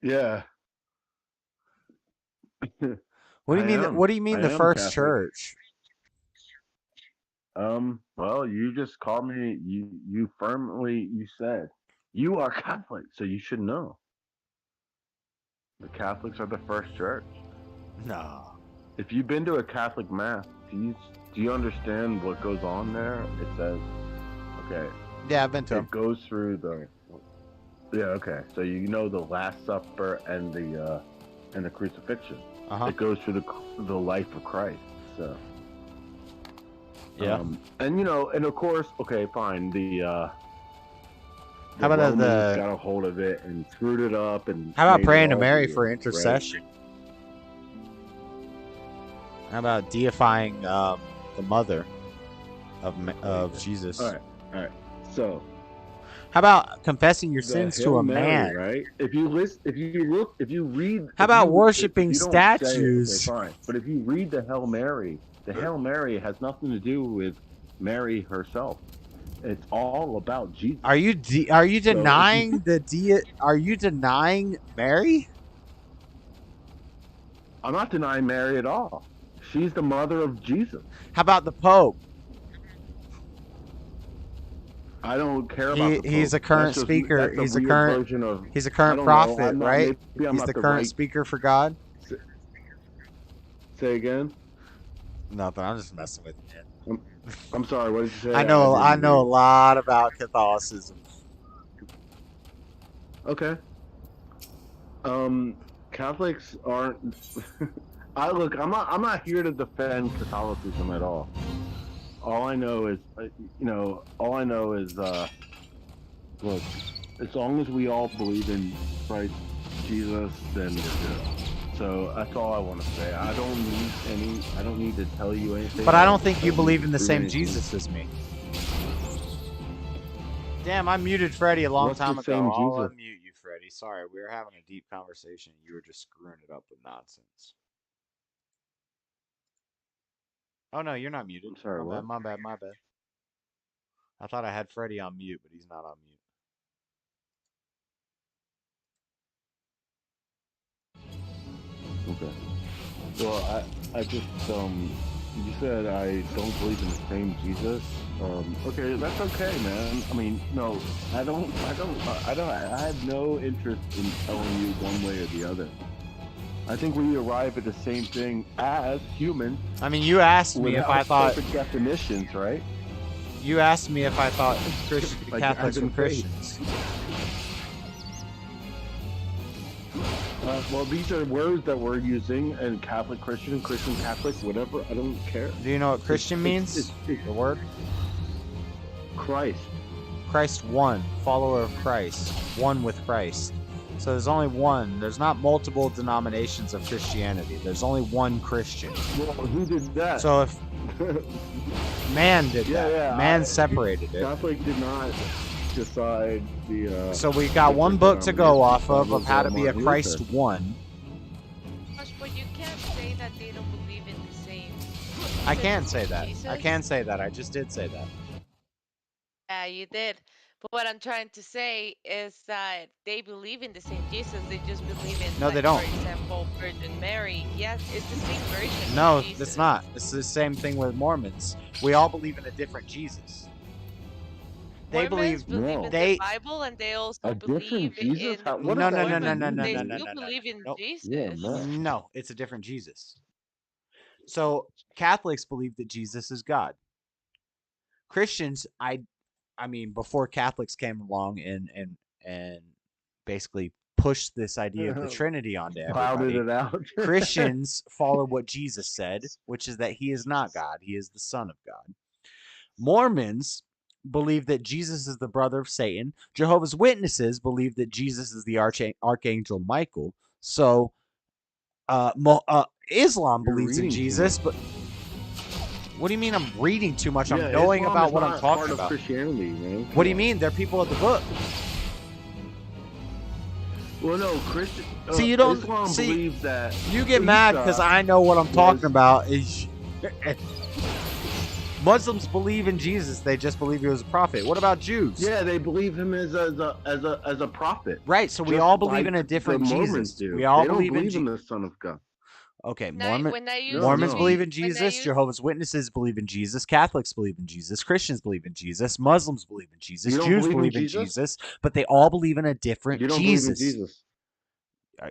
Yeah. What do you mean? What do you mean the first Catholic church? Well, you just called me. You said you are Catholic, so you should know. The Catholics are the first church. No. If you've been to a Catholic mass, do you understand what goes on there? It says, okay. Yeah, I've been to. It goes through the. Yeah, okay. So you know the Last Supper and the crucifixion. It goes through the life of Christ. So. Yeah. And and of course, okay, fine. The how about Romans got a hold of it and screwed it up and. How about praying to Mary for intercession? Right? How about deifying the mother of Jesus? All right. So. How about confessing your sins to a man? Right? If you read. How about worshiping statues? Okay, fine. But if you read the Hail Mary, the Hail Mary has nothing to do with Mary herself. It's all about Jesus. Are you denying Are you denying Mary? I'm not denying Mary at all. She's the mother of Jesus. How about the Pope? I don't care about the Pope. He's a current speaker. He's a current prophet, right? He's the current speaker for God. Say again. Nothing. I'm just messing with you. I'm sorry. What did you say? I know a lot about Catholicism. Okay. Catholics aren't. I'm not here to defend Catholicism at all. All I know is, look, as long as we all believe in Christ Jesus, then we're good. So that's all I want to say. I don't need to tell you anything. But I don't think you believe in the same Jesus as me. Damn, I muted Freddy a long time ago. I'll unmute you, Freddy. Sorry, we were having a deep conversation. You were just screwing it up with nonsense. Oh no, you're not muted. I'm sorry, what? My bad. I thought I had Freddy on mute, but he's not on mute. Okay. Well, I just you said I don't believe in the same Jesus. Okay, that's okay, man. I mean, no, I have no interest in telling you one way or the other. I think we arrive at the same thing as humans. I mean, you asked me if I thought perfect definitions, right? You asked me if I thought Catholics were Christians. Well, these are words that we're using, and Catholic, Christian, Catholic, whatever. I don't care. Do you know what Christian means? The word? Christ. Christ one, follower of Christ, one with Christ. So there's only one. There's not multiple denominations of Christianity. There's only one Christian. Well, who did that? So if man did that, yeah, man separated it. Catholic did not decide the. So we got one book to go off of how to be a Christ one. But you can't say that they don't believe in the same. I can't say that. Jesus? I can say that. I just did say that. Yeah, you did. But what I'm trying to say is that they believe in the same Jesus. They just believe in, No, they don't. For example, Virgin Mary. Yes, it's the same version. No, of Jesus. it's not. It's the same thing with Mormons. We all believe in a different Jesus. They Mormons believe in they the Bible, and they also a believe different Jesus? in. What no, does no, that no, no, even no, mean? no, They no, no, still no, no. believe in Nope. Jesus. Yeah, man. No, it's a different Jesus. So Catholics believe that Jesus is God. Christians, I mean, before Catholics came along and basically pushed this idea of the Trinity onto Clouded everybody, it out. Christians follow what Jesus said, which is that he is not God. He is the Son of God. Mormons believe that Jesus is the brother of Satan. Jehovah's Witnesses believe that Jesus is the Archangel Michael. So Islam believes in Jesus, but what do you mean I'm reading too much? I'm knowing Islam about is what not I'm talking part of about. Christianity, man. What do you mean? They're people of the book. Well, no, Christian. See, you don't Islam believes that you get mad because I know what I'm talking about. Is Muslims believe in Jesus? They just believe he was a prophet. What about Jews? Yeah, they believe him as a prophet. Right. So we Just all believe like in a different the Mormons Jesus. do. We all they don't believe in the Son of God. Okay, Mormons believe in Jesus. Jehovah's Witnesses believe in Jesus. Catholics believe in Jesus. Christians believe in Jesus. Muslims believe in Jesus. You don't Jews believe in believe in Jesus? Jesus. But they all believe in a different You don't Jesus. believe in Jesus.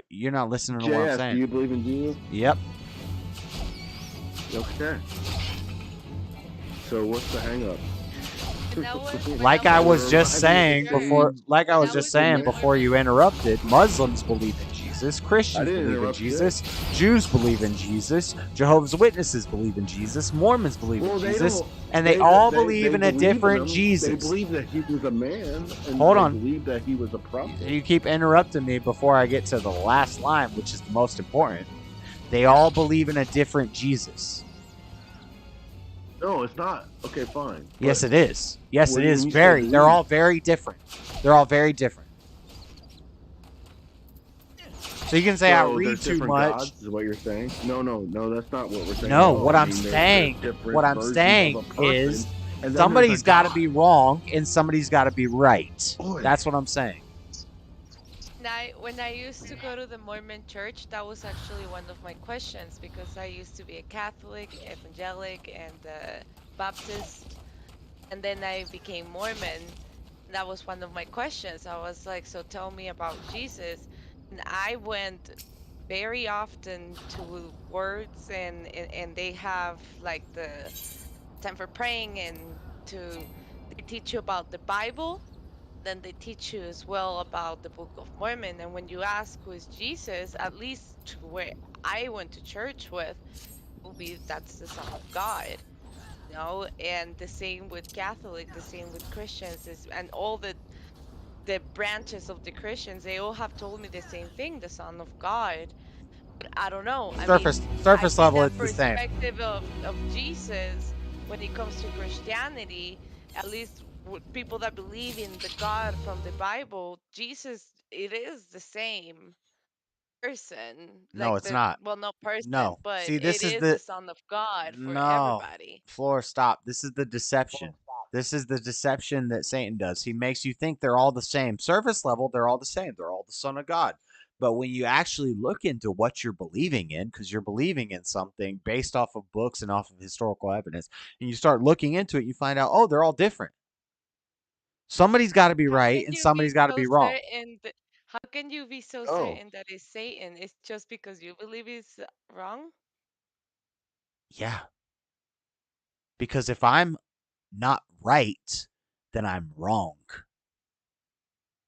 You're not listening to what I'm JS, saying. do you believe in Jesus? Yep. Okay. So what's the hang up? Like I was just saying before you interrupted, Muslims believe in Jesus, Christians believe in Jesus, Jews believe in Jesus, Jehovah's Witnesses believe in Jesus, Mormons believe in Jesus, and they all believe in a different Jesus. They believe that he was a man, and Hold they on. believe that he was a prophet. You keep interrupting me before I get to the last line, which is the most important. They all believe in a different Jesus. No, it's not. Okay, fine. Yes, it is. Yes, Well, it is when you say very. believe- They're all very different. They're all very different. So you can say I So read there's too different much. gods, is what you're saying? No, that's not what we're saying. No, at all. what I I'm mean, there's saying, different what I'm versions saying of a person, is Somebody's got to be wrong and somebody's got to be right. Boy. That's what I'm saying. When I used to go to the Mormon church, that was actually one of my questions, because I used to be a Catholic, Evangelic, and Baptist, and then I became Mormon. That was one of my questions. I was like, so tell me about Jesus. And I went very often to words, and they have like the time for praying, and they teach you about the Bible. Then they teach you as well about the Book of Mormon. And when you ask who is Jesus, at least to where I went to church with, that's the Son of God. And the same with Catholic, the same with Christians, and all the branches of the Christians, they all have told me the same thing, the Son of God. But I don't know. I mean, I Surface think level, that it's the same. perspective of Jesus, when it comes to Christianity, at least with people that believe in the God from the Bible, Jesus, it is the same person. No, it's not. Well, not person, No. but See, it this is is the Son of God for No. everybody. Floor, stop. This is the deception. This is the deception that Satan does. He makes you think they're all the same. Surface level, they're all the same. They're all the Son of God. But when you actually look into what you're believing in, because you're believing in something based off of books and off of historical evidence, and you start looking into it, you find out, oh, they're all different. Somebody's got to be right and somebody's got to be wrong. How can you be so certain that it's Satan? It's just because you believe it's wrong? Yeah. Because if I'm not right, then I'm wrong.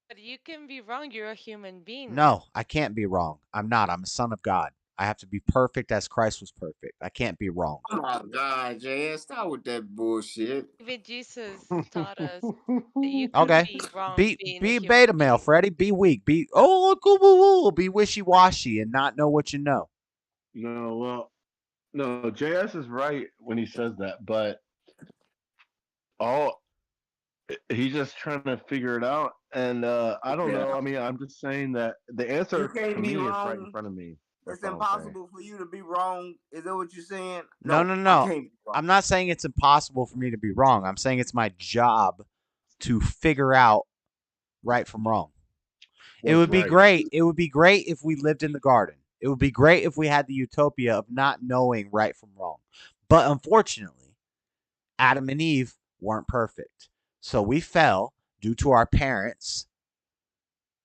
But you can be wrong. You're a human being. No, I can't be wrong. I'm not. I'm a son of God. I have to be perfect as Christ was perfect. I can't be wrong. Oh my God, JS, stop with that bullshit. Even Jesus taught us that you could be wrong being Be a beta human male, being. Freddie. Be weak. Be be wishy washy and not know what you know. No, well, no, JS is right when he says that, but he's just trying to figure it out, and I don't know. I mean, I'm just saying that the answer for me is right in front of me. It's impossible for you to be wrong. Is that what you're saying? No. I can't be wrong. I'm not saying it's impossible for me to be wrong. I'm saying it's my job to figure out right from wrong. It would be great. It would be great if we lived in the garden. It would be great if we had the utopia of not knowing right from wrong. But unfortunately, Adam and Eve weren't perfect. So we fell due to our parents,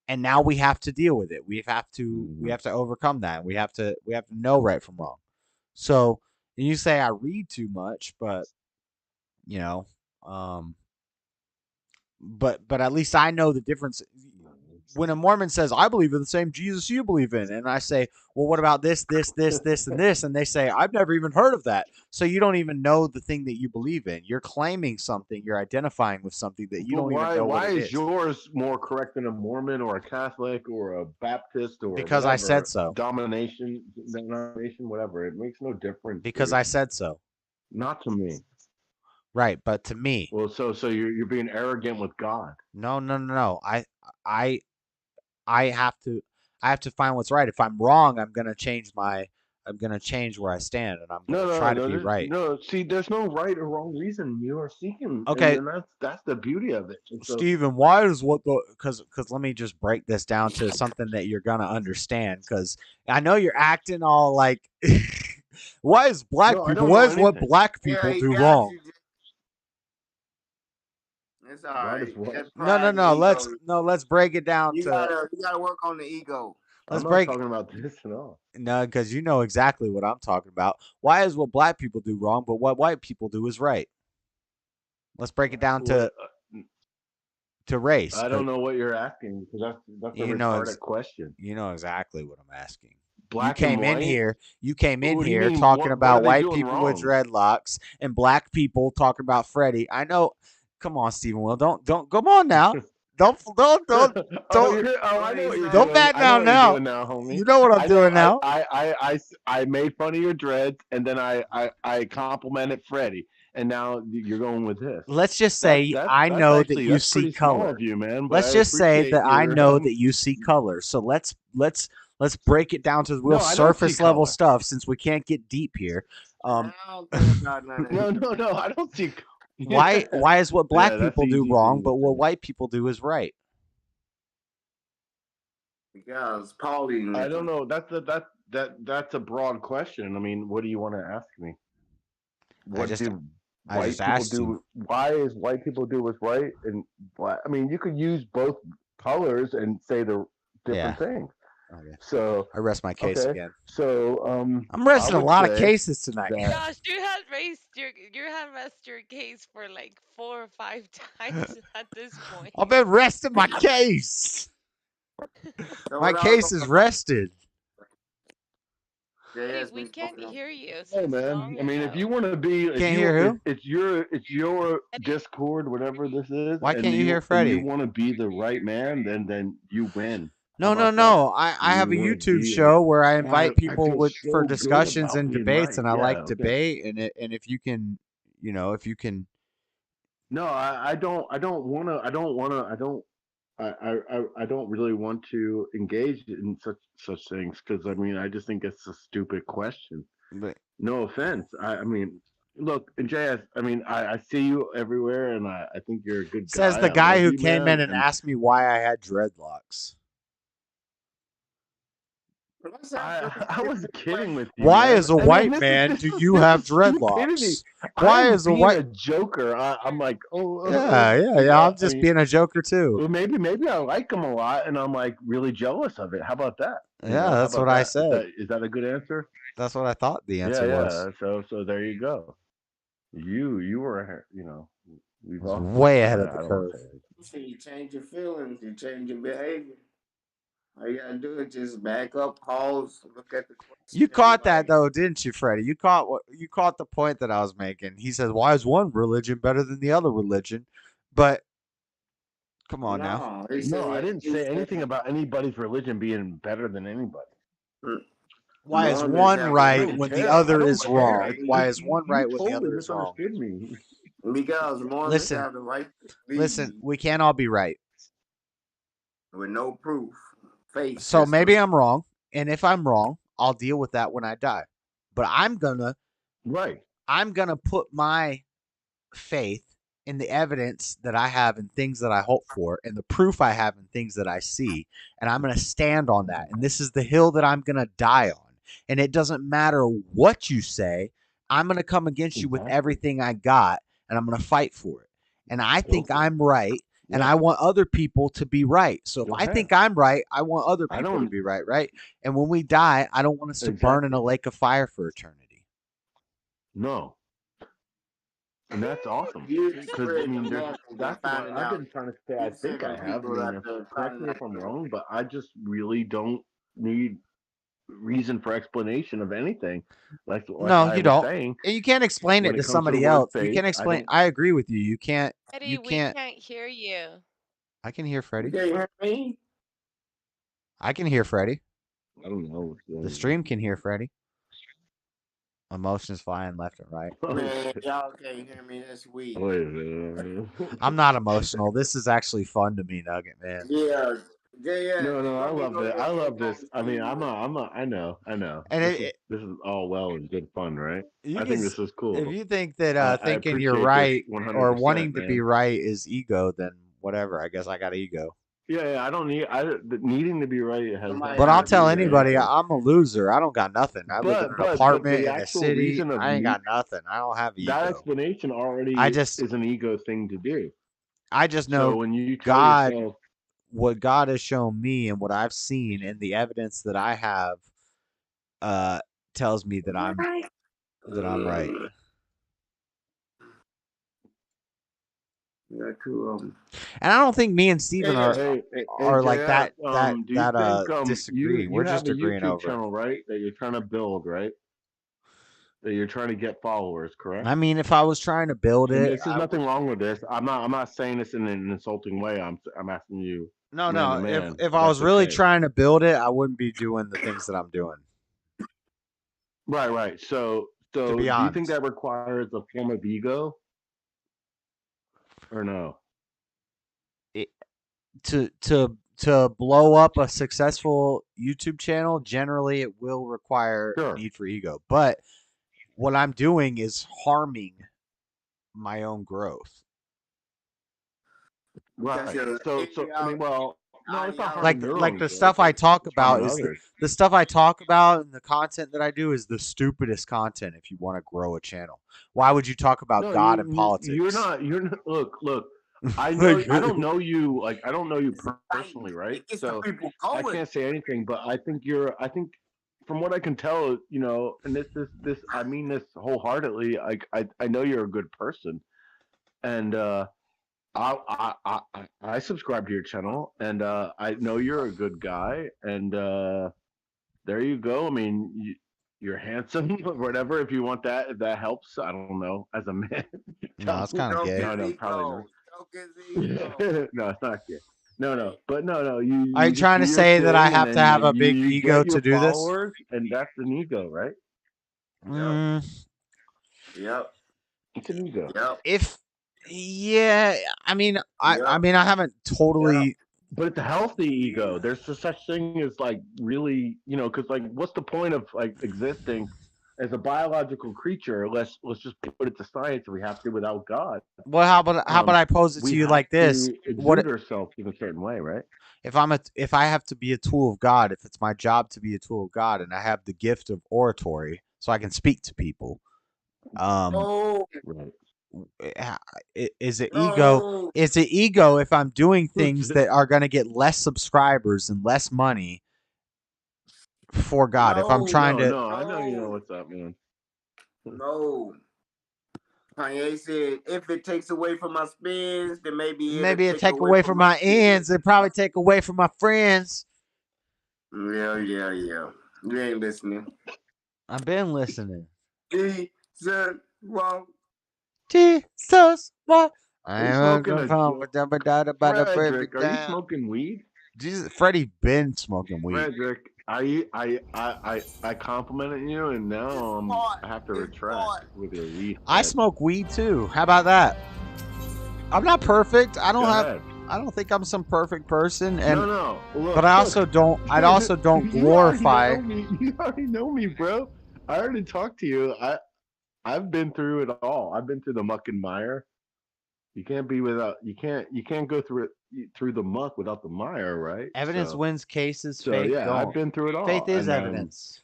and now we have to deal with it. We have to overcome that. We have to know right from wrong. So you say I read too much, but but at least I know the difference. When a Mormon says, I believe in the same Jesus you believe in, and I say, well, what about this, and this? And they say, I've never even heard of that. So you don't even know the thing that you believe in. You're claiming something. You're identifying with something that you don't even know what it is. Why is yours more correct than a Mormon or a Catholic or a Baptist or because whatever, I said so. Denomination, whatever. It makes no difference. Because I said so. Not to me. Right, but to me. Well, so you're being arrogant with God. No. I have to find what's right. If I'm wrong, I'm gonna change where I stand, and I'm gonna try to be right. No, see, there's no right or wrong reason you are seeking. Okay, and that's the beauty of it. Steven, why is because let me just break this down to something that you're gonna understand, because I know you're acting all like, why is black people? Why is what black people do wrong? It's all right. No. Let's break it down. You gotta work on the ego. I'm not talking about this at all. No, because you know exactly what I'm talking about. Why is what black people do wrong, but what white people do is right? Let's break it down to race. I don't know what you're asking, because that's a retarded question. You know exactly what I'm asking. Black you came in here talking about white people with dreadlocks and black people talking about Freddie. I know. Come on, Stephen Will. Don't come on now. Don't back down now. You know what I'm doing now. I made fun of your dreads, and then I complimented Freddie, and now you're going with this. Let's just say I know that you see color. Let's just say that I know that you see color. So let's break it down to real surface level stuff, since we can't get deep here. No, I don't see. Why is what black that's people do easy wrong, to but what say. white people do is right? Because Pauline. I don't know. That's a broad question. I mean, what do you want to ask me? What do I white just people asked do? you. Why is white people do what's right? And why? I mean, you could use both colors and say the different things. Okay. So I rest my case okay. again. So I'm resting I a would lot of say cases tonight. that- Gosh, you have raised your case for like 4 or 5 times at this point. I've been resting my case. My case is rested. Eddie, we can't hear you Hey since man, long I mean, if ago. you want to be, Can't hear who? it's your Discord, whatever this is. Why and can't you hear and Freddie? you want to be the right man, then you win. No. How about that? I have a You wanna YouTube be show where I I invite people feel for so good discussions about and being debates, right. and I Yeah, like okay. debate. And if you can, if you can. No, I don't want to. I don't really want to engage in such things because I mean I just think it's a stupid question. But no offense. I mean, look, JS. I mean, I see you everywhere, and I think you're a good guy. Says the I guy love who you, came man, in and asked me why I had dreadlocks. I was kidding with you. Why, man. as a I mean, white this is- man, this do is- you this have is stupidity. dreadlocks? I Why, am as a being white a joker, I'm like, Yeah. I'm just being a joker too. Well, maybe I like him a lot, and I'm like really jealous of it. How about that? You Yeah, know, how that's about what I that? said. Is that a good answer? That's what I thought the answer yeah, was. yeah. So there you go. You were, we've all Way ahead of the I don't curve. wanna say it. See, you change your feelings, you change your behavior. All you gotta do is just back up, pause, look at the question. You caught that though, didn't you, Freddie? You caught the point that I was making. He says, "Why is one religion better than the other religion?" But come on now. No, I didn't say anything about anybody's religion being better than anybody. Why is one right when the other is wrong? Why is one right when the other is wrong? Me. Because Mormons have the right to believe Listen, we can't all be right. with no proof. Faith. So maybe I'm wrong, and if I'm wrong, I'll deal with that when I die. But I'm gonna put my faith in the evidence that I have and things that I hope for, and the proof I have and things that I see, and I'm gonna stand on that. And this is the hill that I'm gonna die on. And it doesn't matter what you say, I'm gonna come against you with everything I got, and I'm gonna fight for it. And I think I'm right. And I want other people to be right. So if I think I'm right, I want other people to be right? And when we die, I don't want us to burn in a lake of fire for eternity. No. And that's awesome. Because, I mean, that's what I've been trying to say. I think I have. I mean, correct me if I'm wrong, but I just really don't need reason for explanation of anything. Like No, I you was don't. saying, And you can't explain it when to comes somebody the word else. You faith, can't explain. I agree with you. You can't. Eddie, You we can't. can't hear you. I can hear Freddie. You hear me? I can hear Freddie. I don't know. The stream can hear Freddie. Emotions flying left and right. Man, y'all can't hear me this week. Wait a minute. I'm not emotional. This is actually fun to me, Nugget, man. Yeah. No, I love it. I love this. I mean, I know. And this is all well and good fun, right? You I can think this is cool. If you think that I thinking you're appreciate right this or 100%, wanting to be man. right is ego, then whatever. I guess I got ego. Yeah, I don't need. Needing to be right has. But I'll tell anybody I'm a loser. I don't got nothing. I live in an But apartment the in a actual city. reason of I ain't you- got nothing. I don't have ego. That explanation already is an ego thing to do. I just know So when you tell God, yourself, what God has shown me and what I've seen and the evidence that I have, tells me that I'm right. Yeah, cool. And I don't think me and Steven are like JF, that do you think, disagree. You We're have just a agreeing YouTube over. channel, right? That you're trying to build, right? That you're trying to get followers, correct? I mean, if I was trying to build And it, this is nothing wrong with this. I'm not saying this in an insulting way. I'm asking you. No. man to man, If I was really okay. trying to build it, I wouldn't be doing the things that I'm doing. Right. So To be do you honest. think that requires a form of ego, or no? To blow up a successful YouTube channel, generally it will require a need for ego. But what I'm doing is harming my own growth. Right. So I mean, well, no, it's not Like harming your like own the growth, stuff I talk it's harming about is others. the stuff I talk about and the content that I do is the stupidest content if you want to grow a channel. Why would you talk about No, God and politics? you're not. Look. I know. I don't know you. Like, I don't know you personally, right? It's So the people I going. can't say anything. But I think from what I can tell, and this. I mean this wholeheartedly. Like, I know you're a good person, and I subscribe to your channel, and I know you're a good guy, and there you go. I mean, you're handsome, whatever. If you want that, if that helps, I don't know. As a man, No, it's kind of gay. No, probably not. No, it's not gay. No, but no. You Are you just trying do to your say that I thing, have and to then have a big you ego get your to do this? followers, and that's an ego, right? Yep. It's an ego. Yep. Yeah, I mean, I mean, I haven't totally. But it's a healthy ego. There's no such thing as like really, because like, what's the point of like existing as a biological creature? Let's just put it to science. We have to without God. Well, how about I pose it to you like this? What ourselves in a certain way, right? If I have to be a tool of God, if it's my job to be a tool of God, and I have the gift of oratory, so I can speak to people, right. is it ego? Is it ego if I'm doing things that are going to get less subscribers and less money for God? If I'm trying to, I know you know what's up, man. No. Kanye said, if it takes away from my spins, then maybe it take away from my ends. It probably take away from my friends. Yeah. You ain't listening. I've been listening. Jesus, what? Frederick, are you smoking weed? Jesus, Freddie been smoking weed. Frederick, I complimented you, and now I have to retract with your weed. I smoke weed too. How about that? I'm not perfect. I don't think I'm some perfect person, and no. Look, but I also don't. I also don't glorify. You already know me, bro. I already talked to you. I've been through it all. I've been through the muck and mire. You can't be without. You can't go through the muck without the mire, right? Evidence wins cases. So faith yeah, don't. I've been through it all. Faith is evidence.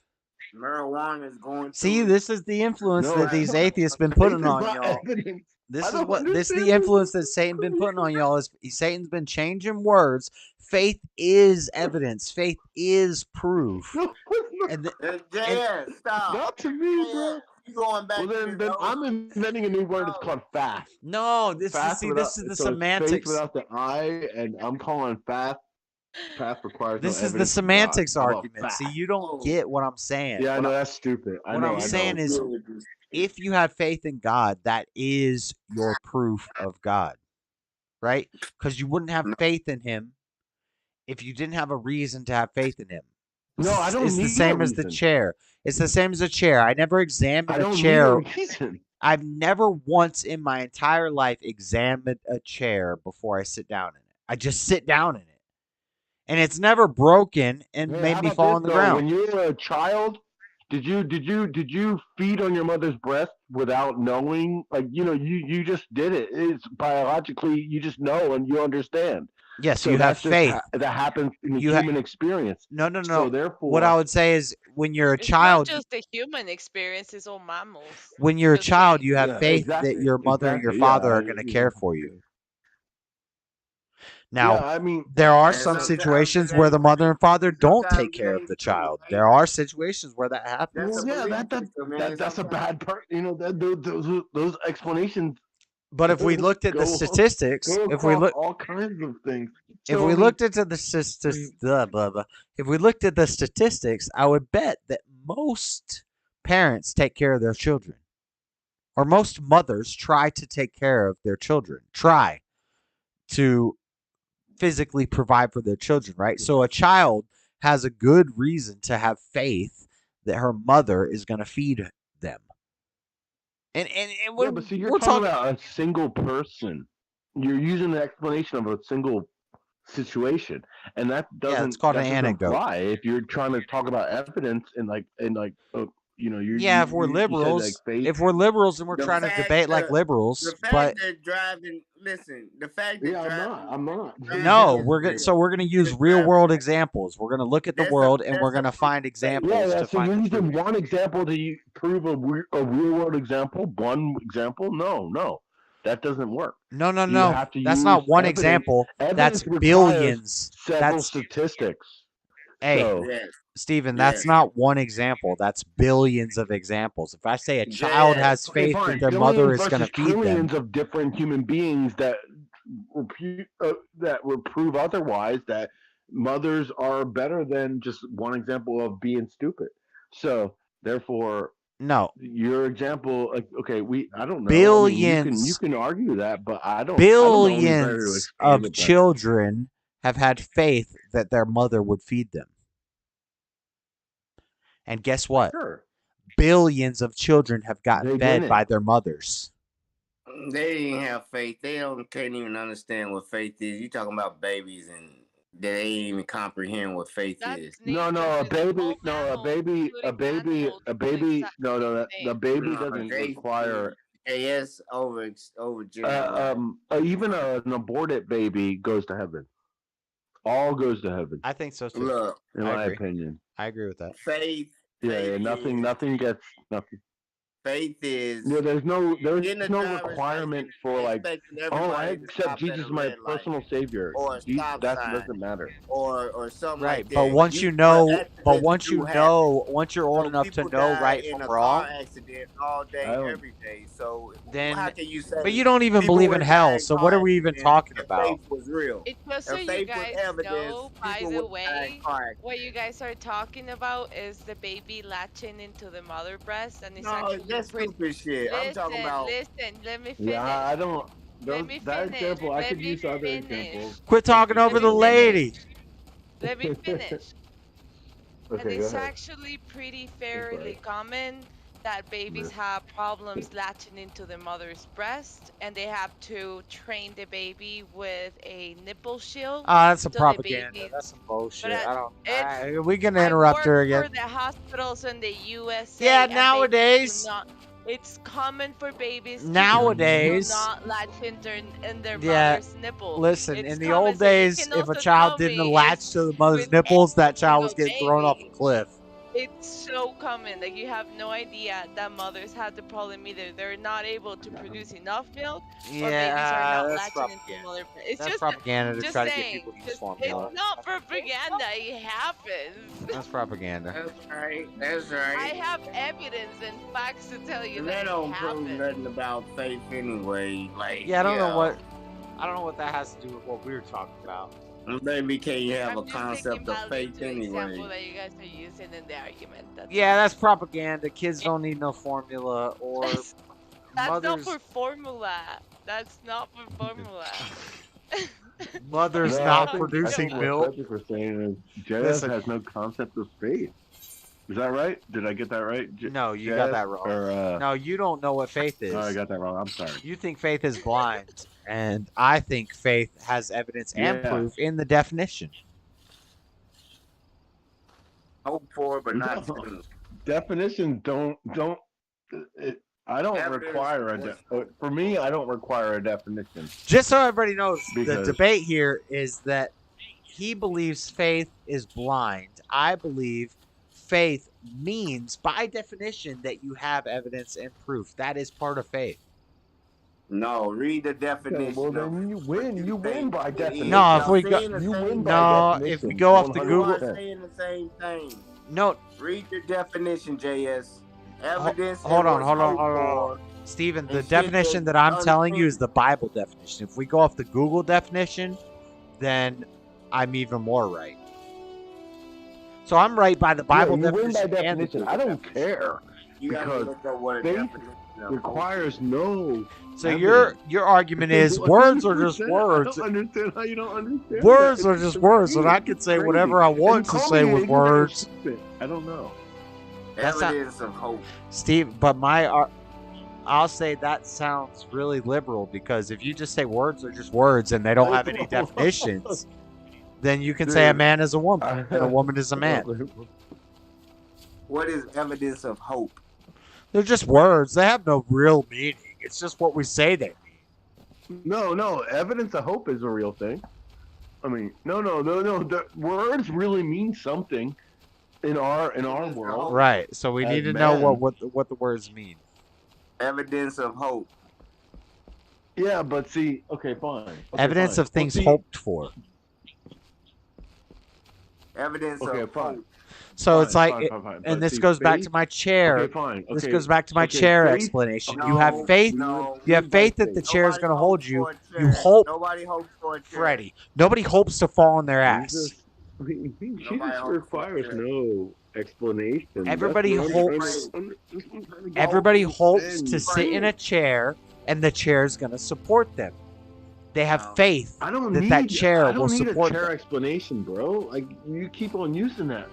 Marijuana is going. See, this is the influence that these atheists been putting on y'all. This is the influence that Satan been putting on y'all. Is Satan's been changing words. Faith is evidence. Faith is proof. Stop. Not to me, bro. You going back? Well, then I'm inventing a new word. It's called fast. No, this is the semantics. Faith without the I, and I'm calling fast. Fast requires. This is the semantics argument. See, you don't get what I'm saying. Yeah, I know that's stupid. What I'm saying is, if you have faith in God, that is your proof of God, right? Because you wouldn't have faith in Him if you didn't have a reason to have faith in Him. No, I don't. It's need the same as the chair. It's the same as a chair. I never examined a chair. I've never once in my entire life examined a chair before I sit down in it. I just sit down in it, and it's never broken and made me fall on the ground. When you were a child, did you feed on your mother's breast without knowing? Like, you just did it. It's biologically, you just know and you understand. Yes, so you have faith. That happens in the human experience. No. So therefore, what I would say is, when you're a child, not just the human experience; it's all mammals. When you're a child, you have faith that your mother and your father are going to care for you. Now, there are some situations where the mother and father don't take care of the child. There are situations where that happens. Well, yeah, that's a bad part. Those explanations. But if we looked at the statistics, if we look all kinds of things, if we looked into the if we looked at the statistics, I would bet that most parents take care of their children, or most mothers try to take care of their children, try to physically provide for their children, right? So a child has a good reason to have faith that her mother is going to feed them. And but see, you're talking about a single person. You're using the explanation of a single situation, and that doesn't. It's called an anecdote. Apply if you're trying to talk about evidence and Yeah, if we're you said, like, liberals, faith. if we're liberals and we're The trying to fact, debate like the liberals, fact but that driving. Listen, the fact that I'm not. no, driving. we're gonna use real world examples. We're gonna look at the world and we're gonna find Yeah, examples to that's the find the reason. truth. One example to prove a real world example. One example, no, that doesn't work. No. You have to That's use not one evidence. example. That's Evidence requires billions. several That's statistics. hey, So, Stephen, that's not one example. That's billions of examples. If I say a child has okay, faith fine. that their mother Billions is going to versus feed them, trillions of different human beings that would prove otherwise, that mothers are better than just one example of being stupid. So therefore, no. Your example, like, okay, I don't know. Billions. I mean, you can argue that, but I don't. Billions of children have had faith that their mother would feed them. And guess what? Sure. Billions of children have gotten fed by their mothers. They didn't have faith. They can't even understand what faith is. You talking about babies and they ain't even comprehend what faith is. No, a baby doesn't require. Yes, over even an aborted baby goes to heaven. All goes to heaven. I think so too. Look, in my opinion, I agree with that. Faith. Yeah, nothing gets nothing. Faith is. Yeah, there's no requirement for like, oh, I accept Jesus as my personal savior. That doesn't matter. Or something right, like that. but once once you're old enough to know right from wrong, accident all day, every day. So then, how can you say? But you don't even believe in hell, so what are we even talking about? Faith was real. It just so you guys know, by the way, what you guys are talking about is the baby latching into the mother breast, and it's actually that's stupid shit. I'm talking about. Listen, let me finish. Yeah, I don't. That example, I could use other examples. Quit talking over the lady. Let me finish. Okay, and it's actually pretty fairly common that babies have problems latching into the mother's breast, and they have to train the baby with a nipple shield. That's a propaganda. That's some bullshit. We can interrupt her again. For the hospitals in the USA. Yeah, nowadays. It's common for babies nowadays to not latch in their mother's nipple. Listen, in the old days, if a child didn't latch to the mother's nipples, that child was getting thrown off a cliff. It's so common. Like, you have no idea that mothers have the problem either. They're not able to produce enough milk, or babies are not latching into mother. It's that's just propaganda to try to get saying, people to use formula. It's not propaganda. It happens. That's propaganda. That's right. That's right. I have evidence and facts to tell you that they don't it prove happens. nothing about faith anyway. Like, yeah, I don't know what that has to do with what we were talking about. Maybe can you have a concept of faith anyway? Example that you guys are using in the argument. That's propaganda. Kids don't need no formula or. That's not for formula. That's not for formula. Mother's not producing milk. What we're saying is JS has no concept of faith. Is that right? Did I get that right? No, you got that wrong. No, you don't know what faith is. Oh, I got that wrong. I'm sorry. You think faith is blind, and I think faith has evidence and proof in the definition. Hope for, but not definitions don't. I don't require for me. I don't require a definition. Just so everybody knows, the debate here is that he believes faith is blind. I believe faith means, by definition, that you have evidence and proof. That is part of faith. No, read the definition. Okay, well, then you win. You win by definition. No, if we go, if we go off the Google, saying the same thing. No, read the definition, JS. Evidence. Hold on. Stephen, the definition that I'm telling you is the Bible definition. If we go off the Google definition, then I'm even more right. So I'm right by the Bible definition. I don't care because faith requires no. So your argument is words are just words. I don't understand how you don't understand. Words are just words, and I can say whatever I want to say with words. I don't know. Evidence of hope, Steve. But I'll say that sounds really liberal, because if you just say words are just words and they don't have any definitions, then you can say a man is a woman and a woman is a man. What is evidence of hope? They're just words. They have no real meaning. It's just what we say they mean. No. Evidence of hope is a real thing. I mean, no. The words really mean something in our world. Right. So we need to know what the words mean. Evidence of hope. Yeah, but see, okay, fine. Evidence of things hoped for. Evidence of hope. So it's like, and this goes back to my chair. Okay, fine. This goes back to my chair explanation. You have faith. You have faith that the chair is going to hold you. You hope. Nobody hopes for a chair. Freddie. Nobody hopes to fall on their ass. Jesus requires no explanation. Everybody hopes. Everybody hopes to sit in a chair, and the chair is going to support them. They have faith that chair will support them. I don't need a chair explanation, bro. Like, you keep on using that.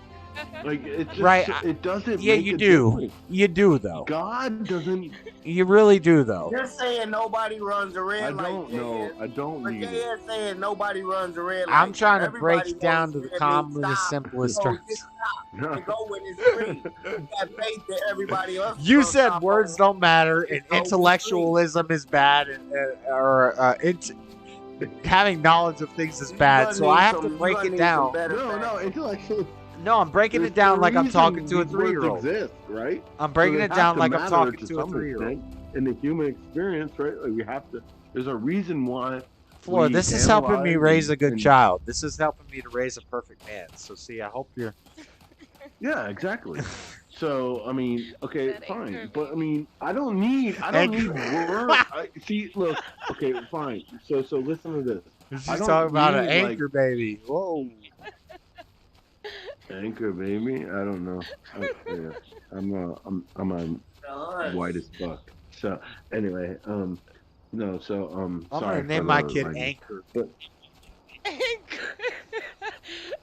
Like, it just, right. It doesn't. Yeah, make you a do. difference. You do, though. God doesn't. You really do, though. You're saying nobody runs a red light. I don't know. I don't need it. You're saying nobody runs a red light. I'm trying to break it down to the commonest, simplest terms. To go when it's green. You got faith that everybody else. You said words don't matter, and intellectualism is bad, having knowledge of things is bad. So I have to break it down. No, intellectual. No, I'm breaking it down like I'm talking to a 3-year-old. Exist, right? I'm breaking it down like I'm talking to a 3-year-old. In the human experience, right? Like, we have to. There's a reason why. Flora, this is helping me raise a good child. This is helping me to raise a perfect man. So see, I hope you're. Yeah, exactly. So I mean, okay, fine, but I mean, I don't need words. See, look, okay, fine. So listen to this. She's talking about an anchor baby. Whoa. Anchor baby? I don't know. I'm white as fuck. So anyway, no. So I'm sorry. gonna name my kid Anchor. But... Anchor.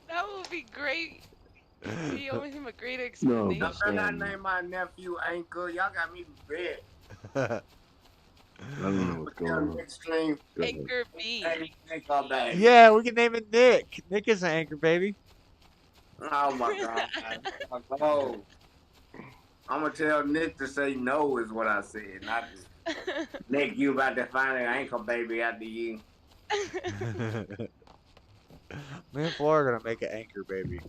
That would be great. You owe him a great explanation. No, better not name my nephew Anchor. Y'all got me bed. I don't know what's going on. Anchor B. Yeah, we can name it Nick. Nick is an anchor baby. Oh my god. Oh. I'm gonna tell Nick to say no is what I said. Not just, Nick, you about to find an anchor baby after you. Me and Flora are gonna make an anchor baby.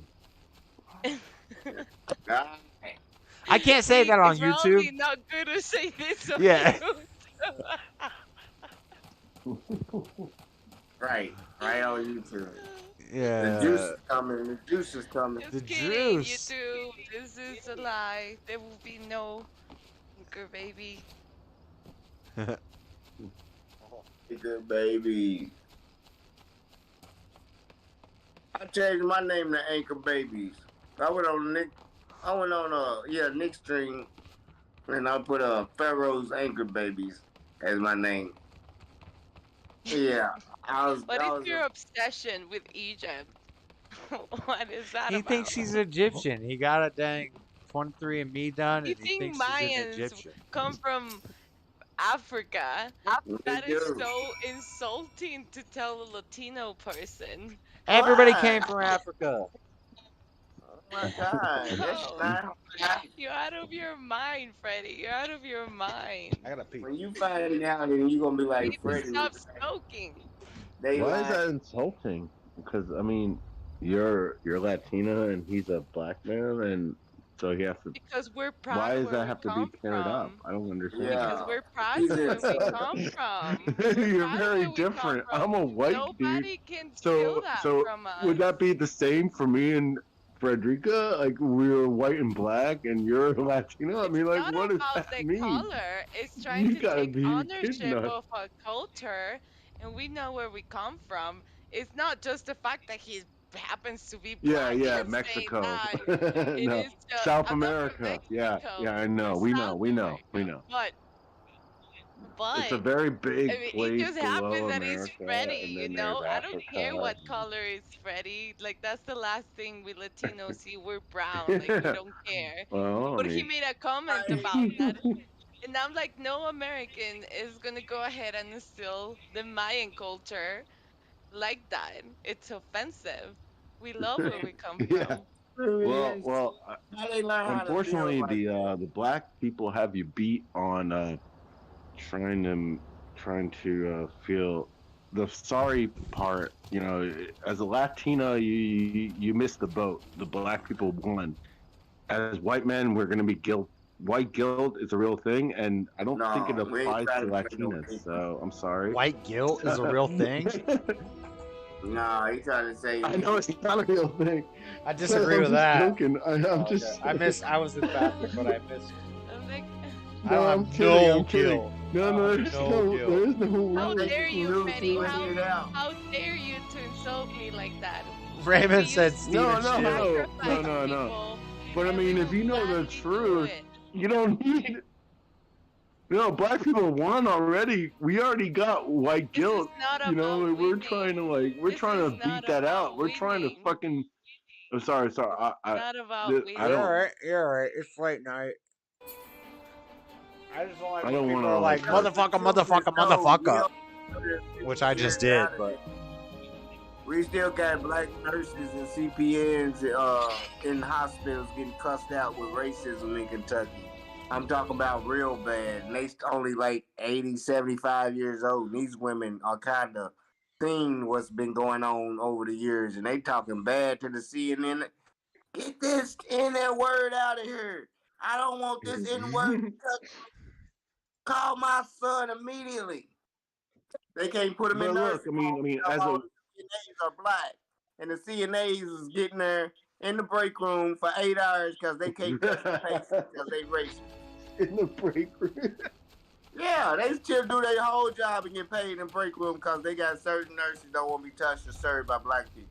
I can't say that on YouTube. Probably not good to say this on yeah. Right on YouTube. Yeah. The juice is coming. The juice is coming. Just kidding, YouTube. This is a lie. There will be no anchor baby. Anchor baby. I changed my name to Anchor Babies. I went on Nick's stream, and I put Pharaoh's Anchor Babies as my name. Yeah, What is your obsession with Egypt? What is that He about? thinks she's Egyptian. He got a dang 23andMe done, and he thinks she's an Egyptian. Come from Africa? That is so insulting to tell a Latino person. Everybody came from Africa. Oh my God, that's not. You're out of your mind, Freddie. You're out of your mind. I gotta pee. When you find out, and you're gonna be like, Freddie. Stop smoking. Why is that insulting? Because I mean, you're Latina and he's a black man, and so he has to. Because we're proud. Why does that have to be paired up? I don't understand. Yeah. Because we're proud of where we come from. You're very different. I'm a white Nobody dude. can steal that So from us. would that be the same for me and Frederica? Like, we're white and black, and you're Latino. I mean, like, Not what does about that the mean? color. It's trying You to gotta take be ownership kidding us. of a culture, and we know where we come from. It's not just the fact that he happens to be Yeah, black. yeah, and Mexico. saying that. It No, is just- South I'm not from America. Yeah, Mexico. yeah, I know. We know. But It's a very big I mean, place it just happens below that he's America, Freddie, and you then know? there's I don't care Africa. what color is Freddie. Like, that's the last thing we Latinos see. We're brown. Like, we don't care. Well, I But he mean- made a comment about that. And I'm like, no American is going to go ahead and steal the Mayan culture like that. It's offensive. We love where we come Yeah. from. Well, How they learn how to unfortunately, build like the black people have you beat on trying to feel the sorry part. You know, as a Latino, you missed the boat. The black people won. As white men, we're going to be guilt. White guilt is a real thing, and I don't think it no, we ain't applies trying to to play no Latinas. game. So I'm sorry. White guilt is a real thing. No, he trying to say. I know it's not a real thing. I disagree I'm with just that. joking. I'm just. Okay. I was in the bathroom, but I missed. I'm like, No, I'm kidding. I'm kidding. No, there's no. how dare you, Freddie? Figure it out. How dare you to insult me like that? Raymond said Steven No. But I mean, if you know the truth, you don't need. No, black people won already. We already got white guilt. You know, we're trying to beat that out. We're trying to fucking. I'm sorry. Not about I winning. don't. You're all right. It's late night. I just don't like I when don't people wanna, are like, motherfucker, which I just did, but. We still got black nurses and CPNs in hospitals getting cussed out with racism in Kentucky. I'm talking about real bad. And they only like 80, 75 years old. These women are kind of seeing what's been going on over the years, and they talking bad to the CNN. Get this N word out of here. I don't want this N word. Call my son immediately. They can't put him in Look, nursing I mean, as all a the CNAs are black, and the CNAs is getting there in the break room for 8 hours because they can't touch the patients because they racist. In the break room. Yeah, they still do their whole job and get paid in the break room because they got certain nurses don't want to be touched or served by black people.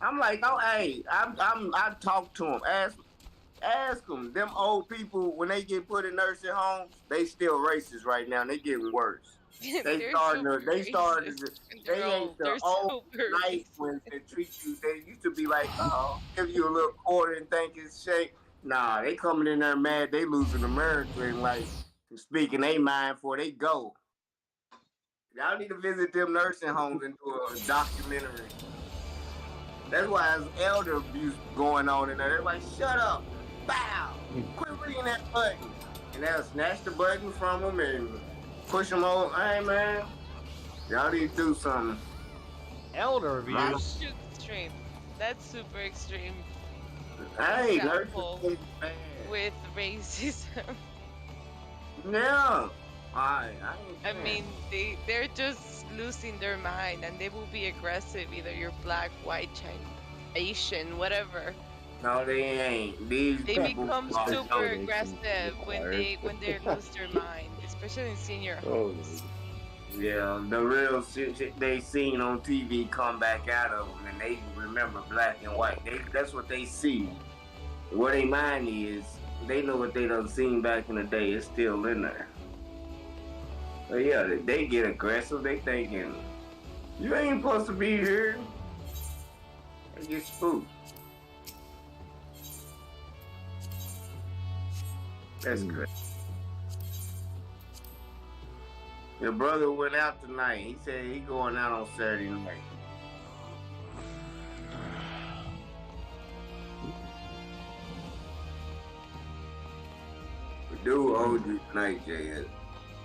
I'm like, oh, hey, I talk to them, ask them. Them old people, when they get put in nursing homes, they still racist right now. And they getting worse. They ain't the old night when they treat you. They used to be like, oh, give you a little quarter and think it's shake. Nah, they coming in there mad. They losing America and like speaking their mind before they go. Y'all need to visit them nursing homes and do a documentary. That's why there's elder abuse going on in there. They're like, shut up, bow, quit reading that button. And they'll snatch the button from them and push them over. Hey, man, y'all need to do something. Elder abuse? That's extreme. That's super extreme. Hey, example with racism. Yeah. I mean, they're just losing their mind, and they will be aggressive. Either you're black, white, Chinese, Asian, whatever. No, they ain't. They become super aggressive when they lose their mind, especially in senior homes. Yeah, the real shit they seen on TV come back out of them, and they remember black and white. That's what they see. What they mind is, they know what they done seen back in the day. It's still in there. But yeah, they get aggressive. They thinking, you ain't supposed to be here. They get spooked. That's great. Your brother went out tonight. He said he going out on Saturday night. The dude owed you tonight, Jay.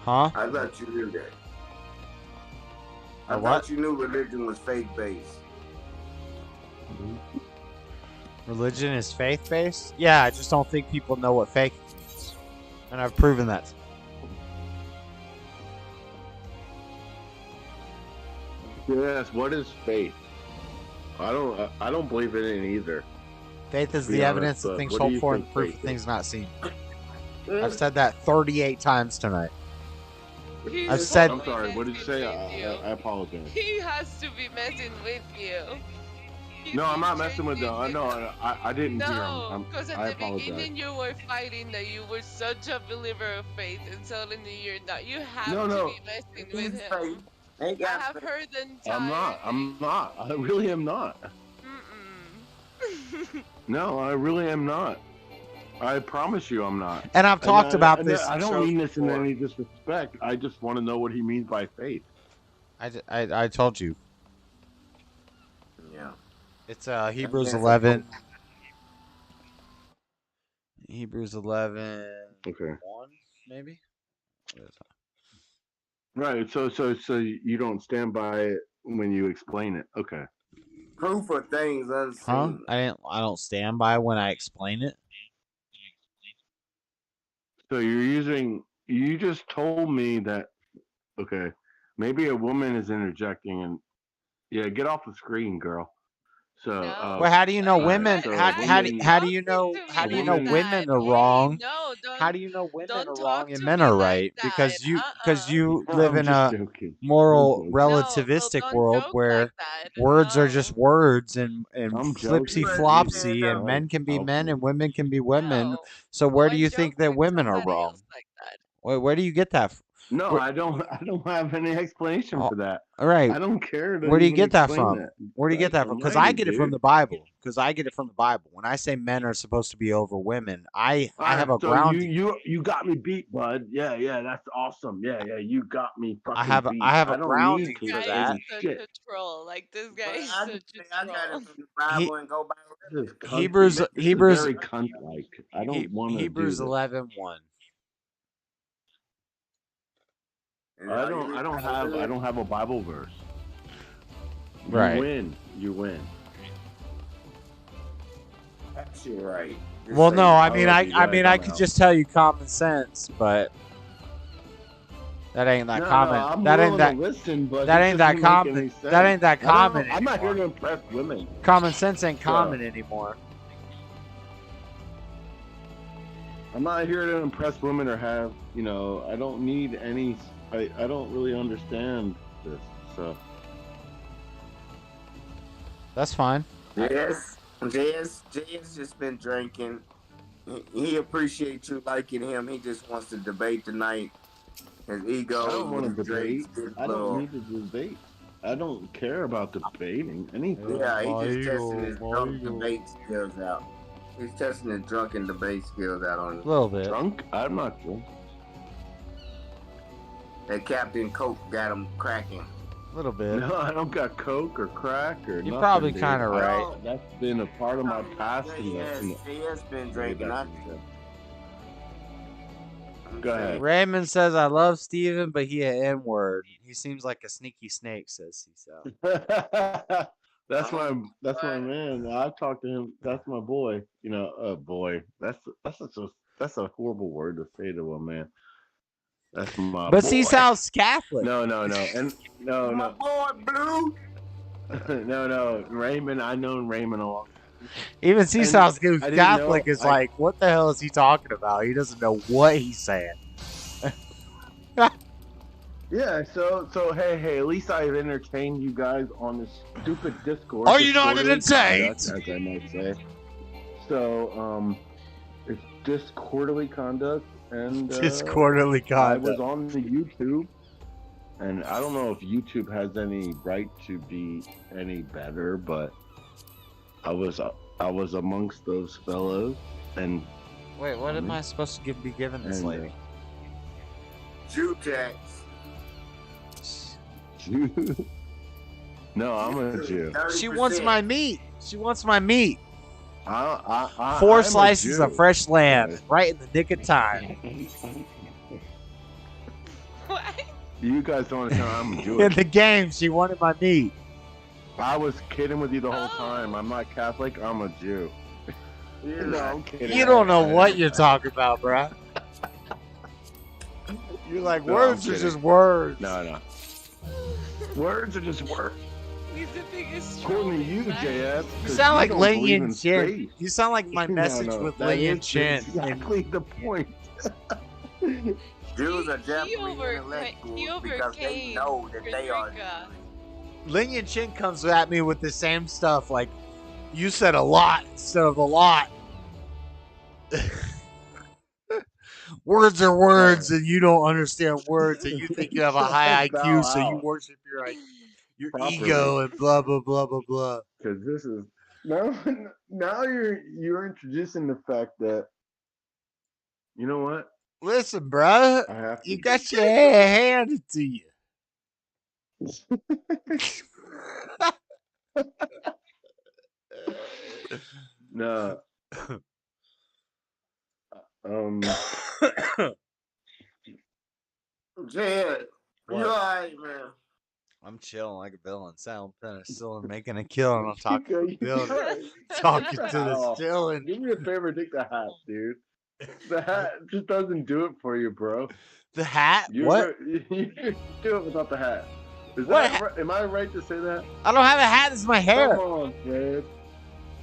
Huh? I thought you knew that. I what? thought you knew religion was faith-based. Religion is faith-based? Yeah, I just don't think people know what faith means. And I've proven that. Yes, what is faith? I don't believe in it either. Faith is the evidence of things hoped for and the proof of things not seen. I've said that 38 times tonight. I've said. I'm sorry. What did you say? I apologize. He has to be messing with you. No, I'm not messing with them. No, I didn't hear him. No, because at the beginning you were fighting that you were such a believer of faith, and suddenly you're not. You have to be messing with him. I have heard the entire. I'm not. I really am not. No, I really am not. I promise you I'm not. And I've talked about this. I don't mean this in any disrespect. I just want to know what he means by faith. I told you. Yeah. It's Hebrews 11. Hebrews 11. Okay. 1, maybe. Right. So you don't stand by it when you explain it. Okay. Proof of things unseen. I don't stand by when I explain it. So you just told me that, okay, maybe a woman is interjecting and, yeah, get off the screen, girl. So, well, how do you know women? So How do you know women are wrong? No, How do you know women are wrong and to men me are like right? Because you No, live I'm in just a joking. moral No, relativistic don't world joke where like that. words are No. just words and I'm flipsy joking. flopsy and No, men can be men okay. and women can be women. No. So where do Why you joke think that with women are somebody wrong? else like that? Where do you get that? No, Where, I don't have any explanation for that. all right. I don't care to Where do you even get that explain from? that. Where do you get that Christ from? Because I almighty, get it from dude. the Bible. Because I get it from the Bible. When I say men are supposed to be over women, I have a So grounding. you got me beat, bud. Yeah, that's awesome. Yeah, you got me fucking I have beat. a don't need grounding to for Guy that. is explain such shit. a troll. Like this guy is I such just a say I got troll. it from the Bible and go by This is Hebrews this is very cunt-like. I don't want to do Hebrews this. 11:1. I don't have a Bible verse. Right. You win. That's you right. Just Well, say no, it. I mean, I could just tell you common sense, but that ain't that common. I'm that ain't willing that. to listen, but That it ain't that doesn't make common. any That sense. ain't that common I'm not here to anymore. impress women. Common sense ain't So- common anymore. I'm not here to impress women or have, I don't need any. I don't really understand this. So That's fine. JS just been drinking. He appreciates you liking him. He just wants to debate tonight. His ego. I don't want to with debate. Drake's getting I don't little- need to debate. I don't care about debating anything. Yeah, he's just testing his drunk debate skills out. He's testing his drunken debate skills out on A little bit. Drunk? I'm not drunk. That Captain Coke got him cracking. A little bit. No, I don't got coke or crack or nothing. You're probably dude. kind of right. That's been a part of my past. JS been drinking. Go ahead. Raymond says, I love Steven, but he an N-word. He seems like a sneaky snake, says he. So. That's my man. I talked to him. That's my boy. Boy. That's a horrible word to say to a man. That's my But boy. he sounds Catholic. No. And no. My boy Blue. No. Raymond, I known Raymond a long. Even Seasaw's who's I didn't Catholic know- is like, what the hell is he talking about? He doesn't know what he's saying. Yeah, so hey, at least I've entertained you guys on this stupid Discord. Are you not disorderly entertained? conduct, as I might say. So, it's disorderly conduct, and Disorderly I was conduct. on the YouTube, and I don't know if YouTube has any right to be any better, but I was amongst those fellows, and Wait, what am I supposed to be giving this lady? Jutex. No, I'm a Jew. She wants my meat. She wants my meat. I 4 I'm a slices Jew. of fresh lamb, right in the nick of time. You guys don't understand. I'm In Jewish. the game, she wanted my meat. I was kidding with you the whole time. I'm not Catholic. I'm a Jew. No, I'm kidding. You don't know what you're talking about, bruh. You're like, No, words I'm are kidding. just words. No. Words are just words. He's the biggest According to you, JS. You sound like don't Lin believe in Yin Chin. space. You sound like my message with that Lin Yin is Chin. exactly the point. Jews are definitely he intellectuals because they know that they are. Lin Yin Chin comes at me with the same stuff. Like, you said a lot instead of a lot. Words are words, and you don't understand words, and you think you have a high IQ, so you worship your Properly. ego and blah blah blah blah blah. Because this is now you're introducing the fact that, you know what? Listen, bruh, I have to you got your head handed to you. No. Jed, What? you alright, man? I'm chilling like a villain. Sound penicillin making a kill, and I'm talking to the You villain. gotta Talking take the to hat the off. ceiling. Do me a favor, take the hat, dude. The hat just doesn't do it for you, bro. The hat? You What? You do it without the hat. Is What that right? Am I right to say that? I don't have a hat. This is my hair. Come on, Fred.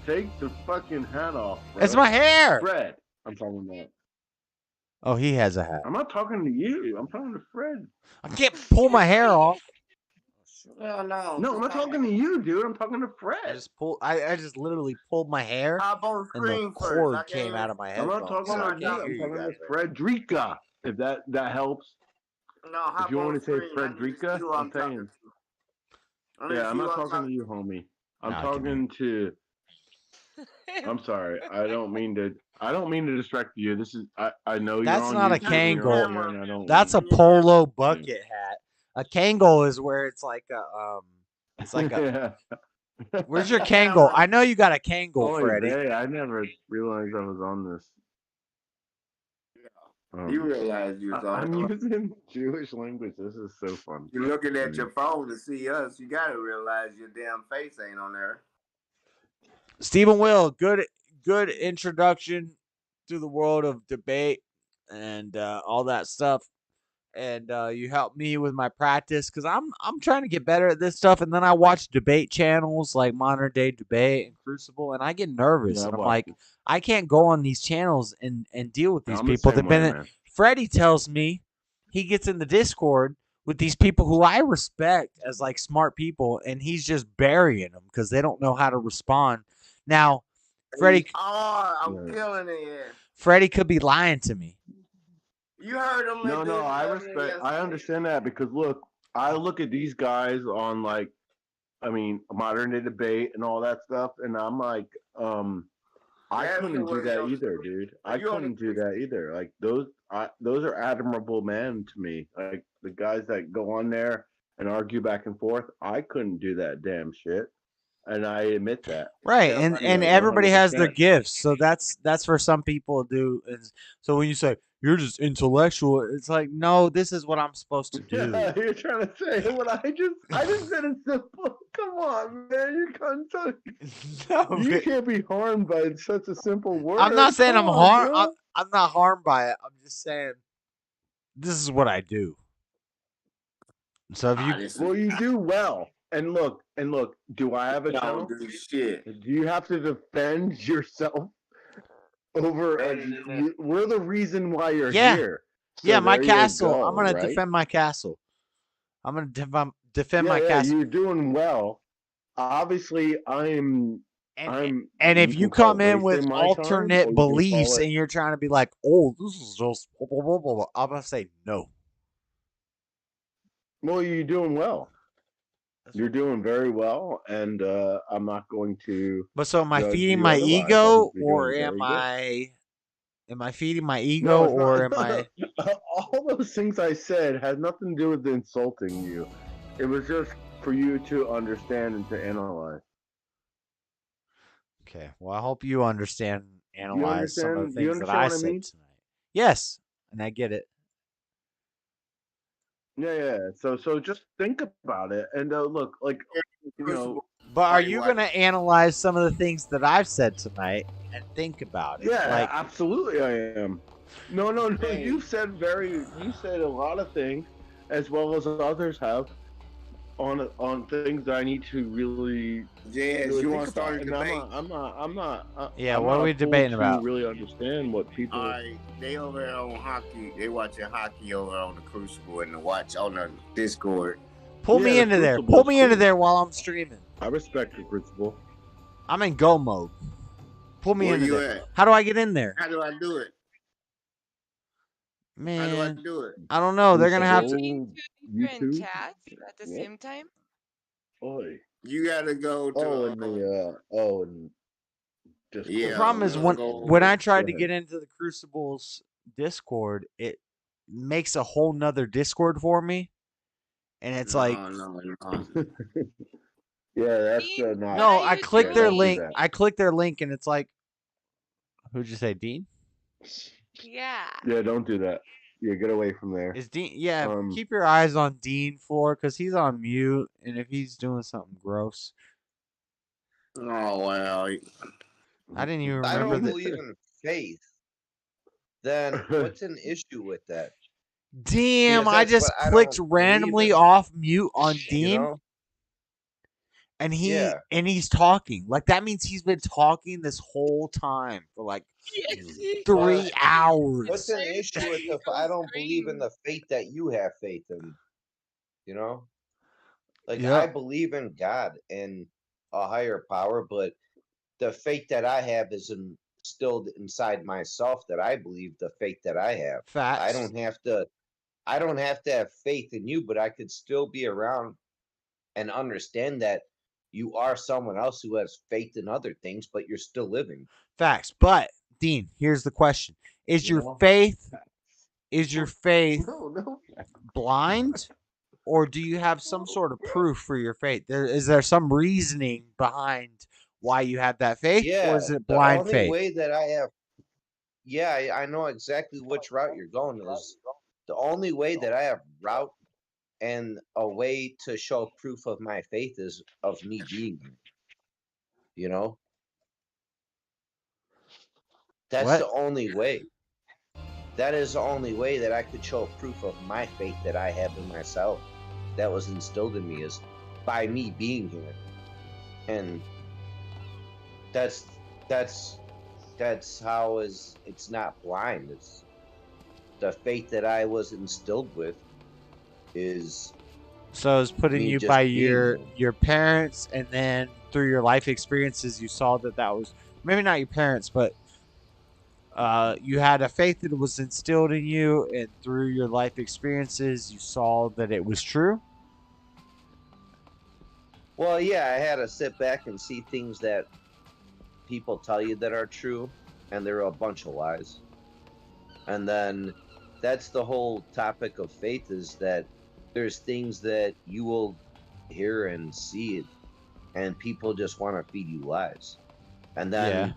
Take the fucking hat off, bro. It's my hair. Fred, I'm talking about. Oh, he has a hat. I'm not talking to you. I'm talking to Fred. I can't pull my hair off. Hell no. No, I'm not talking to you, dude. I'm talking to Fred. I just literally pulled my hair, Hop on and the screen first. cord I came can't out of my I'm headphones. not talking so I to you. can't I'm hear you talking guys to right Frederica. If that helps. No, hop If you on want me to say screen. I need to Frederica, see who I'm talking saying. to. I need to Yeah, see I'm who not talking to you, homie. I'm Nah, talking to. I'm sorry. I don't mean to distract you. This is. I know you're That's on not a YouTube and you're on here, Kangol. and I don't. That's a mean- polo bucket hat. A Kangol is where it's like a It's like a. Yeah. Where's your Kangol? I know you got a Kangol, Oh, Freddie. hey, I never realized I was on this. You realize you was on I'm it. using Jewish language. This is so fun. You're looking at your phone to see us. You gotta realize your damn face ain't on there. Stephen Will, good introduction to the world of debate and all that stuff. And you helped me with my practice because I'm trying to get better at this stuff. And then I watch debate channels like Modern Day Debate and Crucible, and I get nervous. Yeah, and I'm like, I can't go on these channels and deal with these I'm the people. same way, man. Freddie tells me he gets in the Discord with these people who I respect as like smart people, and he's just burying them because they don't know how to respond. Now, Freddie, I'm killing it. Yeah. Freddie could be lying to me. You heard him. No, I respect. I understand that because look, I look at these guys on like, I mean, Modern Day Debate and all that stuff, and I'm like, I couldn't do that either, dude. I couldn't do that either. Like those are admirable men to me. Like the guys that go on there and argue back and forth. I couldn't do that damn shit, and I admit that. Right, and everybody has their 100%. gifts, so that's for some people to do. So when you say you're just intellectual, it's like, no, this is what I'm supposed to do. Yeah, you're trying to say what I just said it simple. Come on, man, you can't. You can't be harmed by such a simple word. I'm not saying I'm Come on, harmed. bro. I'm not harmed by it. I'm just saying this is what I do. So if you you do well. And look. Do I have a channel? Don't do shit. Do you have to defend yourself over? We're the reason why you're here. So yeah, my there you castle. go, I'm gonna right? defend my castle. I'm gonna defend my castle. You're doing well. Obviously, I'm. And if you come in with alternate beliefs and you're trying to be like, oh, this is just blah, blah, blah, blah, blah, I'm gonna say no. Well, you're doing well. You're doing very well, and I'm not going to. But so am I judge feeding you my otherwise. ego, You're or doing am very good. I feeding my ego, No, it's or am not. I? All those things I said had nothing to do with insulting you. It was just for you to understand and to analyze. Okay, well, I hope you understand, analyze some of the Do you things that I understand what I said mean? tonight. Yes, and I get it. Yeah. So just think about it, and look, like, you know. But are you going to analyze some of the things that I've said tonight and think about it? Yeah, like, absolutely, I am. No. You said a lot of things, as well as others have, on things that I need to really. Yes, really you think want to start a about. debate? I'm not. Yeah, I'm what not are we a fool debating to about? Really understand what people. All right, they over there on hockey. They watching hockey over on the Crucible and the watch on the Discord. Pull me into there. Pull me into there while I'm streaming. I respect the Crucible. I'm in go mode. Pull me Where into you there. at? How do I get in there? How do I do it? How do I Man, do it? I don't know. They're gonna have to. Different chats at the same time. Oi. You gotta go to. And just The problem is when I tried to get into the Crucible's Discord, it makes a whole nother Discord for me, and it's like, no. Yeah, that's not. no. I click their do link. that. I click their link, and it's like, Who'd you say, Dean? Yeah. Yeah, don't do that. Yeah, get away from there. Is Dean? Yeah, keep your eyes on Dean because he's on mute, and if he's doing something gross. Oh well. I didn't even I remember don't that. believe in faith. Then what's an issue with that? Damn! Because I that's just what I clicked don't believe randomly in. off mute on Dean, You know? and Yeah. he's talking. Like that means he's been talking this whole time for like 3 hours. What's an issue with the? I don't believe in the faith that you have faith in. You know, like I believe in God and a higher power, but the faith that I have is instilled inside myself. That I believe the faith that I have. Facts. I don't have to have faith in you, but I could still be around and understand that you are someone else who has faith in other things, but you're still living. Facts. But Dean, here's the question: Is your faith blind, or do you have some sort of proof for your faith? Is there some reasoning behind why you have that faith, or is it blind the only faith? way that I have, I know exactly which route you're going. Is the only way that I have route and a way to show proof of my faith is of me being here. You know, that's the only way. That is the only way that I could show proof of my faith that I have in myself, that was instilled in me, is by me being here, and that's how it's not blind. It's the faith that I was instilled with is. So it's putting you by your parents, and then through your life experiences, you saw that was maybe not your parents, but you had a faith that was instilled in you, and through your life experiences, you saw that it was true. Well, yeah, I had to sit back and see things that people tell you that are true, and they're a bunch of lies. And then that's the whole topic of faith, is that there's things that you will hear and see, and people just want to feed you lies. And then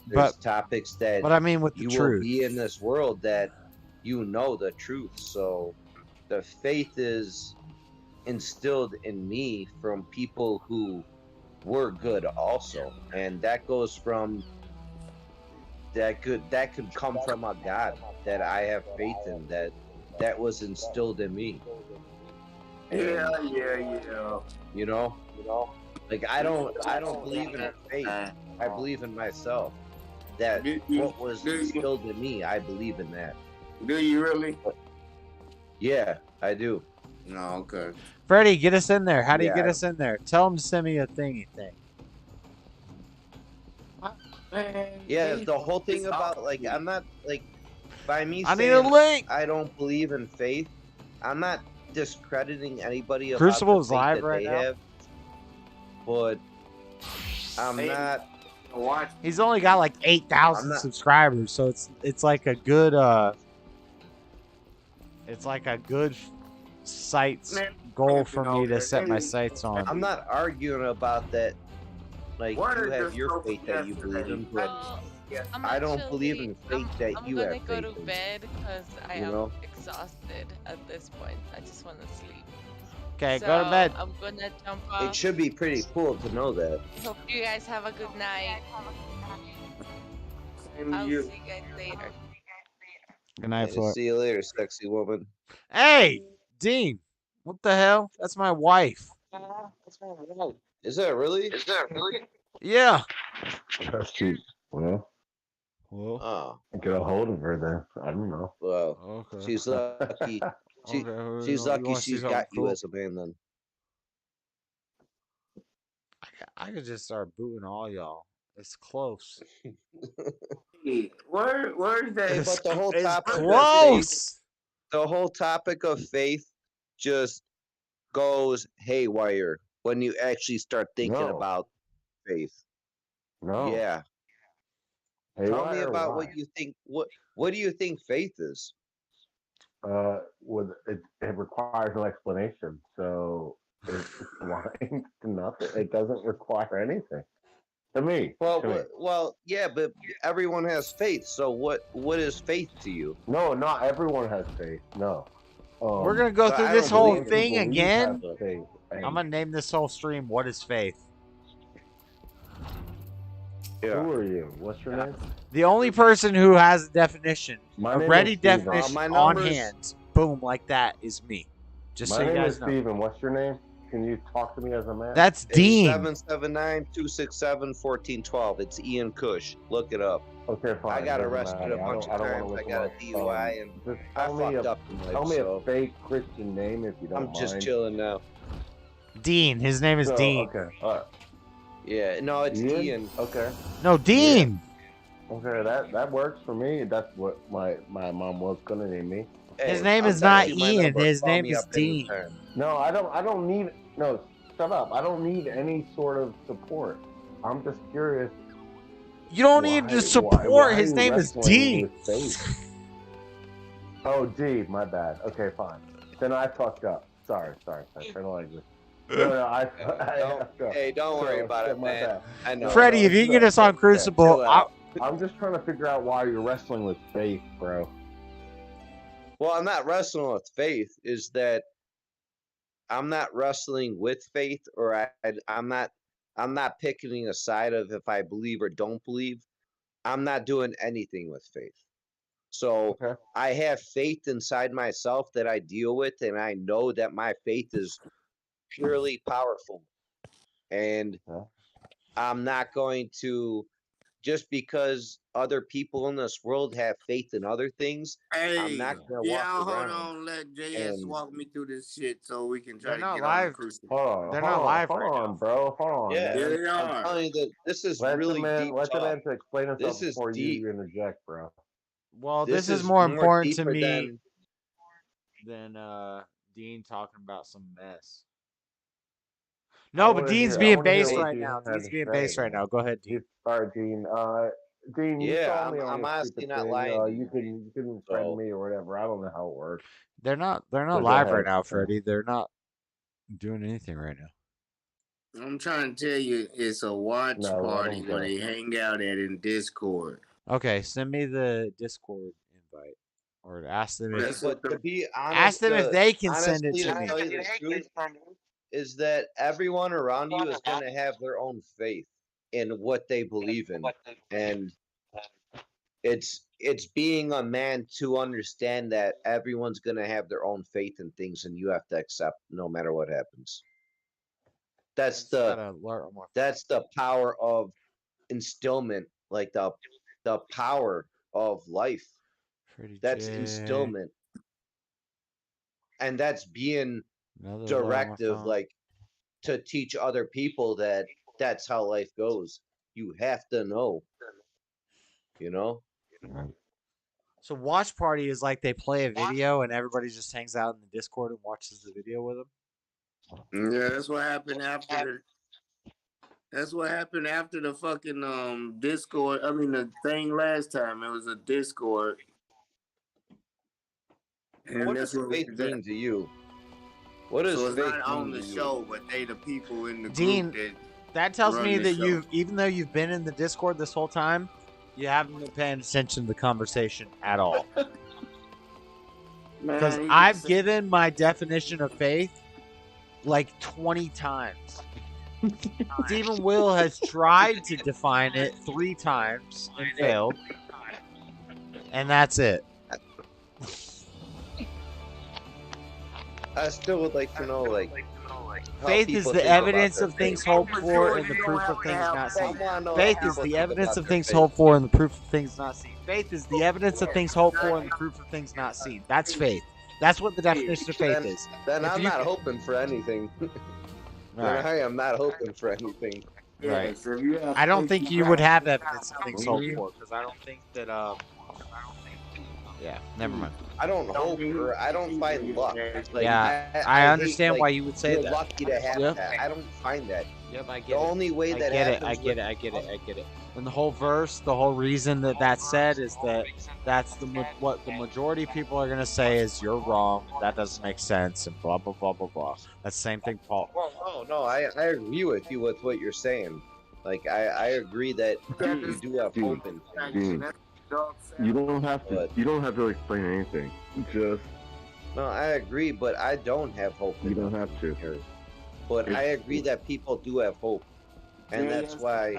there's topics that I mean with the you truth. will be in this world that you know the truth. So the faith is instilled in me from people who were good also, and that goes from that could come from a God that I have faith in, that was instilled in me. Yeah. You know, like I don't believe in faith. I believe in myself. That what was instilled in me, I believe in that. Do you really? Yeah, I do. No, okay. Freddie, get us in there. How do you get us in there? Tell him to send me a thingy thing. Yeah, the whole thing about, like, I'm not, like, by me I saying need a link. I don't believe in faith, I'm not discrediting anybody about Crucible's the faith live that right they now. have, but I'm not. He's only got like 8,000 subscribers, so it's like a good sights goal for me to set my sights on. I'm not arguing about that. Like, you have your faith that you believe in, but I don't believe in faith that you have faith in. I'm gonna go to bed because I You am know? exhausted at this point. I just want to sleep. Okay, So, go to bed. I'm gonna jump off. It should be pretty cool to know that. Hope you guys have a good night. I'll see you guys later. Good night, Yeah, Floyd. see you later, sexy woman. Hey, Dean, what the hell? That's my wife. Is that really? Yeah. That's cute. Well, Oh, get a hold of her then. I don't know. well, Okay. she's lucky. She's lucky she's got you as a man then. I could just start booting all y'all. It's close. Where's that? But the whole It's topic close. the whole topic of faith just goes haywire when you actually start thinking No. about faith. No. Yeah. Tell me Haywire, about why? what you think. What do you think faith is? It requires no explanation, so it's blind to nothing. It doesn't require anything. To me. Well, yeah, but everyone has faith. So what is faith to you? No, not everyone has faith. No. We're gonna go through this whole thing again. I'm gonna name this whole stream "What is Faith." Yeah. Who are you? What's your name? The only person who has a definition, My a name ready is Steven. definition My on number's- hand, boom, like that, is me. Just My so you name guys is know. Steven. What's your name? Can you talk to me as a man? That's Dean. 779-267-1412. It's Ian Cush. Look it up. Okay, fine. I got Doesn't arrested matter. a bunch I of don't wanna times. look I got a him up. DUI, and Just I fucked up in life. Tell me so a fake Christian name if you don't I'm mind. just chilling now. Dean. His name is Dean. Okay. Yeah, no, it's Ian. Okay. No, Dean. Okay, that works for me. That's what my mom was gonna name me. His name is not Ian. His name is Dean. No, I don't need. No, shut up. I don't need any sort of support. I'm just curious. You don't need to support. why His you name is wrestling Dean. with faith? Oh, D. My bad. Okay, fine. Then I fucked up. Sorry. Turn the language. No, don't worry about it, man. I know. Freddie, if you can get us on Crucible, I'm just trying to figure out why you're wrestling with faith, bro. Well, I'm not wrestling with faith. Is that I'm not wrestling with faith, or I'm not picking a side of if I believe or don't believe. I'm not doing anything with faith. So I have faith inside myself that I deal with, and I know that my faith is purely powerful. And I'm not going to, just because other people in this world have faith in other things, I'm not going to walk hold around. on. Let JS walk me through this shit so we can try They're to not get live. on the cruise. They're not live Hold right on, now. bro. Hold on. Yeah, man. they I'm are. telling you that this is Let really deep let the talk. man to explain himself This is before deep. you interject, bro. Well, this is more important to me than than Dean talking about some mess. I No, but wanna Dean's hear- I being wanna hear based what right Dean now. had Dean's to being say, based right man. now. Go ahead, Dean. All right, Dean. Dean, you Yeah, saw me on I'm this honestly stupid not thing. lying to You can friend me or whatever. I don't know how it works. They're not So go live right ahead. now, Freddie. They're not doing anything right now. I'm trying to tell you, it's a watch No, let party him where go. they hang out at in Discord. Okay, send me the Discord invite, or ask them if But to be honest, ask them if they can send it honestly, to to me. tell you the truth, is that everyone around you is going to have their own faith in what they believe in, and it's being a man to understand that everyone's going to have their own faith in things, and you have to accept no matter what happens. That's the power of instillment, like the power of life. That's instillment, and that's being directive, like to teach other people that that's how life goes. You have to know, you know. So watch party is like they play a video and everybody just hangs out in the Discord and watches the video with them. Yeah, that's what happened after. That's what happened after the fucking Discord. I mean, the thing last time. It was a Discord. And What that's does what faith mean to you? What does so it's faith not on mean the to show, but they the people in the Dean, group that tells run me the that show. even though you've been in the Discord this whole time, you haven't been paying attention to the conversation at all. Because I've given my definition of faith like 20 times. Stephen Will has tried to define it 3 times and failed. And that's it. I still would like to know, like, how faith is people the think about evidence their of things faith. hoped for and the proof of things not seen. Faith is the evidence of things hoped for and the proof of things not seen. Faith is the evidence of things hoped for and the proof of things not seen. That's faith. That's what the definition of faith is. Then If I'm you not can- hoping for anything. Right. I am not hoping for anything. Right. I don't think you would have evidence of things hoped for because I don't think that. Yeah. Never mind. I don't hope, or I don't find luck. Like, Yeah, I hate, understand like, why you would say you're that. lucky to have Yep. that. I don't find that. Yep, I get the it. only way I that get it. happens. I get it. And the whole verse, the whole reason that that's said is that that's what the majority of people are gonna say is you're wrong. That doesn't make sense, and blah blah blah blah blah. That's the same thing, Paul. Well, no, I agree with you with what you're saying. Like I agree that you do have hope in things. You don't have to. You don't have to explain anything. Just. No, I agree, but I don't have hope. You don't have to. But I agree that people do have hope, and that's why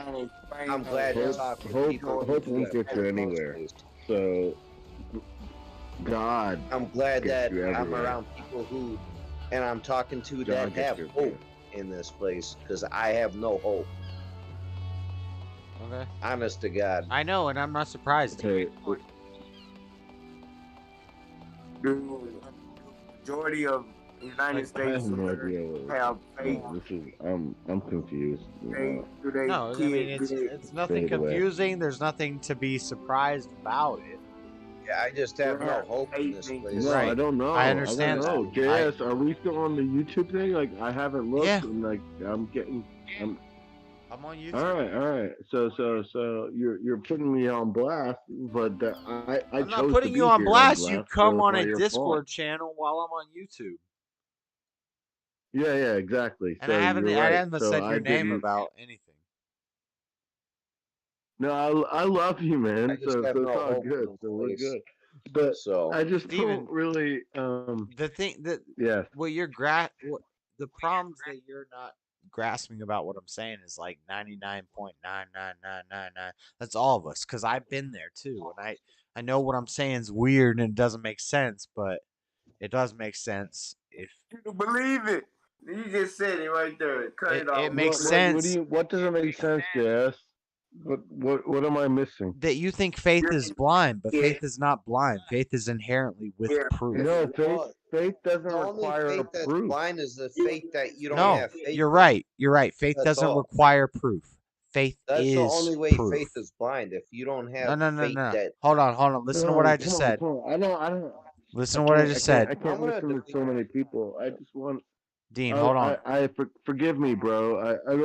I'm glad to talk with people. Hope won't get you anywhere. So, God. I'm glad that I'm around people who, and I'm talking to that have hope in this place, because I have no hope. Okay. Honest to God. I know, and I'm not surprised. Dude, majority of United States have faith. I'm confused. No, I mean it's nothing confusing. There's nothing to be surprised about it. Yeah, I just have no hope in this place. No, I don't know. I understand. I don't know. JS, are we still on the YouTube thing? Like, I haven't looked, and like, I'm on YouTube. All right. So you're putting me on blast, but I'm not putting you on blast. You come on a Discord channel while I'm on YouTube. Yeah, exactly. And I haven't said your name about anything. No, I love you, man. So it's all good. So we're good. But I just don't really. The thing that what the problems that you're not grasping about what I'm saying is like 99.99999. That's all of us, because I've been there too, and I know what I'm saying is weird and it doesn't make sense, but it does make sense if you believe it. You just said it right there. Cut it off. It makes sense. What doesn't make sense, JS? What am I missing? That you think faith is blind, but faith is not blind. Faith is inherently with proof. No, faith doesn't require faith a that's proof. blind is the faith that you don't have faith. You're right. You're right. Faith That's doesn't all. require proof. Faith That's is the only way proof. faith is blind. If you don't have No. faith that Hold on. Listen to what I just said. I don't. Listen to what I just said. I can't listen to so many people. I just want. Dean, hold on. Forgive me, bro. I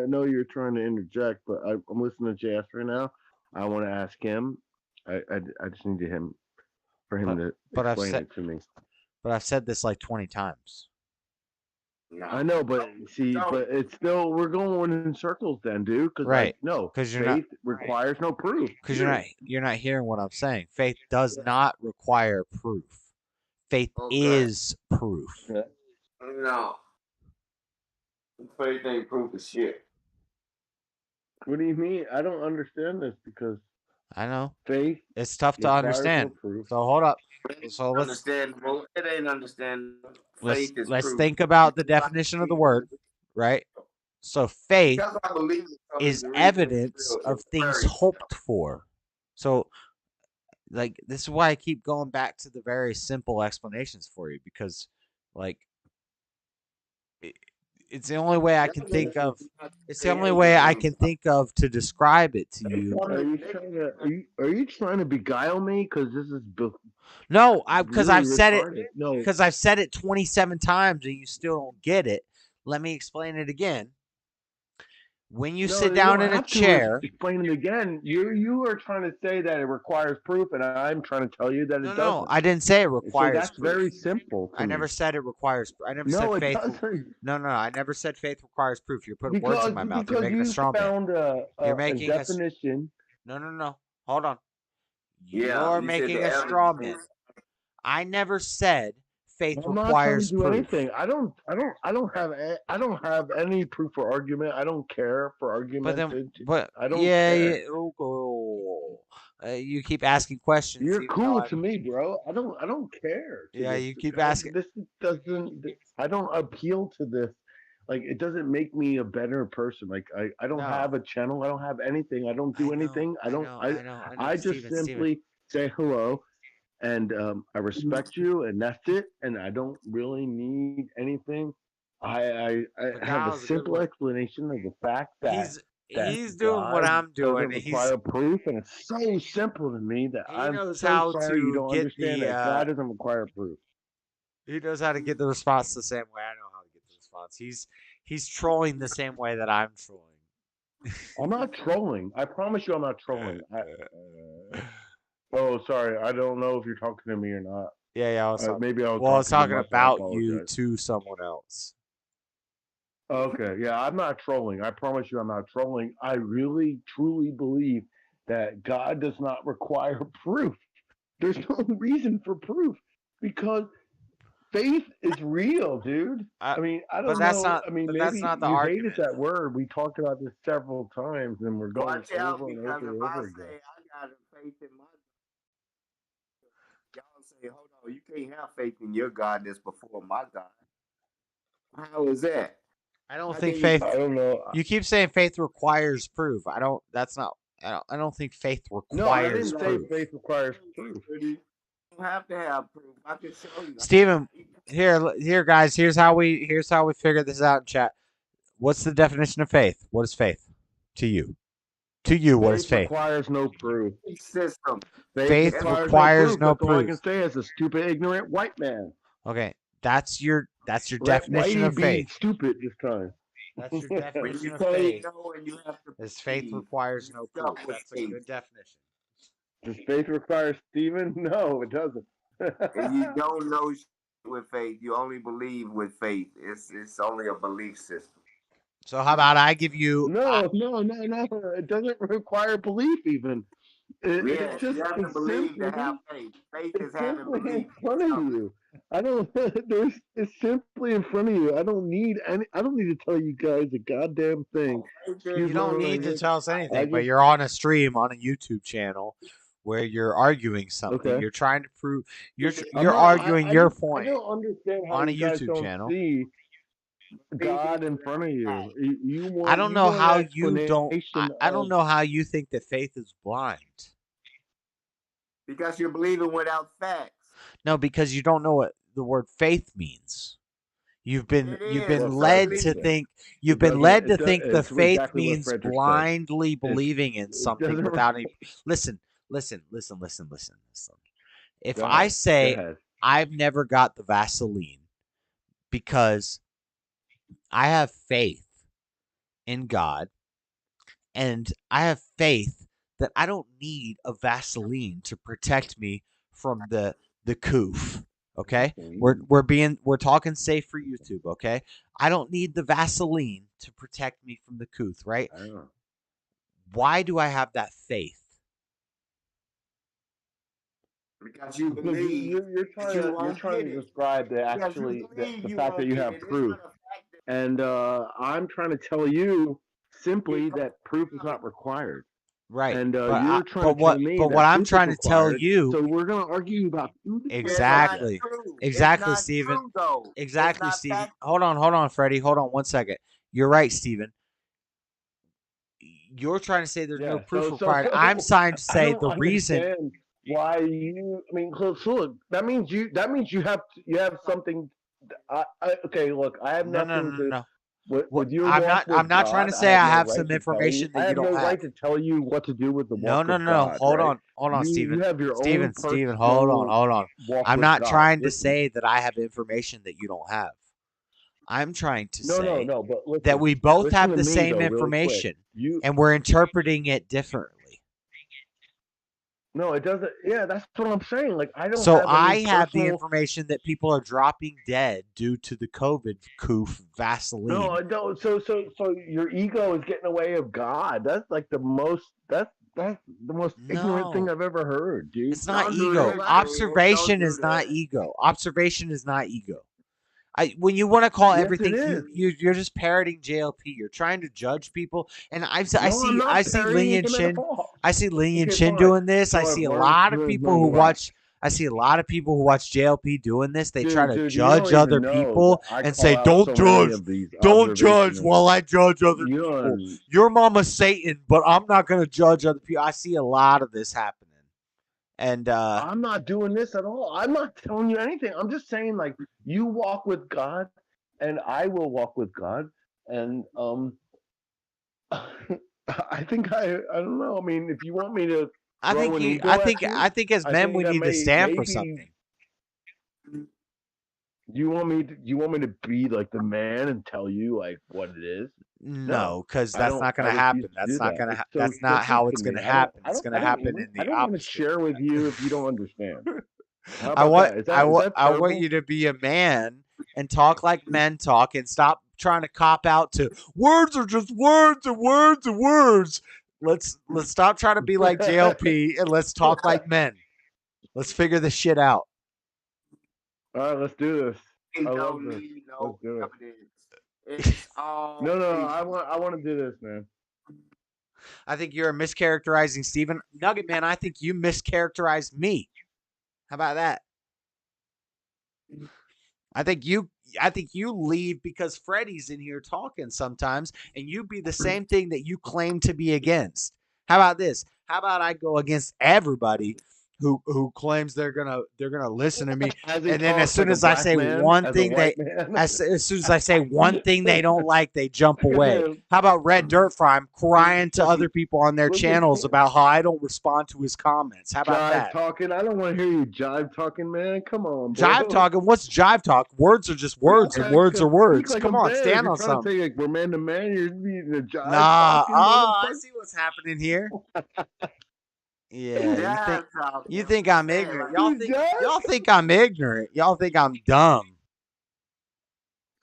know you're trying to interject, but I'm listening to JS right now. I want to ask him. I just need for him to explain it to me. But I've said this like 20 times. I know, but but it's still, we're going in circles then, dude. Right. Because faith requires no proof. Because you're not hearing what I'm saying. Faith does not require proof. Faith is proof. No. Faith ain't proof of shit. What do you mean? I don't understand this because I know faith. It's tough to understand. So hold up. So let's It ain't understand. Let's think about the definition of the word, right? So faith is evidence of things hoped for. So, like, this is why I keep going back to the very simple explanations for you, because, like, it's the only way I can think of. It's the only way I can think of to describe it to you. Are you trying to beguile me? Because this is no, because really I've said retarded. it. No, because I've said it 27 times and you still don't get it. Let me explain it again. When you sit down in a chair, explain it again. You are trying to say that it requires proof, and I'm trying to tell you that it doesn't. No, I didn't say it requires. So that's proof. Very simple. I never said it requires. I never said faith. No, I never said faith requires proof. You're putting words in my mouth. You're making a straw man. You're making a definition. No. Hold on. You're making a straw man. I never said faith requires proof. Anything. I don't have any proof or argument. I don't care for argument. I don't care. You keep asking questions. You're cool to me, bro. I don't care. You keep asking. This doesn't. I don't appeal to this. Like, it doesn't make me a better person. Like, I don't have a channel. I don't have anything. I don't do anything. I just simply say hello. And I respect you, and that's it. And I don't really need anything. I have a simple explanation of the fact that he's doing what I'm doing. He's require proof, and it's so simple to me that I'm so sorry you don't understand that God doesn't require proof. He knows how to get the response the same way I know how to get the response. He's trolling the same way that I'm trolling. I'm not trolling. I promise you, I'm not trolling. Oh, sorry. I don't know if you're talking to me or not. Yeah. Maybe I was. Well, I was talking about you to someone else. Okay, yeah, I'm not trolling. I promise you I'm not trolling. I really, truly believe that God does not require proof. There's no reason for proof because faith is real, dude. I mean, I don't know. I mean, that's maybe not the you argument. hated that word. We talked about this several times, and we're going Watch out, over and because over if and I over say again. I got faith in my, y'all say, hold on, you can't have faith in your God that's before my God. How is that? I don't think faith. I don't know. You keep saying faith requires proof. I don't. That's not. I don't think faith requires No, I didn't proof. say faith requires proof. You don't have to have proof. I can show you. Steven, here, guys. Here's how we figure this out in chat. What's the definition of faith? What is faith to you? To you, what is faith? Requires no proof. System. Faith requires no That's all I proof. can say as a stupid, ignorant white man. Okay, that's your Let definition Whitey of be faith. stupid this time. That's your definition of say faith. no and you have to Is faith believe. requires no Start proof. with That's a faith. good definition. Does faith require Steven? No, it doesn't. And you don't know with faith. You only believe with faith. It's only a belief system. So how about I give you? No. It doesn't require belief even. Yes, you have to believe to have faith. Faith is having simply belief. in front of you. I don't. It's simply in front of you. I don't need to tell you guys a goddamn thing. You don't need to tell us anything, but just- you're on a stream on a YouTube channel where you're arguing something. Okay. You're trying to prove. You're I'm not- arguing your I point don't understand how on a you guys YouTube don't channel. see God in front of you. You want, I don't know want an how you don't. explanation I don't of- know how you think that faith is blind. Because you're believing without facts. No, because you don't know what the word faith means. You've been is. led to think. You've been led to think the it's faith exactly what means Frederick said. blindly believing in something doesn't- without any. Listen. If Go I ahead, say go ahead. I've never got the Vaseline because I have faith in God, and I have faith that I don't need a Vaseline to protect me from the coof. Okay, we're talking safe for YouTube. Okay, I don't need the Vaseline to protect me from the coof. Right? Why do I have that faith? Because you Because believe. you're trying to describe the fact that you have proof, and I'm trying to tell you simply that proof is not required. Right. And but you're trying to tell me but that what I'm proof is trying to tell required, you. So we're going to argue about Exactly. Exactly, Steven. True, exactly, Steven. Hold on, Freddie. Hold on 1 second. You're right, Steven. You're trying to say there's no proof required. I'm trying to say the reason why you. I mean, look. That means you have something. Okay, look. I have nothing to. No. With your I'm not trying to say I have some information that you don't have. I have no right to tell you what to do with the No. walk of God, Hold right? on, Steven. You have your Steven, own Steven, hold on. walk I'm with not God. trying to Listen. say that I have information that you don't have. I'm trying to say but listen, that we both listen have to the me, same though, really information, quick. and we're interpreting it differently. No, it doesn't. Yeah, that's what I'm saying. Like, I don't. So have I any have the personal- information that people are dropping dead due to the COVID coof Vaseline. No, I don't. So your ego is getting away of God. That's like the most. That's the most ignorant thing I've ever heard, dude. It's not ego. Observation is not ego. Observation is not ego. When you want to call Yes, everything, it is. you're just parroting JLP. You're trying to judge people, and I I'm see not Lee and parodying him Chin. at all. I see Lee and Okay, Chin fine. doing this. I So see a I've lot of learned people to who know watch. I see a lot of people who watch JLP doing this. They try to Dude, you judge don't other even know people that I and call say, out "Don't so many judge, of these don't judge observations. while I judge other You people." know, Your mama's Satan, but I'm not gonna judge other people. I see a lot of this happening, and I'm not doing this at all. I'm not telling you anything. I'm just saying, like, you walk with God, and I will walk with God, and I think I don't know. I mean, if you want me to, I throw think an you, ego I at think you, I think as I men think we that need to stand for something. You want me to be like the man and tell you like what it is? No, because I that's don't- not going I to refuse happen. to That's do not that. going to. It's so That's not how simple it's to going me. to I don't- happen. I It's don't- going I to don't happen even- in the I don't want to opposite. share with you if you don't understand. How I about want that? Is I that want terrible? you to be a man and talk like men talk and stop trying to cop out to words are just words and words and words. Let's stop trying to be like JLP and let's talk like men. Let's figure this shit out. All right, let's do this. I love this. Let's do it. No, I want to do this, man. I think you're mischaracterizing Steven. Nugget Man, I think you mischaracterized me. How about that? I think you leave because Freddie's in here talking sometimes, and you be the same thing that you claim to be against. How about this? How about I go against everybody who claims they're gonna listen to me, and then as soon as I say one thing as soon as I say one thing they don't like, they jump away. How about Red Dirt Fry crying to other people on their channels about how I don't respond to his comments? How about that? Jive talking. I don't want to hear you jive talking, man. Come on, bro. Jive talking. What's jive talk? Words are just words, and words are words. Come on, stand on something. Like we're man to man. You're being a jive. Nah, I see what's happening here. Yeah, you think I'm ignorant. Y'all think I'm ignorant. Y'all think I'm dumb.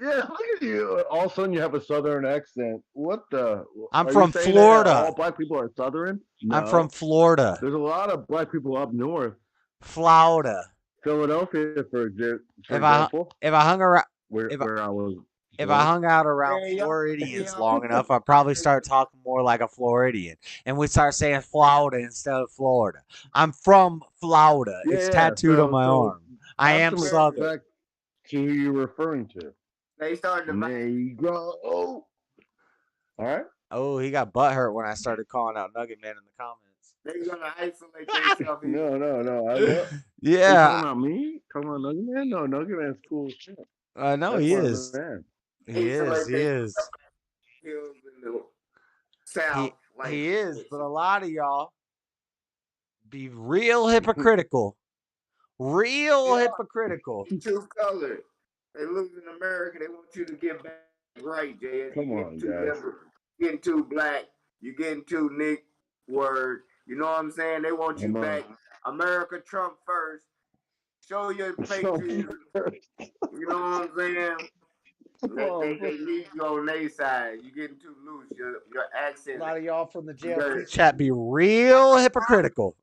Yeah, look at you. All of a sudden you have a southern accent. What the? I'm from Florida. All black people are southern? No. I'm from Florida. There's a lot of black people up north. Florida. Philadelphia, for example. If I hung around If I hung out around Floridians long enough, I'd probably start talking more like a Floridian. And we'd start saying Florida instead of Florida. I'm from Florida. It's tattooed on my arm. I am Southern. To who you're referring to. They started to Negro. All right. Oh, he got butthurt when I started calling out Nugget Man in the comments. They're going to isolate themselves. No. Yeah. Talking about me? Talking about Nugget Man? No, Nugget Man's cool as shit. No, he is. He is. He is, but a lot of y'all be real hypocritical. Hypocritical. Two colors. They lose in America. They want you to get back right, Jay. Come on, guys. Getting too black. You're getting too Nick word. You know what I'm saying? They want you back. America, Trump first. Show your patriotism. You know what I'm saying? They need you on their side. You're getting too loose. Your accent. A lot of y'all from the jail chat be real hypocritical.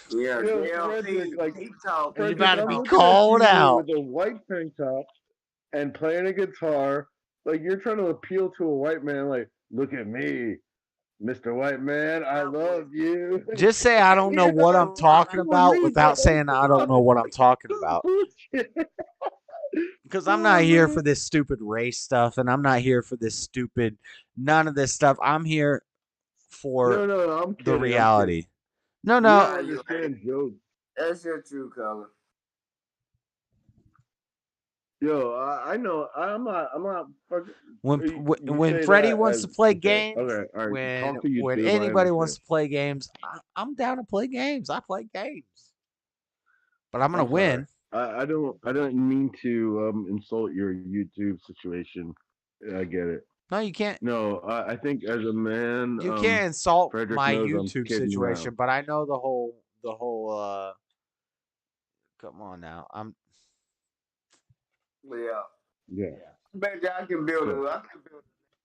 Yeah, like he talk. You about to be called out with a white tank top and playing a guitar. Like you're trying to appeal to a white man. Like, look at me, Mr. White Man. I love you. Just say I don't know what I'm talking about without saying I don't know what I'm talking about. Because I'm not here for this stupid race stuff, and I'm not here for this stupid none of this stuff. I'm here for the reality. No. I understand jokes. That's your true color. Yo, I know. I'm not. When Freddie wants to play games, when anybody wants to play games, I'm down to play games. I play games, but I'm gonna win. I don't mean to insult your YouTube situation. I get it. No, you can't. No, I think as a man, you can't insult Frederick my knows YouTube situation, but I know the whole. Come on now, Yeah. Bet I can build it.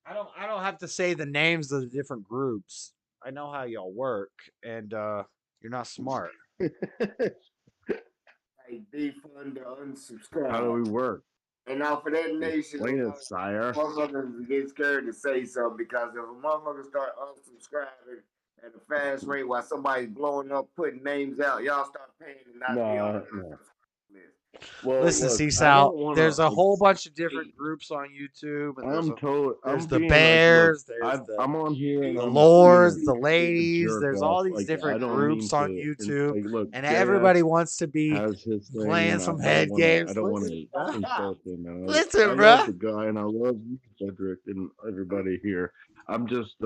I don't have to say the names of the different groups. I know how y'all work, and you're not smart. Hey, defund the unsubscribe. How do we work? And now for that nation, explain it, sire. Motherfuckers get scared to say something because if a motherfucker start unsubscribing at a fast rate while somebody's blowing up, putting names out, y'all start paying and not be on the list. Well, listen, Seasal, there's a whole bunch of different groups on YouTube. And there's the Bears. I'm on here. The Lords, the Ladies. There's all these different groups on YouTube, and everybody wants to be playing some head games. I don't want to insult him, man. Listen, I bro. love the guy, and I love you, Cedric, and everybody here. I'm just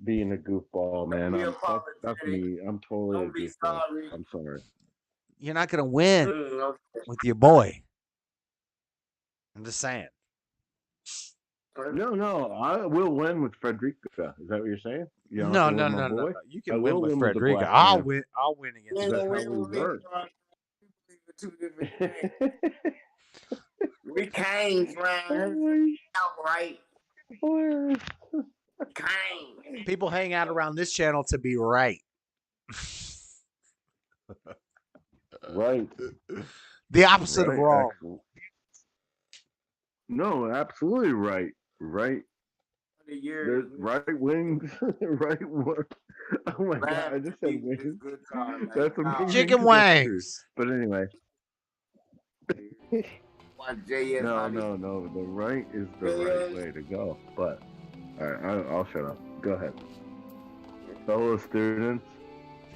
being a goofball, man. That's me. I'm totally a goofball. I'm sorry. You're not gonna win with your boy. I'm just saying. No. I will win with Frederica. Is that what you're saying? No. You can win with Frederica. I'll win against That's how we work. We canes around here. Outright. Canes. People hang out around this channel to be right. Right. The opposite of wrong. Excellent. No, absolutely right. Right. There's right wings, right. Oh my god! I just said wings. That's amazing. Chicken That's wings. But anyway. No. The right is the right way to go. But all right, I'll shut up. Go ahead, fellow students.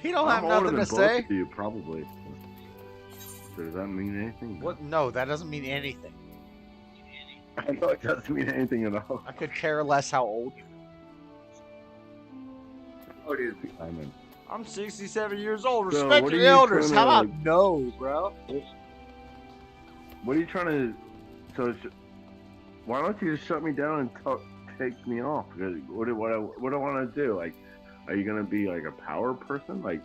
He don't have I'm older nothing to than both say. of you, probably. Does that mean anything? What? No, that doesn't mean anything. I know it doesn't mean anything at all. I could care less how old you are. What is it? I'm 67 years old. So Respect what are your you elders. trying How to, about like- no, bro? What are you trying to? So, why don't you just shut me down and take me off? What do I want to do? Like, are you gonna be like a power person? Like,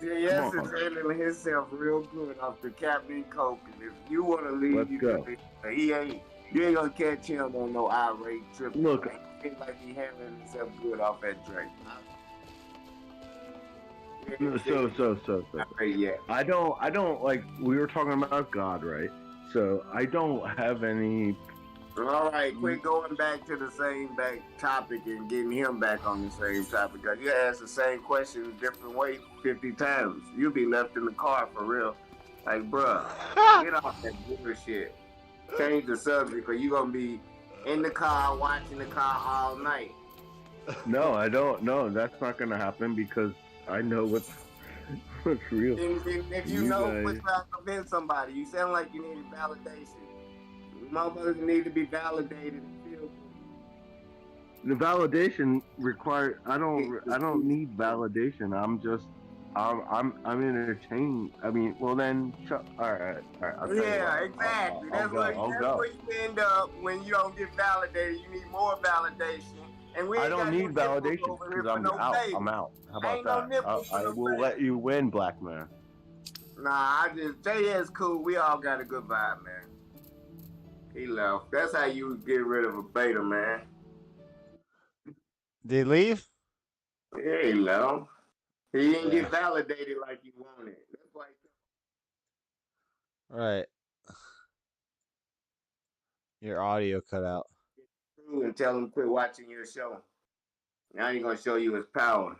JS come is on. handling himself real good off the Captain Coke. And if you want to leave, Let's you go. can leave. You ain't gonna catch him on no irate trip. Look. He seems like he handling himself good off that drink. So. Yeah. I don't like. We were talking about God, right? So I don't have any. All right, quit going back to the same topic and getting him back on the same topic. Cause you ask the same question a different way 50 times. You'll be left in the car for real. Like, bruh, get off that bullshit. Change the subject, or you gonna be in the car watching the car all night. No, I don't. No, that's not gonna happen because I know what's real. And if you know what's trying to convince somebody, you sound like you need validation. Motherfuckers need to be validated and feel good. The validation required. I don't need validation. I'm entertained. I mean, well then, all right. I'll tell you Yeah, what. exactly. I'll That's go. where you end up when you don't get validated. You need more validation. And we I ain't don't got need no validation nipples over here because for I'm no out. baby. I'm out. How Ain't about no nipples that? for I no will baby. let you win, black man. Nah, JS cool. We all got a good vibe, man. He left. That's how you get rid of a beta, man. Did he leave? Yeah, he left. He didn't Yeah. get validated like he wanted. That's why Right. Your audio cut out. he and tell him quit watching your show. Now he's gonna show you his power.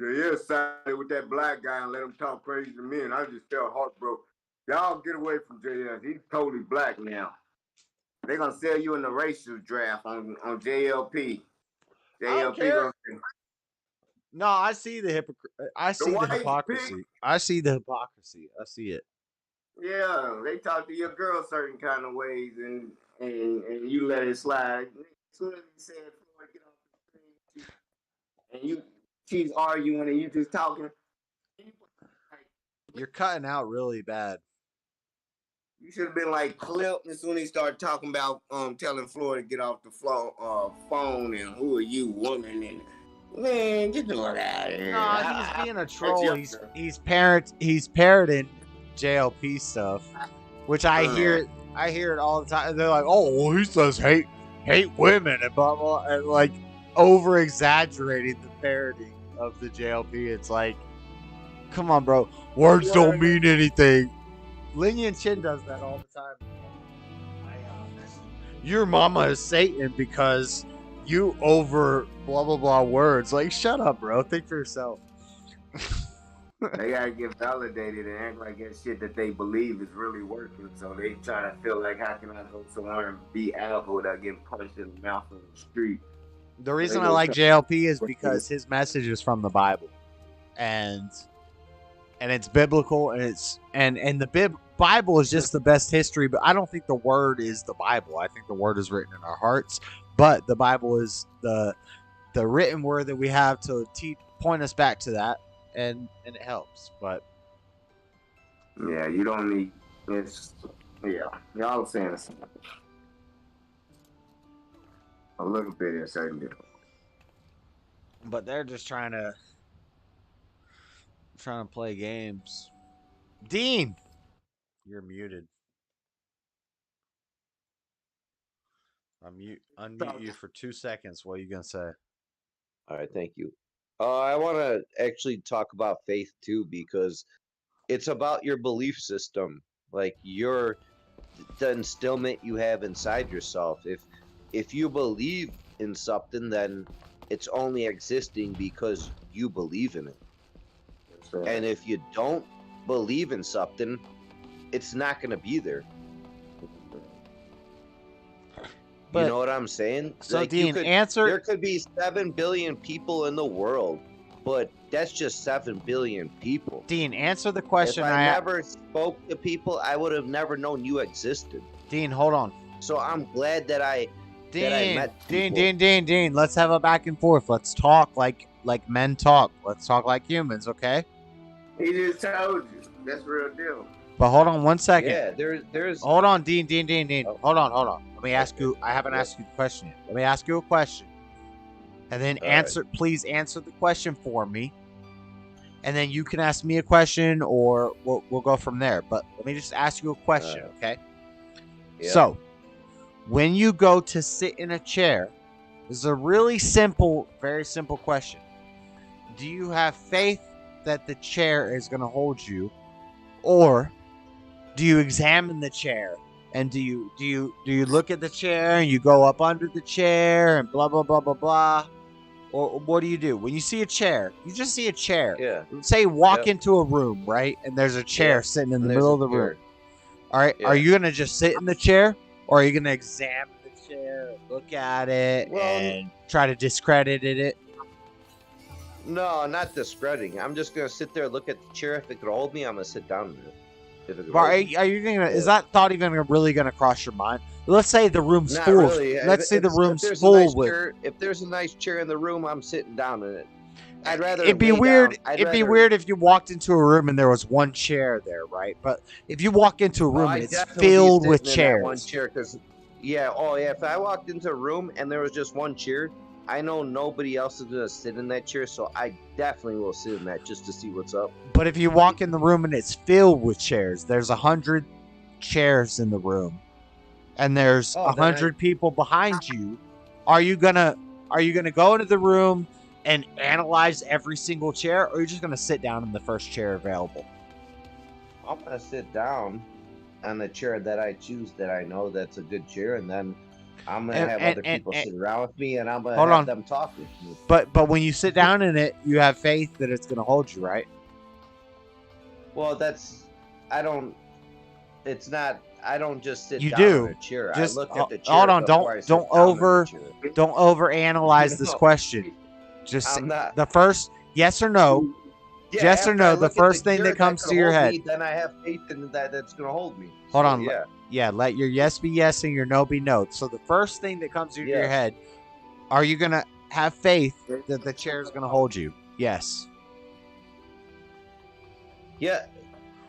JS sided with that black guy and let him talk crazy to me, and I just felt heartbroken. Y'all get away from JS. He's totally black now. They're gonna sell you in the racial draft on JLP. I don't JLP care. gonna say, No, I see the I see the white hypocrisy. pig. I see the hypocrisy. I see it. yeah, they talk to your girl certain kind of ways, and you let it slide. As soon as he said, Floyd, get off the screen, and she's arguing, and you just talking. You're cutting out really bad. You should have been like clipped as soon as he started talking about telling Floyd to get off the phone and who are you, woman, and man, get the fuck out of here. No, he's being a troll. He's parroting JLP stuff, which I hear it all the time. They're like, oh, well, he says hate women and blah blah, and like over exaggerating the parroting of the JLP. It's like, come on, bro. Words don't mean anything. Linian Chin does that all the time. Your mama is Satan because you over blah blah blah words. Like, shut up, bro. Think for yourself. They gotta get validated and act like that shit that they believe is really working. So they try to feel like, how can I go somewhere and be alpha without getting punched in the mouth on the street? The reason I like JLP is because his message is from the Bible, and it's biblical, and the Bible is just the best history. But I don't think the Word is the Bible. I think the Word is written in our hearts. But the Bible is the written word that we have to point us back to that, and it helps. But yeah, you don't need y'all saying this a little bit in certain different. But they're just trying to play games. Dean, you're muted. Unmute you for 2 seconds. What are you gonna say? All right, thank you. I want to actually talk about faith too, because it's about your belief system, like the instillment you have inside yourself. If you believe in something, then it's only existing because you believe in it. Right. And if you don't believe in something, it's not going to be there. But, you know what I'm saying? So, like, Dean, there could be 7 billion people in the world, but that's just 7 billion people. Dean, answer the question. If I never spoke to people, I would have never known you existed. Dean, hold on. So I'm glad that I met people. Dean, let's have a back and forth. Let's talk like men talk. Let's talk like humans, okay? He just told you. That's real deal. But hold on 1 second. Yeah, there's. Hold on, Dean. Oh. Hold on. Let me ask you. I haven't asked you the question yet. Let me ask you a question, and then please answer the question for me, and then you can ask me a question, or we'll go from there. But let me just ask you a question, okay? Yeah. So, when you go to sit in a chair, this is a really simple, very simple question. Do you have faith that the chair is going to hold you, or do you examine the chair and do you look at the chair and you go up under the chair and blah blah blah blah blah, or what do you do when you see a chair? You just see a chair. Yeah. Say you walk into a room, right, and there's a chair sitting in the middle of the room. All right, are you gonna just sit in the chair, or are you gonna examine the chair, look at it, and try to discredit it? No, not discrediting. I'm just gonna sit there, look at the chair. If it could hold me, I'm gonna sit down in it. If it could hold me. Are you gonna? Is that thought even really gonna cross your mind? Let's say the room's Not full. really. Let's say the room's if full with. If there's a nice chair in the room, I'm sitting down in it. I'd rather. It'd be lay weird. down. It'd be weird if you walked into a room and there was one chair there, right? But if you walk into a room and it's filled with chairs, one chair, because if I walked into a room and there was just one chair, I know nobody else is gonna sit in that chair, so I definitely will sit in that just to see what's up. but if you walk in the room and it's filled with chairs, there's 100 chairs in the room, and there's 100 people behind you. Are you gonna go into the room and analyze every single chair, or are you just gonna sit down in the first chair available? I'm gonna sit down on the chair that I choose, that I know that's a good chair, and then I'm gonna have other people sit around with me, and I'm gonna have them talk with me. But when you sit down in it, you have faith that it's gonna hold you, right? Well, I don't just sit You down do. in a chair. Just I look at the chair. hold on. before I sit Don't down in the chair. overanalyze this question. Just the first yes or no. Yeah, yes or after I no. look The at first the thing chair that comes could to your hold head. me, then I have faith in that's gonna hold me. Hold So, on. Yeah. Let your yes be yes and your no be no. So the first thing that comes to your head, are you gonna have faith that the chair is gonna hold you? Yes. Yeah.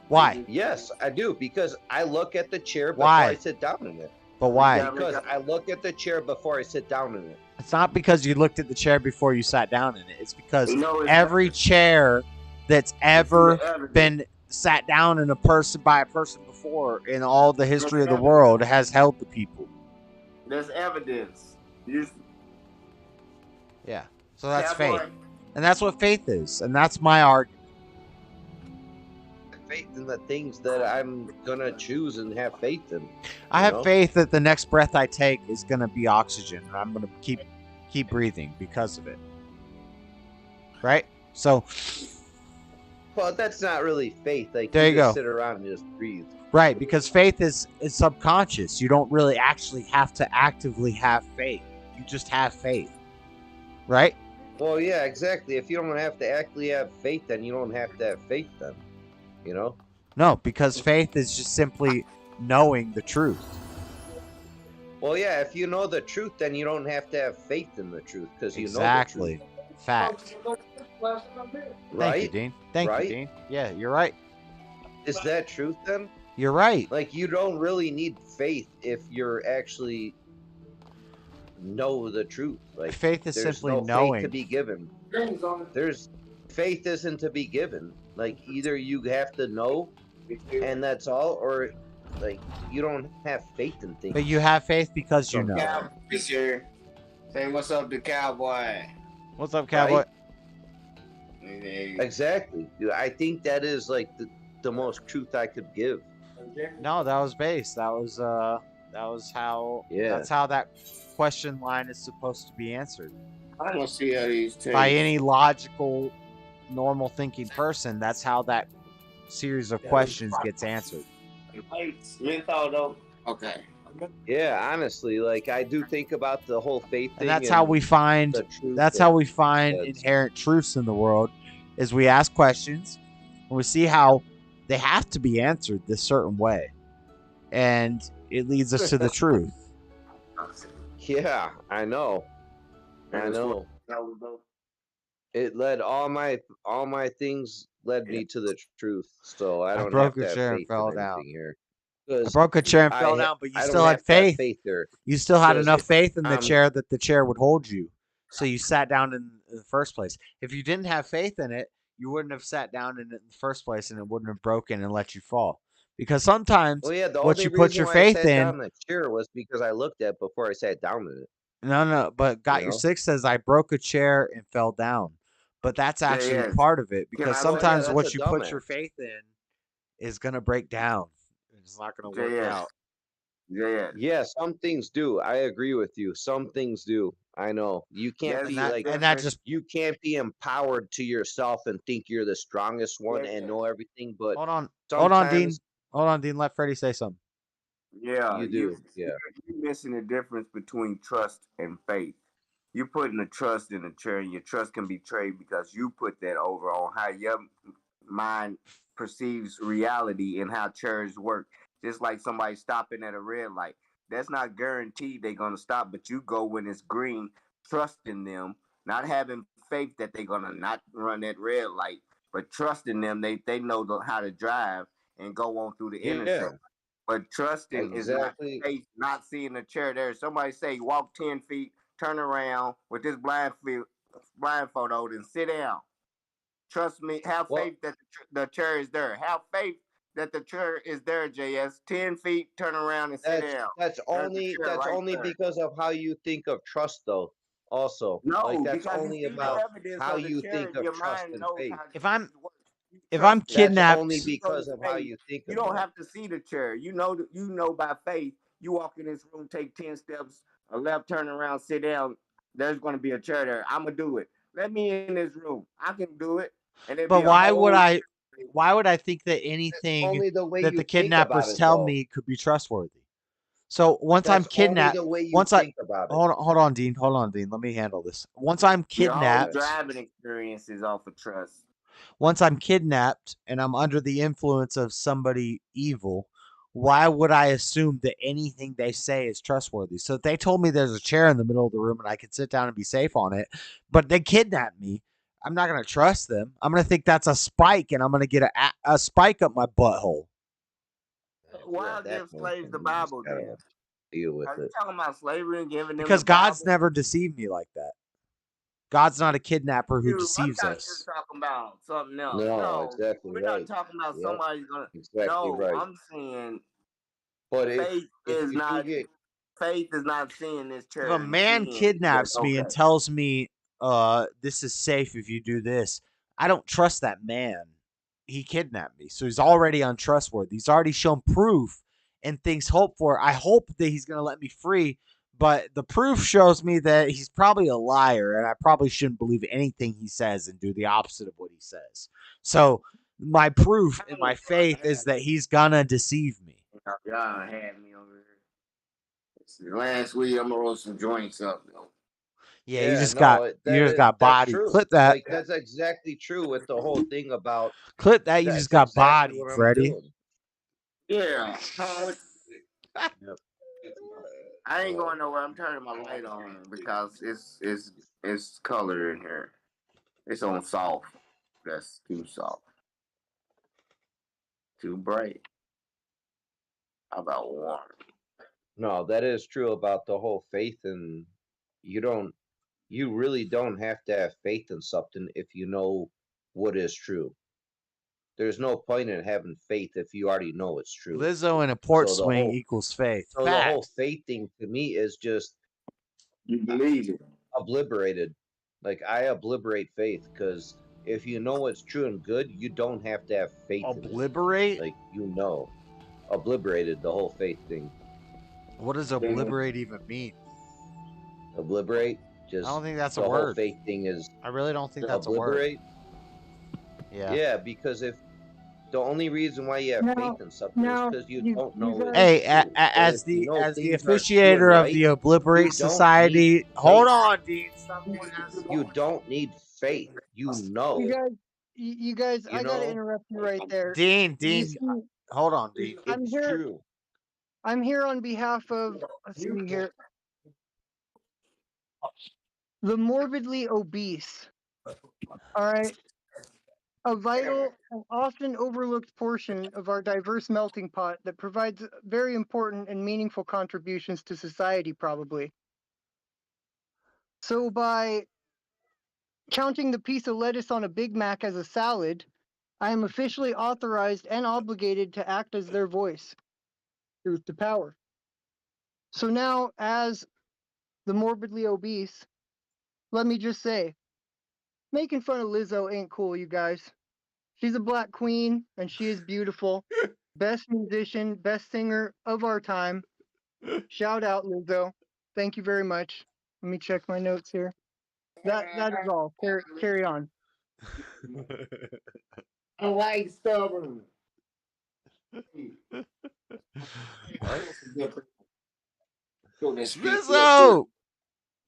Why? Yes, I do, because I look at the chair before Why? I sit down in it. But why? Because I look at the chair before I sit down in it. It's not because you looked at the chair before you sat down in it. It's because every chair that's ever been sat down in by a person before in all the history of the world has held the people. There's evidence. Yeah. So that's faith. And that's what faith is. And that's my argument. Faith in the things that I'm gonna choose and have faith in. I have faith that the next breath I take is gonna be oxygen, and I'm gonna keep breathing because of it. Right? So. Well, that's not really faith. Like, there you just go. Sit around and just breathe. Right, because faith is subconscious. You don't really actually have to actively have faith. You just have faith. Right? Well, yeah, exactly. If you don't have to actually have faith, then you don't have to have faith then. You know? No, because faith is just simply knowing the truth. Well, yeah, if you know the truth, then you don't have to have faith in the truth, because you know the Exactly. truth. Fact. Thank you, Dean. Thank you, Dean. Yeah, you're right. Is that truth then? You're right. Like, you don't really need faith if you're actually know the truth. Like, faith is there's simply no knowing. faith to be given. Faith isn't to be given. Like, either you have to know, and that's all, or like you don't have faith in things. But you have faith because you know. Cowboy here. Say what's up to Cowboy. What's up, Cowboy? Right? Exactly. I think that is like the most truth I could give. No, that was base. That was how. Yeah. That's how that question line is supposed to be answered. I don't see how these by any logical, normal thinking person. That's how that series of questions gets answered. Okay. Yeah, honestly, like I do think about the whole faith thing. And that's how we find. That's how we find inherent truths in the world. Is we ask questions, and we see how they have to be answered this certain way, and it leads us to the truth. Yeah, I know. I know. It led all my things led me to the truth. So I don't broke have a to chair have and faith fell in down. anything here. I broke a chair and fell down, but you still had faith. You still had enough faith in the chair that the chair would hold you. So you sat down in the first place. If you didn't have faith in it, you wouldn't have sat down in it in the first place, and it wouldn't have broken and let you fall. Because sometimes what you put your faith in. The chair was because I looked at it before I sat down in it. No, but Got Your Six says I broke a chair and fell down. But that's actually part of it, because sometimes what you put your faith in is going to break down. It's not going to work out. Yeah, some things do. I agree with you. Some things do. I know. You can't be you can't be empowered to yourself and think you're the strongest one and know everything. But hold on, Dean. Hold on, Dean. Let Freddie say something. Yeah, you do. You're missing the difference between trust and faith. You're putting the trust in the chair, and your trust can be betrayed because you put that over on how your mind perceives reality and how chairs work. Just like somebody stopping at a red light. That's not guaranteed they're going to stop, but you go when it's green, trusting them, not having faith that they're going to not run that red light, but trusting them. They know how to drive and go on through the intersection. But trusting is not faith, not seeing the chair there. Somebody say, walk 10 feet, turn around with this blindfold on and sit down. Trust me, have faith that the chair is there. Have faith that the chair is there, JS. 10 feet, turn around and sit down. That's only because of how you think of trust, though. Also, no, that's only about how you think of trust and faith. If I'm kidnapped, that's only because of how you think. You don't have to see the chair. You know by faith. You walk in this room, take 10 steps, a left, turn around, sit down. There's going to be a chair there. I'm gonna do it. Let me in this room. I can do it. But why would I? Why would I think that anything that the kidnappers tell me could be trustworthy? So once I'm kidnapped, hold on, Dean. Let me handle this. Once I'm kidnapped, your whole driving experience is off of trust. Once I'm kidnapped and I'm under the influence of somebody evil, why would I assume that anything they say is trustworthy? So if they told me there's a chair in the middle of the room and I could sit down and be safe on it, but they kidnapped me, I'm not going to trust them. I'm going to think that's a spike, and I'm going to get a spike up my butthole. Why give slaves the Bible then? Deal with Are you talking about slavery and giving them because the God's Bible? never deceived me like that. God's not a kidnapper who deceives us. You're talking about something else. No, exactly we're right. not talking about somebody's gonna. Exactly right. I'm saying, but faith is not seeing this chair. If a man kidnaps me and tells me, this is safe if you do this, I don't trust that man. He kidnapped me, so he's already untrustworthy. He's already shown proof and things hope for. I hope that he's going to let me free, but the proof shows me that he's probably a liar, and I probably shouldn't believe anything he says and do the opposite of what he says. So my proof and my faith is that he's going to deceive me. Y'all had me over here. Last week, I'm going to roll some joints up, though. Yeah, you just got body. True. Clip that. Like, that's exactly true with the whole thing about. Clip that. You just got body, Freddie. Yeah. I ain't going nowhere. I'm turning my light on because it's color in here. It's on soft. That's too soft. Too bright. How about warm? No, that is true about the whole faith, and you really don't have to have faith in something if you know what is true. there's no point in having faith if you already know it's true. Lizzo in a porch swing equals faith. So the whole faith thing to me is just you believe it. Obliterated. Like I obliterate faith because if you know what's true and good, you don't have to have faith. Obliterate? Like obliterated the whole faith thing. What does obliterate even mean? Obliterate? Just I don't think that's a the word. whole faith thing is. I really don't think that's obliterate? a word. Yeah. Yeah, because if the only reason why you have faith in something is because you don't know. Hey, as the officiator of the Obliterate Society, hold on, Dean. You don't need faith. You know. You guys, I gotta interrupt you right there. Dean, hold on, Dean. I'm here. I'm here on behalf of. Let's see here. The morbidly obese. All right. A vital and often overlooked portion of our diverse melting pot that provides very important and meaningful contributions to society, probably. So by counting the piece of lettuce on a Big Mac as a salad, I am officially authorized and obligated to act as their voice. Truth to power. So now, as the morbidly obese, let me just say, making fun of Lizzo ain't cool, you guys. She's a black queen, and she is beautiful. Best musician, best singer of our time. Shout out, Lizzo. Thank you very much. Let me check my notes here. That is all. Carry on. I like stubborn. Lizzo!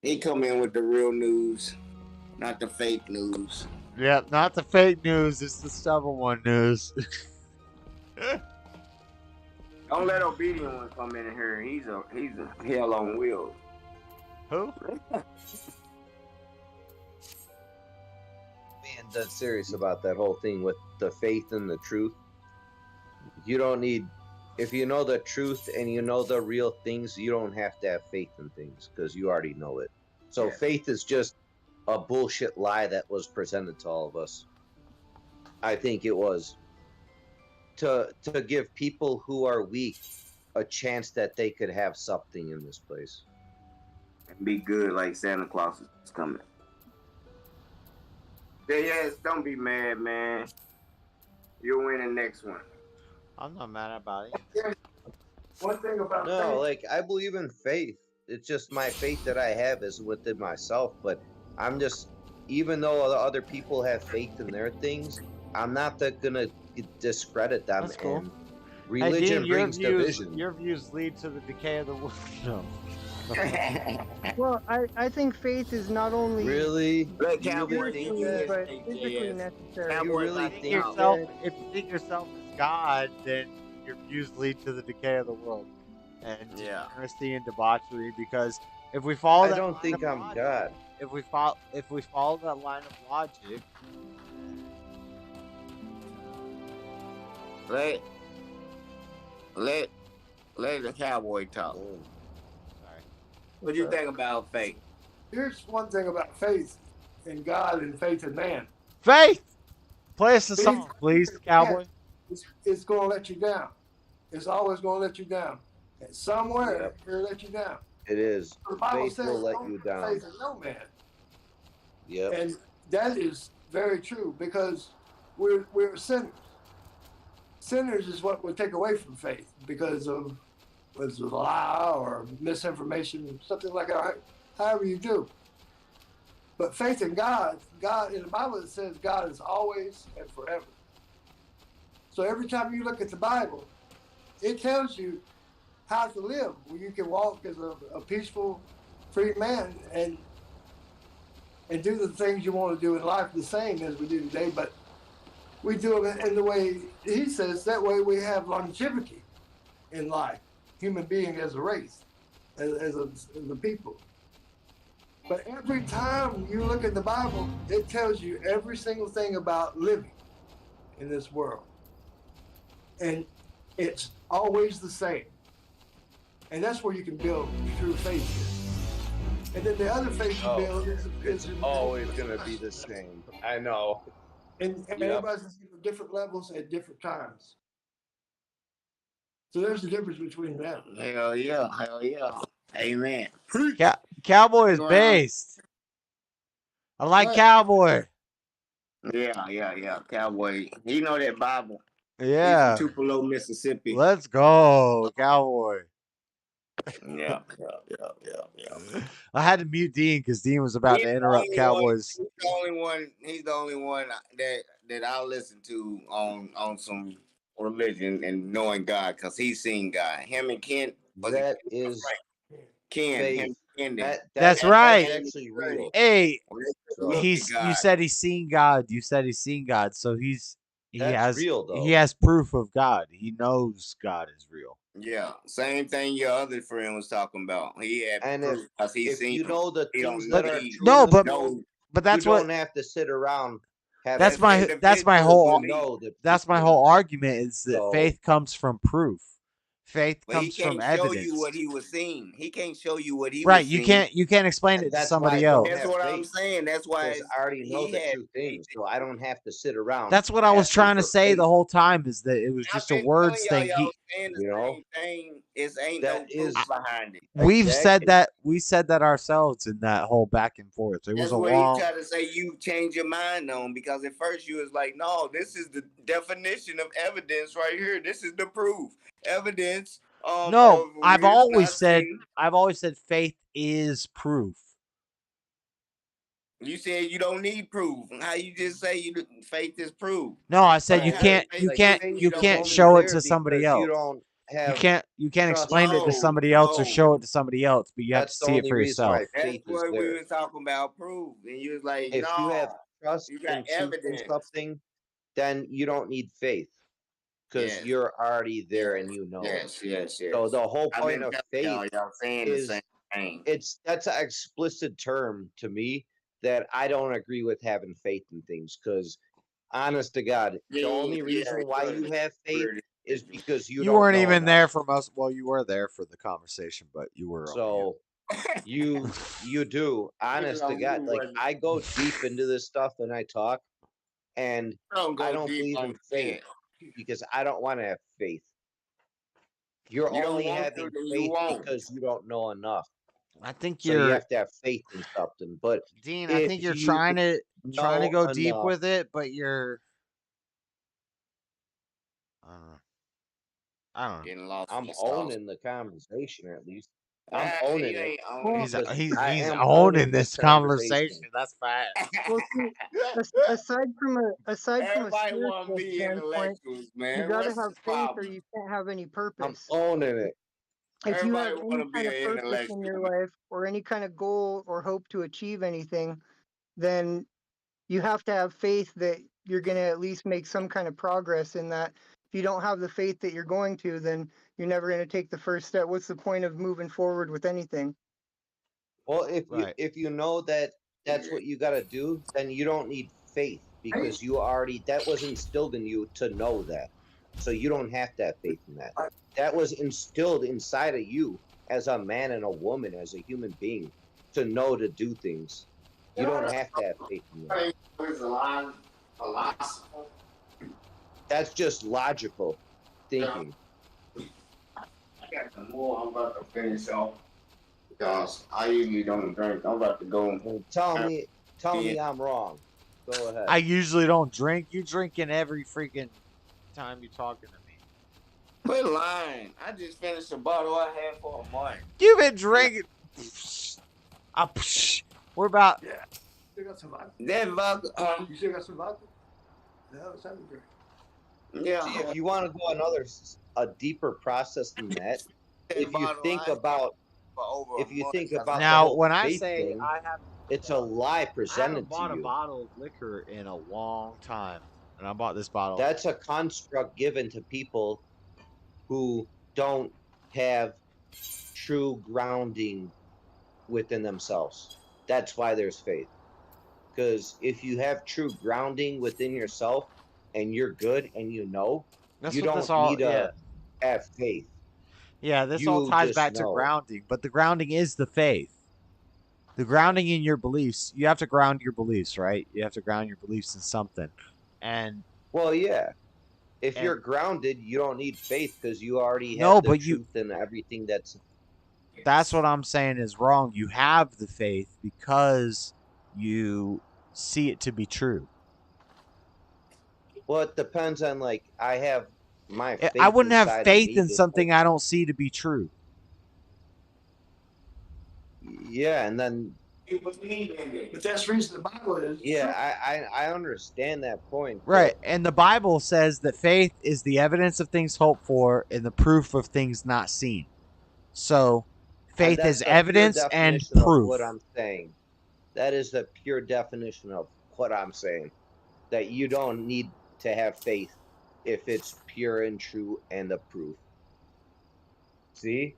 He come in with the real news, not the fake news. Yep, not the fake news. It's the stubborn one news. Don't let obedient one come in here. He's a hell on wheels. Who? Being dead serious about that whole thing with the faith and the truth. You don't need, if you know the truth and you know the real things, you don't have to have faith in things because you already know it. So faith is just a bullshit lie that was presented to all of us. I think it was to give people who are weak a chance that they could have something in this place. And be good like Santa Claus is coming. Yes, don't be mad, man. You'll win the next one. I'm not mad about it. One thing about No, like I believe in faith. It's just my faith that I have is within myself, but I'm just, even though other people have faith in their things, I'm not gonna discredit them. That's cool. And religion brings division. Your views lead to the decay of the world. No. Well, I think faith is not only really but physically necessary. You really think yourself? If you think yourself as God, then your views lead to the decay of the world and degeneracy and debauchery. Because if we follow, I don't think I'm God. If we follow that line of logic, let the cowboy talk. Sorry. What do you think about faith? Here's one thing about faith in God and faith in man. Faith. Play us a song, please, cowboy. It's going to let you down. It's always going to let you down. And somewhere it'll let you down. It is. The Bible Faith says, will let don't you put down. faith in no man. Yep. And that is very true because we're sinners. Sinners is what we take away from faith because of whether it's a lie or misinformation, something like that. However you do. But faith in God in the Bible it says God is always and forever. So every time you look at the Bible, it tells you how to live, where you can walk as a peaceful, free man and do the things you want to do in life the same as we do today, but we do them in the way he says. That way we have longevity in life, human being as a race, as a people. But every time you look at the Bible, it tells you every single thing about living in this world. And it's always the same. And that's where you can build true faith. And then the other faith you build is always going to be the same. I know. And everybody's at different levels at different times. So there's a difference between them. Hell yeah. Hell yeah. Amen. Cowboy is based. I like Cowboy. Yeah. Cowboy. You know that Bible. Yeah. He's from Tupelo, Mississippi. Let's go, Cowboy. Yeah. I had to mute Dean because Dean was about to interrupt Cowboys. He's the only one that I listen to on some religion and knowing God, because he's seen God. Him and Ken. That is Ken. That's right. That's actually real. Hey, So, you said he's seen God. You said he's seen God. So he has real, though. He has proof of God. He knows God is real. Yeah, same thing your other friend was talking about. He had proof because he's seen. You know the things But that are true. no, but that's you what. don't have to sit around. That's my whole. That's my whole argument is that So- faith comes from proof. Faith But he comes from can't show evidence. you what he was seeing. He can't show you what he Right, was you seeing. can't explain it to somebody else. That's what I'm saying. That's why Because I already know the two things, so I don't have to sit around. That's what I was asking trying to for say faith. the whole time is that it was just a words thing. Y'all saying the same thing. Ain't no proof behind it. We've said that ourselves in that whole back and forth. It was That's a what long. he tried to say you change your mind on, because at first you was like, no, this is the definition of evidence right here. This is the proof. Evidence. No, I've we're always not said seeing- faith is proof. You said you don't need proof. How you just say faith is proof? No, I said you can't show it to somebody else. You can't explain it to somebody else or show it to somebody else, but you have to see it for yourself. That's what we were talking about, proof. And you was like, If no, you have trust you got and truth in evidence. something, then you don't need faith because you're already there and you know. Yes. So the whole I've point been of telling faith y'all saying the is same thing. that's an explicit term to me that I don't agree with having faith in things, because honest to God, the only reason why you have faith is because you don't weren't know even enough. there for most. Well, you were there for the conversation, but you were. So you do, honest to God, like I go deep into this stuff when I talk, and I don't believe in faith because I don't want to have faith. You're You don't only want having to, then you faith won't. because you don't know enough. I think So you have to have faith in something. But Dean, I think you're trying to go deep with it, but you're. I don't know. I'm owning the conversation, at least. I'm owning it. He's I am owning this conversation. That's fat. Well, see, aside from a Everybody want to spiritual be standpoint, intellectuals, man. you gotta What's have the faith or problem? you can't have any purpose. I'm owning it. If you have Everybody want any to be kind of an purpose in your intellectual. life or any kind of goal or hope to achieve anything, then you have to have faith that you're going to at least make some kind of progress in that. If you don't have the faith that you're going to, then you're never going to take the first step. What's the point of moving forward with anything? Well, if you know that that's what you got to do, then you don't need faith because that was instilled in you to know that. So you don't have to have faith in that. That was instilled inside of you as a man and a woman, as a human being, to know to do things. You don't have to have faith in that. That's just logical thinking. I got some more I'm about to finish off because I usually don't drink. I'm about to go. Tell me I'm wrong. Go ahead. I usually don't drink. You drinking every freaking time you're talking to me. Quit lying. I just finished a bottle I had for a month. You've been drinking. We're about. Yeah. You got some vodka? That vodka. You still got some vodka? No, it's not great. Yeah. See, if you want to go a deeper process than that, if you think about Now, the when I faith say thing, I have, it's a lie I presented haven't bought to a you. bottle of liquor in a long time, and I bought this bottle. That's a construct given to people who don't have true grounding within themselves. That's why there's faith. Because if you have true grounding within yourself and you're good and you know, you don't need to have faith. Yeah, this all You ties just back to know. grounding, but the grounding is the faith. The grounding in your beliefs. You have to ground your beliefs, right? You have to ground your beliefs in something. And well, yeah. If and, you're grounded, you don't need faith because you already have no, the but truth and everything that's what I'm saying is wrong. You have the faith because you see it to be true. Well, it depends on, like, I have my faith I wouldn't have inside of faith me in something I don't see to be true. Yeah, and then But that's the reason the Bible is. yeah, I understand that point. Right. And the Bible says that faith is the evidence of things hoped for and the proof of things not seen. So faith is evidence and proof. What I'm saying. That is the pure definition of what I'm saying. That you don't need to have faith if it's pure and true and the proof. See?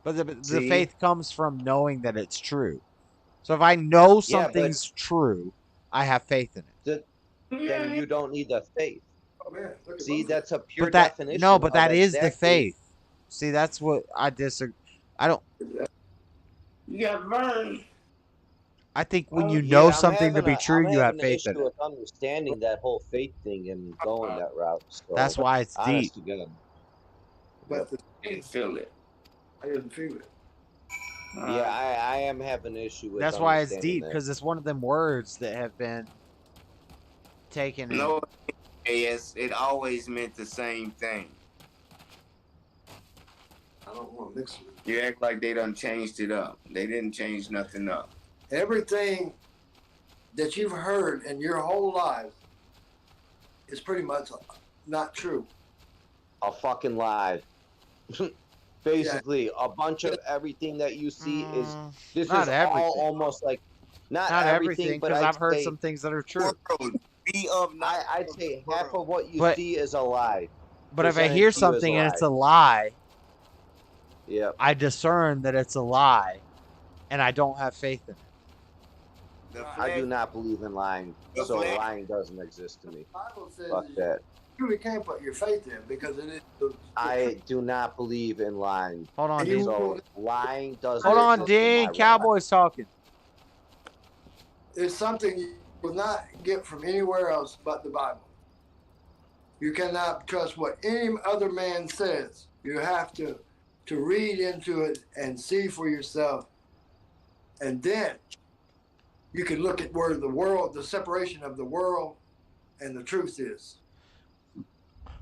But the faith comes from knowing that it's true. So if I know something's true, I have faith in it. Then you don't need the faith. Oh, man, see, that's a pure but that, definition. No, but that of is the faith. See, that's what I disagree. I don't. You got burned. I think when you know something to be true, you have faith in it. With understanding that whole faith thing and going that route. So, that's why it's deep. But I didn't feel it. I didn't feel it. Yeah, I am having an issue with. That's why it's deep, because it's one of them words that have been taken. No, yes, it always meant the same thing. I don't want to mix it. You act like they done changed it up. They didn't change nothing up. Everything that you've heard in your whole life is pretty much not true. A fucking lie. Basically, a bunch of everything that you see is this not is everything. all almost like not everything, but because I've heard some things that are true. I'd say half of what you see is a lie. But if I hear something and it's a lie, I discern that it's a lie, and I don't have faith in it. I do not believe in lying, so lying doesn't exist to me. Bible says Fuck that. You really can't put your faith in because it is. I do not believe in lying. Hold on, Dean. So lying doesn't. Hold on, Dean. Cowboy's talking. It's something you will not get from anywhere else but the Bible. You cannot trust what any other man says. You have to read into it and see for yourself, and then you can look at where the separation of the world and the truth is.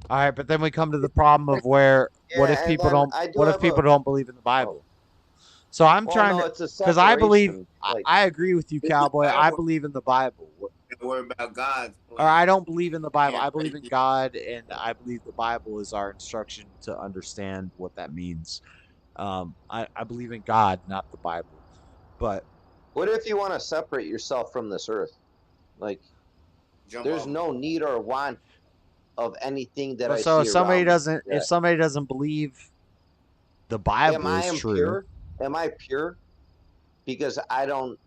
All right, but then we come to the problem of where what if people don't believe in the Bible? So I'm trying to, because I believe I agree with you, Cowboy. I believe in the Bible. Worry about God. Or I don't believe in the Bible. I believe in God, and I believe the Bible is our instruction to understand what that means. I believe in God, not the Bible. But what if you want to separate yourself from this earth? Like, there's no need or want of anything that I see. So if somebody doesn't believe the Bible is true, am I pure? Because I don't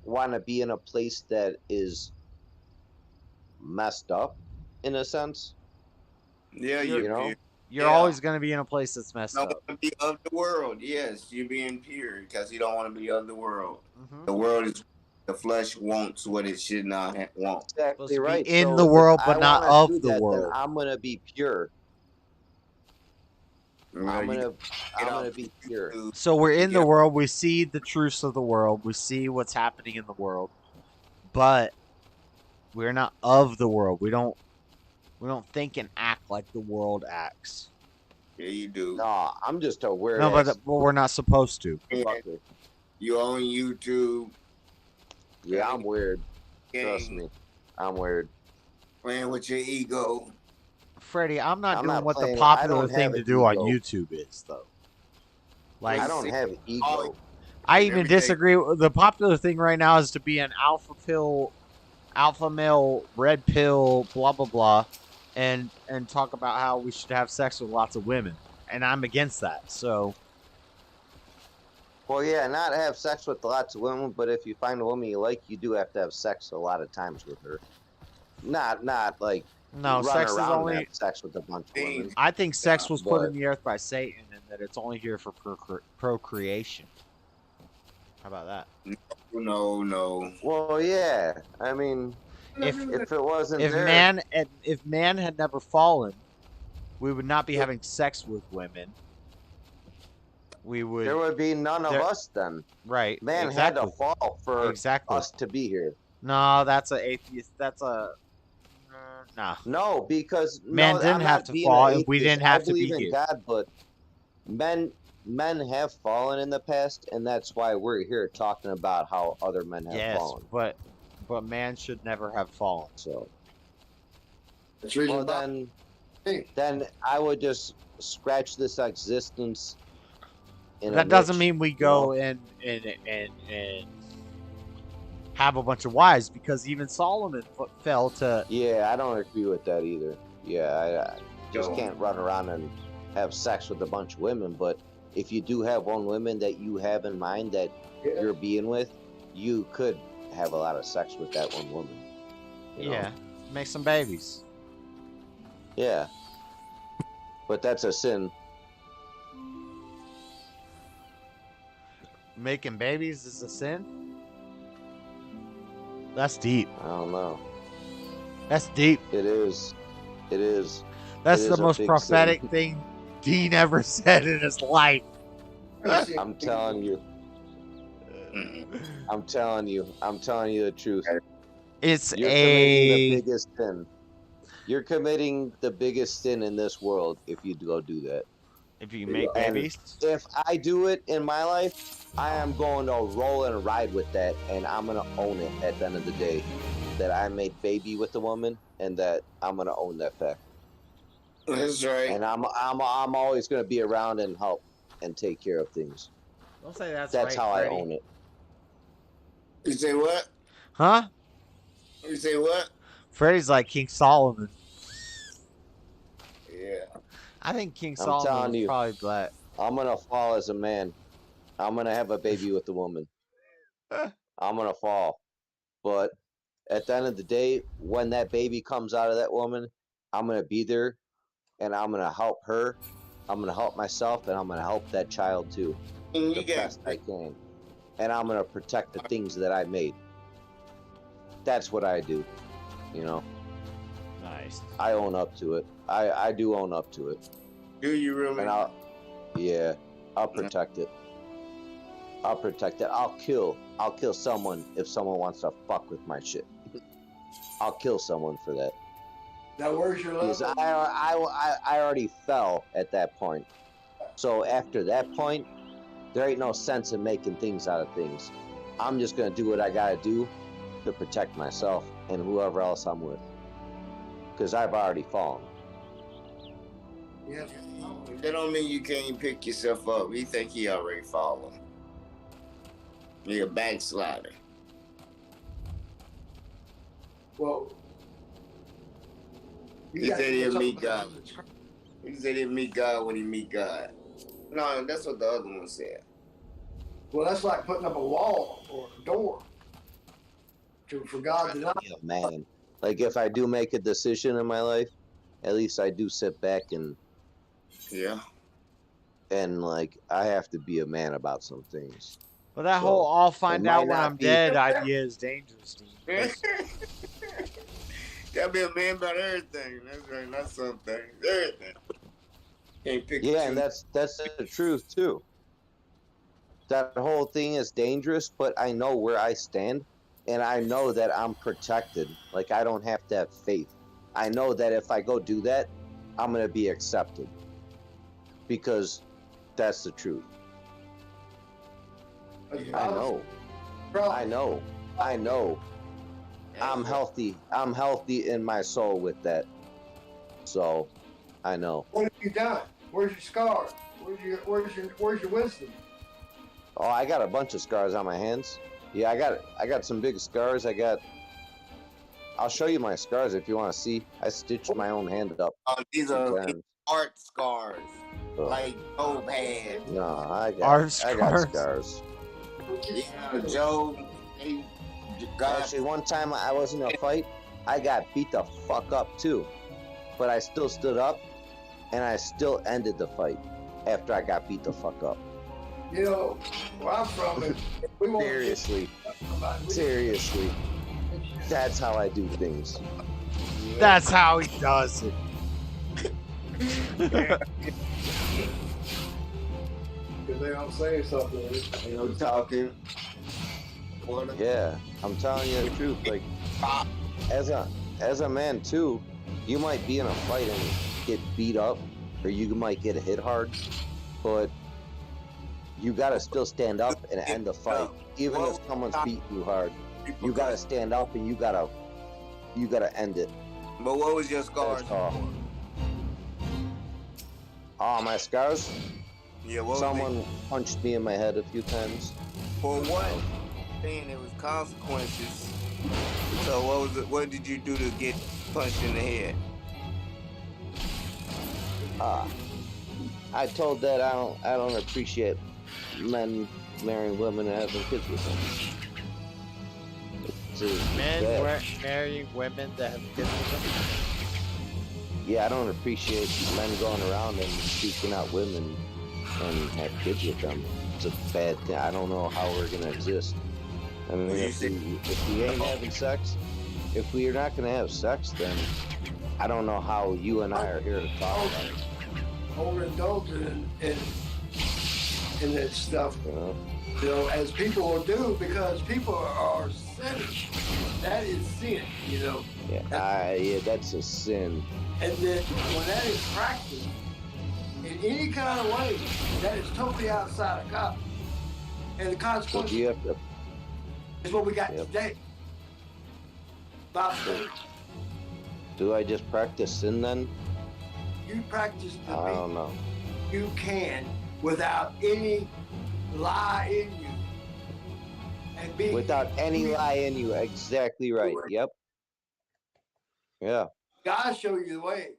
want to be in a place that is messed up, in a sense. Yeah, you're always going to be in a place that's messed up. Be of the world, yes, you're being pure because you don't want to be of the world. The world is the flesh wants what it should not want. Exactly right. In the world, but not of the world. I'm gonna be pure. I'm gonna be pure. So we're in the world. We see the truths of the world. We see what's happening in the world, but we're not of the world. We don't think and act like the world acts. Yeah, you do. No, I'm just aware. No, but we're not supposed to. You on YouTube. Yeah, I'm weird. Trust me, I'm weird. Playing with your ego. Freddie, I'm not doing what the popular thing to do on YouTube is, though. Like, I don't have ego. I even disagree. The popular thing right now is to be an alpha male, red pill, blah blah blah, and talk about how we should have sex with lots of women, and I'm against that. So. Well, yeah, not have sex with lots of women, but if you find a woman you like, you do have to have sex a lot of times with her. Not like sex is only have sex with a bunch of women. I think sex was put in the earth by Satan, and that it's only here for procreation. How about that? No. Well, yeah. I mean, if it wasn't if there, man had never fallen, we would not be having sex with women. There would be none of us then. Right. Man exactly. had to fall for us to be here. No, that's a atheist. That's a nah. No, because man no, didn't I'm have not to being fall, an and we atheist. didn't have I to be believe in here. God, but men have fallen in the past, and that's why we're here talking about how other men have fallen. but man should never have fallen. So, well, then I would just scratch this existence. That doesn't mean we go and have a bunch of wives, because even Solomon fell to. Yeah, I don't agree with that either. Yeah, I just can't run around and have sex with a bunch of women. But if you do have one woman that you have in mind that you're being with, you could have a lot of sex with that one woman. You know? Yeah, make some babies. Yeah, but that's a sin. Making babies is a sin? That's deep. I don't know. That's deep. It is. It is. That's the most prophetic thing Dean ever said in his life. I'm telling you. I'm telling you the truth. It's You're committing the biggest sin. You're committing the biggest sin in this world if you go do that. If you make babies? If I do it in my life, I am going to roll and ride with that, and I'm going to own it at the end of the day. That I made baby with a woman, and that I'm going to own that fact. That's right. And I'm always going to be around and help and take care of things. Don't say that's That's right, how Freddie. I own it. You say what? Huh? You say what? Freddie's like King Solomon. Yeah. I think King I'm Solomon telling was you, probably black. I'm going to fall as a man. I'm going to have a baby with a woman. I'm going to fall. But at the end of the day, when that baby comes out of that woman, I'm going to be there, and I'm going to help her. I'm going to help myself, and I'm going to help that child too. The best I can. And I'm going to protect the things that I made. That's what I do, you know. Nice. I own up to it. I do own up to it. Do you really? And I'll protect it. I'll protect it. I'll kill someone if someone wants to fuck with my shit. I'll kill someone for that. Now, where's your Because level? I already fell at that point. So after that point, there ain't no sense in making things out of things. I'm just gonna do what I gotta do to protect myself and whoever else I'm with. Because I've already fallen. Yeah. That don't mean you can't pick yourself up. We think he already fallen. You're a backslider. Well, He said he'll meet God. He said he'll meet God when he meet God. No, that's what the other one said. Well, that's like putting up a wall or a door for God to not. Man, like if I do make a decision in my life, at least I do sit back and like I have to be a man about some things. Well, that whole "I'll find out when I'm dead" idea is dangerous, Dean. Gotta be a man about everything. That's right, not something. Everything. Can't pick and that's the truth too. That whole thing is dangerous, but I know where I stand, and I know that I'm protected. Like I don't have to have faith. I know that if I go do that, I'm gonna be accepted. Because that's the truth. I know. I'm healthy. I'm healthy in my soul with that. So, I know. What have you done? Where's your scars? Where's your wisdom? Oh, I got a bunch of scars on my hands. Yeah, I got some big scars. I'll show you my scars if you want to see. I stitched my own hand up. These are art scars. Like Job had. No, I got scars. Yeah, Job. Actually, one time I was in a fight, I got beat the fuck up too. But I still stood up, and I still ended the fight after I got beat the fuck up. You know, where I'm from, Seriously. That's how I do things. That's how he does it. Because they don't say something. You know, talking. Yeah, I'm telling you the truth. Like, as a man too, you might be in a fight and get beat up, or you might get hit hard, but you gotta still stand up and end the fight, even if someone's beating you hard. You gotta stand up and you gotta end it. But what was your scars for? Oh, my scars? Yeah, what Someone punched me in my head a few times. For what? Saying there was consequences. So what was it? What did you do to get punched in the head? I told that I don't appreciate men marrying women and having kids with them. Men marrying women that have kids with them? Yeah, I don't appreciate men going around and seeking out women and have kids with them. It's a bad thing. I don't know how we're gonna exist. I mean, if we ain't having sex, if we are not gonna have sex, then I don't know how you and I are here to talk about it. Overindulging in this stuff, you know, as people will do, because people are sinners. That is sin, you know. Yeah, that's a sin. And then when that is practiced in any kind of way, that is totally outside of God. And the consequences is what we got today. Do I just practice sin then? You practice the I don't know. You can without any lie in you. And be Without any lie in you, exactly right. Yep. Yeah. God show you the way.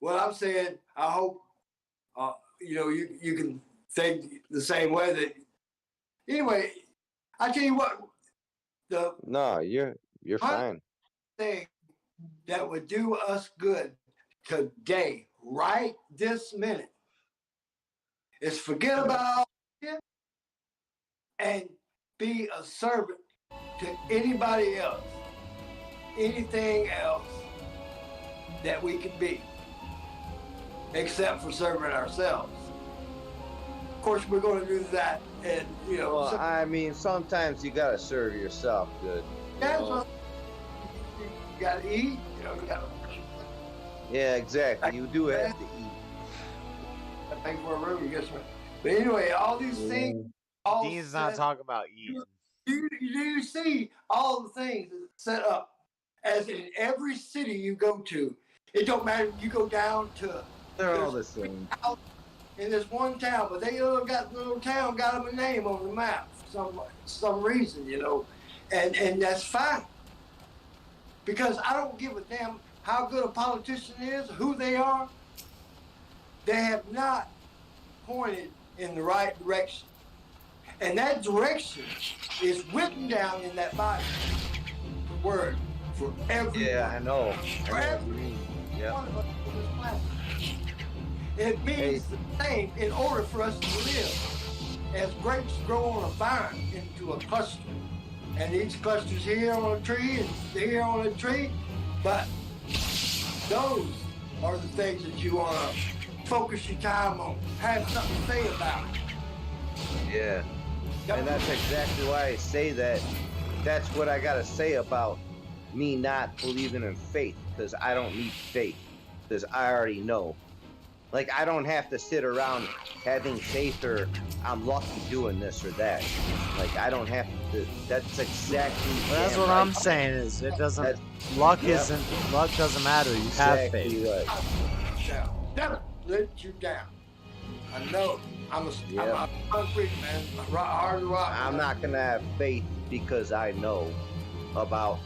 What I'm saying, I hope you know you can think the same way. That anyway, I tell you what, No, you're fine. thing that would do us good today, right this minute, is forget about all shit and be a servant to anybody else, anything else that we can be, except for serving ourselves. Of course, we're going to do that, and you know. Well, I mean, sometimes you gotta serve yourself good. That's what you gotta eat. You know, you gotta. Yeah, exactly. You do have to eat. I think for a room, you guess what? But anyway, all these things. Dean's not talking about eating. You see all the things set up, as in every city you go to. It don't matter. You go down to. They're all the same. In this one town, but they got little town got them a name on the map for some reason, you know, and that's fine. Because I don't give a damn how good a politician is, who they are. They have not pointed in the right direction, and that direction is written down in that Bible. The word for everyone. Yeah, I know. For every one of us on this planet. It means the same in order for us to live. As grapes grow on a vine into a cluster, and each cluster's here on a tree and here on a tree, but those are the things that you want to focus your time on, have something to say about. Yeah. And that's exactly why I say that. That's what I gotta say about me not believing in faith, because I don't need faith, because I already know. Like, I don't have to sit around having faith or I'm lucky doing this or that. Like, I don't have to. That's exactly. Well, that's what I'm saying. Is it doesn't. Luck doesn't matter. You have faith. Right. Never let you down. I know. I'm a concrete man. Hard rock. I'm not gonna have faith because I know about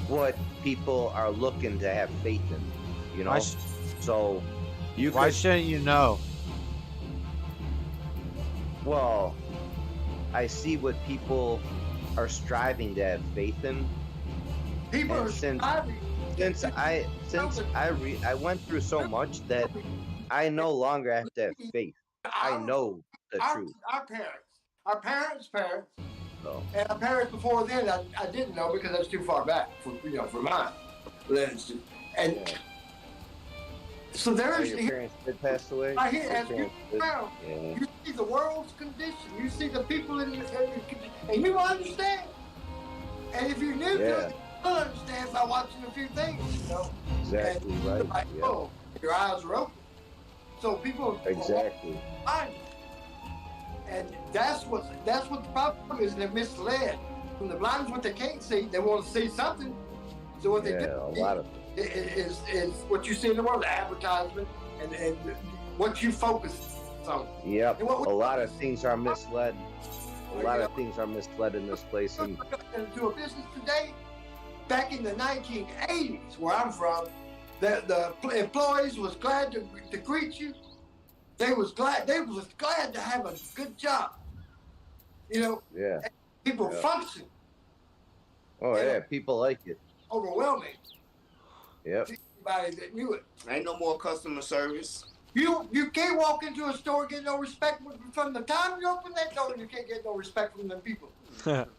what people are looking to have faith in. You know. So. Why shouldn't you know? Well, I see what people are striving to have faith in. People are striving. Since I went through so much that I no longer have to have faith. I know the truth. Our parents, So. And my parents before then, I didn't know because that's too far back for mine. And so there's your parents did pass away. Right here, as you around, you see the world's condition. You see the people in the and you understand. And if you're new to it, you'll understand by watching a few things. Exactly and right. Oh, your eyes are open. So people exactly. And that's what the problem is. They're misled. From the blind is what they can't see. They want to see something. So what they do a lot of is what you see in the world, the advertisement, and what you focus on. Yep. A lot of things are misled. A lot of things are misled in this place. And into a business today, back in the 1980s, where I'm from, the employees was glad to greet you. They was glad to have a good job. Yeah. People function. Oh yeah, people like it. Overwhelming. Yep. Anybody that knew it. Ain't no more customer service. You can't walk into a store and get no respect from the time you open that door. You can't get no respect from them people. Well,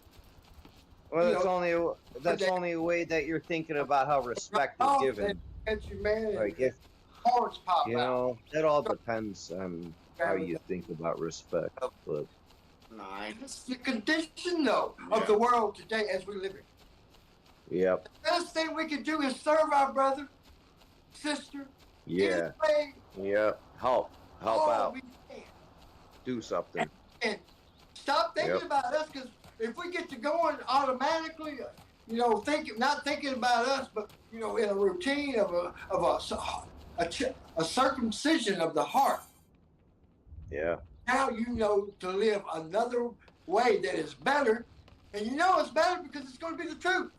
that's only a way that you're thinking about how respect is given. Like if that all depends on how you think about respect. But it's the condition though of the world today as we live it. Yep. The best thing we can do is serve our brother, sister. Yeah. Yep. Help out. Do something. And stop thinking about us, because if we get to going automatically, not thinking about us, but in a routine of a circumcision of the heart. Yeah. Now to live another way that is better, and it's better because it's going to be the truth.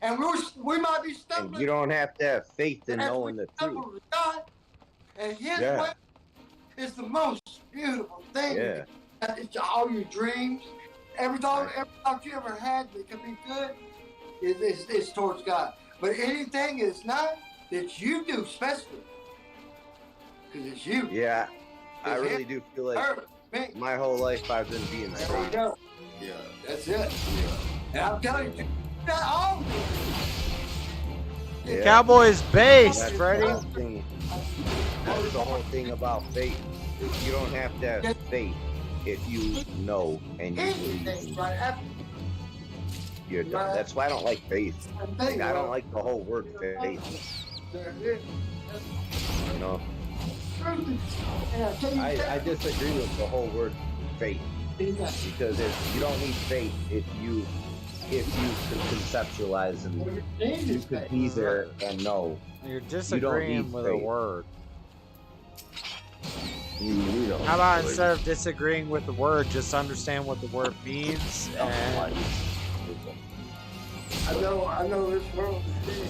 And we might be stumbling. And you don't have to have faith in knowing the truth. God, and His way is the most beautiful thing. Yeah. It's all your dreams, every thought you ever had that could be good is towards God. But anything is not that you do special, because it's you. Yeah. I really do feel like my whole life I've been being straight. Yeah, that's it. And I'm telling you, not all. Yeah. Cowboys base, Freddie. That's the whole thing about faith. You don't have to have faith if you know and you believe. You're done. That's why I don't like faith. Like, I don't like the whole word faith. I disagree with the whole word faith, because you don't need faith if you can conceptualize and you could be there and know. You're disagreeing with a word. You don't. How about instead of disagreeing with the word, just understand what the word means? And I know this world is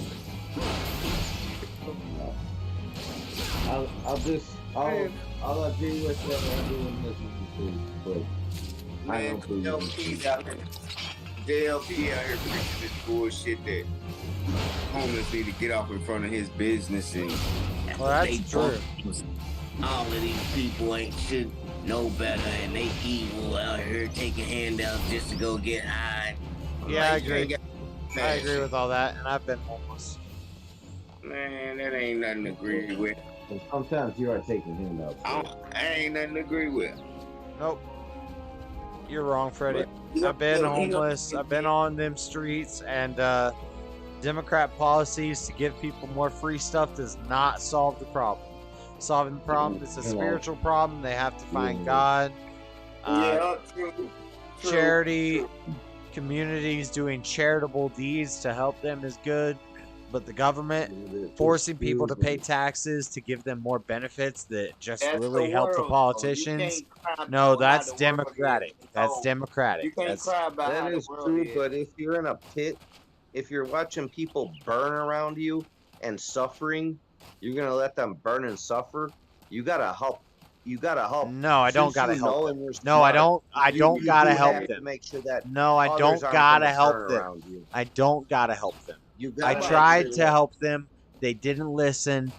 I'll agree with what everyone listens to, but I don't believe JLP out here preaching this bullshit that homeless need to get off in front of his business, and well, that's true. All of these people should know better, and they evil out here taking handouts just to go get high. Yeah, I agree. I agree with all that, and I've been homeless. Man, that ain't nothing to agree with. Sometimes you are taking handouts. I ain't nothing to agree with. Nope. You're wrong, Freddie. I've been homeless. I've been on them streets, and Democrat policies to give people more free stuff does not solve the problem. Solving the problem is a spiritual problem. They have to find God. Charity, communities doing charitable deeds to help them is good. But the government forcing people to pay taxes to give them more benefits that just really help the politicians. No, that's democratic. That's democratic. That is true, but if you're in a pit, if you're watching people burn around you and suffering, you're gonna let them burn and suffer. You gotta help. You gotta help. No, I don't gotta help them. No, I don't. I don't gotta help them. Make sure that no, I don't gotta help them. I don't gotta help them. I tried to help them. They didn't listen,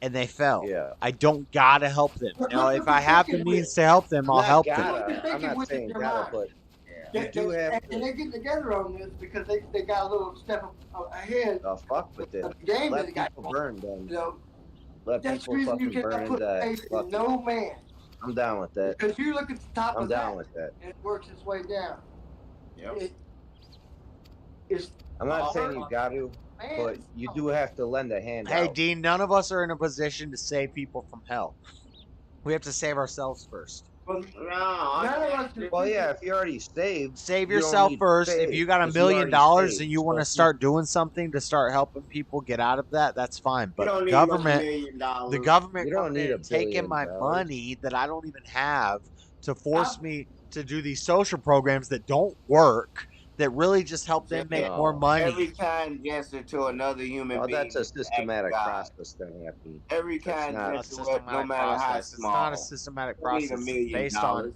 and they fell. Yeah. I don't gotta help them. If I have the means to help them, I'll help them. I'm not saying gotta, but You do have to. And they get together on this because they got a little step ahead. Oh, fuck with it. The game Let that got people burn, then. You know, Let that's the people reason you fucking cannot burn put into faith that. in Fuck no it. man. I'm down with that. Because you look at the top I'm of down that, with that. and it works its way down. Yep. It's I'm not saying you got to, but you do have to lend a hand Hey, out. Dean, none of us are in a position to save people from hell. We have to save ourselves first. Well, Well, yeah, if you already saved, Save you don't yourself need to first. save, If you got $1 'cause you million already and saved. you want to So start doing something to start helping people get out of that, that's fine. You But don't need government, $1 the million. government You don't coming need in $1 and taking billion. my money that I don't even have to force me to do these social programs that don't work, that really just help them make more money. Every kind gesture to another human Oh, being. that's a is an act of systematic God. process then, Happy. Every That's kind not A gesture, no systematic matter how process. It's small. not a systematic You need process. $1 It's million. based on.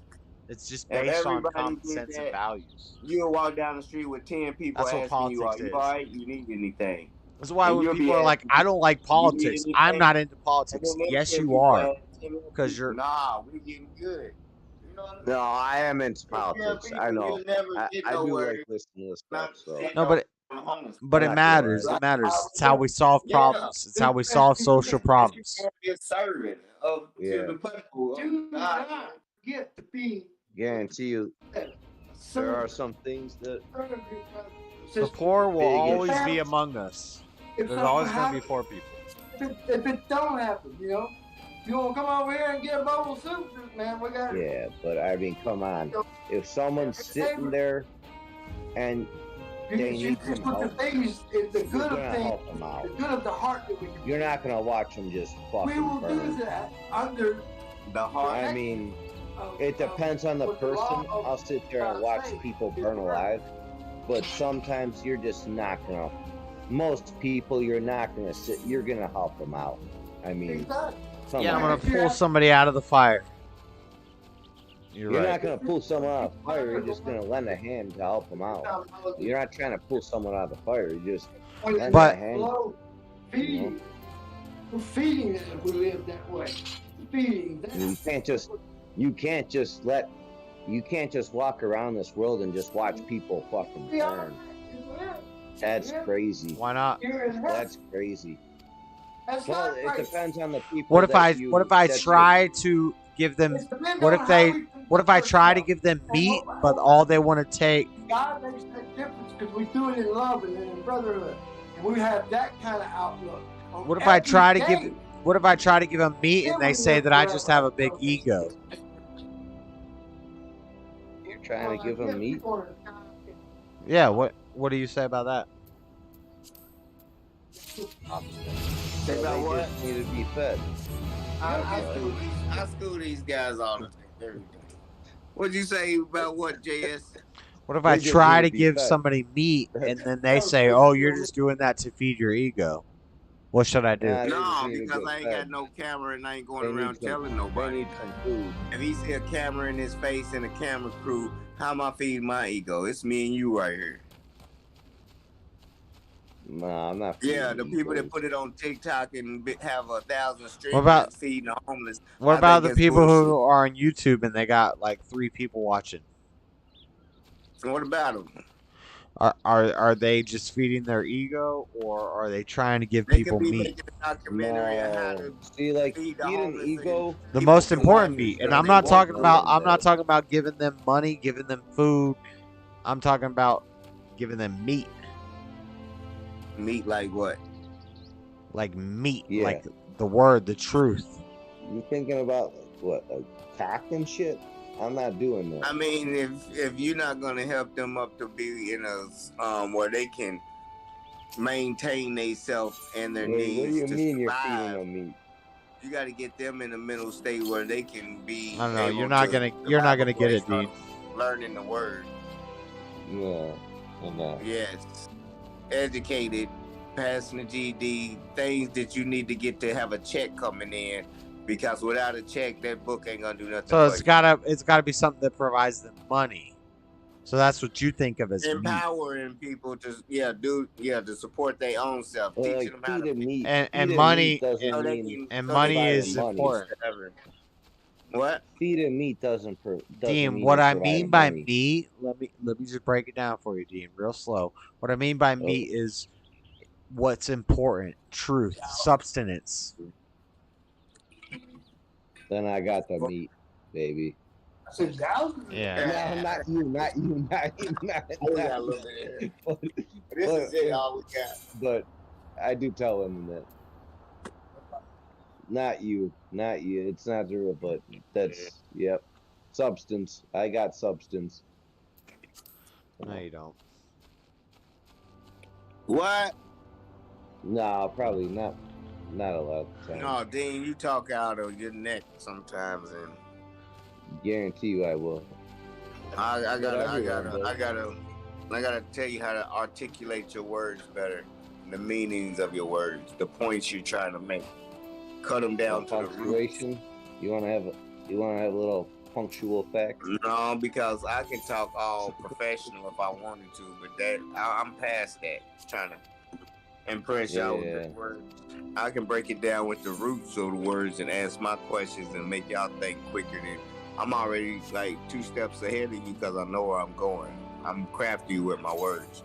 It's just If based on everybody common did sense and that, values. you'll walk down the street with 10 people That's what asking you, politics "Are you is. all right? You need anything?" That's why And when you'll people be are like, asking, I don't like "Do you need politics. I'm anything?" not into And politics. then next Yes, 10 you people are. ask 10 more Because people, you're. "Nah, we getting good." You know what I mean? No, I am into Take care of politics. people, I know. you'll never get I do nowhere. like listening to stuff, Not so. sitting No, on but the homeless. but I'm it not gonna matters. lie. It matters. It's how we solve Yeah. problems. It's how we solve social problems. Be a servant of to Yeah. the people. do not get to be Guarantee you, there are some things that The poor will big always issues. be among us. If There's something always going to be happens, poor people. if it don't happen, you know, you want to come over here and get a bowl of soup, man? We got. Yeah, but I mean, come on. If someone's sitting there and they need some put the help, things, the you're good of gonna things, help them out. the good of the heart that we can. You're not gonna watch them just We fucking will do burn. that under the heart. I mean, it depends on the person. I'll sit there and watch people burn alive, but sometimes you're just not gonna. Most people, you're not gonna sit. You're gonna help them out. I mean, Yeah, I'm going to pull somebody out of the fire. You're You're right. not gonna pull someone out of the fire. You're just gonna lend a hand to help them out. You're not trying to pull someone out of the fire. You just lend a hand. Feeding. We're feeding it if we live that way. Feeding. You can't just walk around this world and just watch people fucking burn. That's crazy. Why not? That's crazy. Well, it depends on the people. What if that I try to give them what if I try to give them meat but all they want to take God makes that difference because we do it in love and in brotherhood. And we have that kind of outlook. What if I try to give them meat and they say that I just have a big ego? You're trying to give them meat. Yeah, what do you say about that? Say about what? Just need to be fed. I school these guys all the time. Every day. What'd you say about what, JS? What if I try to give somebody meat and then they say, "Oh, you're just doing that to feed your ego"? What should I do? No, because I ain't got no camera and I ain't going around telling nobody. If he see a camera in his face and a camera crew, how am I feeding my ego? It's me and you right here. No, I'm not. Yeah, the people that put it on TikTok and have 1,000 streams What about- feeding the homeless. What I about think the it's people bullshit. who are on YouTube and they got like 3 people watching? What about them? Are they just feeding their ego, or are they trying to give They people could be meat? making a documentary on how to See, like feed the feeding homeless ego. The most important watch meat, it and so I'm they not won't talking do about. it. I'm not talking about giving them money, giving them food. I'm talking about giving them meat. Meat like what? Like meat, Yeah. like the word, the truth. You thinking about what, like cock and shit? I'm not doing that. I mean, if you're not gonna help them up to be in a where they can maintain themselves and their What do needs you to mean you're survive, feeding them meat? you got to get them in a mental state where they can be. I don't know. able You're not to gonna. You're not gonna survive get it, where Dean. they're learning the word. Yeah, I'm not. Yes, educated, passing the GED, things that you need to get to have a check coming in, because without a check, that book ain't gonna do nothing. So for it's you. gotta be something that provides them money. So that's what you think of as meat. Empowering people to to support their own self, Well, teaching them how to feeding meat. And feeding money meat doesn't and mean money providing is money. important. What? Feeding meat doesn't Dean, mean what you're I mean by providing money. meat, let me just break it down for you, Dean, real slow. What I mean by Oh, meat is what's important, truth, substance. then I got the meat, baby. Yeah. No, not you, not you, not you, not, We not got a you. little bit here. But, This is it, all we got. but I do tell him that. Not you, not you. It's not true, but that's yep. Substance. I got substance. No, you don't. What? No, probably not. Not a lot of time. No, Dean, you talk out of your neck sometimes, and Guarantee you, I will. I gotta tell you how to articulate your words better, the meanings of your words, the points you're trying to make. Cut them down to the root. Punctuation. You want to have a little punctual facts? No, because I can talk all professional if I wanted to, but I'm past that. Trying to impress y'all with the words. I can break it down with the roots of the words and ask my questions and make y'all think quicker than. I'm already like 2 steps ahead of you because I know where I'm going. I'm crafty with my words.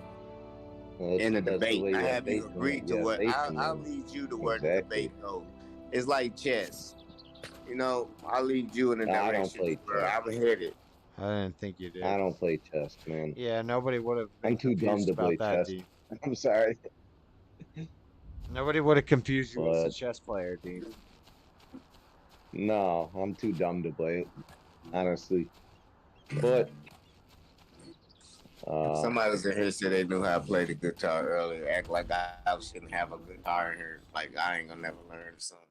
In the debate, I have you agree to what I'll lead you to where the debate goes. It's like chess. You know, I'll lead you in the direction I don't play where chess. I'm headed. I didn't think you did. I don't play chess, man. Yeah, nobody would have. I'm too dumb to play chess. Dean. I'm sorry. Nobody would have confused you as a chess player, Dean. No, I'm too dumb to play it, honestly. But somebody was in here said they knew how to play the guitar earlier. Act like I shouldn't have a guitar in here. Like I ain't gonna never learn something.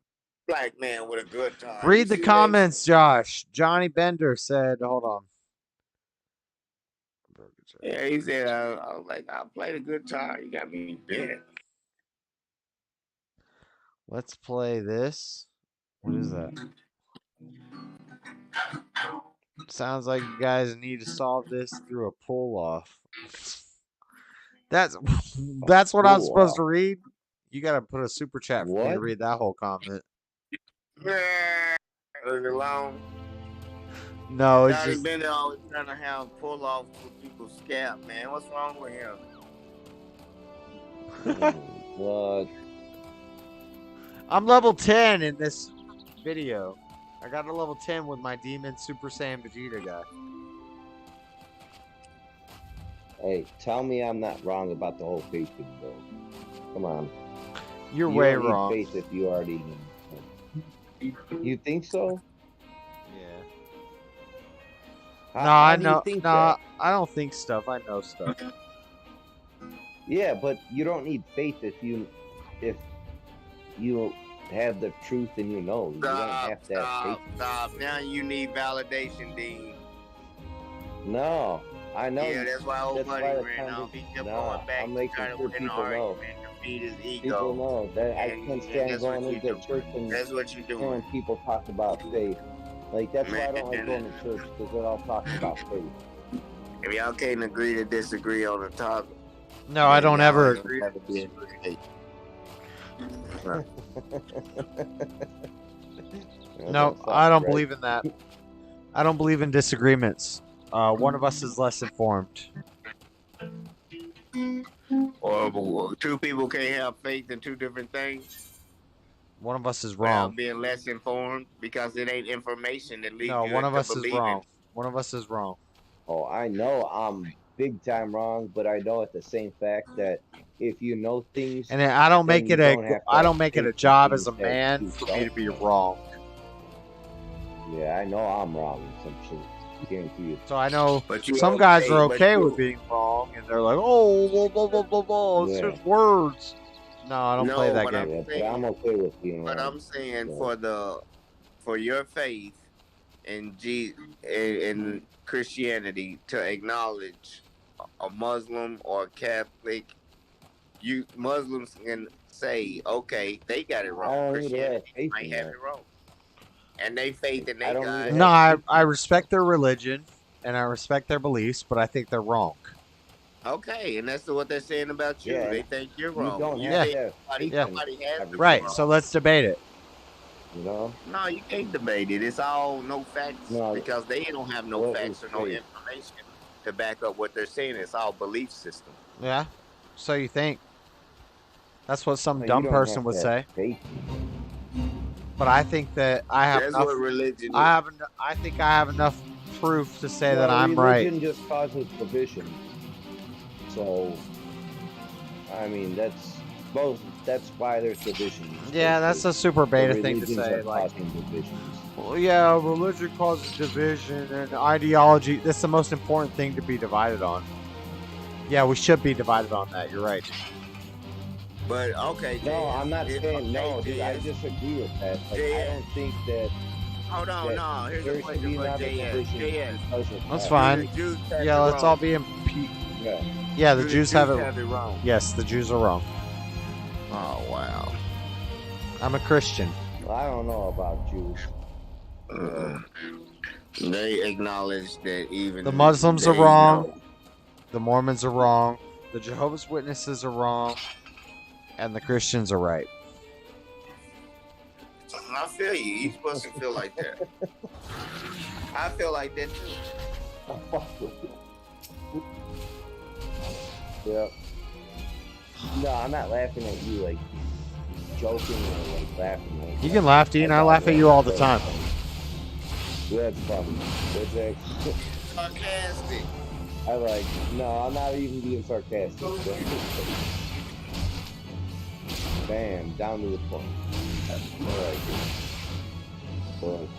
Black man with a guitar. Read the comments, Josh. Johnny Bender said, hold on. Yeah, he said, I was like, I'll play the guitar. You got me bent. Let's play this. What is that? Sounds like you guys need to solve this through a pull-off. That's what I'm supposed to read? You got to put a super chat for me to read that whole comment. Leave it alone. No, it's Johnny just... Bender always trying to have pull-offs with people's scalp, man. What's wrong with him? What? I'm level 10 in this video. I got a level 10 with my Demon Super Saiyan Vegeta guy. Hey, tell me I'm not wrong about the whole faith thing, though. Come on. You're you way don't wrong. Need faith if you already. You think so? Yeah. How, no, how I do know. You think no, that? I don't think stuff. I know stuff. Yeah, but you don't need faith if you have the truth and you know. You don't have to have faith. Stop. Now you need validation, Dean. No, I know. Yeah, that's why old buddy ran off. He kept going back I'm making sure people know. Feed his ego. People know that I can't stand going into church and that's what you're doing. hearing people talk about faith. Like that's why I don't like going to church because they're all talking about faith. If y'all can't agree to disagree on the topic. No, I don't ever agree. No, I don't believe in that. I don't believe in disagreements. One of us is less informed. Or 2 people can't have faith in 2 different things. One of us is wrong. Being less informed because it ain't information that leads No, you one of to us is believe wrong. it. One of us is wrong. Oh, I know I'm big time wrong, but I know at the same fact that if you know things, and I don't make it a job as a man for me to be wrong. Yeah, I know I'm wrong in some shit. Guarantee you. So I know some guys are okay with being wrong, and they're like, "Oh, blah blah blah blah blah." It's just words. No, I don't play that game. But I'm okay with being wrong. But I'm saying for your faith in in Christianity to acknowledge a Muslim or a Catholic, Muslims can say, okay, they got it wrong. Christianity might have it wrong. And they faith in their God. No, I respect their religion and I respect their beliefs, but I think they're wrong. Okay, and that's what they're saying about you. Yeah. They think you're wrong. You don't Yeah. have Somebody has to be Right. wrong. So let's debate it. You know? No, you can't debate it. It's all no facts because they don't have no facts or no information to back up what they're saying. It's all belief system. Yeah. So you think? That's what some dumb person would say. But I think that I have That's enough. what religion is. I think I have enough proof to say that I'm right. Religion just causes division. So, I mean, that's why there's division. Yeah, that's a super beta thing to say. Like, well, yeah, religion causes division and ideology. That's the most important thing to be divided on. Yeah, we should be divided on that. You're right. But okay, no, I'm not saying no, dude. I disagree with that. Like, I don't think that. Hold on, no. Here's a question for JS. That's fine. Yeah, let's all be in peace. Yeah, the Jews have it wrong. Yes, the Jews are wrong. Oh wow. I'm a Christian. Well, I don't know about Jews. They acknowledge that even the Muslims are wrong. The Mormons are wrong. The Jehovah's Witnesses are wrong. And the Christians are right. I feel you. You're supposed to feel like that. I feel like that too. Yeah. No, I'm not laughing at you like joking or like laughing. Like, you can laugh, Dean. I laugh at you all the time. That's funny. That's actually sarcastic. No, I'm not even being sarcastic. Bam, down to the point. All right.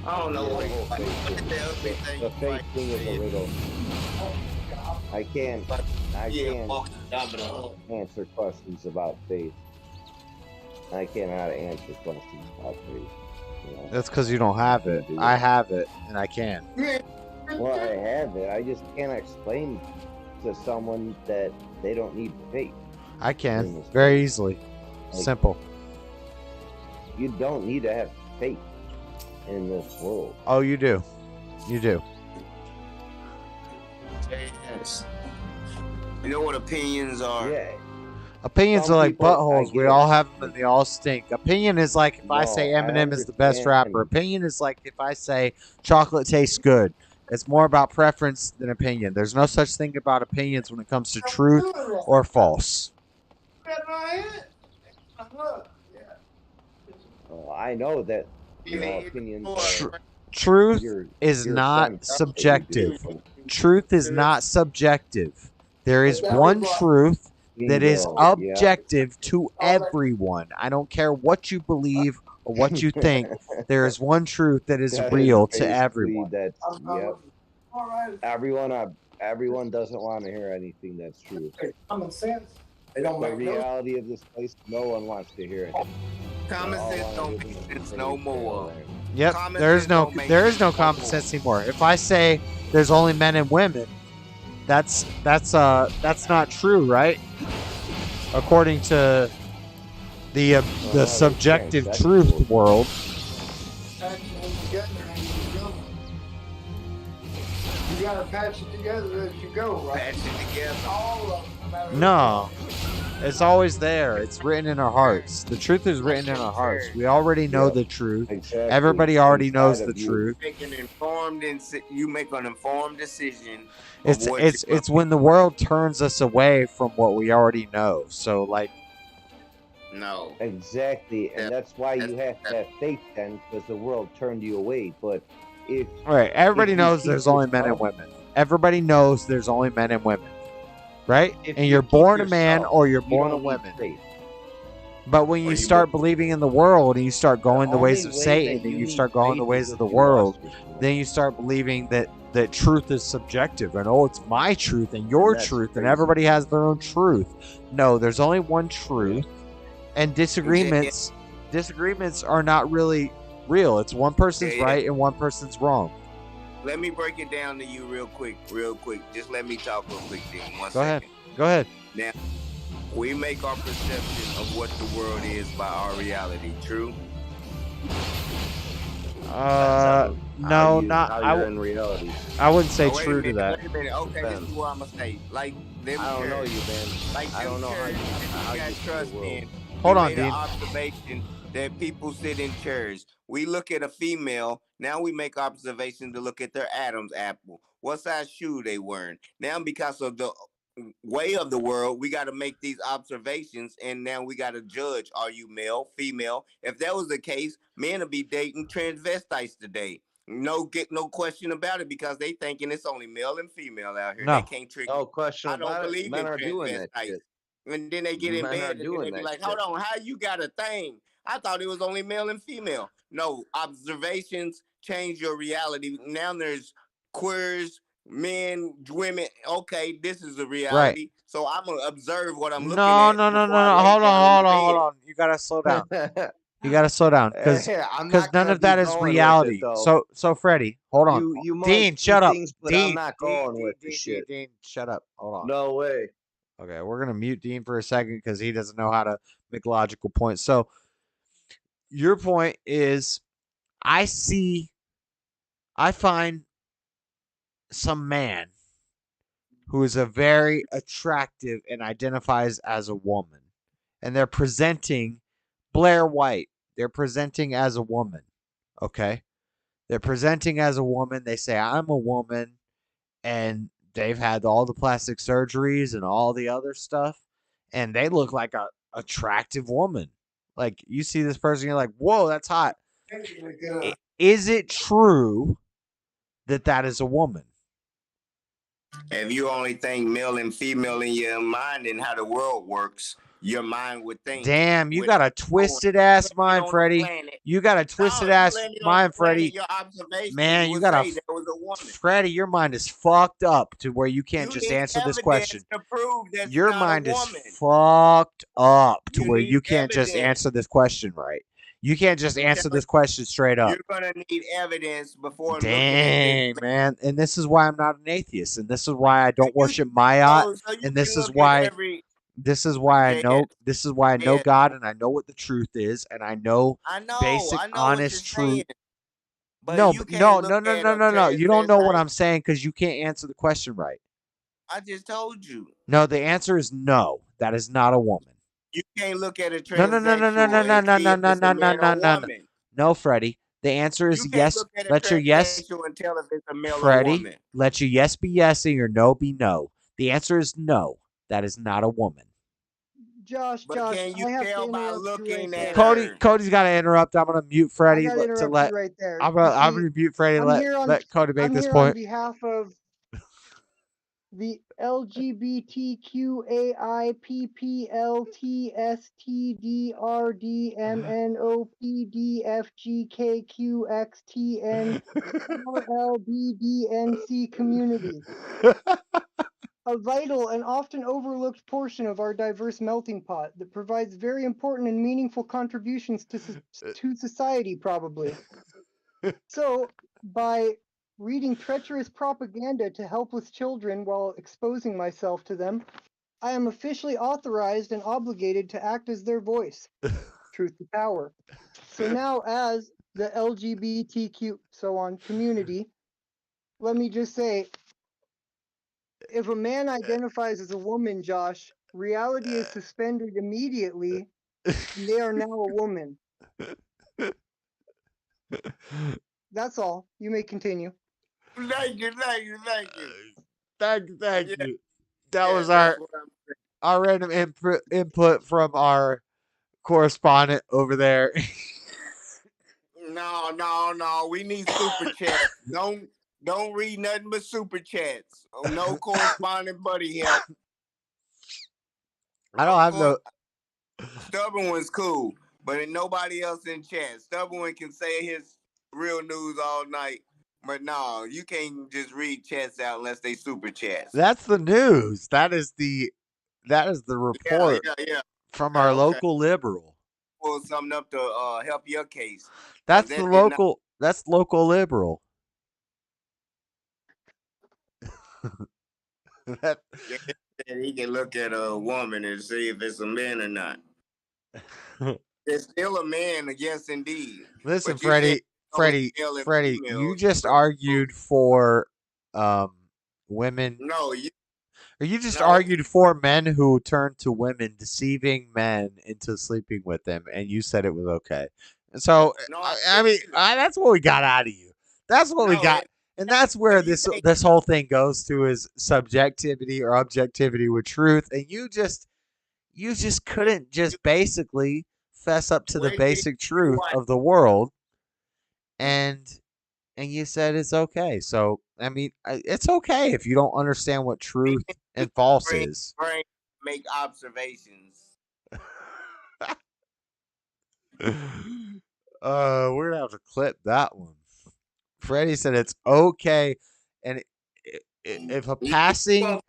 I don't know what the fake thing is a little. I can't answer questions about faith. I cannot answer questions about faith. You know? That's because you don't have it. I have it, and I can. Well, I have it. I just can't explain to someone that they don't need faith. I can very easily. Simple. You don't need to have faith in this world. Oh, you do. You do. Yes. You know what opinions are? Yeah. Opinions are like buttholes. We all have them and they all stink. Opinion is like if I say Eminem is the best rapper. Opinion is like if I say chocolate tastes good. It's more about preference than opinion. There's no such thing about opinions when it comes to truth or false. Oh, I know that opinions. Truth is not subjective. Truth is not subjective. There is one truth that is objective to everyone. I don't care what you believe or what you think. There is one truth that is real to everyone. Everyone doesn't want to hear anything that's true. Common sense. They don't the make reality of this place, no one wants to hear it. Common sense don't make sense no more. Yep, there is no common sense anymore. If I say there's only men and women, that's not true, right? According to the subjective truth world. You gotta patch it together as you go, right? Patch it together. All of them. No, it's always there. It's written in our hearts. The truth is written in our hearts. We already know the truth. Exactly. Everybody already knows the truth. You make an informed decision. It's when the world turns us away from what we already know. So like. No. Exactly, and that's why you have to have faith then, because the world turned you away. But if everybody knows there's only men and women. Everybody knows there's only men and women, right? And you're born a man or you're born a woman. But when you start believing in the world and you start going the ways of Satan and you start going the ways of the world, then you start believing that truth is subjective and it's my truth and your truth and everybody has their own truth. No, there's only one truth. And disagreements are not really real. It's one person's right and one person's wrong. Let me break it down to you real quick. Just let me talk real quick, Dean. Go ahead. Now, we make our perception of what the world is by our reality. True? No, not. In reality. I wouldn't say true to that. Wait a minute. Okay, this is what I'm gonna say. Like them. I don't know you, man. Like I don't know how you got trust in. Hold on, made an Dean. observation that people sit in chairs. We look at a female. Now we make observations to look at their Adam's apple. What size shoe they wearing. Now because of the way of the world, we got to make these observations, and now we got to judge: are you male, female? If that was the case, men would be dating transvestites today. No question about it, because they thinking it's only male and female out here. They No. can't trigger. No question I don't about it. believe Men in are doing that transvestites. shit. And then they get in Men are bed and then doing they be that like, shit. hold on, how you got a thing? I thought it was only male and female. No, observations change your reality. Now there's queers, men, women. Okay, this is a reality. Right. So I'm gonna observe what I'm looking No, at. no, no, no, before I no. lay Hold down on, in hold bed. on. You gotta slow down. You gotta slow down, because I'm not none gonna of that be is going with it, reality. though. So Freddie, hold on. You might Dean, do shut up. things, but Dean, I'm not going with the shit. Dean, shut up. Hold on. No way. Okay, we're gonna mute Dean for a second because he doesn't know how to make logical points. So your point is, I find some man who is a very attractive and identifies as a woman, and they're presenting Blair White. They're presenting as a woman. Okay? They're presenting as a woman. They say, I'm a woman, and they've had all the plastic surgeries and all the other stuff, and they look like a attractive woman. Like, you see this person, you're like, whoa, that's hot. Is it true that that is a woman? If you only think male and female in your mind and how the world works, your mind would think. Damn, you got a twisted ass mind, Freddie. You got a twisted ass mind, Freddie. Man, you got Freddie, your mind is fucked up to where you can't just answer this question. Your mind is fucked up to where you can't just answer this question right. You can't just answer this question straight up. You're gonna need evidence before looking Dang, at this. man. And this is why I'm not an atheist. And this is why I don't worship Mayat. And this is why I know God, and I know what the truth is, and I know basic honest truth. No. You don't know what I'm saying because you can't answer the question right. I just told you. No, the answer is no. That is not a woman. You can't look at a No. No, Freddie. The answer is yes. Let your yes, Freddie. Let your yes be yes and your no be no. The answer is no. That is not a woman. Josh, can you tell by looking at Cody's got to interrupt. I'm gonna mute Freddie to let. Right there. I'm gonna mute Freddie. Let Cody make this point. On behalf of the LGBTQAIPPLTSTDRDMNOPDFGKQXTNRLBDNC community. A vital and often overlooked portion of our diverse melting pot that provides very important and meaningful contributions to society, probably. So, by reading treacherous propaganda to helpless children while exposing myself to them, I am officially authorized and obligated to act as their voice. Truth to power. So now, as the LGBTQ so on community, let me just say, if a man identifies as a woman, Josh, reality is suspended immediately, and they are now a woman. That's all. You may continue. Thank you. Thank you. That was our random input from our correspondent over there. No. We need super chats. Don't read nothing but super chats. No correspondent buddy help. I don't have no. Stubborn one's cool, but nobody else in chat. Stubborn one can say his real news all night. But no, you can't just read chats out unless they super chats. That's the news. That is the report from our local liberal. Pull something up to help your case. That's the local. That's local liberal. He can look at a woman and see if it's a man or not. It's still a man, yes, indeed. Listen, Freddie, you just argued for women. No, Or you just argued for men who turned to women, deceiving men into sleeping with them, and you said it was okay. And so, I mean, that's what we got out of you. That's what we got. And that's where this whole thing goes to is subjectivity or objectivity with truth. And you just couldn't just basically fess up to the basic truth of the world, and you said it's okay. So I mean, it's okay if you don't understand what truth and false is. Make observations. We're gonna have to clip that one. Freddie said it's okay, and if a passing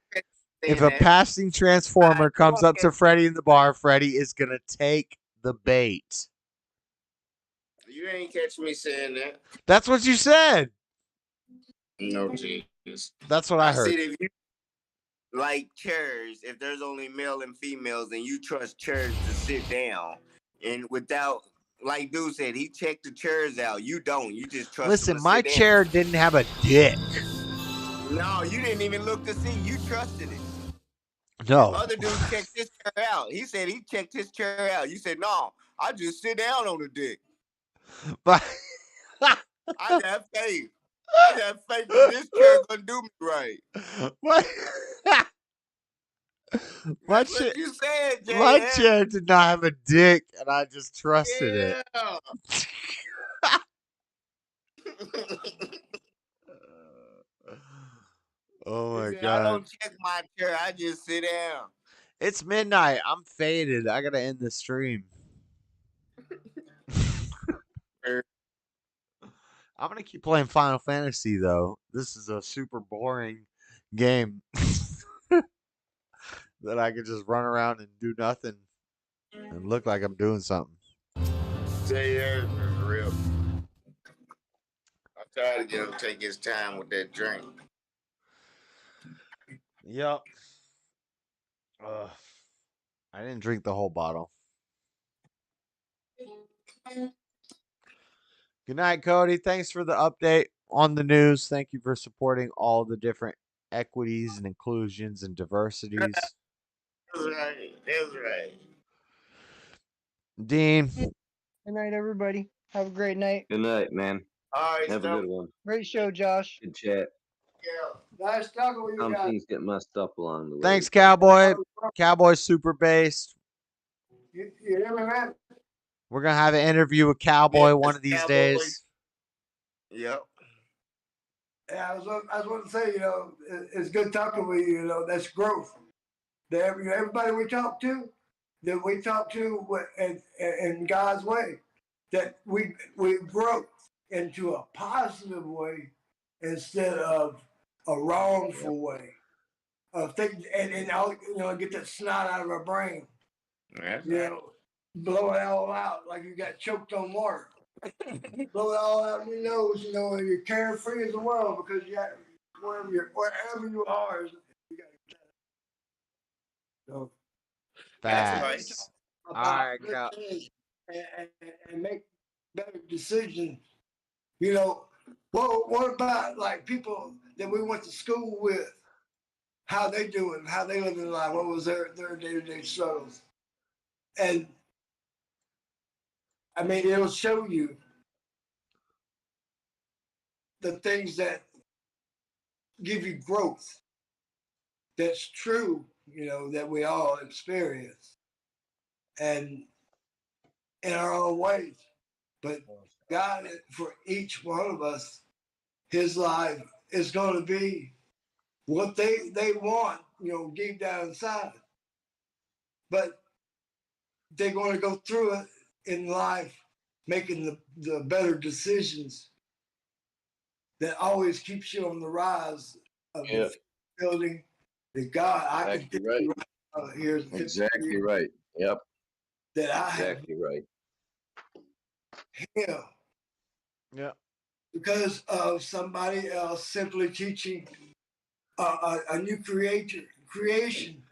transformer comes up to Freddie in the bar, Freddie is gonna take the bait. You ain't catch me saying that. That's what you said. No, Jesus. That's what I heard. Said if you like chairs, if there's only male and females, and you trust chairs to sit down, and without, like dude said, he checked the chairs out. You don't. You just trust. Listen, my chair didn't have a dick. No, you didn't even look to see. You trusted it. No. Other dude checked his chair out. He said he checked his chair out. You said no. I just sit down on the dick. But I have faith. I have faith that this chair gonna do me right. What? That's what you said, Jay. My chair did not have a dick, and I just trusted it. Oh my God. I don't check my chair. I just sit down. It's midnight. I'm faded. I gotta end the stream. I'm gonna keep playing Final Fantasy though. This is a super boring game that I could just run around and do nothing and look like I'm doing something. Jay is real. I'm tired of him take his time with that drink. Yep. I didn't drink the whole bottle. Good night, Cody. Thanks for the update on the news. Thank you for supporting all the different equities and inclusions and diversities. That's right. That's right. Dean. Good night, everybody. Have a great night. Good night, man. All right, have a good one. Great show, Josh. Good chat. Yeah. Nice talking with you Some guys. things get messed up along the way. Thanks, Cowboy. Cowboy's super based. You hear me, man? We're gonna have an interview with Cowboy one of these days. Yep. Yeah, I was going to say, it's good talking with you. That's growth. Everybody we talk to, that we talk to in God's way, that we grow into a positive way instead of a wrongful way of thinking, and get that snot out of our brain. Blow it all out like you got choked on water. Blow it all out of your nose, and you're carefree as the world because you got wherever you are. So Facts. All right, and make better decisions. What about like people that we went to school with? How they doing? How they living life? What was their day-to-day struggles? And I mean, it'll show you the things that give you growth. That's true, that we all experience, and in our own ways. But God, for each one of us, His life is going to be what they want, deep down inside. But they're going to go through it in life, making the better decisions that always keeps you on the rise of the building that God, I can right. Here's exactly right. Yep. That I exactly right. Him. Yeah. Because of somebody else simply teaching a new creation,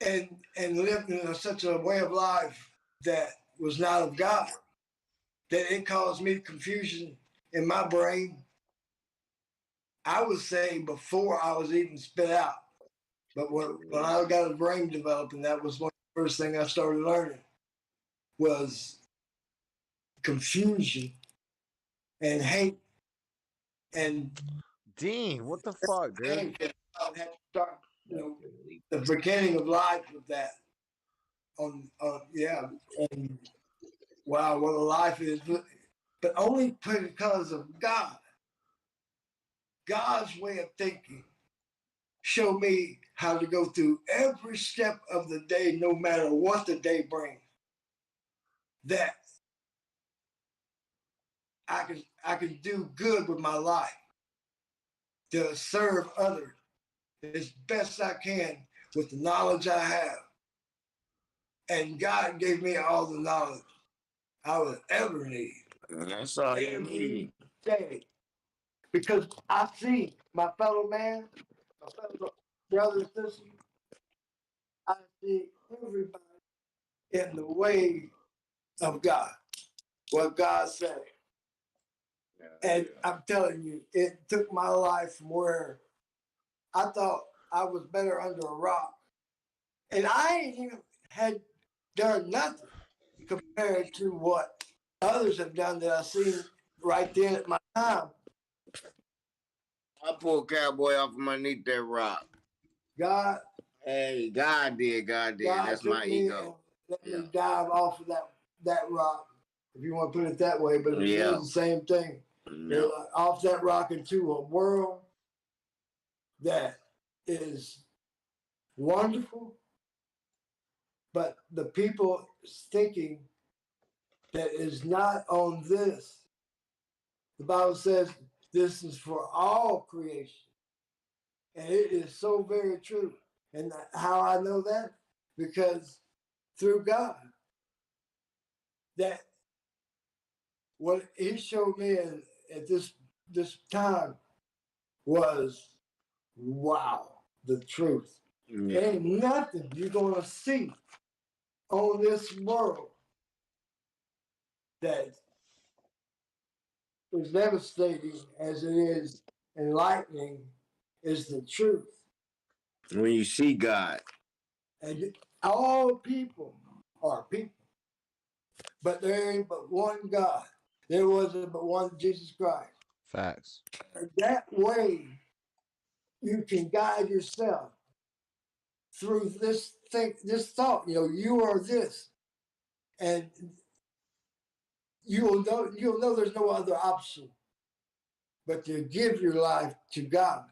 and living in such a way of life that was not of God, that it caused me confusion in my brain I was saved before I was even spit out. But when I got a brain developing, that was one of the first thing I started learning was confusion and hate and Dean, what the fuck, dude? had to start, the beginning of life with that. Yeah, and wow, what a life is, but only because of God. God's way of thinking showed me how to go through every step of the day, no matter what the day brings. That I can do good with my life to serve others as best I can with the knowledge I have. And God gave me all the knowledge I would ever need. That's all you need. Day. Because I see my fellow man, my fellow brothers and sisters, I see everybody in the way of God, what God said. And I'm telling you, it took my life from where I thought I was better under a rock. And I ain't even had done nothing compared to what others have done that I seen right then at my time. I pulled Cowboy off from underneath that rock. God. Hey, God did. That's my ego. Let me dive off of that rock, if you want to put it that way, but it is the same thing. Yeah. Off that rock into a world that is wonderful, but the people thinking that is not on this. The Bible says this is for all creation. And it is so very true. And how I know that? Because through God, that what he showed me at this time was, wow, the truth. Yeah. Ain't nothing you're going to see on this world that is devastating as it is enlightening is the truth. When you see God. And all people are people. But there ain't but one God. There wasn't but one Jesus Christ. Facts. And that way, you can guide yourself through this thought. You are this. And you'll know there's no other option but to give your life to God.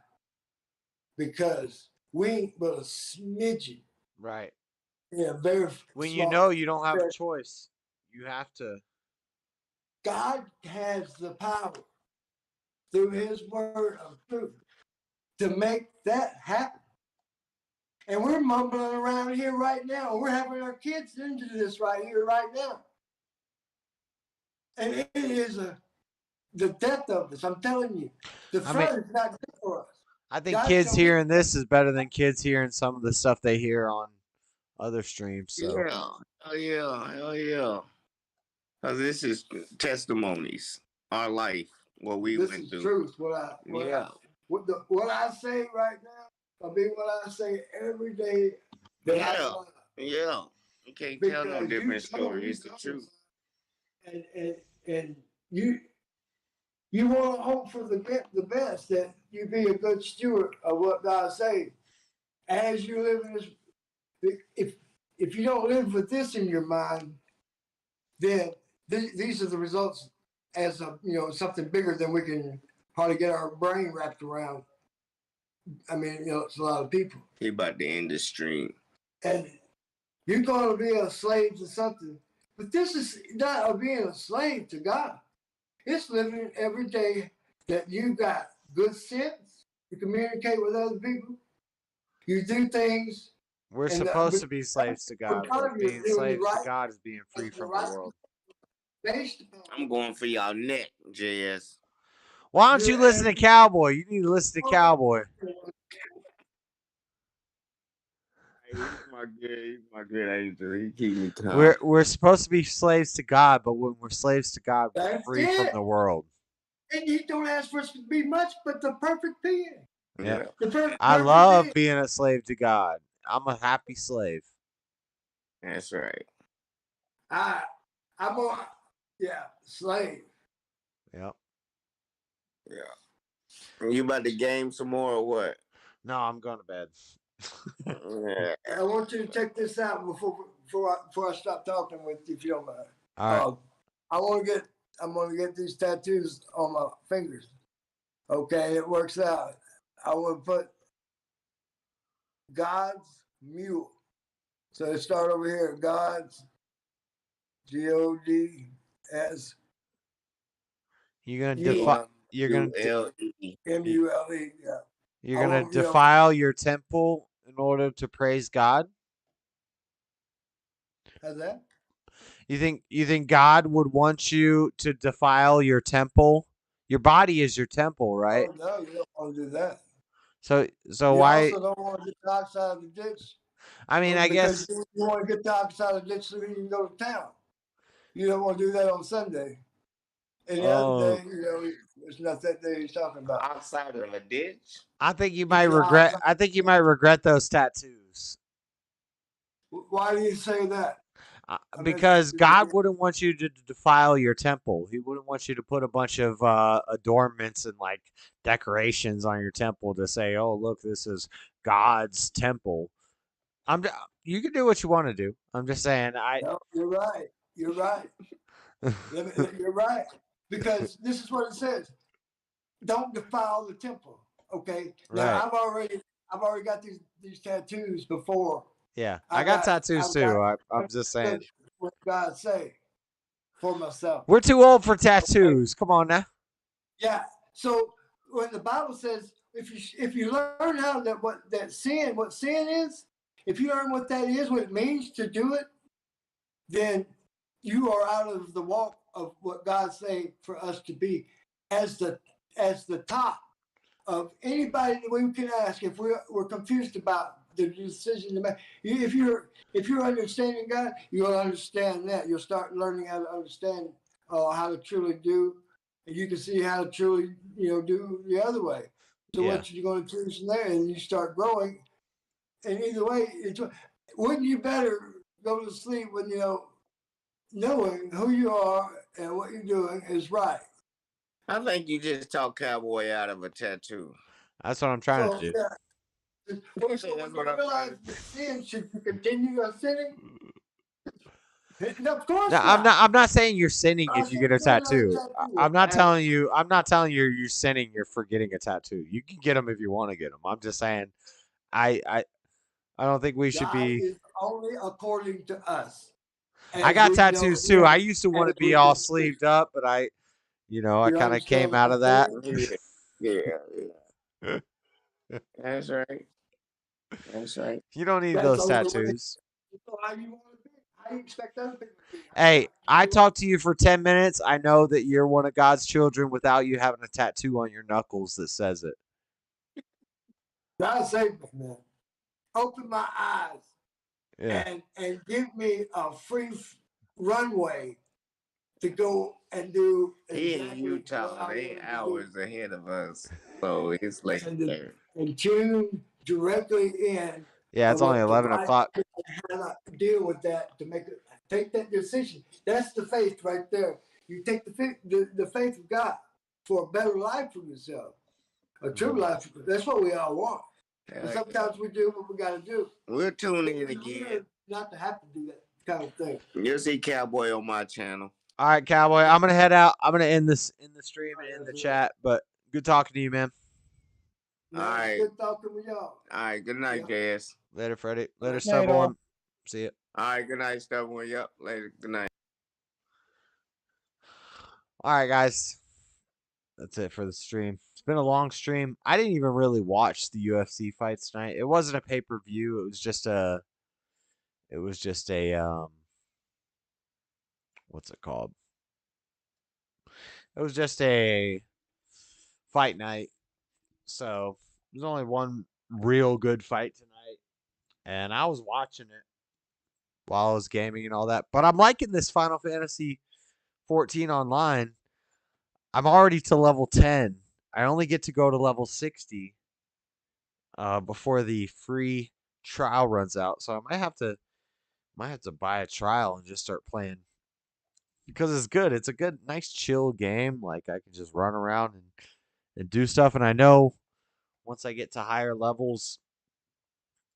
Because we ain't but a smidgen. Right. Yeah, very when small. You know you don't have a choice. You have to. God has the power through his word of truth to make that happen. And we're mumbling around here right now. We're having our kids into this right here, right now. And it is the death of us. I'm telling you. The front is not good for us. I think kids hearing this is better than kids hearing some of the stuff they hear on other streams. So. Yeah. Hell yeah. Because this is testimonies, our life, what we went through. This is truth. What I say right now, I mean what I say every day. Yeah. You can't tell no different story. It's the truth. And you want to hope for the best, that you be a good steward of what God says. As you live in this, if you don't live with this in your mind, then these are the results as something bigger than we can hardly get our brain wrapped around. I mean, it's a lot of people. He about to end the stream. And you're going to be a slave to something. But this is not being a slave to God. It's living every day that you got good sense. You communicate with other people. You do things. We're supposed to be slaves to God. But being slaves to God is being free from the world. I'm going for y'all neck, JS. Why don't you listen to Cowboy? You need to listen to Cowboy. He's my good angel. He keep me calm. We're supposed to be slaves to God, but when we're slaves to God, we're free from the world. And you don't ask for us to be much, but the perfect being. Yeah. The I perfect love being. being a slave to God. I'm a happy slave. That's right. I'm a slave. Yep. Yeah. You about to game some more or what? No, I'm going to bed. Yeah. I want you to check this out before I stop talking with you, if you don't mind. All right. I'm gonna get these tattoos on my fingers. Okay, it works out. I want to put God's mule. So let's start over here. God's GODS. You're gonna defile. You're gonna MULE. Yeah. You're gonna defile your temple in order to praise God. How's that? You think God would want you to defile your temple? Your body is your temple, right? Oh no, you don't want to do that. So you why? Also don't want to get the ox out of the ditch. I mean, I guess you want to get the ox out of the ditch so you can go to town. You don't want to do that on Sunday. Any other day, there's nothing that he's talking about. Outside of a ditch. I think you might regret. I think you might regret those tattoos. Why do you say that? Because God wouldn't want you to defile your temple. He wouldn't want you to put a bunch of adornments and like decorations on your temple to say, "Oh, look, this is God's temple." You can do what you want to do. I'm just saying. No, you're right. You're right. You're right. Because this is what it says: don't defile the temple. Okay. Now right. I've already got these tattoos before. Yeah, I got tattoos too. I'm just saying. What God say for myself. We're too old for tattoos. Come on now. Yeah. So when the Bible says, if you learn how what sin is, if you learn what that is, what it means to do it, then you are out of the walk of what God say for us to be as the top of anybody that we can ask if we're confused about the decision to make. If you're understanding God, you'll understand that. You'll start learning how to understand how to truly do, and you can see how to truly do the other way. So what you're going to choose from there, and you start growing. And either way, wouldn't you better go to sleep when knowing who you are and what you're doing is right. I think you just talk Cowboy out of a tattoo. That's what I'm trying to do. Yeah. So when you realize the sin, should you continue sinning? Of course no, I'm not saying you're sinning if you get a tattoo. I'm not telling you you're sinning. You're for getting a tattoo. You can get them if you want to get them. I'm just saying, I don't think we should be. Is only according to us. I got tattoos too. I used to want to be all sleeved up, but I kind of came out of that. Yeah. That's right. That's right. You don't need those tattoos. How you want to be? How you expect other people to be? Hey, I talked to you for 10 minutes. I know that you're one of God's children without you having a tattoo on your knuckles that says it. God save me, man. Open my eyes and give me a free runway to go and do. He in Utah. They hours ahead of us, so it's like and tune directly in. Yeah, it's only 11 o'clock. How to deal with that to take that decision. That's the faith right there. You take the faith of God for a better life for yourself, a true life. That's what we all want. And sometimes we do what we got to do. We'll tune in again. Not to have to do that kind of thing. You'll see Cowboy on my channel. All right, Cowboy. I'm gonna head out. I'm gonna end this in the stream and in the chat. But good talking to you, man. All right. Good talking with y'all. All right. Good night, JS. Later, Freddie. Later, Stubborn. See ya. All right. Good night, Stubborn. Yep. Later. Good night. All right, guys. That's it for the stream. It's been a long stream. I didn't even really watch the UFC fights tonight. It wasn't a pay-per-view. It was just a what's it called? It was just a fight night. So there's only one real good fight tonight. And I was watching it while I was gaming and all that. But I'm liking this Final Fantasy 14 online. I'm already to level 10. I only get to go to level 60 before the free trial runs out. So I might have to buy a trial and just start playing because it's good. It's a good, nice, chill game. Like I can just run around and do stuff. And I know once I get to higher levels,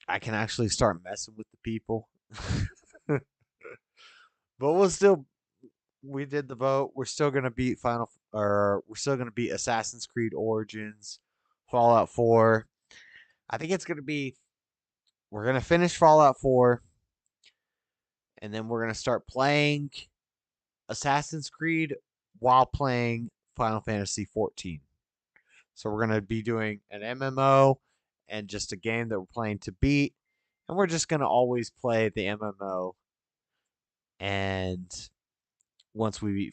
I can actually start messing with the people. But we did the vote. We're still gonna beat we're still gonna beat Assassin's Creed Origins, Fallout 4. I think it's gonna be, we're gonna finish Fallout 4, and then we're gonna start playing Assassin's Creed while playing Final Fantasy 14. So we're gonna be doing an MMO and just a game that we're playing to beat, and we're just gonna always play the MMO. And once we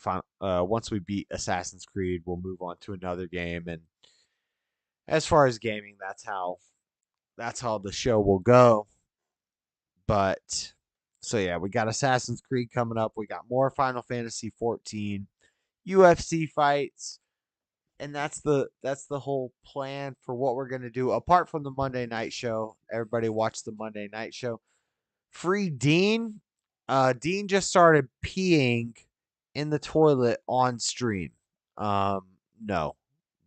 beat Assassin's Creed, we'll move on to another game. And as far as gaming, that's how the show will go. But so yeah, we got Assassin's Creed coming up. We got more Final Fantasy 14, UFC fights, and that's the whole plan for what we're gonna do. Apart from the Monday night show, everybody watch the Monday night show. Free Dean. Dean just started peeing in the toilet on stream. No,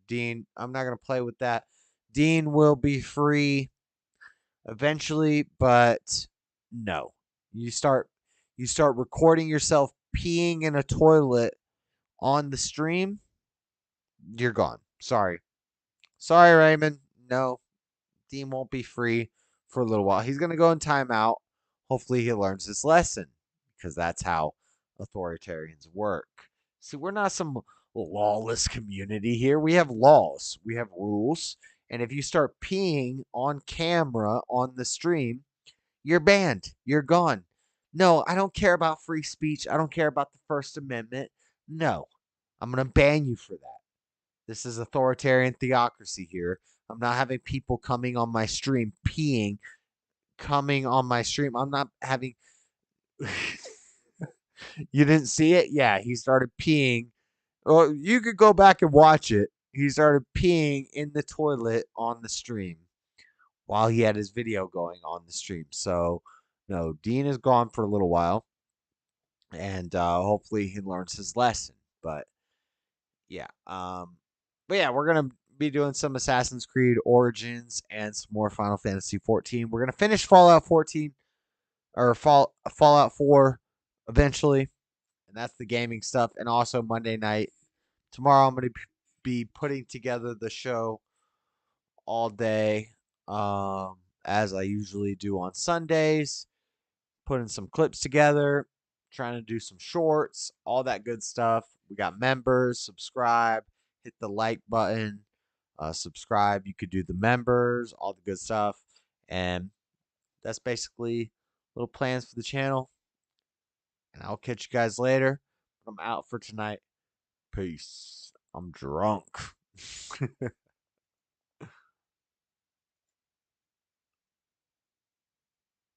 Dean, I'm not gonna play with that. Dean will be free eventually, but no. You start recording yourself peeing in a toilet on the stream, you're gone. Sorry, Raymond. No, Dean won't be free for a little while. He's gonna go in timeout. Hopefully, he learns his lesson because that's how authoritarians work. See, we're not some lawless community here. We have laws, we have rules, and if you start peeing on camera on the stream, you're banned. You're gone. No, I don't care about free speech. I don't care about the First Amendment. No, I'm going to ban you for that. This is authoritarian theocracy here. I'm not having people coming on my stream peeing, coming on my stream. I'm not having. You didn't see it? Yeah, he started peeing. Well, you could go back and watch it. He started peeing in the toilet on the stream while he had his video going on the stream. So, no, Dean is gone for a little while, and hopefully he learns his lesson. But yeah, we're gonna be doing some Assassin's Creed Origins and some more Final Fantasy 14. We're gonna finish Fallout 14 or Fallout 4 eventually, and that's the gaming stuff. And also Monday night. Tomorrow I'm gonna be putting together the show all day, as I usually do on Sundays, putting some clips together, trying to do some shorts, all that good stuff. We got members, subscribe, hit the like button, subscribe. You could do the members, all the good stuff. And that's basically little plans for the channel. And I'll catch you guys later. I'm out for tonight. Peace. I'm drunk.